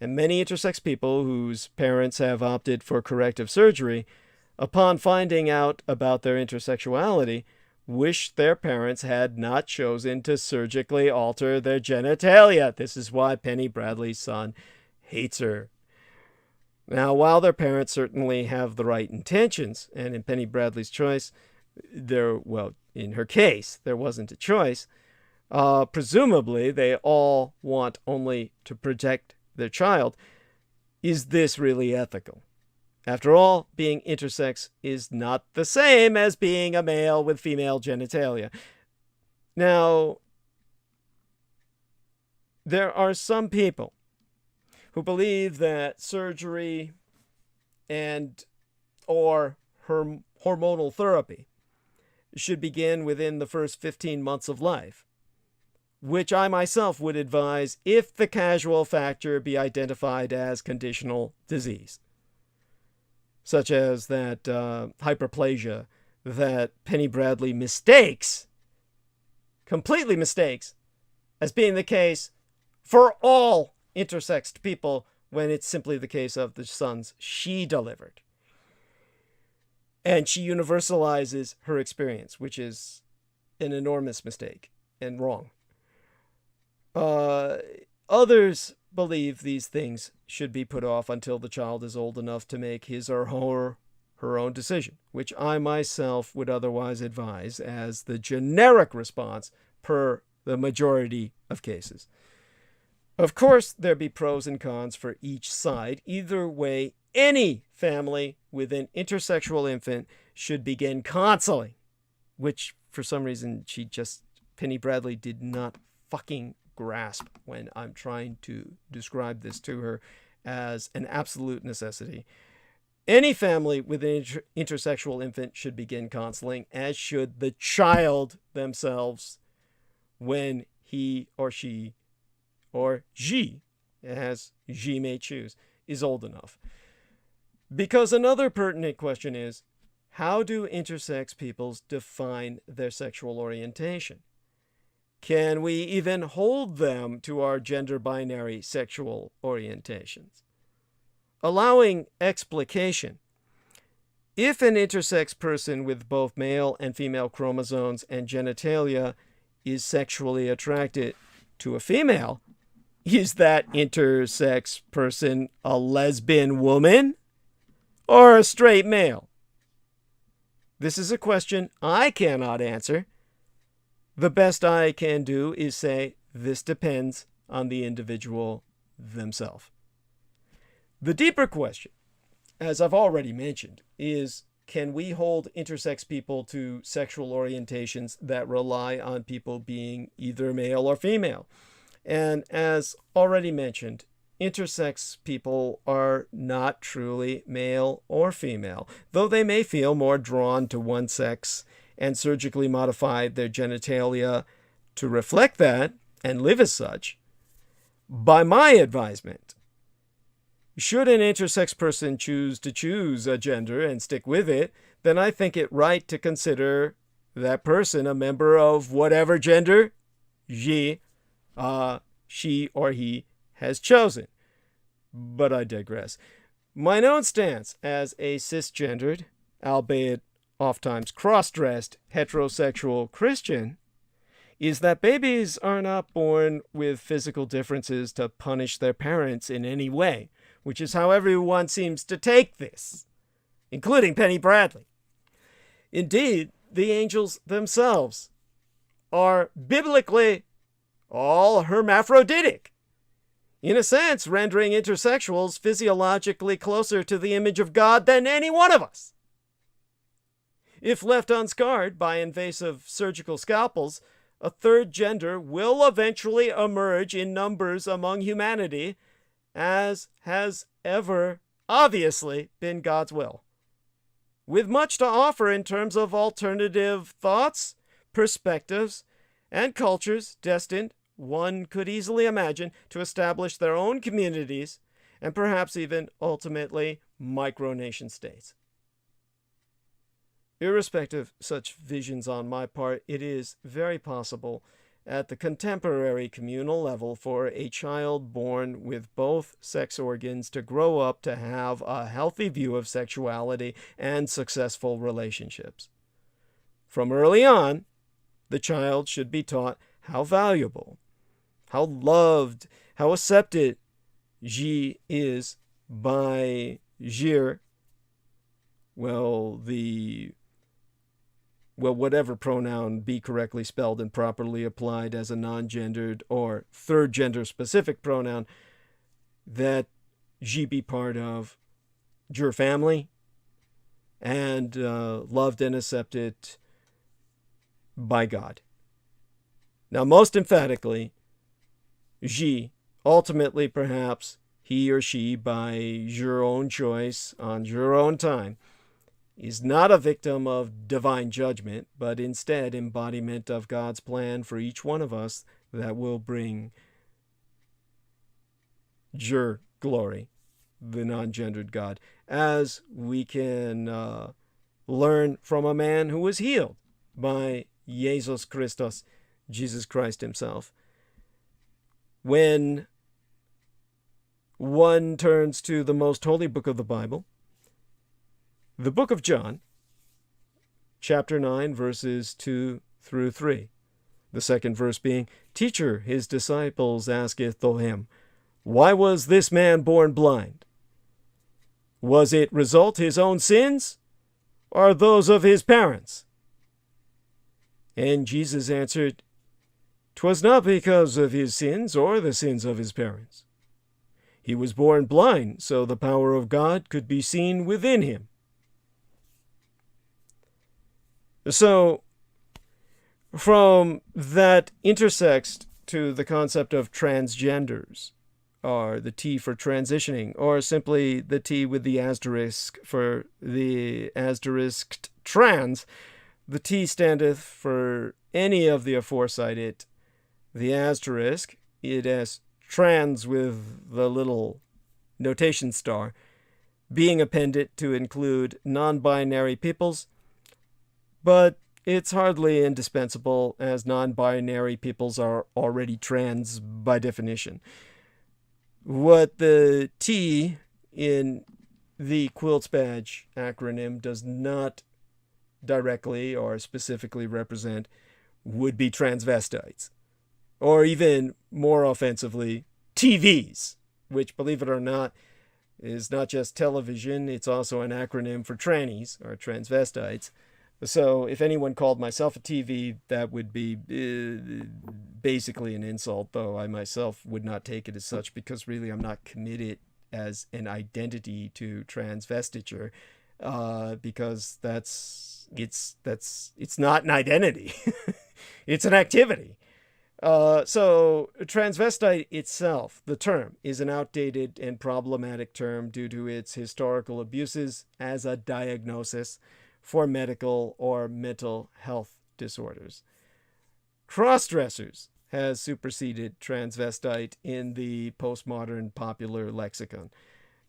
And many intersex people whose parents have opted for corrective surgery, upon finding out about their intersexuality, wish their parents had not chosen to surgically alter their genitalia. This is why Penny Bradley's son hates her. Now, while their parents certainly have the right intentions, and in Penny Bradley's choice, in her case, there wasn't a choice, presumably they all want only to protect their child. Is this really ethical? After all, being intersex is not the same as being a male with female genitalia. Now, there are some people who believe that surgery or hormonal therapy should begin within the first 15 months of life, which I myself would advise if the causal factor be identified as conditional disease, such as that hyperplasia that Penny Bradley completely mistakes, as being the case for all intersexed people when it's simply the case of the sons she delivered. And she universalizes her experience, which is an enormous mistake and wrong. Others believe these things should be put off until the child is old enough to make his or her own decision, which I myself would otherwise advise as the generic response per the majority of cases. Of course, there be pros and cons for each side. Either way, any family with an intersexual infant should begin counseling, which for some reason Penny Bradley did not fucking grasp when I'm trying to describe this to her as an absolute necessity. Any family with an intersexual infant should begin counseling, as should the child themselves when he or she, or she, as she may choose, is old enough. Because another pertinent question is, how do intersex peoples define their sexual orientation? Can we even hold them to our gender binary sexual orientations? Allowing explication, if an intersex person with both male and female chromosomes and genitalia is sexually attracted to a female, is that intersex person a lesbian woman or a straight male? This is a question I cannot answer. The best I can do is say this depends on the individual themselves. The deeper question, as I've already mentioned, is can we hold intersex people to sexual orientations that rely on people being either male or female? And as already mentioned, intersex people are not truly male or female, though they may feel more drawn to one sex and surgically modify their genitalia to reflect that and live as such. By my advisement, should an intersex person choose a gender and stick with it, then I think it right to consider that person a member of whatever gender she or he has chosen. But I digress. My own stance as a cisgendered, albeit oftentimes cross-dressed, heterosexual Christian is that babies are not born with physical differences to punish their parents in any way, which is how everyone seems to take this, including Penny Bradley. Indeed, the angels themselves are biblically all hermaphroditic, in a sense rendering intersexuals physiologically closer to the image of God than any one of us. If left unscarred by invasive surgical scalpels, a third gender will eventually emerge in numbers among humanity, as has ever obviously been God's will, with much to offer in terms of alternative thoughts, perspectives, and cultures destined, one could easily imagine, to establish their own communities and perhaps even ultimately micronation states. Irrespective of such visions on my part, it is very possible at the contemporary communal level for a child born with both sex organs to grow up to have a healthy view of sexuality and successful relationships. From early on, the child should be taught how valuable, how loved, how accepted she is by whatever pronoun be correctly spelled and properly applied as a non-gendered or third gender specific pronoun, that she be part of your family and loved and accepted by God. Now, most emphatically, she, ultimately perhaps he or she by your own choice on your own time, is not a victim of divine judgment, but instead embodiment of God's plan for each one of us that will bring your glory, the non-gendered God, as we can learn from a man who was healed by Jesus Christus, Jesus Christ himself. When one turns to the most holy book of the Bible, the book of John, chapter 9, verses 2 through 3. The second verse being, Teacher, his disciples asketh o him, Why was this man born blind? Was it result his own sins, or those of his parents? And Jesus answered, 'Twas not because of his sins or the sins of his parents. He was born blind, so the power of God could be seen within him. So, from that intersects to the concept of transgenders, or the T for transitioning, or simply the T with the asterisk for the asterisked trans. The T standeth for any of the aforesaid. The asterisk, it as trans with the little notation star, being appended to include non-binary peoples, but it's hardly indispensable, as non-binary peoples are already trans by definition. What the T in the Quilts Badge acronym does not directly or specifically represent would be transvestites, or even more offensively, TVs, which, believe it or not, is not just television, it's also an acronym for trannies, or transvestites. So if anyone called myself a TV, that would be basically an insult, though I myself would not take it as such, because really I'm not committed as an identity to transvestiture, because it's not an identity. It's an activity. So transvestite itself, the term, is an outdated and problematic term due to its historical abuses as a diagnosis for medical or mental health disorders. Crossdressers has superseded transvestite in the postmodern popular lexicon.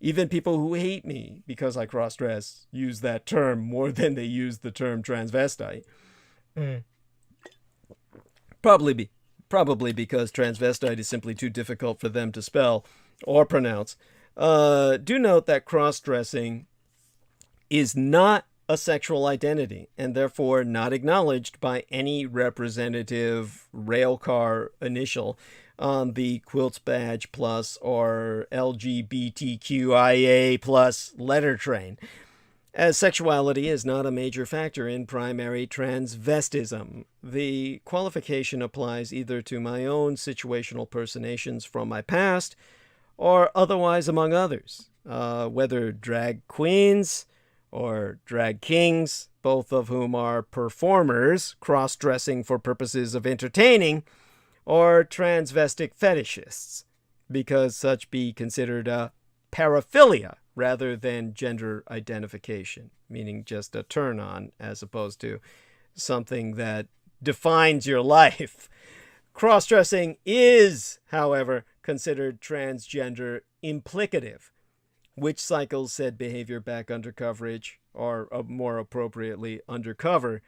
Even people who hate me because I crossdress use that term more than they use the term transvestite. Probably because transvestite is simply too difficult for them to spell or pronounce. Do note that cross-dressing is not a sexual identity, and therefore not acknowledged by any representative railcar initial on the Quilts Badge Plus or LGBTQIA Plus letter train, as sexuality is not a major factor in primary transvestism. The qualification applies either to my own situational personations from my past, or otherwise among others, whether drag queens, or drag kings, both of whom are performers cross-dressing for purposes of entertaining, or transvestic fetishists, because such be considered a paraphilia rather than gender identification, meaning just a turn-on as opposed to something that defines your life. Cross-dressing is, however, considered transgender implicative, which cycles said behavior back under coverage, or more appropriately, undercover,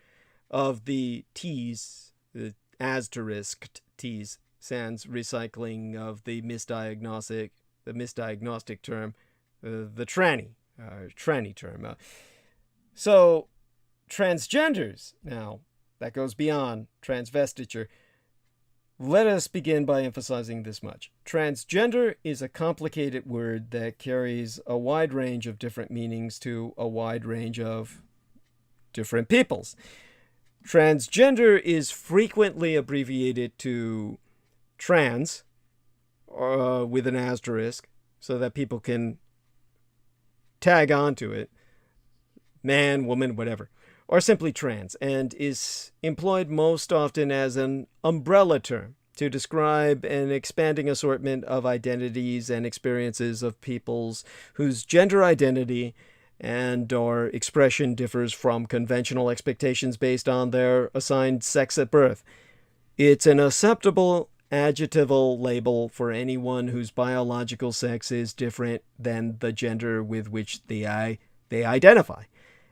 of the T's, the asterisked T's, sans recycling of the misdiagnostic term, the tranny term. So, transgenders, now, that goes beyond transvestiture. Let us begin by emphasizing this much. Transgender is a complicated word that carries a wide range of different meanings to a wide range of different peoples. Transgender is frequently abbreviated to trans, with an asterisk, so that people can tag onto it, man, woman, whatever, or simply trans, and is employed most often as an umbrella term to describe an expanding assortment of identities and experiences of peoples whose gender identity and or expression differs from conventional expectations based on their assigned sex at birth. It's an acceptable adjectival label for anyone whose biological sex is different than the gender with which they identify,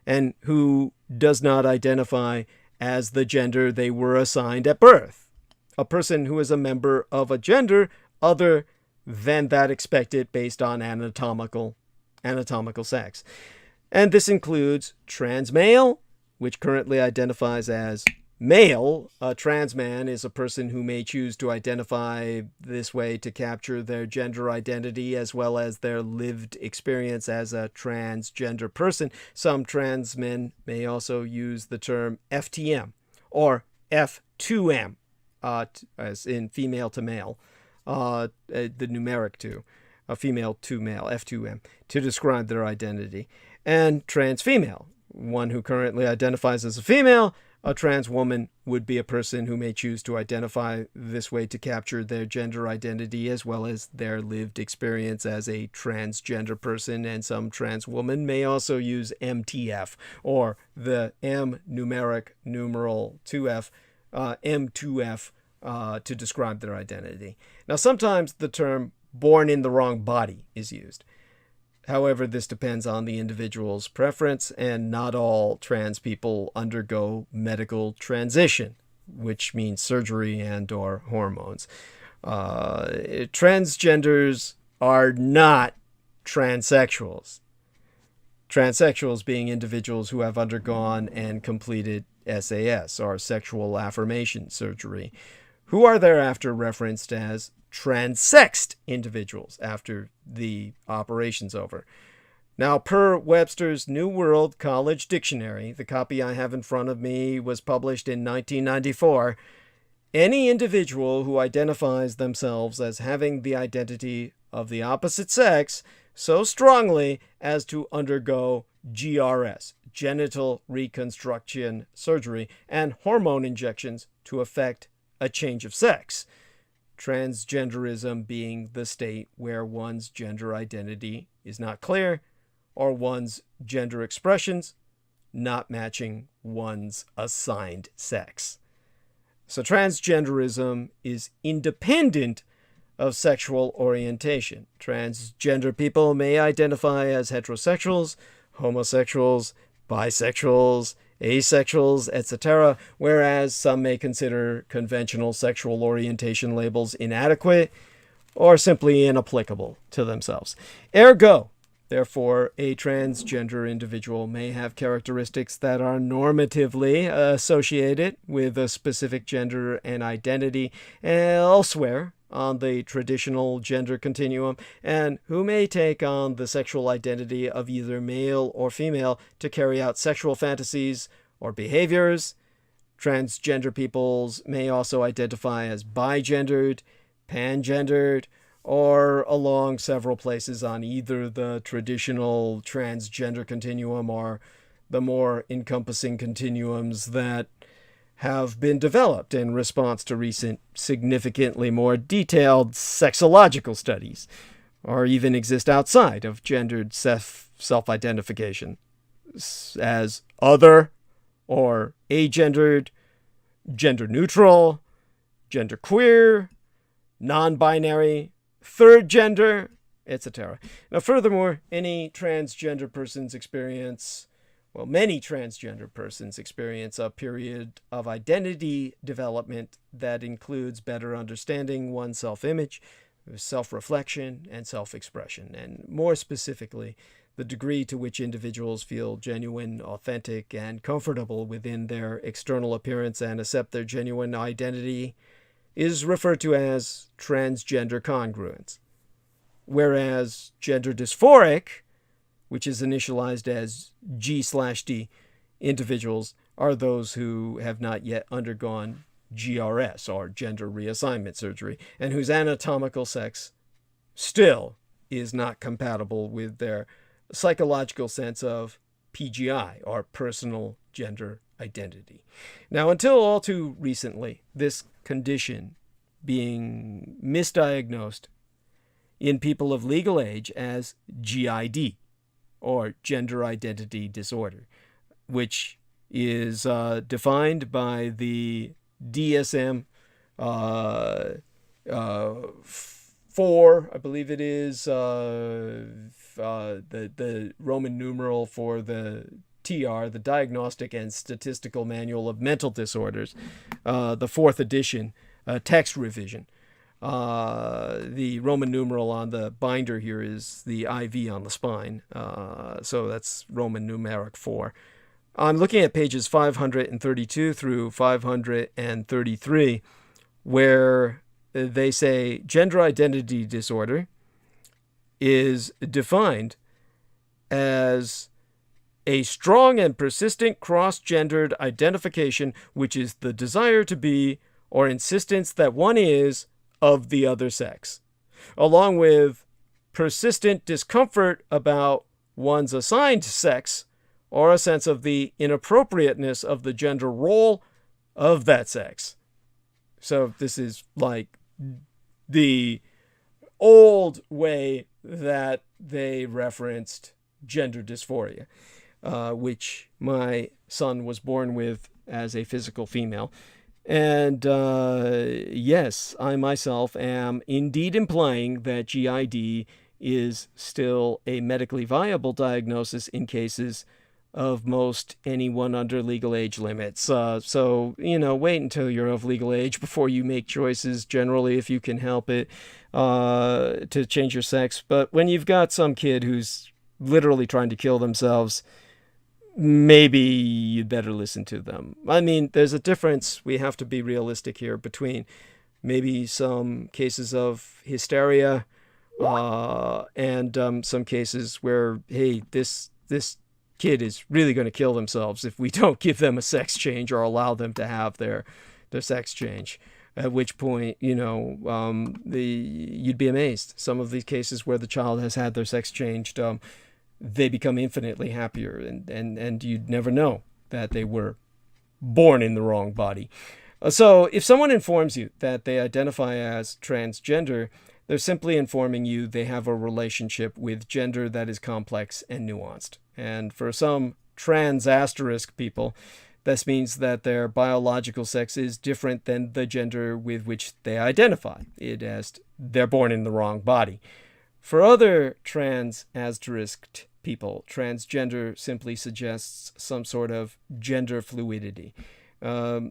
and who does not identify as the gender they were assigned at birth. A person who is a member of a gender other than that expected based on anatomical sex. And this includes trans male, which currently identifies as male. A trans man is a person who may choose to identify this way to capture their gender identity as well as their lived experience as a transgender person. Some trans men may also use the term FTM or F2M, as in female to male, the numeric 2, a female to male, F2M, to describe their identity. And trans female, one who currently identifies as a female. A trans woman would be a person who may choose to identify this way to capture their gender identity as well as their lived experience as a transgender person. And some trans women may also use MTF, or the M numeric numeral 2F, M2F, to describe their identity. Now, sometimes the term born in the wrong body is used. However, this depends on the individual's preference, and not all trans people undergo medical transition, which means surgery and or hormones. Transgenders are not transsexuals. Transsexuals being individuals who have undergone and completed SAS, or sexual affirmation surgery, who are thereafter referenced as transsexed individuals after the operation's over. Now, per Webster's New World College Dictionary, the copy I have in front of me was published in 1994, any individual who identifies themselves as having the identity of the opposite sex so strongly as to undergo GRS, genital reconstruction surgery, and hormone injections to effect a change of sex. Transgenderism being the state where one's gender identity is not clear, or one's gender expressions not matching one's assigned sex. So transgenderism is independent of sexual orientation. Transgender people may identify as heterosexuals, homosexuals, bisexuals, asexuals, etc., whereas some may consider conventional sexual orientation labels inadequate or simply inapplicable to themselves. Ergo, therefore, a transgender individual may have characteristics that are normatively associated with a specific gender and identity elsewhere on the traditional gender continuum, and who may take on the sexual identity of either male or female to carry out sexual fantasies or behaviors. Transgender peoples may also identify as bigendered, pangendered, or along several places on either the traditional transgender continuum or the more encompassing continuums that have been developed in response to recent, significantly more detailed sexological studies, or even exist outside of gendered self-identification, as other, or agendered, gender-neutral, genderqueer, non-binary, third gender, etc. Now, furthermore, many transgender persons experience a period of identity development that includes better understanding one's self-image, self-reflection, and self-expression, and more specifically, the degree to which individuals feel genuine, authentic, and comfortable within their external appearance and accept their genuine identity is referred to as transgender congruence. Whereas gender dysphoric, which is initialized as G/D, individuals are those who have not yet undergone GRS, or gender reassignment surgery, and whose anatomical sex still is not compatible with their psychological sense of PGI, or personal gender identity. Now, until all too recently, this condition being misdiagnosed in people of legal age as GID, or gender identity disorder, which is defined by the DSM 4, I believe it is, the Roman numeral for the TR, the Diagnostic and Statistical Manual of Mental Disorders, the 4th edition, text revision. The Roman numeral on the binder here is the IV on the spine, so that's Roman numeric 4. I'm looking at pages 532 through 533, where they say gender identity disorder is defined as a strong and persistent cross-gendered identification, which is the desire to be or insistence that one is of the other sex, along with persistent discomfort about one's assigned sex or a sense of the inappropriateness of the gender role of that sex. So this is like the old way that they referenced gender dysphoria, which my son was born with as a physical female. And yes, I myself am indeed implying that GID is still a medically viable diagnosis in cases of most anyone under legal age limits. So, wait until you're of legal age before you make choices, generally, if you can help it, to change your sex. But when you've got some kid who's literally trying to kill themselves, maybe you'd better listen to them. I mean, there's a difference, we have to be realistic here, between maybe some cases of hysteria and some cases where, hey, this kid is really going to kill themselves if we don't give them a sex change or allow them to have their sex change. At which point, you'd be amazed. Some of these cases where the child has had their sex changed, they become infinitely happier, and you'd never know that they were born in the wrong body. So if someone informs you that they identify as transgender, they're simply informing you they have a relationship with gender that is complex and nuanced. And for some trans asterisk people, this means that their biological sex is different than the gender with which they identify. They're born in the wrong body. For other trans asterisked people, transgender simply suggests some sort of gender fluidity.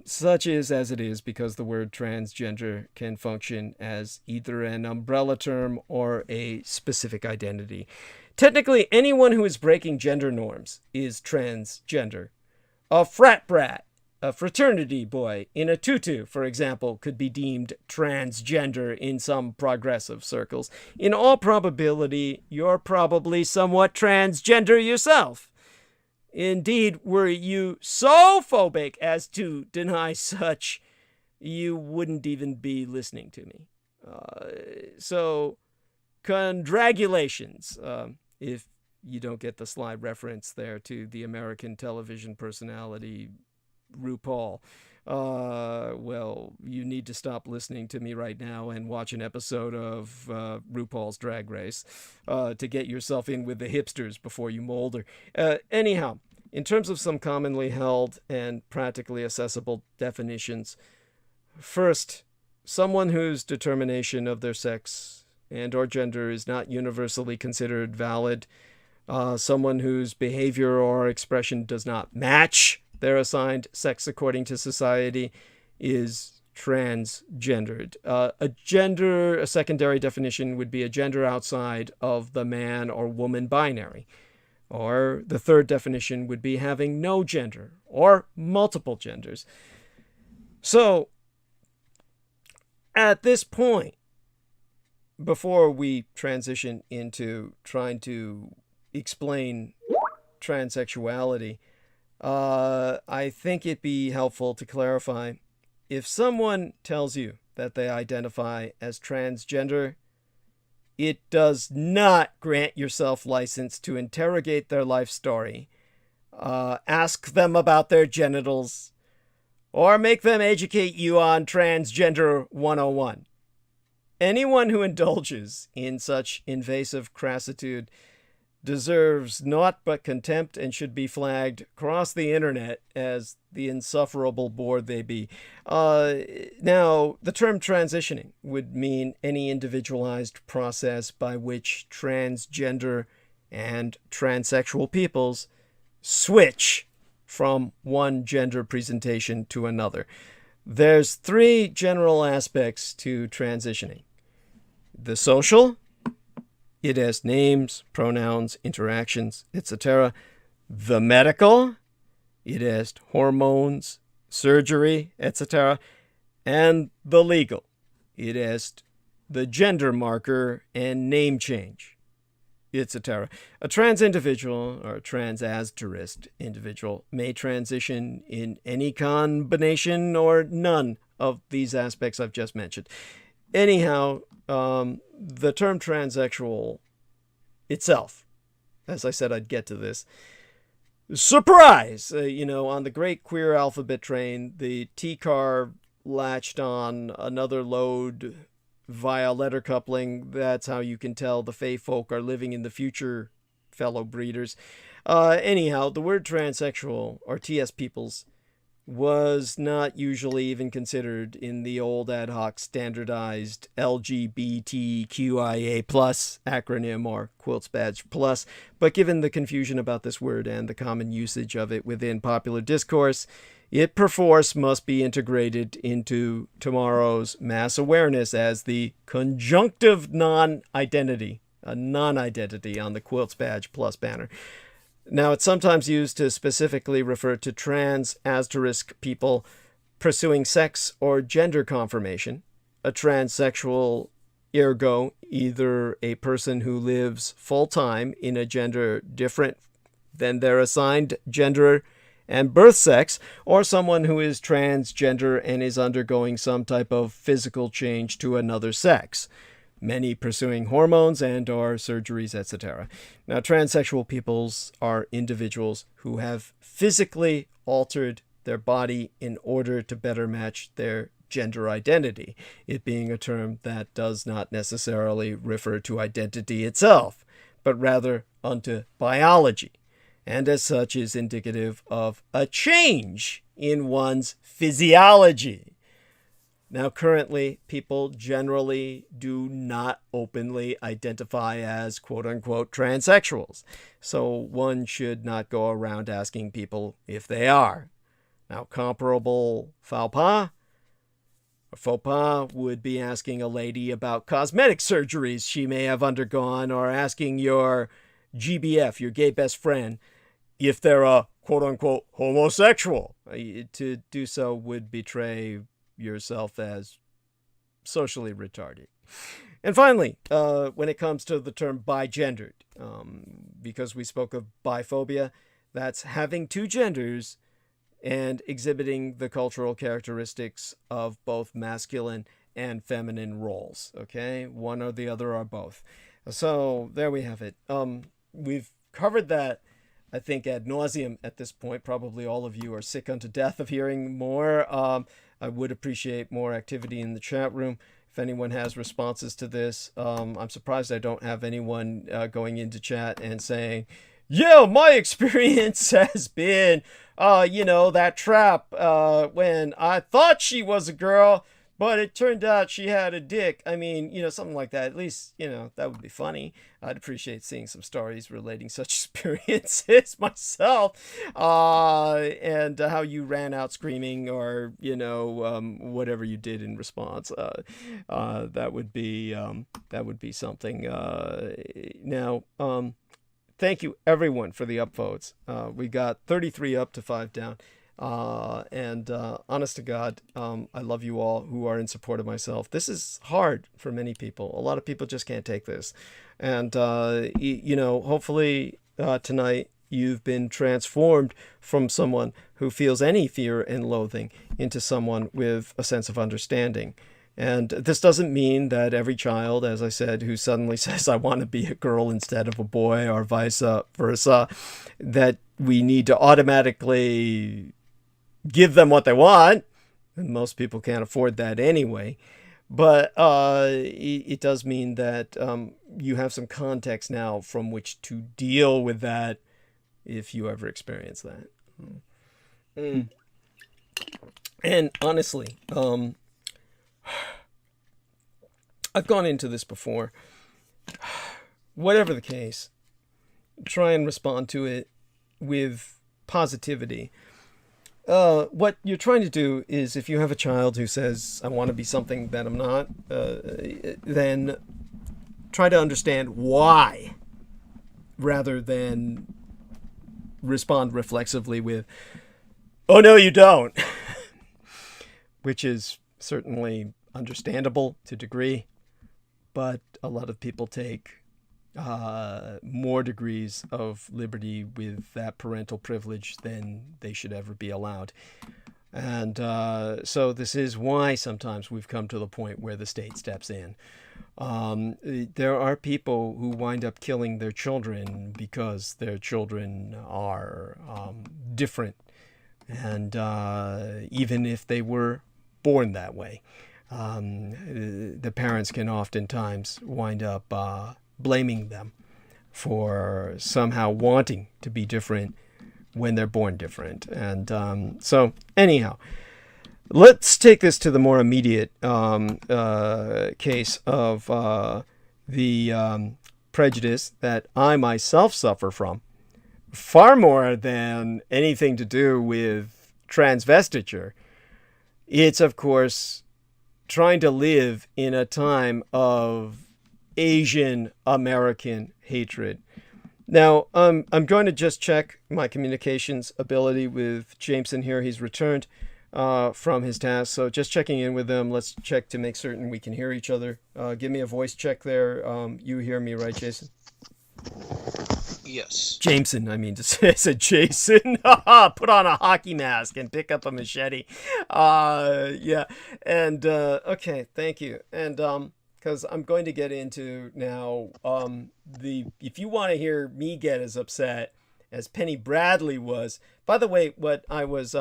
Such is as it is because the word transgender can function as either an umbrella term or a specific identity. Technically, anyone who is breaking gender norms is transgender. A frat brat, a fraternity boy in a tutu, for example, could be deemed transgender in some progressive circles. In all probability, you're probably somewhat transgender yourself. Indeed, were you so phobic as to deny such, you wouldn't even be listening to me. So, congratulations, if you don't get the slide reference there to the American television personality RuPaul. Well, you need to stop listening to me right now and watch an episode of RuPaul's Drag Race to get yourself in with the hipsters before you molder. Anyhow, in terms of some commonly held and practically accessible definitions, first, someone whose determination of their sex and or gender is not universally considered valid, someone whose behavior or expression does not match their assigned sex according to society, is transgendered. A secondary definition would be a gender outside of the man or woman binary. Or the third definition would be having no gender or multiple genders. So, at this point, before we transition into trying to explain transsexuality, I think it'd be helpful to clarify, if someone tells you that they identify as transgender, it does not grant yourself license to interrogate their life story, ask them about their genitals, or make them educate you on Transgender 101. Anyone who indulges in such invasive crassitude deserves naught but contempt and should be flagged across the internet as the insufferable bore they be. Now, the term transitioning would mean any individualized process by which transgender and transsexual peoples switch from one gender presentation to another. There's three general aspects to transitioning. The social, it has names, pronouns, interactions, etc. The medical, it has hormones, surgery, etc. And the legal, it has the gender marker and name change, etc. A trans individual or a trans asterisk individual may transition in any combination or none of these aspects I've just mentioned. Anyhow, the term transsexual itself, as I said, I'd get to this. Surprise! On the great queer alphabet train, the T-car latched on another load via letter coupling. That's how you can tell the fey folk are living in the future, fellow breeders. Anyhow, the word transsexual, or TS peoples, was not usually even considered in the old ad hoc standardized LGBTQIA plus acronym, or quilts badge plus, but given the confusion about this word and the common usage of it within popular discourse, it perforce must be integrated into tomorrow's mass awareness as the conjunctive non-identity, a non-identity on the quilts badge plus banner. Now, it's sometimes used to specifically refer to trans asterisk people pursuing sex or gender confirmation, a transsexual, ergo either a person who lives full-time in a gender different than their assigned gender and birth sex, or someone who is transgender and is undergoing some type of physical change to another sex, many pursuing hormones and or surgeries, etc. Now, transsexual peoples are individuals who have physically altered their body in order to better match their gender identity, it being a term that does not necessarily refer to identity itself, but rather unto biology, and as such is indicative of a change in one's physiology. Now, currently, people generally do not openly identify as quote-unquote transsexuals, so one should not go around asking people if they are. Now, comparable faux pas would be asking a lady about cosmetic surgeries she may have undergone, or asking your GBF, your gay best friend, if they're a quote-unquote homosexual. To do so would betray yourself as socially retarded. And finally, when it comes to the term bigendered, because we spoke of biphobia, that's having two genders and exhibiting the cultural characteristics of both masculine and feminine roles. Okay, one or the other or both. So there we have it. We've covered that, I think, ad nauseum at this point. Probably all of you are sick unto death of hearing more. I would appreciate more activity in the chat room. If anyone has responses to this, I'm surprised I don't have anyone going into chat and saying, yeah, my experience has been, that trap when I thought she was a girl, but it turned out she had a dick. I mean, something like that. At least, that would be funny. I'd appreciate seeing some stories relating such experiences myself, and how you ran out screaming, or whatever you did in response. That would be something. Now, thank you everyone for the upvotes. We got 33 up to 5 down. And honest to God, I love you all who are in support of myself. This is hard for many people. A lot of people just can't take this. And, hopefully tonight you've been transformed from someone who feels any fear and loathing into someone with a sense of understanding. And this doesn't mean that every child, as I said, who suddenly says, I want to be a girl instead of a boy, or vice versa, that we need to automatically give them what they want. And most people can't afford that anyway. But it does mean that you have some context now from which to deal with that, if you ever experience that. And honestly, I've gone into this before. Whatever the case, try and respond to it with positivity. What you're trying to do is, if you have a child who says, I want to be something that I'm not, then try to understand why, rather than respond reflexively with, oh, no, you don't, which is certainly understandable to a degree, but a lot of people take more degrees of liberty with that parental privilege than they should ever be allowed. And so this is why sometimes we've come to the point where the state steps in. There are people who wind up killing their children because their children are different, and even if they were born that way, the parents can oftentimes wind up blaming them for somehow wanting to be different when they're born different. And so anyhow, let's take this to the more immediate case of the prejudice that I myself suffer from, far more than anything to do with transvestiture. It's, of course, trying to live in a time of Asian American hatred. Now, I'm going to just check my communications ability with Jameson here. He's returned from his task, so just checking in with him. Let's check to make certain we can hear each other. Give me a voice check there. You hear me, right, Jason? Yes. Jameson, I mean to say. I said Jason. Put on a hockey mask and pick up a machete. Yeah. And, okay, thank you. And, because I'm going to get into now if you want to hear me get as upset as Penny Bradley was. By the way, what I was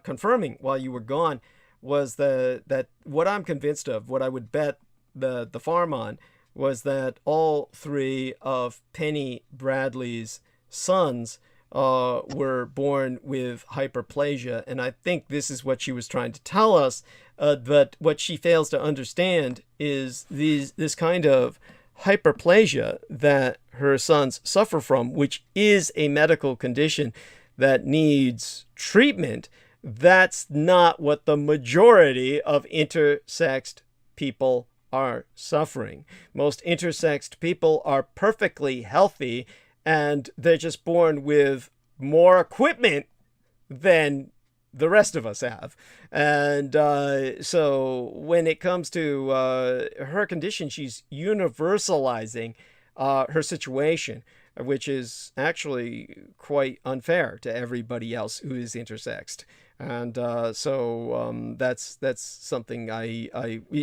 confirming while you were gone was that what I'm convinced of, what I would bet the farm on, was that all three of Penny Bradley's sons were born with hyperplasia, and I think this is what she was trying to tell us. But what she fails to understand is this kind of hyperplasia that her sons suffer from, which is a medical condition that needs treatment. That's not what the majority of intersexed people are suffering. Most intersexed people are perfectly healthy, and they're just born with more equipment than the rest of us have. And so when it comes to her condition, she's universalizing her situation, which is actually quite unfair to everybody else who is intersexed. And that's something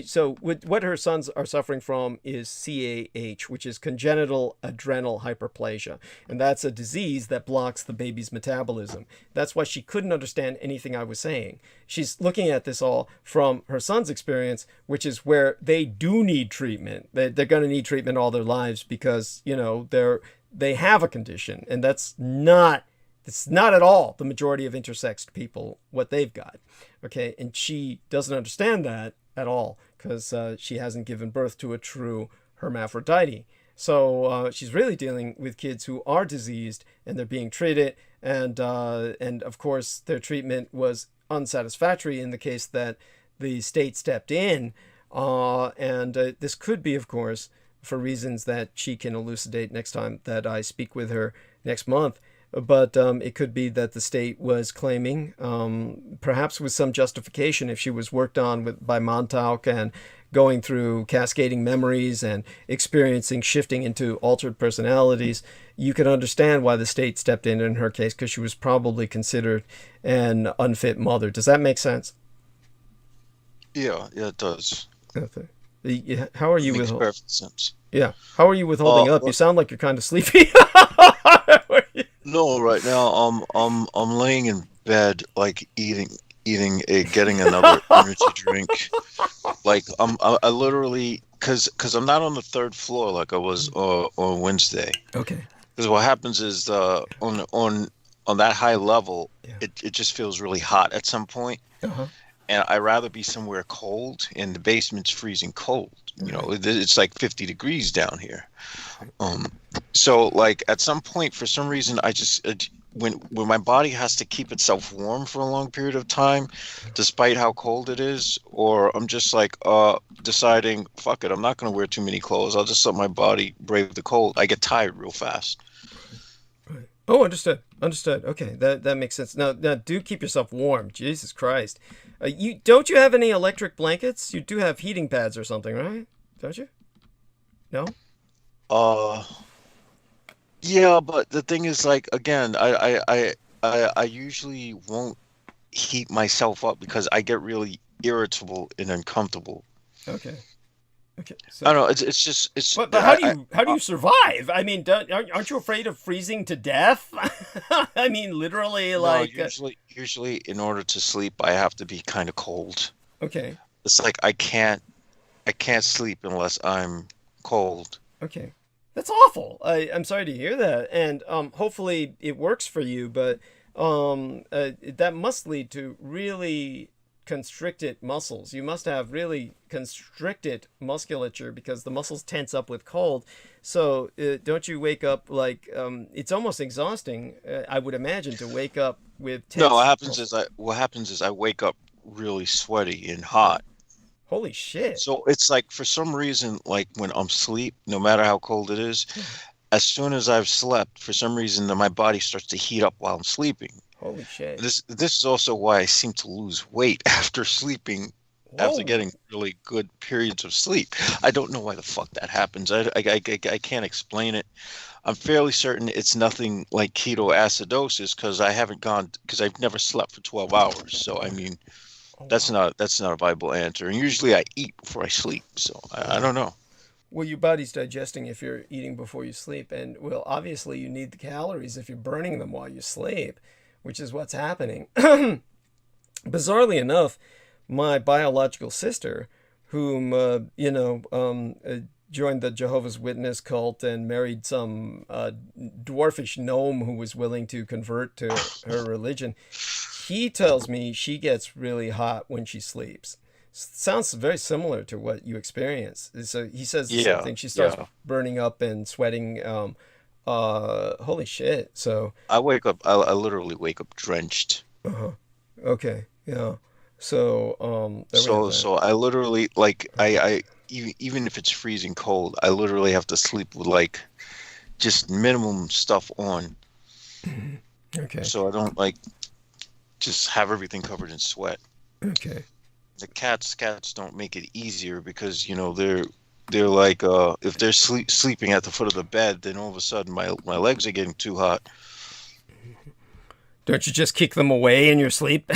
so what her sons are suffering from is CAH, which is congenital adrenal hyperplasia, and that's a disease that blocks the baby's metabolism. That's why she couldn't understand anything I was saying. She's looking at this all from her son's experience, which is where they do need treatment. They're going to need treatment all their lives because they have a condition, and it's not at all the majority of intersexed people, what they've got. Okay. And she doesn't understand that at all because she hasn't given birth to a true hermaphrodite. So she's really dealing with kids who are diseased and they're being treated. And of course, their treatment was unsatisfactory in the case that the state stepped in. This could be, of course, for reasons that she can elucidate next time that I speak with her next month. But it could be that the state was claiming, perhaps with some justification, if she was worked on by Montauk and going through cascading memories and experiencing shifting into altered personalities, you could understand why the state stepped in her case, because she was probably considered an unfit mother. Does that make sense? Yeah, it does. Okay. How are you Makes with perfect sense. Yeah. How are you with holding up? You sound like you're kind of sleepy. No, right now I'm laying in bed, like getting another energy drink. Like I literally, cause I'm not on the third floor like I was on Wednesday. Okay. Because what happens is on that high level, it just feels really hot at some point. Uh-huh. And I'd rather be somewhere cold, and the basement's freezing cold. You know, it's like 50 degrees down here. So like at some point, for some reason, I just when my body has to keep itself warm for a long period of time, despite how cold it is, or I'm just like deciding, fuck it, I'm not going to wear too many clothes. I'll just let my body brave the cold. I get tired real fast. Right. Oh, understood. Okay, that makes sense. Now do keep yourself warm. Jesus Christ. Don't you have any electric blankets? You do have heating pads or something, right? Don't you? No? Yeah, but the thing is, like, again, I usually won't heat myself up because I get really irritable and uncomfortable. Okay. So, I don't know. It's just. But how do you survive? I mean, aren't you afraid of freezing to death? I mean, literally, like. No, usually, in order to sleep, I have to be kind of cold. Okay. It's like I can't sleep unless I'm cold. Okay. That's awful. I'm sorry to hear that, and hopefully it works for you. But that must lead to really constricted muscles. You must have really constricted musculature because the muscles tense up with cold. So don't you wake up like it's almost exhausting, I would imagine, to wake up with tense No, what happens is I wake up really sweaty and hot. Holy shit. So it's like, for some reason, like when I'm asleep, no matter how cold it is, as soon as I've slept, for some reason, then my body starts to heat up while I'm sleeping. Holy shit. This is also why I seem to lose weight after sleeping, after getting really good periods of sleep. I don't know why the fuck that happens. I can't explain it. I'm fairly certain it's nothing like ketoacidosis because I've never slept for 12 hours. So I mean, that's not a viable answer. And usually I eat before I sleep. So I don't know. Well, your body's digesting if you're eating before you sleep, and well, obviously you need the calories if you're burning them while you sleep, which is what's happening. Bizarrely enough, my biological sister, whom joined the Jehovah's Witness cult and married some dwarfish gnome who was willing to convert to her religion, he tells me she gets really hot when she sleeps. Sounds very similar to what you experience. So he says the same thing. She starts burning up and sweating. Holy shit! So I wake up. I literally wake up drenched. Okay. Yeah. So So I literally, like, I even if it's freezing cold, I literally have to sleep with like just minimum stuff on. Okay. So I don't like just have everything covered in sweat. Okay. The cats don't make it easier because they're like if they're sleeping at the foot of the bed, then all of a sudden my legs are getting too hot. Don't you just kick them away in your sleep?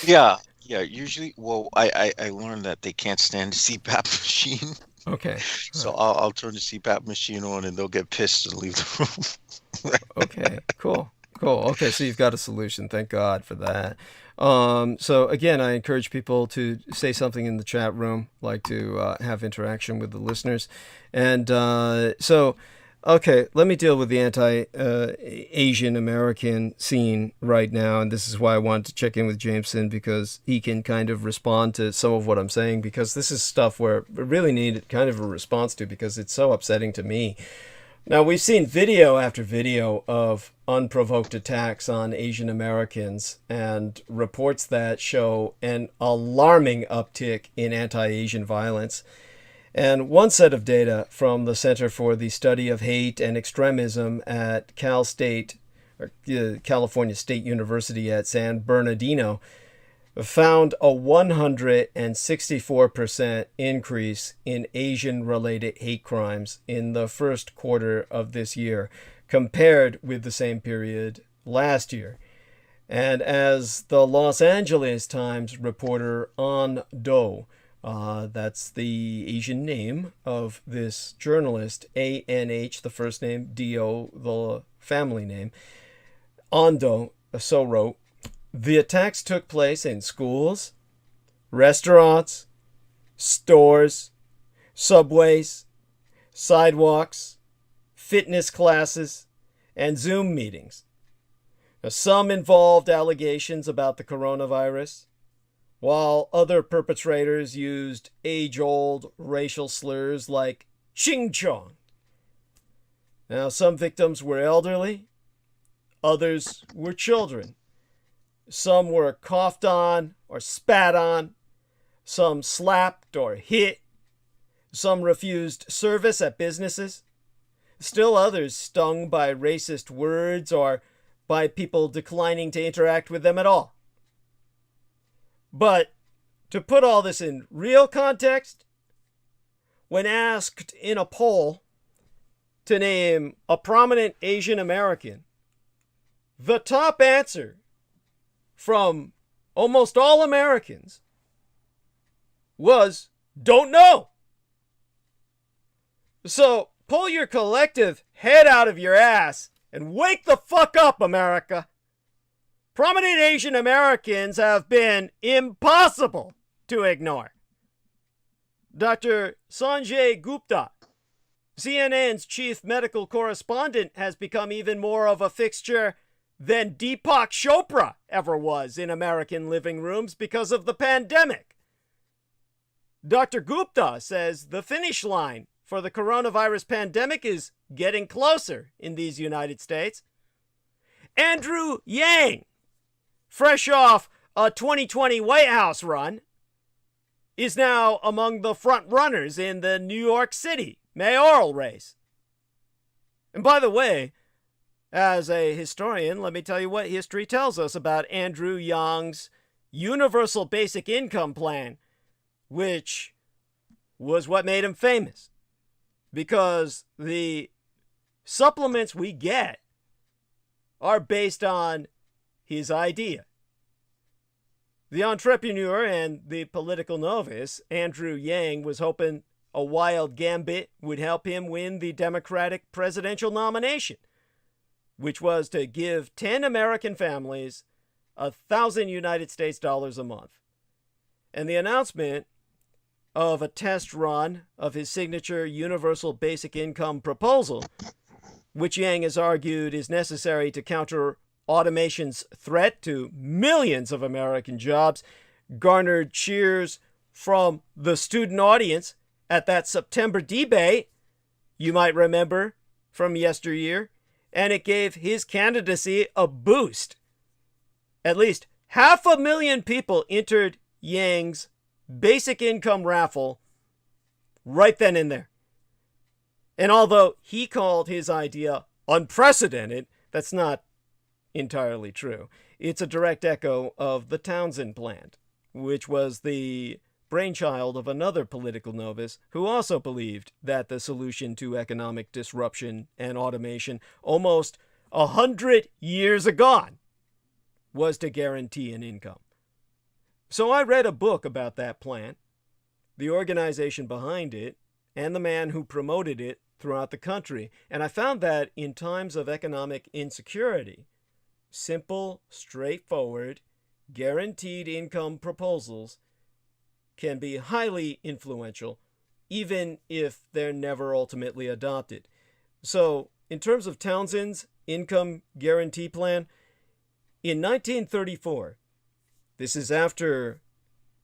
Yeah, usually, well, I learned that they can't stand the CPAP machine. Okay. So I'll turn the CPAP machine on and they'll get pissed and leave the room. Okay, cool. Okay, so you've got a solution. Thank God for that. So again, I encourage people to say something in the chat room, like to have interaction with the listeners. And so, okay, let me deal with the anti-Asian American scene right now. And this is why I wanted to check in with Jameson, because he can kind of respond to some of what I'm saying, because this is stuff where I really need kind of a response to, because it's so upsetting to me. Now, we've seen video after video of unprovoked attacks on Asian Americans and reports that show an alarming uptick in anti-Asian violence. And one set of data from the Center for the Study of Hate and Extremism at Cal State, or California State University at San Bernardino, found a 164% increase in Asian-related hate crimes in the first quarter of this year, compared with the same period last year. And as the Los Angeles Times reporter An Do, that's the Asian name of this journalist, A-N-H, the first name, D-O, the family name, An Do so wrote, "The attacks took place in schools, restaurants, stores, subways, sidewalks, fitness classes, and Zoom meetings. Now, some involved allegations about the coronavirus, while other perpetrators used age-old racial slurs like Ching Chong. Now, some victims were elderly, others were children. Some were coughed on or spat on. Some slapped or hit. Some refused service at businesses. Still others stung by racist words or by people declining to interact with them at all. But to put all this in real context, when asked in a poll to name a prominent Asian American, the top answer from almost all Americans was, don't know. So pull your collective head out of your ass and wake the fuck up, America. Prominent Asian Americans have been impossible to ignore. Dr. Sanjay Gupta, CNN's chief medical correspondent, has become even more of a fixture than Deepak Chopra ever was in American living rooms because of the pandemic. Dr. Gupta says the finish line for the coronavirus pandemic is getting closer in these United States. Andrew Yang, fresh off a 2020 White House run, is now among the front runners in the New York City mayoral race. And by the way, as a historian, let me tell you what history tells us about Andrew Yang's universal basic income plan, which was what made him famous. Because the supplements we get are based on his idea. The entrepreneur and the political novice, Andrew Yang, was hoping a wild gambit would help him win the Democratic presidential nomination, which was to give 10 American families $1,000 United States dollars a month. And the announcement of a test run of his signature universal basic income proposal, which Yang has argued is necessary to counter automation's threat to millions of American jobs, garnered cheers from the student audience at that September debate, you might remember from yesteryear, and it gave his candidacy a boost. At least 500,000 people entered Yang's basic income raffle right then and there. And although he called his idea unprecedented, that's not entirely true. It's a direct echo of the Townsend Plan, which was the brainchild of another political novice who also believed that the solution to economic disruption and automation almost 100 years agone was to guarantee an income. So I read a book about that plan, the organization behind it, and the man who promoted it throughout the country. And I found that in times of economic insecurity, simple, straightforward, guaranteed income proposals can be highly influential, even if they're never ultimately adopted. So, in terms of Townsend's income guarantee plan, in 1934, this is after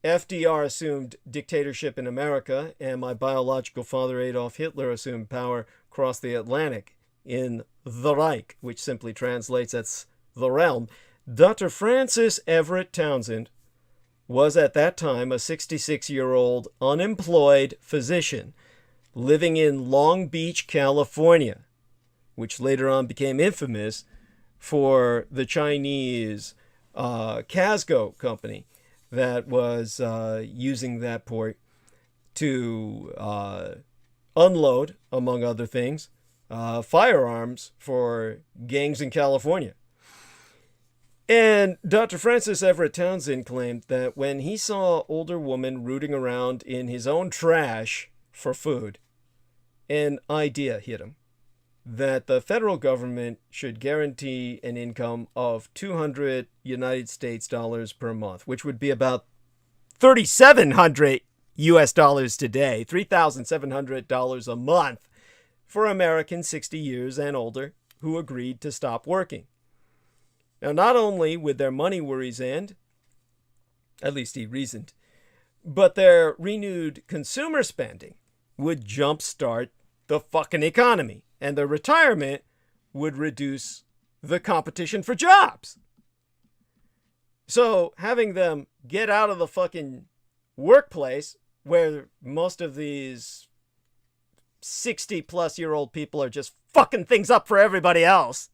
FDR assumed dictatorship in America and my biological father Adolf Hitler assumed power across the Atlantic in the Reich, which simply translates as the realm. Dr. Francis Everett Townsend was at that time a 66-year-old unemployed physician living in Long Beach, California, which later on became infamous for the Chinese Casco company that was using that port to unload, among other things, firearms for gangs in California. And Dr. Francis Everett Townsend claimed that when he saw older women rooting around in his own trash for food, an idea hit him that the federal government should guarantee an income of 200 United States dollars per month, which would be about 3,700 US dollars today, $3,700 a month for Americans 60 years and older who agreed to stop working. Now, not only would their money worries end, at least he reasoned, but their renewed consumer spending would jumpstart the fucking economy, and their retirement would reduce the competition for jobs. So having them get out of the fucking workplace where most of these 60-plus-year-old people are just fucking things up for everybody else,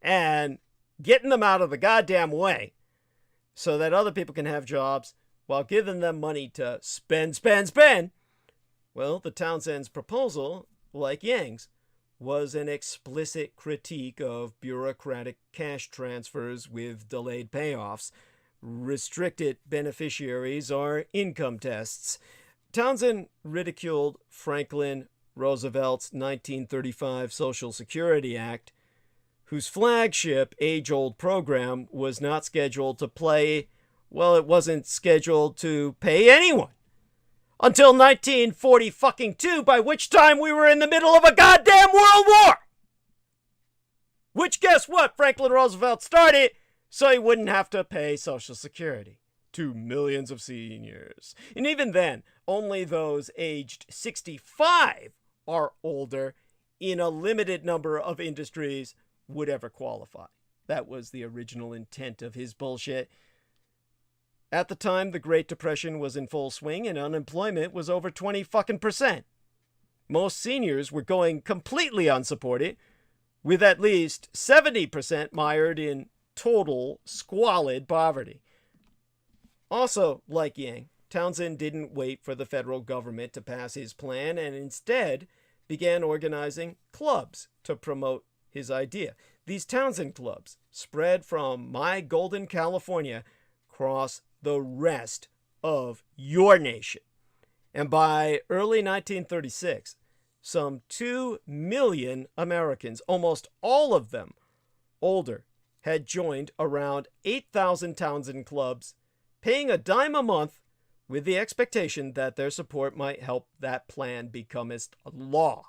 and getting them out of the goddamn way so that other people can have jobs while giving them money to spend. Well, the Townsend's proposal, like Yang's, was an explicit critique of bureaucratic cash transfers with delayed payoffs, restricted beneficiaries, or income tests. Townsend ridiculed Franklin Roosevelt's 1935 Social Security Act, whose flagship age-old program was not scheduled to play, well, it wasn't scheduled to pay anyone until 1942, by which time we were in the middle of a goddamn world war. Which, guess what? Franklin Roosevelt started so he wouldn't have to pay Social Security to millions of seniors. And even then, only those aged 65 or older in a limited number of industries would ever qualify. That was the original intent of his bullshit. At the time, the Great Depression was in full swing and unemployment was over 20%. Most seniors were going completely unsupported, with at least 70% mired in total squalid poverty. Also, like Yang, Townsend didn't wait for the federal government to pass his plan and instead began organizing clubs to promote his idea. These Townsend clubs spread from my golden California across the rest of your nation. And by early 1936, some 2 million Americans, almost all of them older, had joined around 8,000 Townsend clubs, paying a dime a month with the expectation that their support might help that plan become a law.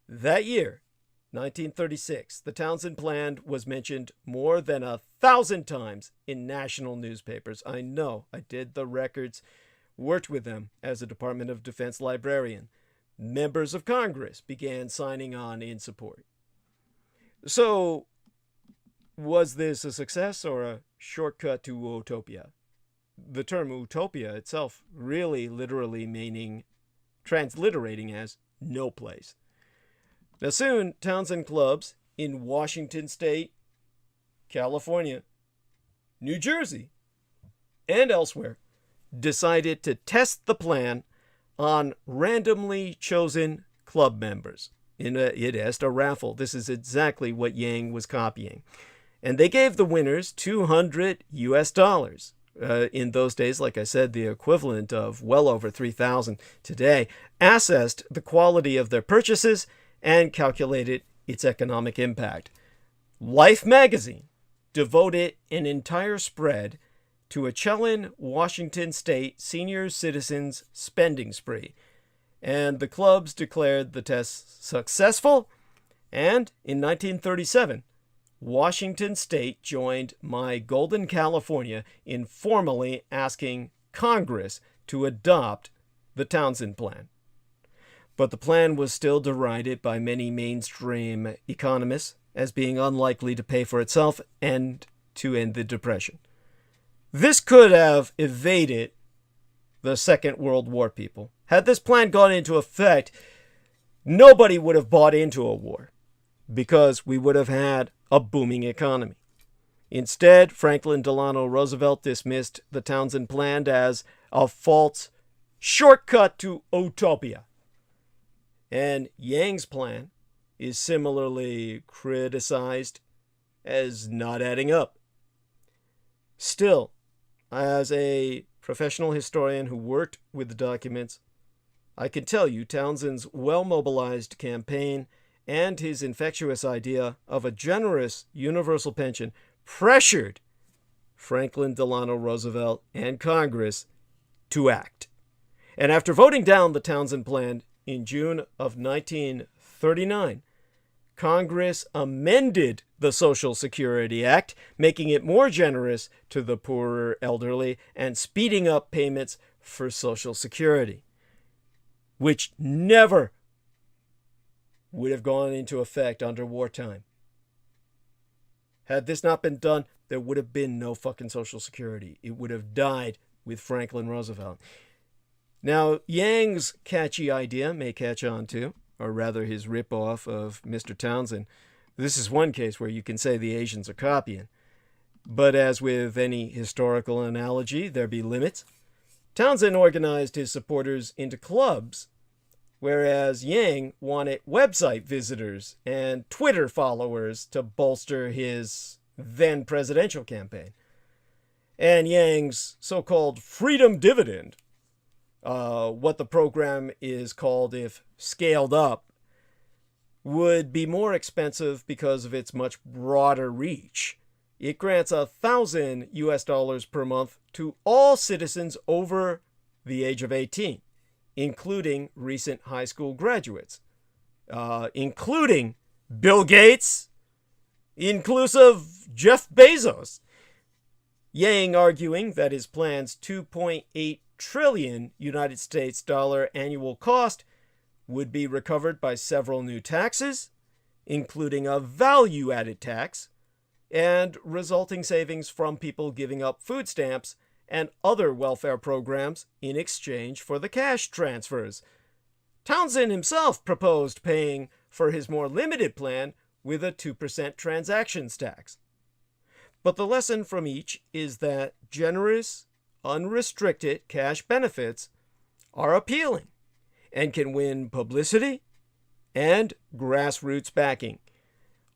That year, 1936, the Townsend Plan was mentioned more than 1,000 times in national newspapers. I know, I did the records, worked with them as a Department of Defense librarian. Members of Congress began signing on in support. So, was this a success or a shortcut to utopia? The term utopia itself really literally meaning, transliterating as no place. Now soon, Townsend clubs in Washington State, California, New Jersey, and elsewhere decided to test the plan on randomly chosen club members. It asked a raffle. This is exactly what Yang was copying. And they gave the winners $200. In those days, like I said, the equivalent of well over 3,000 today, assessed the quality of their purchases and calculated its economic impact. Life magazine devoted an entire spread to a Chelan, Washington State senior citizens spending spree, and the clubs declared the test successful, and in 1937, Washington State joined My Golden California in formally asking Congress to adopt the Townsend Plan. But the plan was still derided by many mainstream economists as being unlikely to pay for itself and to end the Depression. This could have evaded the Second World War, people. Had this plan gone into effect, nobody would have bought into a war because we would have had a booming economy. Instead, Franklin Delano Roosevelt dismissed the Townsend Plan as a false shortcut to utopia. And Yang's plan is similarly criticized as not adding up. Still, as a professional historian who worked with the documents, I can tell you Townsend's well-mobilized campaign and his infectious idea of a generous universal pension pressured Franklin Delano Roosevelt and Congress to act. And after voting down the Townsend Plan in June of 1939, Congress amended the Social Security Act, making it more generous to the poorer elderly and speeding up payments for Social Security, which never would have gone into effect under wartime. Had this not been done, there would have been no fucking Social Security. It would have died with Franklin Roosevelt. Now, Yang's catchy idea may catch on to, or rather his ripoff of Mr. Townsend. This is one case where you can say the Asians are copying. But as with any historical analogy, there be limits. Townsend organized his supporters into clubs, whereas Yang wanted website visitors and Twitter followers to bolster his then presidential campaign. And Yang's so-called freedom dividend, what the program is called if scaled up, would be more expensive because of its much broader reach. It grants $1,000 per month to all citizens over the age of 18, including recent high school graduates, including Bill Gates, inclusive Jeff Bezos. Yang arguing that his plan's $2.8 trillion United States dollar annual cost would be recovered by several new taxes, including a value-added tax, and resulting savings from people giving up food stamps and other welfare programs in exchange for the cash transfers. Townsend himself proposed paying for his more limited plan with a 2% transactions tax. But the lesson from each is that generous, unrestricted cash benefits are appealing and can win publicity and grassroots backing.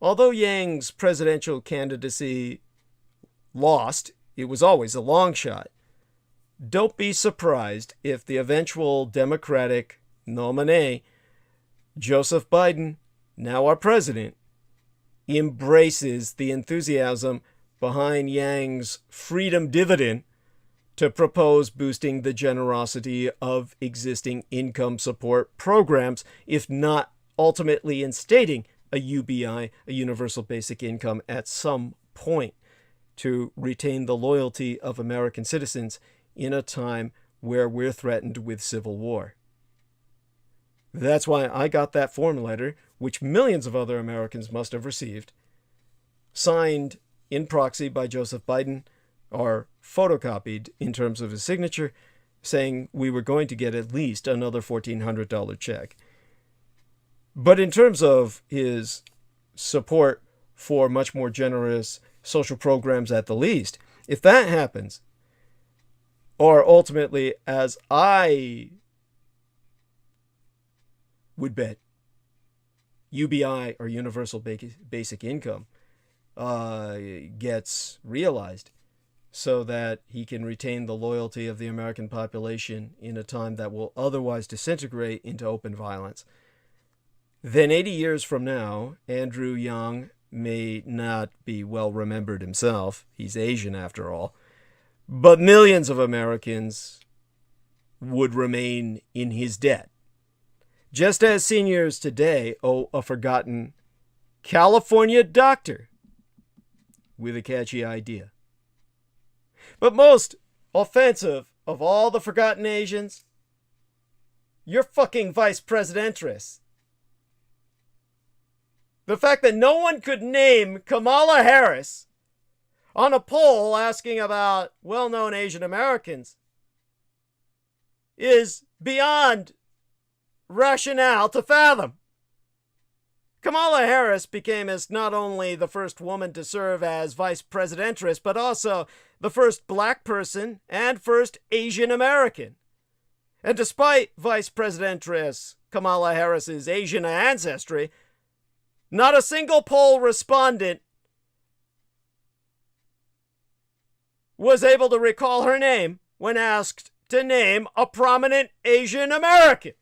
Although Yang's presidential candidacy lost, it was always a long shot. Don't be surprised if the eventual Democratic nominee, Joseph Biden, now our president, embraces the enthusiasm behind Yang's freedom dividend to propose boosting the generosity of existing income support programs, if not ultimately instating a UBI, a universal basic income, at some point to retain the loyalty of American citizens in a time where we're threatened with civil war. That's why I got that form letter, which millions of other Americans must have received, signed in proxy by Joseph Biden, or photocopied in terms of his signature, saying we were going to get at least another $1,400 check. But in terms of his support for much more generous social programs at the least, if that happens, or ultimately, as I would bet, UBI or universal basic income gets realized, so that he can retain the loyalty of the American population in a time that will otherwise disintegrate into open violence. Then 80 years from now, Andrew Yang may not be well remembered himself. He's Asian after all. But millions of Americans would remain in his debt. Just as seniors today owe a forgotten California doctor with a catchy idea. But most offensive of all the forgotten Asians, your fucking vice presidentress. The fact that no one could name Kamala Harris on a poll asking about well-known Asian Americans is beyond rationale to fathom. Kamala Harris became as not only the first woman to serve as vice presidentress, but also the first black person and first Asian American. And despite vice presidentress Kamala Harris's Asian ancestry, not a single poll respondent was able to recall her name when asked to name a prominent Asian American.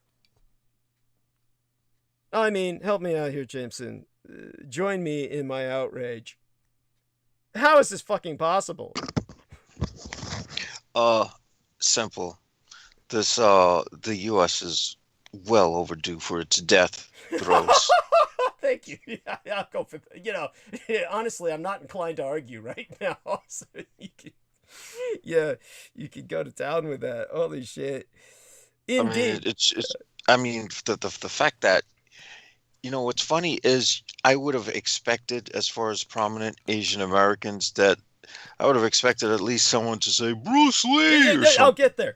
I mean, help me out here, Jameson. Join me in my outrage. How is this fucking possible? Simple. The U.S. is well overdue for its death throes. Thank you. Yeah, I'll go for that. You know, honestly, I'm not inclined to argue right now. So you can go to town with that. Holy shit. Indeed. I mean, the fact that, you know, what's funny is I would have expected, as far as prominent Asian Americans, that I would have expected at least someone to say Bruce Lee or something.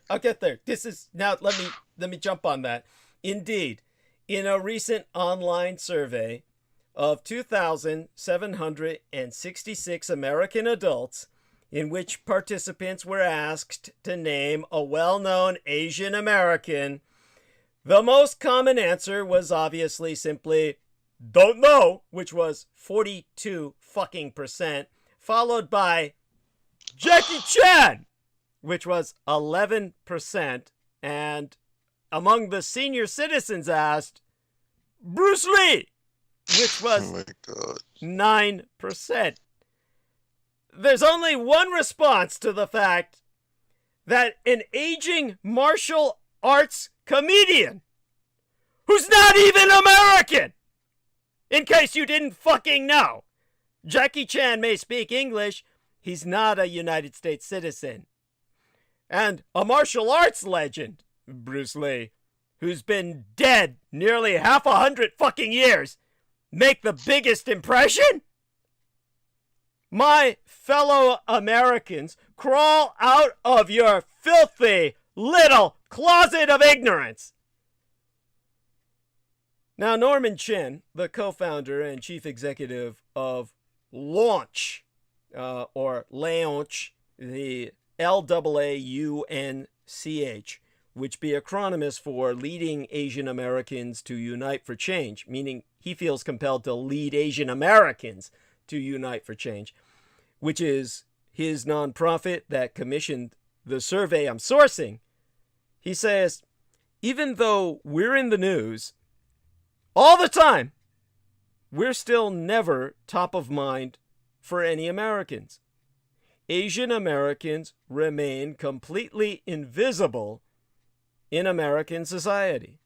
I'll get there. This is now. Let me jump on that. Indeed, in a recent online survey of 2,766 American adults, in which participants were asked to name a well-known Asian American, the most common answer was obviously simply, don't know, which was 42%, followed by Jackie Chan, which was 11%, and among the senior citizens asked, Bruce Lee, which was 9%. There's only one response to the fact that an aging martial arts comedian who's not even American, in case you didn't fucking know, Jackie Chan may speak English, he's not a United States citizen. And a martial arts legend, Bruce Lee, who's been dead nearly 100 fucking years, make the biggest impression? My fellow Americans, crawl out of your filthy little closet of ignorance. Now, Norman Chin, the co-founder and chief executive of Launch, or Launch, the LAAUNCH, which be acronyms for Leading Asian Americans to Unite for Change, meaning he feels compelled to lead Asian Americans to unite for change, which is his nonprofit that commissioned the survey I'm sourcing. He says, even though we're in the news all the time, we're still never top of mind for any Americans. Asian Americans remain completely invisible in American society.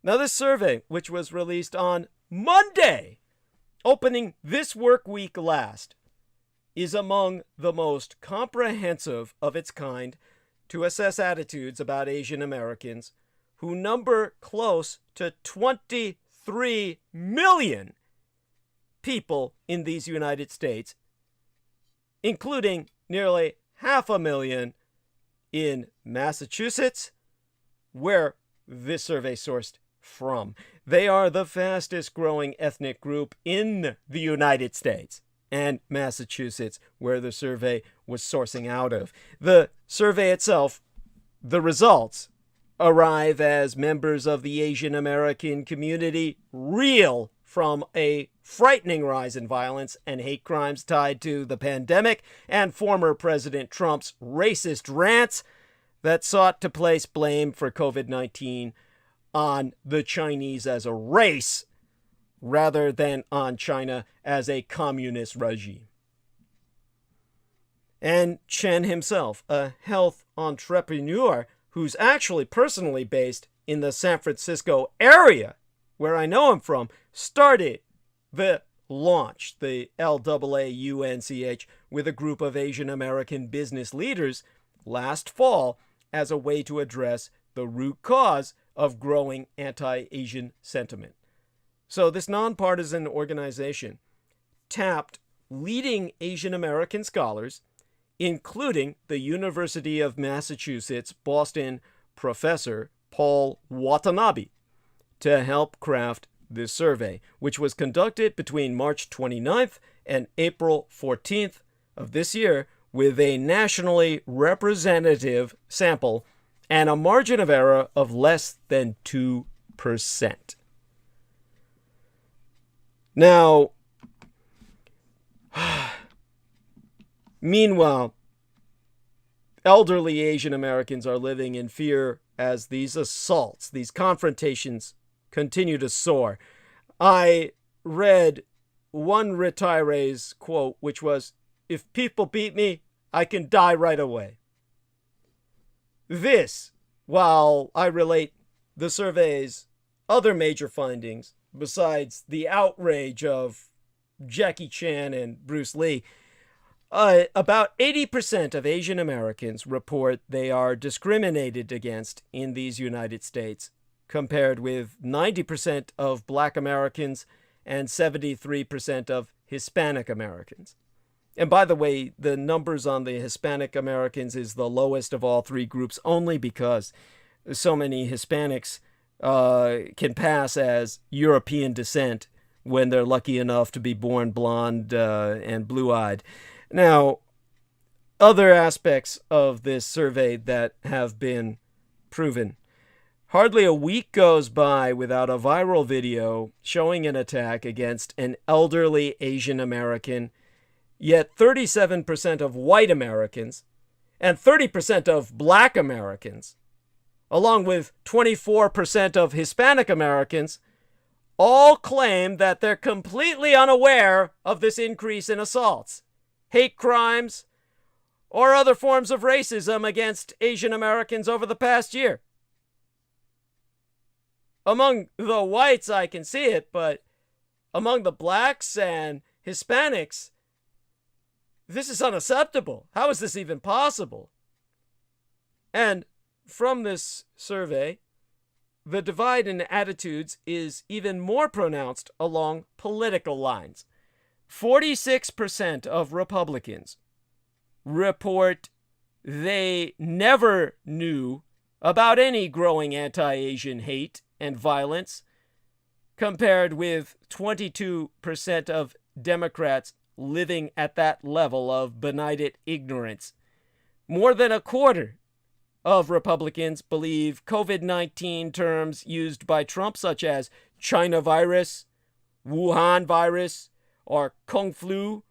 Now, this survey, which was released on Monday, opening this work week last, is among the most comprehensive of its kind to assess attitudes about Asian Americans, who number close to 23 million people in these United States, including nearly 500,000 in Massachusetts, where this survey sourced from. They are the fastest growing ethnic group in the United States, and Massachusetts, where the survey was sourcing out of. The survey itself, the results, arrive as members of the Asian American community reel from a frightening rise in violence and hate crimes tied to the pandemic and former President Trump's racist rants that sought to place blame for COVID-19 on the Chinese as a race rather than on China as a communist regime. And Chen himself, a health entrepreneur who's actually personally based in the San Francisco area, where I know him from, started the launch, the LAAUNCH, with a group of Asian American business leaders last fall as a way to address the root cause of growing anti-Asian sentiment. So this nonpartisan organization tapped leading Asian American scholars, including the University of Massachusetts Boston professor Paul Watanabe, to help craft this survey, which was conducted between March 29th and April 14th of this year with a nationally representative sample and a margin of error of less than 2%. Now, meanwhile, elderly Asian Americans are living in fear as these assaults, these confrontations continue to soar. I read one retiree's quote, which was, "If people beat me, I can die right away." This, while I relate the survey's other major findings, besides the outrage of Jackie Chan and Bruce Lee, about 80% of Asian Americans report they are discriminated against in these United States, compared with 90% of Black Americans and 73% of Hispanic Americans. And by the way, the numbers on the Hispanic Americans is the lowest of all three groups only because so many Hispanics can pass as European descent when they're lucky enough to be born blonde and blue-eyed. Now, other aspects of this survey that have been proven. Hardly a week goes by without a viral video showing an attack against an elderly Asian American, yet 37% of white Americans and 30% of Black Americans, along with 24% of Hispanic Americans, all claim that they're completely unaware of this increase in assaults, hate crimes, or other forms of racism against Asian Americans over the past year. Among the whites, I can see it, but among the blacks and Hispanics, this is unacceptable. How is this even possible? And from this survey, the divide in attitudes is even more pronounced along political lines. 46% of Republicans report they never knew about any growing anti-Asian hate and violence, compared with 22% of Democrats living at that level of benighted ignorance. More than a quarter of Republicans believe COVID-19 terms used by Trump, such as China virus, Wuhan virus, or Kung flu,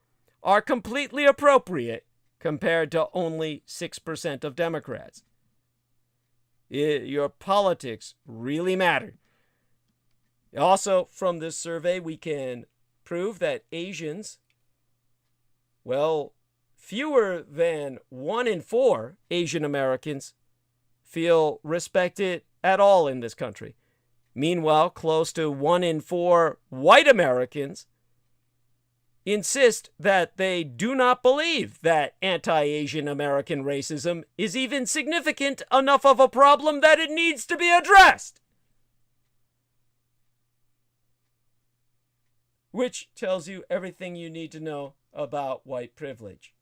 are completely appropriate compared to only 6% of Democrats. Your politics really matter. Also, from this survey, we can prove that Asians, well, fewer than 1 in 4 Asian Americans feel respected at all in this country. Meanwhile, close to 1 in 4 white Americans insist that they do not believe that anti-Asian American racism is even significant enough of a problem that it needs to be addressed. Which tells you everything you need to know about white privilege.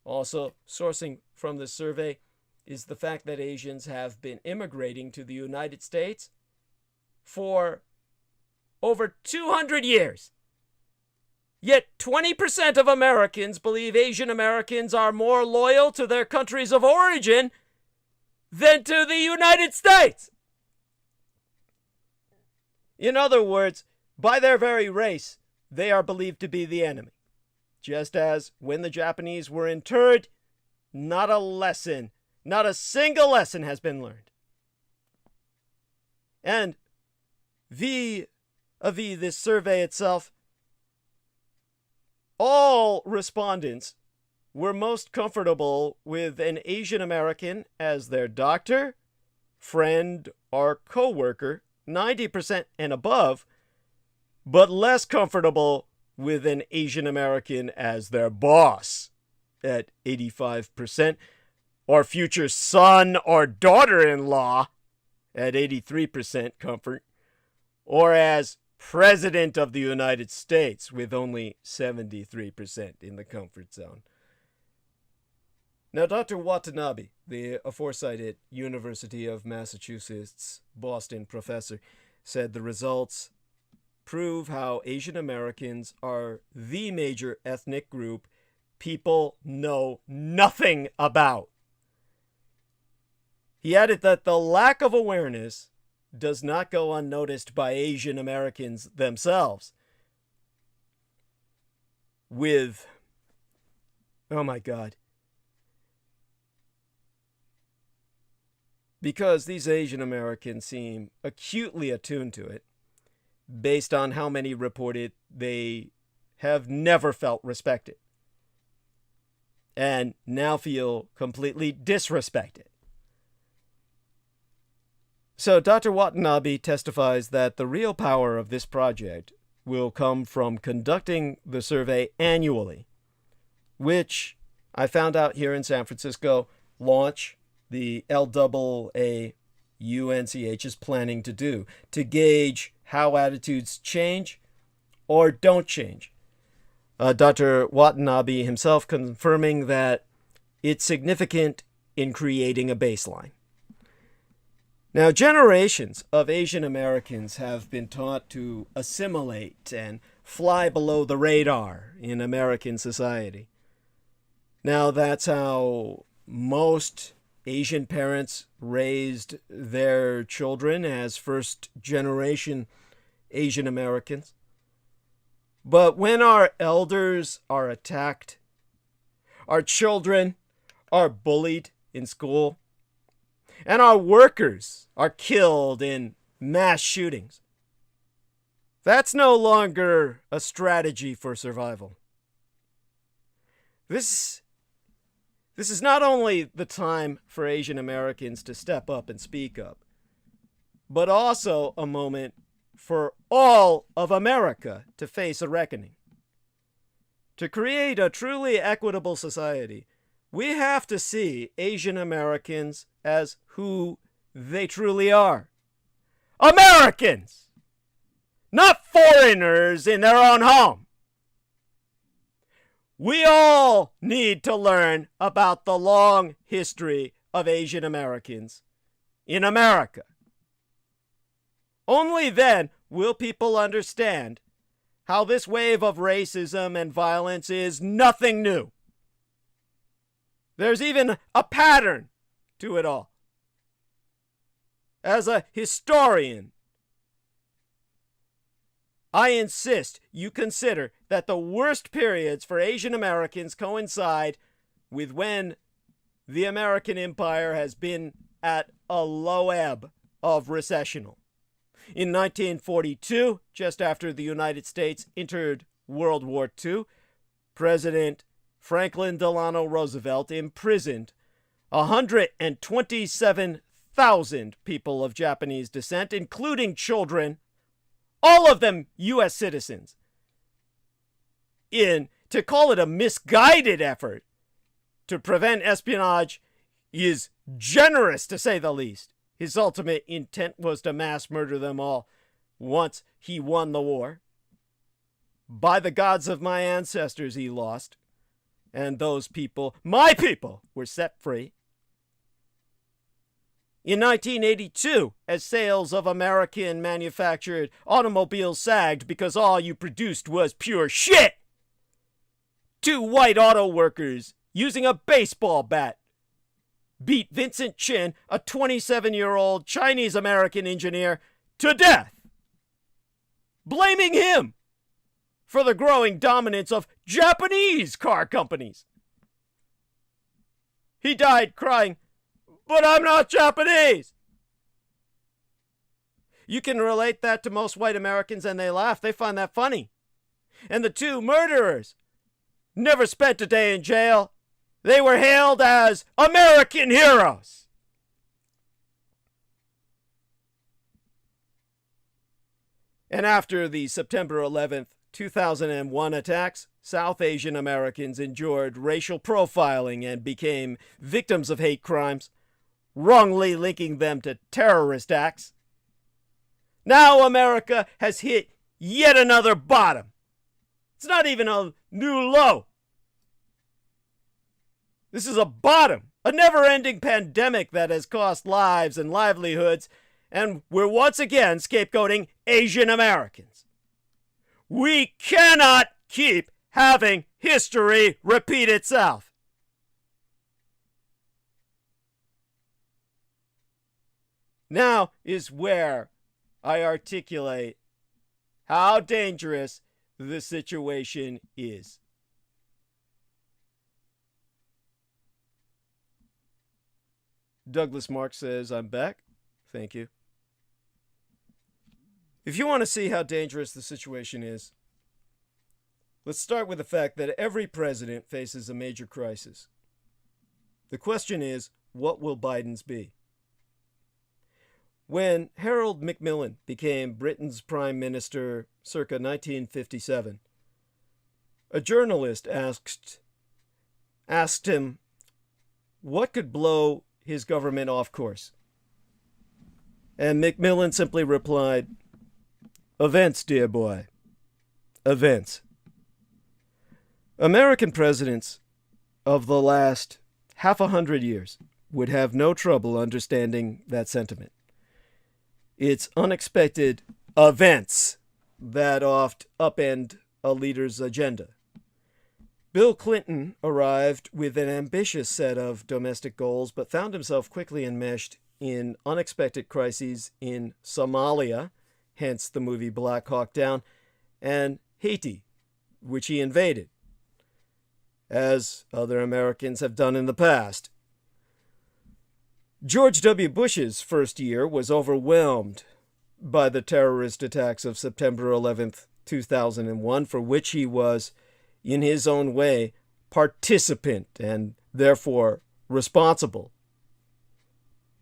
Also, sourcing from this survey is the fact that Asians have been immigrating to the United States for over 200 years. Yet 20% of Americans believe Asian Americans are more loyal to their countries of origin than to the United States. In other words, By their very race, they are believed to be the enemy. Just as when the Japanese were interred, not a single lesson has been learned. And vis-a-vis this survey itself, all respondents were most comfortable with an Asian American as their doctor, friend, or co-worker, 90% and above, but less comfortable with an Asian American as their boss at 85%, or future son or daughter-in-law at 83% comfort, or as President of the United States with only 73% in the comfort zone. Now, Dr. Watanabe, the aforecited University of Massachusetts Boston professor, said the results prove how Asian Americans are the major ethnic group people know nothing about. He added that the lack of awareness does not go unnoticed by Asian Americans themselves. With, oh my God, because these Asian Americans seem acutely attuned to it, based on how many reported they have never felt respected, and now feel completely disrespected. So Dr. Watanabe testifies that the real power of this project will come from conducting the survey annually, which I found out here in San Francisco launch the LAAUNCH is planning to do to gauge how attitudes change or don't change. Dr. Watanabe himself confirming that it's significant in creating a baseline. Now, generations of Asian Americans have been taught to assimilate and fly below the radar in American society. Now, that's how most Asian parents raised their children as first-generation Asian Americans. But when our elders are attacked, our children are bullied in school, and our workers are killed in mass shootings, that's no longer a strategy for survival. This is not only the time for Asian Americans to step up and speak up, but also a moment for all of America to face a reckoning. To create a truly equitable society, we have to see Asian Americans as who they truly are. Americans! Not foreigners in their own home. We all need to learn about the long history of Asian Americans in America. Only then will people understand how this wave of racism and violence is nothing new. There's even a pattern to it all. As a historian, I insist you consider that the worst periods for Asian Americans coincide with when the American empire has been at a low ebb of recessional. In 1942, just after the United States entered World War II, President Franklin Delano Roosevelt imprisoned 127,000 people of Japanese descent, including children, all of them U.S. citizens. To call it a misguided effort to prevent espionage is generous, to say the least. His ultimate intent was to mass murder them all once he won the war. By the gods of my ancestors, he lost. And those people, my people, were set free. In 1982, as sales of American-manufactured automobiles sagged because all you produced was pure shit, 2 white auto workers using a baseball bat beat Vincent Chin, a 27-year-old Chinese-American engineer, to death. blaming him for the growing dominance of Japanese car companies. He died crying, "But I'm not Japanese!" You can relate that to most white Americans and they laugh. They find that funny. And the two murderers never spent a day in jail. They were hailed as American heroes. And after the September 11th, 2001 attacks, South Asian Americans endured racial profiling and became victims of hate crimes, wrongly linking them to terrorist acts. Now America has hit yet another bottom. It's not even a new low. This is a bottom, a never-ending pandemic that has cost lives and livelihoods, and we're once again scapegoating Asian Americans. We cannot keep having history repeat itself. Now is where I articulate how dangerous the situation is. Douglas Mark says, "I'm back." Thank you. If you want to see how dangerous the situation is, let's start with the fact that every president faces a major crisis. The question is, what will Biden's be? When Harold Macmillan became Britain's Prime Minister circa 1957, a journalist asked him what could blow his government off course. And Macmillan simply replied, "Events, dear boy. Events." American presidents of the last half a hundred years would have no trouble understanding that sentiment. It's unexpected events that oft upend a leader's agenda. Bill Clinton arrived with an ambitious set of domestic goals, but found himself quickly enmeshed in unexpected crises in Somalia, hence the movie Black Hawk Down, and Haiti, which he invaded, as other Americans have done in the past. George W. Bush's first year was overwhelmed by the terrorist attacks of September 11th, 2001, for which he was, in his own way, participant and therefore responsible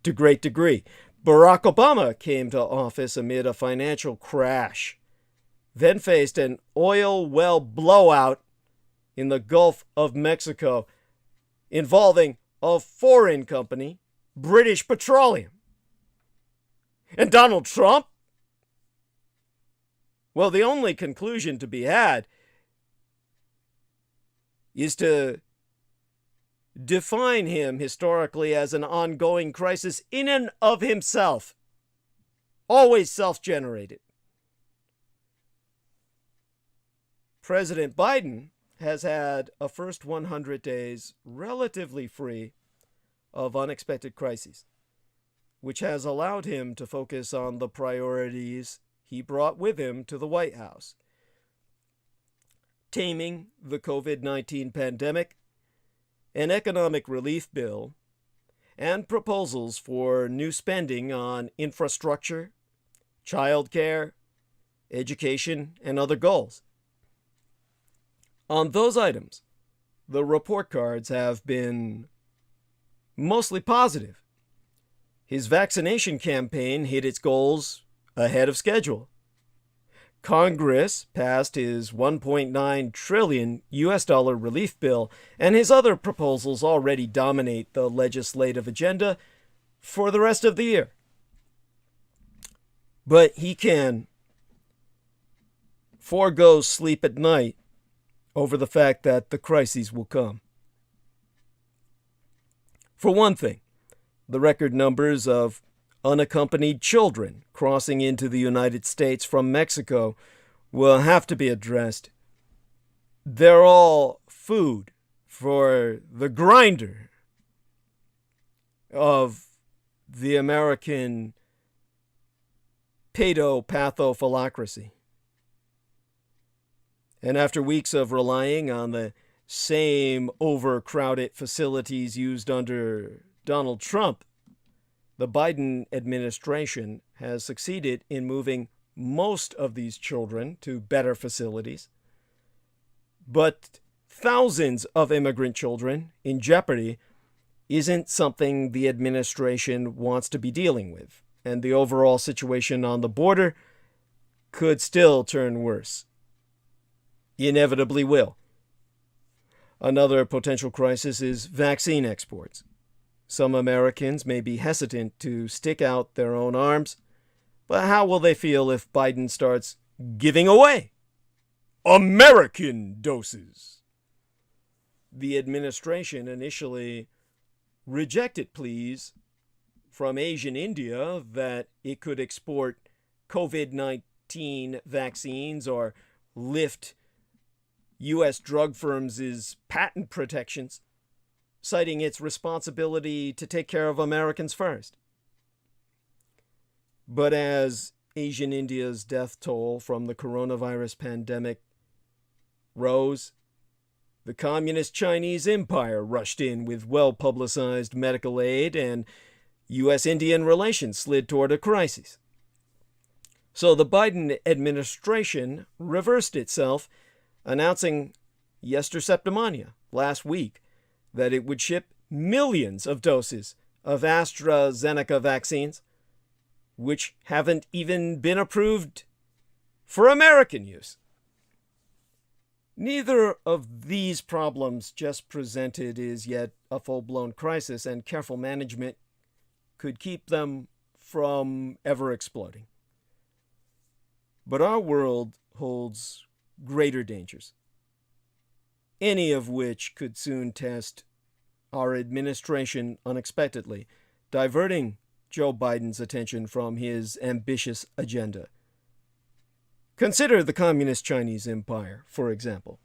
to great degree. Barack Obama came to office amid a financial crash, then faced an oil well blowout in the Gulf of Mexico involving a foreign company, British Petroleum. And Donald Trump? Well, the only conclusion to be had is to define him historically as an ongoing crisis in and of himself, always self-generated. President Biden has had a first 100 days relatively free of unexpected crises, which has allowed him to focus on the priorities he brought with him to the White House: taming the COVID-19 pandemic, an economic relief bill, and proposals for new spending on infrastructure, childcare, education, and other goals. On those items, the report cards have been mostly positive. His vaccination campaign hit its goals ahead of schedule. Congress passed his $1.9 trillion relief bill, and his other proposals already dominate the legislative agenda for the rest of the year. But he can forego sleep at night over the fact that the crises will come. For one thing, the record numbers of unaccompanied children crossing into the United States from Mexico will have to be addressed. They're all food for the grinder of the American pedopathophyllocracy. And after weeks of relying on the same overcrowded facilities used under Donald Trump, the Biden administration has succeeded in moving most of these children to better facilities. But thousands of immigrant children in jeopardy isn't something the administration wants to be dealing with, and the overall situation on the border could still turn worse. Inevitably will. Another potential crisis is vaccine exports. Some Americans may be hesitant to stick out their own arms, but how will they feel if Biden starts giving away American doses? The administration initially rejected pleas from Asian India that it could export COVID-19 vaccines or lift U.S. drug firms' patent protections, citing its responsibility to take care of Americans first. But as Asian India's death toll from the coronavirus pandemic rose, the Communist Chinese Empire rushed in with well-publicized medical aid, and U.S.-Indian relations slid toward a crisis. So the Biden administration reversed itself, announcing yesterday, last week, that it would ship millions of doses of AstraZeneca vaccines, which haven't even been approved for American use. Neither of these problems just presented is yet a full-blown crisis, and careful management could keep them from ever exploding. But our world holds greater dangers, any of which could soon test our administration unexpectedly, diverting Joe Biden's attention from his ambitious agenda. Consider the Communist Chinese Empire, for example,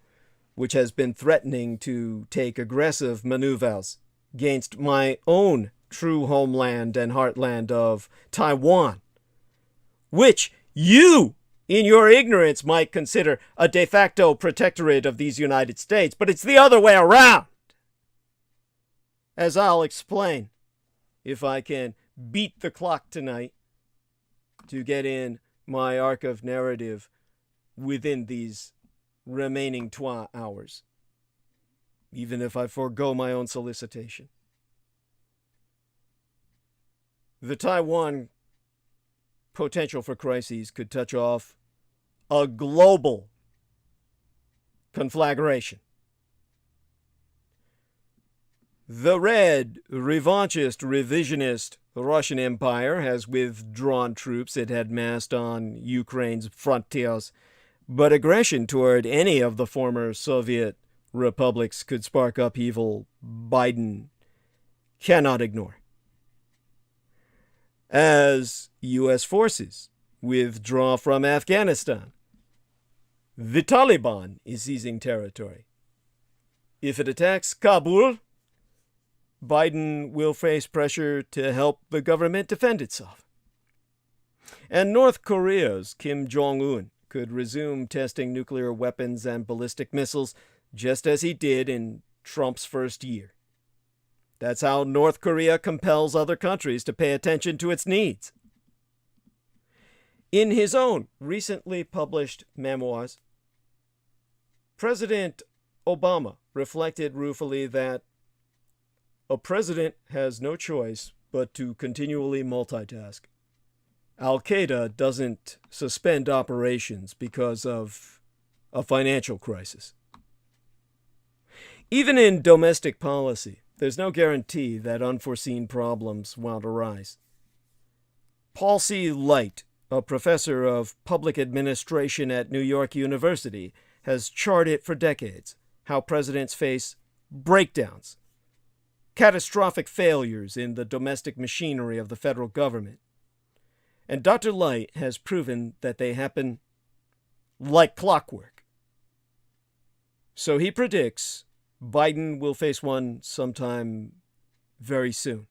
which has been threatening to take aggressive maneuvers against my own true homeland and heartland of Taiwan, which you, in your ignorance, might consider a de facto protectorate of these United States, but it's the other way around. As I'll explain, if I can beat the clock tonight to get in my arc of narrative within these remaining 2 hours, even if I forego my own solicitation. The Taiwan potential for crises could touch off a global conflagration. The red, revanchist, revisionist Russian Empire has withdrawn troops it had massed on Ukraine's frontiers, but aggression toward any of the former Soviet republics could spark upheaval Biden cannot ignore. As U.S. forces withdraw from Afghanistan, the Taliban is seizing territory. If it attacks Kabul, Biden will face pressure to help the government defend itself. And North Korea's Kim Jong-un could resume testing nuclear weapons and ballistic missiles just as he did in Trump's first year. That's how North Korea compels other countries to pay attention to its needs. In his own recently published memoirs, President Obama reflected ruefully that a president has no choice but to continually multitask. Al-Qaeda doesn't suspend operations because of a financial crisis. Even in domestic policy, there's no guarantee that unforeseen problems won't arise. Paul C. Light, a professor of public administration at New York University, has charted for decades how presidents face breakdowns, catastrophic failures in the domestic machinery of the federal government. And Dr. Light has proven that they happen like clockwork. So he predicts Biden will face one sometime very soon.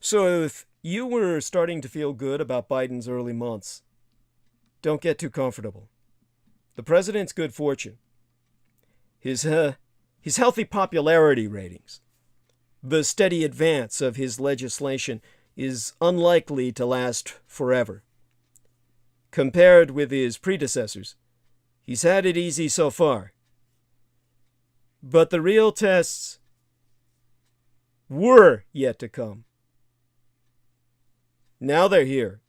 So if you were starting to feel good about Biden's early months, don't get too comfortable. the president's good fortune, his healthy popularity ratings, the steady advance of his legislation is unlikely to last forever. Compared with his predecessors, he's had it easy so far. But the real tests were yet to come. Now they're here.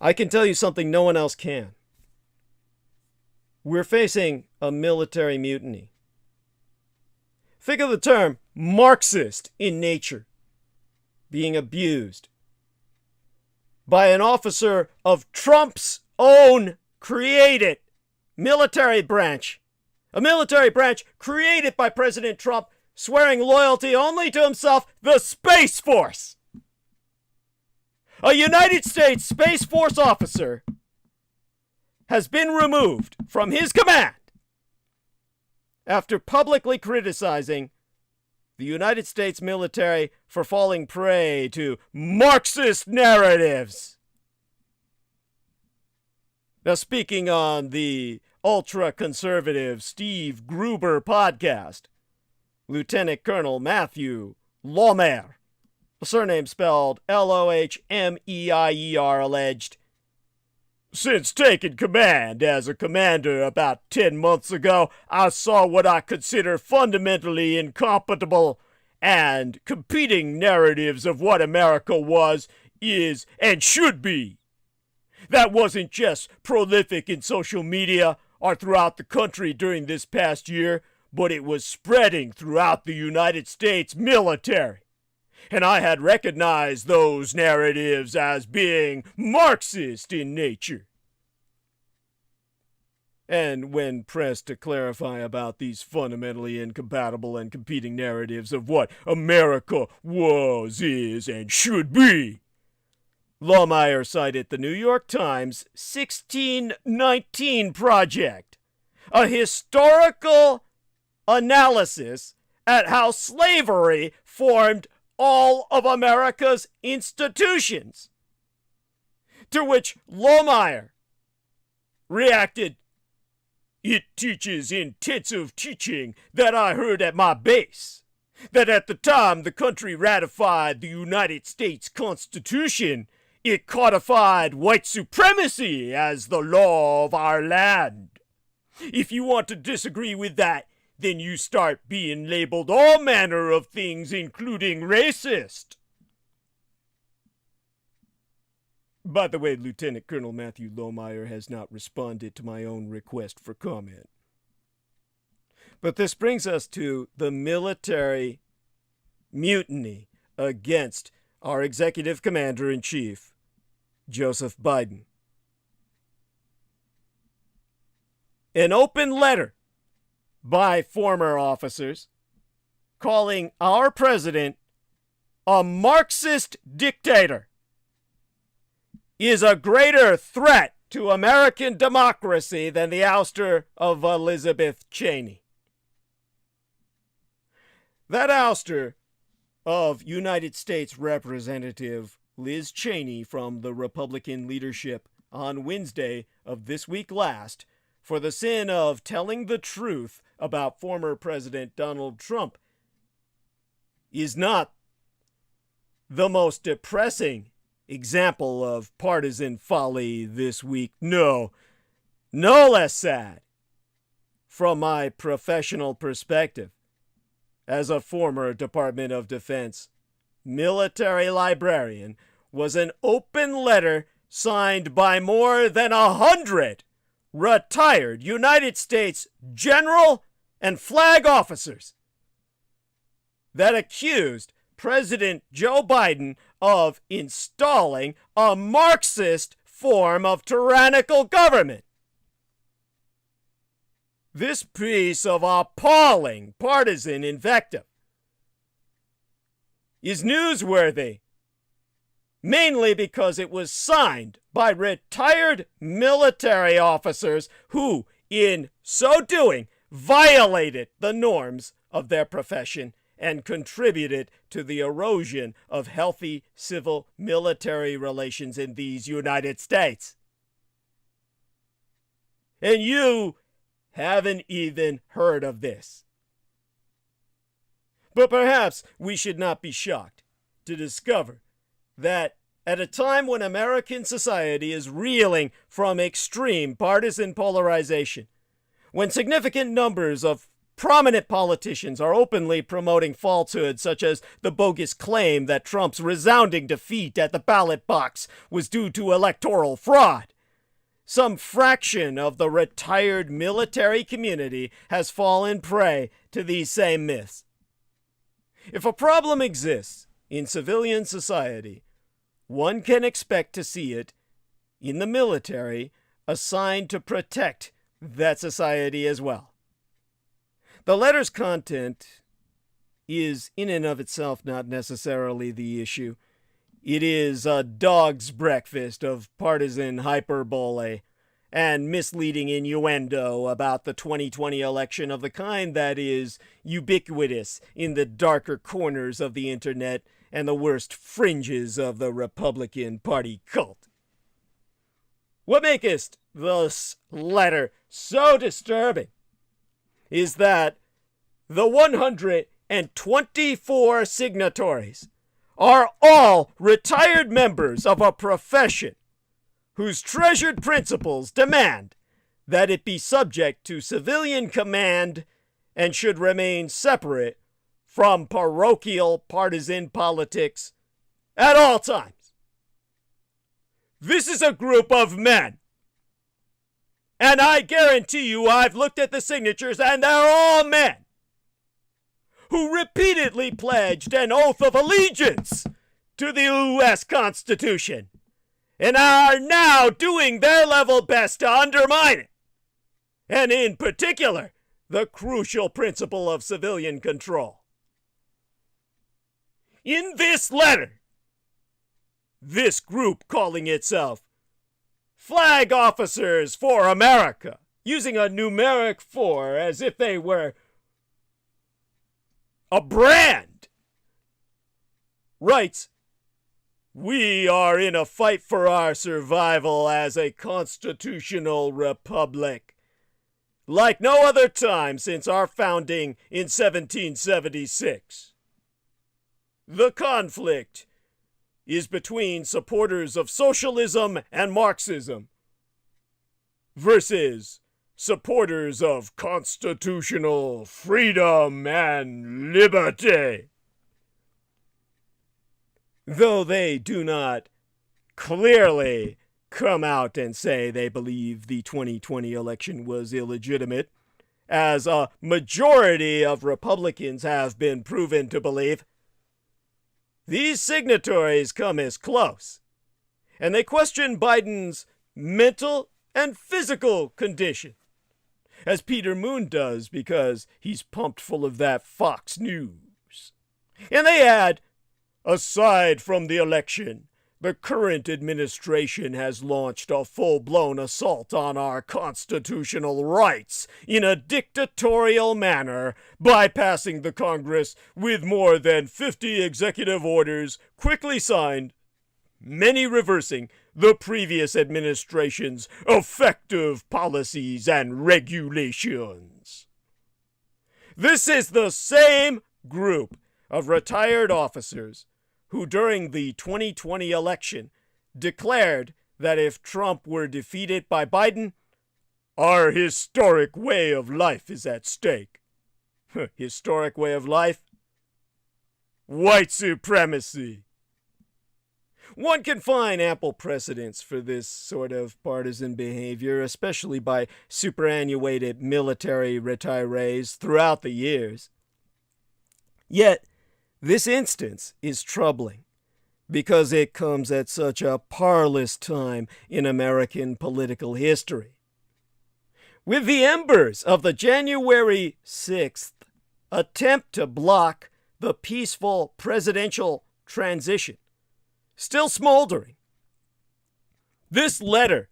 I can tell you something no one else can. We're facing a military mutiny. Think of the term Marxist in nature being abused by an officer of Trump's own created military branch. A military branch created by President Trump, swearing loyalty only to himself, the Space Force. A United States Space Force officer has been removed from his command after publicly criticizing the United States military for falling prey to Marxist narratives. Now, speaking on the ultra-conservative Steve Gruber podcast, Lieutenant Colonel Matthew Lohmeier, a surname spelled Lohmeier, alleged, "Since taking command as a commander about 10 months ago, I saw what I consider fundamentally incompatible and competing narratives of what America was, is, and should be. That wasn't just prolific in social media or throughout the country during this past year, but it was spreading throughout the United States military. And I had recognized those narratives as being Marxist in nature." And when pressed to clarify about these fundamentally incompatible and competing narratives of what America was, is, and should be, Lohmeier cited the New York Times 1619 Project, a historical analysis at how slavery formed all of America's institutions. To which Lohmeier reacted, "It teaches intensive teaching that I heard at my base, that at the time the country ratified the United States Constitution, it codified white supremacy as the law of our land. If you want to disagree with that, then you start being labeled all manner of things, including racist." By the way, Lieutenant Colonel Matthew Lohmeier has not responded to my own request for comment. But this brings us to the military mutiny against our executive commander-in-chief, Joseph Biden. An open letter by former officers calling our president a Marxist dictator is a greater threat to American democracy than the ouster of Elizabeth Cheney. That ouster of United States Representative Liz Cheney from the Republican leadership on Wednesday of this week last for the sin of telling the truth about former President Donald Trump is not the most depressing example of partisan folly this week. No less sad from my professional perspective as a former Department of Defense military librarian was an open letter signed by more than 100 retired United States general and flag officers that accused President Joe Biden of installing a Marxist form of tyrannical government. This piece of appalling partisan invective is newsworthy, mainly because it was signed by retired military officers who, in so doing, violated the norms of their profession and contributed to the erosion of healthy civil-military relations in these United States. And you haven't even heard of this. But perhaps we should not be shocked to discover that at a time when American society is reeling from extreme partisan polarization, when significant numbers of prominent politicians are openly promoting falsehoods such as the bogus claim that Trump's resounding defeat at the ballot box was due to electoral fraud, some fraction of the retired military community has fallen prey to these same myths. If a problem exists in civilian society, one can expect to see it in the military assigned to protect that society as well. The letter's content is in and of itself not necessarily the issue. It is a dog's breakfast of partisan hyperbole and misleading innuendo about the 2020 election of the kind that is ubiquitous in the darker corners of the internet and the worst fringes of the Republican Party cult. What maketh this letter so disturbing is that the 124 signatories are all retired members of a profession whose treasured principles demand that it be subject to civilian command and should remain separate from parochial partisan politics at all times. This is a group of men. And I guarantee you I've looked at the signatures and they're all men who repeatedly pledged an oath of allegiance to the U.S. Constitution and are now doing their level best to undermine it, and in particular, the crucial principle of civilian control. In this letter, this group calling itself Flag Officers for America, using a numeric 4 as if they were a brand, writes, "We are in a fight for our survival as a constitutional republic, like no other time since our founding in 1776. The conflict is between supporters of socialism and Marxism versus supporters of constitutional freedom and liberty." Though they do not clearly come out and say they believe the 2020 election was illegitimate, as a majority of Republicans have been proven to believe, these signatories come as close, and they question Biden's mental and physical condition, as Peter Moon does because he's pumped full of that Fox News. And they add, aside from the election, the current administration has launched a full-blown assault on our constitutional rights in a dictatorial manner, bypassing the Congress with more than 50 executive orders quickly signed, many reversing the previous administration's effective policies and regulations. This is the same group of retired officers who during the 2020 election declared that if Trump were defeated by Biden, our historic way of life is at stake. Historic way of life? White supremacy. One can find ample precedents for this sort of partisan behavior, especially by superannuated military retirees throughout the years. Yet, this instance is troubling because it comes at such a parlous time in American political history. With the embers of the January 6th attempt to block the peaceful presidential transition still smoldering, this letter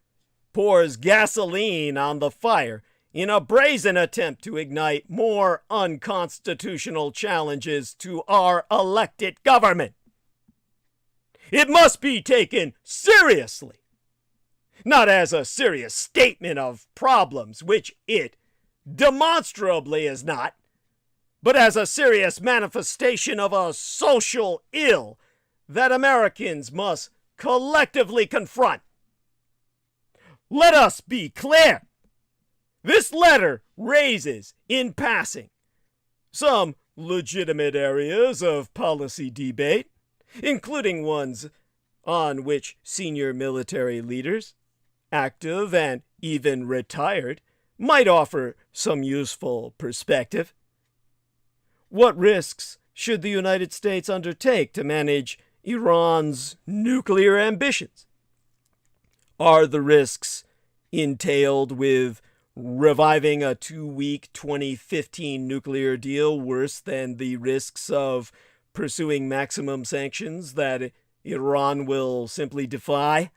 pours gasoline on the fire in a brazen attempt to ignite more unconstitutional challenges to our elected government. It must be taken seriously. not as a serious statement of problems, which it demonstrably is not, but as a serious manifestation of a social ill that Americans must collectively confront. Let us be clear. This letter raises, in passing, some legitimate areas of policy debate, including ones on which senior military leaders, active and even retired, might offer some useful perspective. What risks should the United States undertake to manage Iran's nuclear ambitions? Are the risks entailed with reviving a 2-week 2015 nuclear deal worse than the risks of pursuing maximum sanctions that Iran will simply defy?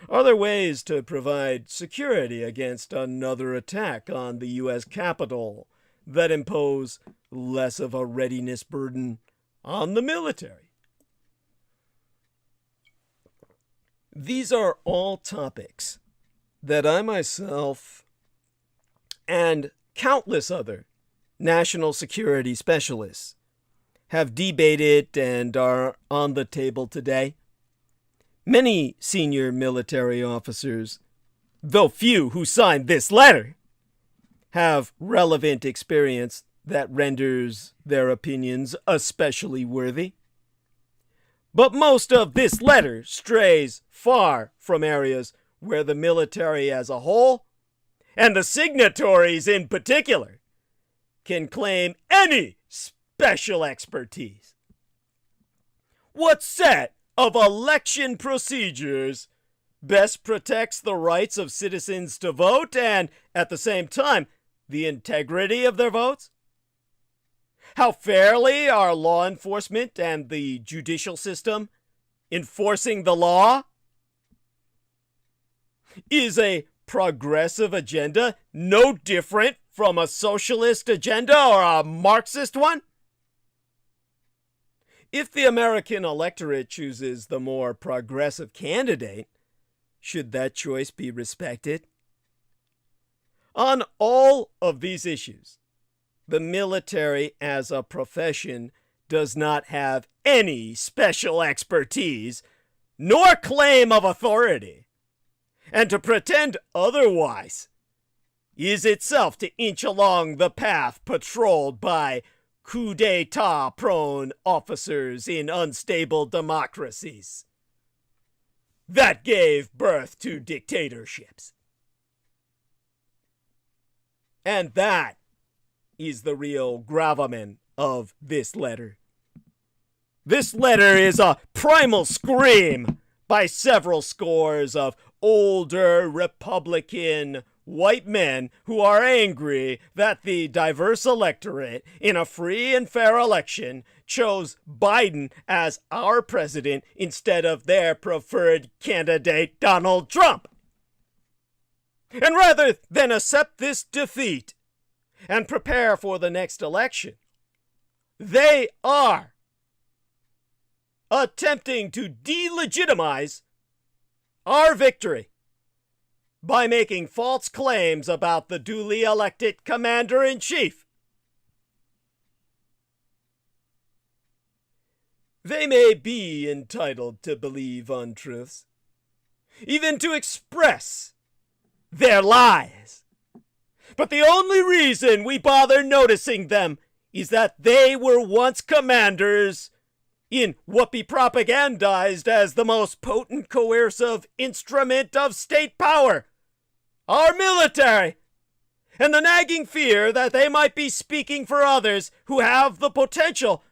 Are there ways to provide security against another attack on the U.S. Capitol that impose less of a readiness burden on the military? These are all topics that I myself and countless other national security specialists have debated and are on the table today. Many senior military officers, though few who signed this letter, have relevant experience that renders their opinions especially worthy. But most of this letter strays far from areas where the military as a whole, and the signatories in particular, can claim any special expertise. What set of election procedures best protects the rights of citizens to vote and, at the same time, the integrity of their votes? How fairly are law enforcement and the judicial system enforcing the law? Is a progressive agenda no different from a socialist agenda or a Marxist one? If the American electorate chooses the more progressive candidate, should that choice be respected? On all of these issues, the military as a profession does not have any special expertise nor claim of authority, and to pretend otherwise is itself to inch along the path patrolled by coup d'etat-prone officers in unstable democracies that gave birth to dictatorships. And that is the real gravamen of this letter. This letter is a primal scream by several scores of older Republican white men who are angry that the diverse electorate in a free and fair election chose Biden as our president instead of their preferred candidate, Donald Trump. And rather than accept this defeat and prepare for the next election, they are attempting to delegitimize our victory by making false claims about the duly elected commander-in-chief. They may be entitled to believe untruths, even to express their lies. But the only reason we bother noticing them is that they were once commanders in what be propagandized as the most potent coercive instrument of state power, our military, and the nagging fear that they might be speaking for others who have the potential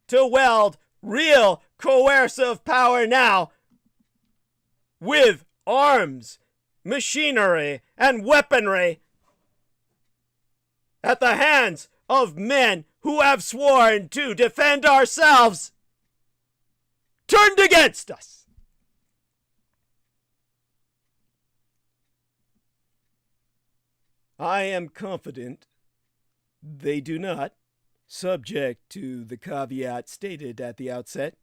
to wield real coercive power now with arms, machinery, and weaponry at the hands of men who have sworn to defend ourselves, turned against us. I am confident they do not, subject to the caveat stated at the outset,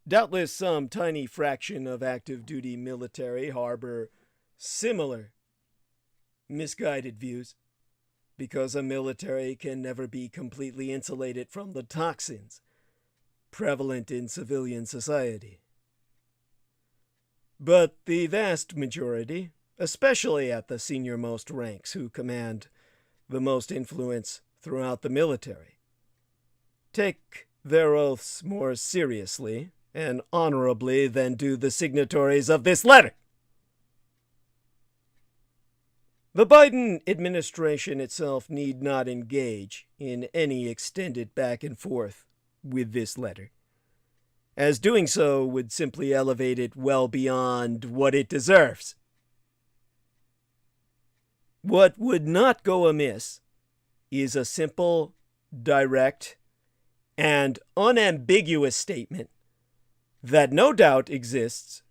Doubtless some tiny fraction of active duty military harbor similar misguided views, because a military can never be completely insulated from the toxins prevalent in civilian society. But the vast majority, especially at the senior-most ranks who command the most influence throughout the military, take their oaths more seriously and honorably than do the signatories of this letter. The Biden administration itself need not engage in any extended back and forth with this letter, as doing so would simply elevate it well beyond what it deserves. What would not go amiss is a simple, direct, and unambiguous statement that no doubt exists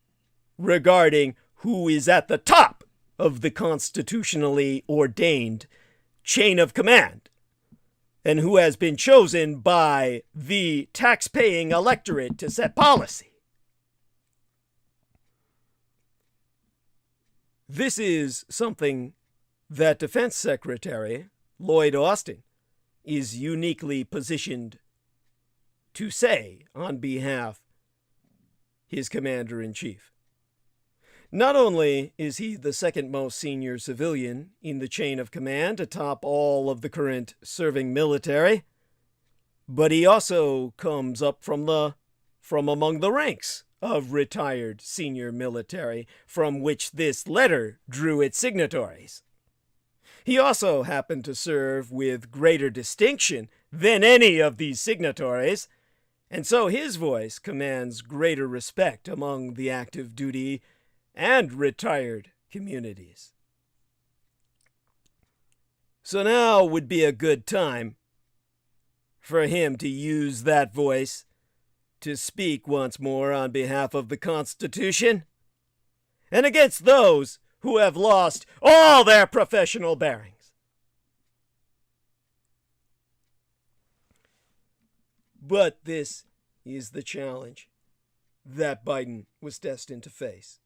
regarding who is at the top of the constitutionally ordained chain of command, and who has been chosen by the tax-paying electorate to set policy. This is something that Defense Secretary Lloyd Austin is uniquely positioned to say on behalf his commander-in-chief. Not only is he the second most senior civilian in the chain of command atop all of the current serving military, but he also comes up from among the ranks of retired senior military from which this letter drew its signatories. He also happened to serve with greater distinction than any of these signatories, and so his voice commands greater respect among the active duty and retired communities. So now would be a good time for him to use that voice to speak once more on behalf of the Constitution and against those who have lost all their professional bearings. But this is the challenge that Biden was destined to face.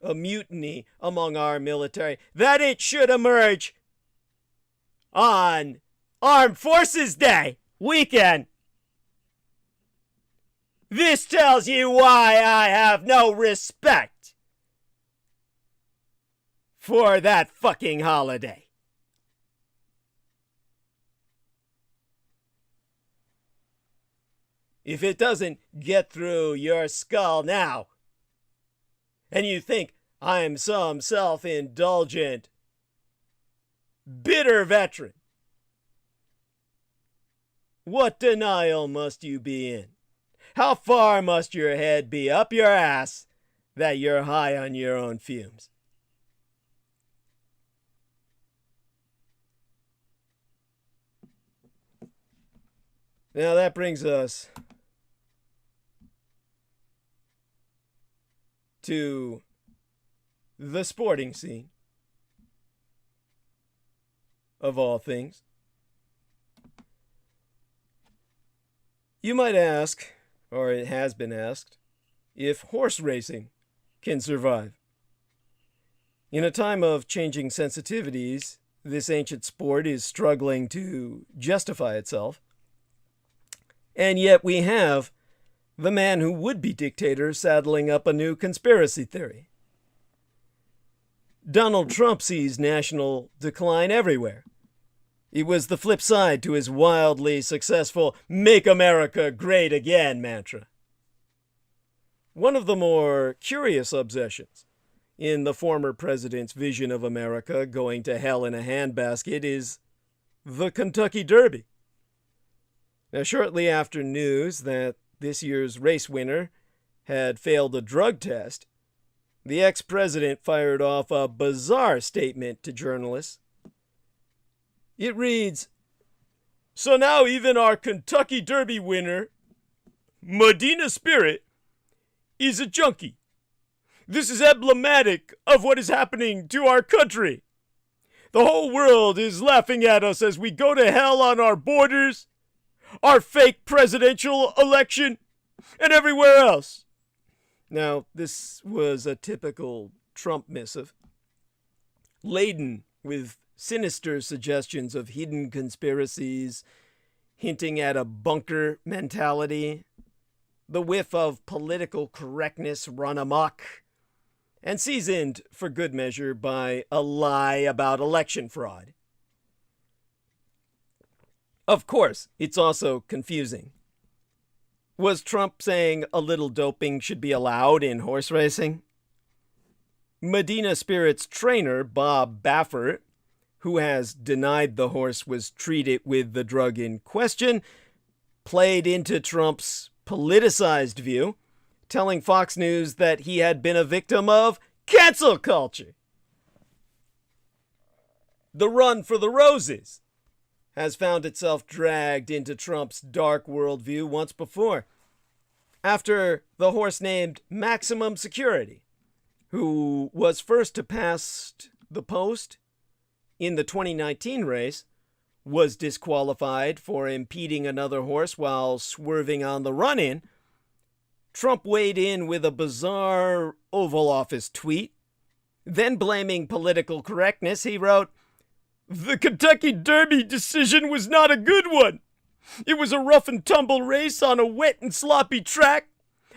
A mutiny among our military, that it should emerge on Armed Forces Day weekend. This tells you why I have no respect for that fucking holiday. If it doesn't get through your skull now, and you think I'm some self-indulgent, bitter veteran, what denial must you be in? How far must your head be up your ass that you're high on your own fumes? Now that brings us to the sporting scene, of all things. You might ask, or it has been asked, if horse racing can survive. In a time of changing sensitivities, this ancient sport is struggling to justify itself. And yet we have the man who would be dictator saddling up a new conspiracy theory. Donald Trump sees national decline everywhere. It was the flip side to his wildly successful "Make America Great Again" mantra. One of the more curious obsessions in the former president's vision of America going to hell in a handbasket is the Kentucky Derby. Now, shortly after news that this year's race winner had failed a drug test, the ex-president fired off a bizarre statement to journalists. It reads, "So now even our Kentucky Derby winner, Medina Spirit, is a junkie. This is emblematic of what is happening to our country. The whole world is laughing at us as we go to hell on our borders, our fake presidential election, and everywhere else. Now, this was a typical Trump missive, laden with sinister suggestions of hidden conspiracies, hinting at a bunker mentality, the whiff of political correctness run amok, and seasoned for good measure by a lie about election fraud. Of course, it's also confusing. Was Trump saying a little doping should be allowed in horse racing? Medina Spirit's trainer, Bob Baffert, who has denied the horse was treated with the drug in question, played into Trump's politicized view, telling Fox News that he had been a victim of cancel culture. The run for the roses has found itself dragged into Trump's dark worldview once before, after the horse named Maximum Security, who was first to pass the post in the 2019 race, was disqualified for impeding another horse while swerving on the run-in. Trump weighed in with a bizarre Oval Office tweet. Then, blaming political correctness, he wrote, "The Kentucky Derby decision was not a good one. It was a rough and tumble race on a wet and sloppy track.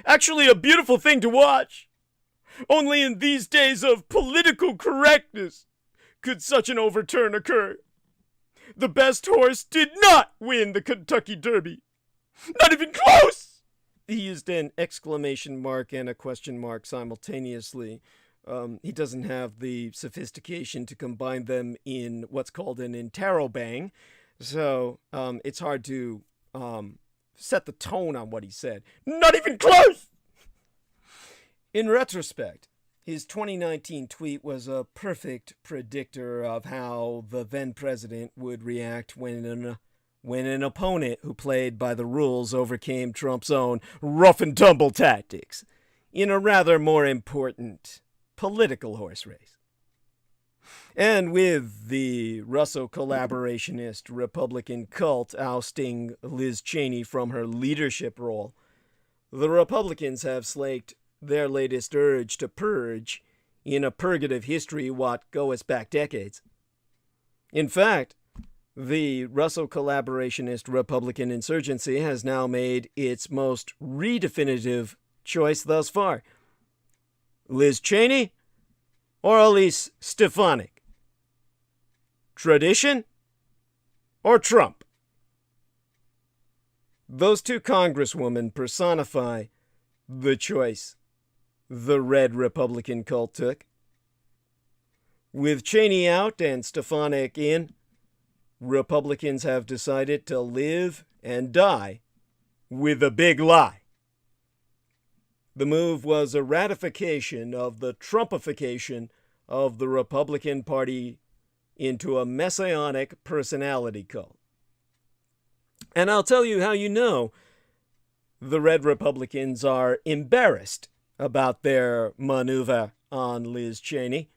Actually a beautiful thing to watch. Only in these days of political correctness could such an overturn occur. The best horse did not win the Kentucky Derby. Not even close!" He used an exclamation mark and a question mark simultaneously. He doesn't have the sophistication to combine them in what's called an interrobang, so it's hard to set the tone on what he said. Not even close! In retrospect, his 2019 tweet was a perfect predictor of how the then president would react when an opponent who played by the rules overcame Trump's own rough and tumble tactics in a rather more important political horse race. And with the Russo collaborationist Republican cult ousting Liz Cheney from her leadership role, the Republicans have slaked their latest urge to purge in a purgative history what goeth back decades. In fact, the Russo collaborationist Republican insurgency has now made its most redefinitive choice thus far. Liz Cheney or Elise Stefanik? Tradition or Trump? Those two congresswomen personify the choice the red Republican cult took. With Cheney out and Stefanik in, Republicans have decided to live and die with a big lie. The move was a ratification of the Trumpification of the Republican Party into a messianic personality cult. And I'll tell you how you know the red Republicans are embarrassed about their maneuver on Liz Cheney.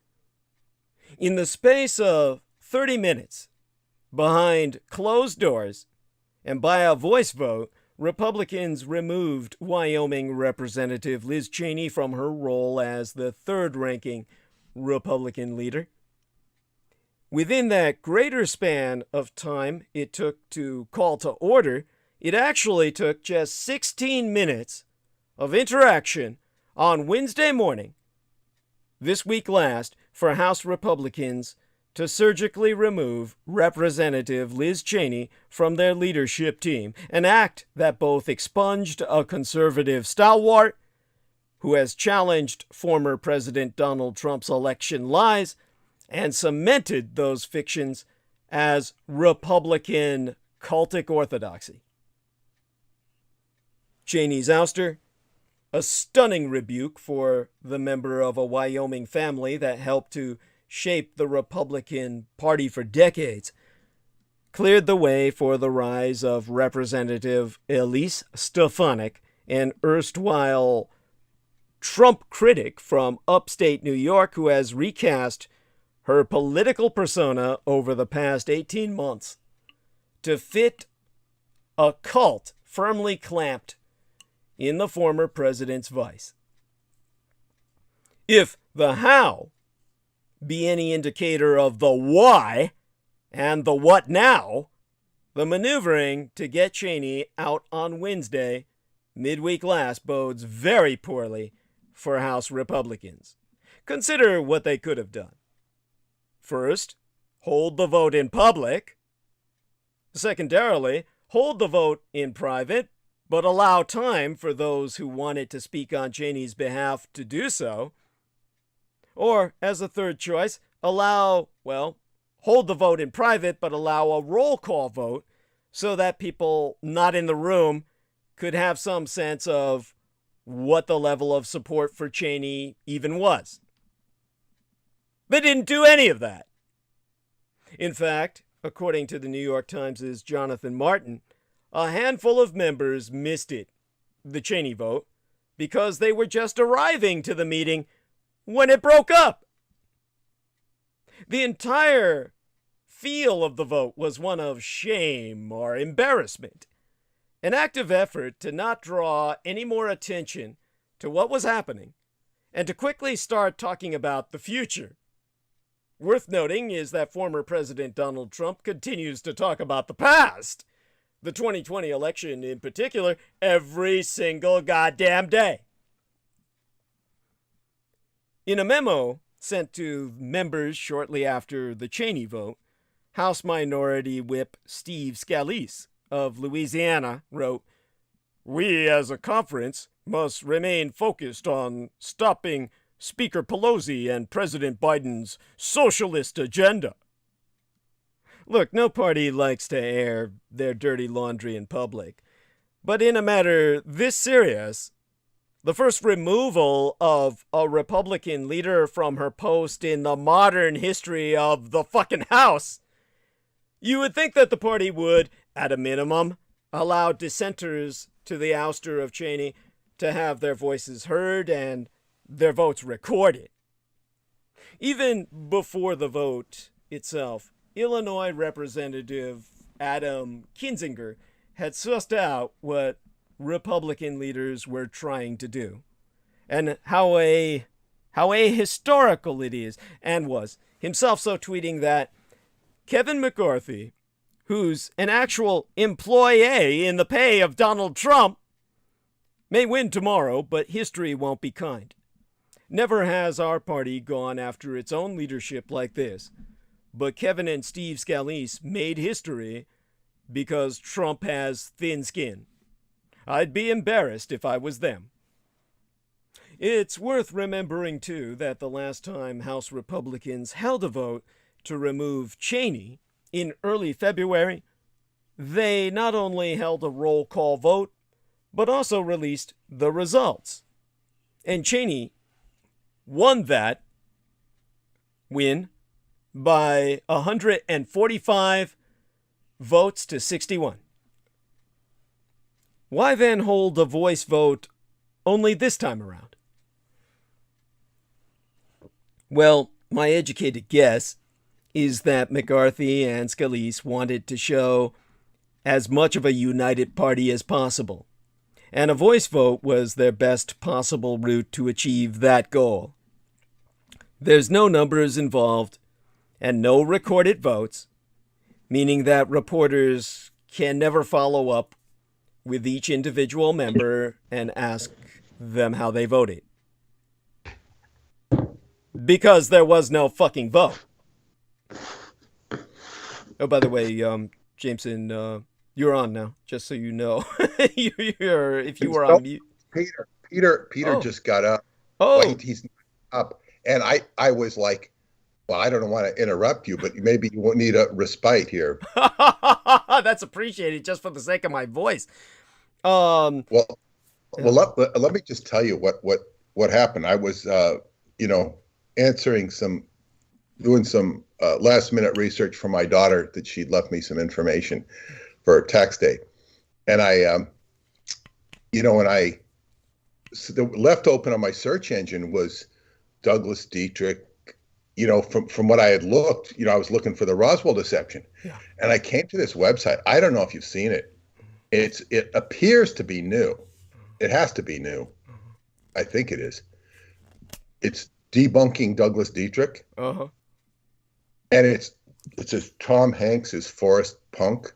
In the space of 30 minutes, behind closed doors, and by a voice vote, Republicans removed Wyoming Representative Liz Cheney from her role as the third-ranking Republican leader. Within that greater span of time it took to call to order, it actually took just 16 minutes of interaction on Wednesday morning, this week last, for House Republicans to surgically remove Representative Liz Cheney from their leadership team, an act that both expunged a conservative stalwart who has challenged former President Donald Trump's election lies and cemented those fictions as Republican cultic orthodoxy. Cheney's ouster, a stunning rebuke for the member of a Wyoming family that helped to shape the Republican Party for decades, cleared the way for the rise of Representative Elise Stefanik, an erstwhile Trump critic from upstate New York who has recast her political persona over the past 18 months to fit a cult firmly clamped in the former president's vice. If the how be any indicator of the why and the what now, the maneuvering to get Cheney out on Wednesday, midweek last, bodes very poorly for House Republicans. Consider what they could have done. First, hold the vote in public. Secondarily, hold the vote in private, but allow time for those who wanted to speak on Cheney's behalf to do so. Or, as a third choice, hold the vote in private, but allow a roll call vote so that people not in the room could have some sense of what the level of support for Cheney even was. They didn't do any of that. In fact, according to the New York Times' Jonathan Martin, a handful of members missed it, the Cheney vote, because they were just arriving to the meeting when it broke up. The entire feel of the vote was one of shame or embarrassment, an active effort to not draw any more attention to what was happening and to quickly start talking about the future. Worth noting is that former President Donald Trump continues to talk about the past, the 2020 election in particular, every single goddamn day. In a memo sent to members shortly after the Cheney vote, House Minority Whip Steve Scalise of Louisiana wrote, "We as a conference must remain focused on stopping Speaker Pelosi and President Biden's socialist agenda." Look, no party likes to air their dirty laundry in public, but in a matter this serious, the first removal of a Republican leader from her post in the modern history of the fucking House, you would think that the party would, at a minimum, allow dissenters to the ouster of Cheney to have their voices heard and their votes recorded. Even before the vote itself, Illinois Representative Adam Kinzinger had sussed out what Republican leaders were trying to do, and how a historical it is, and was, himself so tweeting that Kevin McCarthy, who's an actual employee in the pay of Donald Trump, may win tomorrow, but history won't be kind. Never has our party gone after its own leadership like this, but Kevin and Steve Scalise made history because Trump has thin skin. I'd be embarrassed if I was them. It's worth remembering, too, that the last time House Republicans held a vote to remove Cheney in early February, they not only held a roll call vote, but also released the results. And Cheney won that win by 145 votes to 61. Why then hold a voice vote only this time around? Well, my educated guess is that McCarthy and Scalise wanted to show as much of a united party as possible, and a voice vote was their best possible route to achieve that goal. There's no numbers involved and no recorded votes, meaning that reporters can never follow up with each individual member and ask them how they voted. Because there was no fucking vote. Oh, by the way, Jameson, you're on now, just so you know. If you were on mute. Peter just got up. Oh. Well, he's up. And I was like, well, I don't want to interrupt you, but maybe you won't need a respite here. That's appreciated just for the sake of my voice. Well, let me just tell you what happened. I was, doing some last minute research for my daughter that she'd left me some information for tax day. And left open on my search engine was Douglas Dietrich. From what I had looked, I was looking for the Roswell deception. Yeah. And I came to this website. I don't know if you've seen it. It appears to be new, It has to be new. I think it is. It's debunking Douglas Dietrich. Uh-huh. And it's as Tom Hanks is Forrest Punk.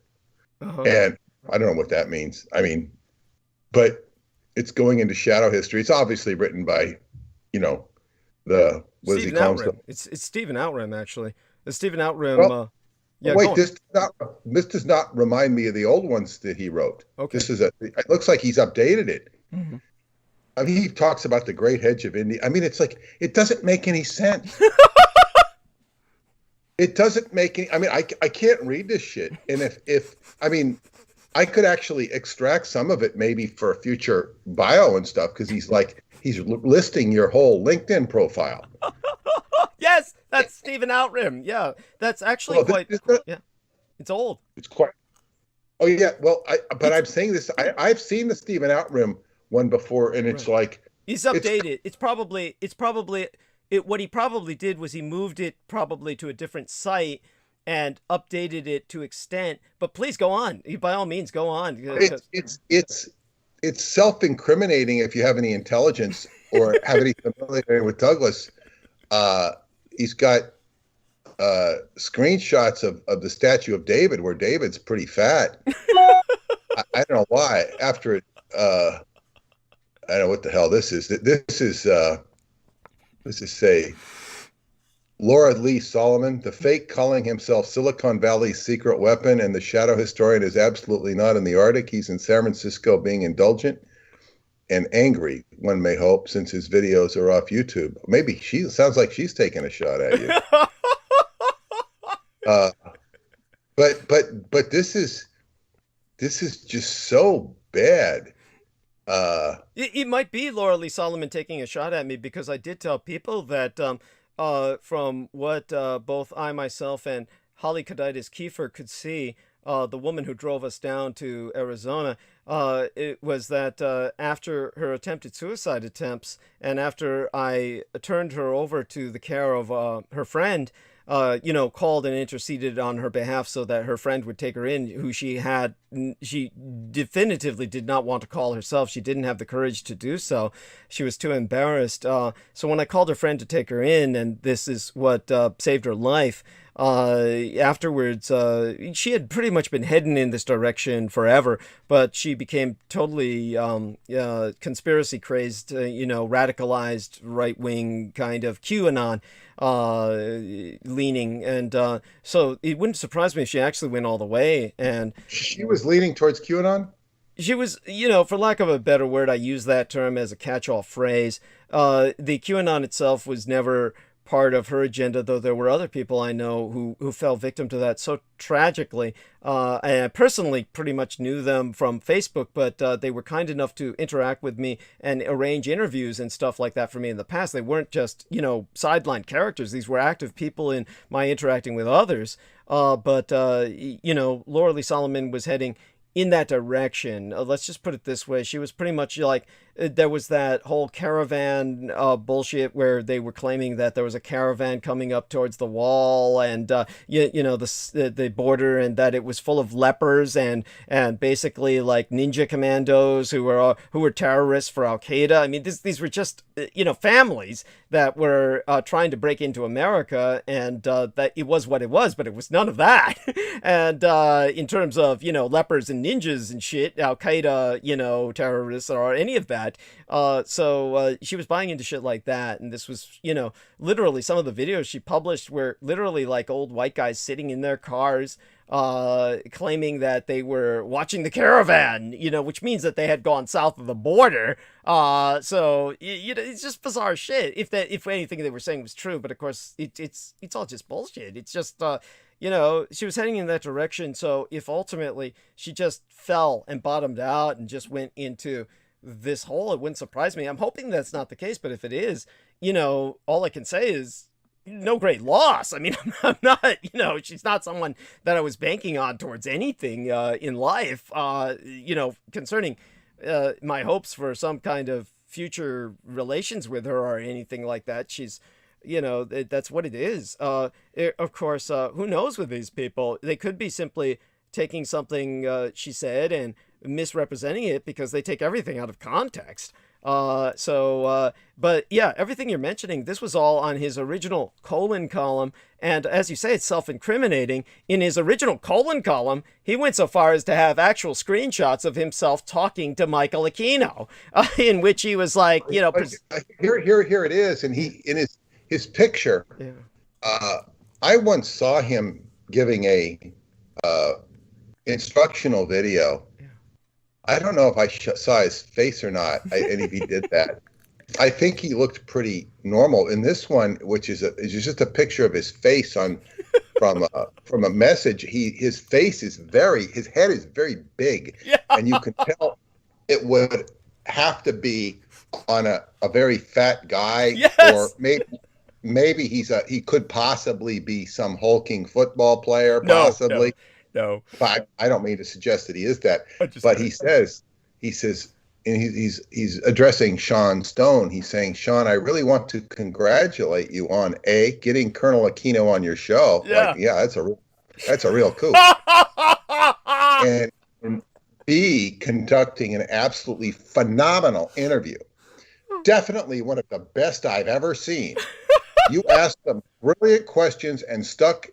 Uh-huh. And I don't know what that means. I mean, but it's going into shadow history. It's obviously written by, what does he call himself? It's Stephen Outram, actually. The Stephen Outram. Wait, this does not remind me of the old ones that he wrote. Okay. It looks like he's updated it. Mm-hmm. I mean, he talks about the Great Hedge of India. I mean, it's like, it doesn't make any sense. It doesn't make any, I mean, I can't read this shit. And I could actually extract some of it maybe for a future bio and stuff, because he's listing your whole LinkedIn profile. Yes, that's Stephen Outram. Yeah, that's actually it's old. It's quite. Oh yeah, well, I'm saying this. I've seen the Stephen Outram one before, and it's like he's updated. It's probably what he probably did was he moved it probably to a different site and updated it to extent. But please go on. By all means, go on. It's self-incriminating if you have any intelligence or have any familiarity with Douglas. He's got screenshots of the statue of David where David's pretty fat. I don't know why. After it, I don't know what the hell this is. This is say Laura Lee Solomon, the fake calling himself Silicon Valley's secret weapon, and the shadow historian is absolutely not in the Arctic. He's in San Francisco being indulgent and angry, one may hope, since his videos are off YouTube. Maybe sounds like she's taking a shot at you. But this is just so bad. It might be Laura Lee Solomon taking a shot at me, because I did tell people that from what both I myself and Holly Kaditis Kiefer could see, the woman who drove us down to Arizona, it was that after her attempted suicide attempts, and after I turned her over to the care of her friend, called and interceded on her behalf so that her friend would take her in, who she definitively did not want to call herself. She didn't have the courage to do so. She was too embarrassed. So when I called her friend to take her in, and this is what saved her life, afterwards, she had pretty much been heading in this direction forever, but she became totally conspiracy crazed, radicalized right-wing kind of QAnon leaning, and so it wouldn't surprise me if she actually went all the way. And she was leaning towards QAnon? She was, for lack of a better word, I use that term as a catch-all phrase. The QAnon itself was never part of her agenda, though there were other people I know who fell victim to that so tragically. And I personally pretty much knew them from Facebook, but they were kind enough to interact with me and arrange interviews and stuff like that for me in the past. They weren't just, sideline characters. These were active people in my interacting with others. But Laura Lee Solomon was heading in that direction. Let's just put it this way. She was pretty much like, there was that whole caravan bullshit where they were claiming that there was a caravan coming up towards the wall and, the border, and that it was full of lepers and basically like ninja commandos who were terrorists for Al-Qaeda. I mean, these were just, families that were trying to break into America, and that it was what it was, but it was none of that. And in terms of, lepers and ninjas and shit, Al-Qaeda, terrorists or any of that. So she was buying into shit like that. And this was, literally some of the videos she published were literally like old white guys sitting in their cars, claiming that they were watching the caravan, which means that they had gone south of the border. So it's just bizarre shit. If anything they were saying was true, but of course it's all just bullshit. It's just, she was heading in that direction. So if ultimately she just fell and bottomed out and just went into this hole, it wouldn't surprise me. I'm hoping that's not the case, but if it is, all I can say is no great loss. I mean, I'm not, she's not someone that I was banking on towards anything in life, concerning my hopes for some kind of future relations with her or anything like that. She's, that's what it is. Of course, who knows with these people? They could be simply taking something she said and misrepresenting it because they take everything out of context. But yeah, everything you're mentioning, this was all on his original colon column. And as you say, it's self-incriminating. In his original colon column, he went so far as to have actual screenshots of himself talking to Michael Aquino, in which he was like, you know, here it is. And he, in his picture, I once saw him giving a instructional video. I don't know if I saw his face or not, and if he did that. I think he looked pretty normal. In this one, which is just a picture of his face from a message, his face is his head is very big, and you can tell it would have to be on a very fat guy, or maybe he could possibly be some hulking football player, possibly. No, but I don't mean to suggest that he is that. But he says, and he's addressing Sean Stone. He's saying, Sean, I really want to congratulate you on getting Colonel Aquino on your show. Yeah, that's a real coup. and B, conducting an absolutely phenomenal interview. Definitely one of the best I've ever seen. You asked some brilliant questions and stuck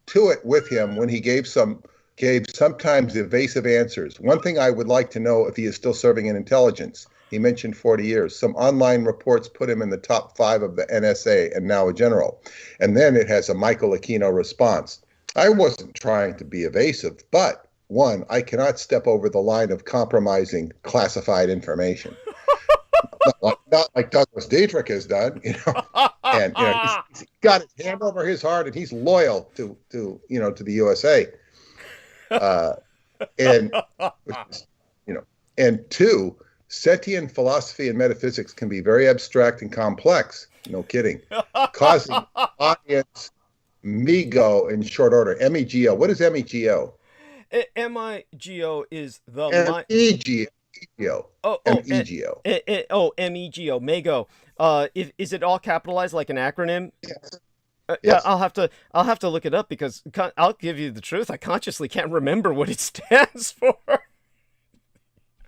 to it with him when he gave sometimes evasive answers. One thing I would like to know if he is still serving in intelligence. He mentioned 40 years. Some online reports put him in the top 5 of the NSA and now a general. And then it has a Michael Aquino response. I wasn't trying to be evasive, but one, I cannot step over the line of compromising classified information. Not like Douglas Dietrich has done, you know. And you know, he's got his hand over his heart, and he's loyal to the USA. And you know, and two, Setian philosophy and metaphysics can be very abstract and complex. No kidding, causing audience MEGO in short order. MEGO. What is MEGO? MEGO is the MEGO. MEGO. MEGO. MEGO. Is it all capitalized like an acronym? Yes. Yeah, Yes. I'll have to look it up because I'll give you the truth. I consciously can't remember what it stands for.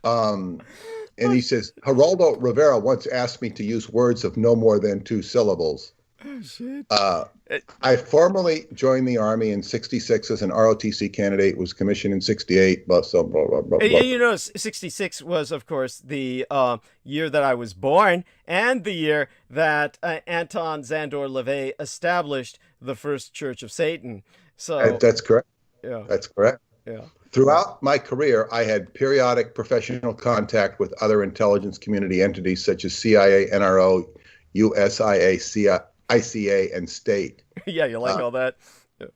And he says, Geraldo Rivera once asked me to use words of no more than 2 syllables. Oh, shit. I formally joined the Army in '66 as an ROTC candidate, was commissioned in '68, blah, blah, blah, blah, blah. And you know, 66 was, of course, the year that I was born and the year that Anton Szandor LaVey established the First Church of Satan. So That's correct. Yeah. That's correct. Yeah. Throughout my career, I had periodic professional contact with other intelligence community entities such as CIA, NRO, USIA, ICA, and state. Yeah, you like all that. Yeah.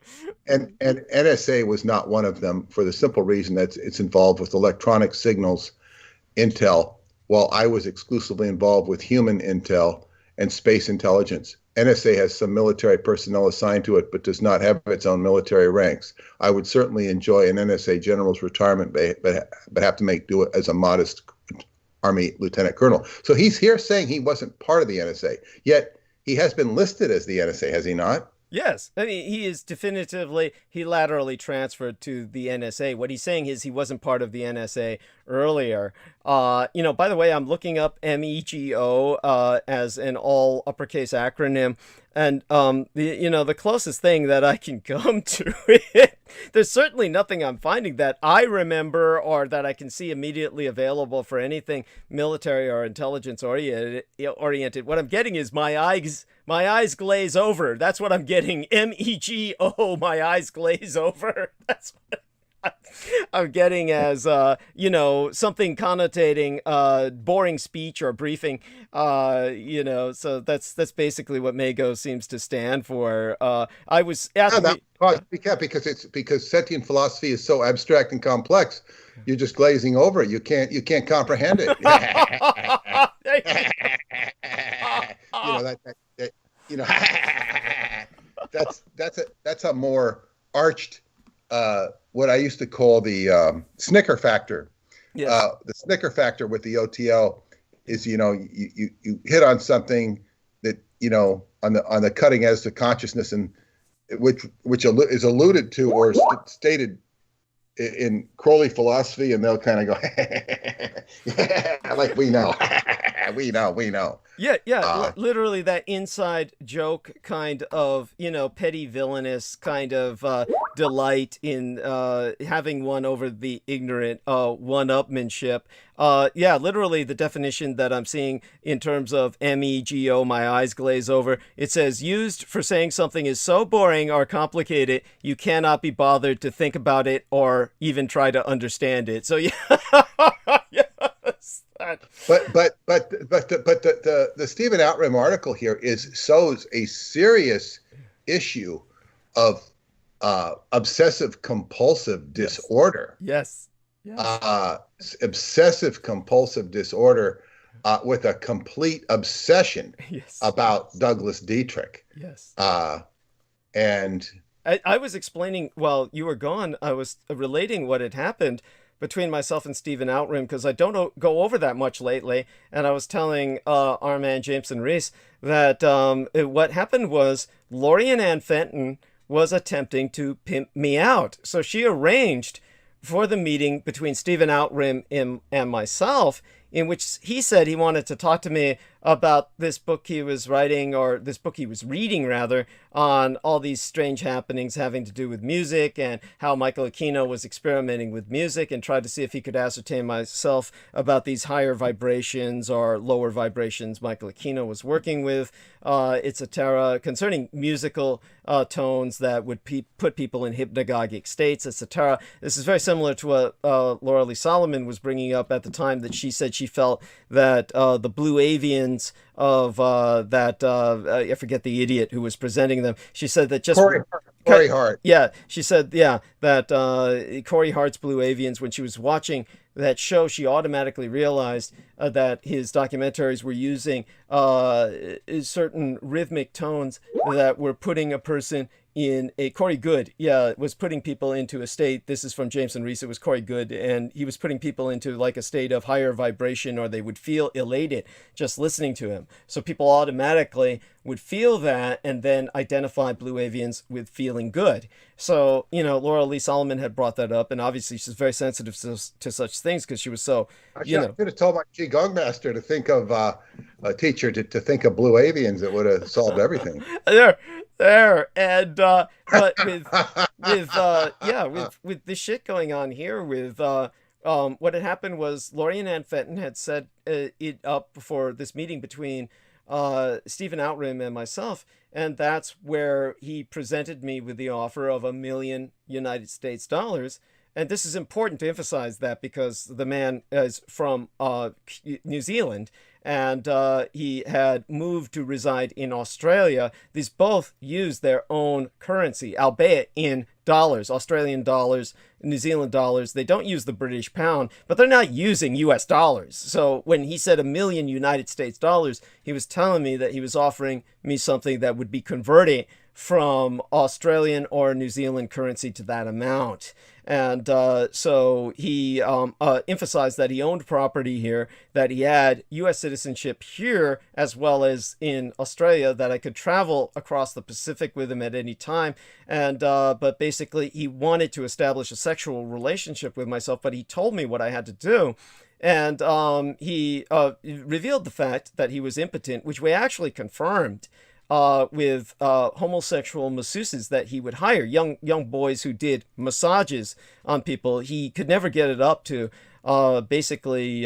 And NSA was not one of them for the simple reason that it's involved with electronic signals intel, while I was exclusively involved with human intel and space intelligence. NSA has some military personnel assigned to it, but does not have its own military ranks. I would certainly enjoy an NSA general's retirement, but have to make do it as a modest Army lieutenant colonel. So he's here saying he wasn't part of the NSA, yet he has been listed as the NSA, has he not? Yes. I mean, he is definitively, he laterally transferred to the NSA. What he's saying is he wasn't part of the NSA earlier. You know, by the way, I'm looking up MEGO as an all uppercase acronym. And, the closest thing that I can come to it, there's certainly nothing I'm finding that I remember or that I can see immediately available for anything military or intelligence oriented. What I'm getting is my eyes glaze over. That's what I'm getting. MEGO, my eyes glaze over. That's what I'm getting as, something connotating boring speech or briefing, so that's basically what MEGO seems to stand for. I was at because Setian philosophy is so abstract and complex, you're just glazing over it. You can't comprehend it. That's a more arched, what I used to call the snicker factor. Yes. The snicker factor with the OTL is, you hit on something that, on the cutting edge of consciousness, and which is alluded to or stated in Crowley philosophy, and they'll kind of go, yeah, like we know, we know. Yeah, literally that inside joke kind of, petty villainous kind of delight in having won over the ignorant, one-upmanship. Literally the definition that I'm seeing in terms of MEGO, my eyes glaze over, it says, used for saying something is so boring or complicated, you cannot be bothered to think about it or even try to understand it. So, yeah. Yes. But the Stephen Outram article here shows a serious issue of obsessive compulsive disorder. Yes. Obsessive compulsive disorder with a complete obsession about Douglas Dietrich. Yes. And I was explaining while you were gone, I was relating what had happened between myself and Stephen Outram, because I don't go over that much lately. And I was telling our man Jameson Reese that what happened was Lorian Ann Fenton was attempting to pimp me out. So she arranged for the meeting between Stephen Outram and myself, in which he said he wanted to talk to me about this book he was writing, or this book he was reading rather, on all these strange happenings having to do with music, and how Michael Aquino was experimenting with music and tried to see if he could ascertain myself about these higher vibrations or lower vibrations Michael Aquino was working with, etc., concerning musical tones that would put people in hypnagogic states, etc. This is very similar to what Laura Lee Solomon was bringing up at the time, that she said she felt that the blue avians of I forget the idiot who was presenting them. She said that just Corey Hart. Yeah, she said that Corey Hart's Blue Avians, when she was watching that show, she automatically realized that his documentaries were using certain rhythmic tones that were putting a person in a Corey Good, was putting people into a state. This is from Jameson Reese. It was Corey Good, and he was putting people into like a state of higher vibration, or they would feel elated just listening to him. So people automatically would feel that and then identify Blue Avians with feeling good. So, Laura Lee Solomon had brought that up, and obviously she's very sensitive to such things because she was so, I should have told my Qigong master to think of a teacher to think of Blue Avians. It would have solved everything. There, and but with this shit going on here, with what had happened was Lorian Ann Fenton had set it up for this meeting between Stephen Outram and myself, and that's where he presented me with the offer of $1 million United States dollars. And this is important to emphasize that, because the man is from New Zealand, and he had moved to reside in Australia. These both use their own currency, albeit in dollars, Australian dollars, New Zealand dollars. They don't use the British pound, but they're not using US dollars. So when he said $1 million United States dollars, he was telling me that he was offering me something that would be converted from Australian or New Zealand currency to that amount. And so he emphasized that he owned property here, that he had U.S. citizenship here as well as in Australia, that I could travel across the Pacific with him at any time. And but basically he wanted to establish a sexual relationship with myself, but he told me what I had to do. And he revealed the fact that he was impotent, which we actually confirmed with homosexual masseuses that he would hire, young boys who did massages on people. He could never get it up to basically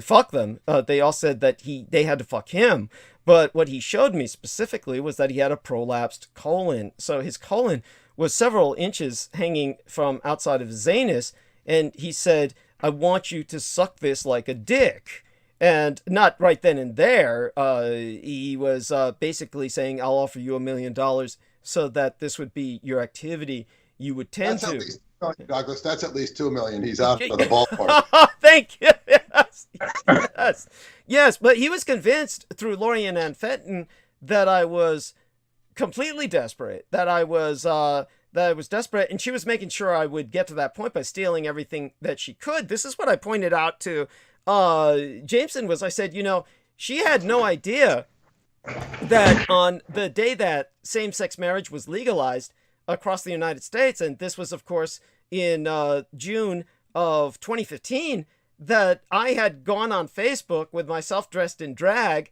fuck them. They all said that they had to fuck him. But what he showed me specifically was that he had a prolapsed colon. So his colon was several inches hanging from outside of his anus, and he said, "I want you to suck this like a dick." And not right then and there. He was basically saying, "I'll offer you $1 million so that this would be your activity you would tend to." Douglas, that's at least $2 million. He's out of the ballpark. Thank you. Yes. But he was convinced through Lorian Ann Fenton that I was completely desperate. That I was desperate, and she was making sure I would get to that point by stealing everything that she could. This is what I pointed out to Jameson. I said, she had no idea that on the day that same-sex marriage was legalized, across the United States. And this was, of course, in June of 2015, that I had gone on Facebook with myself dressed in drag,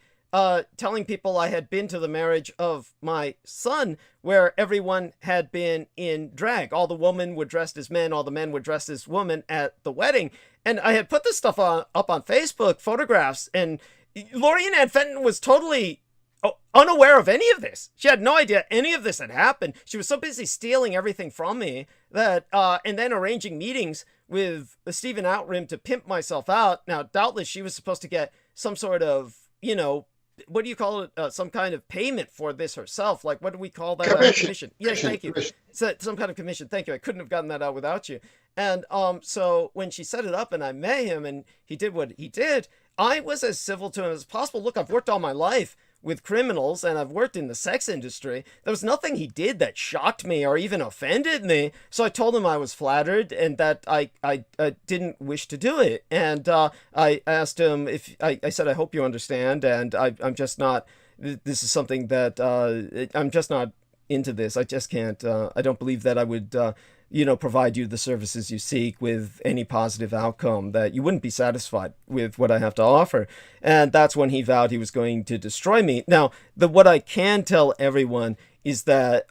telling people I had been to the marriage of my son, where everyone had been in drag. All the women were dressed as men, all the men were dressed as women at the wedding. And I had put this stuff up on Facebook, photographs, and Lorien Ann Fenton was totally unaware of any of this. She had no idea any of this had happened. She was so busy stealing everything from me that, and then arranging meetings with Stephen Outram to pimp myself out. Now, doubtless she was supposed to get some sort of, you know, what do you call it? Some kind of payment for this herself. Like, what do we call that? Commission. Yes, thank you. So, some kind of commission. Thank you. I couldn't have gotten that out without you. And so when she set it up and I met him and he did what he did, I was as civil to him as possible. Look, I've worked all my life with criminals and I've worked in the sex industry. There was nothing he did that shocked me or even offended me. So I told him I was flattered and that I didn't wish to do it. And I asked him if I said, I hope you understand. And I'm just not, this is something that I'm just not into this. I just can't, I don't believe that I would, provide you the services you seek with any positive outcome, that you wouldn't be satisfied with what I have to offer. And that's when he vowed he was going to destroy me. Now, what I can tell everyone is that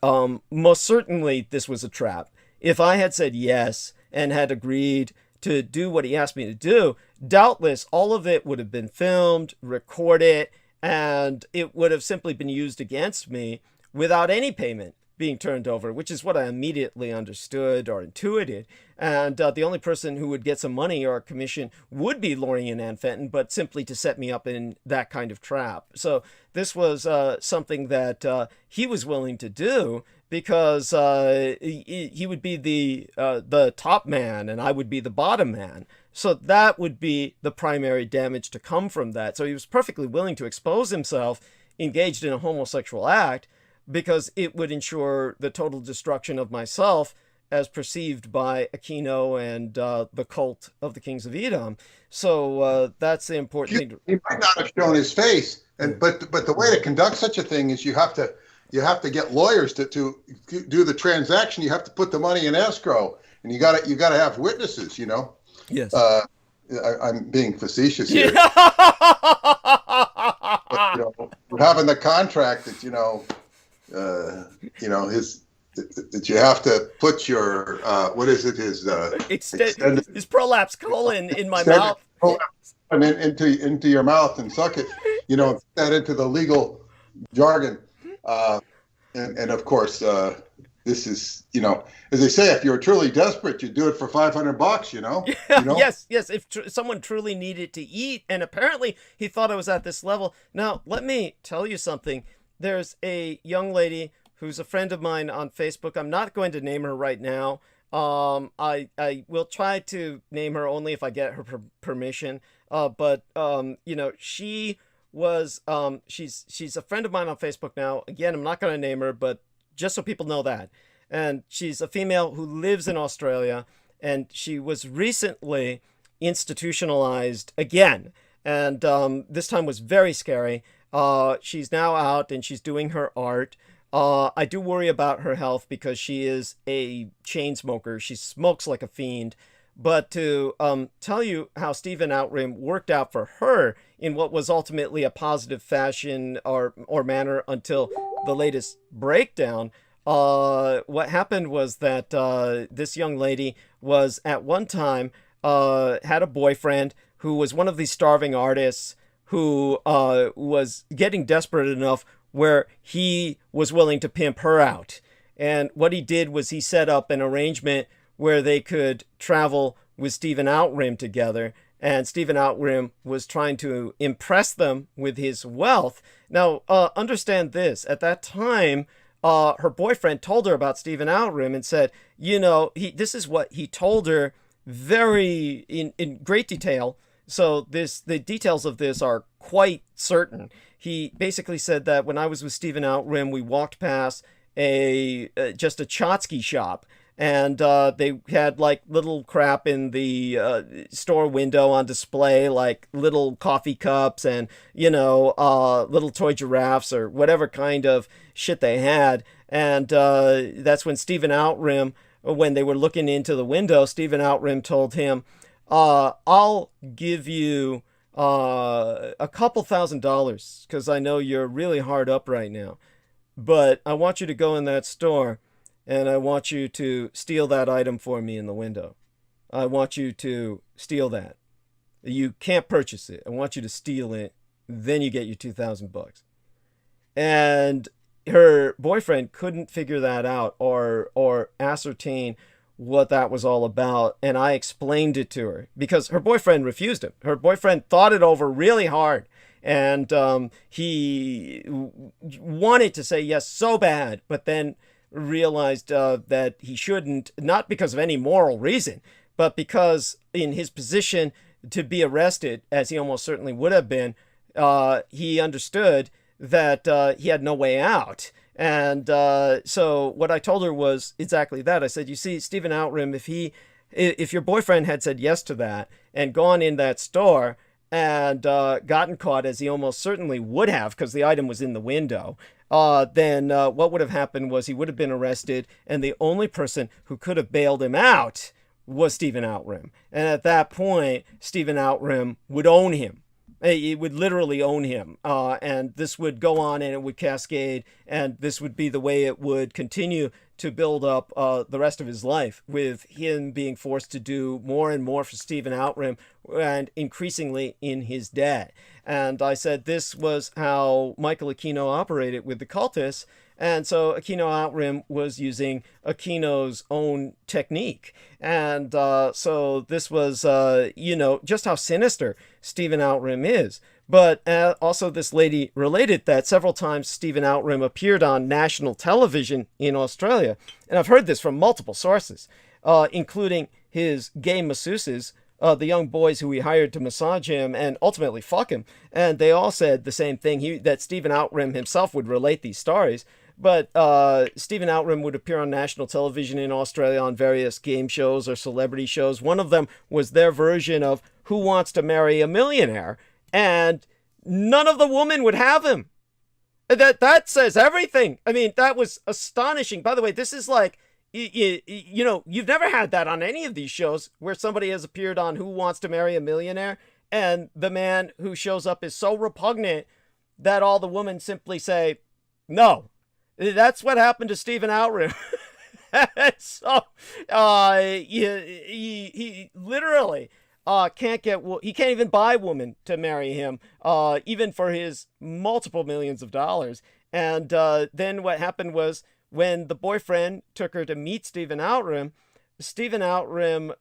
most certainly this was a trap. If I had said yes and had agreed to do what he asked me to do, doubtless all of it would have been filmed, recorded, and it would have simply been used against me without any payment being turned over, which is what I immediately understood or intuited. And the only person who would get some money or a commission would be Lorien Ann Fenton, but simply to set me up in that kind of trap. So this was something that he was willing to do because he would be the top man and I would be the bottom man. So that would be the primary damage to come from that. So he was perfectly willing to expose himself, engaged in a homosexual act, because it would ensure the total destruction of myself as perceived by Aquino and the cult of the kings of Edom. So that's the important thing. He might not have shown his face, but the way to conduct such a thing is you have to get lawyers to do the transaction. You have to put the money in escrow, and you got to have witnesses. Yes. I'm being facetious here. Yeah. But, having the contract that that you have to put your what is it, his prolapse colon in my mouth and into your mouth and suck it, that into the legal jargon, and of course this is, as they say, if you're truly desperate, you do it for $500. Yes, if someone truly needed to eat, and apparently he thought I was at this level. Now let me tell you something. There's a young lady who's a friend of mine on Facebook. I'm not going to name her right now. I will try to name her only if I get her permission. But she was she's a friend of mine on Facebook now. Again, I'm not going to name her, but just so people know that. And she's a female who lives in Australia, and she was recently institutionalized again. And this time was very scary. She's now out and she's doing her art. I do worry about her health because she is a chain smoker. She smokes like a fiend. But to tell you how Stephen Outram worked out for her in what was ultimately a positive fashion or manner until the latest breakdown, what happened was that this young lady was at one time had a boyfriend who was one of these starving artists who was getting desperate enough where he was willing to pimp her out. And what he did was he set up an arrangement where they could travel with Stephen Outram together. And Stephen Outram was trying to impress them with his wealth. Now, understand this. At that time, her boyfriend told her about Stephen Outram and said, this is what he told her very in great detail. So the details of this are quite certain. He basically said that when I was with Stephen Outram, we walked past just a Chotsky shop, and they had like little crap in the store window on display, like little coffee cups and, you know, little toy giraffes or whatever kind of shit they had. And that's when Stephen Outram, when they were looking into the window, Stephen Outram told him, I'll give you a couple $1,000s because I know you're really hard up right now. But I want you to go in that store and I want you to steal that item for me in the window. I want you to steal that. You can't purchase it. I want you to steal it. Then you get your $2,000. And her boyfriend couldn't figure that out or ascertain what that was all about. And I explained it to her because her boyfriend refused him. Her boyfriend thought it over really hard. And he wanted to say yes so bad, but then realized that he shouldn't, not because of any moral reason, but because in his position to be arrested, as he almost certainly would have been, he understood that he had no way out. And so what I told her was exactly that. I said, you see, Stephen Outram, if your boyfriend had said yes to that and gone in that store and gotten caught, as he almost certainly would have because the item was in the window, then what would have happened was he would have been arrested, and the only person who could have bailed him out was Stephen Outram. And at that point, Stephen Outram would own him. It would literally own him. And this would go on and it would cascade, and this would be the way it would continue to build up the rest of his life, with him being forced to do more and more for Stephen Outram and increasingly in his debt. And I said this was how Michael Aquino operated with the cultists. And so Aquino Outram was using Aquino's own technique. And so this was, just how sinister Stephen Outram is. But also this lady related that several times Stephen Outram appeared on national television in Australia. And I've heard this from multiple sources, including his gay masseuses, the young boys who he hired to massage him and ultimately fuck him. And they all said the same thing, that Stephen Outram himself would relate these stories. But Stephen Outram would appear on national television in Australia on various game shows or celebrity shows. One of them was their version of Who Wants to Marry a Millionaire? And none of the women would have him. That says everything. I mean, that was astonishing. By the way, this is like, you've never had that on any of these shows where somebody has appeared on Who Wants to Marry a Millionaire, and the man who shows up is so repugnant that all the women simply say, no. That's what happened to Stephen Outram. So, he literally he can't even buy women to marry him, even for his multiple millions of dollars. And then what happened was, when the boyfriend took her to meet Stephen Outram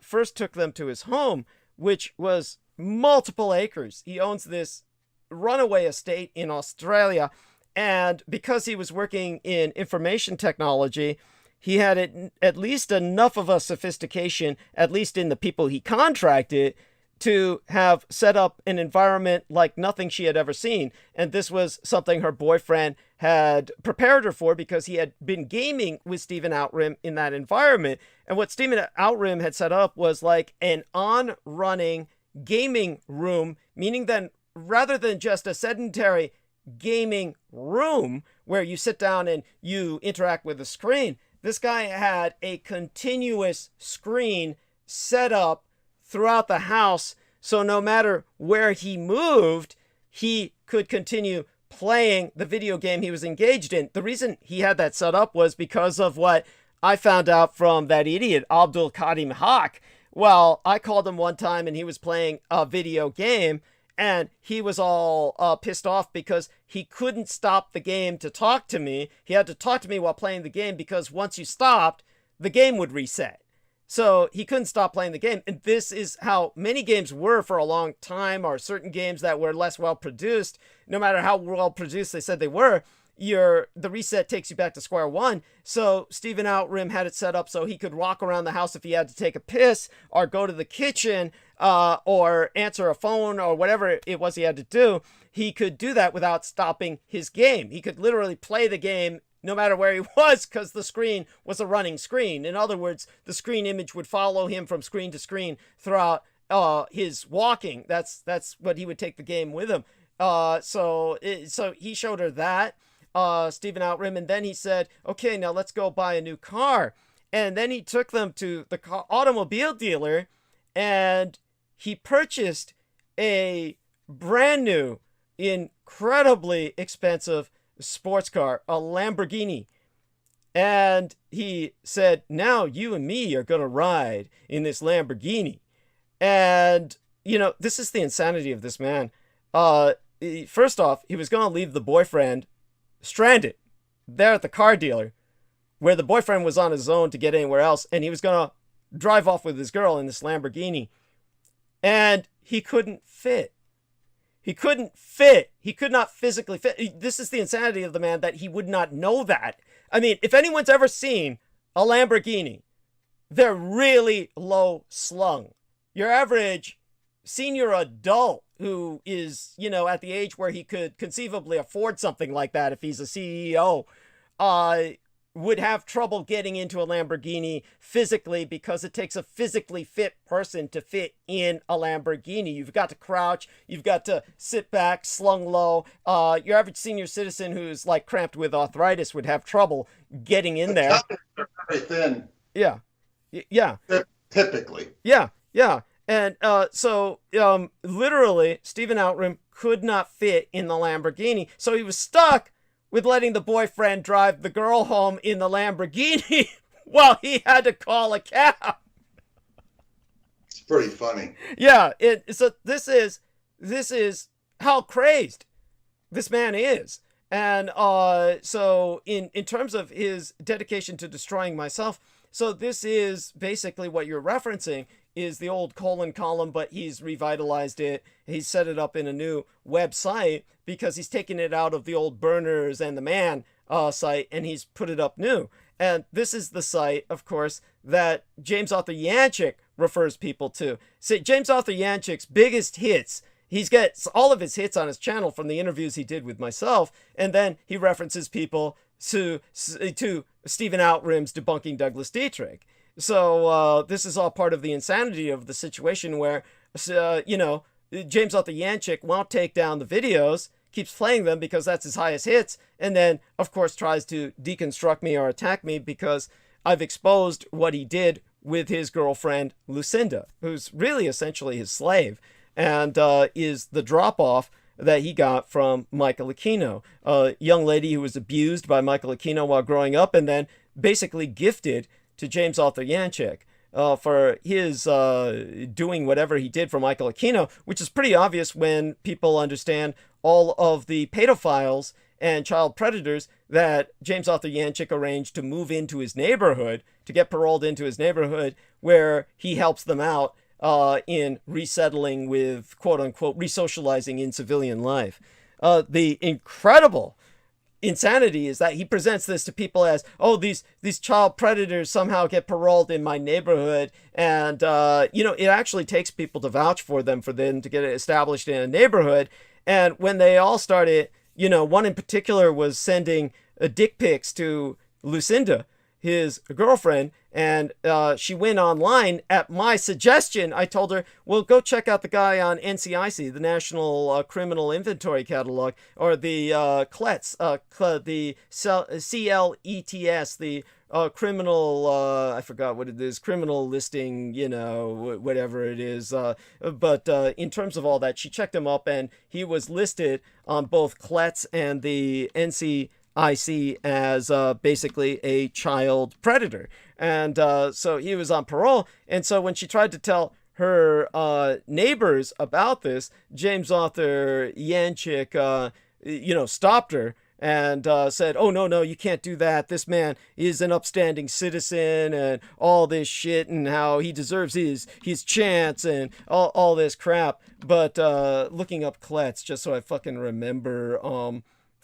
first took them to his home, which was multiple acres. He owns this runaway estate in Australia. And because he was working in information technology, he had at least enough of a sophistication, at least in the people he contracted, to have set up an environment like nothing she had ever seen. And this was something her boyfriend had prepared her for, because he had been gaming with Stephen Outram in that environment. And what Stephen Outram had set up was like an on-running gaming room, meaning then rather than just a sedentary gaming room where you sit down and you interact with the screen, this guy had a continuous screen set up throughout the house, so no matter where he moved, he could continue playing the video game he was engaged in. The reason he had that set up was because of what I found out from that idiot Abdul Karim Haq. Well, I called him one time and he was playing a video game, and he was all pissed off because he couldn't stop the game to talk to me. He had to talk to me while playing the game, because once you stopped, the game would reset. So he couldn't stop playing the game. And this is how many games were for a long time, or certain games that were less well produced. No matter how well produced they said they were, the reset takes you back to square one. So Stephen Outram had it set up so he could walk around the house if he had to take a piss, or go to the kitchen, or answer a phone, or whatever it was he had to do. He could do that without stopping his game. He could literally play the game no matter where he was, because the screen was a running screen. In other words, the screen image would follow him from screen to screen throughout his walking. That's what he would take the game with him. So he showed her that, Stephen Outram, and then he said, okay, now let's go buy a new car. And then he took them to the automobile dealer, and he purchased a brand new, incredibly expensive sports car, a Lamborghini. And he said, now you and me are going to ride in this Lamborghini. And, you know, this is the insanity of this man. First off, he was going to leave the boyfriend stranded there at the car dealer, where the boyfriend was on his own to get anywhere else, and he was going to drive off with his girl in this Lamborghini. And he couldn't fit. He couldn't fit. He could not physically fit. This is the insanity of the man, that he would not know that. I mean, if anyone's ever seen a Lamborghini, they're really low slung. Your average senior adult who is, you know, at the age where he could conceivably afford something like that, if he's a CEO, would have trouble getting into a Lamborghini physically, because it takes a physically fit person to fit in a Lamborghini. You've got to crouch, you've got to sit back, slung low. Your average senior citizen who's like cramped with arthritis would have trouble getting in there. Very thin. Yeah. Yeah. Typically. Yeah. Yeah. And so literally, Stephen Outram could not fit in the Lamborghini. So he was stuck with letting the boyfriend drive the girl home in the Lamborghini while he had to call a cab. It's pretty funny. Yeah. So this is how crazed this man is. And so in terms of his dedication to destroying myself, so this is basically what you're referencing is the old column, but he's revitalized it. He's set it up in a new website because he's taken it out of the old Burners and the Man site, and he's put it up new. And this is the site, of course, that James Arthur Yanchik refers people to. See, James Arthur Yanchik's biggest hits, he's got all of his hits on his channel from the interviews he did with myself, and then he references people to Stephen Outram's debunking Douglas Dietrich. So this is all part of the insanity of the situation where, you know, James Arthur Yanchik won't take down the videos, keeps playing them because that's his highest hits, and then, of course, tries to deconstruct me or attack me because I've exposed what he did with his girlfriend, Lucinda, who's really essentially his slave, and is the drop-off that he got from Michael Aquino, a young lady who was abused by Michael Aquino while growing up, and then basically gifted to James Arthur Yanchik for his doing whatever he did for Michael Aquino, which is pretty obvious when people understand all of the pedophiles and child predators that James Arthur Yanchik arranged to move into his neighborhood, to get paroled into his neighborhood, where he helps them out in resettling with, quote-unquote, resocializing in civilian life. The incredible insanity is that he presents this to people as, oh, these child predators somehow get paroled in my neighborhood, and you know, it actually takes people to vouch for them to get it established in a neighborhood. And when they all started, you know, one in particular was sending dick pics to Lucinda, his girlfriend, and she went online at my suggestion. I told her, well, go check out the guy on NCIC, the National Criminal Inventory Catalog, or the CLETS, the CLETS, the criminal, I forgot what it is, criminal listing, you know, whatever it is. But in terms of all that, she checked him up, and he was listed on both CLETS and the NCIC as basically a child predator. And so he was on parole. And so when she tried to tell her neighbors about this, James Arthur Yanchik, you know, stopped her and said, oh, no, you can't do that. This man is an upstanding citizen and all this shit, and how he deserves his chance and all this crap. But looking up CLETS, just so I fucking remember,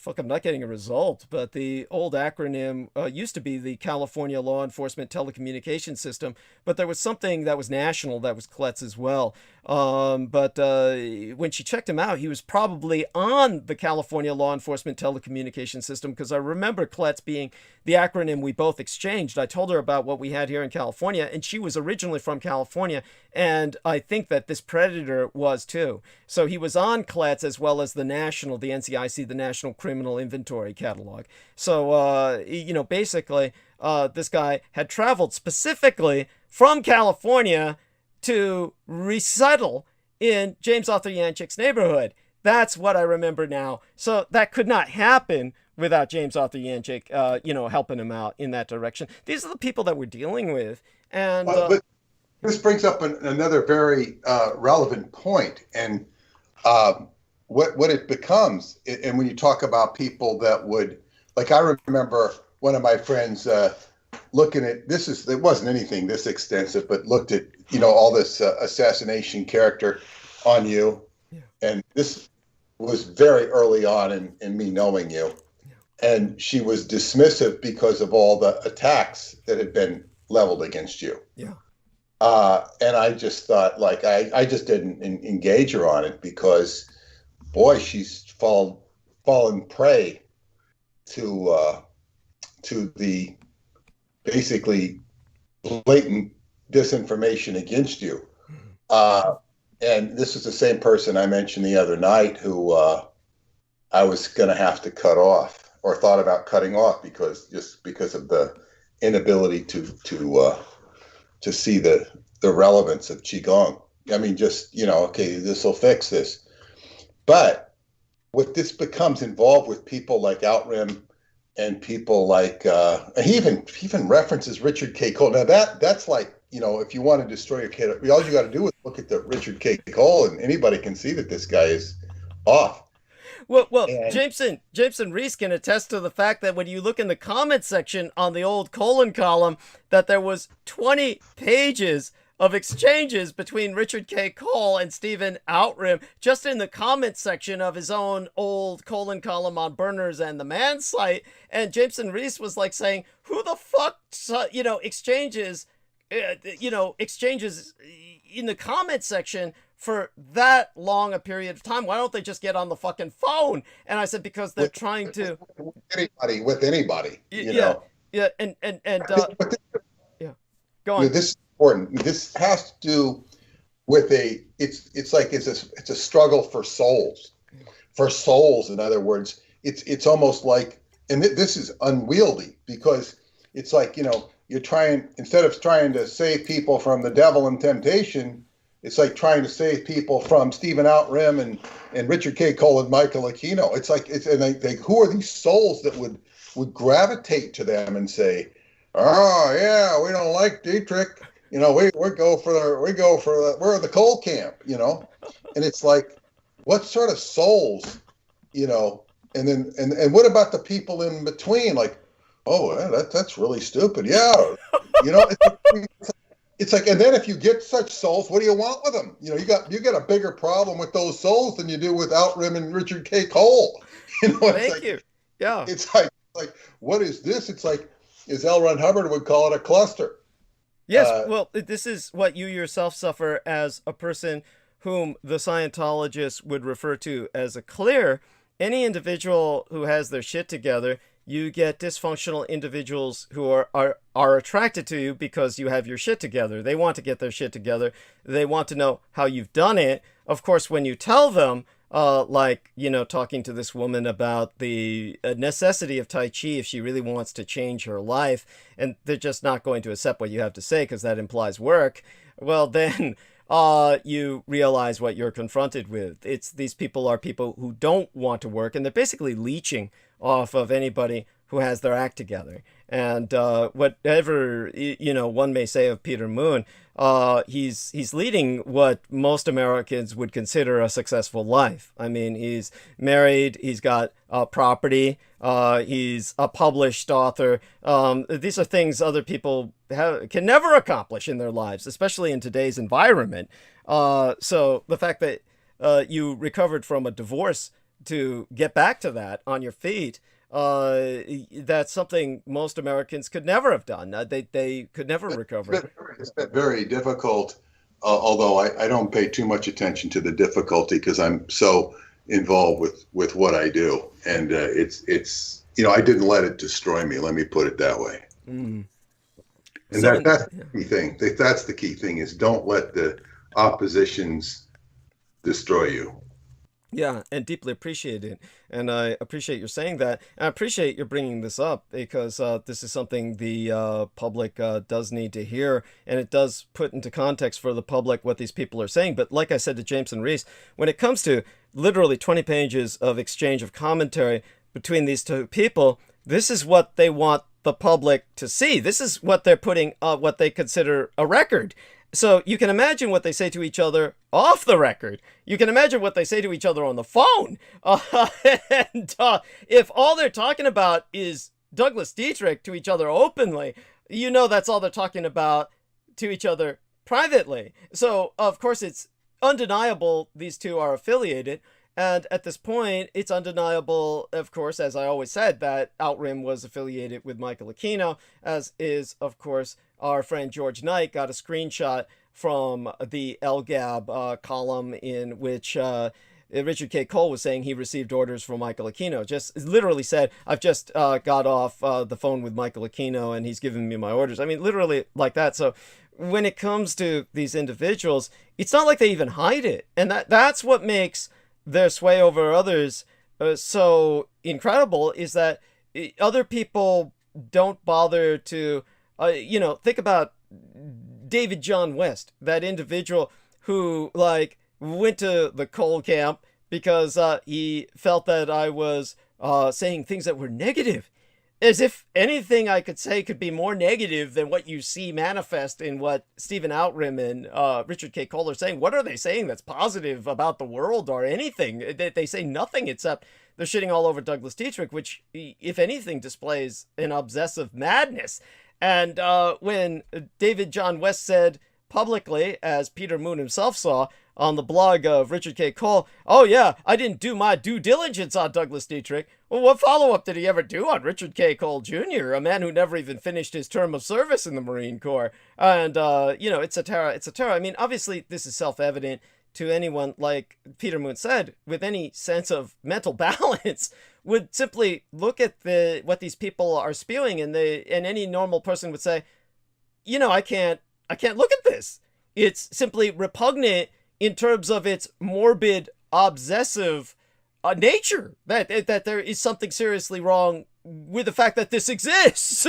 fuck, I'm not getting a result, but the old acronym used to be the California Law Enforcement Telecommunication System, but there was something that was national that was CLETS as well. But when she checked him out, he was probably on the California Law Enforcement Telecommunication System, because I remember CLETS being the acronym we both exchanged. I told her about what we had here in California, and she was originally from California, and I think that this predator was too. So he was on CLETS as well as the national, the NCIC, the National Criminal Inventory Catalog. So, basically, this guy had traveled specifically from California to resettle in James Arthur Yanchik's neighborhood. That's what I remember now. So that could not happen without James Arthur Yanchik, helping him out in that direction. These are the people that we're dealing with. And but this brings up another very relevant point, and what it becomes. And when you talk about people that would, like, I remember one of my friends looking at this. It wasn't anything this extensive, but looked at all this assassination character on you, and this was very early on in me knowing you. And she was dismissive because of all the attacks that had been leveled against you. Yeah. And I just thought, like, I just didn't engage her on it because, boy, she's fallen prey to the basically blatant disinformation against you. And this is the same person I mentioned the other night who I was going to have to cut off, or thought about cutting off, because of the inability to see the relevance of Qigong. I mean, okay, this will fix this. But what this becomes involved with people like Outram and people like he even references Richard K. Cole. Now that's like, if you want to destroy your kid, all you got to do is look at the Richard K. Cole, and anybody can see that this guy is off. Well, Jameson Reese can attest to the fact that when you look in the comment section on the old colon column, that there was 20 pages of exchanges between Richard K. Cole and Stephen Outram, just in the comment section of his own old colon column on Burners and the Man site. And Jameson Reese was like saying, who the fuck, exchanges in the comment section for that long a period of time? Why don't they just get on the fucking phone? And I said, because they're trying to with anybody. Yeah. And go on. This is important. This has to do with it's a struggle for souls. For souls, in other words, it's almost like, and this is unwieldy, because it's like, you're trying, instead of trying to save people from the devil and temptation, it's like trying to save people from Stephen Outram and Richard K. Cole and Michael Aquino. It's like, who are these souls that would gravitate to them and say, oh yeah, we don't like Dietrich, we go for we're the Cole camp, and it's like, what sort of souls, and then and what about the people in between? Like, oh, that's really stupid. Yeah, it's like, and then if you get such souls, what do you want with them? You got a bigger problem with those souls than you do with Outram and Richard K. Cole. Thank you. Yeah. It's like, what is this? It's like, as L. Ron Hubbard would call it, a cluster. Yes. Well, this is what you yourself suffer as a person whom the Scientologists would refer to as a clear. Any individual who has their shit together, you get dysfunctional individuals who are attracted to you because you have your shit together. They want to get their shit together. They want to know how you've done it. Of course, when you tell them, talking to this woman about the necessity of Tai Chi if she really wants to change her life, and they're just not going to accept what you have to say because that implies work, well, then you realize what you're confronted with. These people are people who don't want to work, and they're basically leeching off of anybody who has their act together. And whatever one may say of Peter Moon, he's leading what most Americans would consider a successful life. I mean, he's married, he's got property, he's a published author. These are things other people can never accomplish in their lives, especially in today's environment. So the fact that you recovered from a divorce to get back to that on your feet, that's something most Americans could never have done. They could never recover. It's been very difficult, although I don't pay too much attention to the difficulty because I'm so involved with what I do. And it's I didn't let it destroy me. Let me put it that way. Mm. And So- that's the key thing. That's the key thing is don't let the oppositions destroy you. Yeah, and deeply appreciate it. And I appreciate your saying that. And I appreciate your bringing this up because this is something the public does need to hear. And it does put into context for the public what these people are saying. But like I said to Jameson Reese, when it comes to literally 20 pages of exchange of commentary between these two people, this is what they want the public to see. This is what they're putting, what they consider a record. So you can imagine what they say to each other off the record. You can imagine what they say to each other on the phone. And if all they're talking about is Douglas Dietrich to each other openly, that's all they're talking about to each other privately. So, of course, it's undeniable these two are affiliated. And at this point, it's undeniable, of course, as I always said, that Outrim was affiliated with Michael Aquino, as is, of course, our friend George Knight got a screenshot from the LGAB column in which Richard K. Cole was saying he received orders from Michael Aquino. Just literally said, I've just got off the phone with Michael Aquino and he's giving me my orders. I mean, literally like that. So when it comes to these individuals, it's not like they even hide it. And that's what makes their sway over others so incredible, is that other people don't bother to, think about David John West, that individual who went to the Cole camp because he felt that I was saying things that were negative. As if anything I could say could be more negative than what you see manifest in what Stephen Outrim and Richard K. Cole are saying. What are they saying that's positive about the world or anything? They say nothing except they're shitting all over Douglas Dietrich, which, if anything, displays an obsessive madness. And when David John West said publicly, as Peter Moon himself saw on the blog of Richard K. Cole, oh yeah, I didn't do my due diligence on Douglas Dietrich. Well, what follow-up did he ever do on Richard K. Cole Jr., a man who never even finished his term of service in the Marine Corps? And, it's a terror. I mean, obviously, this is self-evident to anyone, like Peter Moon said, with any sense of mental balance, would simply look at what these people are spewing, and any normal person would say, I can't look at this. It's simply repugnant in terms of its morbid, obsessive nature, that there is something seriously wrong with the fact that this exists.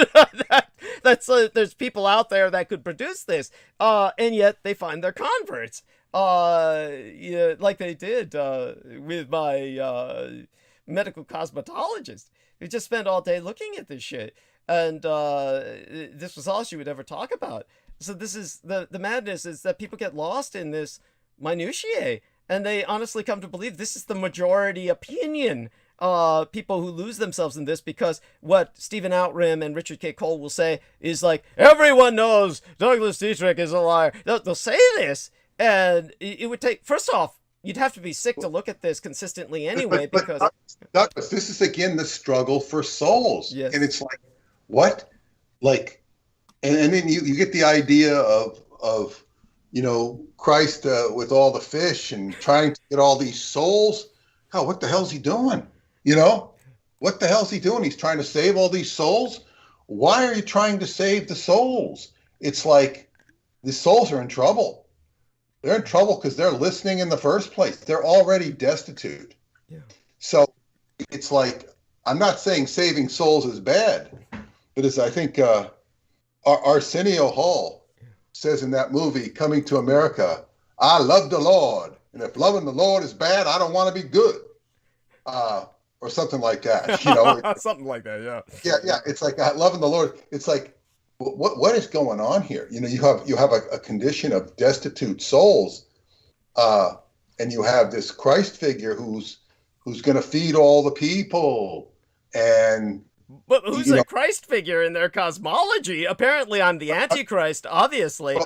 There's people out there that could produce this, and yet they find their converts, like they did with my medical cosmetologist, who just spent all day looking at this shit, and this was all she would ever talk about. So this is the madness, is that people get lost in this minutiae, and they honestly come to believe this is the majority opinion. People who lose themselves in this, because what Stephen Outrim and Richard K. Cole will say is like, everyone knows Douglas Dietrich is a liar. They'll say this, and it would take, first off, you'd have to be sick to look at this consistently anyway, because Douglas, this is again the struggle for souls. Yes. And it's like, what? And then you get the idea of Christ with all the fish and trying to get all these souls. Oh, what the hell's he doing? What the hell's he doing? He's trying to save all these souls. Why are you trying to save the souls? It's like the souls are in trouble. They're in trouble because they're listening in the first place. They're already destitute. Yeah. So it's like, I'm not saying saving souls is bad, but as I think Arsenio Hall says in that movie, Coming to America, I love the Lord. And if loving the Lord is bad, I don't want to be good. Or something like that. Something like that, yeah. Yeah. It's like loving the Lord. It's like, what is going on here? You have a condition of destitute souls, and you have this Christ figure who's going to feed all the people. But who's a Christ figure in their cosmology? Apparently, I'm the Antichrist, obviously.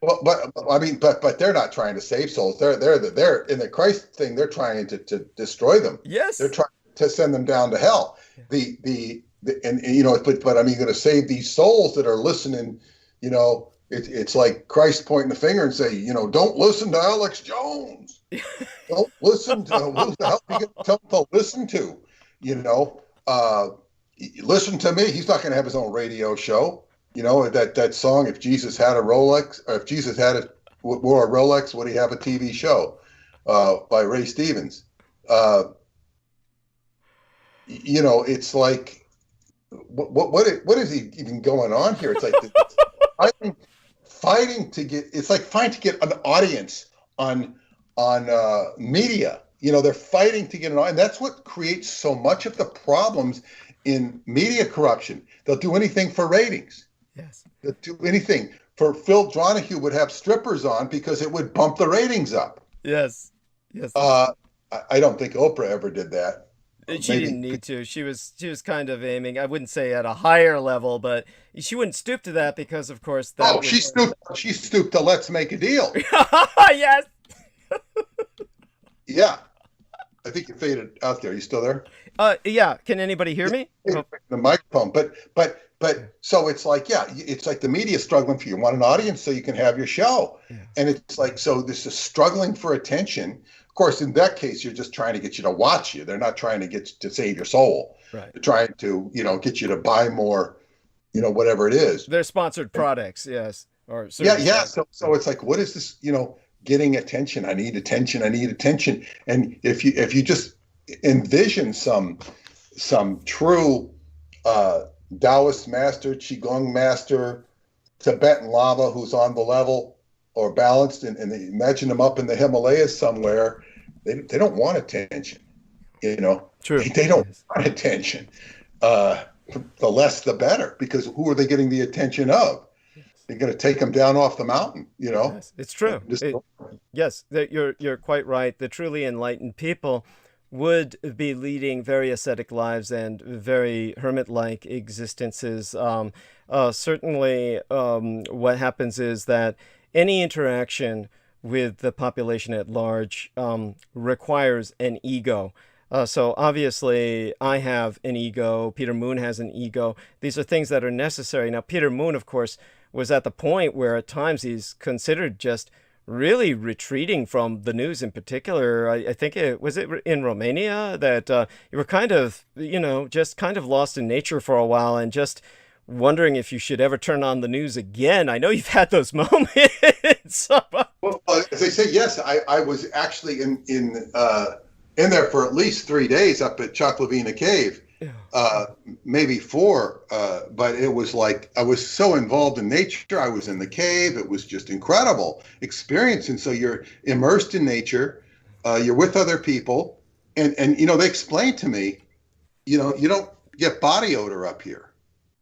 But I mean, but they're not trying to save souls. They're in the Christ thing. They're trying to destroy them. Yes, they're trying to send them down to hell. And you know, but I mean, going to save these souls that are listening. You know, it's like Christ pointing the finger and say, you know, don't listen to Alex Jones. Don't listen to who the hell you going to tell them to listen to. You know, listen to me. He's not going to have his own radio show. You know, that song, if Jesus had a Rolex, or if Jesus wore a Rolex, would he have a TV show? By Ray Stevens. You know, it's like, what is he even going on here? It's like fighting to get. It's like fighting to get an audience on media. You know, they're fighting to get an audience, and that's what creates so much of the problems in media corruption. They'll do anything for ratings. Yes. They'll do anything. For Phil Donahue would have strippers on because it would bump the ratings up. Yes. Yes. I don't think Oprah ever did that. She didn't need to. She was kind of aiming, I wouldn't say at a higher level, but she wouldn't stoop to that because, of course, that she stooped to Let's Make a Deal. Yes. Yeah. I think you faded out there. You still there? Yeah. Can anybody hear me? The microphone. But so it's like, yeah, it's like the media struggling for you. You want an audience so you can have your show. Yeah. And it's like, so this is struggling for attention. Of course, in that case, you're just trying to get you to watch you. They're not trying to get to save your soul. Right. They're trying to, you know, get you to buy more, you know, whatever it is. They're sponsored products, yes. Or yeah. So it's like, what is this, you know, getting attention? I need attention. And if you just envision some true Taoist master, Qigong master, Tibetan Lama who's on the level or balanced, and imagine them up in the Himalayas somewhere, they don't want attention, you know. True. They don't want attention. The less the better, because who are they getting the attention of? They're going to take them down off the mountain, you know. Yes, it's true. Yes, you're quite right. The truly enlightened people would be leading very ascetic lives and very hermit-like existences. Certainly, what happens is that any interaction with the population at large requires an ego. So obviously, I have an ego. Peter Moon has an ego. These are things that are necessary. Now, Peter Moon, of course, was at the point where at times he's considered just really retreating from the news in particular. I think it was in Romania that you were kind of, you know, just kind of lost in nature for a while and just wondering if you should ever turn on the news again. I know you've had those moments. Well, as I say, yes, I was actually in there for at least 3 days up at Choklavina Cave. Maybe 4, but it was like I was so involved in nature. I was in the cave. It was just incredible experience. And so you're immersed in nature. You're with other people, and you know, they explained to me, you know, you don't get body odor up here.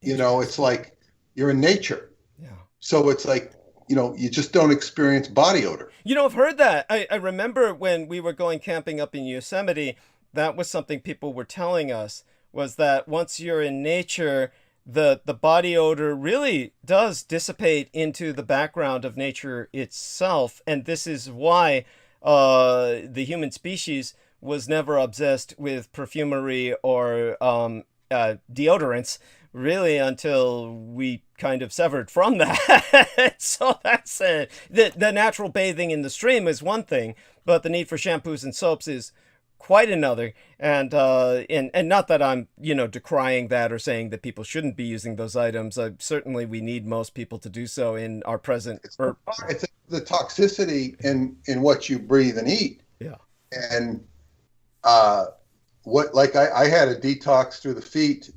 You know, it's like you're in nature. Yeah. So it's like, you know, you just don't experience body odor. You know, I've heard that. I remember when we were going camping up in Yosemite, that was something people were telling us, was that once you're in nature, the body odor really does dissipate into the background of nature itself. And this is why the human species was never obsessed with perfumery or deodorants, really, until we kind of severed from that. So that's the natural bathing in the stream is one thing, but the need for shampoos and soaps is quite another. And not that I'm, you know, decrying that or saying that people shouldn't be using those items. Certainly we need most people to do so in our present. It's the toxicity in what you breathe and eat. Yeah. And I had a detox through the feet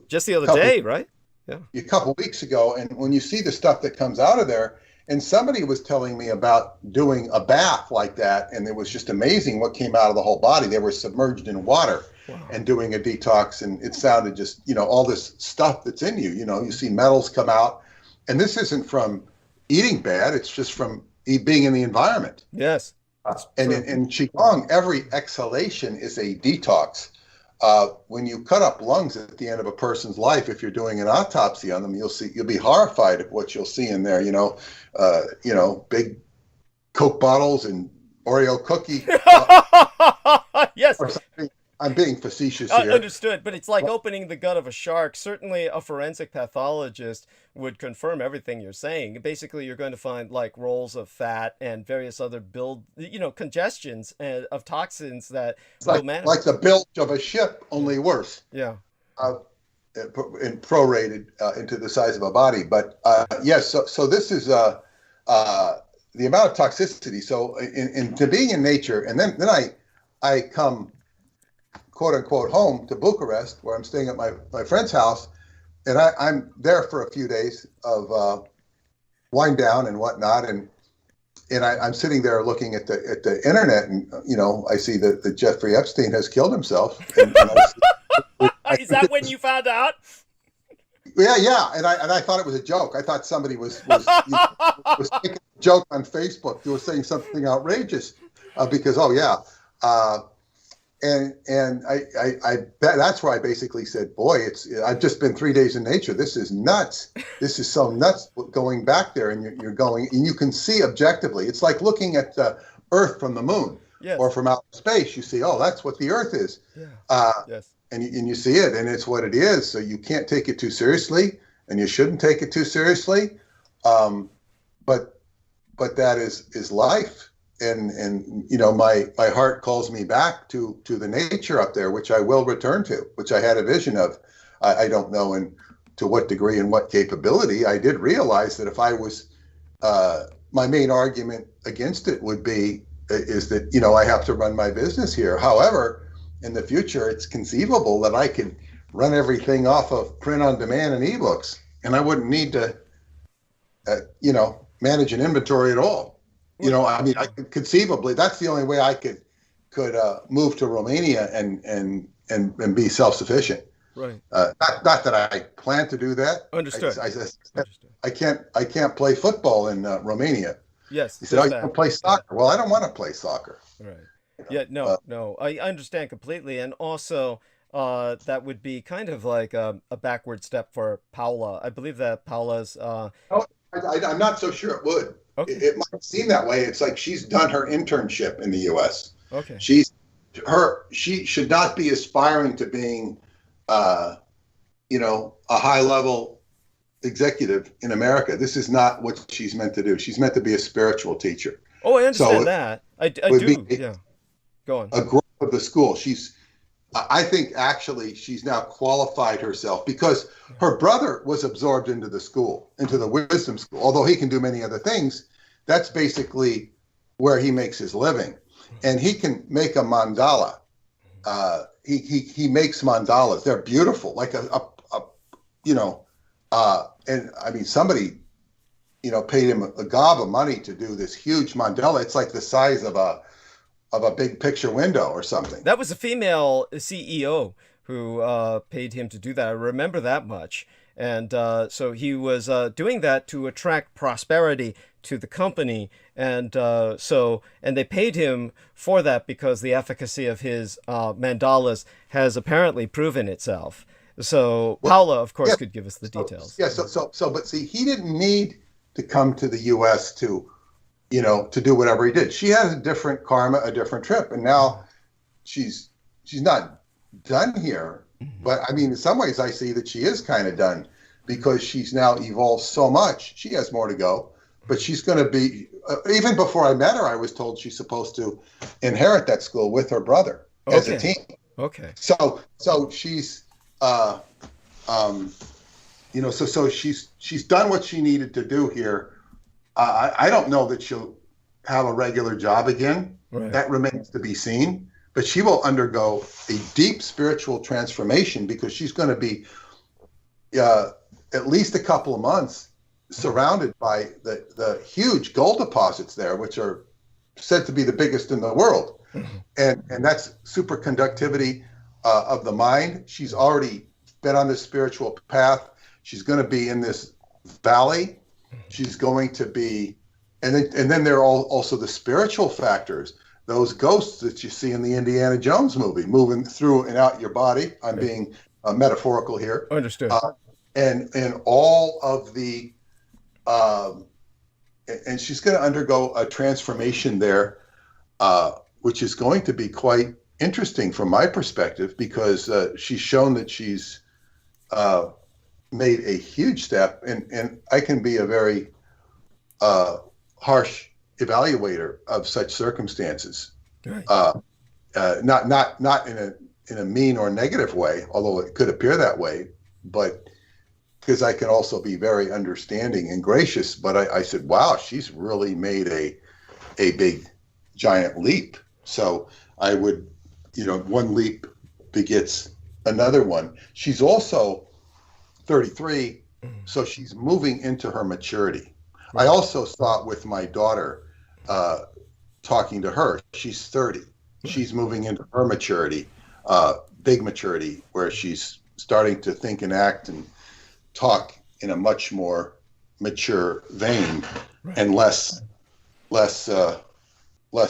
just the other day, right? Yeah. A couple weeks ago. And when you see the stuff that comes out of there, and somebody was telling me about doing a bath like that, and it was just amazing what came out of the whole body. They were submerged in water. Wow. And doing a detox, and it sounded just, you know, all this stuff that's in you. You know, you see metals come out, and this isn't from eating bad. It's just from being in the environment. Yes. And in Qigong, every exhalation is a detox. when you cut up lungs at the end of a person's life, if you're doing an autopsy on them, you'll be horrified at what you'll see in there. Big Coke bottles and Oreo cookie. Yes. I'm being facetious here. Understood, but it's like opening the gut of a shark. Certainly a forensic pathologist would confirm everything you're saying. Basically, you're going to find like rolls of fat and various other congestions of toxins that will manifest. Like the bilge of a ship, only worse. Yeah. And prorated into the size of a body. But yes, so this is the amount of toxicity. So into being in nature, and then I come, quote unquote, home to Bucharest, where I'm staying at my friend's house, and I'm there for a few days of wind down and whatnot, and I'm sitting there looking at the internet, and I see that Jeffrey Epstein has killed himself. And Is that when you found out? Yeah, and I thought it was a joke. I thought somebody was making a joke on Facebook. They were saying something outrageous because and I bet that's where I basically said, boy, I've just been 3 days in nature. This is nuts. This is so nuts going back there, and you're going, and you can see objectively. It's like looking at the Earth from the moon. Yes. Or from outer space. You see, oh, that's what the Earth is. Yeah. Yes. And you see it, and it's what it is. So you can't take it too seriously, and you shouldn't take it too seriously. But that is life, and my heart calls me back to the nature up there, which I will return to, which I had a vision of. I don't know to what degree and what capability. I did realize that if I was, my main argument against it is that I have to run my business here. However, in the future, it's conceivable that I could run everything off of print on demand and ebooks, and I wouldn't need to, manage an inventory at all. I could conceivably, that's the only way I could move to Romania and be self-sufficient. Right. Not that I plan to do that. Understood. I can't play football in Romania. Yes. He said, you can play soccer. Well, I don't want to play soccer. Right. Yeah, no, I understand completely. And also, that would be kind of like a backward step for Paula. I believe that Paula's... I'm not so sure it would. Okay. It might seem that way. It's like she's done her internship in the U.S. Okay. She should not be aspiring to being, a high-level executive in America. This is not what she's meant to do. She's meant to be a spiritual teacher. Oh, I understand that. I do. Yeah. Go on. A growth of the school. I think actually she's now qualified herself because her brother was absorbed into the school, into the wisdom school. Although he can do many other things, that's basically where he makes his living. And he can make a mandala. He makes mandalas. They're beautiful, like and I mean, somebody, paid him a gob of money to do this huge mandala. It's like the size of a big picture window or something. That was a female CEO who paid him to do that. I remember that much. And so he was doing that to attract prosperity to the company. And they paid him for that because the efficacy of his mandalas has apparently proven itself. So Paula, of course, could give us the details. Yeah. But see, he didn't need to come to the U.S. to do whatever he did. She has a different karma, a different trip, and now she's not done here. But I mean, in some ways, I see that she is kind of done because she's now evolved so much. She has more to go, but she's going to be. Even before I met her, I was told she's supposed to inherit that school with her brother as a team. Okay. So she's, so she's done what she needed to do here. I don't know that she'll have a regular job again. Right. That remains to be seen. But she will undergo a deep spiritual transformation because she's going to be at least a couple of months surrounded by the huge gold deposits there, which are said to be the biggest in the world. And that's superconductivity of the mind. She's already been on this spiritual path. She's going to be in this valley. She's going to be, and then there are also the spiritual factors. those ghosts that you see in the Indiana Jones movie, moving through and out your body. I'm being metaphorical here. Understood. And all of the, and she's going to undergo a transformation there, which is going to be quite interesting from my perspective, because she's shown that she's made a huge step, and I can be a very harsh evaluator of such circumstances. Right. Not in a mean or negative way, although it could appear that way, but because I can also be very understanding and gracious. But I said, wow, she's really made a big giant leap. So I would, one leap begets another one. She's also 33, so she's moving into her maturity. I also saw it with my daughter, talking to her. She's 30. She's moving into her maturity, big maturity, where she's starting to think and act and talk in a much more mature vein, and less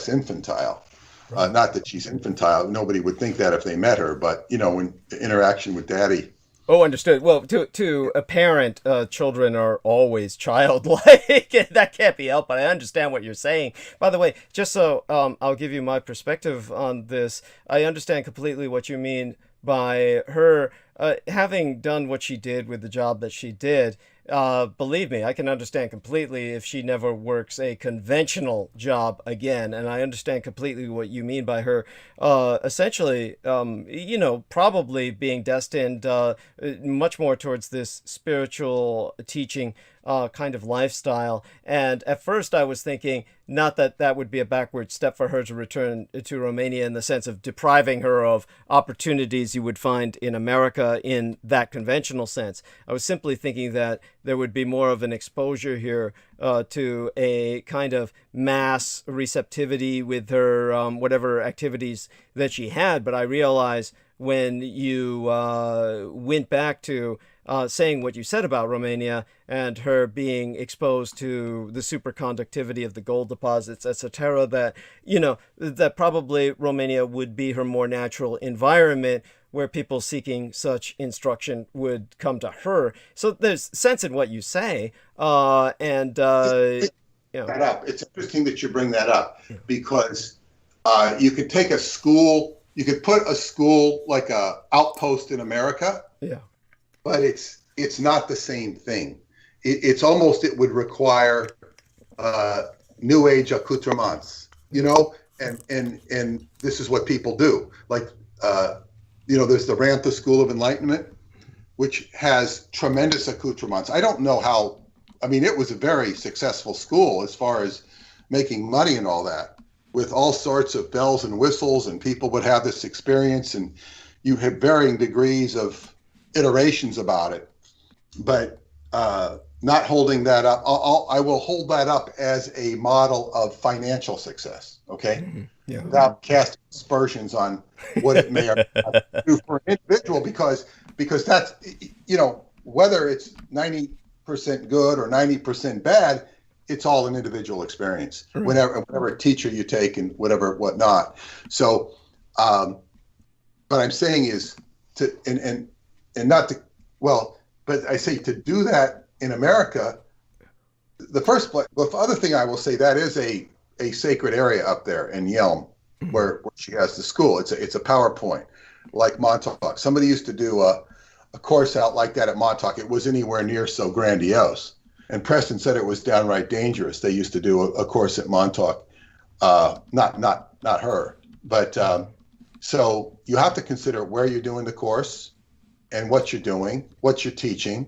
infantile. Not that she's infantile. Nobody would think that if they met her, but when the interaction with Daddy. Oh, understood. Well, to a parent, children are always childlike. That can't be helped, but I understand what you're saying. By the way, just so I'll give you my perspective on this, I understand completely what you mean by her having done what she did with the job that she did. Believe me, I can understand completely if she never works a conventional job again. And I understand completely what you mean by her essentially, probably being destined much more towards this spiritual teaching kind of lifestyle. And at first I was thinking, not that that would be a backward step for her to return to Romania in the sense of depriving her of opportunities you would find in America in that conventional sense. I was simply thinking that there would be more of an exposure here to a kind of mass receptivity with her whatever activities that she had. But I realize when you went back to saying what you said about Romania and her being exposed to the superconductivity of the gold deposits, etc., that, that probably Romania would be her more natural environment where people seeking such instruction would come to her. So there's sense in what you say. That up. It's interesting that you bring that up, because you could take a school, you could put a school like a outpost in America. Yeah. But it's not the same thing. It would require new age accoutrements, and this is what people do. Like, there's the Rantha School of Enlightenment, which has tremendous accoutrements. I don't know how, it was a very successful school as far as making money and all that, with all sorts of bells and whistles, and people would have this experience, and you have varying degrees of iterations about it, but not holding that up. I will hold that up as a model of financial success, okay? Mm-hmm. Yeah. Without casting aspersions on what it may or may not do for an individual, because that's, whether it's 90% good or 90% bad, it's all an individual experience, mm-hmm. whatever teacher you take and whatnot. So, what I'm saying is but I say to do that in America, the other thing I will say, that is a sacred area up there in Yelm, where she has the school. It's a PowerPoint, like Montauk. Somebody used to do a course out like that at Montauk. It was anywhere near so grandiose. And Preston said it was downright dangerous. They used to do a course at Montauk, not her, but so you have to consider where you're doing the course, and what you're doing, what you're teaching,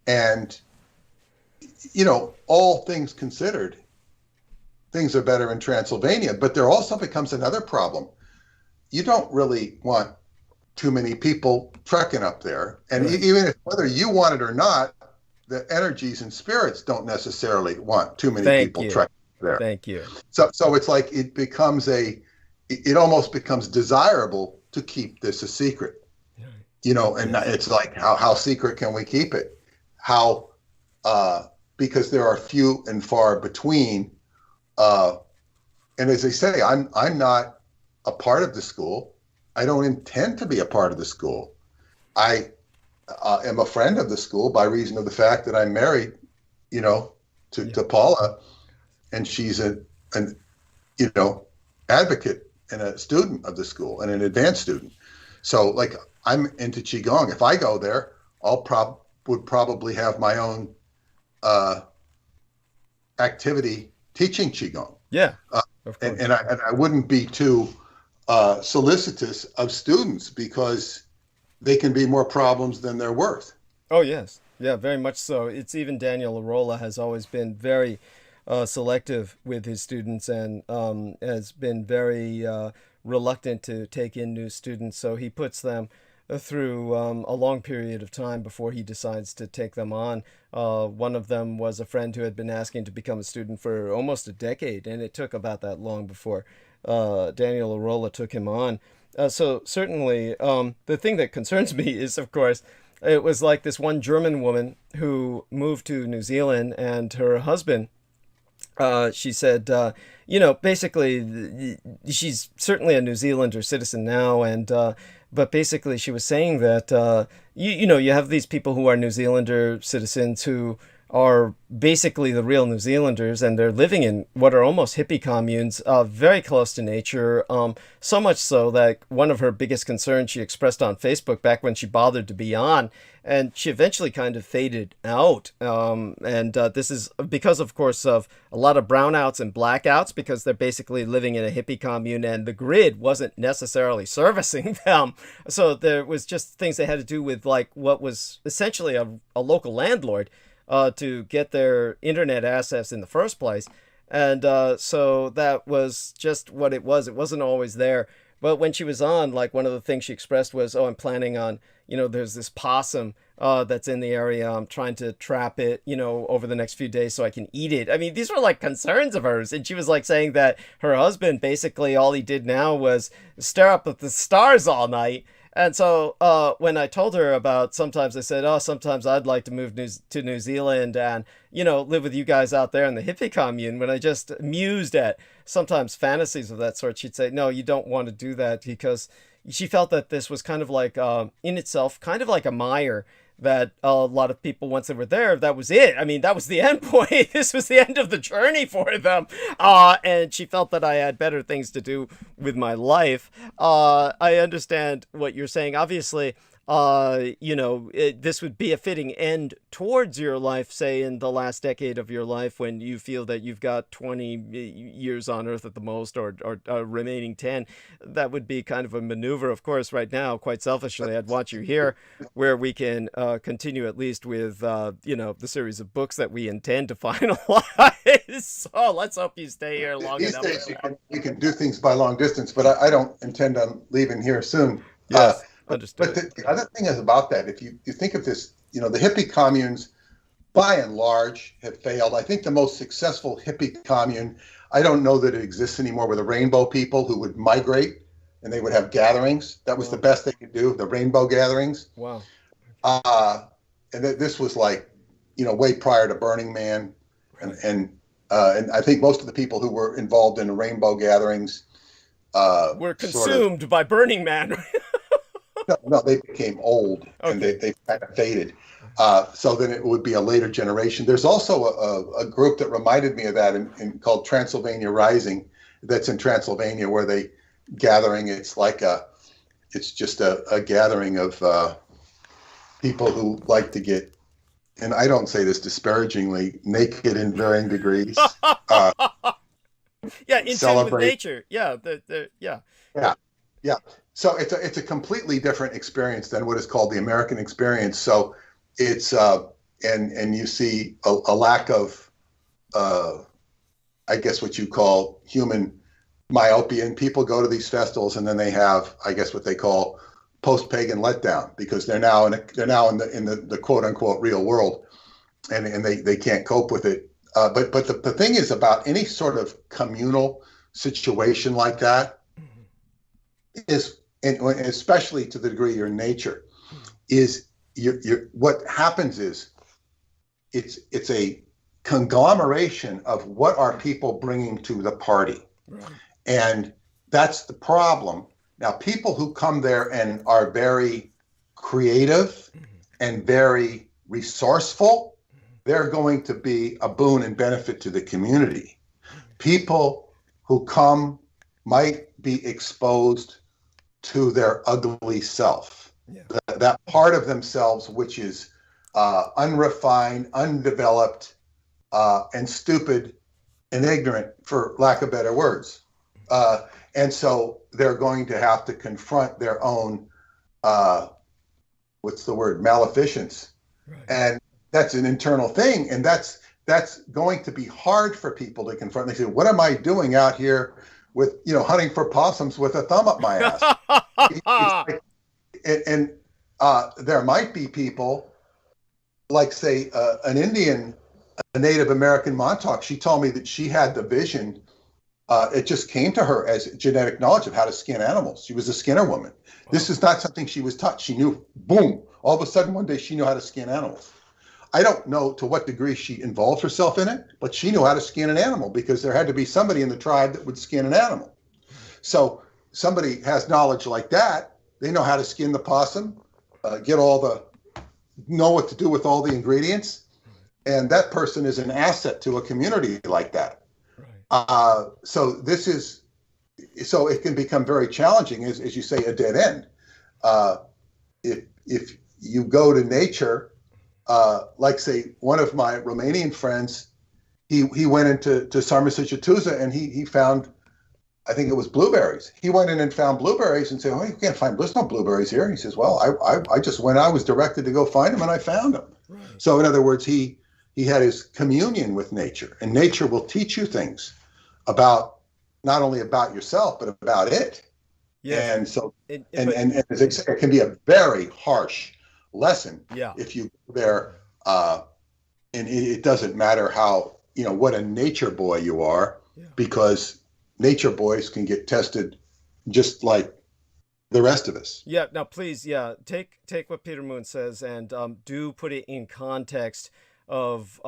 and, all things considered, things are better in Transylvania. But there also becomes another problem. You don't really want too many people trekking up there. And even whether you want it or not, the energies and spirits don't necessarily want too many people trekking there. Thank you. So it's like it almost becomes desirable to keep this a secret. And it's like, how secret can we keep it? Because there are few and far between and as I say, I'm not a part of the school. I don't intend to be a part of the school. I am a friend of the school by reason of the fact that I'm married, to Paula, and she's an advocate and a student of the school and an advanced student. So like I'm into Qigong. If I go there, would probably have my own activity teaching Qigong. Yeah. And I wouldn't be too solicitous of students because they can be more problems than they're worth. Oh, yes. Yeah, very much so. It's even Daniel Arola has always been very selective with his students and has been very reluctant to take in new students. So he puts them through a long period of time before he decides to take them on. One of them was a friend who had been asking to become a student for almost a decade, and it took about that long before Daniel Arola took him on. So certainly the thing that concerns me is, of course, it was like this one German woman who moved to New Zealand, and her husband, she said, basically, she's certainly a New Zealander citizen now, and but basically she was saying that, you have these people who are New Zealander citizens who are basically the real New Zealanders, and they're living in what are almost hippie communes, very close to nature, so much so that one of her biggest concerns she expressed on Facebook back when she bothered to be on, and she eventually kind of faded out. This is because, of course, of a lot of brownouts and blackouts, because they're basically living in a hippie commune and the grid wasn't necessarily servicing them. So there was just things they had to do with like what was essentially a local landlord to get their internet access in the first place. And so that was just what it was. It wasn't always there. But when she was on, like one of the things she expressed was, I'm planning on, there's this possum that's in the area. I'm trying to trap it, over the next few days so I can eat it. I mean, these were like concerns of hers. And she was like saying that her husband, basically all he did now was stare up at the stars all night. And so when I told her about, sometimes I said, sometimes I'd like to move to New Zealand and, live with you guys out there in the hippie commune. When I just mused at sometimes fantasies of that sort, she'd say, no, you don't want to do that, because she felt that this was kind of like, in itself, kind of like a mire, that a lot of people, once they were there, that was it. I mean, that was the end point. This was the end of the journey for them. And she felt that I had better things to do with my life. I understand what you're saying. Obviously, this would be a fitting end towards your life, say in the last decade of your life, when you feel that you've got 20 years on Earth at the most, or remaining 10. That would be kind of a maneuver. Of course, right now, quite selfishly, I'd want you here where we can continue at least with, the series of books that we intend to finalize. So let's hope you stay here long enough. These days you can do things by long distance, but I don't intend on leaving here soon. Yes. But the other thing is about that, if you think of this, the hippie communes, by and large, have failed. I think the most successful hippie commune, I don't know that it exists anymore, were the rainbow people who would migrate and they would have gatherings. That was the best they could do, the rainbow gatherings. Wow. And this was like, way prior to Burning Man. And I think most of the people who were involved in the rainbow gatherings were consumed by Burning Man. No, they became old, and they kind of faded. So then it would be a later generation. There's also a group that reminded me of that called Transylvania Rising. That's in Transylvania, where they gathering. It's like it's just a gathering of people who like to get, and I don't say this disparagingly, naked in varying degrees. In tune with nature. Yeah, Yeah. So it's a completely different experience than what is called the American experience. So it's and you see a lack of I guess what you call human myopia, and people go to these festivals and then they have, I guess, what they call post-pagan letdown, because they're now in the quote unquote real world, and they can't cope with it. But the thing is about any sort of communal situation like that is, and especially to the degree you're in nature, is what happens is it's a conglomeration of what are people bringing to the party. And that's the problem. Now, people who come there and are very creative and very resourceful, they're going to be a boon and benefit to the community. People who come might be exposed to their ugly self, that part of themselves which is unrefined, undeveloped, and stupid and ignorant, for lack of better words. And so they're going to have to confront their own, maleficence. And that's an internal thing. And that's going to be hard for people to confront. They say, what am I doing out here with, hunting for possums with a thumb up my ass? and there might be people like, say, an Indian, a Native American Montauk. She told me that she had the vision. It just came to her as genetic knowledge of how to skin animals. She was a skinner woman. Wow. This is not something she was taught. She knew, boom, all of a sudden one day she knew how to skin animals. I don't know to what degree she involved herself in it, but she knew how to skin an animal because there had to be somebody in the tribe that would skin an animal. So somebody has knowledge like that. They know how to skin the possum, know what to do with all the ingredients. And that person is an asset to a community like that. So it can become very challenging, as you say, a dead end. If you go to nature, like, say, one of my Romanian friends, he went into Sarmisegetuza and he found, I think it was blueberries. He went in and found blueberries and said, "Oh, you can't find, there's no blueberries here." He says, "Well, I just went, I was directed to go find them and I found them." Right. So in other words, he had his communion with nature, and nature will teach you things about, not only about yourself, but about it. Yeah. And so, and as I say, it can be a very harsh lesson if you go there, and it doesn't matter how, what a nature boy you are, because nature boys can get tested just like the rest of us. Yeah. Now, please, take what Peter Moon says and do put it in context of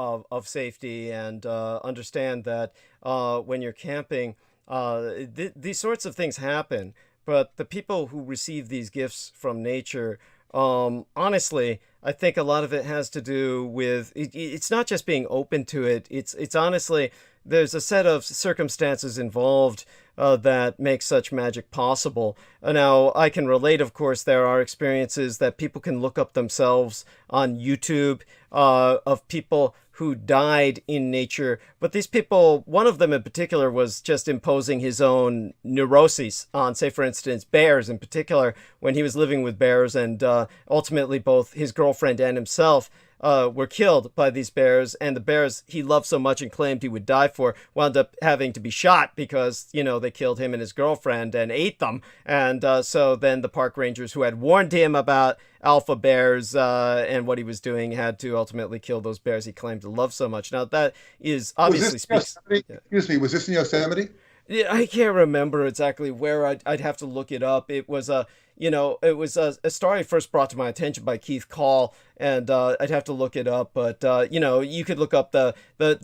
safety, and understand that when you're camping, these sorts of things happen. But the people who receive these gifts from nature, honestly, I think a lot of it has to do with it's not just being open to it. It's honestly, there's a set of circumstances involved that make such magic possible. Now, I can relate, of course. There are experiences that people can look up themselves on YouTube of people who died in nature. But these people, one of them in particular, was just imposing his own neuroses on, say, for instance, bears in particular, when he was living with bears, and ultimately both his girlfriend and himself were killed by these bears, and the bears he loved so much and claimed he would die for wound up having to be shot because, they killed him and his girlfriend and ate them. And so then the park rangers who had warned him about alpha bears and what he was doing had to ultimately kill those bears he claimed to love so much. Now, that is obviously speaks... Excuse me, was this in Yosemite? Yeah, I can't remember exactly where. I'd have to look it up. It was a story first brought to my attention by Keith Call, and I'd have to look it up. But you could look up the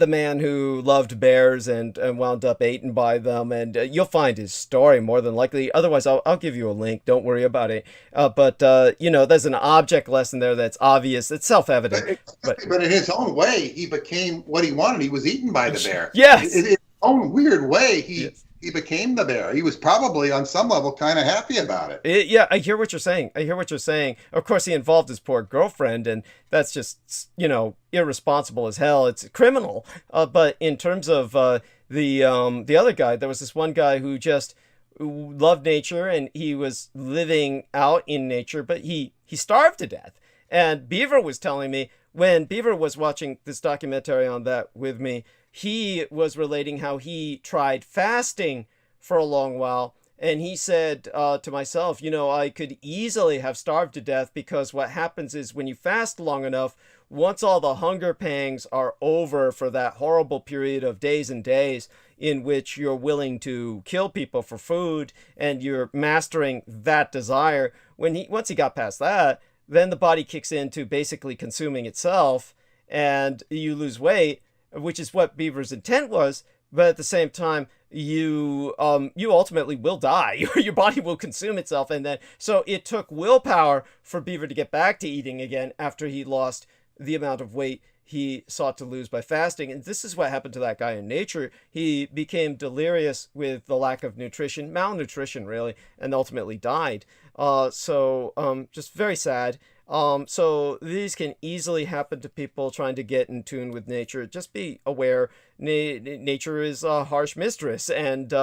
man who loved bears and wound up eaten by them, and you'll find his story more than likely. Otherwise, I'll give you a link. Don't worry about it. But there's an object lesson there that's obvious. It's self-evident. But in his own way, he became what he wanted. He was eaten by the bear. Yes. In his own weird way, he became the bear. He was probably on some level kind of happy about it. I hear what you're saying. Of course, he involved his poor girlfriend, and that's just, irresponsible as hell. It's criminal. But in terms of the other guy, there was this one guy who just loved nature, and he was living out in nature, but he starved to death. And Beaver was telling me, when Beaver was watching this documentary on that with me, he was relating how he tried fasting for a long while. And he said to myself, I could easily have starved to death, because what happens is when you fast long enough, once all the hunger pangs are over for that horrible period of days and days in which you're willing to kill people for food and you're mastering that desire, once he got past that, then the body kicks into basically consuming itself and you lose weight, which is what Beaver's intent was. but at the same time, you ultimately will die. Your body will consume itself, and then so it took willpower for Beaver to get back to eating again after he lost the amount of weight he sought to lose by fasting. And this is what happened to that guy in nature. He became delirious with the lack of nutrition, malnutrition really, and ultimately died. Just very sad. So these can easily happen to people trying to get in tune with nature. Just be aware, nature is a harsh mistress, and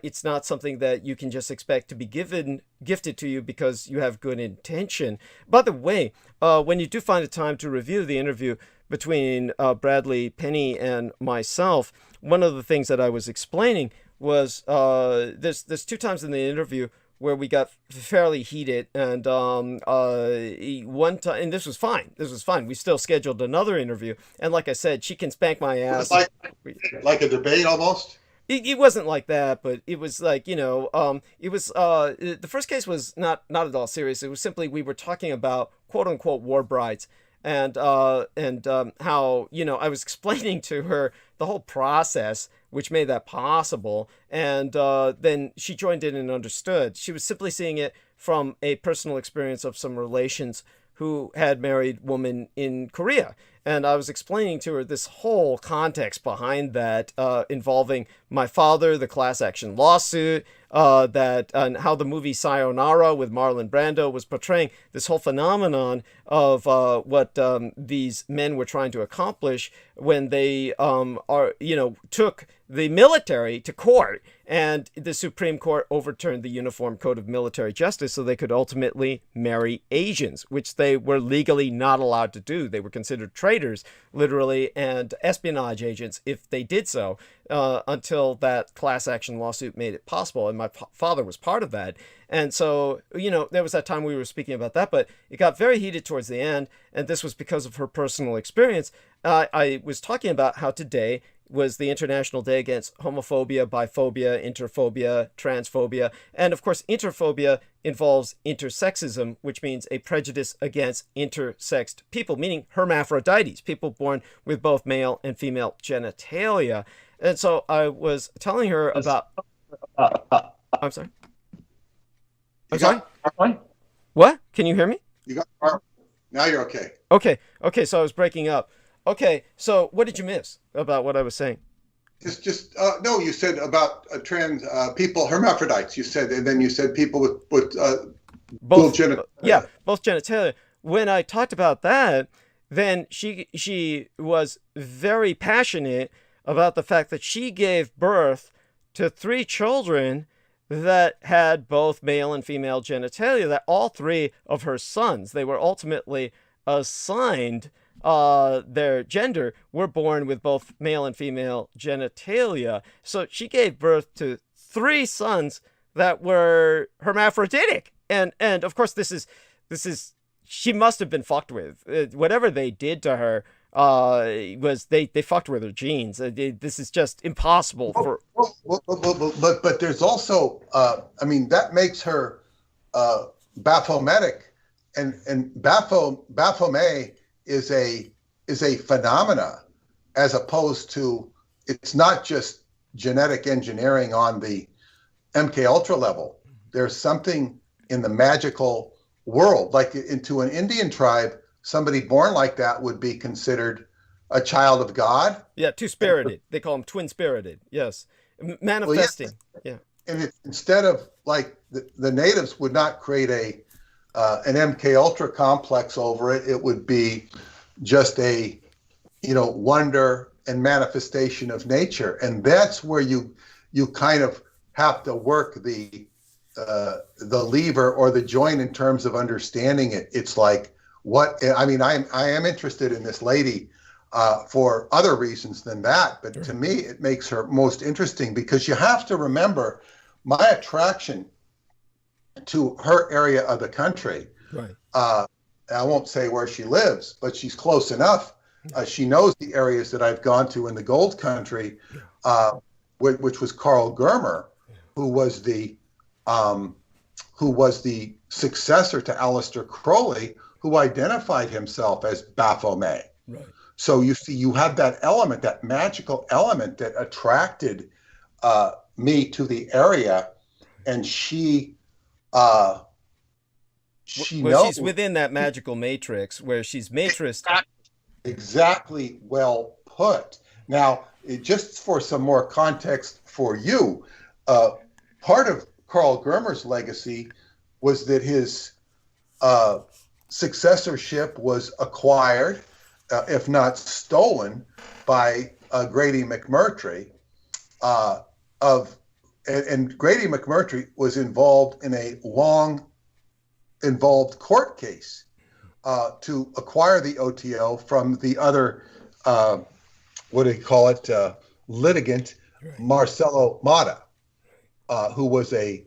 it's not something that you can just expect to be gifted to you because you have good intention. By the way, when you do find a time to review the interview between Bradley Penny and myself, one of the things that I was explaining was there's 2 times in the interview where we got fairly heated, and one time, and this was fine. We still scheduled another interview, and like I said, she can spank my ass. Like a debate almost. It wasn't like that, but it was like, it was the first case was not at all serious. It was simply we were talking about quote unquote war brides, and how I was explaining to her the whole process which made that possible, and then she joined in and understood. She was simply seeing it from a personal experience of some relations who had married women in Korea. And I was explaining to her this whole context behind that, involving my father, the class action lawsuit, and how the movie Sayonara with Marlon Brando was portraying this whole phenomenon of what these men were trying to accomplish when they took the military to court, and the Supreme Court overturned the Uniform Code of Military Justice so they could ultimately marry Asians, which they were legally not allowed to do. They were considered traitors, literally, and espionage agents if they did so, until that class action lawsuit made it possible. And my father was part of that. And so, there was that time we were speaking about that, but it got very heated towards the end, and this was because of her personal experience. I was talking about how today was the International Day against homophobia, biphobia, interphobia, transphobia. And of course, interphobia involves intersexism, which means a prejudice against intersexed people, meaning hermaphrodites, people born with both male and female genitalia. And so I was telling her about... I'm sorry? I'm sorry? What? Can you hear me? Now you're okay. Okay, so I was breaking up. Okay, so what did you miss about what I was saying? No, you said about trans people, hermaphrodites, you said, and then you said people with both genitalia. Yeah, both genitalia. When I talked about that, then she was very passionate about the fact that she gave birth to 3 children that had both male and female genitalia, that all 3 of her sons, they were ultimately assigned their gender, were born with both male and female genitalia. So she gave birth to 3 sons that were hermaphroditic, and of course this is she must have been fucked with. Whatever they did to her was they fucked with her genes. This is just impossible for. But there's also that makes her baphometic, and baphome is a phenomena, as opposed to, it's not just genetic engineering on the MK Ultra level. There's something in the magical world, like into an Indian tribe, somebody born like that would be considered a child of God. Yeah, two-spirited. They call them twin-spirited. Yes, manifesting. Well, yeah. And instead of, like, the natives would not create an MK Ultra complex over it. It would be just a, wonder and manifestation of nature. And that's where you kind of have to work the lever or the joint in terms of understanding it. It's like, I am interested in this lady for other reasons than that, but to me, it makes her most interesting, because you have to remember my attraction to her area of the country. Right. I won't say where she lives, but she's close enough. She knows the areas that I've gone to in the Gold Country, which was Carl Germer, who was the successor to Aleister Crowley, who identified himself as Baphomet. Right. So you see, you have that element, that magical element that attracted me to the area, and she Well, knows she's within that magical matrix where she's matrixed. exactly, well put. Now, just for some more context for you, part of Karl Germer's legacy was that his successorship was acquired, if not stolen, by Grady McMurtry. And Grady McMurtry was involved in a long-involved court case to acquire the OTO from the other, what do you call it, litigant, Marcello Matta, who was a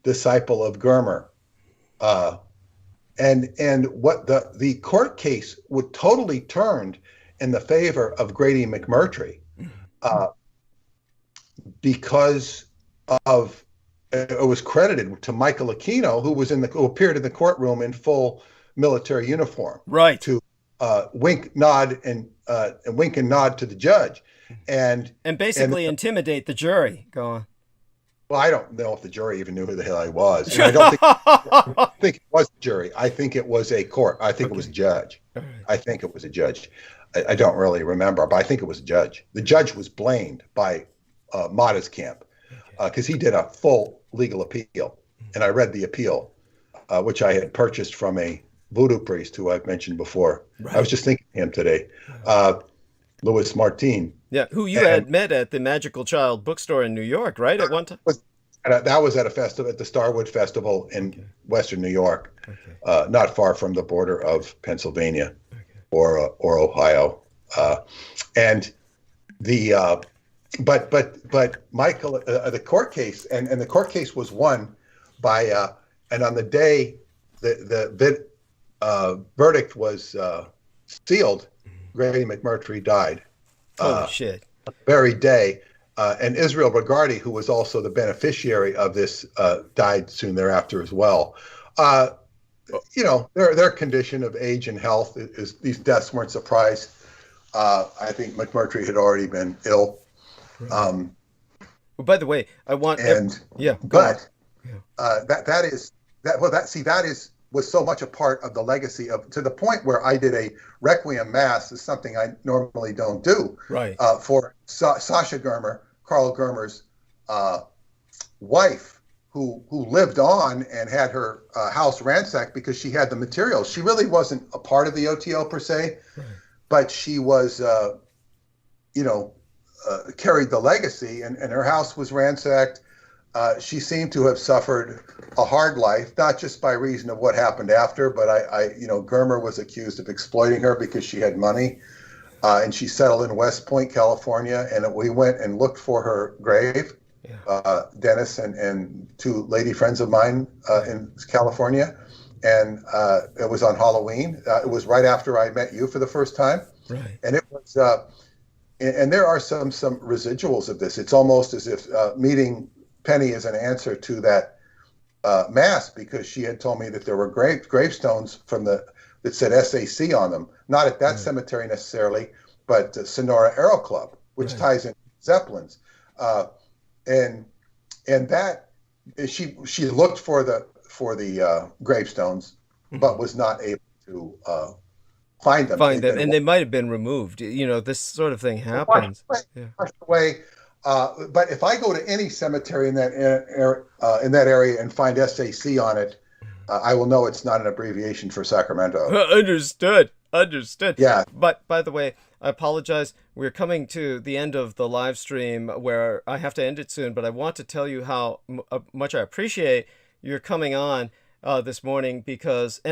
disciple of Germer. And what the court case would totally turned in the favor of Grady McMurtry because of it was credited to Michael Aquino, who appeared in the courtroom in full military uniform, Right. to wink, nod, and wink and nod to the judge, and basically intimidate the jury. Go on. Well, I don't know if the jury even knew who the hell I was. And I don't think it was the jury. I think it was a court. I think it was a judge. I think it was a judge. I don't really remember, but I think it was a judge. The judge was blamed by Matta's camp because he did a full legal appeal. And I read the appeal, which I had purchased from a voodoo priest who I've mentioned before. Right. I was just thinking of him today, Louis Martin. Yeah, who you had met at the Magical Child bookstore in New York, right? At one time. That was at a festival, at the Starwood Festival in Western New York, not far from the border of Pennsylvania or Ohio, and the but Michael, the court case and the court case was won by and on the day the verdict was sealed, Grady McMurtry died. Holy shit. Very day. And Israel Regardi, who was also the beneficiary of this, died soon thereafter as well. You know, their condition of age and health is these deaths weren't surprised. I think McMurtry had already been ill. Well, by the way, I want that was so much a part of the legacy of, to the point where I did a Requiem Mass, is something I normally don't do, right? For Sasha Germer, Karl Germer's wife, who lived on and had her house ransacked because she had the materials. She really wasn't a part of the OTO per se, right, but she was, carried the legacy, and her house was ransacked. She seemed to have suffered a hard life, not just by reason of what happened after, but Germer was accused of exploiting her because she had money, and she settled in West Point, California, and we went and looked for her grave, Dennis and two lady friends of mine in California, and it was on Halloween. It was right after I met you for the first time, right? And it was, and there are some residuals of this. It's almost as if meeting Penny is an answer to that mass, because she had told me that there were gravestones that said SAC on them, not at that cemetery necessarily, but Sonora Aero Club, which ties in Zeppelins, and that she looked for the gravestones, but was not able to find them. And they might have been removed. You know, this sort of thing happens. Washed away. But if I go to any cemetery in that area and find SAC on it, I will know it's not an abbreviation for Sacramento. Understood. Yeah. But by the way, I apologize. We're coming to the end of the live stream where I have to end it soon, but I want to tell you how much I appreciate your coming on this morning, because, and